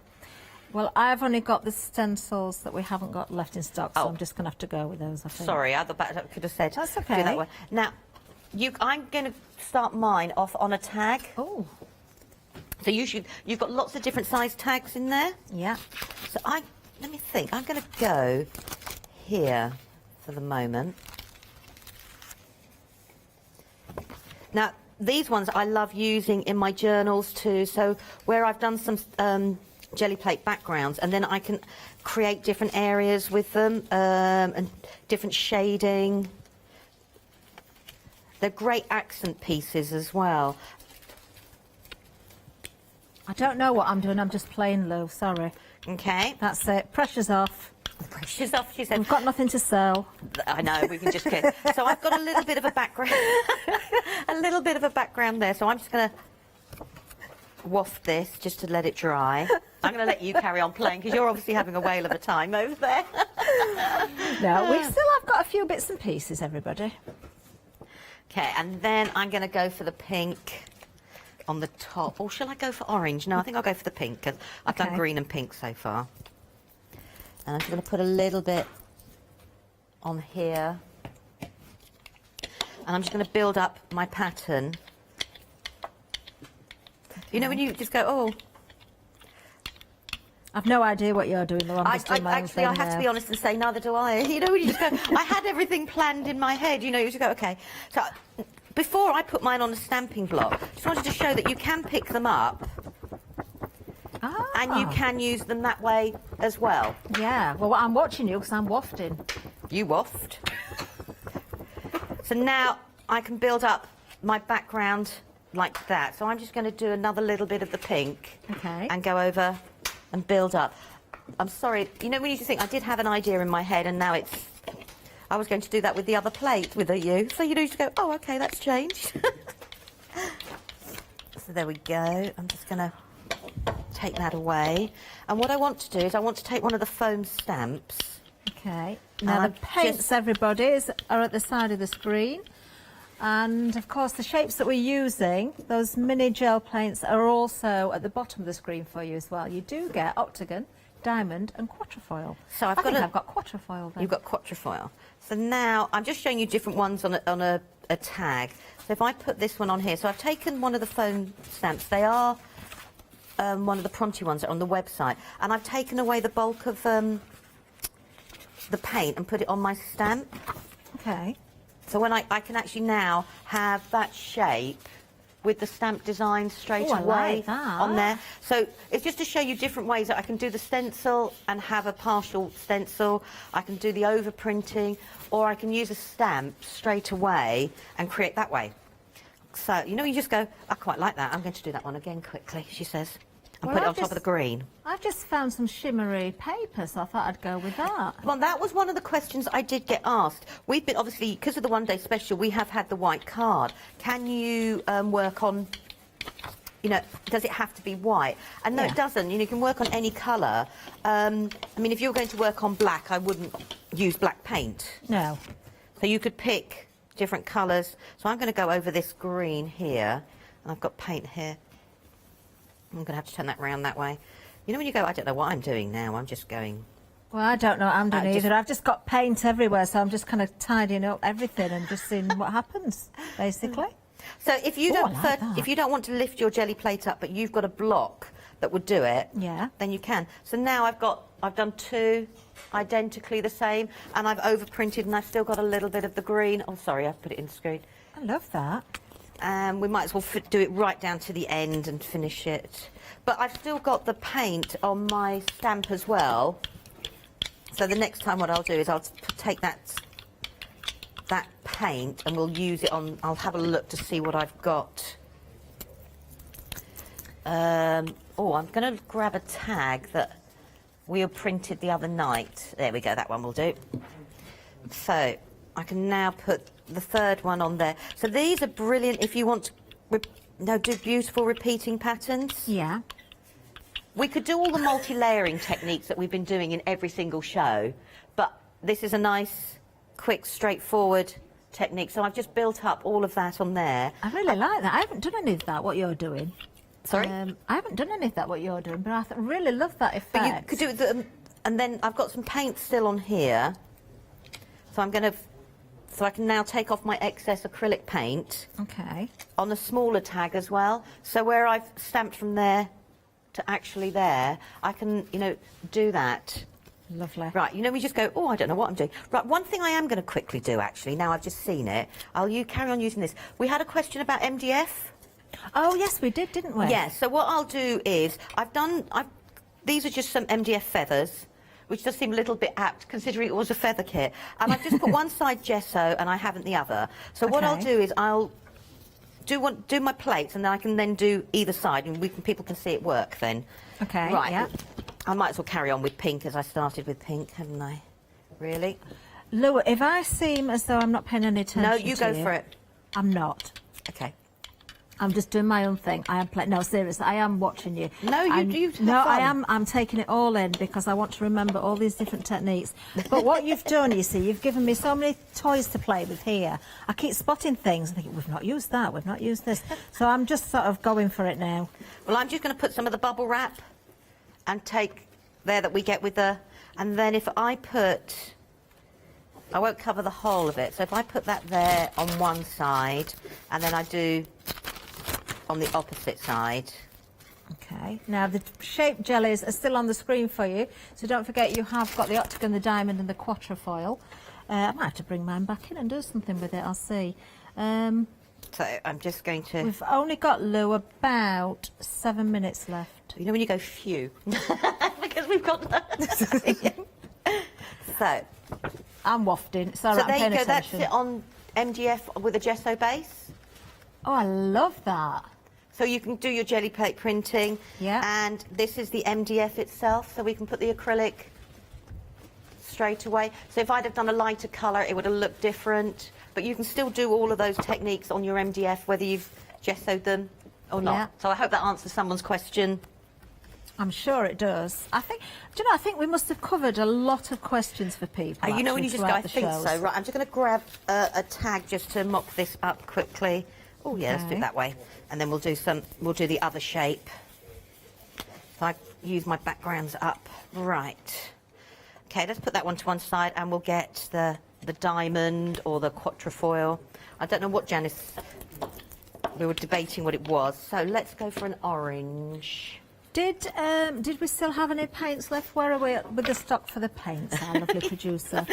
Well, I've only got the stencils that we haven't got left in stock, so I'm just going to have to go with those, I think. Sorry, I could have said that's do okay. that way. Now, I'm going to start mine off on a tag. Oh. So you've got lots of different size tags in there. Yeah. So let me think. I'm going to go here for the moment. Now, these ones I love using in my journals too. So where I've done some jelly plate backgrounds, and then I can create different areas with them and different shading. They're great accent pieces as well. I don't know what I'm doing, I'm just playing, Lou, sorry. Okay. That's it, pressure's off. Pressure's off, she said. We've got nothing to sell. I know, we can just kiss. So I've got a little bit of a background, there, so I'm just going to waft this just to let it dry. I'm going to let you carry on playing, because you're obviously having a whale of a time over there. No, we still have got a few bits and pieces, everybody. Okay, and then I'm going to go for the pink on the top. Or shall I go for orange? No, I think I'll go for the pink, because I've done green and pink so far. And I'm just going to put a little bit on here. And I'm just going to build up my pattern. Okay. You know when you just go, oh. I've no idea what you're doing, though. I'm just doing my own thing I have to be honest and say, neither do I. You know, when you just go, I had everything planned in my head. You know, you just go, okay. So before I put mine on a stamping block, just wanted to show that you can pick them up. And you can use them that way as well. Yeah, well, I'm watching you because I'm wafting. You waft. So now I can build up my background like that. So I'm just going to do another little bit of the pink. Okay. And go over and build up. I'm sorry, you know when you just think, I did have an idea in my head and now it's... I was going to do that with the other plate with you. So you know, you just go, oh, okay, that's changed. So there we go. I'm just going to take that away. And what I want to do is I want to take one of the foam stamps. Okay. Now the paints, everybody, are at the side of the screen. And of course the shapes that we're using, those mini gel paints, are also at the bottom of the screen for you as well. You do get octagon, diamond and quatrefoil. So I've got quatrefoil then. You've got quatrefoil. So now I'm just showing you different ones on a tag. So if I put this one on here, so I've taken one of the foam stamps. They are one of the Pronti ones that are on the website, and I've taken away the bulk of the paint and put it on my stamp. Okay. So when I can actually now have that shape with the stamp design straight away like that. on there. So it's just to show you different ways that I can do the stencil and have a partial stencil. I can do the overprinting, or I can use a stamp straight away and create that way. So, you know, you just go, I quite like that. I'm going to do that one again quickly, she says. And put it on top of the green. I've just found some shimmery paper, so I thought I'd go with that. Well, that was one of the questions I did get asked. We've been, obviously, because of the one-day special, we have had the white card. Can you work on, you know, does it have to be white? And no, it doesn't. You know, you can work on any colour. I mean, if you're going to work on black, I wouldn't use black paint. No. So you could pick different colours. So I'm going to go over this green here, and I've got paint here. I'm going to have to turn that round that way. You know when you go, I don't know what I'm doing now, I'm just going... Well, I don't know what I'm doing either. I've just got paint everywhere, so I'm just kind of tidying up everything and just seeing what happens, basically. So if you if you don't want to lift your jelly plate up, but you've got a block that would do it, then you can. So now I've done two identically the same, and I've overprinted, and I've still got a little bit of the green. Oh, sorry, I've put it in the screen. I love that. We might as well do it right down to the end and finish it. But I've still got the paint on my stamp as well. So the next time what I'll do is I'll take that paint and we'll use it on, I'll have a look to see what I've got. Oh, I'm going to grab a tag that we printed the other night. There we go, that one will do. So I can now put the third one on there. So these are brilliant if you want to do beautiful repeating patterns. Yeah. We could do all the multi-layering techniques that we've been doing in every single show, but this is a nice, quick, straightforward technique. So I've just built up all of that on there. I really like that. I haven't done any of that, what you're doing. Sorry? I haven't done any of that, what you're doing, but I really love that effect. But you could do it, and then I've got some paint still on here. So I'm going to, so I can now take off my excess acrylic paint. Okay. On the smaller tag as well. So where I've stamped from there to actually there, I can, you know, do that. Lovely. Right, you know, we just go, oh, I don't know what I'm doing. Right, one thing I am going to quickly do, actually, now I've just seen it, you carry on using this. We had a question about MDF. Oh, yes, we did, didn't we? Yeah, so what I'll do is, these are just some MDF feathers, which does seem a little bit apt, considering it was a feather kit. And I've just put one side gesso, and I haven't the other. So what I'll do is I'll do my plates, and then I can then do either side, and people can see it work then. Okay, right. yeah. I might as well carry on with pink, as I started with pink, haven't I? Really? Lou, if I seem as though I'm not paying any attention No, you go for it. I'm not. Okay. I'm just doing my own thing. I am playing. No, seriously, I am watching you. No, you do. No, I am. I'm taking it all in because I want to remember all these different techniques. But what you've done, you see, you've given me so many toys to play with here. I keep spotting things and thinking, we've not used that, we've not used this. So I'm just sort of going for it now. Well, I'm just going to put some of the bubble wrap and take there that we get with the, and then if I put, I won't cover the whole of it. So if I put that there on one side, and then I do on the opposite side. Okay, now the shaped jellies are still on the screen for you, so don't forget you have got the octagon, the diamond and the quatrefoil. I might have to bring mine back in and do something with it, I'll see. So I'm just going to... We've only got, Lou, about 7 minutes left. You know when you go phew? Because we've got... So... I'm wafting, it's all right, So there you go, attention. that's it on MDF with a gesso base. Oh, I love that. So you can do your jelly plate printing. Yeah. And this is the MDF itself, so we can put the acrylic straight away. So if I'd have done a lighter colour, it would have looked different. But you can still do all of those techniques on your MDF, whether you've gessoed them or not. Yeah. So I hope that answers someone's question. I'm sure it does. I think, do you know, I think we must have covered a lot of questions for people. You know when you just go, I think shows. so. Right, I'm just going to grab a tag just to mop this up quickly. Oh yeah, let's do it that way. And then we'll do the other shape. So I use my backgrounds up. Right. Okay, let's put that one to one side and we'll get the diamond or the quatrefoil. I don't know what Janice, we were debating what it was. So let's go for an orange. Did we still have any paints left? Where are we with the stock for the paints, our lovely producer?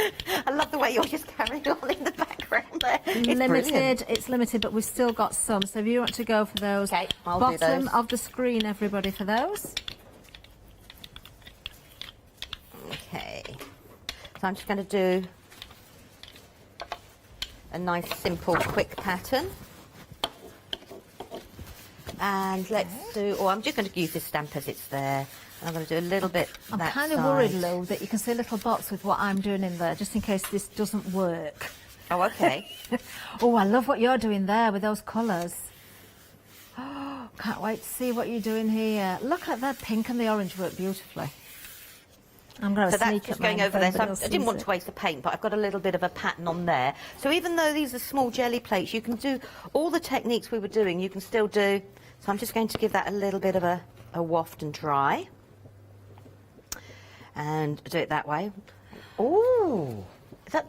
I love the way you're just carrying on in the background there. It's limited, but we've still got some. So if you want to go for those, okay, I'll bottom do those. of the screen, everybody, for those. Okay. So I'm just going to do a nice, simple, quick pattern. And let's do, I'm just going to use this stamp as it's there. I'm going to do a little bit I'm that kind of side. worried, Lou, that you can see a little box with what I'm doing in there, just in case this doesn't work. Oh, okay. Oh, I love what you're doing there with those colours. Oh, can't wait to see what you're doing here. Look at that pink and the orange work beautifully. I'm going to So sneak that's just at mine going over if there. So anybody I didn't else want sees to waste the paint, but I've got a little bit of a pattern on there. So even though these are small jelly plates, you can do all the techniques we were doing, you can still do. So I'm just going to give that a little bit of a waft and dry. And do it that way. Oh, have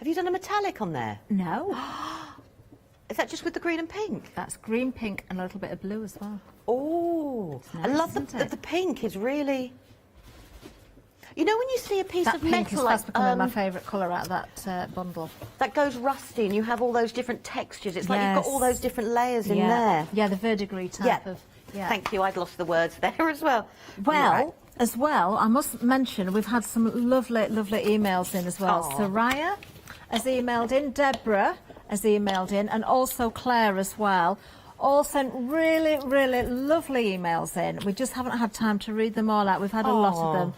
you done a metallic on there? No. Is that just with the green and pink? That's green, pink and a little bit of blue as well. Oh, nice, I love the pink is really... You know when you see a piece that of pink metal is like fast becoming my favourite colour out of that bundle. That goes rusty and you have all those different textures. It's like you've got all those different layers in there. Yeah, the verdigris type of... Yeah. Thank you, I'd lost the words there as well. Well, as well, I must mention, we've had some lovely emails in as well. Aww. Soraya has emailed in, Deborah has emailed in, and also Claire as well. All sent really lovely emails in. We just haven't had time to read them all out. We've had a lot of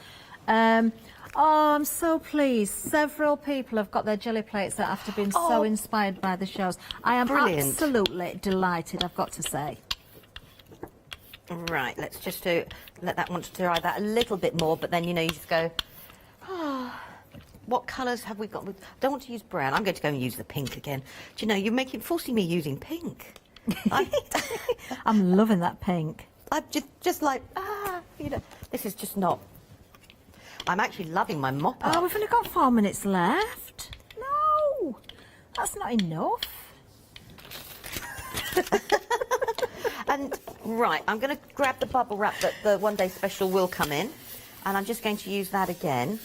them. Oh, I'm so pleased. Several people have got their jelly plates that after being so inspired by the shows. I am absolutely delighted, I've got to say. Right, let's just let that one to dry that a little bit more, but then, you know, you just go, what colours have we got? I don't want to use brown. I'm going to go and use the pink again. Do you know, you're forcing me using pink. I'm loving that pink. I'm just like, you know, this is just not... I'm actually loving my mop-up. Oh, we've only got 4 minutes left. No, that's not enough. And, right, I'm going to grab the bubble wrap that the one-day special will come in, and I'm just going to use that again.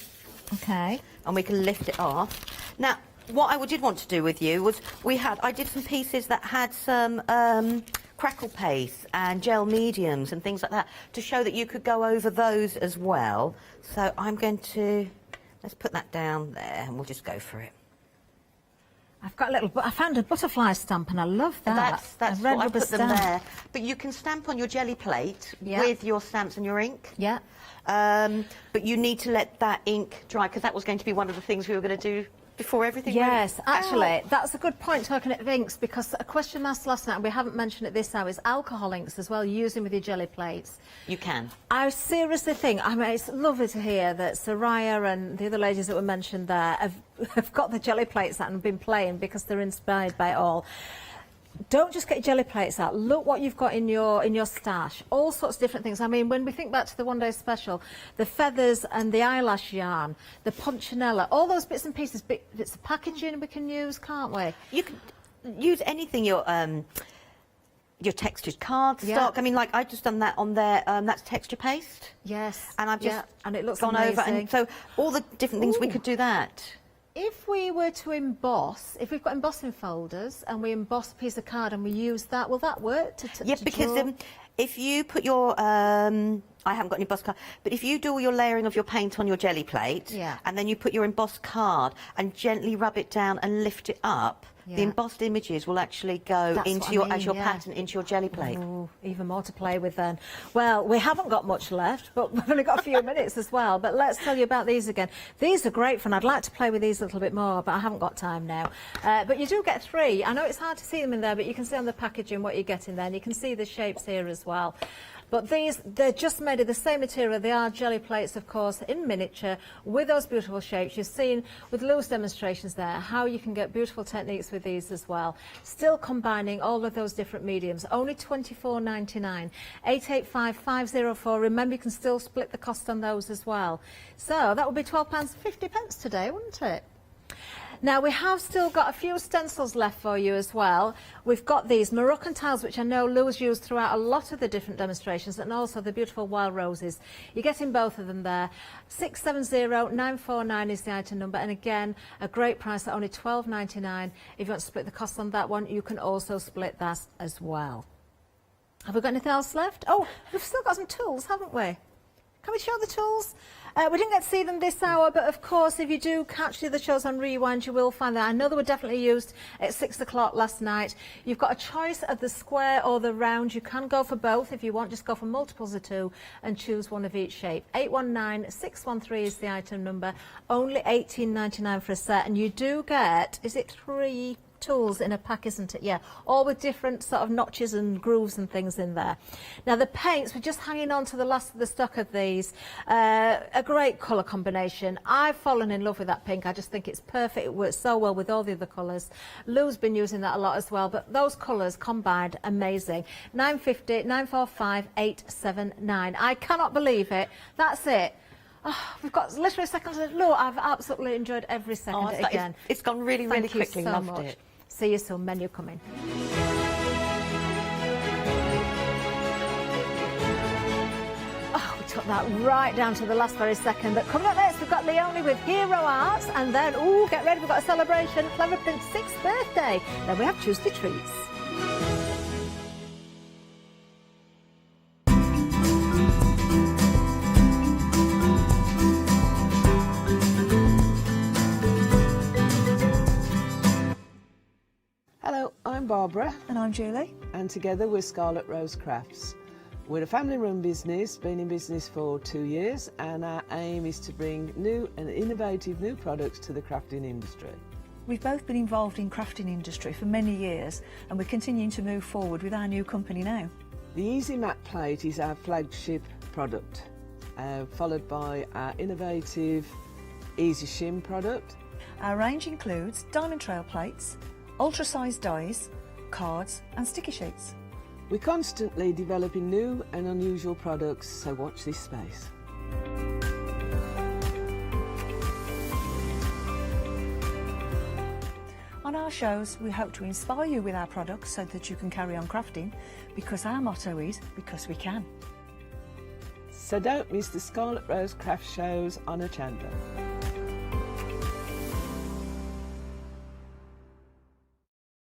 Okay. And we can lift it off. Now, what I did want to do with you was I did some pieces that had some crackle paste and gel mediums and things like that to show that you could go over those as well. So I'm going to, let's put that down there and we'll just go for it. I've got I found a butterfly stamp and I love that. That's a red what I rubber put them stamp. there. But you can stamp on your jelly plate with your stamps and your ink. Yeah. But you need to let that ink dry because that was going to be one of the things we were going to do before everything Yes, went actually, that's a good point talking of inks, because a question asked last night, and we haven't mentioned it this hour, is alcohol inks as well, using with your jelly plates. You can. I seriously think, I mean, it's lovely to hear that Soraya and the other ladies that were mentioned there have got the jelly plates out and been playing because they're inspired by it all. Don't just get your jelly plates out. Look what you've got in your stash. All sorts of different things. I mean, when we think back to the one-day special, the feathers and the eyelash yarn, the punchinella, all those bits and pieces, bits of packaging we can use, can't we? You can use anything. Your textured cardstock. I mean, like I've just done that on there. That's texture paste. Yes. And I've just and it looks gone amazing. over, and so all the different things we could do that. If we were to emboss, if we've got embossing folders and we emboss a piece of card and we use that, will that work? Because if you put your, I haven't got any embossed card, but if you do all your layering of your paint on your jelly plate, and then you put your embossed card and gently rub it down and lift it up, the embossed images will actually go into your pattern, into your jelly plate. Ooh, even more to play with then. Well, we haven't got much left, but we've only got a few minutes as well. But let's tell you about these again. These are great fun. I'd like to play with these a little bit more, but I haven't got time now. But you do get 3. I know it's hard to see them in there, but you can see on the packaging what you get in there, and you can see the shapes here as well. But they're just made of the same material. They are jelly plates, of course, in miniature, with those beautiful shapes. You've seen with Lou's demonstrations there how you can get beautiful techniques with these as well. Still combining all of those different mediums. Only £24.99. 885-504. Remember, you can still split the cost on those as well. So that would be £12.50 today, wouldn't it? Now, we have still got a few stencils left for you as well. We've got these Moroccan tiles, which I know Lou has used throughout a lot of the different demonstrations, and also the beautiful wild roses. You're getting both of them there. 670949 is the item number, and again, a great price at only £12.99. If you want to split the cost on that one, you can also split that as well. Have we got anything else left? Oh, we've still got some tools, haven't we? Can we show the tools? We didn't get to see them this hour, but of course, if you do catch the other shows on Rewind, you will find that. I know they were definitely used at 6 o'clock last night. You've got a choice of the square or the round. You can go for both if you want. Just go for multiples of 2 and choose one of each shape. 819613 is the item number. Only £18.99 for a set, and you do get, is it 3 tools in a pack, isn't it? Yeah, all with different sort of notches and grooves and things in there. Now the paints, we're just hanging on to the last of the stock of these. A great colour combination. I've fallen in love with that pink. I just think it's perfect. It works so well with all the other colours. Lou's been using that a lot as well, but those colours combined, amazing. 950 945 879. I cannot believe it. That's it. Oh, we've got literally seconds left. Lou, I've absolutely enjoyed every second again. It's gone really, really quickly. Thank you so Loved much. it. See you soon. Menu coming. Oh, we took that right down to the last very second. But coming up next, we've got Leonie with Hero Arts, and then, ooh, get ready, we've got a celebration, Clever Print's 6th birthday. Then we have Tuesday Treats. Hello, I'm Barbara. And I'm Julie. And together we're Scarlet Rose Crafts. We're a family-run business, been in business for 2 years, and our aim is to bring new and innovative new products to the crafting industry. We've both been involved in crafting industry for many years, and we're continuing to move forward with our new company now. The Easy Matte Plate is our flagship product, followed by our innovative Easy Shim product. Our range includes diamond trail plates, ultra-sized dies, cards and sticky sheets. We're constantly developing new and unusual products, so watch this space. On our shows, we hope to inspire you with our products so that you can carry on crafting, because our motto is, because we can. So don't miss the Scarlet Rose Craft shows on Hochanda.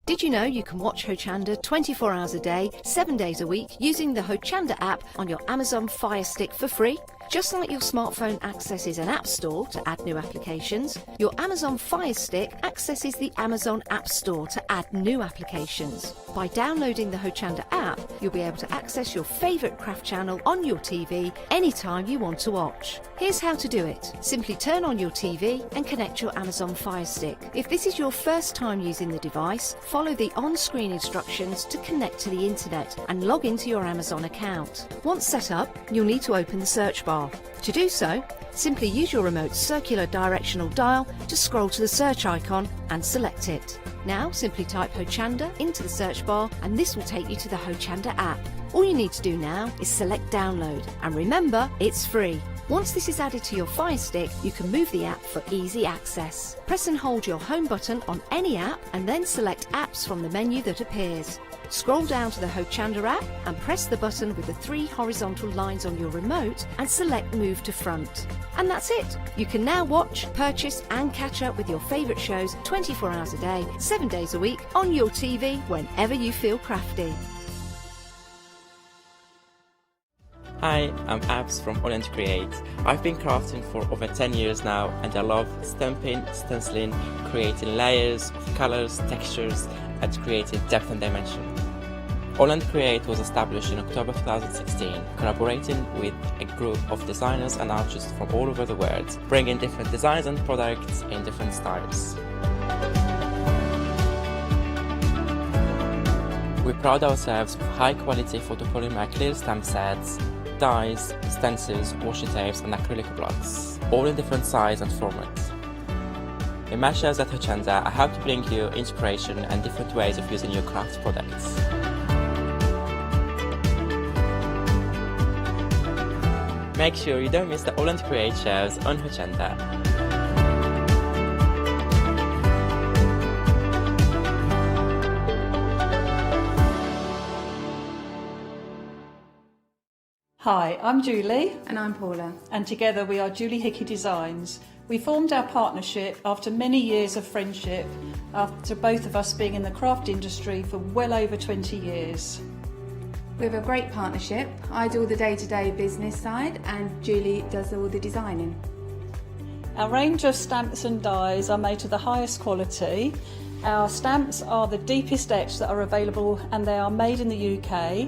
Did you know you can watch Hochanda 24 hours a day, 7 days a week using the Hochanda app on your Amazon Fire Stick for free? Just like your smartphone accesses an app store to add new applications, your Amazon Fire Stick accesses the Amazon App Store to add new applications. By downloading the Hochanda app, you'll be able to access your favourite craft channel on your TV anytime you want to watch. Here's how to do it. Simply turn on your TV and connect your Amazon Fire Stick. If this is your first time using the device, follow the on-screen instructions to connect to the internet and log into your Amazon account. Once set up, you'll need to open the search bar. To do so, simply use your remote's circular directional dial to scroll to the search icon and select it. Now simply type Hochanda into the search bar and this will take you to the Hochanda app. All you need to do now is select download, and remember, it's free. Once this is added to your Fire Stick, you can move the app for easy access. Press and hold your home button on any app and then select apps from the menu that appears. Scroll down to the Hochanda app and press the button with the 3 horizontal lines on your remote and select Move to Front. And that's it! You can now watch, purchase and catch up with your favourite shows 24 hours a day, 7 days a week on your TV whenever you feel crafty. Hi, I'm Abs from All Create. I've been crafting for over 10 years now and I love stamping, stenciling, creating layers of colours, textures and creating depth and dimension. All Create was established in October 2016, collaborating with a group of designers and artists from all over the world, bringing different designs and products in different styles. We pride ourselves with high quality photopolymer clear stamp sets, dies, stencils, washi tapes and acrylic blocks, all in different size and formats. In my shows at Hochanda, I hope to bring you inspiration and different ways of using your craft products. Make sure you don't miss the All Create shows on Hochanda. Hi, I'm Julie. And I'm Paula. And together we are Julie Hickey Designs. We formed our partnership after many years of friendship, after both of us being in the craft industry for well over 20 years. We have a great partnership. I do all the day-to-day business side and Julie does all the designing. Our range of stamps and dies are made to the highest quality. Our stamps are the deepest etch that are available and they are made in the UK.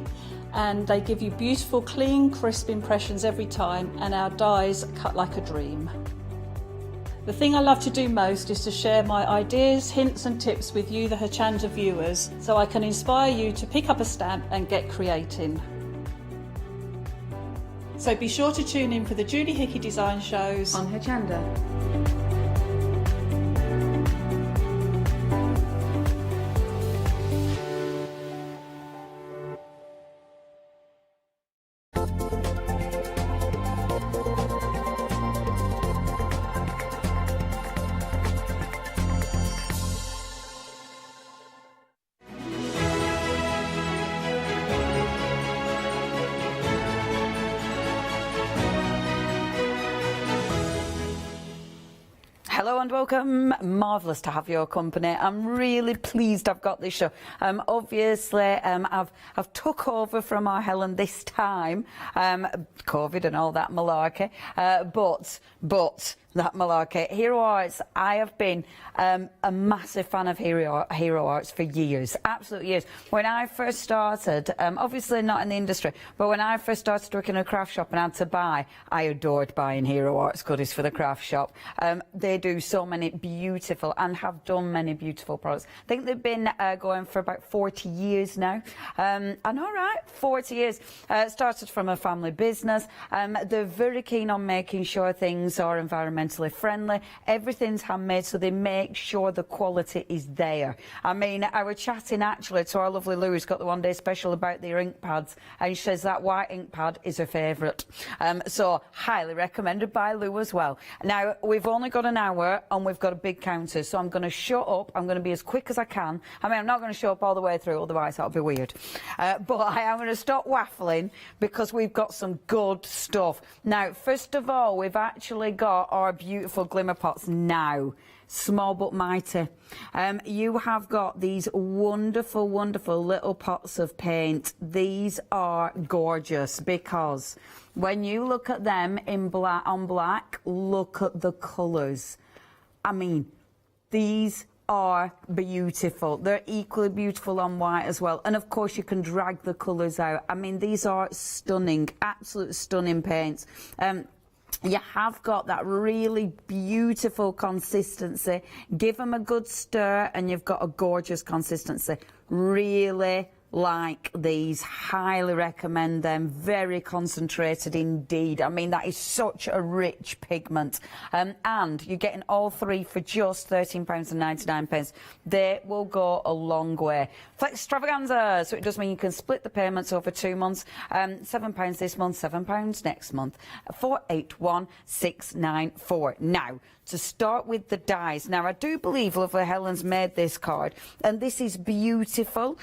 And they give you beautiful, clean, crisp impressions every time, and our dies cut like a dream. The thing I love to do most is to share my ideas, hints and tips with you, the Hochanda viewers, so I can inspire you to pick up a stamp and get creating. So be sure to tune in for the Julie Hickey Design shows on Hochanda. Hello and welcome. Marvellous to have your company. I'm really pleased I've got this show. Obviously, I've took over from our Helen this time, COVID and all that malarkey. But That malarkey. Hero Arts, I have been a massive fan of Hero Arts for years, absolute years. When I first started, obviously not in the industry, but when I first started working in a craft shop and had to buy, I adored buying Hero Arts goodies for the craft shop. They do so many beautiful and have done many beautiful products. I think they've been going for about 40 years now. And all right, 40 years. Started from a family business. They're very keen on making sure things are environmentally friendly. Everything's handmade, so they make sure the quality is there. I mean, I was chatting actually to our lovely Lou, who's got the one day special about their ink pads, and she says that white ink pad is her favourite. So highly recommended by Lou as well. Now, we've only got an hour and we've got a big counter, so I'm going to shut up. I'm going to be as quick as I can. I mean, I'm not going to show up all the way through, otherwise that'll be weird. But I am going to stop waffling because we've got some good stuff. Now, first of all, we've actually got our beautiful glimmer pots now. Small but mighty. You have got these wonderful, wonderful little pots of paint. These are gorgeous because when you look at them in black on black, look at the colours. I mean, these are beautiful. They're equally beautiful on white as well. And of course you can drag the colours out. I mean, these are stunning, absolute stunning paints. You have got that really beautiful consistency. Give them a good stir and you've got a gorgeous consistency. Really like these, highly recommend them. Very concentrated indeed. I mean, that is such a rich pigment. And you're getting all three for just £13.99. They will go a long way. Flex extravaganza, so it does mean you can split the payments over 2 months. £7 this month, £7 next month. 481694. Now, to start with the dies. Now, I do believe lovely Helen's made this card, and this is beautiful.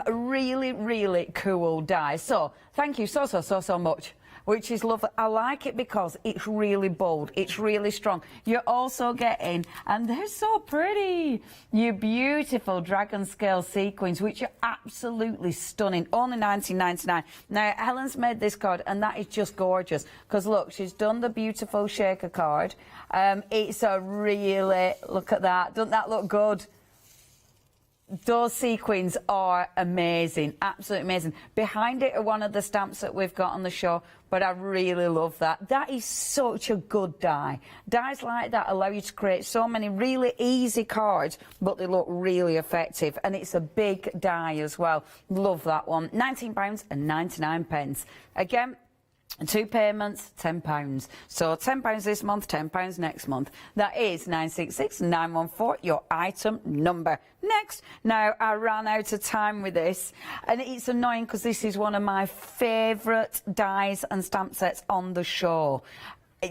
Really, really cool die. So, thank you so much. Which is lovely. I like it because it's really bold, it's really strong. You're also getting, and they're so pretty, your beautiful dragon scale sequins, which are absolutely stunning. Only £19.99. Now, Helen's made this card, and that is just gorgeous. Because look, she's done the beautiful shaker card. It's a really, look at that. Doesn't that look good? Those sequins are amazing, absolutely amazing. Behind it are one of the stamps that we've got on the show, but I really love that. That is such a good die. Dies like that allow you to create so many really easy cards, but they look really effective, and it's a big die as well. Love that one. £19.99. Again, 2 payments, £10. So £10 this month, £10 next month. That is 966914, your item number. Next. Now, I ran out of time with this, and it's annoying because this is one of my favourite dies and stamp sets on the show.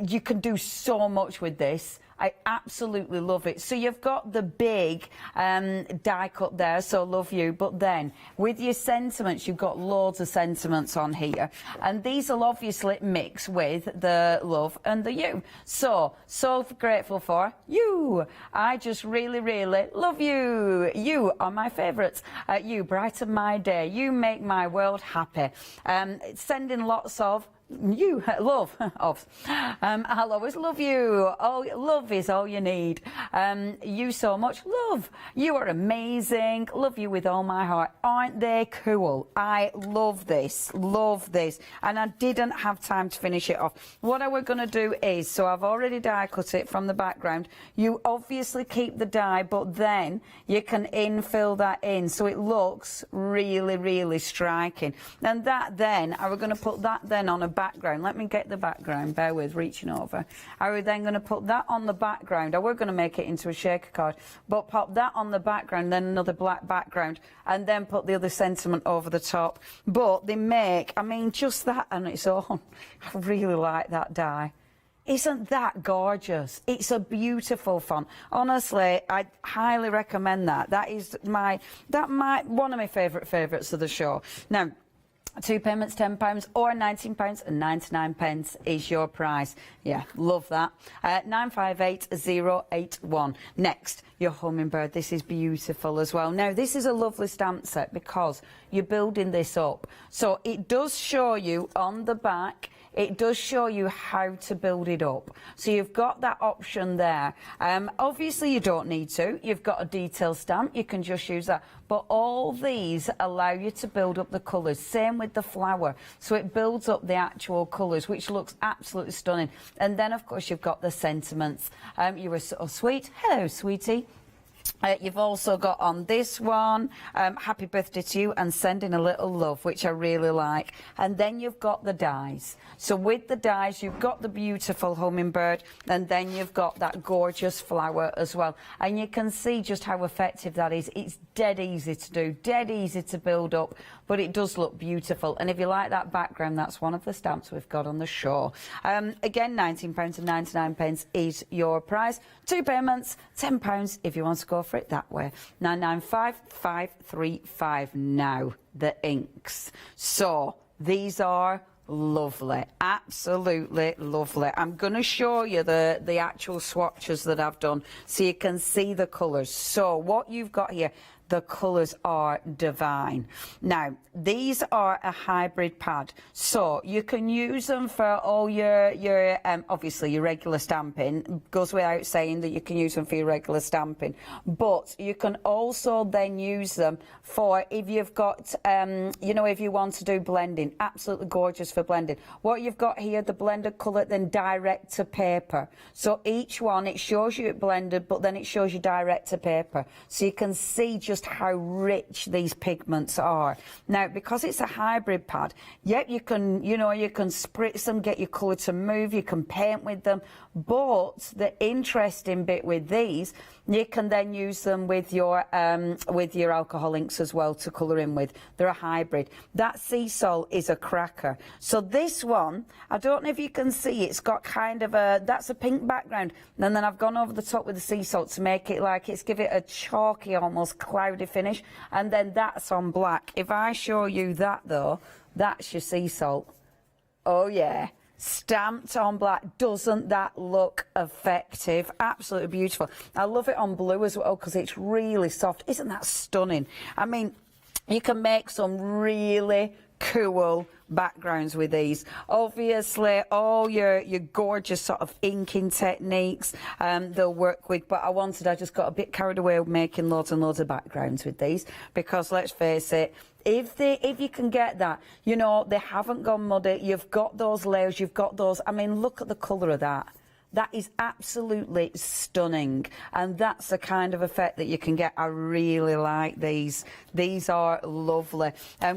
You can do so much with this. I absolutely love it. So you've got the big die cut there, so love you, but then with your sentiments, you've got loads of sentiments on here, and these will obviously mix with the love and the you. So grateful for you. I just really, really love you. You are my favourites. You brighten my day. You make my world happy. Sending lots of you love of I'll always love you. Oh, love is all you need. You so much. Love, you are amazing. Love you with all my heart. Aren't they cool? I love this, and I didn't have time to finish it off. What I were going to do is, so I've already die cut it from the background. You obviously keep the die, but then you can infill that in so it looks really, really striking. And that then I were going to put that then on a background. Let me get the background, bear with, reaching over. I was then going to put that on the background. I were going to make it into a shaker card, but pop that on the background, then another black background, and then put the other sentiment over the top. But they make, I mean, just that on its own, I really like that die. Isn't that gorgeous? It's a beautiful font. Honestly, I highly recommend that. That is one of my favourites of the show. Now, 2 payments, £10 or £19.99 is your price. Yeah, love that. 958081. Next, your hummingbird. This is beautiful as well. Now, this is a lovely stamp set because you're building this up. So it does show you on the back it does show you how to build it up. So you've got that option there. Obviously you don't need to. You've got a detail stamp, you can just use that. But all these allow you to build up the colours. Same with the flower. So it builds up the actual colours, which looks absolutely stunning. And then, of course, you've got the sentiments. You were so sweet. Hello, sweetie. You've also got on this one, happy birthday to you, and sending a little love, which I really like. And then you've got the dies. So with the dies, you've got the beautiful hummingbird, and then you've got that gorgeous flower as well. And you can see just how effective that is. It's dead easy to do, dead easy to build up, but it does look beautiful. And if you like that background, that's one of the stamps we've got on the show. Again, £19.99 is your price. 2 payments, £10 if you want to go for it that way. 995-535 now, the inks. So these are lovely, absolutely lovely. I'm going to show you the actual swatches that I've done so you can see the colours. So what you've got here, the colours are divine. Now, these are a hybrid pad, so you can use them for all your obviously your regular stamping. Goes without saying that you can use them for your regular stamping, but you can also then use them for if you've got, you know, if you want to do blending. Absolutely gorgeous for blending. What you've got here, the blended colour, then direct to paper. So each one, it shows you it blended, but then it shows you direct to paper. So you can see just how rich these pigments are. Now, because it's a hybrid pad, yep, you can, you know, you can spritz them, get your colour to move, you can paint with them, but the interesting bit with these, you can then use them with your alcohol inks as well to colour in with. They're a hybrid. That sea salt is a cracker. So this one, I don't know if you can see, it's got kind of a, that's a pink background, and then I've gone over the top with the sea salt to make it like, it's give it a chalky, almost cloudy finish, and then that's on black. If I show you that though, that's your sea salt. Oh yeah. Stamped on black. Doesn't that look effective? Absolutely beautiful. I love it on blue as well because it's really soft. Isn't that stunning? I mean, you can make some really cool backgrounds with these. Obviously, all your gorgeous sort of inking techniques they'll work with, but I just got a bit carried away with making loads and loads of backgrounds with these because let's face it, if you can get that, you know, they haven't gone muddy, you've got those layers, you've got those, I mean, look at the colour of that. That is absolutely stunning, and that's the kind of effect that you can get. I really like these. These are lovely.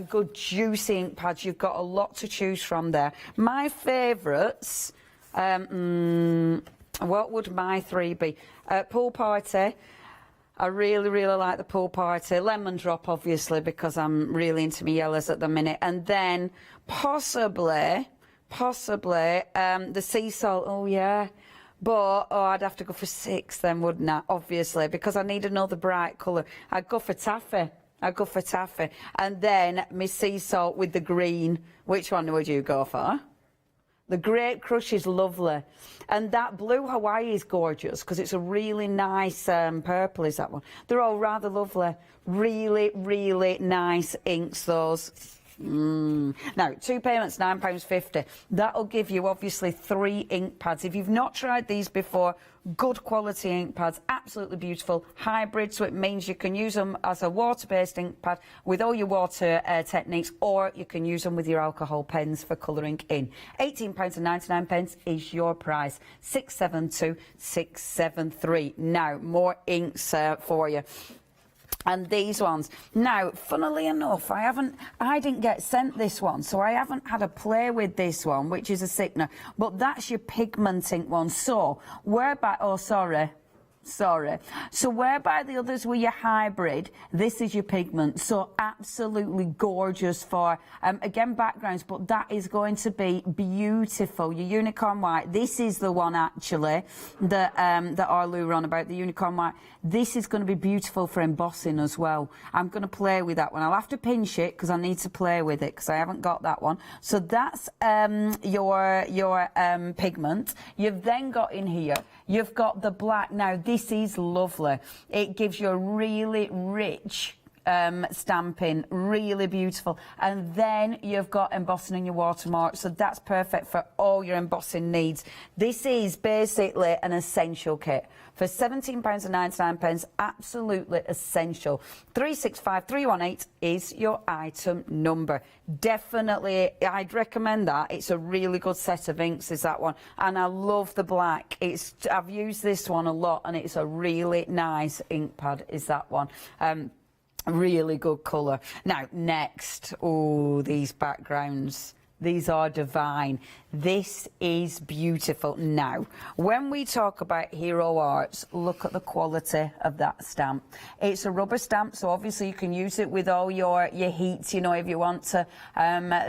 Good juicy ink pads. You've got a lot to choose from there. My favourites, what would my three be? Pool Party. I really, really like the Pool Party. Lemon Drop, obviously, because I'm really into my yellows at the minute. And then possibly the sea salt. Oh yeah, but I'd have to go for 6 then, wouldn't I? Obviously, because I need another bright colour. I'd go for taffy. And then my sea salt with the green. Which one would you go for? The Grape Crush is lovely, and that blue Hawaii is gorgeous because it's a really nice purple. Is that one? They're all rather lovely. Really, really nice inks, those. Now, 2 payments, £9.50. That'll give you obviously 3 ink pads. If you've not tried these before, good quality ink pads, absolutely beautiful, hybrid, so it means you can use them as a water-based ink pad with all your water techniques, or you can use them with your alcohol pens for colouring in. £18.99 is your price. 672-673. Now, more inks for you. And these ones. Now, funnily enough, I didn't get sent this one, so I haven't had a play with this one, which is a Signa. But that's your pigment ink one. So, whereby, oh, sorry. So whereby the others were your hybrid, this is your pigment. So absolutely gorgeous for, again, backgrounds, but that is going to be beautiful. Your unicorn white, this is the one actually that Arlu were on about, the unicorn white. This is going to be beautiful for embossing as well. I'm going to play with that one. I'll have to pinch it because I need to play with it because I haven't got that one. So that's your pigment. You've then got in here, you've got the black. Now this is lovely. It gives you a really rich stamping, really beautiful. And then you've got embossing in your watermark, so that's perfect for all your embossing needs. This is basically an essential kit. For £17.99, absolutely essential. 365318 is your item number. Definitely, I'd recommend that. It's a really good set of inks, is that one. And I love the black. I've used this one a lot, and it's a really nice ink pad, is that one. Really good colour. Now, next, oh, these backgrounds. These are divine. This is beautiful. Now, when we talk about Hero Arts, look at the quality of that stamp. It's a rubber stamp, so obviously you can use it with all your heat, you know, if you want to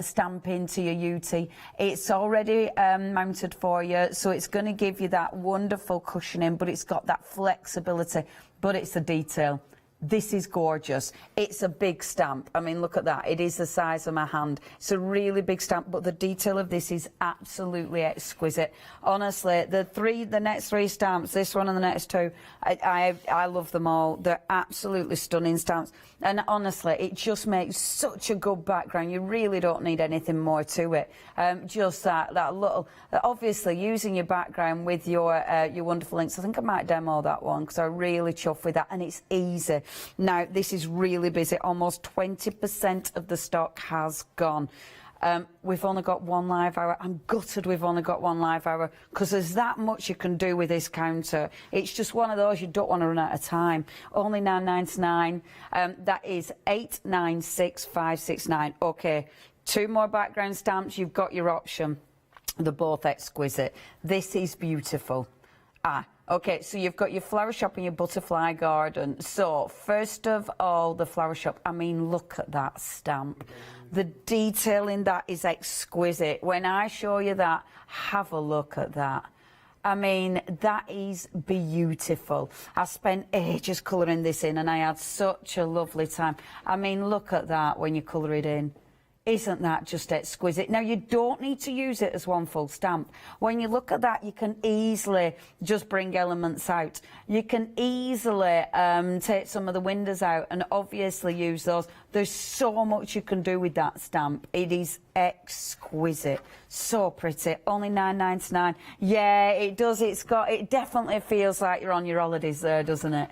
stamp into your UT. It's already mounted for you, so it's going to give you that wonderful cushioning, but it's got that flexibility, but it's the detail. This is gorgeous. It's a big stamp. I mean, look at that. It is the size of my hand. It's a really big stamp, but the detail of this is absolutely exquisite. Honestly, the next three stamps, this one and the next two, I love them all. They're absolutely stunning stamps. And honestly, it just makes such a good background. You really don't need anything more to it. Just that little, obviously using your background with your wonderful inks. I think I might demo that one because I'm really chuffed with that, and it's easy. Now, this is really busy. Almost 20% of the stock has gone. We've only got one live hour. I'm gutted we've only got one live hour because there's that much you can do with this counter. It's just one of those you don't want to run out of time. Only £9.99. That is 896569. Okay, two more background stamps. You've got your option. They're both exquisite. This is beautiful. Okay, so you've got your flower shop and your butterfly garden. So, first of all, the flower shop. I mean, look at that stamp. The detail in that is exquisite. When I show you that, have a look at that. I mean, that is beautiful. I spent ages colouring this in, and I had such a lovely time. I mean, look at that when you colour it in. Isn't that just exquisite? Now, you don't need to use it as one full stamp. When you look at that, you can easily just bring elements out. You can easily take some of the windows out and obviously use those. There's so much you can do with that stamp. It is exquisite. So pretty. Only £9.99. Yeah, it does. It definitely feels like you're on your holidays there, doesn't it?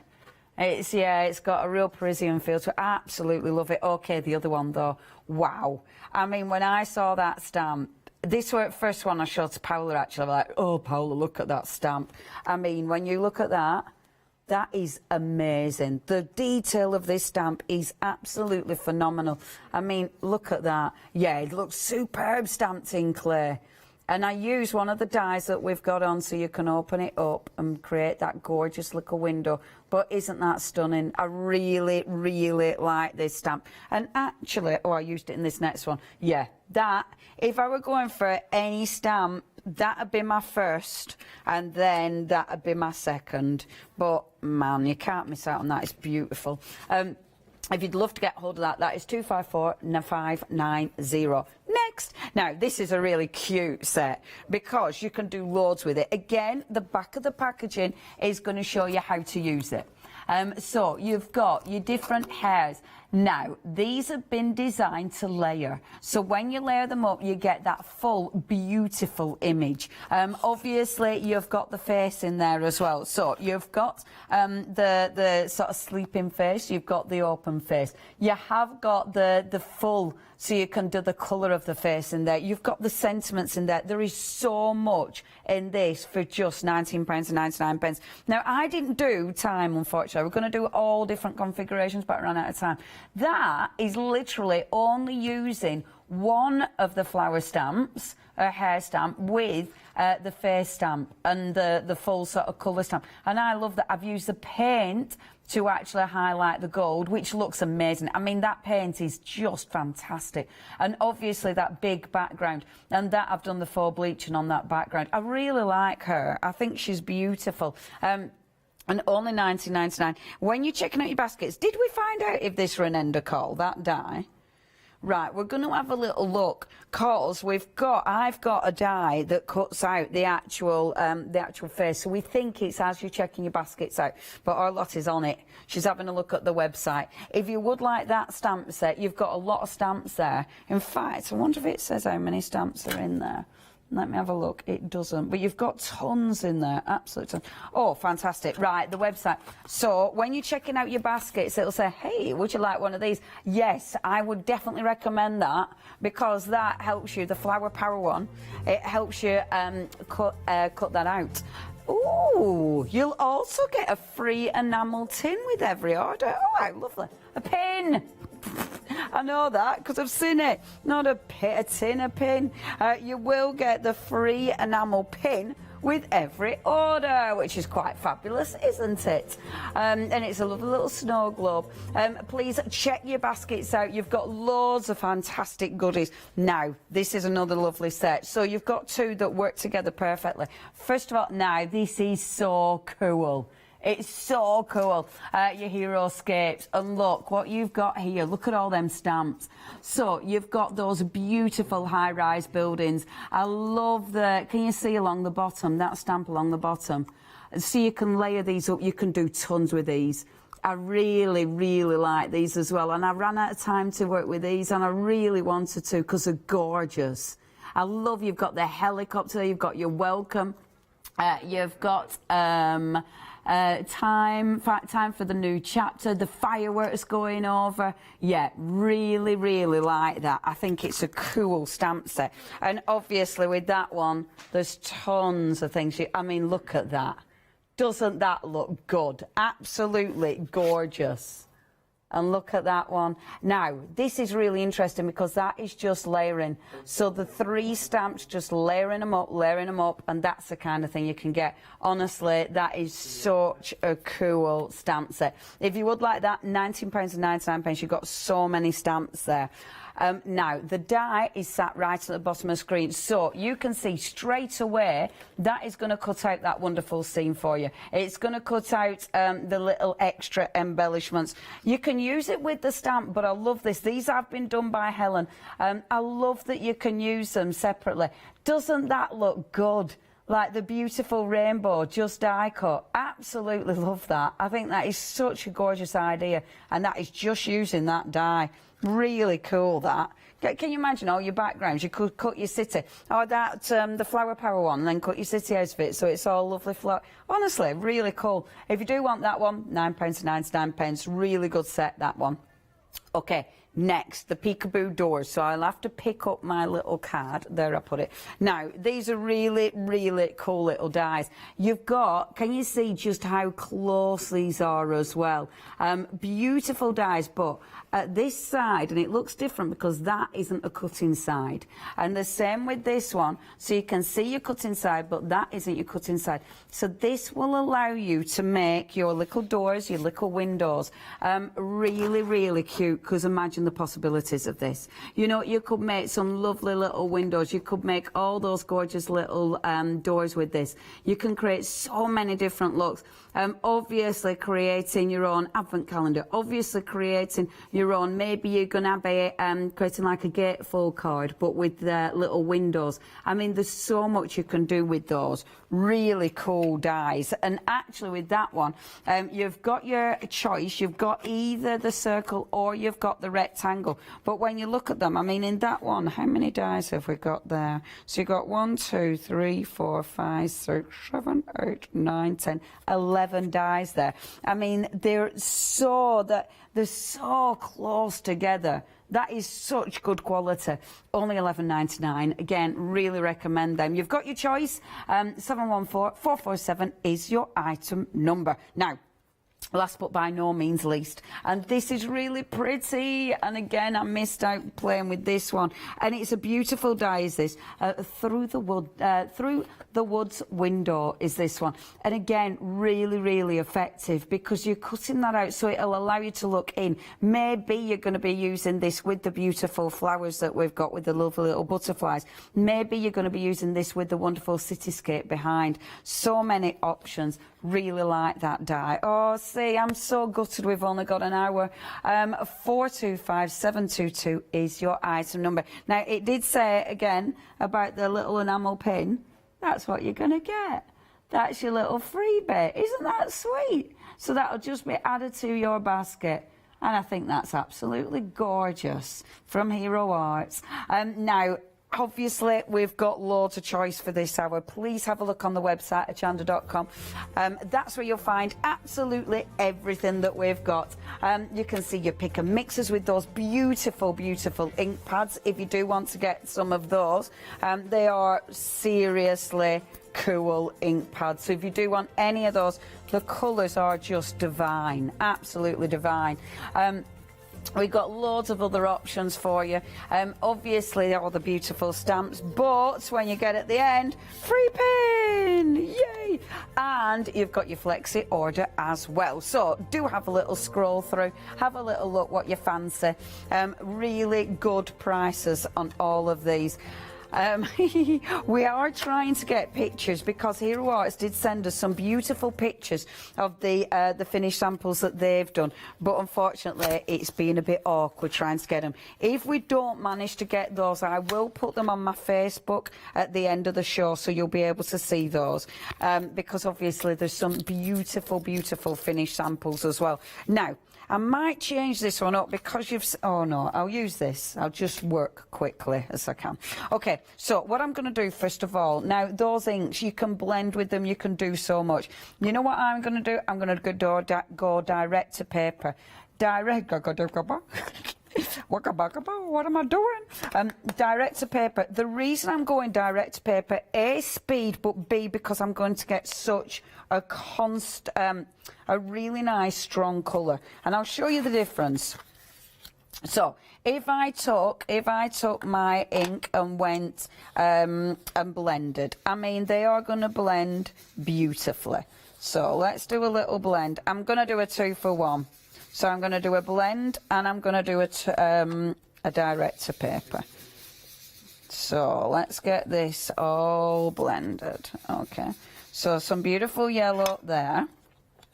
It's got a real Parisian feel to it. I absolutely love it. Okay, the other one though, wow. I mean, when I saw that stamp, this was the first one I showed to Paula actually. I'm like, oh, Paula, look at that stamp. I mean, when you look at that, that is amazing. The detail of this stamp is absolutely phenomenal. I mean, look at that. Yeah, it looks superb stamped in clay. And I use one of the dies that we've got on so you can open it up and create that gorgeous little window. But isn't that stunning? I really, really like this stamp. And actually, I used it in this next one. Yeah, that, if I were going for any stamp, that'd be my first, and then that'd be my second. But, man, you can't miss out on that. It's beautiful. If you'd love to get hold of that, that is 254590. Next. Now, this is a really cute set because you can do loads with it. Again, the back of the packaging is going to show you how to use it. So you've got your different hairs. Now, these have been designed to layer. So when you layer them up, you get that full, beautiful image. Obviously, you've got the face in there as well. So you've got the sort of sleeping face. You've got the open face. You have got the full, so you can do the colour of the face in there. You've got the sentiments in there. There is so much in this for just £19.99. Now, I didn't do time, unfortunately. We're going to do all different configurations, but I ran out of time. That is literally only using one of the flower stamps, a hair stamp, with the face stamp and the full sort of colour stamp. And I love that. I've used the paint to actually highlight the gold, which looks amazing. I mean, that paint is just fantastic. And obviously that big background, and that I've done the faux bleaching on that background. I really like her. I think she's beautiful. And only £19.99. When you're checking out your baskets, did we find out if this were an Endocall, that die? Right, we're going to have a little look because I've got a die that cuts out the actual face. So we think it's as you're checking your baskets out, but Arlottie's on it. She's having a look at the website. If you would like that stamp set, you've got a lot of stamps there. In fact, I wonder if it says how many stamps are in there. Let me have a look. It doesn't, but you've got tons in there, absolutely tons. Oh, fantastic. Right, the website. So when you're checking out your baskets, it'll say, hey, would you like one of these? Yes, I would definitely recommend that because that helps you, the Flower Power one, it helps you cut that out. Ooh, you'll also get a free enamel tin with every order. Oh, how lovely. A pin. I know that because I've seen it. Not a tin, a pin. You will get the free enamel pin with every order, which is quite fabulous, isn't it? And it's a lovely little snow globe. Please check your baskets out. You've got loads of fantastic goodies. Now, this is another lovely set. So you've got two that work together perfectly. First of all, now, this is so cool. It's so cool, your Heroscapes. And look what you've got here. Look at all them stamps. So you've got those beautiful high-rise buildings. I love can you see along the bottom, that stamp along the bottom? So you can layer these up. You can do tons with these. I really, really like these as well. And I ran out of time to work with these, and I really wanted to because they're gorgeous. I love you've got the helicopter, you've got your welcome, you've got... time for the new chapter, the fireworks going over. Yeah, really, really like that. I think it's a cool stamp set. And obviously with that one, there's tons of things. I mean, look at that. Doesn't that look good? Absolutely gorgeous. And look at that one. Now, this is really interesting because that is just layering. So the three stamps, just layering them up, and that's the kind of thing you can get. Honestly, that is such a cool stamp set. If you would like that, £19.99, you've got so many stamps there. Now, the die is sat right at the bottom of the screen, so you can see straight away that is going to cut out that wonderful scene for you. It's going to cut out the little extra embellishments. You can use it with the stamp, but I love this. These have been done by Helen. I love that you can use them separately. Doesn't that look good? Like the beautiful rainbow, just die cut. Absolutely love that. I think that is such a gorgeous idea, and that is just using that die. Really cool, that. Can you imagine all your backgrounds? You could cut your city, or that the Flower Power one, and then cut your city out of it, so it's all lovely flower. Honestly, really cool. If you do want that one, £9.99, really good set, that one. Okay, next, the peekaboo doors. So I'll have to pick up my little card. There, I put it. Now, these are really, really cool little dies. You've got, can you see just how close these are as well? Beautiful dies, but at this side, and it looks different because that isn't a cutting side. And the same with this one. So you can see your cutting side, but that isn't your cutting side. So this will allow you to make your little doors, your little windows, really, really cute, because imagine the possibilities of this. You know, you could make some lovely little windows. You could make all those gorgeous little doors with this. You can create so many different looks. Obviously creating your own advent calendar, obviously creating your own, maybe you're going to be creating like a gatefold card, but with little windows. I mean, there's so much you can do with those. Really cool dies. And actually with that one, you've got your choice. You've got either the circle or you've got the rectangle. But when you look at them, I mean, in that one, how many dies have we got there? So you've got 1, 2, 3, 4, 5, 6, 7, 8, 9, 10, 11 dies there. I mean, they're so close together. That is such good quality. Only £11.99. Again, really recommend them. You've got your choice. 714-447 is your item number. Now, last but by no means least, and this is really pretty, and again I missed out playing with this one, and it's a beautiful die, is this, through the woods window is this one, and again really, really effective because you're cutting that out so it'll allow you to look in. Maybe you're going to be using this with the beautiful flowers that we've got with the lovely little butterflies. Maybe you're going to be using this with the wonderful cityscape behind. So many options. Really like that die. Oh, see, Honestly, I'm so gutted we've only got an hour. 425722 is your item number. Now, it did say again about the little enamel pin. That's what you're going to get. That's your little freebie. Isn't that sweet? So that'll just be added to your basket. And I think that's absolutely gorgeous from Hero Arts. Now, obviously, we've got loads of choice for this hour. Please have a look on the website, hochanda.com. That's where you'll find absolutely everything that we've got. You can see your pick and mixes with those beautiful, beautiful ink pads. If you do want to get some of those, they are seriously cool ink pads. So if you do want any of those, the colours are just divine, absolutely divine. We've got loads of other options for you. Obviously, all the beautiful stamps, but when you get at the end, free pin! Yay! And you've got your flexi order as well. So do have a little scroll through, have a little look what you fancy. Really good prices on all of these. We are trying to get pictures because Hero Arts did send us some beautiful pictures of the finished samples that they've done, but unfortunately it's been a bit awkward trying to get them. If we don't manage to get those, I will put them on my Facebook at the end of the show, so you'll be able to see those, because obviously there's some beautiful, beautiful finished samples as well. Now, I might change this one up because you've... Oh, no, I'll use this. I'll just work quickly as I can. OK, so what I'm going to do, first of all, now, those inks, you can blend with them. You can do so much. You know what I'm going to do? I'm going to go direct to paper. What am I doing? Direct to paper. The reason I'm going direct to paper, A, speed, but B, because I'm going to get such a a really nice strong colour, and I'll show you the difference. So if I took my ink and went and blended, I mean, they are going to blend beautifully. So let's do a little blend. I'm going to do a 2-for-1. So I'm going to do a blend and I'm going to do a direct to paper. So let's get this all blended. Okay. So some beautiful yellow there.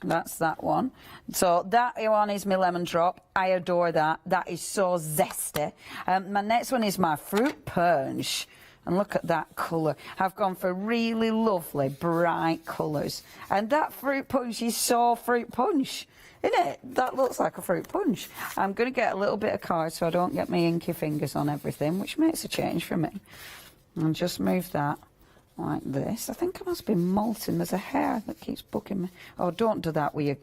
That's that one. So that one is my lemon drop. I adore that. That is so zesty. My next one is my fruit punch. And look at that colour. I've gone for really lovely, bright colours. And that fruit punch is so fruit punch. Isn't it? That looks like a fruit punch. I'm going to get a little bit of card so I don't get my inky fingers on everything, which makes a change for me. And just move that like this. I think I must be molting. There's a hair that keeps bugging me. Oh, don't do that with your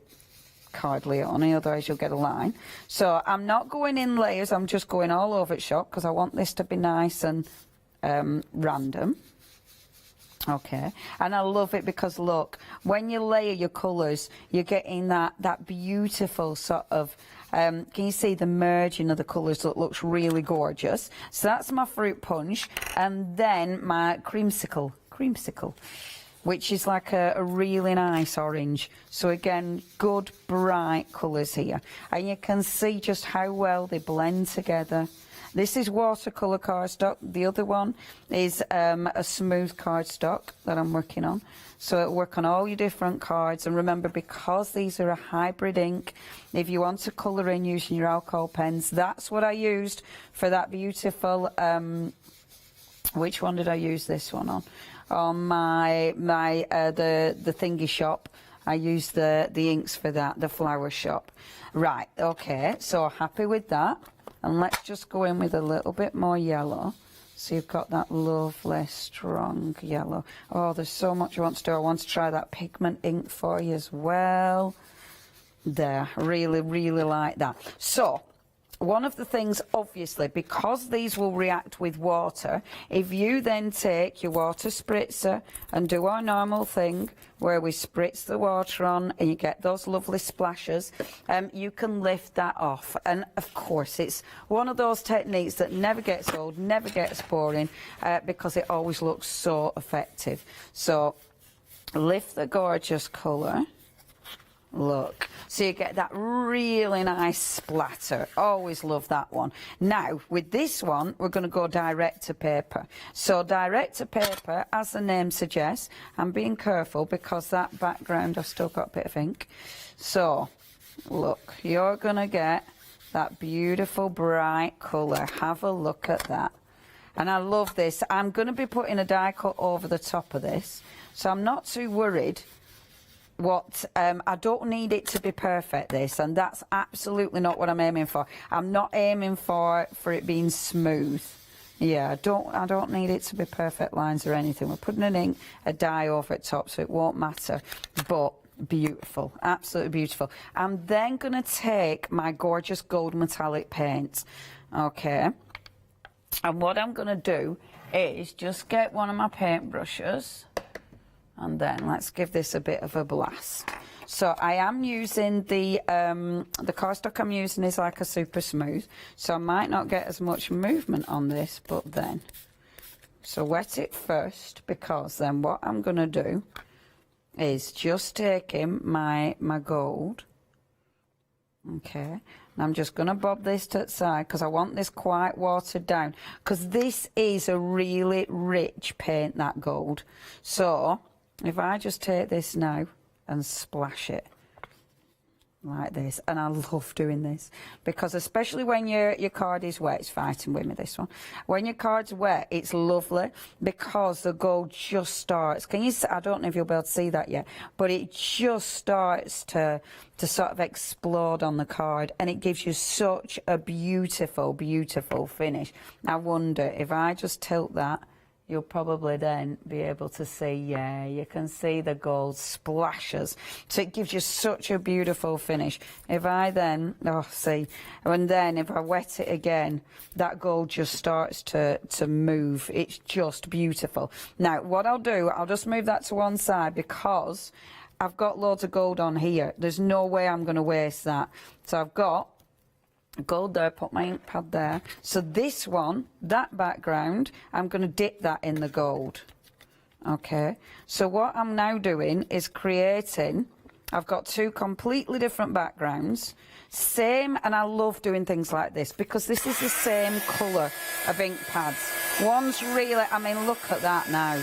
card, Leonie, otherwise you'll get a line. So I'm not going in layers. I'm just going all over it shop because I want this to be nice and random. Okay, and I love it because look, when you layer your colours, you're getting that beautiful sort of, can you see the merging of the colours that looks really gorgeous? So that's my fruit punch, and then my creamsicle, which is like a really nice orange. So again, good bright colours here, and you can see just how well they blend together. This is watercolour cardstock. The other one is a smooth cardstock that I'm working on. So it'll work on all your different cards. And remember, because these are a hybrid ink, if you want to colour in using your alcohol pens, that's what I used for that beautiful... which one did I use this one on? On the thingy shop. I used the inks for that, the flower shop. Right, okay, so happy with that. And let's just go in with a little bit more yellow. So you've got that lovely, strong yellow. Oh, there's so much I want to do. I want to try that pigment ink for you as well. There, really, really like that. So, one of the things, obviously, because these will react with water, if you then take your water spritzer and do our normal thing, where we spritz the water on and you get those lovely splashes, you can lift that off. And, of course, it's one of those techniques that never gets old, never gets boring, because it always looks so effective. So, lift the gorgeous colour. Look, so you get that really nice splatter. Always love that one. Now, with this one, we're going to go direct to paper. So direct to paper, as the name suggests, I'm being careful because that background, I've still got a bit of ink. So Look, you're going to get that beautiful bright colour. Have a look at that. And I love this. I'm going to be putting a die cut over the top of this, so I'm not too worried. I don't need it to be perfect, this, and that's absolutely not what I'm aiming for. I'm not aiming for it being smooth. Yeah, I don't need it to be perfect lines or anything. We're putting a die over it top, so it won't matter. But beautiful, absolutely beautiful. I'm then going to take my gorgeous gold metallic paint, okay, and what I'm going to do is just get one of my paint brushes, and then let's give this a bit of a blast. So I am using the cardstock I'm using is like a super smooth, so I might not get as much movement on this, but then, so wet it first, because then what I'm going to do is just taking my gold, okay, and I'm just going to bob this to the side because I want this quite watered down, because this is a really rich paint, that gold. So if I just take this now and splash it like this, and I love doing this because especially when your card is wet, it's fighting with me, this one. When your card's wet, it's lovely because the gold just starts, can you see, I don't know if you'll be able to see that yet, but it just starts to sort of explode on the card, and it gives you such a beautiful, beautiful finish. I wonder if I just tilt that, you'll probably then be able to see, yeah, you can see the gold splashes. So it gives you such a beautiful finish. If I then, oh, see, and then if I wet it again, that gold just starts to move. It's just beautiful. Now, what I'll do, I'll just move that to one side because I've got loads of gold on here. There's no way I'm going to waste that. So I've got gold there, put my ink pad there. So this one, that background, I'm going to dip that in the gold. Okay, so what I'm now doing is creating, I've got two completely different backgrounds, same, and I love doing things like this because this is the same colour of ink pads. One's really, I mean, look at that now.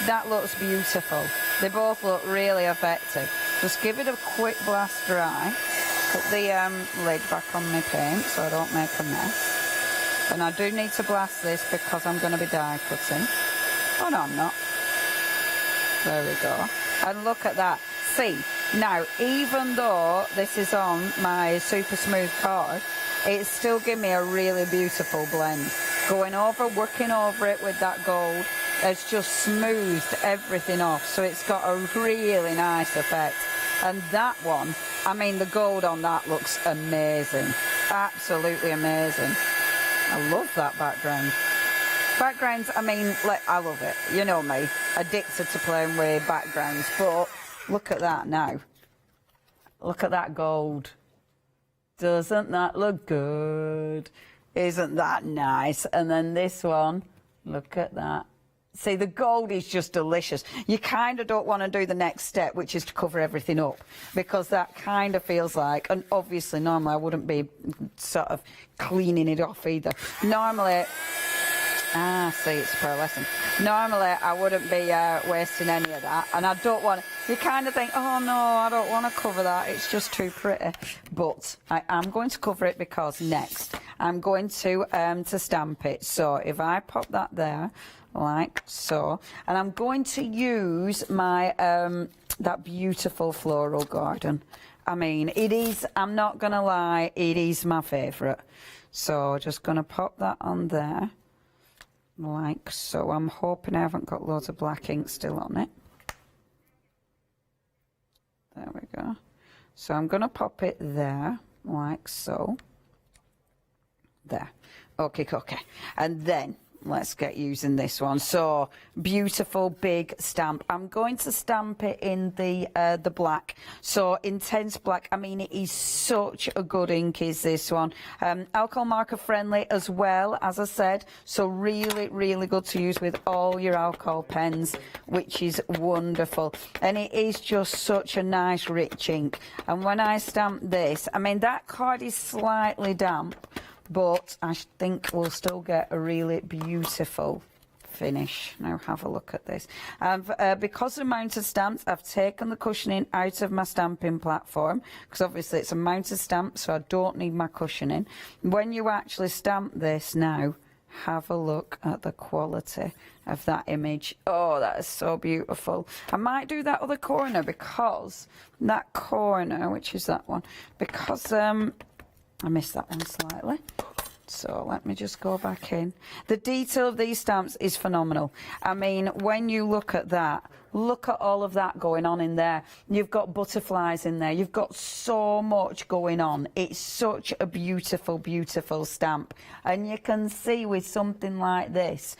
That looks beautiful. They both look really effective. Just give it a quick blast dry. Put the lid back on my paint so I don't make a mess. And I do need to blast this because I'm going to be die cutting. Oh no, I'm not. There we go. And look at that. See, now even though this is on my super smooth card, it's still giving me a really beautiful blend. Going over, working over it with that gold, it's just smoothed everything off. So it's got a really nice effect. And that one, I mean, the gold on that looks amazing. Absolutely amazing. I love that background. Backgrounds, I mean, I love it. You know me, addicted to playing with backgrounds. But look at that now. Look at that gold. Doesn't that look good? Isn't that nice? And then this one, look at that. See, the gold is just delicious. You kind of don't want to do the next step, which is to cover everything up, because that kind of feels like, and obviously normally I wouldn't be sort of cleaning it off either. Normally, see, it's pearlescent. Normally I wouldn't be wasting any of that, and I don't want to, you kind of think, oh no, I don't want to cover that, it's just too pretty. But I am going to cover it because next I'm going to stamp it. So if I pop that there, like so, and I'm going to use my that beautiful floral garden. I mean, it is, I'm not gonna lie, it is my favourite. So just gonna pop that on there like so. I'm hoping I haven't got loads of black ink still on it. There we go. So I'm gonna pop it there like so. There. Okay, and then let's get using this one. So beautiful big stamp. I'm going to stamp it in the black, so intense black. I mean, it is such a good ink, is this one. Alcohol marker friendly as well, as I said, so really good to use with all your alcohol pens, which is wonderful. And it is just such a nice rich ink. And when I stamp this, I mean, that card is slightly damp, but I think we'll still get a really beautiful finish. Now have a look at this. Because of mounted stamps, I've taken the cushioning out of my stamping platform, because obviously it's a mounted stamp, so I don't need my cushioning. When you actually stamp this now, have a look at the quality of that image. Oh, that is so beautiful. I might do that other corner, because that corner, which is that one, because I missed that one slightly. So let me just go back in. The detail of these stamps is phenomenal. I mean, when you look at that, look at all of that going on in there. You've got butterflies in there. You've got so much going on. It's such a beautiful, beautiful stamp. And you can see with something like this,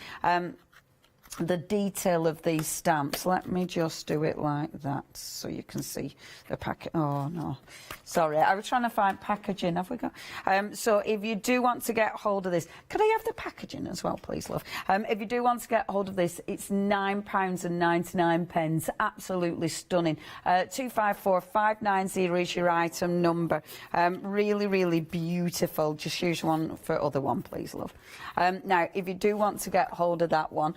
the detail of these stamps. Let me just do it like that so you can see the packet. Oh no, sorry, I was trying to find packaging. Have we got? So if you do want to get hold of this, could I have the packaging as well, please, love? If you do want to get hold of this, it's £9.99. Absolutely stunning. 254590 is your item number. Really, really beautiful. Just use one for other one, please, love. Now, if you do want to get hold of that one,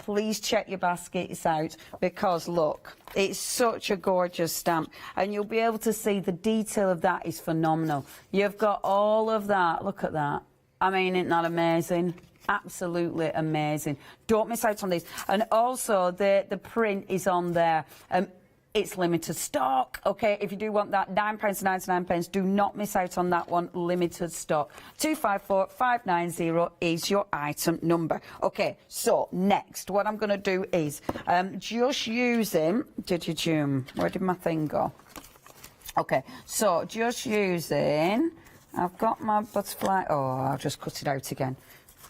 please check your baskets out, because look, it's such a gorgeous stamp, and you'll be able to see the detail of that is phenomenal. You've got all of that. Look at that. I mean, isn't that amazing? Absolutely amazing. Don't miss out on these. And also the print is on there. It's limited stock, okay? If you do want that, £9.99. Do not miss out on that one. Limited stock. 254590 is your item number. Okay, so next, what I'm going to do is just using... Where did my thing go? Okay, so just using... I've got my butterfly... Oh, I'll just cut it out again.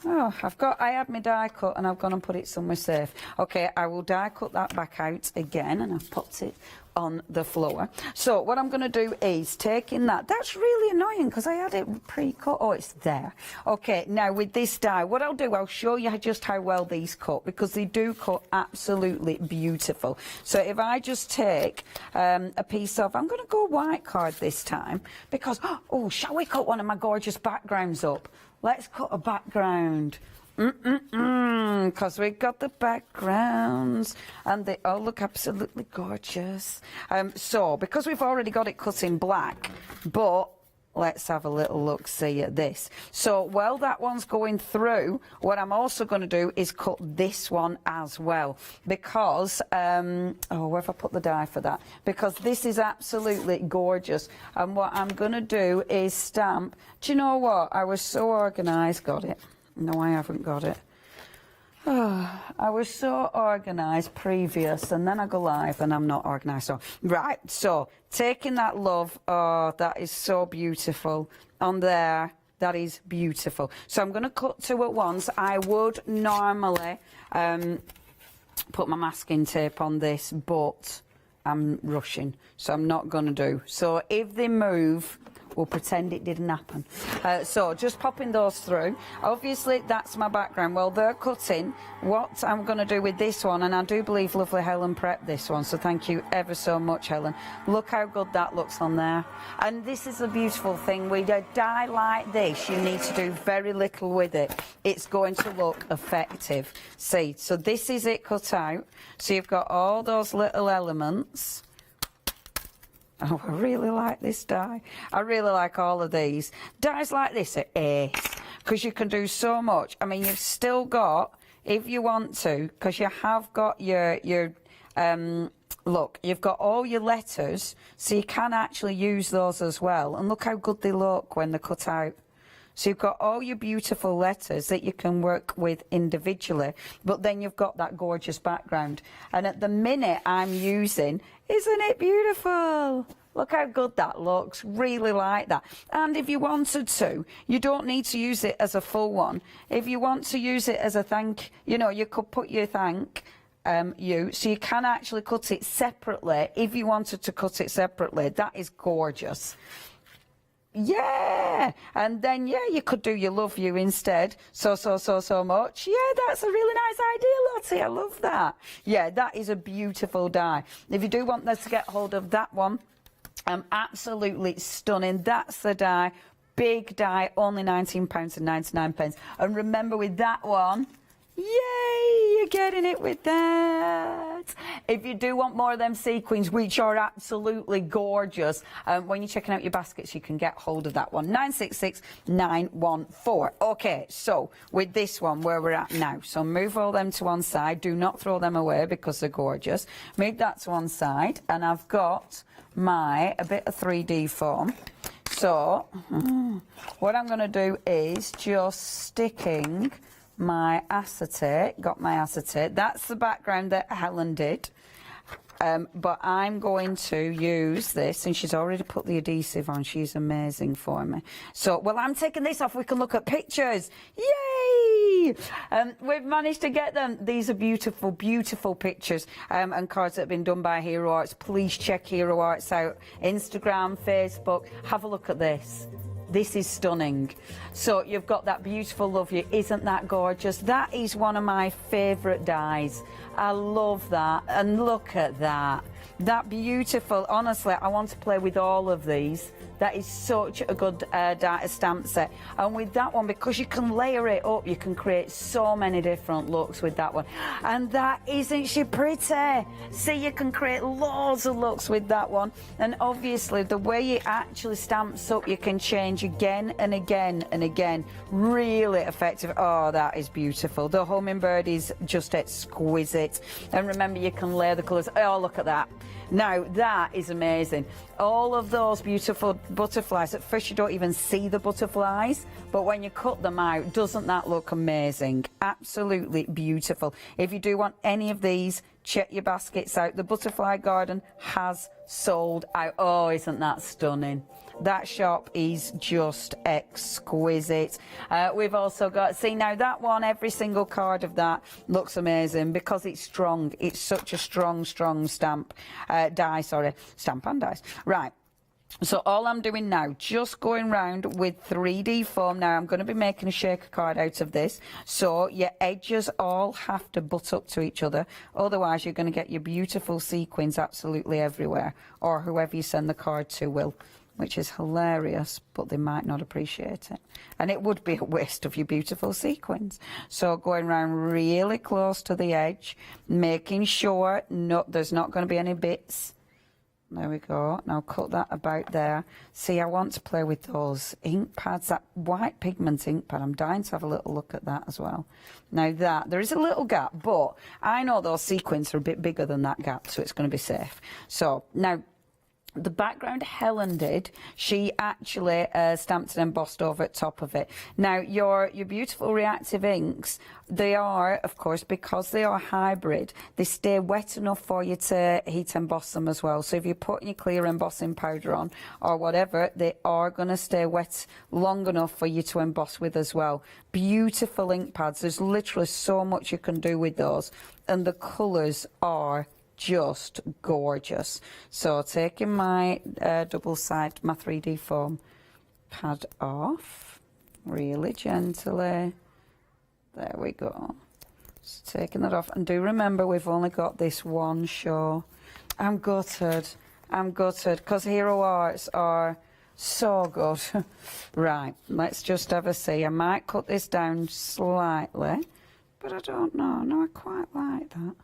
Oh, I had my die cut and I've gone and put it somewhere safe. Okay, I will die cut that back out again, and I've popped it on the floor. So what I'm going to do is taking that. That's really annoying because I had it pre-cut. Oh, it's there. Okay, now with this die, what I'll do, I'll show you just how well these cut, because they do cut absolutely beautiful. So if I just take a piece of, I'm going to go white card this time, because, oh, shall we cut one of my gorgeous backgrounds up? Let's cut a background. Because we've got the backgrounds and they all look absolutely gorgeous. So, because we've already got it cut in black, but let's have a little look-see at this. So, while that one's going through, what I'm also going to do is cut this one as well. Because, oh, where have I put the die for that? Because this is absolutely gorgeous. And what I'm going to do is stamp. Do you know what? I was so organised. Got it. No, I haven't got it. Oh, I was so organised previous, and then I go live and I'm not organised. So, right, so taking that love, oh, that is so beautiful on there. That is beautiful. So I'm going to cut two at once. I would normally put my masking tape on this, but I'm rushing, so I'm not going to do. So if they move, we'll pretend it didn't happen. So just popping those through. Obviously, that's my background. Well, they're cutting. What I'm going to do with this one, and I do believe lovely Helen prepped this one, so thank you ever so much, Helen. Look how good that looks on there. And this is a beautiful thing. With a die like this, you need to do very little with it. It's going to look effective. See, so this is it cut out. So you've got all those little elements. Oh, I really like this die. I really like all of these. Dies like this are ace, because you can do so much. I mean, you've still got, if you want to, because you have got your look, you've got all your letters, so you can actually use those as well. And look how good they look when they're cut out. So you've got all your beautiful letters that you can work with individually, but then you've got that gorgeous background. And at the minute I'm using, isn't it beautiful? Look how good that looks. Really like that. And if you wanted to, you don't need to use it as a full one. If you want to use it as a thank, you know, you could put your thank you, so you can actually cut it separately if you wanted to cut it separately. That is gorgeous. Yeah, and then yeah, you could do your love you instead. So much. Yeah, that's a really nice idea, Lottie. I love that. Yeah, that is a beautiful die. If you do want us to get hold of that one, absolutely stunning. That's the die. Big die, only £19.99. And remember with that one, yay! you're getting it with that. If you do want more of them sequins, which are absolutely gorgeous, when you're checking out your baskets, you can get hold of that one. 966914. Okay, so with this one, where we're at now. So move all them to one side. Do not throw them away because they're gorgeous. Move that to one side, and I've got a bit of 3D foam. So what I'm going to do is just sticking my acetate. Got my acetate. That's the background that Helen did. But I'm going to use this, and she's already put the adhesive on. She's amazing for me. So, well, I'm taking this off. We can look at pictures. Yay! We've managed to get them. These are beautiful, beautiful pictures and cards that have been done by Hero Arts. Please check Hero Arts out. Instagram, Facebook. Have a look at this. This is stunning. So you've got that beautiful, lovely, isn't that gorgeous? That is one of my favourite dies. I love that. And look at that. That beautiful, honestly, I want to play with all of these. That is such a good stamp set. And with that one, because you can layer it up, you can create so many different looks with that one. And that, isn't she pretty? See, you can create loads of looks with that one. And obviously, the way it actually stamps up, you can change again and again and again. Really effective. Oh, that is beautiful. The hummingbird is just exquisite. And remember, you can layer the colours. Oh, look at that. Now, that is amazing. All of those beautiful butterflies, at first you don't even see the butterflies, but when you cut them out, doesn't that look amazing? Absolutely beautiful. If you do want any of these, check your baskets out. The Butterfly Garden has sold out. Oh, isn't that stunning? That shop is just exquisite. We've also got, see now that one, every single card of that looks amazing because it's strong. It's such a strong stamp, stamp and dies. Right. So all I'm doing now, just going round with 3D foam. Now I'm going to be making a shaker card out of this. So your edges all have to butt up to each other. Otherwise you're going to get your beautiful sequins absolutely everywhere. Or whoever you send the card to will. Which is hilarious, but they might not appreciate it. And it would be a waste of your beautiful sequins. So going around really close to the edge, making sure there's not going to be any bits. There we go. Now cut that about there. See, I want to play with those ink pads, that white pigment ink pad. I'm dying to have a little look at that as well. Now there is a little gap, but I know those sequins are a bit bigger than that gap, so it's going to be safe. So now, the background Helen did, she actually stamped and embossed over at top of it. Now, your beautiful reactive inks, they are, of course, because they are hybrid, they stay wet enough for you to heat emboss them as well. So if you're putting your clear embossing powder on or whatever, they are going to stay wet long enough for you to emboss with as well. Beautiful ink pads. There's literally so much you can do with those. And the colours are just gorgeous. So taking my double side, my 3D foam pad off, really gently. There we go. Just taking that off. And do remember, we've only got this one show. I'm gutted. I'm gutted because Hero Arts are so good. Right, let's just have a see. I might cut this down slightly, but I don't know. No, I quite like that.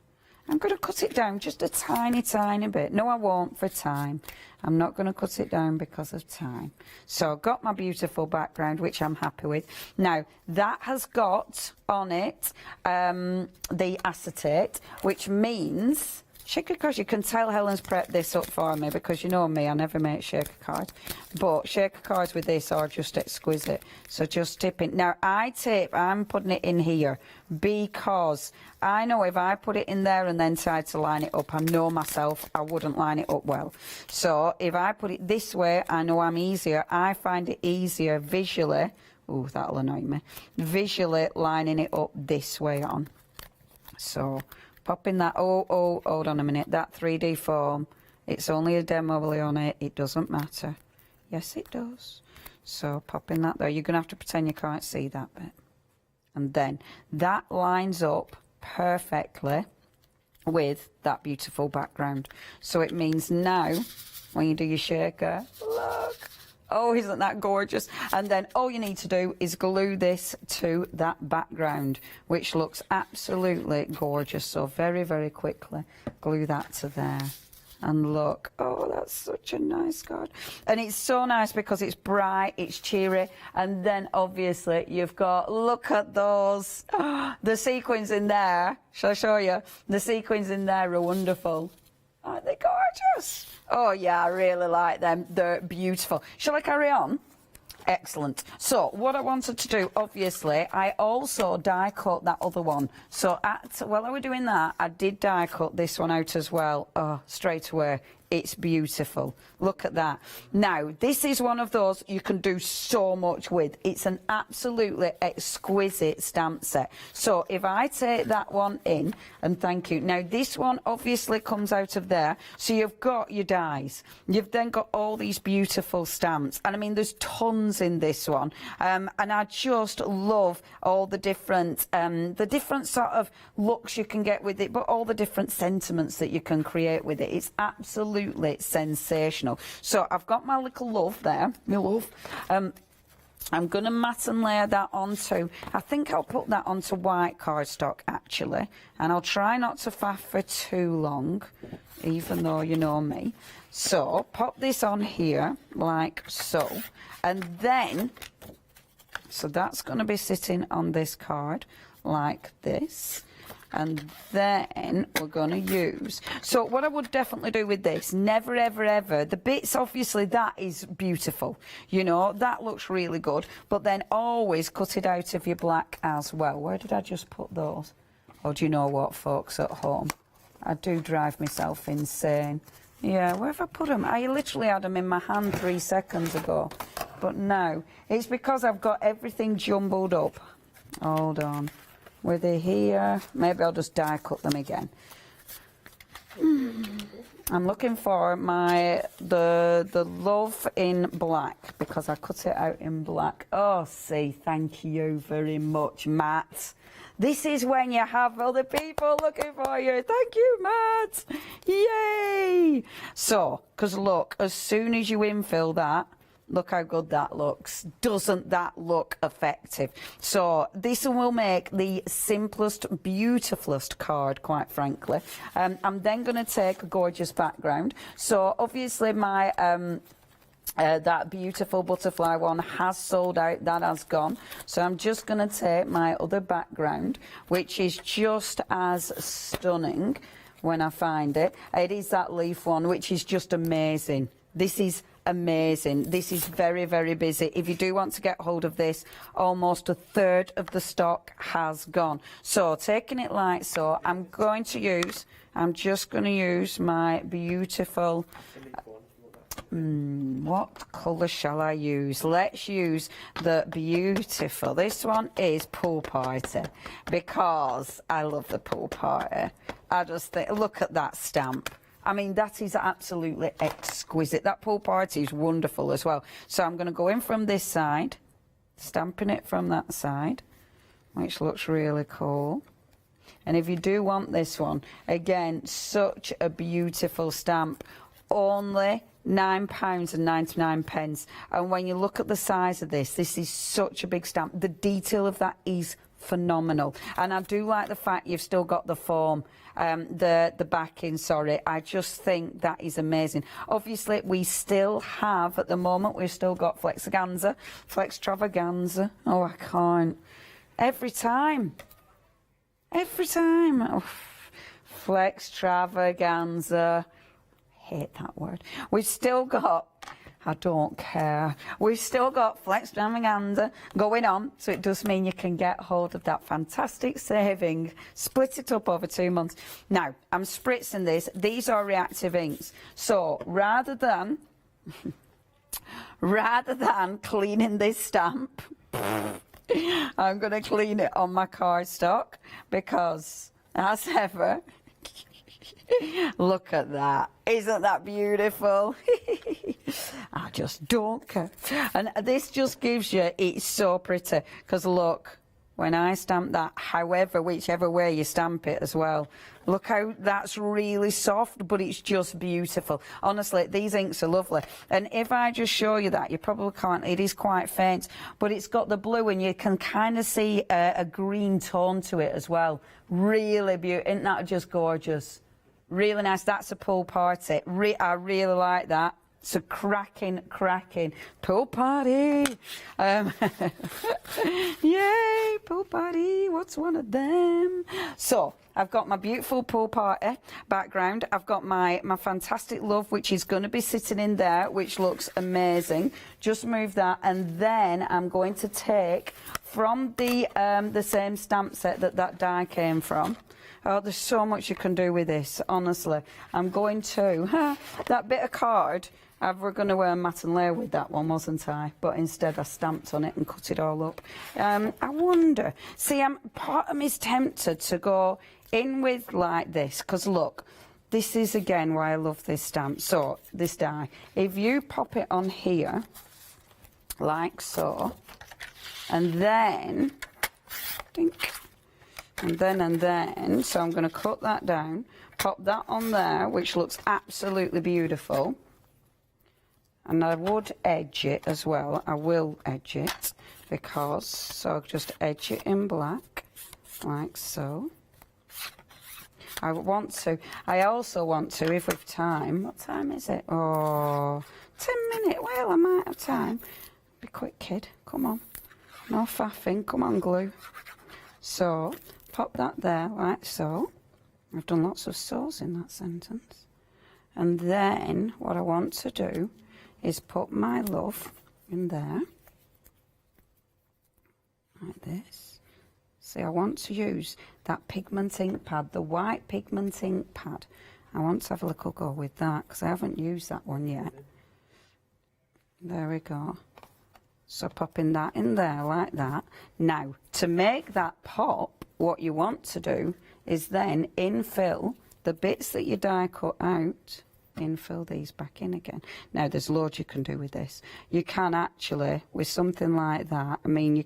I'm going to cut it down just a tiny, tiny bit. No, I won't for time. I'm not going to cut it down because of time. So I've got my beautiful background, which I'm happy with. Now, that has got on it the acetate, which means... Shaker cards, you can tell Helen's prepped this up for me because you know me, I never make shaker cards. But shaker cards with this are just exquisite. So just tipping. Now, I'm putting it in here because I know if I put it in there and then tried to line it up, I know myself I wouldn't line it up well. So if I put it this way, I know I'm easier. I find it easier visually. Oh, that'll annoy me. Visually lining it up this way on. So... popping that, hold on a minute, that 3D foam, it's only a demo on it, it doesn't matter. Yes, it does. So popping that there, you're going to have to pretend you can't see that bit. And then that lines up perfectly with that beautiful background. So it means now, when you do your shaker, look, Oh, isn't that gorgeous? And then all you need to do is glue this to that background, which looks absolutely gorgeous. So very, very quickly glue that to there. And look, oh, that's such a nice card. And it's so nice because it's bright, it's cheery, and then obviously you've got, look at those, the sequins in there. Shall I show you? The sequins in there are wonderful. Aren't they gorgeous? Oh yeah, I really like them. They're beautiful. Shall I carry on? Excellent. So what I wanted to do, obviously, I also die cut that other one. So while I was doing that, I did die cut this one out as well. Oh, straight away. It's beautiful. Look at that. Now, this is one of those you can do so much with. It's an absolutely exquisite stamp set. So if I take that one in, and thank you. Now, this one obviously comes out of there. So you've got your dies. You've then got all these beautiful stamps. And I mean, there's tons in this one. And I just love all the different sort of looks you can get with it, but all the different sentiments that you can create with it. It's absolutely sensational. So I've got my little love there, my love. I'm going to mat and layer that onto, I think I'll put that onto white cardstock actually, and I'll try not to faff for too long, even though you know me. So pop this on here like so, and then, so that's going to be sitting on this card like this. And then we're going to use, so what I would definitely do with this, never ever ever, the bits obviously that is beautiful, you know, that looks really good, but then always cut it out of your black as well. Where did I just put those? Oh, do you know what, folks at home, I do drive myself insane. Yeah, where have I put them? I literally had them in my hand 3 seconds ago, but now it's because I've got everything jumbled up. Hold on. Were they here? Maybe I'll just die cut them again. I'm looking for the love in black because I cut it out in black. Oh, see, thank you very much, Matt. This is when you have other people looking for you. Thank you, Matt. Yay! So, because look, as soon as you infill that, look how good that looks. Doesn't that look effective? So this will make the simplest, beautifulest card, quite frankly. I'm then going to take a gorgeous background. So obviously my that beautiful butterfly one has sold out, that has gone. So I'm just going to take my other background, which is just as stunning when I find it. It is that leaf one, which is just amazing. This is amazing. This is very, very busy. If you do want to get hold of this, almost 1/3 of the stock has gone. So taking it like so, I'm just going to use my beautiful, what colour shall I use? Let's use the beautiful, this one is Pool Party, because I love the Pool Party. I just think, look at that stamp. I mean, that is absolutely exquisite. That Pool Party is wonderful as well. So I'm going to go in from this side, stamping it from that side, which looks really cool. And if you do want this one, again, such a beautiful stamp, only £9.99. And when you look at the size of this is such a big stamp. The detail of that is phenomenal. And I do like the fact you've still got the foam, the backing, sorry. I just think that is amazing. Obviously, we still have, at the moment, we've still got Flextravaganza. Oh, I can't. Every time. Oh, Flextravaganza. Hate that word. We've still got, I don't care, we've still got Flextravaganza going on, so it does mean you can get hold of that fantastic saving, split it up over 2 months. Now, I'm spritzing this. These are reactive inks, so rather than cleaning this stamp, I'm going to clean it on my cardstock, because, as ever, look at that. Isn't that beautiful? I just don't care. And this just gives you, it's so pretty, because look, when I stamp that, however, whichever way you stamp it as well. Look how that's really soft, but it's just beautiful. Honestly, these inks are lovely. And if I just show you that, you probably can't, it is quite faint, but it's got the blue and you can kind of see a green tone to it as well. Really beautiful. Isn't that just gorgeous? Really nice. That's a pool party. I really like that. It's a cracking pool party. Yay, pool party. What's one of them? So, I've got my beautiful pool party background. I've got my fantastic love, which is going to be sitting in there, which looks amazing. Just move that, and then I'm going to take from the same stamp set that die came from. Oh, there's so much you can do with this, honestly. I'm going to, that bit of card, I was going to wear mat and layer with that one, wasn't I? But instead I stamped on it and cut it all up. I wonder, see, part of me is tempted to go in with like this, because look, this is again why I love this stamp. So, this die, if you pop it on here, like so, and then, dink, and then, so I'm going to cut that down, pop that on there, which looks absolutely beautiful. And I would edge it as well. I will edge it because, so I'll just edge it in black, like so. I also want to, if we've time, what time is it? Oh, 10 minutes, well, I might have time. Be quick, kid, come on. No faffing, come on, glue. So, pop that there, like so. I've done lots of so's in that sentence. And then, what I want to do is put my love in there, like this. See, I want to use that pigment ink pad, the white pigment ink pad. I want to have a little go with that, because I haven't used that one yet. There we go. So popping that in there like that. Now, to make that pop, what you want to do is then infill the bits that you die cut out, infill these back in again. Now, there's loads you can do with this. You can actually, with something like that, I mean,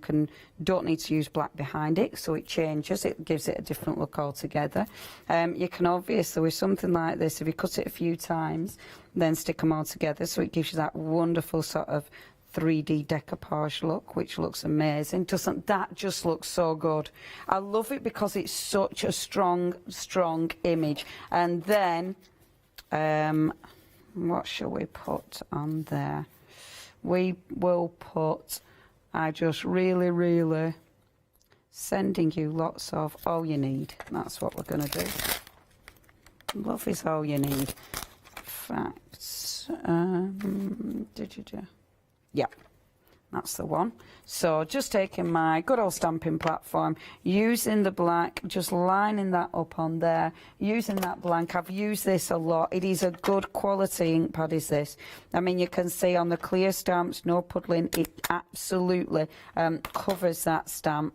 don't need to use black behind it, so it changes, it gives it a different look altogether. You can obviously, with something like this, if you cut it a few times, then stick them all together, so it gives you that wonderful sort of 3D decoupage look, which looks amazing. Doesn't that just look so good? I love it because it's such a strong image. And then, what shall we put on there? We will put, I just really sending you lots of all you need. That's what we're going to do. Love is all you need. Facts. Yep, that's the one. So just taking my good old stamping platform, using the black, just lining that up on there, using that blank. I've used this a lot. It is a good quality ink pad, is this. I mean, you can see on the clear stamps, no puddling, it absolutely covers that stamp.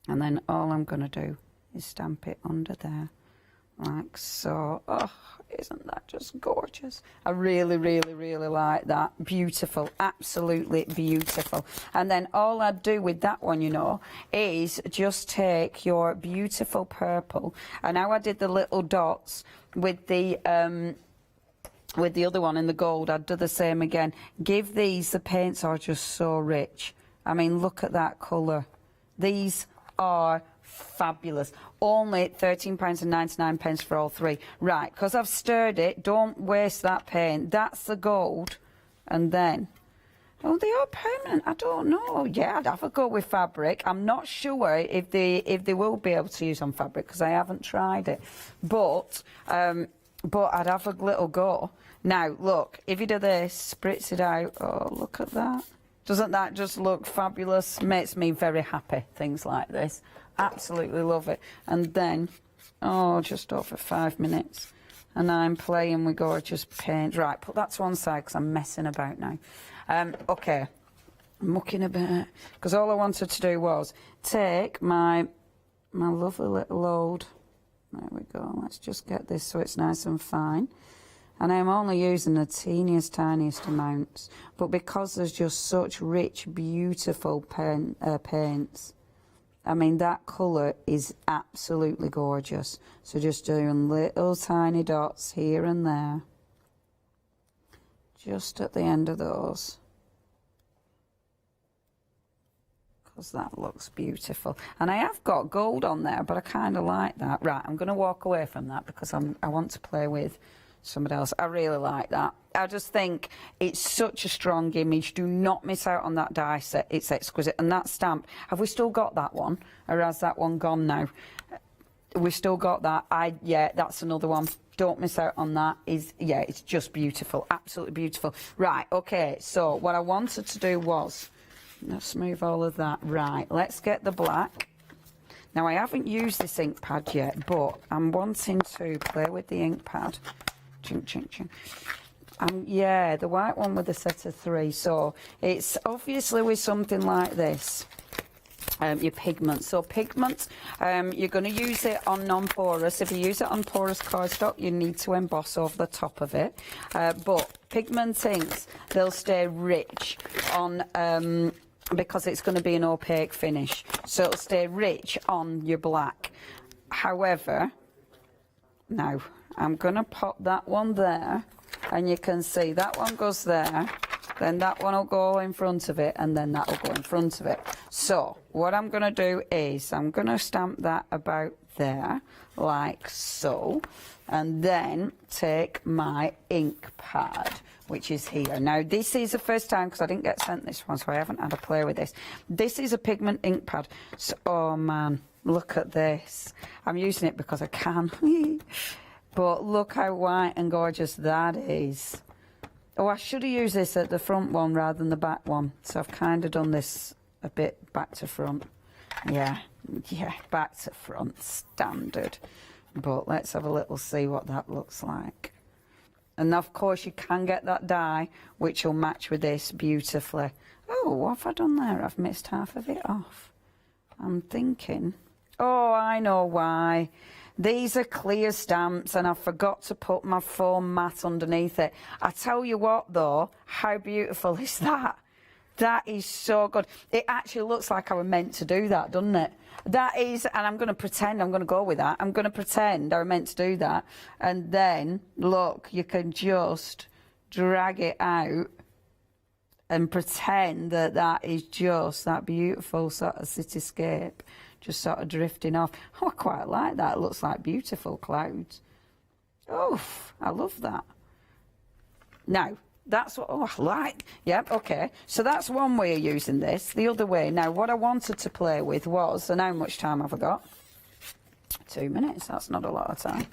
And then all I'm going to do is stamp it under there, like so. Oh, isn't that just gorgeous? I really like that. Beautiful, absolutely beautiful. And then all I'd do with that one, you know, is just take your beautiful purple, and how I did the little dots with the other one in the gold, I'd do the same again. Give these, the paints are just so rich. I mean, look at that colour. These are fabulous. Only £13.99 for all three. Right, because I've stirred it, don't waste that paint. That's the gold. And then, oh, they are permanent. I don't know. Yeah, I'd have a go with fabric. I'm not sure if they will be able to use on fabric, because I haven't tried it. But I'd have a little go. Now, look, if you do this, spritz it out. Oh, look at that. Doesn't that just look fabulous? Makes me very happy, things like this. Absolutely love it. And then, oh, just over 5 minutes. And I'm playing with gorgeous paint. Right, put that to one side because I'm messing about now. Okay, I'm mucking about. Because all I wanted to do was take my lovely little load. There we go. Let's just get this so it's nice and fine. And I'm only using the teeniest, tiniest amounts. But because there's just such rich, beautiful paints, I mean, that colour is absolutely gorgeous. So just doing little tiny dots here and there. Just at the end of those. Because that looks beautiful. And I have got gold on there, but I kind of like that. Right, I'm going to walk away from that because I want to play with somebody else. I really like that. I just think it's such a strong image. Do not miss out on that die set. It's exquisite. And that stamp, have we still got that one? Or has that one gone now? We've still got that. Yeah, that's another one. Don't miss out on that. Yeah, it's just beautiful. Absolutely beautiful. Right, okay. So what I wanted to do was, let's move all of that. Right, let's get the black. Now, I haven't used this ink pad yet, but I'm wanting to play with the ink pad. Chink, chink, chink. Yeah, the white one with a set of 3. So it's obviously with something like this, your pigment. So pigment, you're going to use it on non-porous. If you use it on porous cardstock, you need to emboss over the top of it. But pigment inks, they'll stay rich on... because it's going to be an opaque finish, so it'll stay rich on your black. However, now I'm going to pop that one there, and you can see that one goes there, then that one will go in front of it, and then that will go in front of it. So what I'm going to do is I'm going to stamp that about there, like so, and then take my ink pad, which is here. Now, this is the first time, because I didn't get sent this one, so I haven't had a play with this. This is a pigment ink pad. So, oh, man, look at this. I'm using it because I can. But look how white and gorgeous that is. Oh, I should have used this at the front one rather than the back one. So I've kind of done this a bit back to front. Yeah, back to front, standard. But let's have a little see what that looks like. And of course you can get that dye which will match with this beautifully. Oh, what have I done there? I've missed half of it off. I'm thinking, oh, I know why. These are clear stamps and I forgot to put my foam mat underneath it. I tell you what though, how beautiful is that? That is so good. It actually looks like I was meant to do that, doesn't it? That is, and I'm going to pretend I'm going to go with that. I'm going to pretend I was meant to do that. And then, look, you can just drag it out and pretend that that is just that beautiful sort of cityscape, just sort of drifting off. Oh, I quite like that. It looks like beautiful clouds. Oh, I love that. Now, that's what, oh, I like. Yep, okay. So that's one way of using this. The other way, now what I wanted to play with was, and how much time have I got? 2 minutes, that's not a lot of time.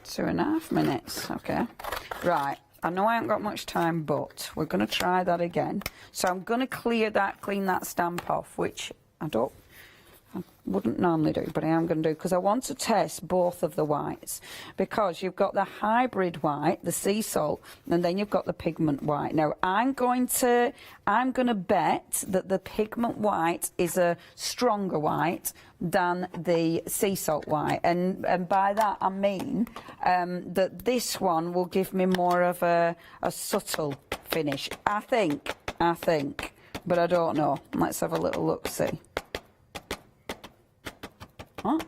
2.5 minutes, okay. Right, I know I haven't got much time, but we're going to try that again. So I'm going to clean that stamp off, which I wouldn't normally do, but I am going to do, because I want to test both of the whites, because you've got the hybrid white, the sea salt, and then you've got the pigment white. Now I'm going to bet that the pigment white is a stronger white than the sea salt white, and by that I mean that this one will give me more of a subtle finish. I think, but I don't know. Let's have a little look, see. Huh?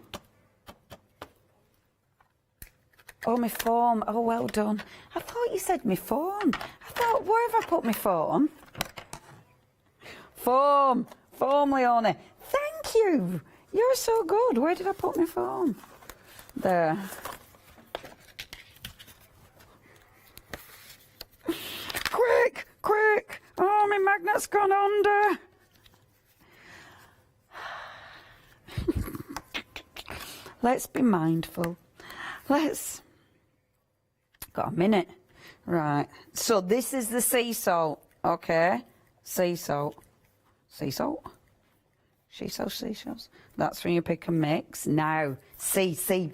Oh, my foam. Oh, well done. I thought you said my foam. I thought, where have I put my foam? Foam, Leonie. Thank you. You're so good. Where did I put my foam? There. Quick. Oh, my magnet's gone under. Let's be mindful. Got a minute. Right. So this is the sea salt, okay? Sea salt. Seashells. That's when you pick and mix. Now,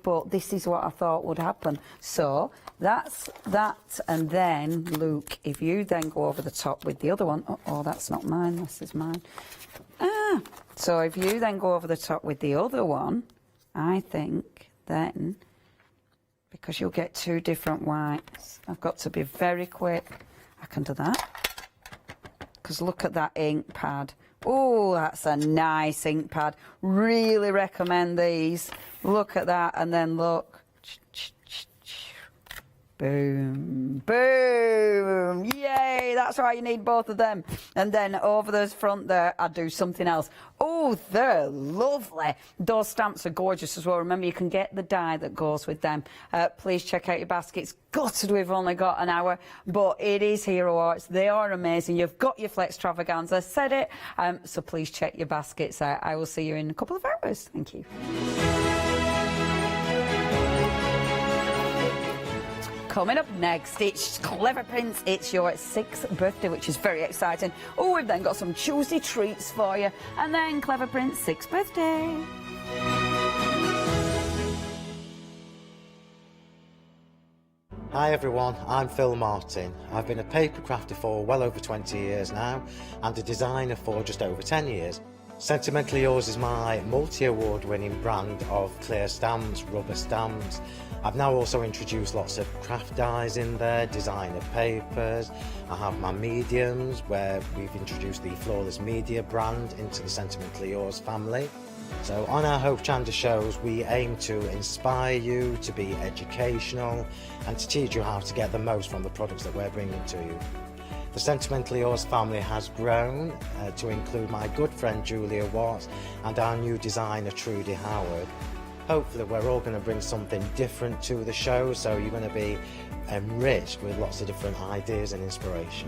but this is what I thought would happen. So that's that, and then, Luke, if you then go over the top with the other one. Oh, that's not mine. This is mine. So if you then go over the top with the other one, I think then, because you'll get 2 different whites, I've got to be very quick. I can do that. Because look at that ink pad. Oh, that's a nice ink pad. Really recommend these. Look at that, and then look. Boom, boom, yay, that's right, you need both of them. And then over those front there, I'd do something else. Oh, they're lovely. Those stamps are gorgeous as well. Remember, you can get the die that goes with them. Please check out your baskets. Gutted we've only got an hour, but it is Hero Arts. They are amazing. You've got your Flextravaganza, said it. So please check your baskets out. I will see you in a couple of hours. Thank you. Coming up next, it's Clever Prince. It's your 6th birthday, which is very exciting. Oh, we've then got some Tuesday treats for you. And then Clever Prince, 6th birthday. Hi everyone, I'm Phil Martin. I've been a paper crafter for well over 20 years now and a designer for just over 10 years. Sentimentally Yours is my multi-award winning brand of clear stamps, rubber stamps. I've now also introduced lots of craft dyes in there, designer papers. I have my mediums where we've introduced the Flawless Media brand into the Sentimentally Yours family. So on our Hochanda shows we aim to inspire you, to be educational and to teach you how to get the most from the products that we're bringing to you. The Sentimentally Yours family has grown to include my good friend Julia Watts and our new designer Trudy Howard. Hopefully we're all going to bring something different to the show, so you're going to be enriched with lots of different ideas and inspiration.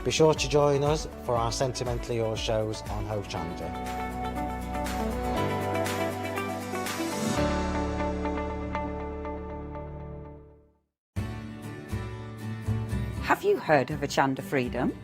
Be sure to join us for our Sentimentally Yours shows on Hochanda. Have you heard of Hochanda Freedom?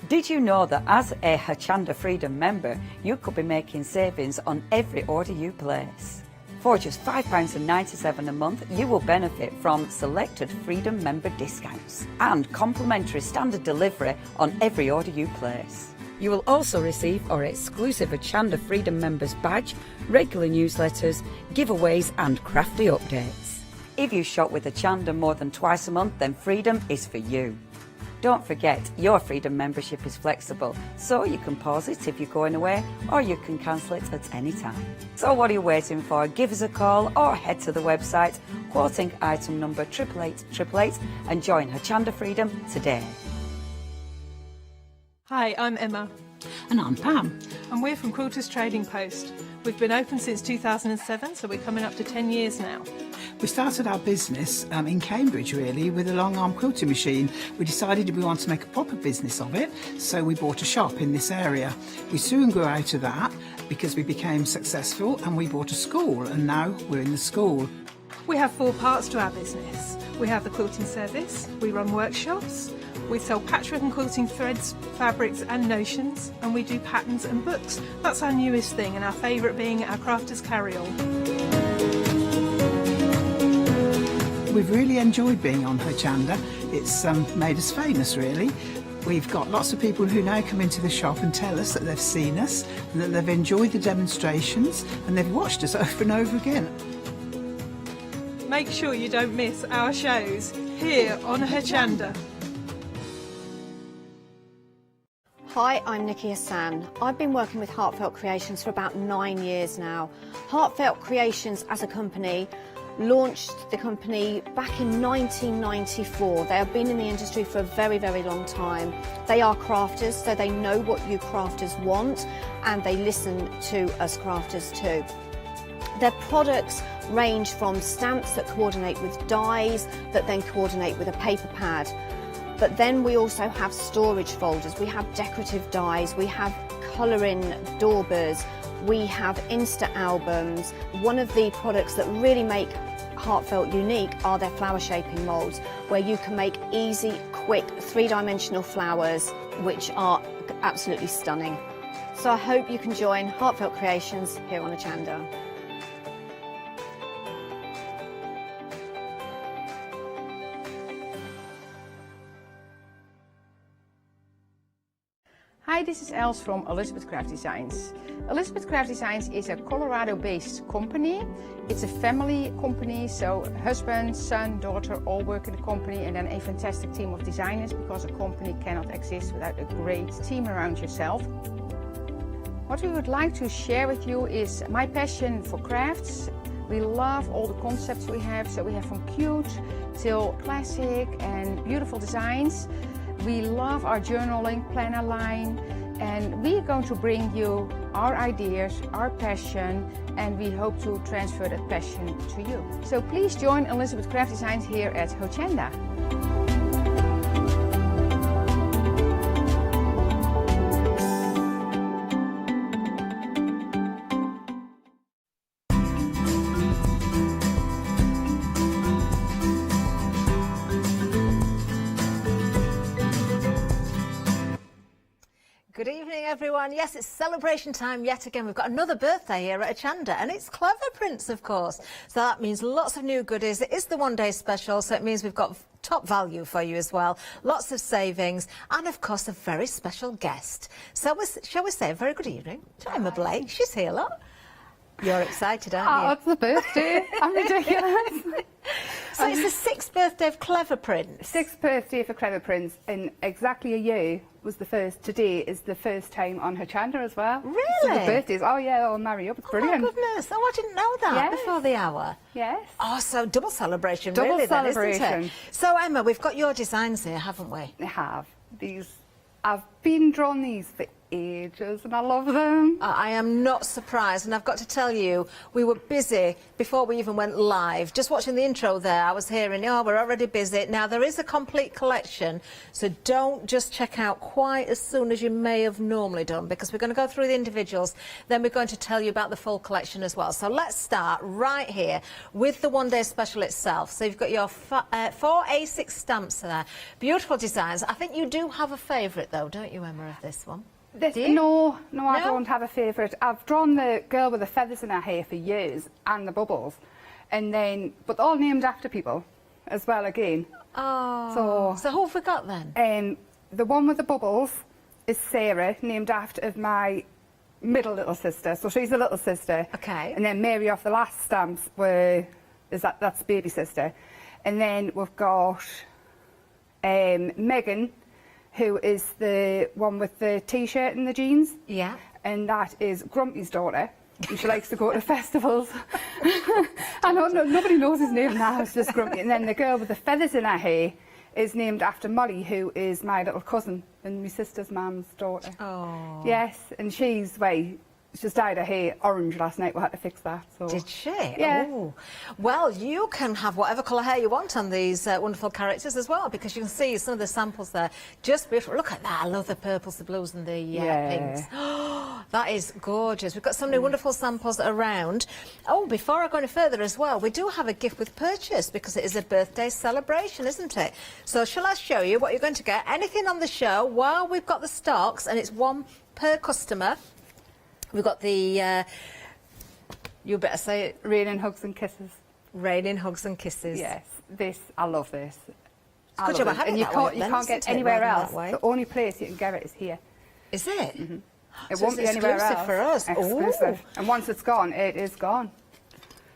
Did you know that as a Hochanda Freedom member, you could be making savings on every order you place? For just £5.97 a month, you will benefit from selected Freedom member discounts and complimentary standard delivery on every order you place. You will also receive our exclusive Hochanda Freedom members badge, regular newsletters, giveaways and crafty updates. If you shop with Hochanda more than twice a month, then Freedom is for you. Don't forget, your Freedom membership is flexible, so you can pause it if you're going away, or you can cancel it at any time. So what are you waiting for? Give us a call or head to the website, quoting item number 88888 and join Hochanda Freedom today. Hi, I'm Emma. And I'm Pam. And we're from Quilters Trading Post. We've been open since 2007, so we're coming up to 10 years now. We started our business in Cambridge, really, with a long arm quilting machine. We decided we wanted to make a proper business of it, so we bought a shop in this area. We soon grew out of that because we became successful and we bought a school, and now we're in the school. We have 4 parts to our business. We have the quilting service, we run workshops, we sell patchwork and quilting threads, fabrics and notions, and we do patterns and books. That's our newest thing, and our favourite being our crafters carry-all. We've really enjoyed being on Hochanda. It's made us famous, really. We've got lots of people who now come into the shop and tell us that they've seen us, and that they've enjoyed the demonstrations, and they've watched us over and over again. Make sure you don't miss our shows here on Hochanda. Hi, I'm Nikki Hassan. I've been working with Heartfelt Creations for about 9 years now. Heartfelt Creations as a company launched the company back in 1994. They have been in the industry for a very, very long time. They are crafters, so they know what you crafters want, and they listen to us crafters too. Their products range from stamps that coordinate with dies that then coordinate with a paper pad. But then we also have storage folders, we have decorative dies, we have colouring daubers, we have Insta albums. One of the products that really make Heartfelt unique are their flower shaping moulds, where you can make easy, quick, 3-dimensional flowers, which are absolutely stunning. So I hope you can join Heartfelt Creations here on Hochanda. Hi, this is Els from Elizabeth Craft Designs. Elizabeth Craft Designs is a Colorado-based company. It's a family company, so husband, son, daughter all work in the company, and then a fantastic team of designers, because a company cannot exist without a great team around yourself. What we would like to share with you is my passion for crafts. We love all the concepts we have, so we have from cute till classic and beautiful designs. We love our journaling planner line, and we are going to bring you our ideas, our passion, and we hope to transfer that passion to you. So please join Elizabeth Craft Designs here at Hochanda. Good evening, everyone. Yes, it's celebration time yet again. We've got another birthday here at Hochanda, and it's Clever Prints, of course. So that means lots of new goodies. It is the one-day special, so it means we've got top value for you as well. Lots of savings, and of course, a very special guest. So shall we say a very good evening to Emma Blake? She's here, look. You're excited, aren't you? Oh, it's the birthday. I'm ridiculous. So it's the 6th birthday of Clever Prints. 6th birthday for Clever Prints in exactly a year was the first. Today is the first time on Hochanda as well. Really? So the birthdays. Oh yeah, I'll marry up. It's brilliant. Oh my goodness. Oh, I didn't know that before the hour. Yes. Oh, so double celebration, Double really, celebration. then, isn't it? So, Emma, we've got your designs here, haven't we? I have. I've been drawn these for ages and I love them. I am not surprised, and I've got to tell you, we were busy before we even went live. Just watching the intro there, I was hearing, oh, we're already busy. Now, there is a complete collection, so don't just check out quite as soon as you may have normally done, because we're going to go through the individuals, then we're going to tell you about the full collection as well. So let's start right here with the one-day special itself. So you've got your 4 A6 stamps there. Beautiful designs. I think you do have a favourite, though, don't you, Emma, of this one? No, I don't have a favourite. I've drawn the girl with the feathers in her hair for years and the bubbles, but all named after people as well again. Oh, so who have we got then? The one with the bubbles is Sarah, named after my middle little sister, so she's the little sister. Okay. And then Mary off the last stamps that's baby sister. And then we've got Megan, who is the one with the t-shirt and the jeans. Yeah. And that is Grumpy's daughter. And she likes to go to festivals. I know nobody knows his name now, it's just Grumpy. And then the girl with the feathers in her hair is named after Molly, who is my little cousin and my sister's mum's daughter. Oh. Yes, and she's dyed her hair orange last night. We had to fix that. So. Did she? Yeah. Oh. Well, you can have whatever colour hair you want on these wonderful characters as well, because you can see some of the samples there. Just beautiful. Look at that. I love the purples, the blues and the pinks. That is gorgeous. We've got so many wonderful samples around. Oh, before I go any further as well, we do have a gift with purchase, because it is a birthday celebration, isn't it? So shall I show you what you're going to get? Anything on the show while we've got the stocks, and it's one per customer. We've got the, you better say it. Raining Hugs and Kisses. Raining Hugs and Kisses. Yes, I love this. Good job, I had it and you that way can't then, get anywhere else. Way. The only place you can get it is here. Is it? Mm-hmm. So It won't be anywhere else. Exclusive for us. Exclusive. And once it's gone, it is gone.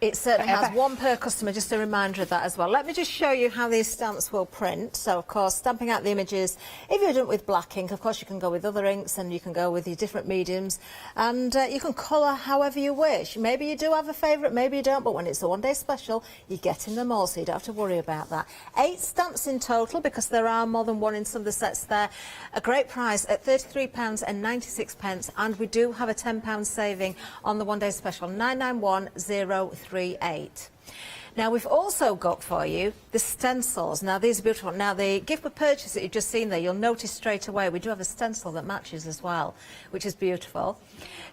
It certainly has. One per customer, just a reminder of that as well. Let me just show you how these stamps will print. So, of course, stamping out the images. If you're doing it with black ink, of course, you can go with other inks, and you can go with your different mediums, and you can colour however you wish. Maybe you do have a favourite, maybe you don't, but when it's a one-day special, you're getting them all, so you don't have to worry about that. 8 stamps in total, because there are more than one in some of the sets there. A great price at £33.96, and we do have a £10 saving on the one-day special, 991038. Now, we've also got for you the stencils. Now, these are beautiful. Now, the gift with purchase that you've just seen there, you'll notice straight away we do have a stencil that matches as well, which is beautiful.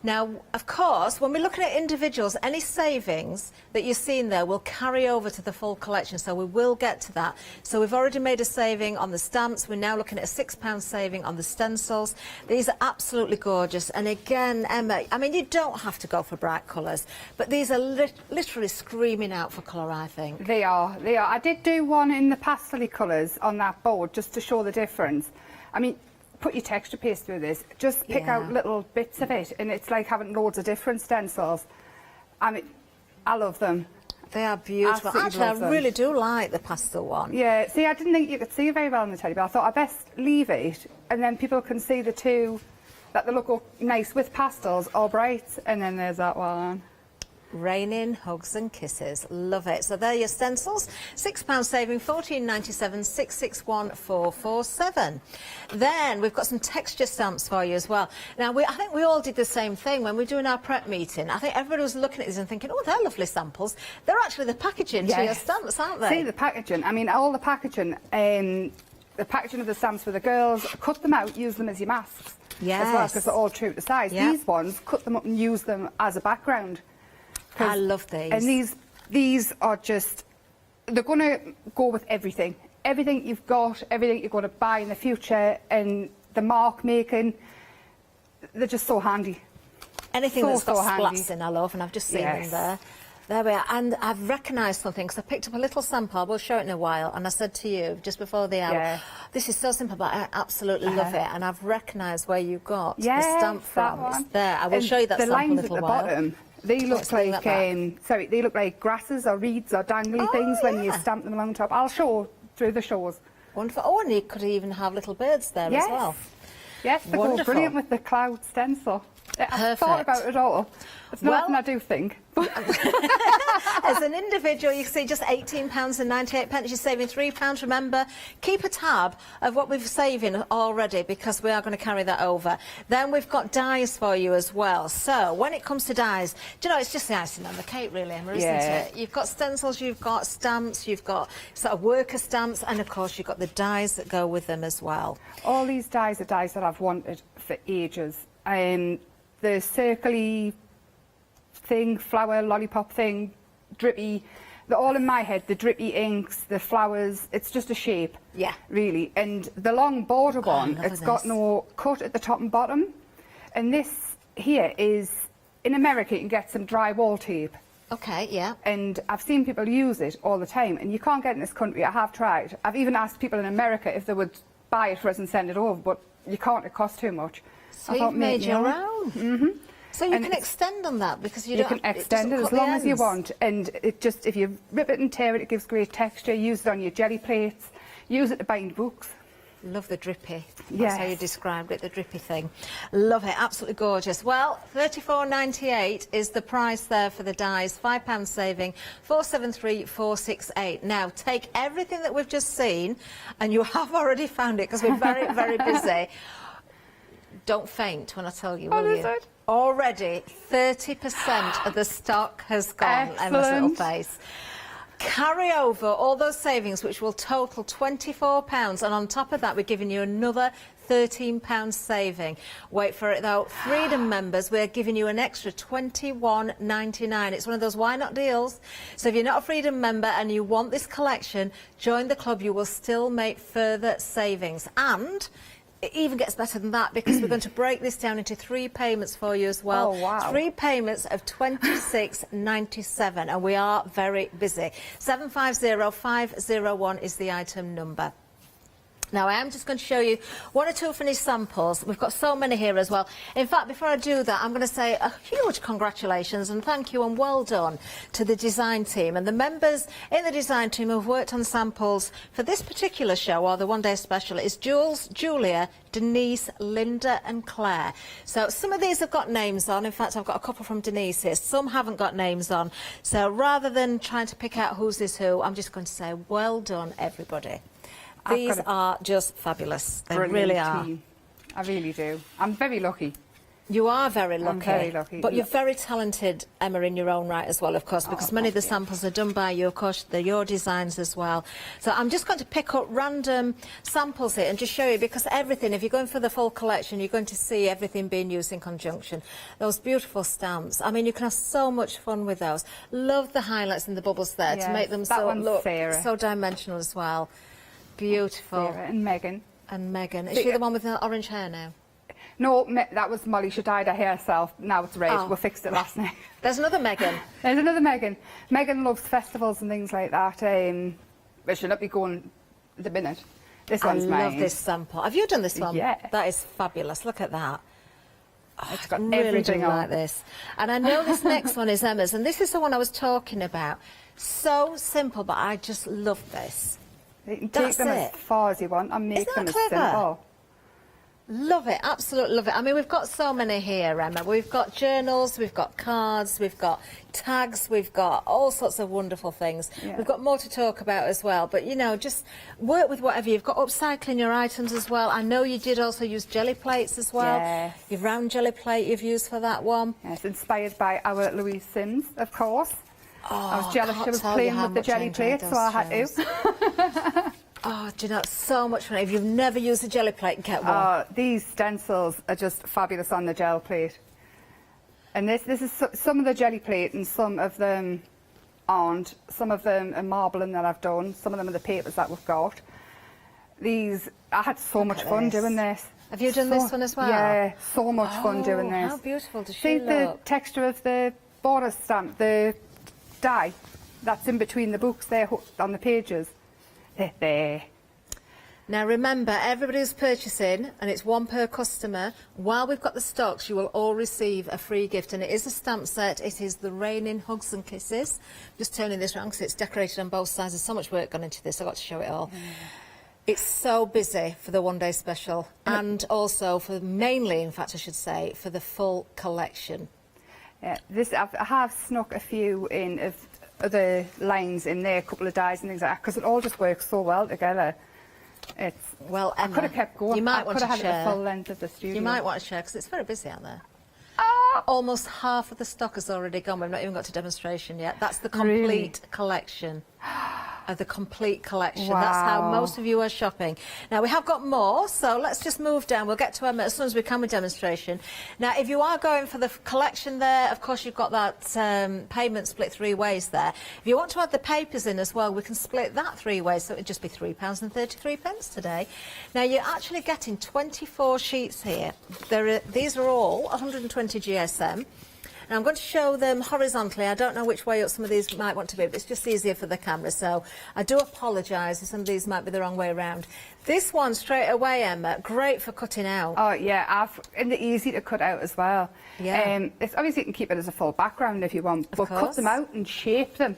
Now, of course, when we're looking at individuals, any savings that you've seen there will carry over to the full collection, so we will get to that. So we've already made a saving on the stamps. We're now looking at a £6 saving on the stencils. These are absolutely gorgeous. And again, Emma, I mean, you don't have to go for bright colours, but these are literally screaming out for colour, I think. They are. I did do one in the pastel colours on that board just to show the difference. I mean, put your texture paste through this, just pick out little bits of it, and it's like having loads of different stencils. I mean, I love them. They are beautiful. Actually, I really do like the pastel one. Yeah, see, I didn't think you could see it very well on the telly, but I thought I best leave it, and then people can see the two that they look nice with pastels or bright. And then there's that one. Raining hugs and kisses. Love it. So there are your stencils. £6 saving, £14.97, 661447. Then we've got some texture stamps for you as well. Now, I think we all did the same thing when we were doing our prep meeting. I think everybody was looking at these and thinking, oh, they're lovely samples. They're actually the packaging to your stamps, aren't they? See, the packaging. I mean, all the packaging of the stamps for the girls, cut them out, use them as your masks. Yes. As well, because they're all true to size. Yep. These ones, cut them up and use them as a background. I love these. And these are just, they're going to go with everything. Everything you've got, everything you're going to buy in the future, and the mark making, they're just so handy. Anything that's got handy. splats in, I love, and I've just seen them there. There we are. And I've recognised something, because I picked up a little sample, we'll show it in a while, and I said to you just before the hour, this is so simple, but I absolutely love it, and I've recognised where you got the stamp from. It's there. I will show you that sample in a little while. The lines at the bottom, they look like, they look like grasses or reeds or dangly things when you stamp them along top. I'll show through the shows. Wonderful. Oh, and you could even have little birds there as well. Yes, they go brilliant with the cloud stencil. I've thought about it all. It's not something I do think. As an individual, you can see just £18.98. You're saving £3. Remember, keep a tab of what we're saving already, because we are going to carry that over. Then we've got dies for you as well. So when it comes to dies, do you know, it's just the icing on the cake, really, Emma, isn't it? You've got stencils, you've got stamps, you've got sort of worker stamps, and of course you've got the dies that go with them as well. All these dies are dies that I've wanted for ages. The circly thing, flower, lollipop thing, drippy, they're all in my head. The drippy inks, the flowers, it's just a shape, really. And the long border one, it's got no cut at the top and bottom. And this here is, in America, you can get some drywall tape. Okay, yeah. And I've seen people use it all the time, and you can't get it in this country. I have tried. I've even asked people in America if they would buy it for us and send it over, but you can't, it costs too much. So you've made your own. So you can extend on that, because you can extend it as long as you want, and it just, if you rip it and tear it, it gives great texture. Use it on your jelly plates, use it to bind books. Love the drippy. That's how you described it, the drippy thing. Love it, absolutely gorgeous. Well, $34.98 is the price there for the dies. £5 saving, 473,468. Now, take everything that we've just seen, and you have already found it, because we're very, very busy. Don't faint when I tell you, will you? Already 30% of the stock has gone. Emma's little face. Carry over all those savings, which will total £24, and on top of that we're giving you another £13 saving. Wait for it though. Freedom members, we're giving you an extra £21.99. It's one of those why not deals. So if you're not a Freedom member and you want this collection, join the club. You will still make further savings, and it even gets better than that, because we're going to break this down into 3 payments for you as well. Oh, wow. 3 payments of £26.97, and we are very busy. 750501 is the item number. Now, I am just going to show you 1 or 2 finished samples. We've got so many here as well. In fact, before I do that, I'm going to say a huge congratulations and thank you and well done to the design team and the members in the design team who've worked on samples for this particular show, or the one-day special. It's Jules, Julia, Denise, Linda and Claire. So some of these have got names on. In fact, I've got a couple from Denise here. Some haven't got names on. So rather than trying to pick out who's this who, I'm just going to say well done, everybody. These are just fabulous. They really are. Team. I really do. I'm very lucky. You are very lucky. I'm very lucky. But you're very talented, Emma, in your own right as well, of course, because many of the samples are done by you. Of course, they're your designs as well. So I'm just going to pick up random samples here and just show you, because everything, if you're going for the full collection, you're going to see everything being used in conjunction. Those beautiful stamps. I mean, you can have so much fun with those. Love the highlights and the bubbles there to make them so dimensional as well. Beautiful. Sarah and Megan. And Megan. Is she the one with the orange hair now? No, that was Molly. She dyed her hair herself. Now it's red. We fixed it last night. There's another Megan. There's another Megan. Megan loves festivals and things like that. But she'll not be going at the minute. This one's mine. I love this sample. Have you done this one? Yeah. That is fabulous. Look at that. It's got really everything on. like this. And I know this next one is Emma's, and this is the one I was talking about. So simple, but I just love this. You can take them as far as you want and make them as simple. Love it, absolutely love it. I mean, we've got so many here, Emma. We've got journals, we've got cards, we've got tags, we've got all sorts of wonderful things. Yeah. We've got more to talk about as well. But, you know, just work with whatever. You've got upcycling your items as well. I know you did also use jelly plates as well. Yes. Your round jelly plate you've used for that one. Yes, inspired by our Louise Sims, of course. I was jealous she was tell you playing how with the much I jelly enjoyed plate, so I had those to. Oh, do you know, it's so much fun. If you've never used a jelly plate, get one. These stencils are just fabulous on the gel plate. And this is some of the jelly plate, and some of them aren't. Some of them are marbling that I've done. Some of them are the papers that we've got. These, I had so much fun doing this. Have you done this one as well? Yeah, so much fun doing this. How beautiful does she See look? the texture of the border stamp, the dye that's in between the books there on the pages. There. Now remember, everybody's purchasing, and it's one per customer. While we've got the stocks, you will all receive a free gift, and it is a stamp set. It is the Raining Hugs and Kisses. Just turning this around because it's decorated on both sides. There's so much work gone into this. I've got to show it all. It's so busy for the one-day special, and also for mainly, in fact, I should say, for the full collection. Yeah, I have snuck a few in of other lines in there, a couple of dyes and things like that, because it all just works so well together. Well, Emma, I could have kept going. You might want to I could have had share. it the full length of the studio. You might want to share because it's very busy out there. Almost half of the stock has already gone. We've not even got to demonstration yet. That's the complete collection. The complete collection. Wow. That's how most of you are shopping. Now, we have got more, so let's just move down. We'll get to Emma as soon as we can with demonstration. Now, if you are going for the collection there, of course, you've got that payment split 3 ways there. If you want to add the papers in as well, we can split that 3 ways, so it would just be £3.33 today. Now, you're actually getting 24 sheets here. These are all 120 GSM. Now, I'm going to show them horizontally. I don't know which way up some of these might want to be, but it's just easier for the camera. So I do apologise if some of these might be the wrong way around. This one, straight away, Emma, great for cutting out. Oh, yeah, and they're easy to cut out as well. Yeah. It's obviously you can keep it as a full background if you want, but cut them out and shape them.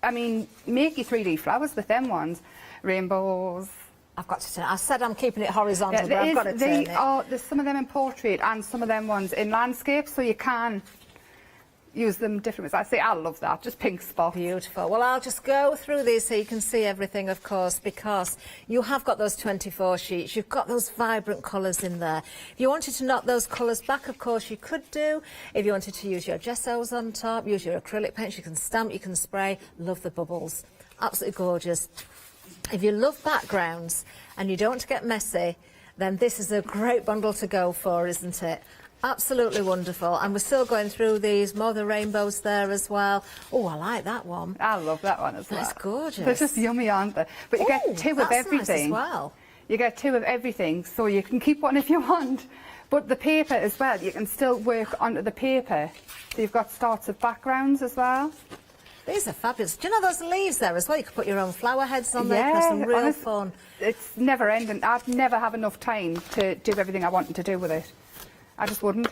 I mean, make your 3D flowers with them ones. Rainbows. I've got to turn. I said I'm keeping it horizontal, but I've got to turn it. There's some of them in portrait and some of them ones in landscape, so you can use them different ways. I say I love that, just pink spot. Beautiful. Well, I'll just go through these so you can see everything, of course, because you have got those 24 sheets. You've got those vibrant colours in there. If you wanted to knock those colours back, of course, you could do. If you wanted to use your gessos on top, use your acrylic paints, you can stamp, you can spray. Love the bubbles. Absolutely gorgeous. If you love backgrounds and you don't want to get messy, then this is a great bundle to go for, isn't it? Absolutely wonderful. And we're still going through these, more of the rainbows there as well. Oh, I like that one. I love that one as well. That's gorgeous. They're just yummy, aren't they? But you get 2 of everything. Nice as well. You get 2 of everything, so you can keep one if you want. But the paper as well, you can still work onto the paper. So you've got starts of backgrounds as well. These are fabulous. Do you know those leaves there as well? You could put your own flower heads on there. There's some real fun. It's never ending. I'd never have enough time to do everything I wanted to do with it. I just wouldn't.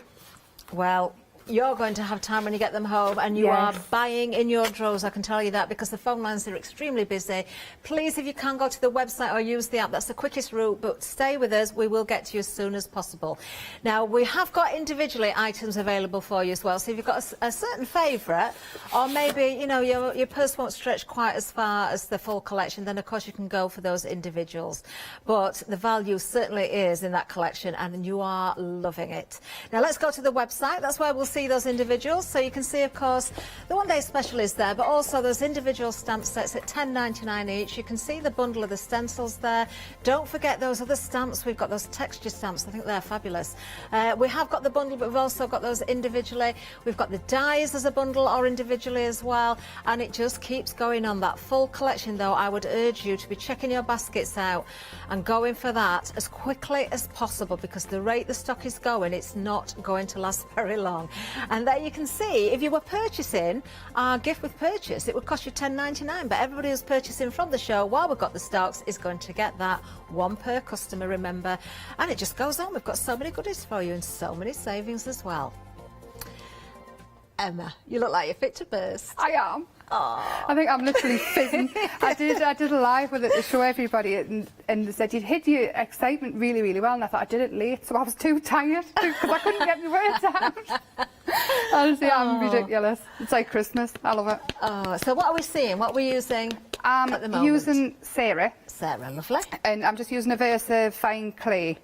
Well, you're going to have time when you get them home, and you are buying in your drawers, I can tell you that, because the phone lines are extremely busy. Please, if you can, go to the website or use the app. That's the quickest route, but stay with us. We will get to you as soon as possible. Now, we have got individually items available for you as well, so if you've got a certain favourite, or maybe, you know, your purse won't stretch quite as far as the full collection, then, of course, you can go for those individuals. But the value certainly is in that collection, and you are loving it. Now, let's go to the website. That's where we'll see those individuals, so you can see, of course, the one-day special is there, but also those individual stamp sets at £10.99 each. You can see the bundle of the stencils there. Don't forget those other stamps. We've got those texture stamps. I think they're fabulous. We have got the bundle, but we've also got those individually. We've got the dies as a bundle or individually as well, and it just keeps going on. That full collection, though, I would urge you to be checking your baskets out and going for that as quickly as possible, because the rate the stock is going, it's not going to last very long. And there you can see, if you were purchasing our gift with purchase, it would cost you £10.99, but everybody who's purchasing from the show while we've got the stocks is going to get that, 1 per customer, remember. And it just goes on. We've got so many goodies for you and so many savings as well. Emma, you look like you're fit to burst. I am. Oh. I think I'm literally fizzing. I did a live with it to show everybody, and they said you'd hid your excitement really, really well, and I thought I did it late, so I was too tired because I couldn't get my words out. Honestly, I'm ridiculous. It's like Christmas. I love it. Oh, so what are we seeing? What are we using at the moment? Using Sarah. Sarah, lovely. And I'm just using a Versa fine clay,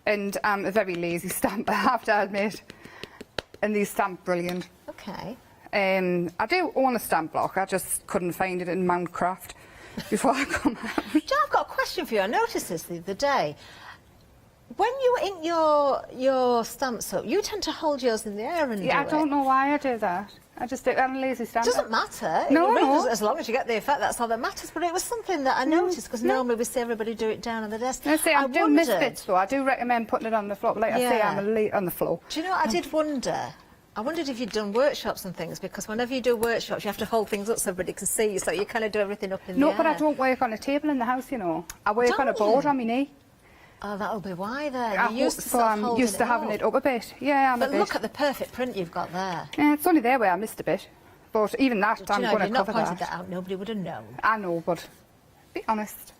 and I'm a very lazy stamper, I have to admit. And these stamp brilliant. Okay. I do own a stamp block, I just couldn't find it in Mountcraft before I come out. I've got a question for you. I noticed this the other day. When you ink your stamps up, you tend to hold yours in the air and Yeah, I don't know why I do that. I just do it. I'm a lazy stamper. It doesn't matter. No, really no. doesn't, as long as you get the effect, that's all that matters. But it was something that I noticed, because normally we see everybody do it down on the desk. I say I do miss bits, though. I do recommend putting it on the floor. But like I say, I'm late on the floor. Do you know what I did wonder? I wondered if you'd done workshops and things, because whenever you do workshops, you have to hold things up so everybody can see you, so you kind of do everything up in the air. No, but I don't work on a table in the house, you know. I work on a board on my knee. Oh, that'll be why then. I'm used to having it up a bit. Yeah, I'm a bit. But look at the perfect print you've got there. Yeah, it's only there where I missed a bit. But even that, I'm going to cover that. If you'd not pointed that out, nobody would have known. I know, but be honest.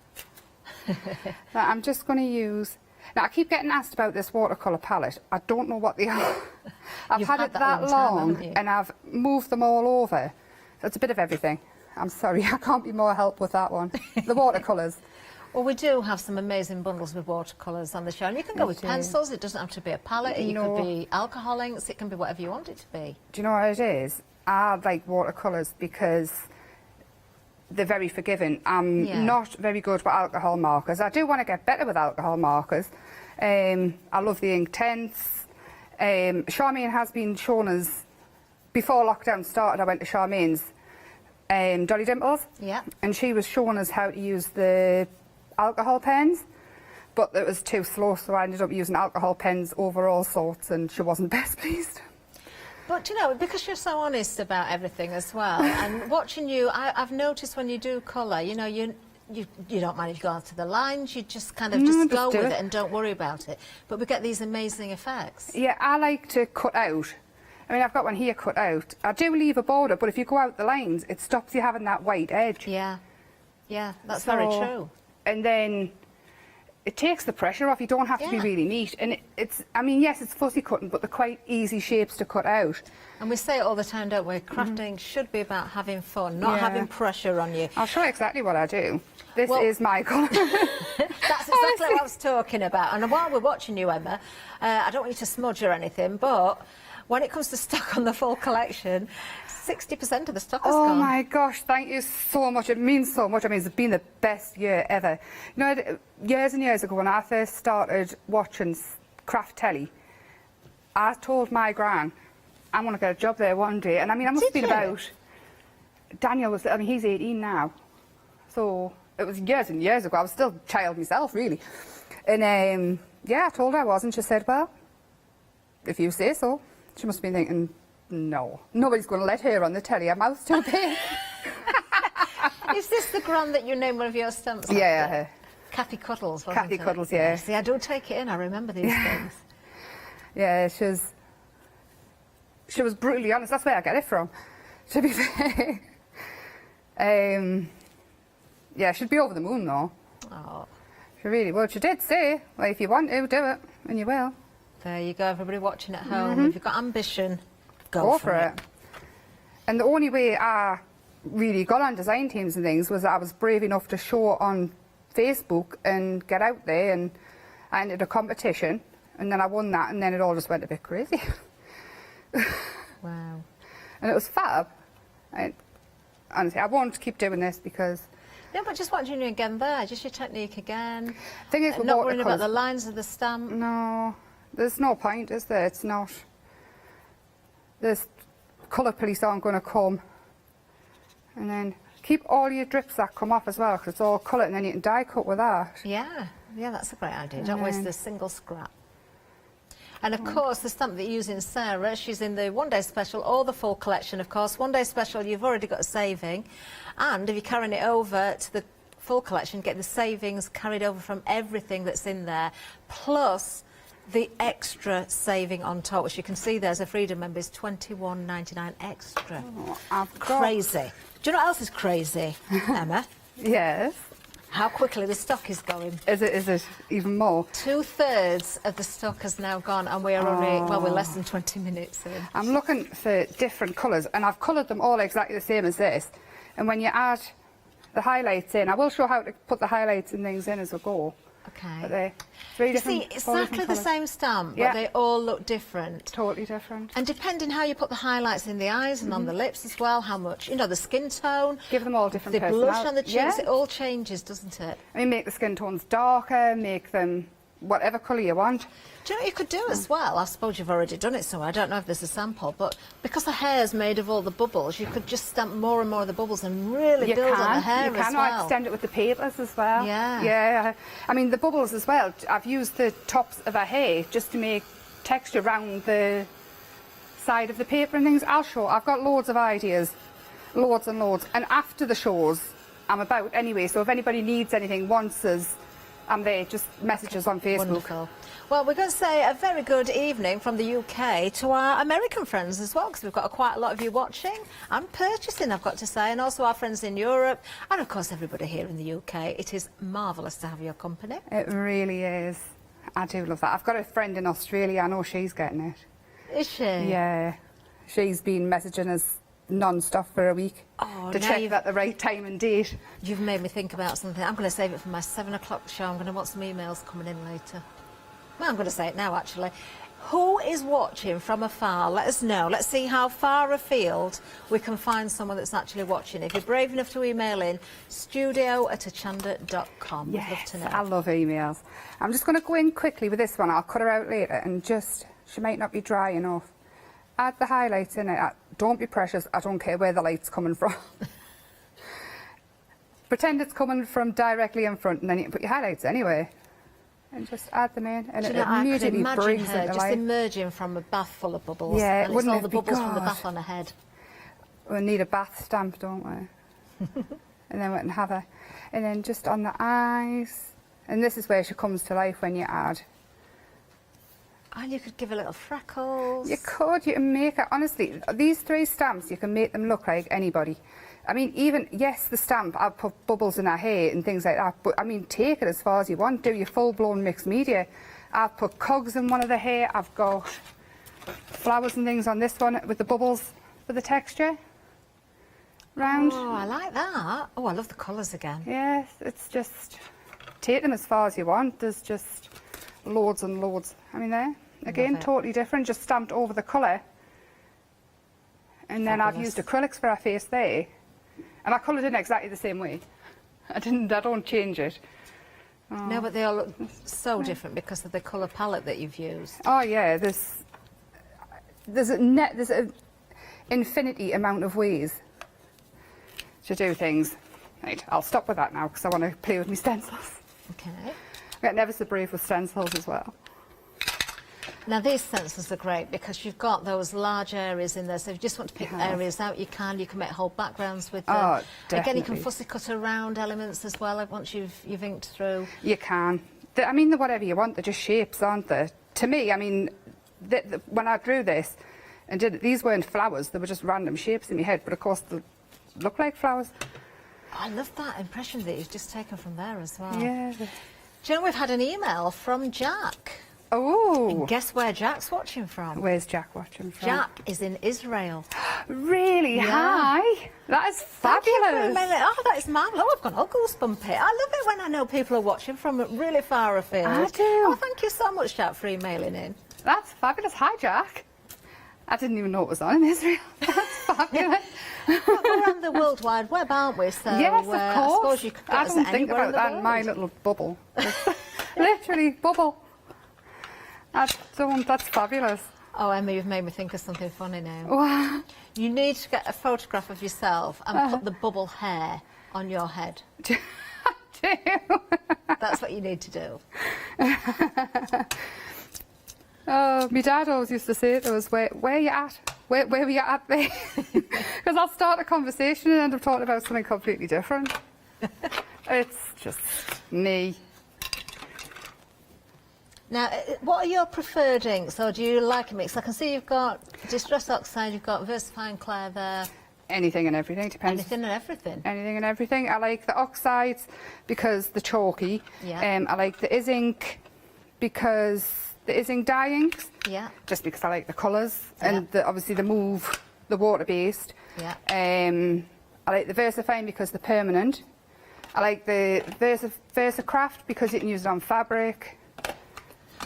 Now, I'm just going to use... Now, I keep getting asked about this watercolour palette. I don't know what they are. I've had it that long, and I've moved them all over. So it's a bit of everything. I'm sorry, I can't be more help with that one. The watercolours. Well, we do have some amazing bundles with watercolours on the show. And you can go with pencils. It doesn't have to be a palette. It could be alcohol inks. It can be whatever you want it to be. Do you know what it is? I like watercolours because they're very forgiving. I'm not very good with alcohol markers. I do want to get better with alcohol markers. I love the ink tints. Charmaine has been shown us, before lockdown started, I went to Charmaine's Dolly Dimples. Yeah. And she was showing us how to use the alcohol pens, but it was too slow, so I ended up using alcohol pens over all sorts, and she wasn't best pleased. But, you know, because you're so honest about everything as well, and watching you, I've noticed when you do colour, you know, you don't manage to go onto the lines, you just kind of just go with it and don't worry about it. But we get these amazing effects. Yeah, I like to cut out. I mean, I've got one here cut out. I do leave a border, but if you go out the lines, it stops you having that white edge. Yeah, yeah, that's very true. And then it takes the pressure off. You don't have to be really neat. And it's, I mean, yes, it's fussy cutting, but they're quite easy shapes to cut out. And we say it all the time, don't we? Crafting should be about having fun, not having pressure on you. I'll show you exactly what I do. This is my colour. That's exactly what I was talking about. And while we're watching you, Emma, I don't want you to smudge or anything, but when it comes to stock on the full collection, 60% of the stock is gone. Oh my gosh, thank you so much. It means so much. I mean, it's been the best year ever. You know, years and years ago, when I first started watching craft telly, I told my gran, I'm going to get a job there one day. And I mean, I must have been about... Daniel was, I mean, he's 18 now. So it was years and years ago. I was still a child myself, really. And yeah, I told her I was, and she said, well, if you say so. She must have been thinking, no, nobody's going to let her on the telly. Her mouth's too big. Is this the gran that you named one of your stamps? Yeah. Kathy Cuddles, wasn't Kathy it? Cuddles, yeah. See, I do take it in. I remember these things. Yeah, she was brutally honest. That's where I get it from, to be fair. Yeah, she'd be over the moon, though. Oh. She really would. She did say, well, if you want to, do it, and you will. There you go, everybody watching at home. If you've got ambition, go for it. And the only way I really got on design teams and things was that I was brave enough to show on Facebook and get out there, and I entered a competition, and then I won that, and then it all just went a bit crazy. Wow. And it was fab. Honestly, I won't keep doing this because... No, but just watching you again there, just your technique again. Thing is, not worrying about the lines of the stamp. No, there's no point, is there? It's not. This colour police aren't going to come. And then keep all your drips that come off as well, because it's all coloured, and then you can die cut with that. Yeah, that's a great idea. Don't waste a single scrap. And of course, the stamp that you're using, Sarah, she's in the one-day special or the full collection, of course. One-day special, you've already got a saving. And if you're carrying it over to the full collection, get the savings carried over from everything that's in there. Plus, the extra saving on top, which you can see there's a Freedom member is £21.99 extra. Crazy. Do you know what else is crazy, Emma? Yes. How quickly the stock is going. Is it even more? 2/3 of the stock has now gone, and we are only, well, we're less than 20 minutes in. I'm looking for different colours, and I've coloured them all exactly the same as this. And when you add the highlights in, I will show how to put the highlights and things in as we go. Okay. But they're three different. See, exactly the same stamp, but Yeah. they all look different. Totally different. And depending how you put the highlights in the eyes and on the lips as well, how much, you know, the skin tone. Give them all different the blush on the personalities. cheeks, Yeah. it all changes, doesn't it? I mean, make the skin tones darker, make them whatever colour you want. Do you know what you could do as well? I suppose you've already done it somewhere. I don't know if there's a sample, but because the hair is made of all the bubbles, you could just stamp more and more of the bubbles and really build on the hair you can as well. extend it with the papers as well. Yeah. Yeah. I mean, the bubbles as well. I've used the tops of her hair just to make texture around the side of the paper and things. I've got loads of ideas, loads and loads. And after the shows, I'm about anyway. So if anybody needs anything, wants us, I'm there. Just message us on Facebook. Wonderful. Well, we're going to say a very good evening from the UK to our American friends as well, because we've got quite a lot of you watching and purchasing, I've got to say, and also our friends in Europe, and of course everybody here in the UK. It is marvellous to have your company. It really is. I do love that. I've got a friend in Australia. I know she's getting it. Is she? Yeah. She's been messaging us non-stop for a week to check at the right time and date. You've made me think about something. I'm going to save it for my 7 o'clock show. I'm going to want some emails coming in later. Well, I'm going to say it now, actually. Who is watching from afar? Let us know. Let's see how far afield we can find someone that's actually watching. If you're brave enough to email in, studio@hochanda.com. Yes, I'd love to know. I love emails. I'm just going to go in quickly with this one. I'll cut her out later and just, she might not be dry enough. Add the highlights in it. Don't be precious. I don't care where the light's coming from. Pretend it's coming from directly in front, and then you can put your highlights anyway. And just add them in, and Do it you know, I could immediately imagine brings her it to just life. emerging from a bath full of bubbles. Yeah, and it's wouldn't all it the be bubbles from the God? bath on her head. We need a bath stamp, don't we? And then we can have her. And then just on the eyes. And this is where she comes to life when you add. And you could give her little freckles. You could, you can make her, honestly, these 3 stamps, you can make them look like anybody. I mean, even, yes, the stamp, I'll put bubbles in her hair and things like that, but I mean, take it as far as you want, do your full-blown mixed media. I've put cogs in one of the hair, I've got flowers and things on this one with the bubbles for the texture. Round. Oh, I like that. Oh, I love the colours again. Yes, it's just, take them as far as you want, there's just loads and loads. I mean, there, again, it. totally different, just stamped over the colour. And then I've used acrylics for her face there. And I coloured in exactly the same way. I don't change it. Oh. No, but they all look so different because of the colour palette that you've used. Oh yeah, there's an infinity amount of ways to do things. Right, I'll stop with that now because I want to play with my stencils. Okay. I get never so brave with stencils as well. Now these stencils are great because you've got those large areas in there, so if you just want to pick areas out, you can make whole backgrounds with them. Oh, Again, you can definitely. fussy cut around elements as well once you've inked through. You can. I mean, they're whatever you want, they're just shapes, aren't they? To me, I mean, when I drew this and did it, these weren't flowers, they were just random shapes in my head, but of course they look like flowers. I love that impression that you've just taken from there as well. Yeah. Do you know, we've had an email from Jack. Oh. And guess where Jack's watching from? Where's Jack watching from? Jack is in Israel. Really? Yeah. Hi. That is fabulous. Oh, that is marvellous. Oh, I've gone all goosebumpy. I love it when I know people are watching from really far afield. I do. Oh, thank you so much, Jack, for emailing in. That's fabulous. Hi, Jack. I didn't even know it was on in Israel. That's fabulous. Well, we're on the World Wide Web, aren't we? So, yes, of course. I suppose you could get I us don't think anywhere in about the that in world. my little bubble. Literally, bubble. That's fabulous. Oh, Emma, you've made me think of something funny now. Wow. You need to get a photograph of yourself and put the bubble hair on your head. That's what you need to do. Oh, my dad always used to say to us, where you at? Where were you at there? Because I'll start a conversation and end up talking about something completely different. It's just me. Now, what are your preferred inks, or do you like a mix? I can see you've got Distress Oxide, you've got VersaFine Clair there. Anything and everything, depends. Anything and everything. Anything and everything. I like the oxides because they're chalky. Yeah. I like the Is-Ink because the Is-Ink dye inks. Yeah. Just because I like the colours and obviously the move, the water-based. Yeah. I like the VersaFine because they're permanent. I like the VersaCraft because you can use it on fabric.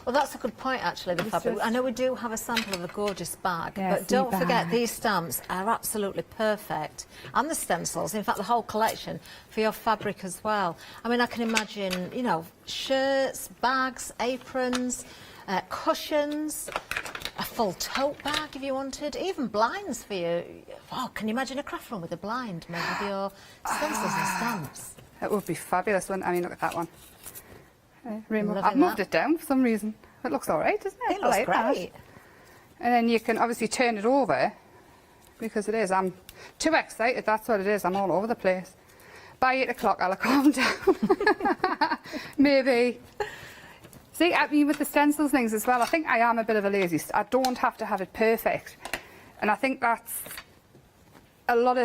Well, that's a good point, actually, the fabric. I know we do have a sample of a gorgeous bag, Yes, but don't the forget, bag. these stamps are absolutely perfect. And the stencils, in fact, the whole collection, for your fabric as well. I mean, I can imagine, you know, shirts, bags, aprons, cushions, a full tote bag if you wanted, even blinds for you. Oh, can you imagine a craft room with a blind made with your stencils and stamps? It would be fabulous, wouldn't it? I mean, look at that one. Rainbow. Loving I've moved that. it down for some reason. It looks all right, doesn't it? It looks I like that. great. And then you can obviously turn it over because it is. I'm too excited, that's what it is. I'm all over the place. By 8 o'clock, I'll calm down. Maybe. See, I mean, with the stencils things as well, I think I am a bit of a lazy. I don't have to have it perfect. And I think that's a lot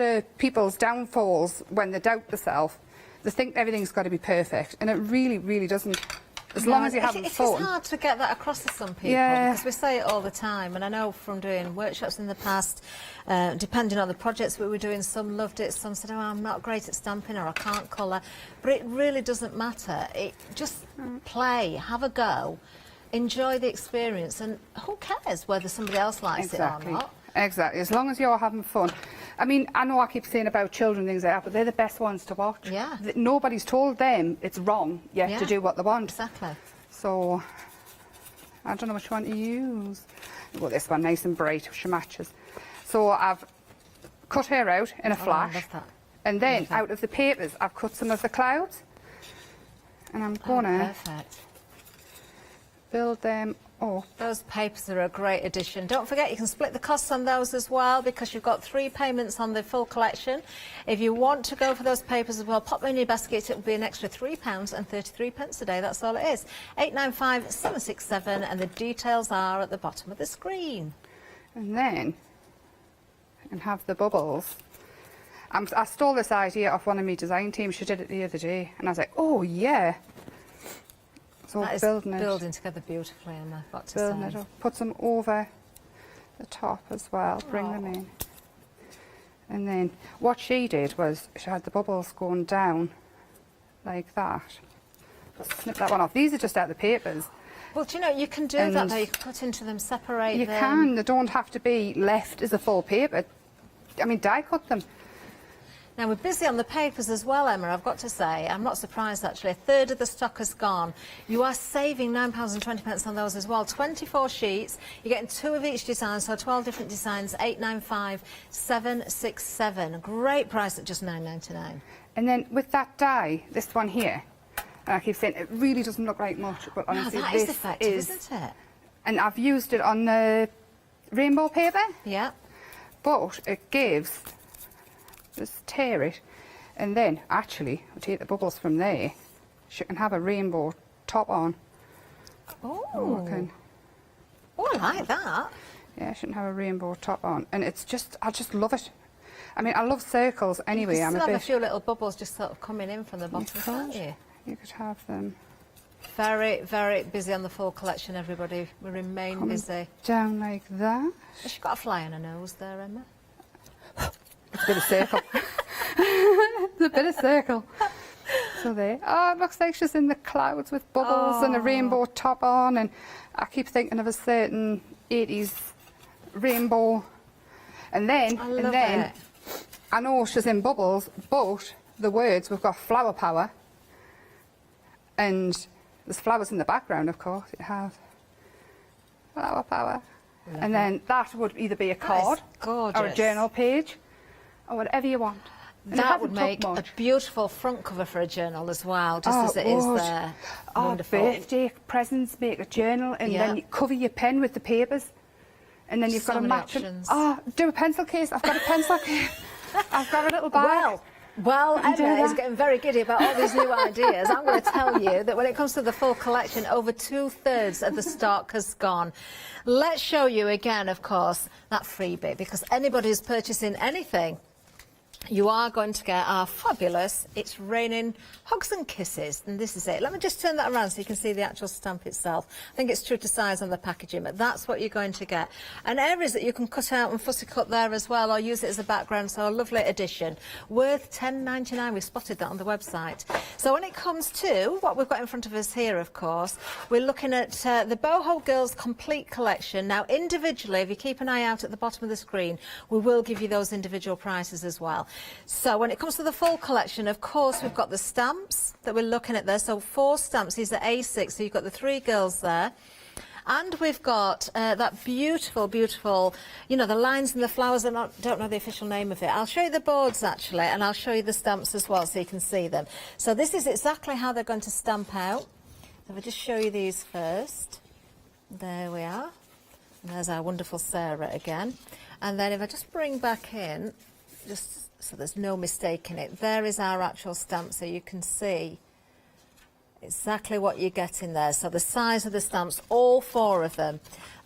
of people's downfalls when they doubt themselves. They think everything's got to be perfect, and it really, really doesn't. As long as you're having fun. It's hard to get that across to some people, Yeah. because we say it all the time, and I know from doing workshops in the past, depending on the projects we were doing, some loved it, some said, oh, I'm not great at stamping, or I can't colour, but it really doesn't matter. Just play, have a go, enjoy the experience, and who cares whether somebody else likes it or not? Exactly, as long as you're having fun. I mean, I know I keep saying about children things like that, but they're the best ones to watch. Yeah. Nobody's told them it's wrong yet Yeah. to do what they want. Exactly. So, I don't know which one to use. Well, this one, nice and bright, which matches. So I've cut her out in a flash. I love that. And then, out of the papers, I've cut some of the clouds. And I'm gonna build them up. Those papers are a great addition. Don't forget, you can split the costs on those as well, because you've got 3 payments on the full collection. If you want to go for those papers as well, pop them in your basket. It will be an extra £3.33 a day. That's all it is. 895 767, and the details are at the bottom of the screen. And then I can have the bubbles. I stole this idea off one of my design teams. She did it the other day, and I was like, oh yeah. So That is building together beautifully, Emma, I've got to building say. it up. Put some over the top as well. Bring them in. And then what she did was she had the bubbles going down like that. Snip that one off. These are just out the papers. Well, do you know, you can do that though. You can cut into them, separate You them. can. They don't have to be left as a full paper. I mean, die cut them. Now, we're busy on the papers as well, Emma, I've got to say. I'm not surprised, actually. A third of the stock has gone. You are saving £9.20 on those as well. 24 sheets. You're getting 2 of each design, so 12 different designs. 895 767. Great price at just £9.99. And then with that die, this one here, and I keep saying it really doesn't look like much, but honestly, that this is effective, isn't it? And I've used it on the rainbow paper. Yeah. But it gives, just tear it, and then actually, I'll take the bubbles from there. She can have a rainbow top on. Oh. Oh, I like that. Yeah, she can have a rainbow top on, and it's just, I just love it. I mean, I love circles anyway. You I'm still a have bit. a few little bubbles just sort of coming in from the bottom, can't you? You could have them Very, very busy on the full collection, everybody. We remain coming busy. down like that. Has she got a fly on her nose there, Emma? It's a bit of circle. It's a bit of circle. So there. Oh, it looks like she's in the clouds with bubbles and a rainbow top on, and I keep thinking of a certain 80s rainbow. And then, I know she's in bubbles, but the words, we've got flower power, and there's flowers in the background, of course. You have flower power. And then that would either be a card or a journal page or whatever you want. And That would make a beautiful front cover for a journal as well, just as it is there. Wonderful. Birthday presents, make a journal, and then you cover your pen with the papers. And then you've got So a many match. options. Do a pencil case. I've got a pencil case. I've got a little bag. Well, Well, Emma is getting very giddy about all these new ideas. I'm going to tell you that when it comes to the full collection, over 2/3 of the stock has gone. Let's show you again, of course, that freebie, because anybody who's purchasing anything, you are going to get our fabulous It's Raining Hugs and Kisses, and this is it. Let me just turn that around so you can see the actual stamp itself. I think it's true to size on the packaging, but that's what you're going to get. And areas that you can cut out and fussy cut there as well, or use it as a background, so a lovely addition. Worth £10.99, we spotted that on the website. So when it comes to what we've got in front of us here, of course, we're looking at the Boho Girls Complete Collection. Now, individually, if you keep an eye out at the bottom of the screen, we will give you those individual prices as well. So when it comes to the full collection, of course, we've got the stamps that we're looking at there. So 4 stamps, these are A6, so you've got the 3 girls there. And we've got that beautiful, beautiful, you know, the lines and the flowers. I don't know the official name of it. I'll show you the boards, actually, and I'll show you the stamps as well so you can see them. So this is exactly how they're going to stamp out. So if I just show you these first. There we are. And there's our wonderful Sarah again. And then if I just bring back in, just so there's no mistake in it, there is our actual stamp, so you can see exactly what you're getting there. So the size of the stamps, all 4 of them.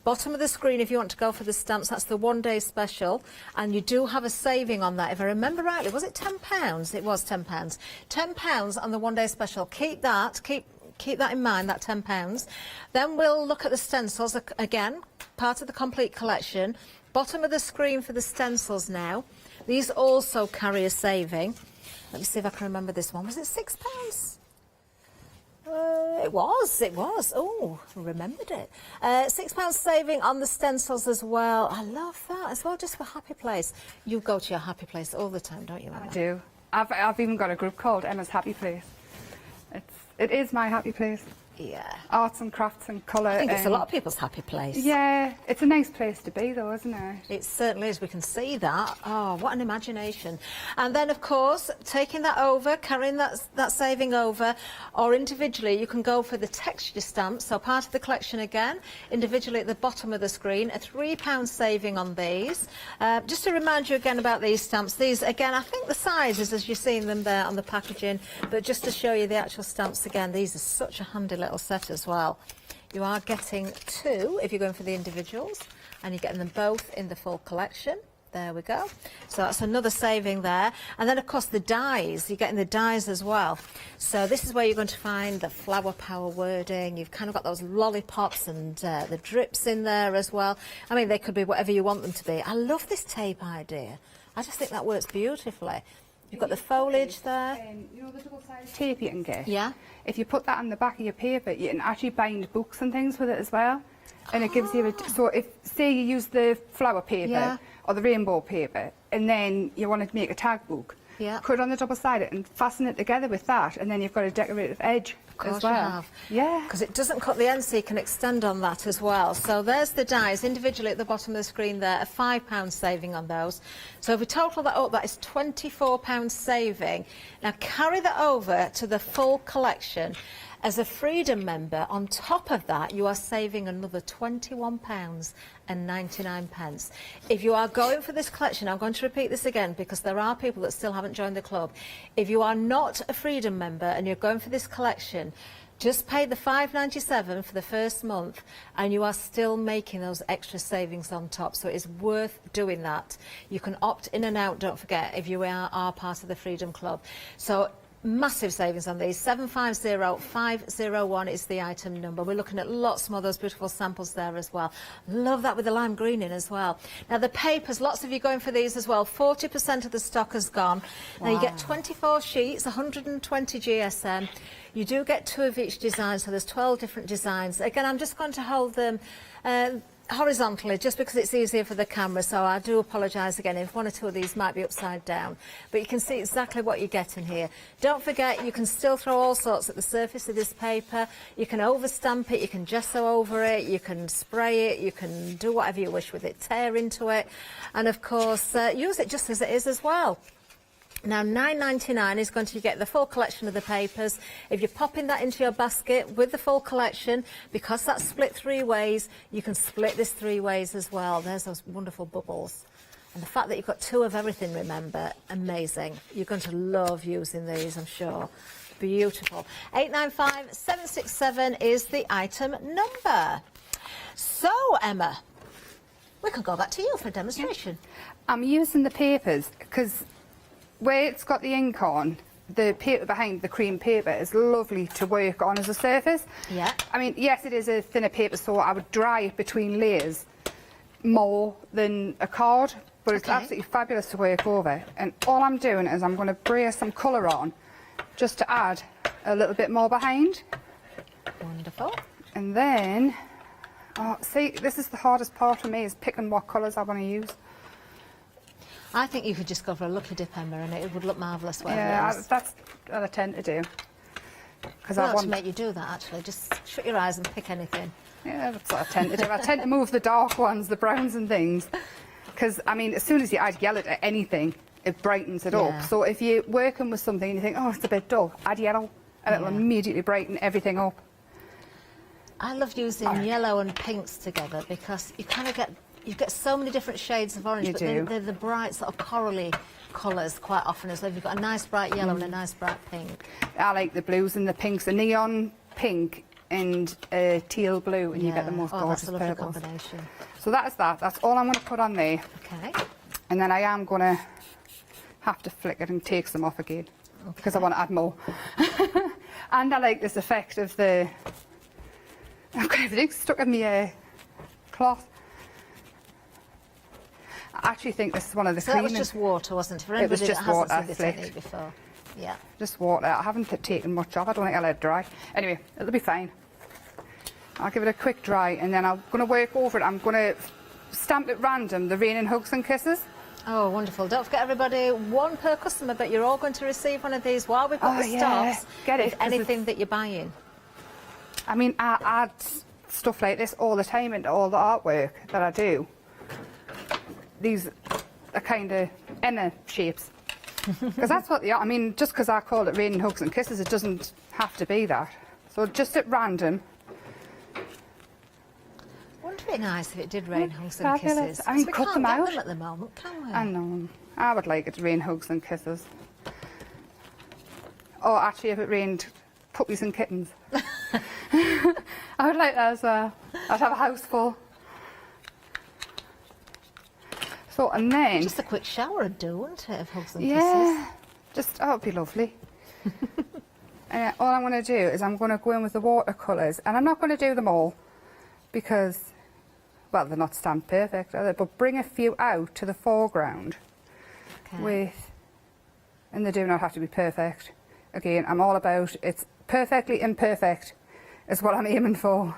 Bottom of the screen, if you want to go for the stamps, that's the 1-day special, and you do have a saving on that. If I remember rightly, was it £10? It was £10. £10 on the 1-day special. Keep that, keep that in mind, that £10. Then we'll look at the stencils again, part of the complete collection. Bottom of the screen for the stencils now. These also carry a saving. Let me see if I can remember this one. Was it £6? It was. Oh, I remembered it. £6 saving on the stencils as well. I love that as well, just for Happy Place. You go to your Happy Place all the time, don't you, Emma? I do. I've even got a group called Emma's Happy Place. It is my happy place. Yeah. Arts and crafts and colour. I think it's a lot of people's happy place. Yeah, it's a nice place to be though, isn't it? It certainly is. We can see that. Oh, what an imagination. And then, of course, taking that over, carrying that saving over, or individually, you can go for the texture stamps. So part of the collection again, individually at the bottom of the screen, a £3 saving on these. Just to remind you again about these stamps, these, again, I think the size is as you're seeing them there on the packaging, but just to show you the actual stamps again, these are such a handy little set as well. You are getting 2 if you're going for the individuals, and you're getting them both in the full collection. There we go. So that's another saving there. And then, of course, the dies. You're getting the dies as well. So this is where you're going to find the flower power wording. You've kind of got those lollipops and the drips in there as well. I mean, they could be whatever you want them to be. I love this tape idea. I just think that works beautifully. You've got the foliage there. You know the double-sided tape you can get? Yeah. If you put that on the back of your paper, you can actually bind books and things with it as well. And it gives you so if, say you use the flower paper or the rainbow paper, and then you want to make a tag book, put it on the double-sided and fasten it together with that, and then you've got a decorative edge as well. You have. Yeah. Because it doesn't cut the end, so you can extend on that as well. So there's the dies individually at the bottom of the screen there, a £5 saving on those. So if we total that up, that is £24 saving. Now carry that over to the full collection. As a Freedom member, on top of that, you are saving another £21.99. If you are going for this collection, I'm going to repeat this again because there are people that still haven't joined the club. If you are not a Freedom member and you're going for this collection, just pay the £5.97 for the first month and you are still making those extra savings on top. So it is worth doing that. You can opt in and out, don't forget, if you are part of the Freedom Club. So massive savings on these. 750501 is the item number. We're looking at lots more of those beautiful samples there as well. Love that with the lime green in as well. Now the papers, lots of you going for these as well. 40% of the stock has gone. Now you get 24 sheets, 120 GSM. You do get 2 of each design, so there's 12 different designs. Again, I'm just going to hold them horizontally just because it's easier for the camera, so I do apologise again if 1 or 2 of these might be upside down, but you can see exactly what you're getting here. Don't forget, you can still throw all sorts at the surface of this paper. You can overstamp it, you can gesso over it, you can spray it, you can do whatever you wish with it, tear into it, and of course use it just as it is as well. Now £9.99 is going to get the full collection of the papers. If you're popping that into your basket with the full collection, because that's split 3 ways, you can split this 3 ways as well. There's those wonderful bubbles. And the fact that you've got 2 of everything, remember, amazing. You're going to love using these, I'm sure. Beautiful. 895767 is the item number. So, Emma, we can go back to you for a demonstration. I'm using the papers because where it's got the ink on, the paper behind the cream paper is lovely to work on as a surface. Yeah. I mean, yes, it is a thinner paper, so I would dry it between layers more than a card, but it's absolutely fabulous to work over. And all I'm doing is I'm going to brace some colour on just to add a little bit more behind. Wonderful. And then, oh, see, this is the hardest part for me, is picking what colours I want to use. I think you could just go for a lucky dip, Emma, and it would look marvellous whatever Yeah, it is. that's what I tend to do. Because Well, I want to make you do that, actually. Just shut your eyes and pick anything. Yeah, that's what I tend to do. I tend to move the dark ones, the browns and things. Because, I mean, as soon as you add yellow to anything, it brightens it up. So if you're working with something and you think, oh, it's a bit dull, add yellow, and it'll immediately brighten everything up. I love using yellow and pinks together because you kind of get so many different shades of orange, You but do. they're the bright sort of corally colours quite often as well. You've got a nice bright yellow and a nice bright pink. I like the blues and the pinks, a neon pink and a teal blue, and you get the most gorgeous that's a lovely purples. combination. So that is that. That's all I'm going to put on there. Okay. And then I am going to have to flick it and take some off again because I want to add more. And I like this effect of the... I've got everything stuck in my cloth. I actually think this is one of the So that was cleanest... just water, wasn't it? For It was anybody just that hasn't water seen this flicked. technique before. Yeah. Just water. I haven't taken much off. I don't think I'll let it dry. Anyway, it'll be fine. I'll give it a quick dry and then I'm going to work over it. I'm going to stamp at random the Raining Hugs and Kisses. Oh, wonderful. Don't forget, everybody, 1 per customer, but you're all going to receive one of these while we've got the stocks. Get it. With anything that you're buying. I mean, I add stuff like this all the time into all the artwork that I do. These are kind of Emma shapes. Because that's what they are. I mean, just because I call it Raining Hugs and Kisses, it doesn't have to be that. So just at random. Wouldn't it be nice if it did rain hugs and Fabulous. kisses? I mean, We cut can't them get out. them at the moment, can we? I know. I would like it to rain hugs and kisses. Or actually, if it rained puppies and kittens. I would like that as well. I'd have a house full. So, and then... Just a quick shower would do, wouldn't it, of hugs and Yeah. Just, oh, it'd be lovely. All I'm going to do is I'm going to go in with the watercolours. And I'm not going to do them all because, well, they're not stamped perfect, are they? But bring a few out to the foreground with, and they do not have to be perfect. Again, I'm all about, it's perfectly imperfect is what I'm aiming for.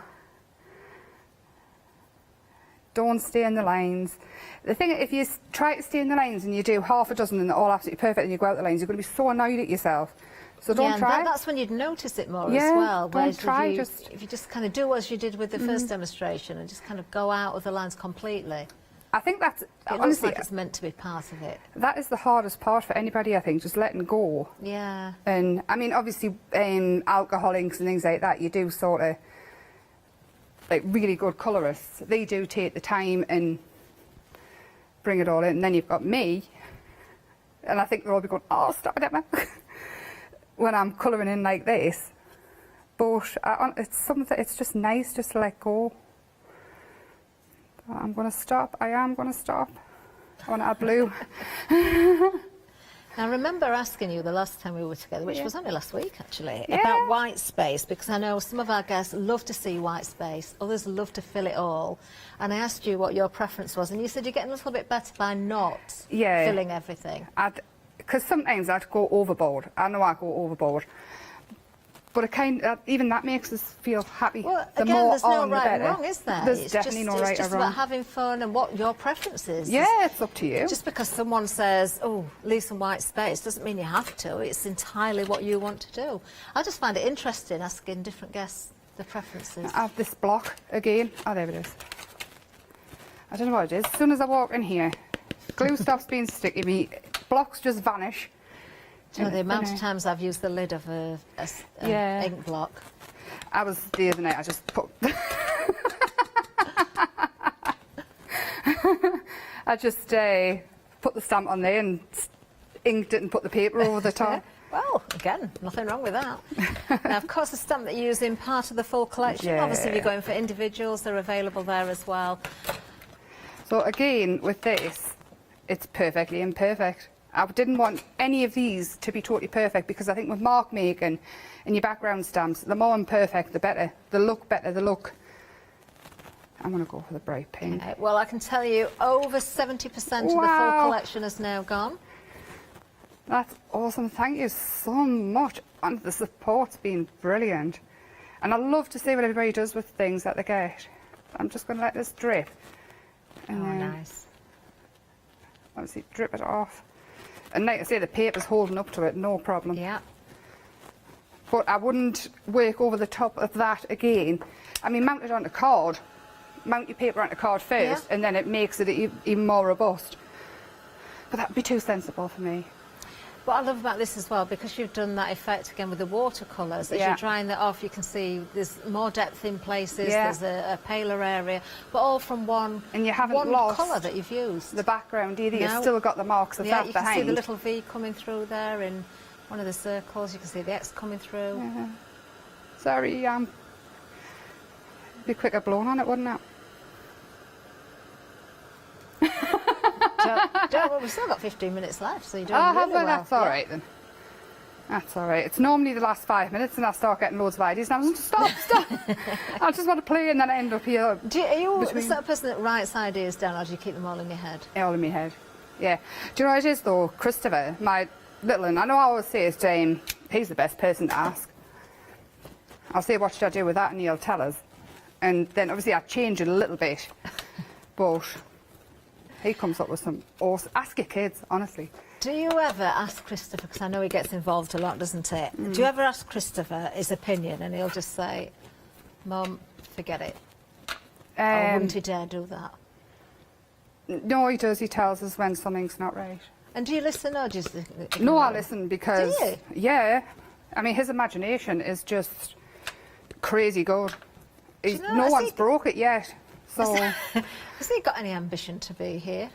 Don't stay in the lines. The thing, if you try to stay in the lines and you do half a dozen and they're all absolutely perfect and you go out the lines, you're going to be so annoyed at yourself. So don't try. That's when you'd notice it more as Yeah, well. don't Whereas try, if you just kind of do as you did with the first demonstration and just kind of go out of the lines completely. I think that's, It honestly, looks like it's meant to be part of it. that is the hardest part for anybody, I think, just letting go. Yeah. And, I mean, obviously, alcoholics and things like that, you do sort of, like, really good colourists. They do take the time and bring it all in. And then you've got me, and I think they'll all be going, oh, stop it, Emma, when I'm colouring in like this. But it's something, it's just nice just to let go. I'm going to stop. I am going to stop. I want to add blue. Now, I remember asking you the last time we were together, which was only last week, actually, Yeah. about white space, because I know some of our guests love to see white space, others love to fill it all. And I asked you what your preference was, and you said you're getting a little bit better by not filling everything. Because sometimes I'd go overboard. I know I go overboard. But it even that makes us feel happy. Well, the again, more there's no on, the right and better. wrong, is there? There's It's definitely just, no right It's just or about wrong. having fun and what your preference is. Yeah, it's up to you. Just because someone says, oh, leave some white space, doesn't mean you have to. It's entirely what you want to do. I just find it interesting asking different guests the preferences. I have this block again. Oh, there it is. I don't know what it is. As soon as I walk in here, glue stops being sticky. Blocks just vanish. Do you know the amount of times I've used the lid of a ink block? I was the other night, I just put... I just put the stamp on there and inked it and put the paper over the top. Well, again, nothing wrong with that. Now, of course, the stamp that you use in part of the full collection. Yeah. Obviously, if you're going for individuals, they're available there as well. So again, with this, it's perfectly imperfect. I didn't want any of these to be totally perfect because I think with mark making and your background stamps, the more imperfect, the better. The look better, the look. I'm going to go for the bright pink. Okay, well, I can tell you over 70% of the full collection is now gone. That's awesome. Thank you so much. And the support's been brilliant. And I love to see what everybody does with things that they get. I'm just going to let this drip. And nice. Obviously drip it off. And like I say, the paper's holding up to it, no problem. Yeah. But I wouldn't work over the top of that again. I mean, mount it onto card. Mount your paper onto card first, and then it makes it even more robust. But that'd be too sensible for me. What I love about this as well, because you've done that effect again with the watercolours, as you're drying that off, you can see there's more depth in places, there's a paler area, but all from one and you haven't lost colour that you've used. The background either, you've still got the marks of that you behind. can see the little V coming through there in one of the circles, you can see the X coming through. Sorry, be quicker blown on it, wouldn't it? Well, we've still got 15 minutes left, so you're doing really well. That's all right then. That's all right. It's normally the last 5 minutes and I start getting loads of ideas and I was stop. I just want to play and then I end up here. Are you the sort of person that writes ideas down, or do you keep them all in your head? All in my head, yeah. Do you know what it is though? Christopher, my little one, I know I always say it's Jane, he's the best person to ask. I'll say, what should I do with that? And he'll tell us. And then obviously I change it a little bit. But he comes up with some awesome... Ask your kids, honestly. Do you ever ask Christopher, because I know he gets involved a lot, doesn't it? Do you ever ask Christopher his opinion and he'll just say, Mum, forget it? Or wouldn't he dare do that? No, he does. He tells us when something's not right. And do you listen or just... No, I listen because... Do you? Yeah. I mean, his imagination is just crazy good. No one's broke it yet. So... Has he got any ambition to be here?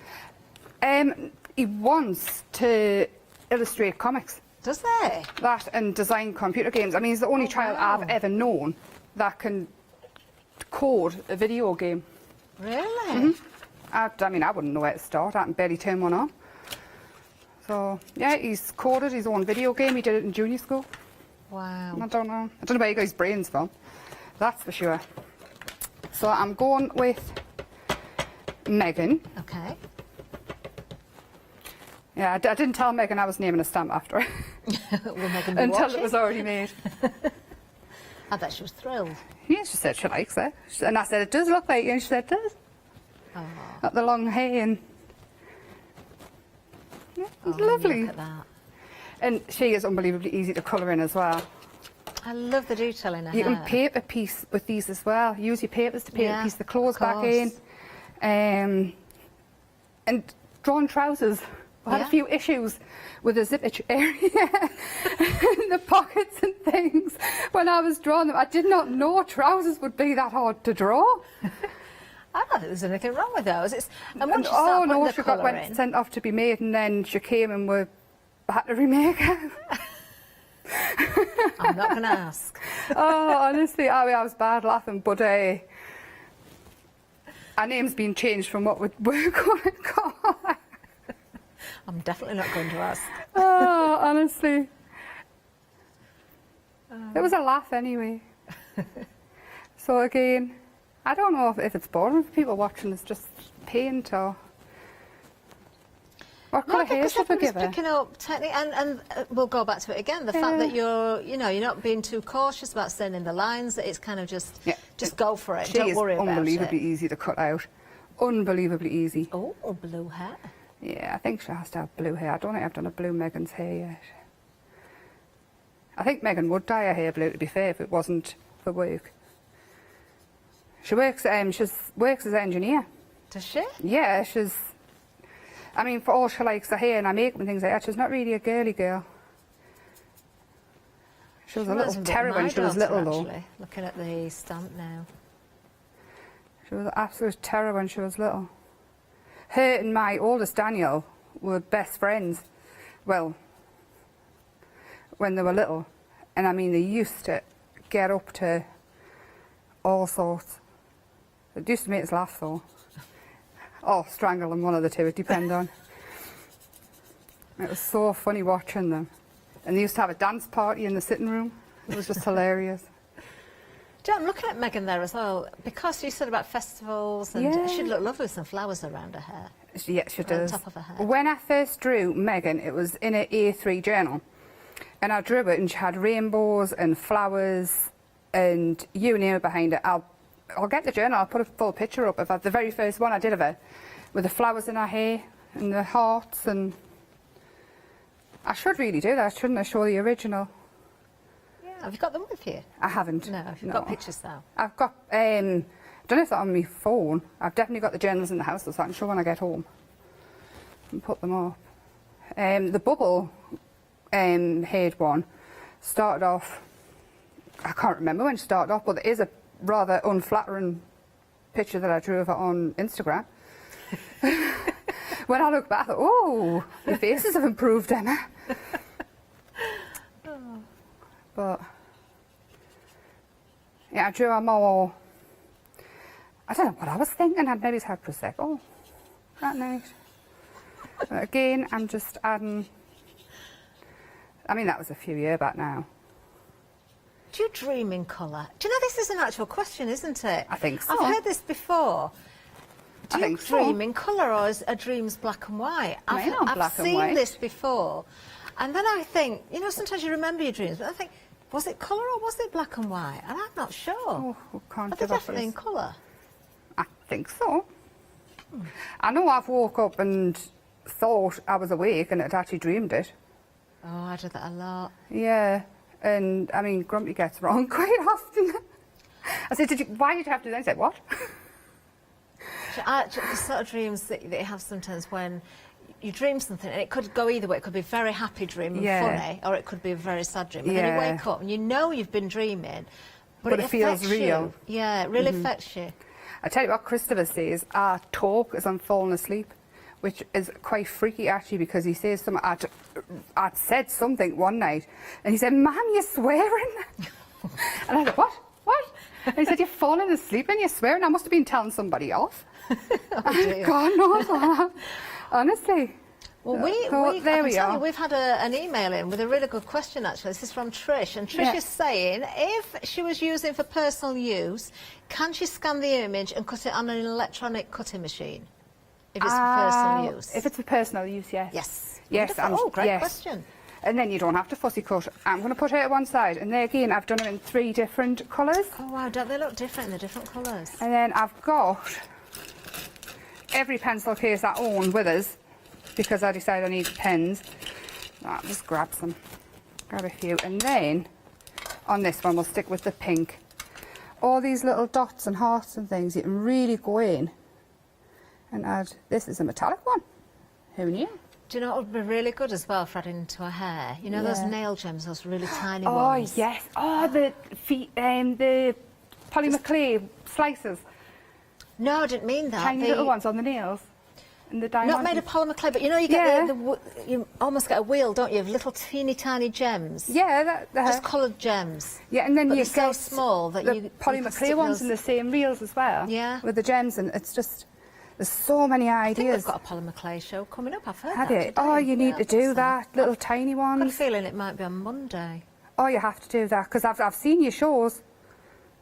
He wants to illustrate comics. Does he? That and design computer games. I mean, he's the only child I've ever known that can code a video game. Really? I mean, I wouldn't know where to start. I can barely turn one on. So, yeah, he's coded his own video game. He did it in junior school. Wow. I don't know where he got his brains from. That's for sure. So I'm going with Megan. Okay. Yeah, I didn't tell Megan I was naming a stamp after her. Will Megan be until watching? it was already made. I bet she was thrilled. Yeah, she said she likes it. And I said, it does look like you. And she said, it does. Oh. Got the long hair and... Yeah, it's lovely. Look at that. And she is unbelievably easy to colour in as well. I love the detail in her You hair. can paper piece with these as well. Use your papers to paper piece the clothes back in. And drawn trousers. I had a few issues with the zippage area in the pockets and things when I was drawing them. I did not know trousers would be that hard to draw. I don't think there's anything wrong with those. And once you oh start no, putting she the colour went in, sent off to be made, and then she came and we had to remake her. I'm not going to ask. Oh, honestly, I was bad laughing, but our name's been changed from what we're going to call. I'm definitely not going to ask. Oh, honestly. It was a laugh anyway. So again, I don't know if it's boring for people watching. It's just paint or... What colour hair should we give her? Picking up technique, and we'll go back to it again. The fact that you're not being too cautious about sending the lines. That it's kind of just go for it. Don't worry about it. She is unbelievably easy to cut out. Unbelievably easy. Oh, blue hair. Yeah, I think she has to have blue hair. I don't think I've done a blue Megan's hair yet. I think Megan would dye her hair blue, to be fair, if it wasn't for work. She works as an engineer. Does she? Yeah, she's... I mean, for all she likes her hair and her makeup and things like that, she's not really a girly girl. She was a little terror when she was little, though. Looking at the stamp now. She was an absolute terror when she was little. her and my oldest Daniel were best friends. Well, when they were little. And I mean, they used to get up to all sorts. It used to make us laugh though. Or strangle them, one of the two, it depended on. It was so funny watching them. And they used to have a dance party in the sitting room. It was just hilarious. I'm looking at Megan there as well, because you said about festivals, and Yeah. she'd look lovely with some flowers around her hair. Yeah, she does. On top of her hair. When I first drew Megan, it was in an A3 journal. And I drew it and she had rainbows and flowers and you name it behind it. I'll get the journal, I'll put a full picture up of the very first one I did of her, with the flowers in her hair and the hearts. And I should really do that, shouldn't I? Show the original. Have you got them with you? I haven't. No, you've got pictures though. I've got, I don't know if that's on my phone. I've definitely got the journals in the house, so I can show when I get home and put them up. The bubble haired one started off, I can't remember when it started off, but there is a rather unflattering picture that I drew of her on Instagram. When I look back, I thought, oh, your faces have improved, Emma. But yeah, I drew a more, I don't know what I was thinking, I'd maybe had Prosecco that night. But again, I'm just adding, I mean, that was a few years back now. Do you dream in colour? Do you know this is an actual question, isn't it? I think so. I've heard this before. Do you I think so. dream in colour, or are dreams black and white? Mine are black and seen white. this before, and then I think, you know, sometimes you remember your dreams, but I think, was it colour or was it black and white? And I'm not sure. Oh, can't Are they give up definitely in this. colour? I think so. I know I've woke up and thought I was awake and had actually dreamed it. Oh, I do that a lot. Yeah, and I mean, Grumpy gets wrong quite often. I said, why did you have to do that? He said, what? The sort of dreams that you have sometimes when you dream something, and it could go either way. It could be a very happy dream and funny, or it could be a very sad dream. And then you wake up and you know you've been dreaming, but it feels affects real. You. Yeah, it really affects you. I tell you what, Christopher says, I talk as I'm falling asleep, which is quite freaky actually, because he says something, I'd said something one night, and he said, Mum, you're swearing. And I thought, what? What? And he said, you're falling asleep and you're swearing. I must have been telling somebody off. God knows. Honestly. Well, there we are. We've had an email in with a really good question, actually. This is from Trish, and Trish is saying, if she was using for personal use, can she scan the image and cut it on an electronic cutting machine? If it's for personal use. If it's for personal use, yes. Yes. Yes. Oh, great yes. question. And then you don't have to fussy cut. I'm going to put it at one side, and there again, I've done it in 3 different colours. Oh wow, don't they look different in the different colours? And then I've got every pencil case I own with us, because I decided I need pens. I'll just grab a few, and then on this one we'll stick with the pink. All these little dots and hearts and things, you can really go in and add. This is a metallic one. Who knew? Do you know what would be really good as well for adding to her hair? You know those nail gems, those really tiny Oh ones? yes. Oh, the polymer slices. No, I didn't mean that. Tiny little ones on the nails. And the diamonds. Not made of polymer clay, but you know you get you almost get a wheel, don't you, of little teeny tiny gems. Yeah, just coloured gems. Yeah, and then but you they're get so small that the you polymer clay ones in the same reels as well. Yeah, with the gems, and it's just there's so many ideas. I think we've got a polymer clay show coming up. I've heard Have that you? today. Oh, you need to do that. Little tiny ones. I've got a feeling it might be on Monday. Oh, you have to do that because I've seen your shows.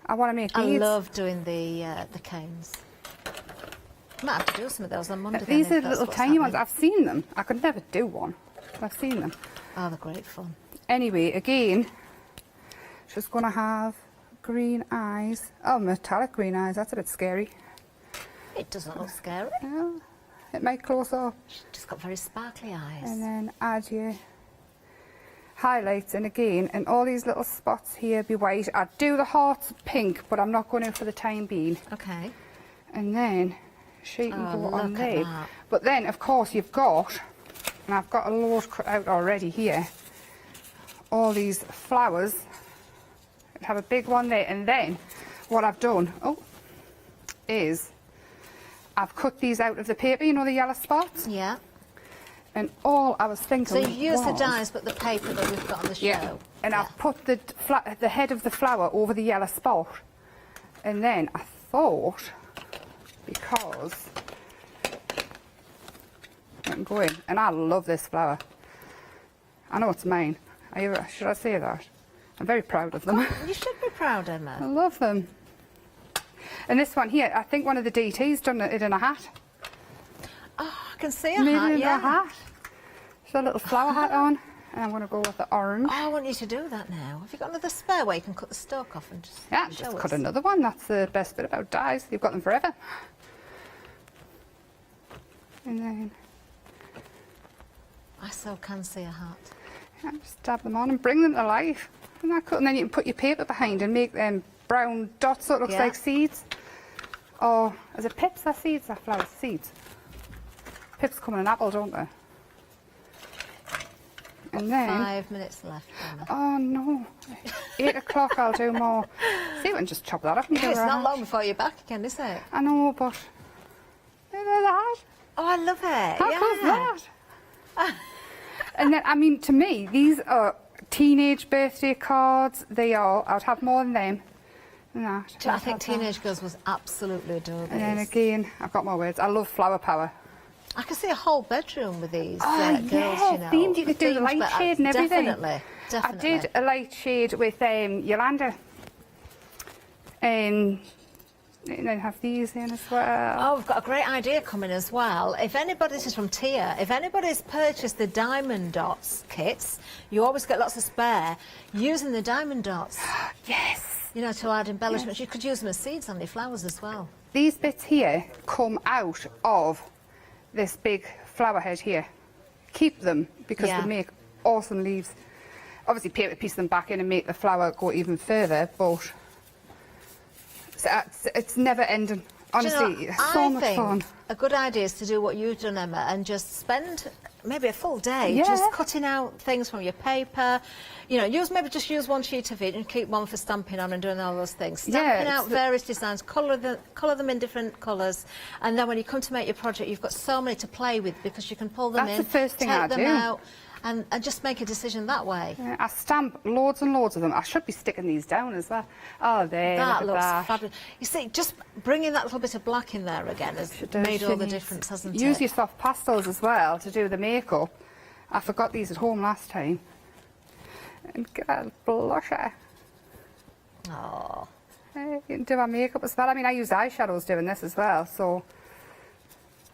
I want to make these. I love doing the canes. Might have to do some of those on Monday. These are the little tiny ones. I've seen them. I could never do one. I've seen them. Oh, they're great fun. Anyway, again, she's going to have green eyes. Oh, metallic green eyes. That's a bit scary. It doesn't look scary. No, it might close up. She's just got very sparkly eyes. And then add your highlights, and again, and all these little spots here be white. I'd do the hearts pink, but I'm not going in for the time being. Okay. And then she can go on look there. at that. But then, of course, you've got, and I've got a load cut out already here, all these flowers. Have a big one there, and then what I've done, is I've cut these out of the paper, you know, the yellow spots. Yeah. And all I was thinking So you use the was- dyes, but the paper that we've got on the show. Yeah. And I've put the head of the flower over the yellow spot. And then I thought, because I can go in, and I love this flower. I know it's mine. Should I say that? I'm very proud of them. You should be proud, Emma. I love them. And this one here, I think one of the DT's done it in a hat. Oh, I can see a Made hat, it in yeah. a hat. She's got a little flower hat on. And I'm going to go with the orange. Oh, I want you to do that now. Have you got another spare where you can cut the stalk off and just Yeah, show just us? cut another one. That's the best bit about dyes. You've got them forever. And then I so can see a hat. yeah, just dab them on and bring them to life. And that cool. And then you can put your paper behind and make them brown dots so it looks Yeah. like seeds. Or is it pips or seeds? Or flowers? Seeds. Pips come in an apple, don't they? And then 5 minutes left, Emma. oh no, 8 o'clock I'll do more. See, we can just chop that up and do It's that. not long before you're back again, is it? I know, but look at that. Oh, I love it. How yeah. cool is that? And then, I mean, to me, these are teenage birthday cards. They are. I'd have more than them. Than that. I think Teenage Girls was absolutely adorable. And then again, I've got more words. I love flower power. I can see a whole bedroom with these Oh, girls, yeah, you know. themed. You could do the Themed, light but, shade and everything. Definitely. I did a light shade with Yolanda. And then have these in as well. Oh, we've got a great idea coming as well. If anybody, this is from Tia, if anybody's purchased the diamond dots kits, you always get lots of spare, using the diamond dots. Yes. You know, to add embellishments. You could use them as seeds on your flowers as well. These bits here come out of this big flower head here. Keep them because Yeah. they make awesome leaves. Obviously, paper piece them back in and make the flower go even further, but it's never ending. Honestly, Do you know, it's so much I think fun. a good idea is to do what you've done, Emma, and just spend maybe a full day Yeah. just cutting out things from your paper. You know, just use one sheet of it and keep one for stamping on and doing all those things. Stamping Yeah, out various designs, colour them in different colours, and then when you come to make your project, you've got so many to play with because you can pull them That's in, the first thing take I them do. out, and just make a decision that way. Yeah, I stamp loads and loads of them. I should be sticking these down as well. Oh, there. That look looks at that. fabulous. You see, just bringing that little bit of black in there again has made all the difference, hasn't it? Use your soft pastels as well to do the makeup. I forgot these at home last time. And get a blusher. Oh. You can do our makeup as well. I mean, I use eyeshadows doing this as well, so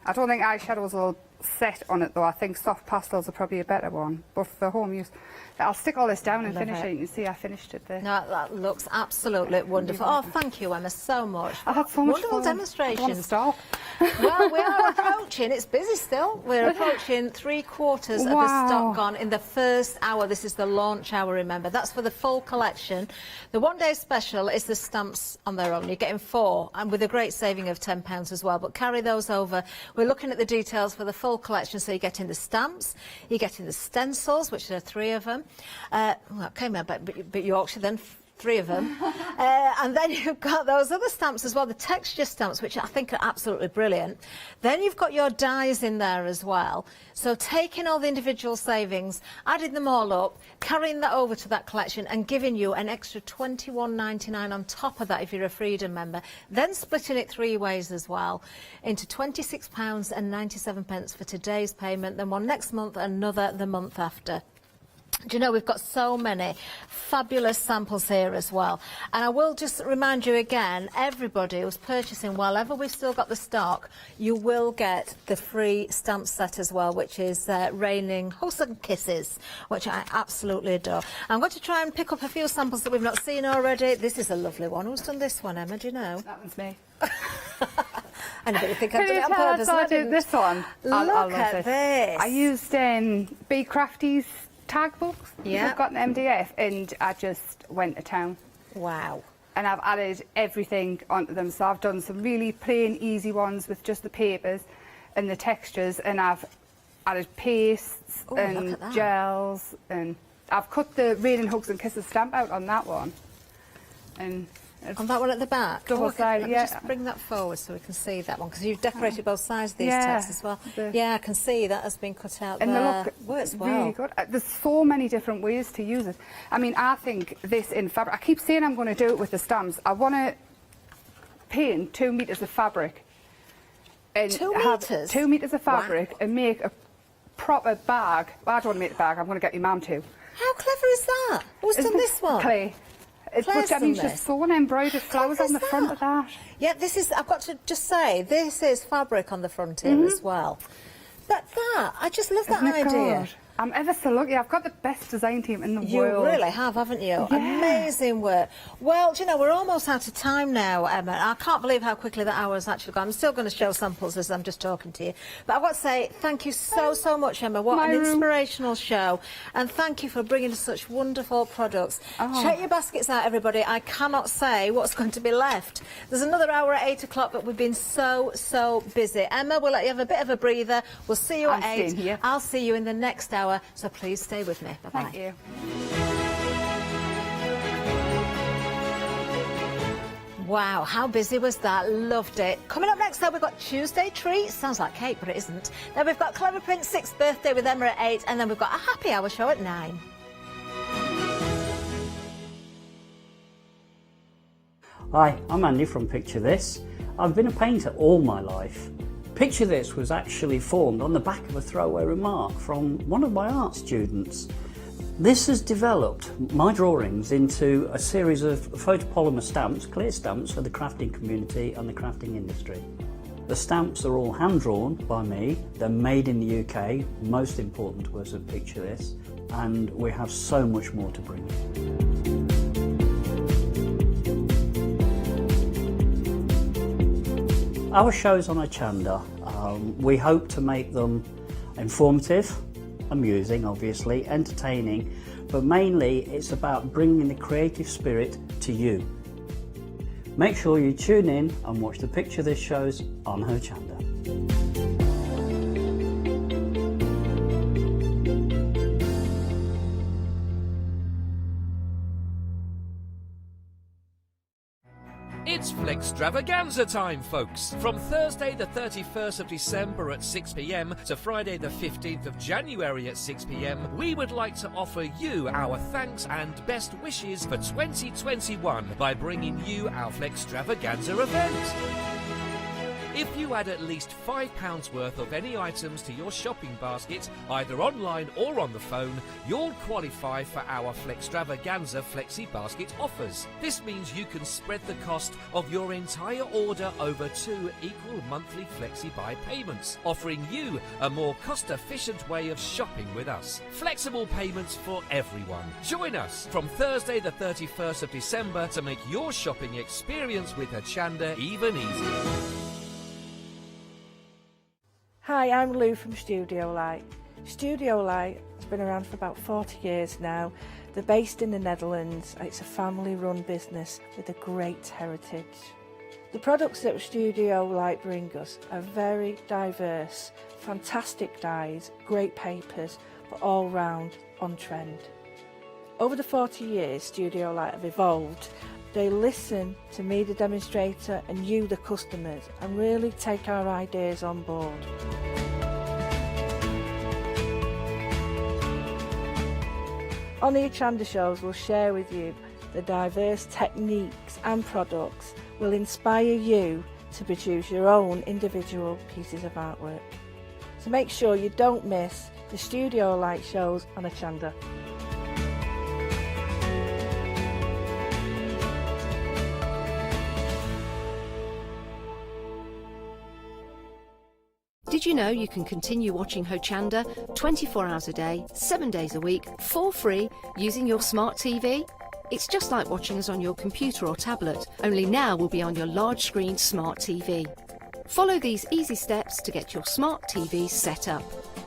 I don't think eyeshadows will set on it though. I think soft pastels are probably a better one, but for home use. I'll stick all this down and Love finish it. it. You can see I finished it there. No, that looks absolutely wonderful. Oh, thank you, Emma, so much. I had so much Wonderful fun. demonstrations. I don't want to stop. Well, we are approaching, it's busy still. We're approaching 3/4 of the Wow. stock gone in the first hour. This is the launch hour, remember. That's for the full collection. The one-day special is the stamps on their own. You're getting 4, and with a great saving of £10 as well. But carry those over. We're looking at the details for the full collection. So you're getting the stamps, you're getting the stencils, which there are 3 of them. Well, came out a bit Yorkshire then. 3 of them. And then you've got those other stamps as well, the texture stamps, which I think are absolutely brilliant. Then you've got your dies in there as well. So taking all the individual savings, adding them all up, carrying that over to that collection and giving you an extra £21.99 on top of that if you're a Freedom member. Then splitting it 3 ways as well into £26.97 for today's payment, then one next month, another the month after. Do you know, we've got so many fabulous samples here as well. And I will just remind you again, everybody who's purchasing, while ever we've still got the stock, you will get the free stamp set as well, which is Raining Hugs and Kisses, which I absolutely adore. I'm going to try and pick up a few samples that we've not seen already. This is a lovely one. Who's done this one, Emma, do you know? That one's me. Anybody think I've Can done you it on tell purpose? us I I did didn't. this one? I Look love at this. I used Be Crafty's tag books. Yeah. I've got an MDF and I just went to town. Wow. And I've added everything onto them. So I've done some really plain, easy ones with just the papers and the textures, and I've added pastes Oh, look and at that. gels, and I've cut the Raining Hugs and Kisses stamp out on that one. And On that one at the back? Double-sided, Let me yeah. just bring that forward so we can see that one, because you've decorated both sides of these Yeah, texts as well. Yeah, I can see that has been cut out And they there. look Works well. really good. There's so many different ways to use it. I mean, I think this in fabric, I keep saying I'm going to do it with the stamps. I want to paint 2 metres of fabric. And 2 have metres? 2 metres of fabric Wow. and make a proper bag. Well, I don't want to make the bag, I'm going to get your mum to. How clever is that? Who's done this one? Clay. Claire's I mean, done she's this. sewn embroidered flowers on the front of that. Yeah, this is, I've got to just say, this is fabric on the front here as well. But that, I just love that Isn't it idea. good? I'm ever so lucky. I've got the best design team in the world. You really have, haven't you? Yeah. Amazing work. Well, do you know, we're almost out of time now, Emma. I can't believe how quickly the hour's actually gone. I'm still going to show samples as I'm just talking to you. But I've got to say, thank you so much, Emma. What an inspirational show. And thank you for bringing us such wonderful products. Oh. Check your baskets out, everybody. I cannot say what's going to be left. There's another hour at 8 o'clock, but we've been so busy. Emma, we'll let you have a bit of a breather. We'll see you at 8. staying here. I'll see you in the next hour, so please stay with me. Bye-bye. Thank you. Wow, how busy was that? Loved it. Coming up next, though, we've got Tuesday treats. Sounds like cake, but it isn't. Then we've got Clever Print's 6th birthday with Emma at 8, and then we've got a happy hour show at 9. Hi, I'm Andy from Picture This. I've been a painter all my life. Picture This was actually formed on the back of a throwaway remark from one of my art students. This has developed my drawings into a series of photopolymer stamps, clear stamps for the crafting community and the crafting industry. The stamps are all hand-drawn by me, they're made in the UK, most important to us at Picture This, and we have so much more to bring you. Our shows on Hochanda, we hope to make them informative, amusing obviously, entertaining, but mainly it's about bringing the creative spirit to you. Make sure you tune in and watch the Picture This shows on Hochanda. It's Flextravaganza time, folks! From Thursday the 31st of December at 6 p.m. to Friday the 15th of January at 6 p.m, we would like to offer you our thanks and best wishes for 2021 by bringing you our Flextravaganza event. If you add at least £5 worth of any items to your shopping basket, either online or on the phone, you'll qualify for our Flextravaganza Flexi Basket offers. This means you can spread the cost of your entire order over 2 equal monthly Flexi Buy payments, offering you a more cost-efficient way of shopping with us. Flexible payments for everyone. Join us from Thursday the 31st of December to make your shopping experience with Hochanda even easier. Hi, I'm Lou from Studio Light. Studio Light has been around for about 40 years now. They're based in the Netherlands. It's a family-run business with a great heritage. The products that Studio Light bring us are very diverse, fantastic dyes, great papers, but all round on trend. Over the 40 years Studio Light have evolved. They listen to me, the demonstrator, and you, the customers, and really take our ideas on board. On the Hochanda shows, we'll share with you the diverse techniques and products will inspire you to produce your own individual pieces of artwork. So make sure you don't miss the Studio Light shows on Hochanda. Did you know you can continue watching Hochanda 24 hours a day, 7 days a week, for free using your smart TV? It's just like watching us on your computer or tablet, only now we'll be on your large screen smart TV. Follow these easy steps to get your smart TV set up.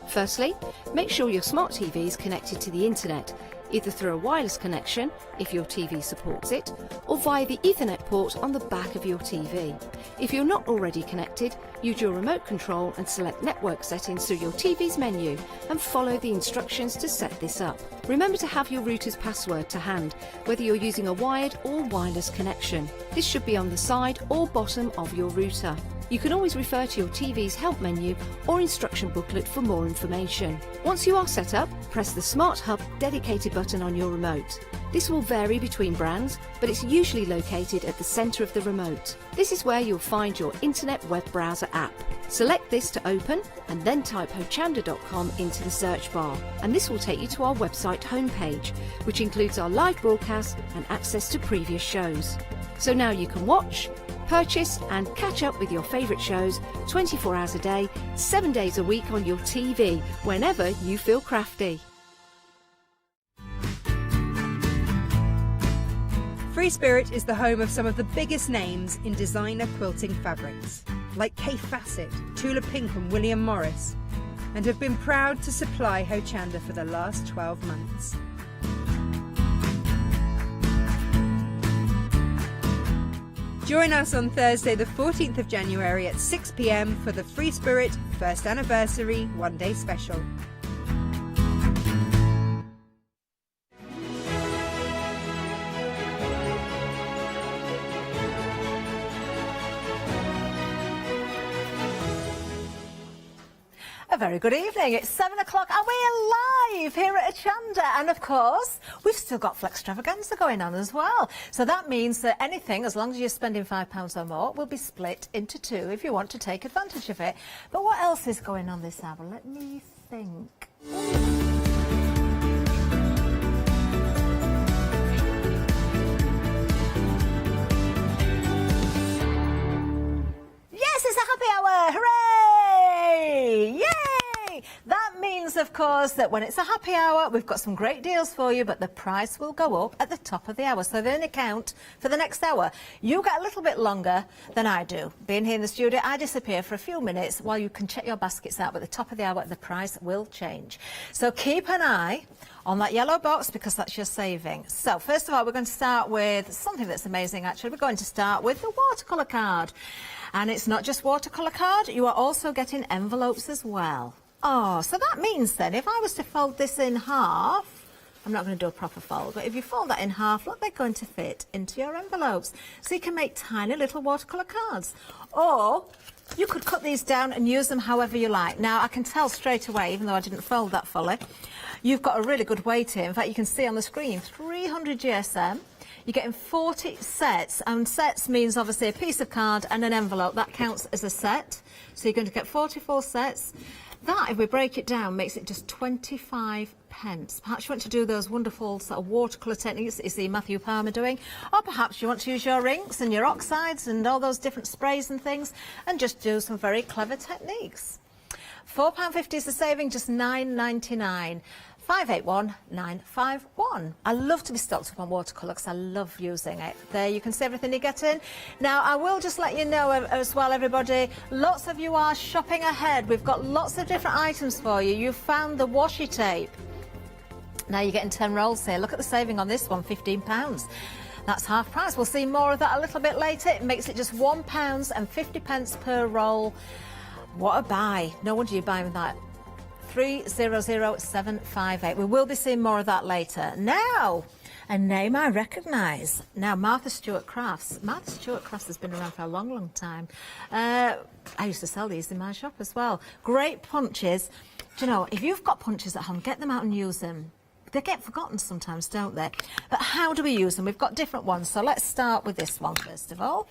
Firstly, make sure your smart TV is connected to the internet. either through a wireless connection, if your TV supports it, or via the Ethernet port on the back of your TV. If you're not already connected, use your remote control and select network settings through your TV's menu and follow the instructions to set this up. Remember to have your router's password to hand, whether you're using a wired or wireless connection. This should be on the side or bottom of your router. You can always refer to your TV's help menu or instruction booklet for more information. Once you are set up, press the Smart Hub dedicated button on your remote. This will vary between brands, but it's usually located at the centre of the remote. This is where you'll find your internet web browser app. Select this to open and then type hochanda.com into the search bar, and this will take you to our website homepage, which includes our live broadcast and access to previous shows. So now you can watch, purchase and catch up with your favourite shows 24 hours a day, 7 days a week on your TV, whenever you feel crafty. Free Spirit is the home of some of the biggest names in designer quilting fabrics, like Kay Fassett, Tula Pink and William Morris, and have been proud to supply Hochanda for the last 12 months. Join us on Thursday the 14th of January at 6 p.m. for the Free Spirit First Anniversary One-Day Special. A very good evening. It's 7 o'clock and we're live here at Hochanda. And of course, we've still got Flextravaganza going on as well. So that means that anything, as long as you're spending £5 or more, will be split into two if you want to take advantage of it. But what else is going on this hour? Let me think. Yes, it's a happy hour! Hooray! Yay! That means, of course, that when it's a happy hour, we've got some great deals for you, but the price will go up at the top of the hour. So they only count for the next hour. You get a little bit longer than I do. Being here in the studio, I disappear for a few minutes while you can check your baskets out. But at the top of the hour, the price will change. So keep an eye on that yellow box because that's your saving. So first of all, we're going to start with something that's amazing, actually. We're going to start with the watercolour card. And it's not just watercolour card, you are also getting envelopes as well. Oh, so that means then, if I was to fold this in half, I'm not going to do a proper fold, but if you fold that in half, look, they're going to fit into your envelopes. So you can make tiny little watercolour cards. Or you could cut these down and use them however you like. Now, I can tell straight away, even though I didn't fold that fully, you've got a really good weight here. In fact, you can see on the screen, 300 GSM. You're getting 40 sets, and sets means obviously a piece of card and an envelope. That counts as a set. So you're going to get 44 sets. That, if we break it down, makes it just 25 pence. Perhaps you want to do those wonderful sort of watercolour techniques that you see Matthew Palmer doing, or perhaps you want to use your inks and your oxides and all those different sprays and things and just do some very clever techniques. £4.50 is the saving, just £9.99. 581951. I love to be stocked up on watercolour because I love using it. There you can see everything you get in. Now I will just let you know as well, everybody, lots of you are shopping ahead. We've got lots of different items for you. You've found the washi tape. Now you're getting 10 rolls here. Look at the saving on this one, £15. That's half price. We'll see more of that a little bit later. It makes it just £1.50 per roll. What a buy. No wonder you're buying that. 300758. We will be seeing more of that later. Now, a name I recognise. Now, Martha Stewart Crafts. Martha Stewart Crafts has been around for a long, long time. I used to sell these in my shop as well. Great punches. Do you know, if you've got punches at home, get them out and use them. They get forgotten sometimes, don't they? But how do we use them? We've got different ones. So let's start with this one first of all.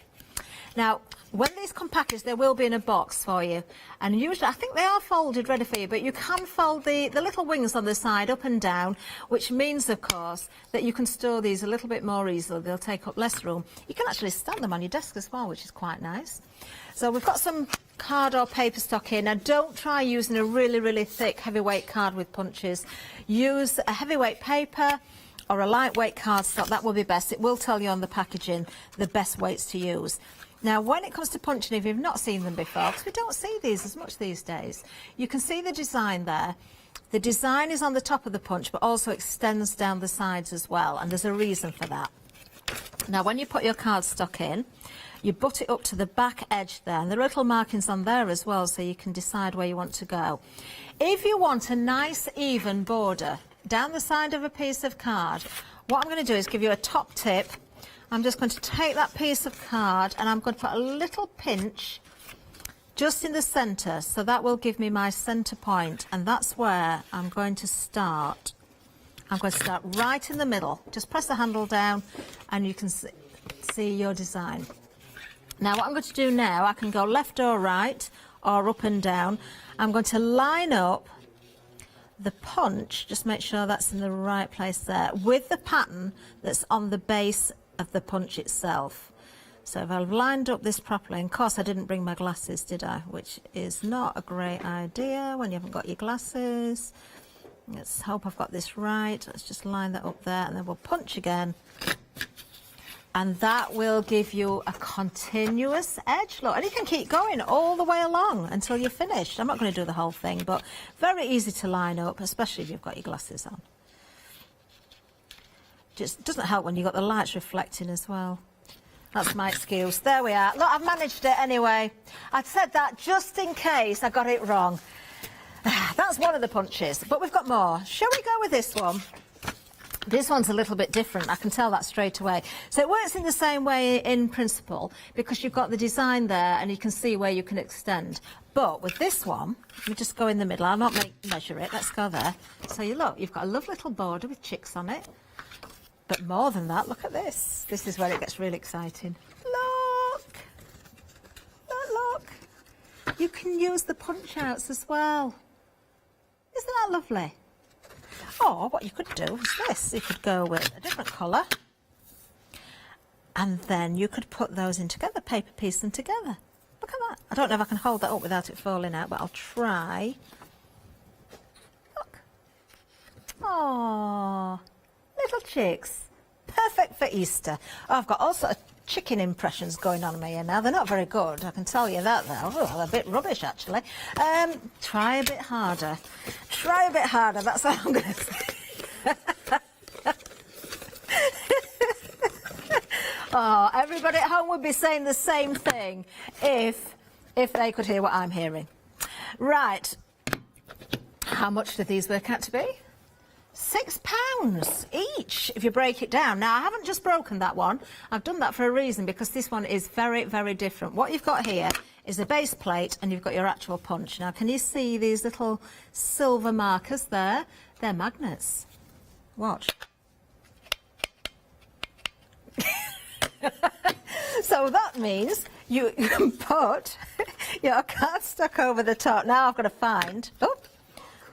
Now, when these come packaged, they will be in a box for you. And usually, I think they are folded ready for you, but you can fold the little wings on the side up and down, which means, of course, that you can store these a little bit more easily. They'll take up less room. You can actually stand them on your desk as well, which is quite nice. So we've got some card or paper stock here. Now, don't try using a really, really thick, heavyweight card with punches. Use a heavyweight paper or a lightweight cardstock. That will be best. It will tell you on the packaging the best weights to use. Now, when it comes to punching, if you've not seen them before, because we don't see these as much these days, you can see the design there. The design is on the top of the punch, but also extends down the sides as well, and there's a reason for that. Now, when you put your cardstock in, you butt it up to the back edge there, and there are little markings on there as well, so you can decide where you want to go. If you want a nice even border down the side of a piece of card, what I'm going to do is give you a top tip. I'm just going to take that piece of card and I'm going to put a little pinch just in the centre, so that will give me my centre point, and that's where I'm going to start. I'm going to start right in the middle. Just press the handle down and you can see your design. Now what I'm going to do now, I can go left or right or up and down. I'm going to line up the punch, just make sure that's in the right place there, with the pattern that's on the base of the punch itself. So if I've lined up this properly, and of course I didn't bring my glasses, did I? Which is not a great idea when you haven't got your glasses. Let's hope I've got this right. Let's just line that up there and then we'll punch again. And that will give you a continuous edge, look, and you can keep going all the way along until you're finished. I'm not going to do the whole thing, but very easy to line up, especially if you've got your glasses on. Just doesn't help when you've got the lights reflecting as well. That's my excuse. There we are. Look, I've managed it anyway. I said that just in case I got it wrong. That's one of the punches, but we've got more. Shall we go with this one? This one's a little bit different, I can tell that straight away. So it works in the same way in principle, because you've got the design there and you can see where you can extend. But with this one, let me just go in the middle. I'll not measure it. Let's go there. So you look, you've got a lovely little border with chicks on it. But more than that, look at this. This is where it gets really exciting. Look! Look! You can use the punch outs as well. Isn't that lovely? Or what you could do is this. You could go with a different colour. And then you could put those in together, paper piece them together. Look at that. I don't know if I can hold that up without it falling out, but I'll try. Look. Oh, little chicks. Perfect for Easter. Oh, I've got all sorts of chicken impressions going on me here now. They're not very good, I can tell you that though. Oh, they're a bit rubbish actually. Try a bit harder. Try a bit harder, that's all I'm going to say. Oh, everybody at home would be saying the same thing if they could hear what I'm hearing. Right. How much do these work out to be? £6 each if you break it down. Now I haven't just broken that one, I've done that for a reason, because this one is very, very different. What you've got here is a base plate and you've got your actual punch. Now can you see these little silver markers there? They're magnets. Watch. So that means you can put your cardstock over the top. Now I've got to find, oh,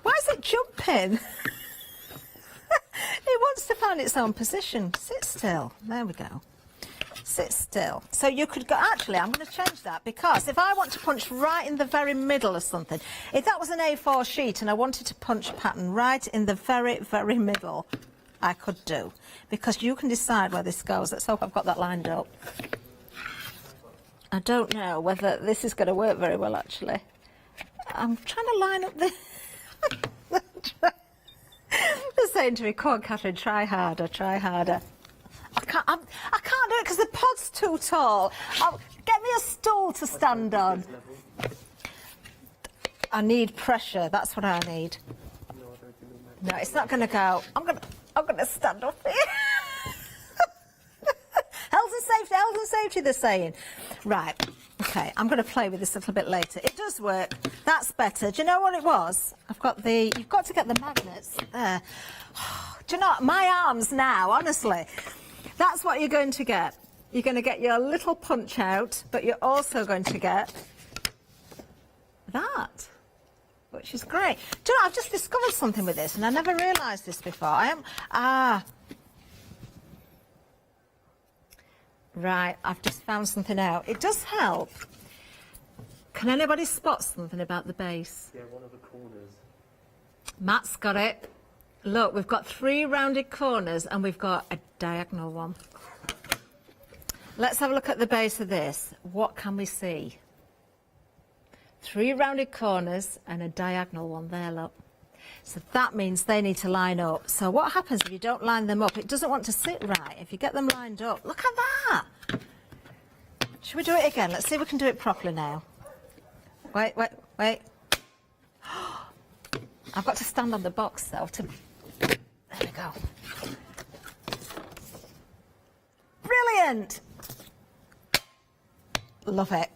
why is it jumping? It wants to find its own position. Sit still. There we go. Sit still. So you could go, actually, I'm going to change that, because if I want to punch right in the very middle of something, if that was an A4 sheet and I wanted to punch a pattern right in the very, very middle, I could do, because you can decide where this goes. Let's hope I've got that lined up. I don't know whether this is going to work very well, actually. I'm trying to line up the... They're saying to me, come on, Catherine, try harder, try harder. I can't do it because the pod's too tall. Get me a stool to stand on. I need pressure, that's what I need. No, it's not going to go. I'm going to stand up here. Health and safety, they're saying. Right, okay, I'm going to play with this a little bit later. It does work. That's better. Do you know what it was? You've got to get the magnets there. Do you know what? My arms now, honestly, that's what you're going to get. You're going to get your little punch out, but you're also going to get that, which is great. Do you know, I've just discovered something with this, and I never realised this before. Right, I've just found something out. It does help. Can anybody spot something about the base? Yeah, one of the corners. Matt's got it. Look, we've got 3 rounded corners and we've got a diagonal one. Let's have a look at the base of this. What can we see? 3 rounded corners and a diagonal one there, look. So that means they need to line up. So what happens if you don't line them up? It doesn't want to sit right. If you get them lined up, look at that. Should we do it again? Let's see if we can do it properly now. Wait. I've got to stand on the box though. There we go. Brilliant. Love it.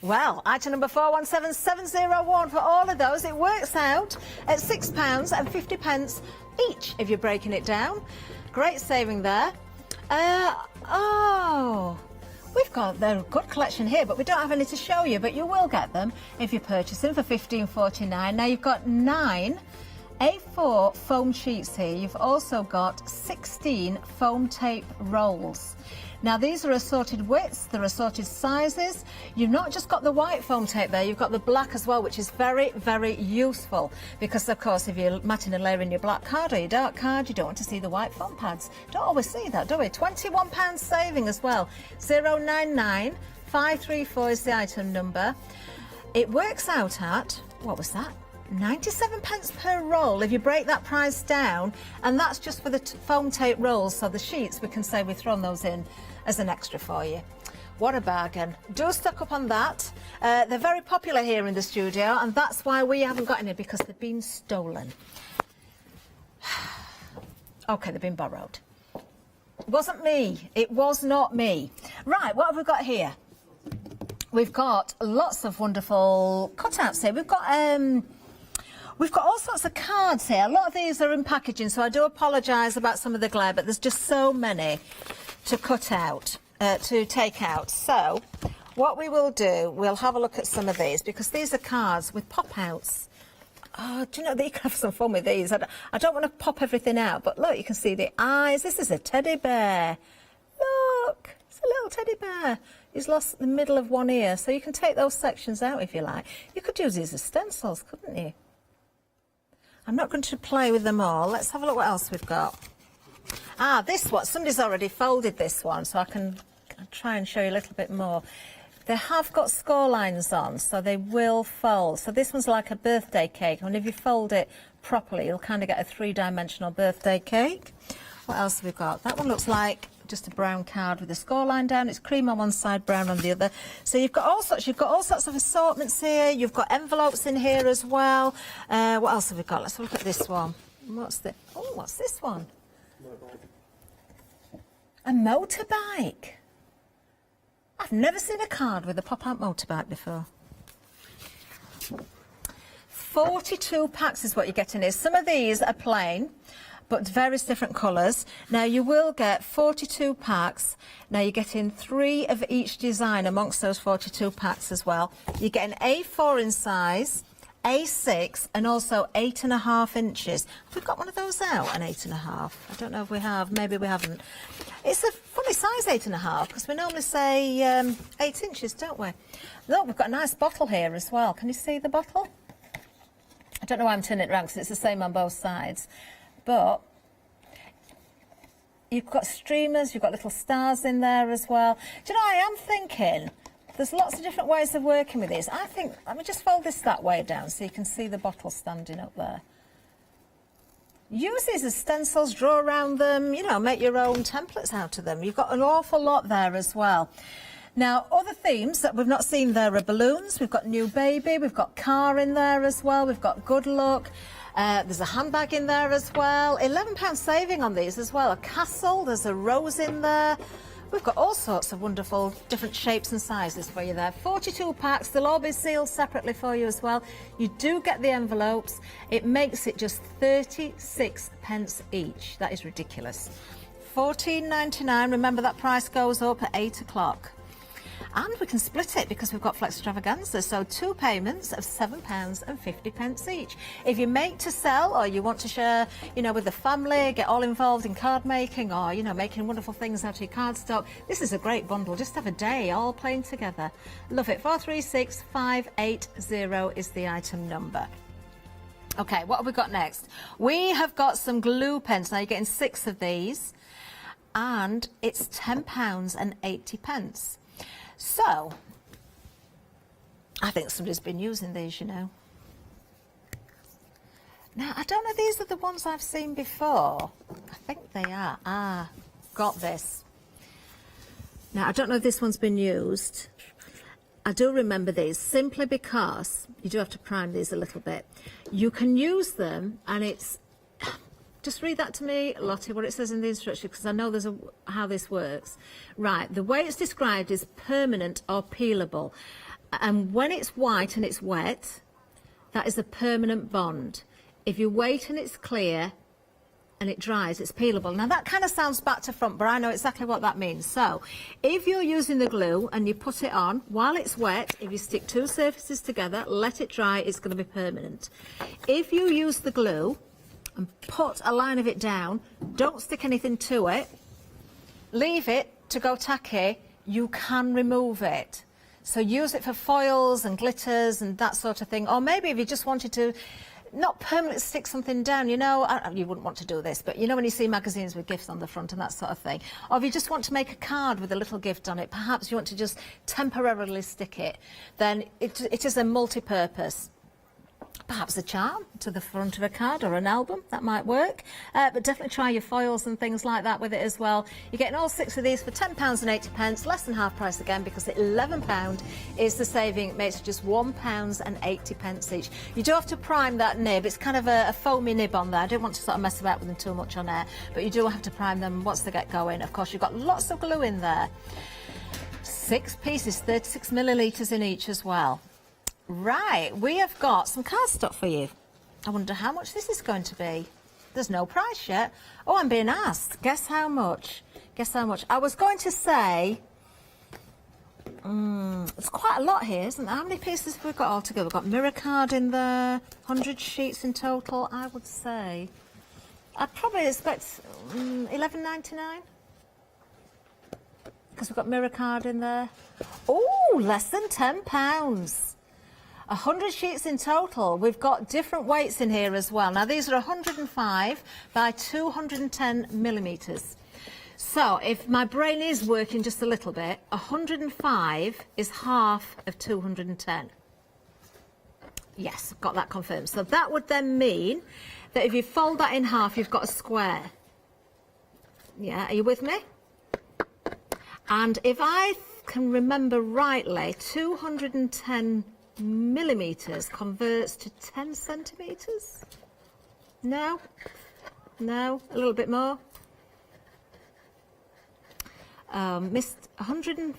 Well, item number 417701 for all of those. It works out at £6.50 each if you're breaking it down. Great saving there. We've got a good collection here, but we don't have any to show you, but you will get them if you purchase them for £15.49. Now you've got 9 A4 foam sheets here. You've also got 16 foam tape rolls. Now these are assorted widths, they're assorted sizes. You've not just got the white foam tape there, you've got the black as well, which is very, very useful. Because of course, if you're matting and layering your black card or your dark card, you don't want to see the white foam pads. Don't always see that, do we? £21 saving as well. 099534 is the item number. It works out at, what was that? 97p per roll if you break that price down, and that's just for the foam tape rolls. So the sheets, we can say we've thrown those in as an extra for you. What a bargain. Do stock up on that. They're very popular here in the studio, and that's why we haven't got any, because they've been stolen. Okay, they've been borrowed. It wasn't me. It was not me. Right, what have we got here? We've got lots of wonderful cutouts here. We've got all sorts of cards here. A lot of these are in packaging, so I do apologise about some of the glare, but there's just so many to cut out, to take out. So what we will do, we'll have a look at some of these, because these are cards with pop-outs. Oh, do you know that you can have some fun with these? I don't want to pop everything out, but look, you can see the eyes. This is a teddy bear. Look, it's a little teddy bear. He's lost the middle of one ear, so you can take those sections out if you like. You could use these as stencils, couldn't you? I'm not going to play with them all. Let's have a look what else we've got. This one. Somebody's already folded this one, so I can try and show you a little bit more. They have got score lines on, so they will fold. So this one's like a birthday cake, and if you fold it properly, you'll kind of get a three-dimensional birthday cake. What else have we got? That one looks like just a brown card with a score line down. It's cream on one side, brown on the other. So you've got all sorts of assortments here. You've got envelopes in here as well. What else have we got? Let's have a look at this one. What's this one? A motorbike. I've never seen a card with a pop-out motorbike before. 42 packs is what you're getting here. Some of these are plain, but various different colours. Now you will get 42 packs. Now you're getting 3 of each design amongst those 42 packs as well. You get an A4 in size, A6, and also 8.5 inches. Have we got one of those out, an 8.5? I don't know if we have, maybe we haven't. It's a funny size, 8.5, because we normally say 8 inches, don't we? Look, we've got a nice bottle here as well. Can you see the bottle? I don't know why I'm turning it around, because it's the same on both sides. But you've got streamers, you've got little stars in there as well. Do you know, I am thinking there's lots of different ways of working with these. I think, let me just fold this that way down so you can see the bottle standing up there. Use these as stencils, draw around them, you know, make your own templates out of them. You've got an awful lot there as well. Now, other themes that we've not seen there are balloons. We've got new baby, we've got car in there as well, we've got good luck. There's a handbag in there as well. £11 saving on these as well. A castle, there's a rose in there. We've got all sorts of wonderful different shapes and sizes for you there. 42 packs, they'll all be sealed separately for you as well. You do get the envelopes. It makes it just 36p each. That is ridiculous. £14.99, remember that price goes up at 8 o'clock. And we can split it because we've got flex extravaganza, so 2 payments of £7.50 each. If you make to sell, or you want to share, you know, with the family, get all involved in card making, or, you know, making wonderful things out of your card stock, this is a great bundle. Just have a day all playing together. Love it. 436580 is the item number. Okay, what have we got next? We have got some glue pens. Now you're getting 6 of these, and it's £10.80. So, I think somebody's been using these, you know. Now, I don't know, these are the ones I've seen before. I think they are. Ah, got this. Now, I don't know if this one's been used. I do remember these, simply because you do have to prime these a little bit. You can use them, and it's... Just read that to me, Lottie, what it says in the instructions, because I know there's how this works. Right, the way it's described is permanent or peelable. And when it's white and it's wet, that is a permanent bond. If you wait and it's clear and it dries, it's peelable. Now that kind of sounds back to front, but I know exactly what that means. So if you're using the glue and you put it on while it's wet, if you stick two surfaces together, let it dry, it's going to be permanent. If you use the glue and put a line of it down, don't stick anything to it, leave it to go tacky, you can remove it. So use it for foils and glitters and that sort of thing. Or maybe if you just wanted to not permanently stick something down, you know, you wouldn't want to do this, but you know when you see magazines with gifts on the front and that sort of thing. Or if you just want to make a card with a little gift on it, perhaps you want to just temporarily stick it, then it is a multi-purpose. Perhaps a charm to the front of a card or an album, that might work. But definitely try your foils and things like that with it as well. You're getting all 6 of these for £10.80, less than half price again, because £11 is the saving. It makes just £1.80 each. You do have to prime that nib. It's kind of a foamy nib on there. I don't want to sort of mess about with them too much on air, but you do have to prime them once they get going. Of course, you've got lots of glue in there. 6 pieces, 36 millilitres in each as well. Right, we have got some cardstock for you. I wonder how much this is going to be. There's no price yet. Oh, I'm being asked. Guess how much? Guess how much? I was going to say... it's quite a lot here, isn't there? How many pieces have we got all together? We've got mirror card in there, 100 sheets in total. I would say... I'd probably expect $11.99. Because we've got mirror card in there. Oh, less than £10. 100 sheets in total. We've got different weights in here as well. Now these are 105 by 210 millimetres. So if my brain is working just a little bit, 105 is half of 210. Yes, got that confirmed. So that would then mean that if you fold that in half, you've got a square. Yeah, are you with me? And if I can remember rightly, 210 millimetres converts to 10 centimetres? No? No? A little bit more? Missed 100 and...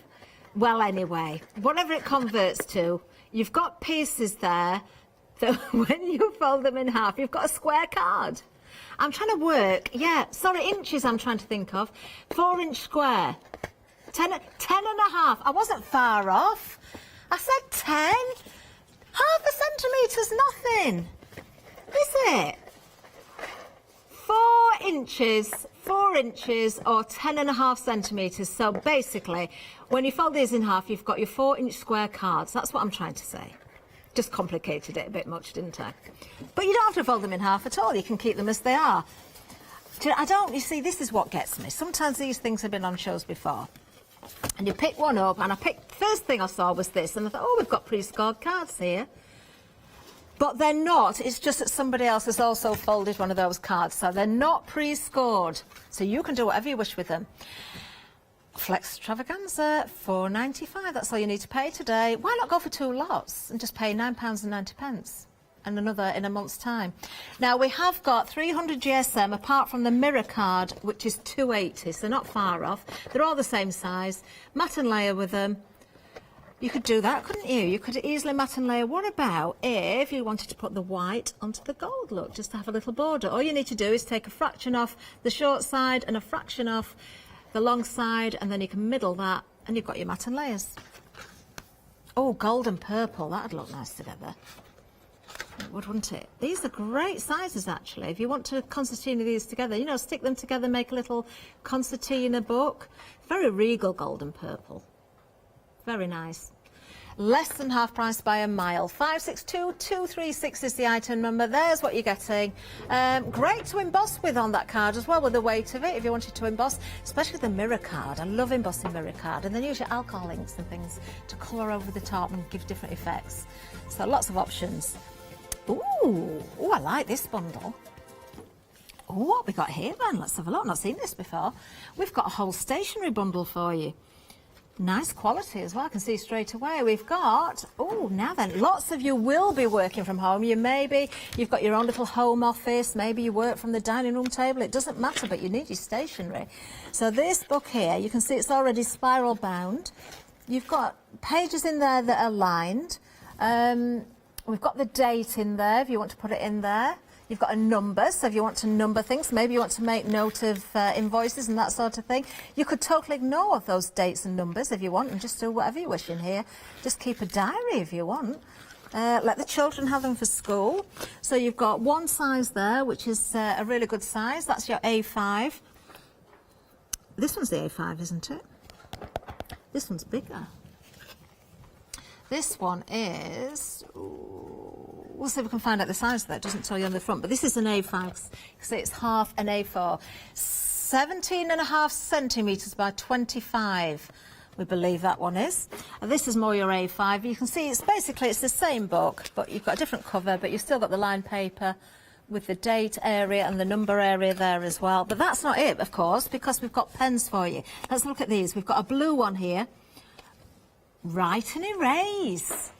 Well, anyway, whatever it converts to, you've got pieces there that when you fold them in half, you've got a square card. I'm trying to work, yeah, sorry, inches I'm trying to think of. 4-inch square. 10 and a half. I wasn't far off. I said 10. Half a centimetre's nothing, is it? 4 inches or 10 and a half centimetres. So basically, when you fold these in half, you've got your 4-inch square cards. That's what I'm trying to say. Just complicated it a bit much, didn't I? But you don't have to fold them in half at all. You can keep them as they are. You see, this is what gets me. Sometimes these things have been on shows before. And you pick one up, and first thing I saw was this, and I thought, oh, we've got pre-scored cards here. But they're not. It's just that somebody else has also folded one of those cards, so they're not pre-scored. So you can do whatever you wish with them. Flex Extravaganza, £4.95. That's all you need to pay today. Why not go for 2 lots and just pay £9.90? And another in a month's time. Now we have got 300 GSM apart from the mirror card, which is 280, so not far off. They're all the same size. Matte and layer with them. You could do that, couldn't you? You could easily matte and layer. What about if you wanted to put the white onto the gold look, just to have a little border? All you need to do is take a fraction off the short side and a fraction off the long side, and then you can middle that, and you've got your matte and layers. Oh, gold and purple, that'd look nice together. It would, wouldn't it? These are great sizes, actually. If you want to concertina these together, you know, stick them together, make a little concertina book. Very regal gold and purple. Very nice. Less than half price by a mile. 562236 is the item number. There's what you're getting. Great to emboss with on that card as well, with the weight of it, if you wanted to emboss, especially the mirror card. I love embossing mirror card. And then use your alcohol inks and things to colour over the top and give different effects. So lots of options. Ooh, I like this bundle. Oh, what have we got here then? Let's have a look. Not seen this before. We've got a whole stationery bundle for you. Nice quality as well, I can see straight away. We've got, oh, now then, lots of you will be working from home. You've got your own little home office, maybe you work from the dining room table, it doesn't matter, but you need your stationery. So this book here, you can see it's already spiral bound. You've got pages in there that are lined. We've got the date in there, if you want to put it in there. You've got a number, so if you want to number things, maybe you want to make note of invoices and that sort of thing. You could totally ignore those dates and numbers if you want and just do whatever you wish in here. Just keep a diary if you want. Let the children have them for school. So you've got one size there, which is a really good size. That's your A5. This one's the A5, isn't it? This one's bigger. This one is, we'll see if we can find out the size of that. It doesn't tell you on the front, but this is an A5, so it's half an A4. 17.5 centimetres by 25, we believe that one is. And this is more your A5. You can see it's the same book, but you've got a different cover, but you've still got the lined paper with the date area and the number area there as well. But that's not it, of course, because we've got pens for you. Let's look at these. We've got a blue one here. Write and erase.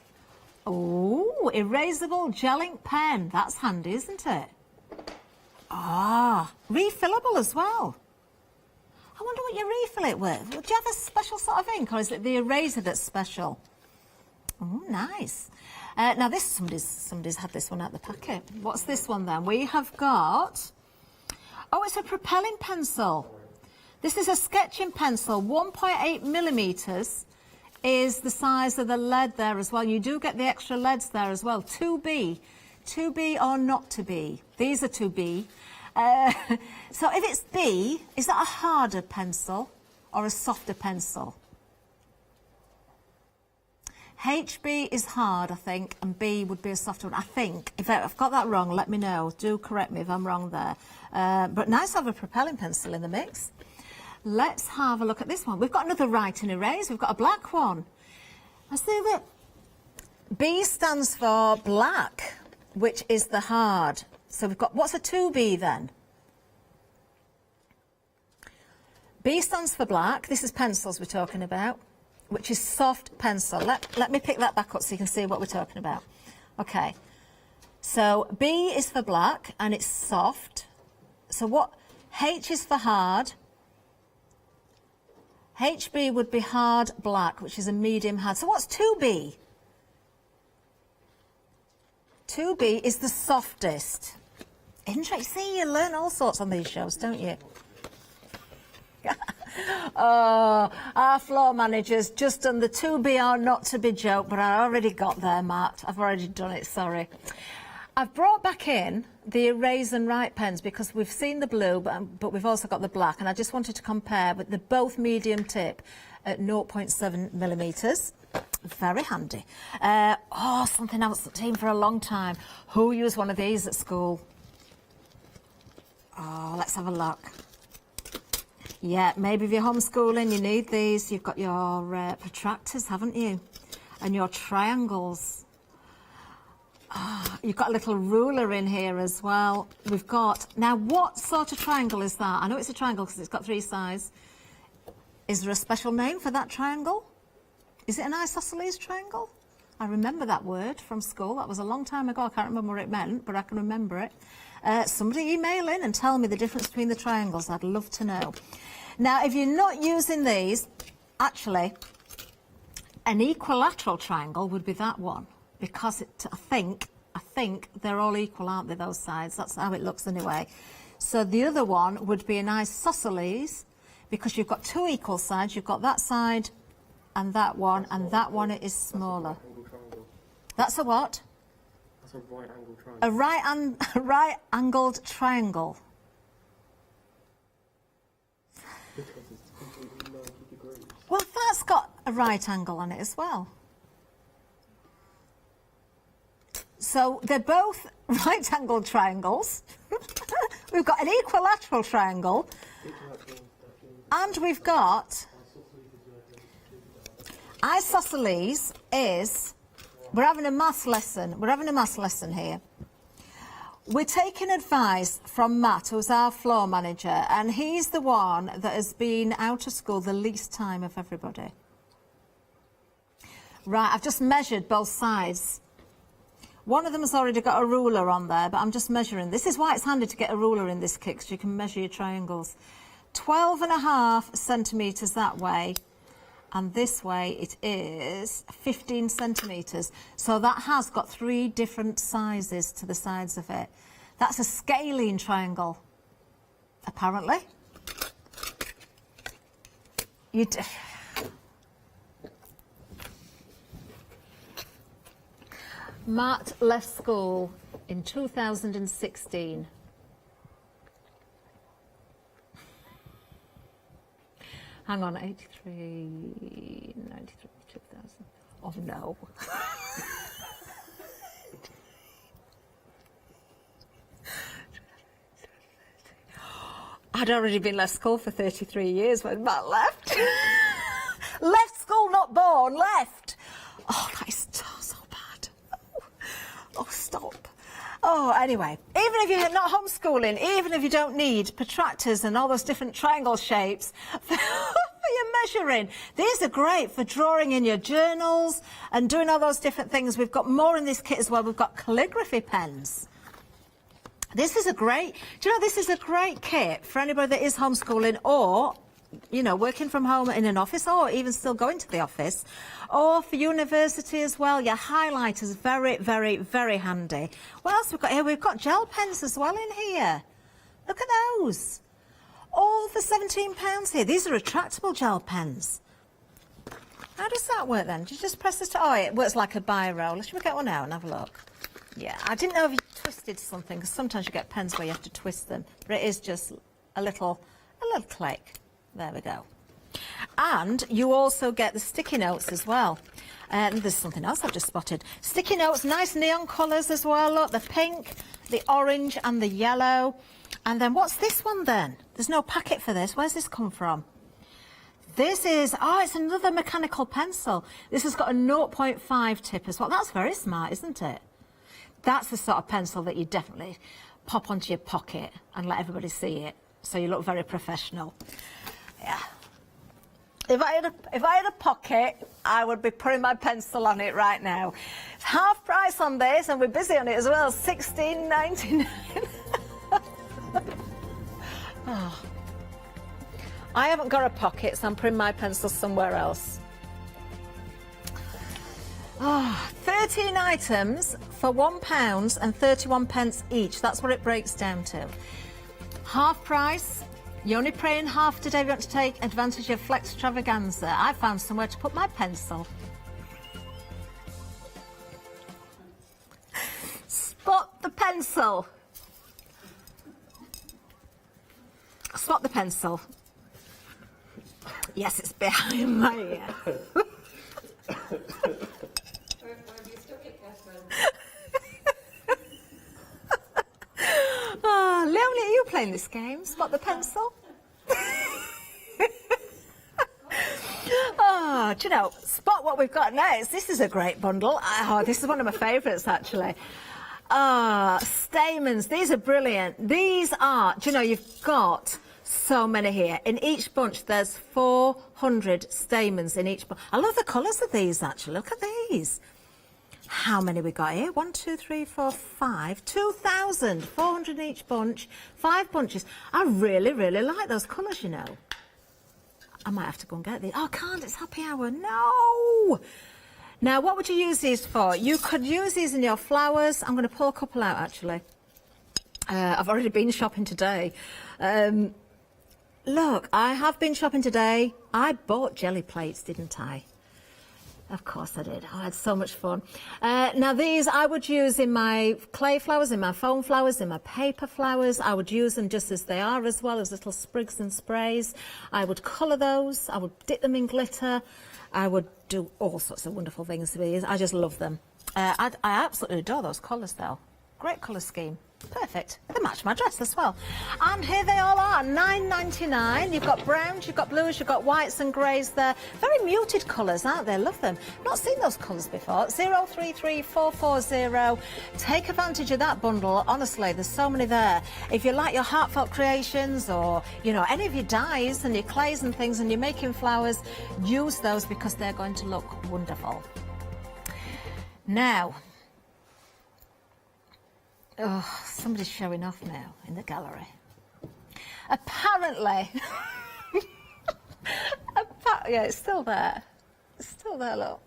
Oh, erasable gel ink pen. That's handy, isn't it? Ah, refillable as well. I wonder what you refill it with. Do you have a special sort of ink, or is it the eraser that's special? Oh, nice. Now this, somebody's had this one out the packet. What's this one then? We have got, oh, it's a propelling pencil. This is a sketching pencil, 1.8 millimetres. Is the size of the lead there as well. You do get the extra leads there as well. 2B. 2B or not to be. These are 2B. So if it's B, is that a harder pencil or a softer pencil? HB is hard, I think, and B would be a softer one, I think. If I've got that wrong, let me know. Do correct me if I'm wrong there. But nice to have a propelling pencil in the mix. Let's have a look at this one. We've got another write and erase. We've got a black one. I see that B stands for black, which is the hard. So we've got, what's a 2B then? B stands for black. This is pencils we're talking about, which is soft pencil. Let me pick that back up so you can see what we're talking about. Okay. So B is for black and it's soft. So what? H is for hard. HB would be hard black, which is a medium hard. So what's 2B? 2B is the softest. Interesting. See, you learn all sorts on these shows, don't you? Oh, our floor manager's just done the 2B or not to be joke, but I already got there, Matt. I've already done it, sorry. I've brought back in the erase and write pens because we've seen the blue, but we've also got the black, and I just wanted to compare, but they're both medium tip at 0.7 millimetres. Very handy. Oh, something else that's been for a long time. Who used one of these at school? Oh, let's have a look. Yeah, maybe if you're homeschooling, you need these. You've got your protractors, haven't you? And your triangles. Oh, you've got a little ruler in here as well. We've got, now what sort of triangle is that? I know it's a triangle because it's got 3 sides. Is there a special name for that triangle? Is it an isosceles triangle? I remember that word from school. That was a long time ago. I can't remember what it meant, but I can remember it. Somebody email in and tell me the difference between the triangles. I'd love to know. Now, if you're not using these, actually, an equilateral triangle would be that one. Because I think they're all equal, aren't they, those sides? That's how it looks anyway. So the other one would be an isosceles, because you've got 2 equal sides. You've got that side and that one is smaller. That's a what? That's a right-angled triangle. A right-angled triangle. Because it's completely 90 degrees. Well, that's got a right angle on it as well. So they're both right-angled triangles. We've got an equilateral triangle. And we've got isosceles is, we're having a maths lesson here. we're taking advice from Matt, who's our floor manager, and he's the one that has been out of school the least time of everybody. Right, I've just measured both sides. One of them has already got a ruler on there, but I'm just measuring. This is why it's handy to get a ruler in this kit, because you can measure your triangles. 12.5 centimetres that way, and this way it is 15 centimetres. So that has got 3 different sizes to the sides of it. That's a scalene triangle, apparently. Matt left school in 2016. Hang on, 83, 93, 2000. Oh no. I'd already been left school for 33 years when Matt left. Left school, not born, left. Oh, that is so bad. Oh, stop. Oh, anyway, even if you're not homeschooling, even if you don't need protractors and all those different triangle shapes for your measuring, these are great for drawing in your journals and doing all those different things. We've got more in this kit as well. We've got calligraphy pens. This is a great, do you know, this is a great kit for anybody that is homeschooling or, you know, working from home in an office, or even still going to the office, or for university as well. Your highlighters, very, very, very handy. What else have we got here? We've got gel pens as well in here. Look at those. All for £17 here. These are retractable gel pens. How does that work then? Do you just press this to... Oh, it works like a biro. Should we get one out and have a look? Yeah, I didn't know if you twisted something, because sometimes you get pens where you have to twist them. But it is just a little click. There we go. And you also get the sticky notes as well. And there's something else I've just spotted. Sticky notes, nice neon colours as well. Look, the pink, the orange and the yellow. And then what's this one then? There's no packet for this. Where's this come from? This is, oh, it's another mechanical pencil. This has got a 0.5 tip as well. That's very smart, isn't it? That's the sort of pencil that you definitely pop onto your pocket and let everybody see it. So you look very professional. Yeah. If I had a pocket, I would be putting my pencil on it right now. It's half price on this, and we're busy on it as well. $16.99. Oh. I haven't got a pocket, so I'm putting my pencil somewhere else. Oh, 13 items for £1 and 31 pence each. That's what it breaks down to. Half price. You're only paying half today if you want to take advantage of Flex Extravaganza. I found somewhere to put my pencil. Spot the pencil. Spot the pencil. Yes, it's behind my ear. Oh, Leonie, are you playing this game? Spot the pencil? Oh, do you know, spot what we've got next. This is a great bundle. Oh, this is one of my favourites, actually. Stamens. These are brilliant. These are, do you know, you've got so many here. In each bunch, there's 400 stamens in each bunch. I love the colours of these, actually. Look at these. How many we got here? 1, 2, 3, 4, 5. 2,000. 400 in each bunch. 5 bunches. I really, really like those colours, you know. I might have to go and get these. Oh, I can't. It's happy hour. No! Now, what would you use these for? You could use these in your flowers. I'm going to pull a couple out, actually. I've already been shopping today. Look, I have been shopping today. I bought jelly plates, didn't I? Of course I did. I had so much fun. Now these I would use in my clay flowers, in my foam flowers, in my paper flowers. I would use them just as they are, as well as little sprigs and sprays. I would colour those. I would dip them in glitter. I would do all sorts of wonderful things to these. I just love them. I absolutely adore those colours though. Great colour scheme. Perfect. They match my dress as well. And here they all are, £9.99. You've got browns, you've got blues, you've got whites and greys there. Very muted colours, aren't they? Love them. Not seen those colours before. 033440. Take advantage of that bundle. Honestly, there's so many there. If you like your heartfelt creations or, you know, any of your dyes and your clays and things and you're making flowers, use those because they're going to look wonderful. Now, oh, somebody's showing off now in the gallery. Apparently, yeah, it's still there. It's still there, look.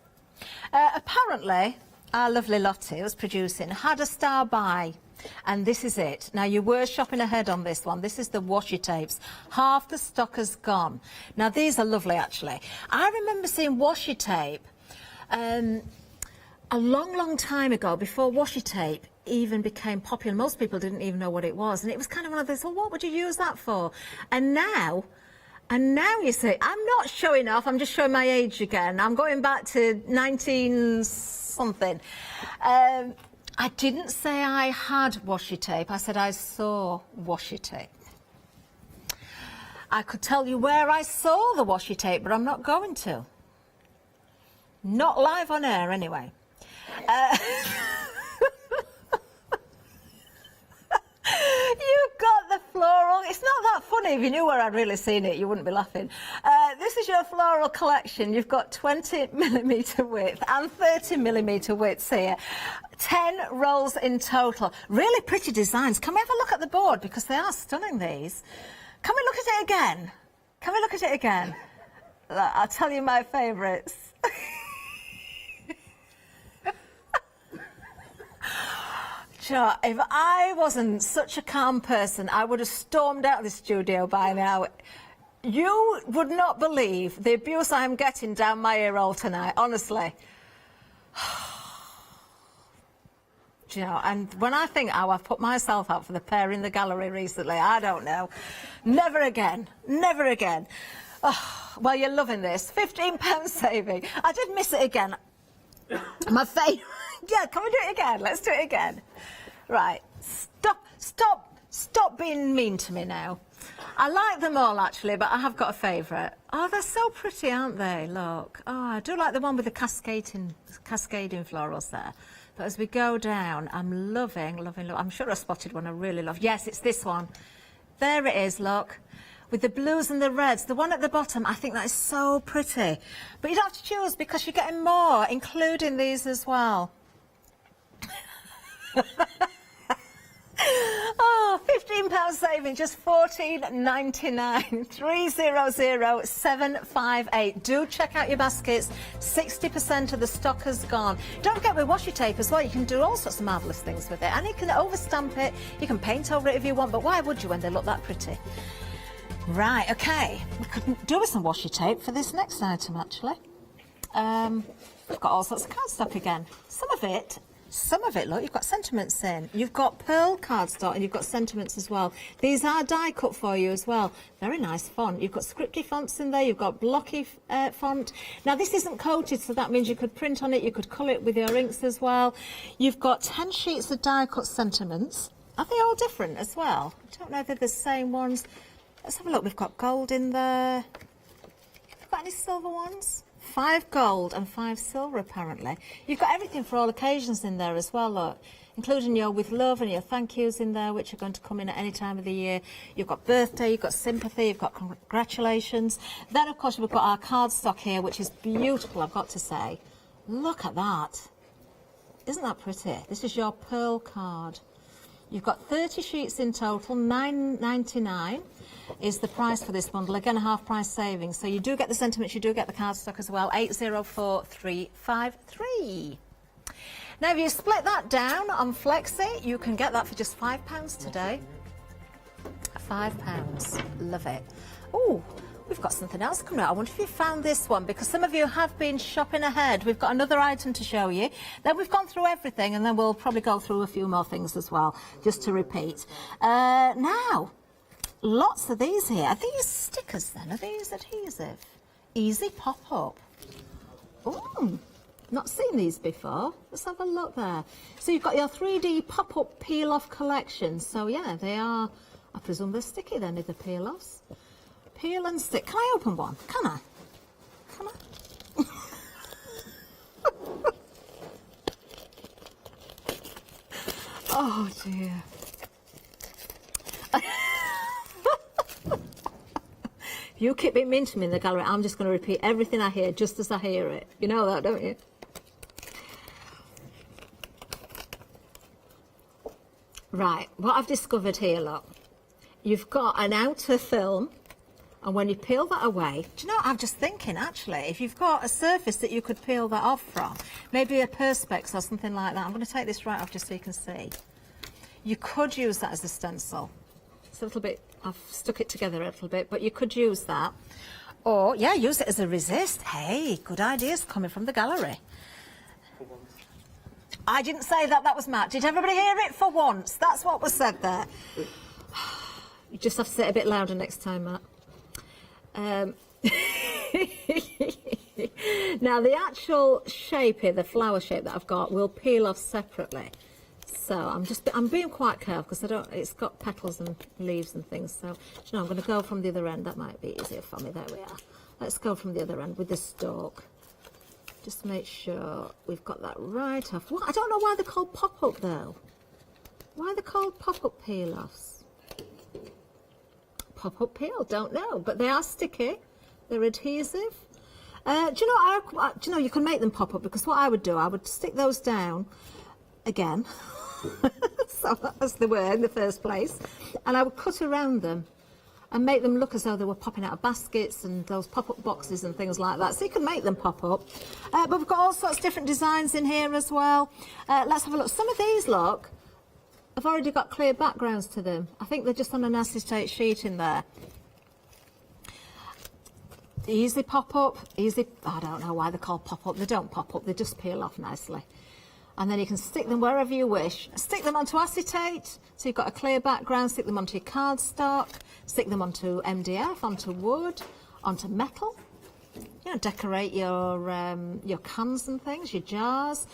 Apparently, our lovely Lottie was producing had a star buy. And this is it. Now, you were shopping ahead on this one. This is the washi tapes. Half the stock has gone. Now, these are lovely, actually. I remember seeing washi tape a long time ago, before washi tape even became popular. Most people didn't even know what it was, and it was kind of one of those, well, what would you use that for? And now you see, I'm not showing off, I'm just showing my age again. I'm going back to 19 something. I didn't say I had washi tape, I said I saw washi tape. I could tell you where I saw the washi tape, but I'm not going to. Not live on air anyway. You've got the floral. It's not that funny. If you knew where I'd really seen it, you wouldn't be laughing. This is your floral collection. You've got 20mm width and 30mm widths here. 10 rolls in total. Really pretty designs. Can we have a look at the board? Because they are stunning, these. Can we look at it again? Can we look at it again? I'll tell you my favourites. If I wasn't such a calm person, I would have stormed out of the studio by now. You would not believe the abuse I'm getting down my ear hole tonight, honestly. Do you know, and when I think how I've put myself out for the pair in the gallery recently, I don't know. Never again. Never again. Oh, well, you're loving this. £15 saving. I did miss it again. My favourite. Yeah, can we do it again? Let's do it again. Right. Stop being mean to me now. I like them all, actually, but I have got a favourite. Oh, they're so pretty, aren't they? Look. Oh, I do like the one with the cascading florals there. But as we go down, I'm loving. I'm sure I spotted one I really love. Yes, it's this one. There it is, look. With the blues and the reds. The one at the bottom, I think that is so pretty. But you don't have to choose because you're getting more, including these as well. Oh, £15 saving, just $14.99. 300-758. Do check out your baskets. 60% of the stock has gone. Don't forget with washi tape as well. You can do all sorts of marvellous things with it. And you can overstamp it. You can paint over it if you want. But why would you when they look that pretty? Right, OK. We could do with some washi tape for this next item, actually. We've got all sorts of cardstock again. Some of it, look, you've got sentiments in. You've got pearl cardstock and you've got sentiments as well. These are die cut for you as well. Very nice font. You've got scripty fonts in there. You've got blocky font. Now, this isn't coated, so that means you could print on it. You could colour it with your inks as well. You've got 10 sheets of die cut sentiments. Are they all different as well? I don't know if they're the same ones. Let's have a look. We've got gold in there. Have you got any silver ones? 5 gold and 5 silver, apparently. You've got everything for all occasions in there as well, look, including your with love and your thank yous in there, which are going to come in at any time of the year. You've got birthday, you've got sympathy, you've got congratulations. Then, of course, we've got our cardstock here, which is beautiful, I've got to say. Look at that. Isn't that pretty? This is your pearl card. You've got 30 sheets in total, $9.99 is the price for this bundle. Again, a half price saving. So you do get the sentiments, you do get the cardstock as well. 804353. Now, if you split that down on Flexi, you can get that for just £5 today. £5. Love it. Oh, we've got something else coming out. I wonder if you found this one, because some of you have been shopping ahead. We've got another item to show you. Then we've gone through everything, and then we'll probably go through a few more things as well, just to repeat. Now, lots of these here. Are these stickers then? Are these adhesive? Easy pop-up. Ooh, Not seen these before. Let's have a look there. So you've got your 3D pop-up peel-off collection. So yeah, they are, I presume they're sticky then, if they're peel-offs. Peel and stick. Can I open one? Can I? Can I? Oh dear. You keep being mean to me in the gallery, I'm just going to repeat everything I hear just as I hear it. You know that, don't you? Right, what I've discovered here, look. You've got an outer film, and when you peel that away, do you know what I'm just thinking, actually? If you've got a surface that you could peel that off from, maybe a perspex or something like that. I'm going to take this right off just so you can see. You could use that as a stencil. It's a little bit, I've stuck it together a little bit, but you could use that. Or, yeah, use it as a resist. Hey, good ideas coming from the gallery. I didn't say that, that was Matt. Did everybody hear it? For once. That's what was said there. You just have to say it a bit louder next time, Matt. Now, the actual shape here, the flower shape that I've got, will peel off separately. So I'm being quite careful because it's got petals and leaves and things. So, you know, I'm going to go from the other end. That might be easier for me. There we are. Let's go from the other end with the stalk. Just make sure we've got that right off. What? I don't know why they're called pop-up though. Why are they called pop-up peel-offs? Pop-up peel, don't know. But they are sticky. They're adhesive. Do you know, you can make them pop-up because what I would do, I would stick those down again. So that was the word in the first place. And I would cut around them and make them look as though they were popping out of baskets and those pop-up boxes and things like that. So you can make them pop up. But we've got all sorts of different designs in here as well. Let's have a look. Some of these, look, have already got clear backgrounds to them. I think they're just on an acetate sheet in there. Easy pop-up, easy, I don't know why they're called pop-up. They don't pop up, they just peel off nicely. And then you can stick them wherever you wish. Stick them onto acetate, so you've got a clear background. Stick them onto your cardstock. Stick them onto MDF, onto wood, onto metal. You know, decorate your cans and things, your jars.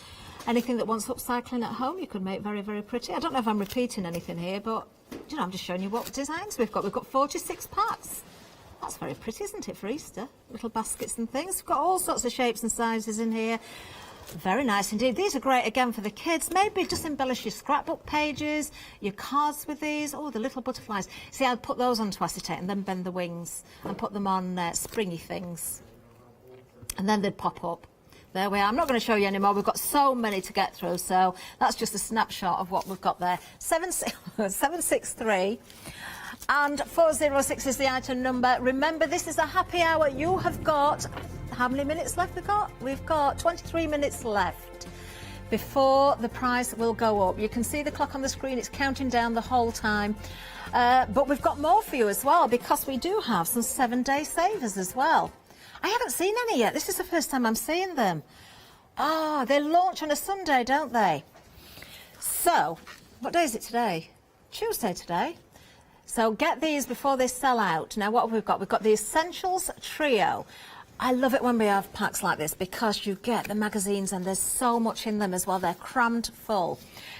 Anything that wants upcycling at home, you could make very, very pretty. I don't know if I'm repeating anything here, but you know, I'm just showing you what designs we've got. We've got 46 packs. That's very pretty, isn't it, for Easter? Little baskets and things. We've got all sorts of shapes and sizes in here. Very nice indeed. These are great again for the kids. Maybe just embellish your scrapbook pages, your cards with these. Oh, the little butterflies. See, I'd put those onto acetate and then bend the wings and put them on springy things. And then they'd pop up. There we are. I'm not going to show you anymore. We've got so many to get through, so that's just a snapshot of what we've got there. 763 and 406 is the item number. Remember, this is a happy hour. You have got... How many minutes left we've got? We've got 23 minutes left before the price will go up. You can see the clock on the screen. It's counting down the whole time. But we've got more for you as well because we do have some 7-day savers as well. I haven't seen any yet. This is the first time I'm seeing them. Ah, they launch on a Sunday, don't they? So, what day is it today? Tuesday today. So get these before they sell out. Now, what have we got? We've got the Essentials Trio. I love it when we have packs like this because you get the magazines and there's so much in them as well. They're crammed full.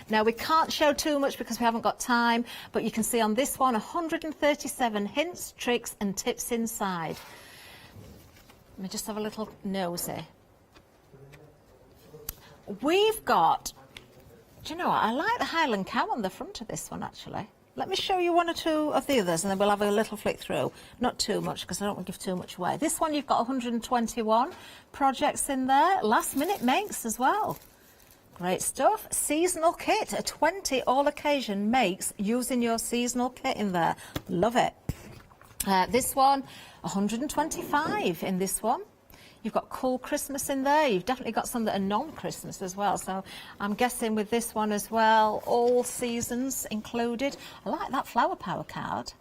Now, we can't show too much because we haven't got time, but you can see on this one 137 hints, tricks and tips inside. Let me just have a little nosy. We've got, do you know what? I like the Highland cow on the front of this one, actually. Let me show you one or two of the others and then we'll have a little flick through. Not too much because I don't want to give too much away. This one you've got 121 projects in there. Last minute makes as well. Great stuff. Seasonal kit, a 20 all occasion makes using your seasonal kit in there. Love it. This one, 125 in this one. You've got cool Christmas in there. You've definitely got some that are non-Christmas as well. So I'm guessing with this one as well, all seasons included. I like that flower power card.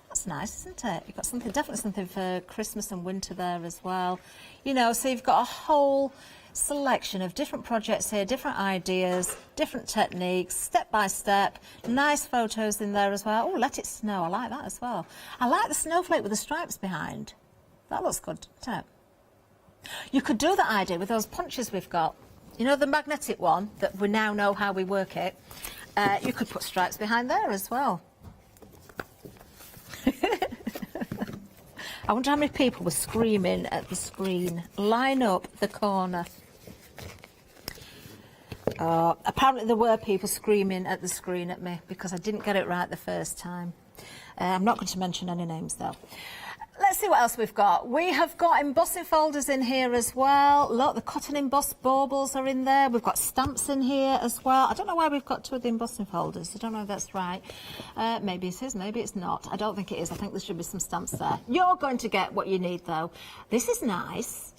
That's nice, isn't it? You've got something, definitely something for Christmas and winter there as well. You know, so you've got a whole selection of different projects here, different ideas, different techniques, step by step. Nice photos in there as well. Oh, let it snow. I like that as well. I like the snowflake with the stripes behind. That looks good, doesn't it? You could do that idea with those punches we've got. You know, the magnetic one that we now know how we work it. You could put stripes behind there as well. I wonder how many people were screaming at the screen. Line up the corner. Apparently there were people screaming at the screen at me because I didn't get it right the first time. I'm not going to mention any names though. Let's see what else we've got. We have got embossing folders in here as well. Look, the cotton embossed baubles are in there. We've got stamps in here as well. I don't know why we've got 2 of the embossing folders. I don't know if that's right. Maybe it is, maybe it's not. I don't think it is. I think there should be some stamps there. You're going to get what you need though. This is nice.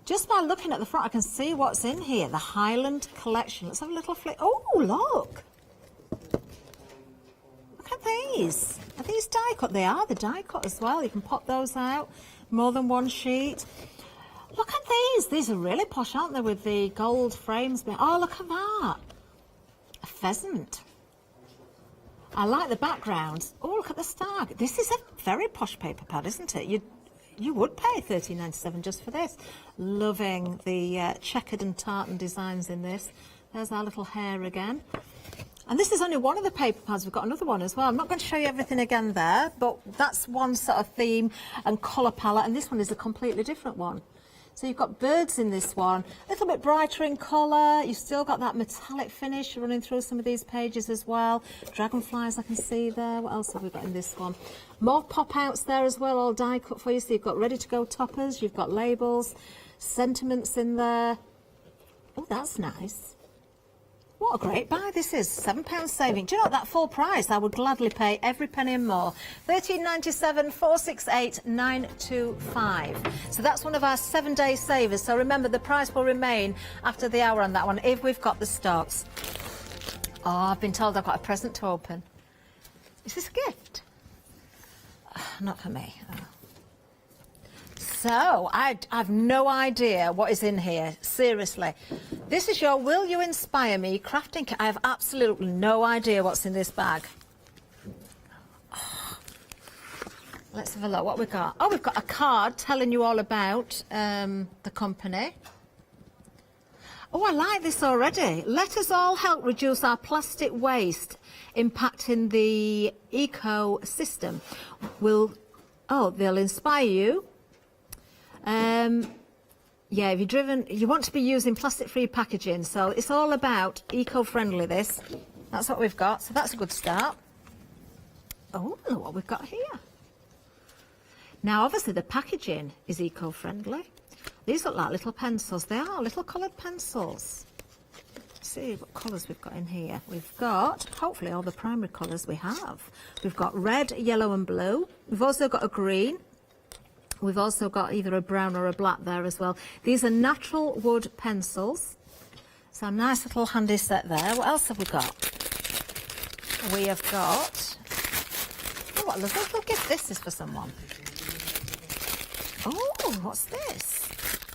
Just by looking at the front, I can see what's in here. The Highland collection. Let's have a little flick. Oh, look. Look at these. Are these die cut? They are. They're die cut as well. You can pop those out. More than one sheet. Look at these. These are really posh, aren't they, with the gold frames? Oh, look at that. A pheasant. I like the background. Oh, look at the stag. This is a very posh paper pad, isn't it? You would pay $13.97 just for this. Loving the checkered and tartan designs in this. There's our little hare again. And this is only one of the paper pads. We've got another one as well. I'm not going to show you everything again there, but that's one sort of theme and colour palette, and this one is a completely different one. So you've got birds in this one, a little bit brighter in colour. You've still got that metallic finish running through some of these pages as well. Dragonflies I can see there. What else have we got in this one? More pop-outs there as well, all die cut for you. So you've got ready-to-go toppers, you've got labels, sentiments in there. Oh, that's nice. What a great buy this is. £7 saving. Do you know what, that full price? I would gladly pay every penny and more. $13.97, 468 925. So that's one of our 7-day savers. So remember, the price will remain after the hour on that one if we've got the stocks. Oh, I've been told I've got a present to open. Is this a gift? Not for me. Oh. So, I've no idea what is in here, seriously. This is your Will You Inspire Me crafting kit. I have absolutely no idea what's in this bag. Oh. Let's have a look, what we've got. Oh, we've got a card telling you all about the company. Oh, I like this already. Let us all help reduce our plastic waste impacting the ecosystem. They'll inspire you. Yeah, if you want to be using plastic-free packaging, so it's all about eco-friendly, this. That's what we've got, so that's a good start. Oh, look what we've got here. Now, obviously, the packaging is eco-friendly. These look like little pencils. They are little coloured pencils. Let's see what colours we've got in here. We've got, hopefully, all the primary colours we have. We've got red, yellow and blue. We've also got a green. We've also got either a brown or a black there as well. These are natural wood pencils. So a nice little handy set there. What else have we got? We have got... Oh, what a lovely little gift this is for someone. Oh, what's this?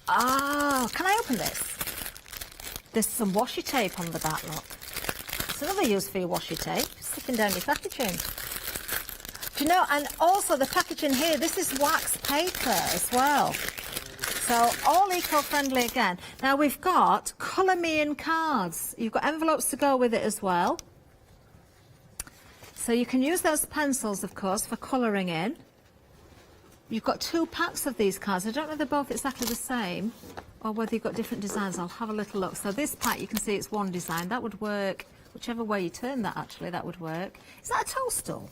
Oh, can I open this? There's some washi tape on the back, look. It's another use for your washi tape. Sticking down your packaging. Do you know, and also the packaging here, this is wax paper as well. So all eco-friendly again. Now we've got Colour Me In cards. You've got envelopes to go with it as well. So you can use those pencils, of course, for colouring in. You've got 2 packs of these cards. I don't know if they're both exactly the same or whether you've got different designs. I'll have a little look. So this pack, you can see it's one design. That would work, whichever way you turn that, actually, that would work. Is that a toadstool?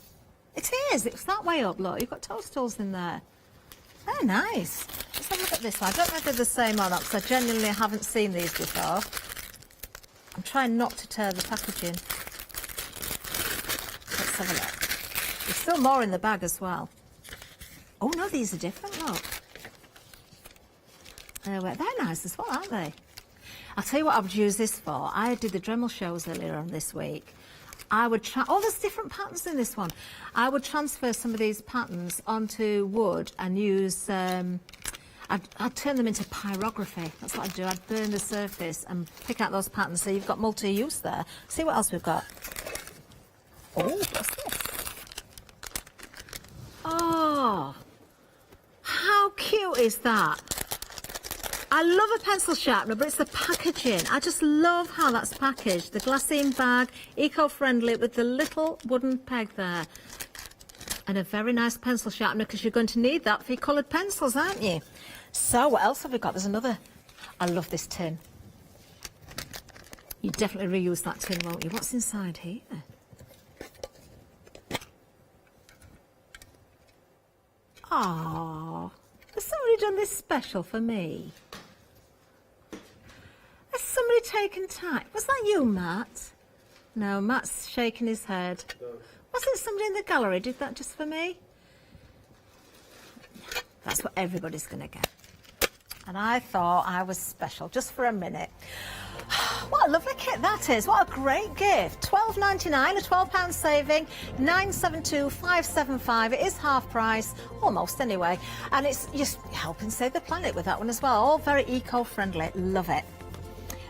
It is. It's that way up, look. You've got toadstools in there. They're nice. Let's have a look at this one. I don't know if they're the same or not, because I genuinely haven't seen these before. I'm trying not to tear the packaging. Let's have a look. There's still more in the bag as well. Oh, no, these are different, look. They're nice as well, aren't they? I'll tell you what I would use this for. I did the Dremel shows earlier on this week. I would there's different patterns in this one. I would transfer some of these patterns onto wood and use, I'd turn them into pyrography. That's what I'd do. I'd burn the surface and pick out those patterns. So you've got multi-use there. See what else we've got. Oh, what's this? Oh, how cute is that? I love a pencil sharpener, but it's the packaging. I just love how that's packaged. The glassine bag, eco-friendly, with the little wooden peg there. And a very nice pencil sharpener, because you're going to need that for your coloured pencils, aren't you? So what else have we got? There's another. I love this tin. You definitely reuse that tin, won't you? What's inside here? Oh, has somebody done this special for me? Has somebody taken time? Was that you, Matt? No, Matt's shaking his head. No. Wasn't somebody in the gallery did that just for me? That's what everybody's going to get. And I thought I was special just for a minute. What a lovely kit that is. What a great gift. £12.99, a £12 saving, 972,575. It is half price, almost anyway. And it's just helping save the planet with that one as well. All very eco-friendly. Love it.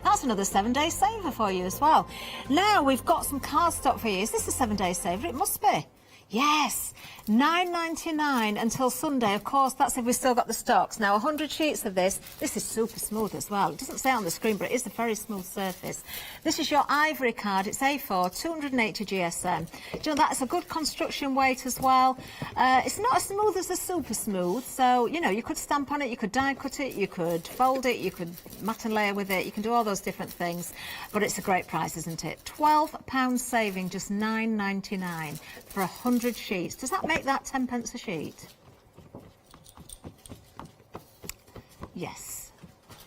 That's another 7-day saver for you as well. Now we've got some cardstock for you. Is this a 7-day saver? It must be. Yes, £9.99 until Sunday. Of course, that's if we've still got the stocks. Now, 100 sheets of this. This is super smooth as well. It doesn't say it on the screen, but it is a very smooth surface. This is your ivory card. It's A4, 280 GSM. Do you know, that's a good construction weight as well. It's not as smooth as the super smooth. So, you know, you could stamp on it, you could die cut it, you could fold it, you could mat and layer with it. You can do all those different things. But it's a great price, isn't it? £12 saving, just £9.99 for 100 sheets. Does that make that 10 pence a sheet? Yes.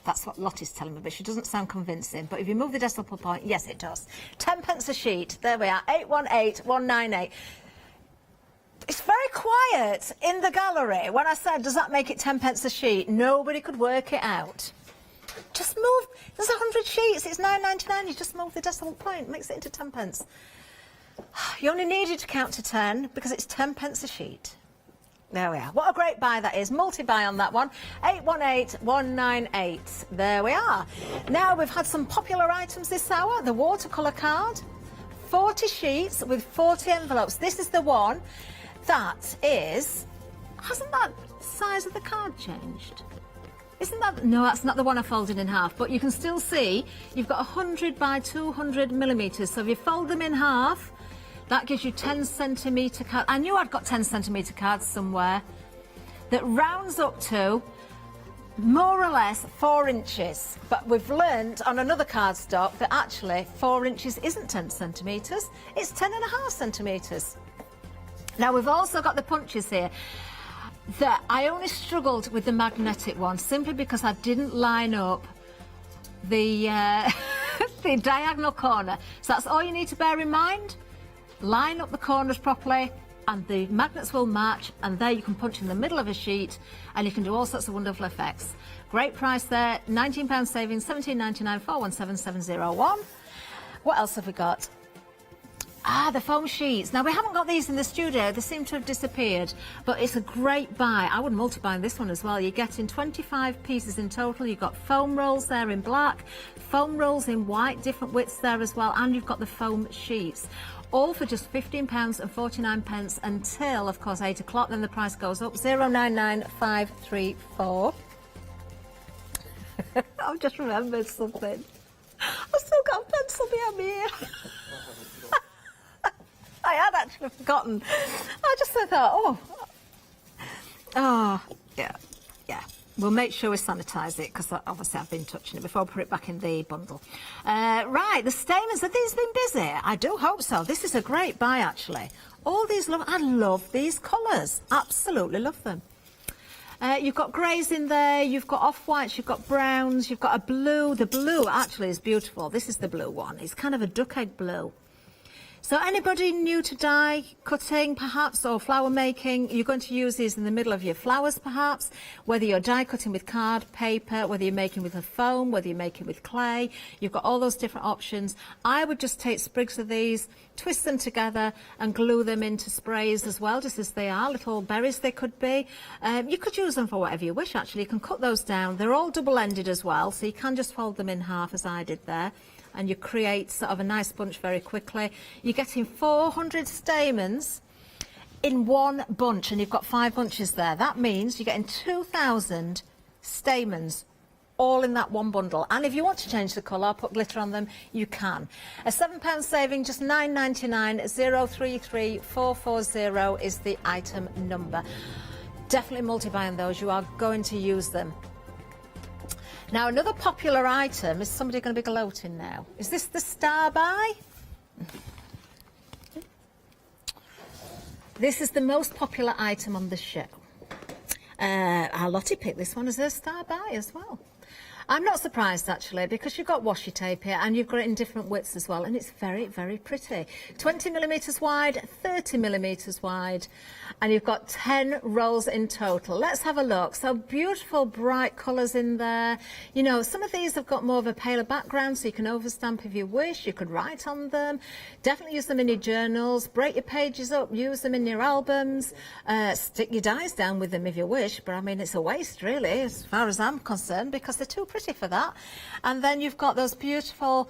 That's what Lottie's telling me, but she doesn't sound convincing. But if you move the decimal point, yes, it does. 10 pence a sheet. There we are. 818198. It's very quiet in the gallery. When I said, does that make it 10 pence a sheet? Nobody could work it out. Just move. There's 100 sheets. It's £9.99. You just move the decimal point. Makes it into 10 pence. You only needed to count to 10 because it's 10 pence a sheet. There we are. What a great buy that is. Multi-buy on that one. 818198. There we are. Now we've had some popular items this hour. The watercolour card. 40 sheets with 40 envelopes. This is the one that is... Hasn't that size of the card changed? Isn't that... No, that's not the one I folded in half. But you can still see you've got 100 by 200 millimetres. So if you fold them in half... That gives you 10 centimetre card. I knew I'd got 10 centimetre cards somewhere. That rounds up to more or less 4 inches. But we've learned on another cardstock that actually 4 inches isn't 10 centimetres. It's 10.5 centimetres. Now we've also got the punches here. That I only struggled with the magnetic one simply because I didn't line up the, the diagonal corner. So that's all you need to bear in mind. Line up the corners properly and the magnets will match, and there you can punch in the middle of a sheet and you can do all sorts of wonderful effects. Great price there, £19 savings, £17.99, 417701. What else have we got? Ah, the foam sheets. Now, we haven't got these in the studio. They seem to have disappeared, but it's a great buy. I would multiply this one as well. You're getting 25 pieces in total. You've got foam rolls there in black, foam rolls in white, different widths there as well, and you've got the foam sheets. All for just £15.49 until, of course, 8 o'clock. Then the price goes up. 099534. I've just remembered something. I've still got a pencil behind me here. I had actually forgotten. I just thought, yeah. We'll make sure we sanitise it because obviously I've been touching it before I put it back in the bundle. Right, the stamens, have these been busy? I do hope so. This is a great buy actually. All these, I love these colours. Absolutely love them. You've got greys in there, you've got off-whites, you've got browns, you've got a blue. The blue actually is beautiful. This is the blue one. It's kind of a duck egg blue. So anybody new to die cutting perhaps or flower making, you're going to use these in the middle of your flowers perhaps, whether you're die cutting with card, paper, whether you're making with a foam, whether you're making with clay, you've got all those different options. I would just take sprigs of these, twist them together and glue them into sprays as well, just as they are, little berries they could be. You could use them for whatever you wish actually. You can cut those down. They're all double-ended as well, so you can just fold them in half as I did there. And you create sort of a nice bunch very quickly. You're getting 400 stamens in one bunch, and you've got 5 bunches there. That means you're getting 2,000 stamens all in that one bundle. And if you want to change the colour, put glitter on them, you can. A £7 saving, just £9.99. 033440 is the item number. Definitely multi-buying those. You are going to use them. Now, another popular item, is somebody going to be gloating now? Is this the Star Buy? This is the most popular item on the show. Our Lottie picked this one as a Star Buy as well. I'm not surprised, actually, because you've got washi tape here and you've got it in different widths as well, and it's very, very pretty. 20mm wide, 30mm wide, and you've got 10 rolls in total. Let's have a look. So beautiful, bright colours in there. You know, some of these have got more of a paler background, so you can overstamp if you wish. You could write on them. Definitely use them in your journals. Break your pages up. Use them in your albums. Stick your dies down with them if you wish, but I mean, it's a waste, really, as far as I'm concerned, because they're too pretty for that. And then you've got those beautiful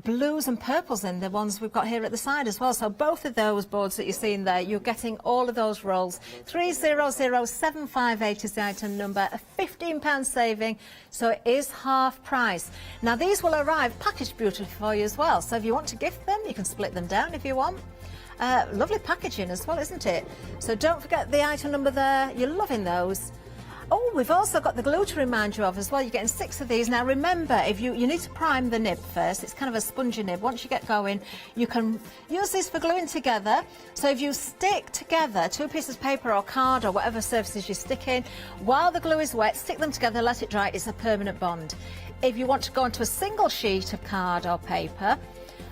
blues and purples in the ones we've got here at the side as well. So both of those boards that you're seeing there, you're getting all of those rolls. 300758 is the item number, a £15 saving, so it is half price. Now these will arrive packaged beautifully for you as well, so if you want to gift them, you can split them down if you want. Lovely packaging as well, isn't it? So don't forget the item number there. You're loving those. Oh, we've also got the glue to remind you of as well. You're getting 6 of these. Now remember, if you need to prime the nib first. It's kind of a spongy nib. Once you get going, you can use this for gluing together. So if you stick together 2 pieces of paper or card or whatever surfaces you stick in, while the glue is wet, stick them together, let it dry. It's a permanent bond. If you want to go onto a single sheet of card or paper,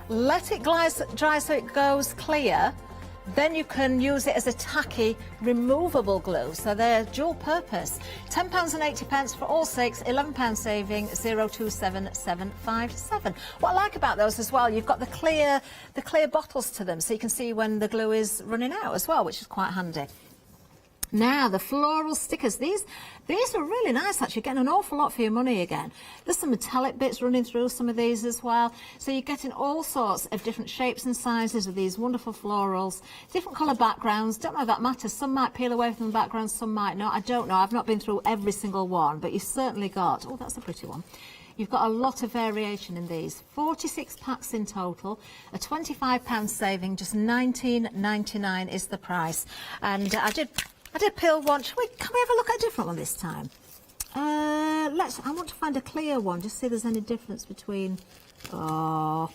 let it dry so it goes clear. Then you can use it as a tacky, removable glue. So they're dual purpose. £10.80 for all 6, £11 saving, 027757. What I like about those as well, you've got the clear bottles to them, so you can see when the glue is running out as well, which is quite handy. Now, the floral stickers, these are really nice, actually. You're getting an awful lot for your money again. There's some metallic bits running through some of these as well. So you're getting all sorts of different shapes and sizes of these wonderful florals. Different colour backgrounds. Don't know if that matters. Some might peel away from the background, some might not. I don't know. I've not been through every single one, but you've certainly got... Oh, that's a pretty one. You've got a lot of variation in these. 46 packs in total, a £25 saving, just £19.99 is the price. And I did peel one. Can we have a look at a different one this time? I want to find a clear one, just see if there's any difference between... Oh,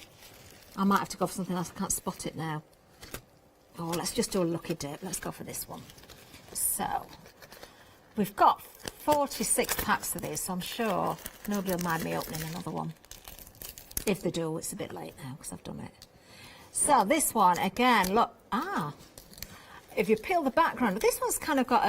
I might have to go for something else. I can't spot it now. Oh, let's just do a lucky dip. Let's go for this one. So, we've got 46 packs of these, so I'm sure nobody will mind me opening another one. If they do, it's a bit late now because I've done it. So, this one, again, look. If you peel the background, this one's kind of got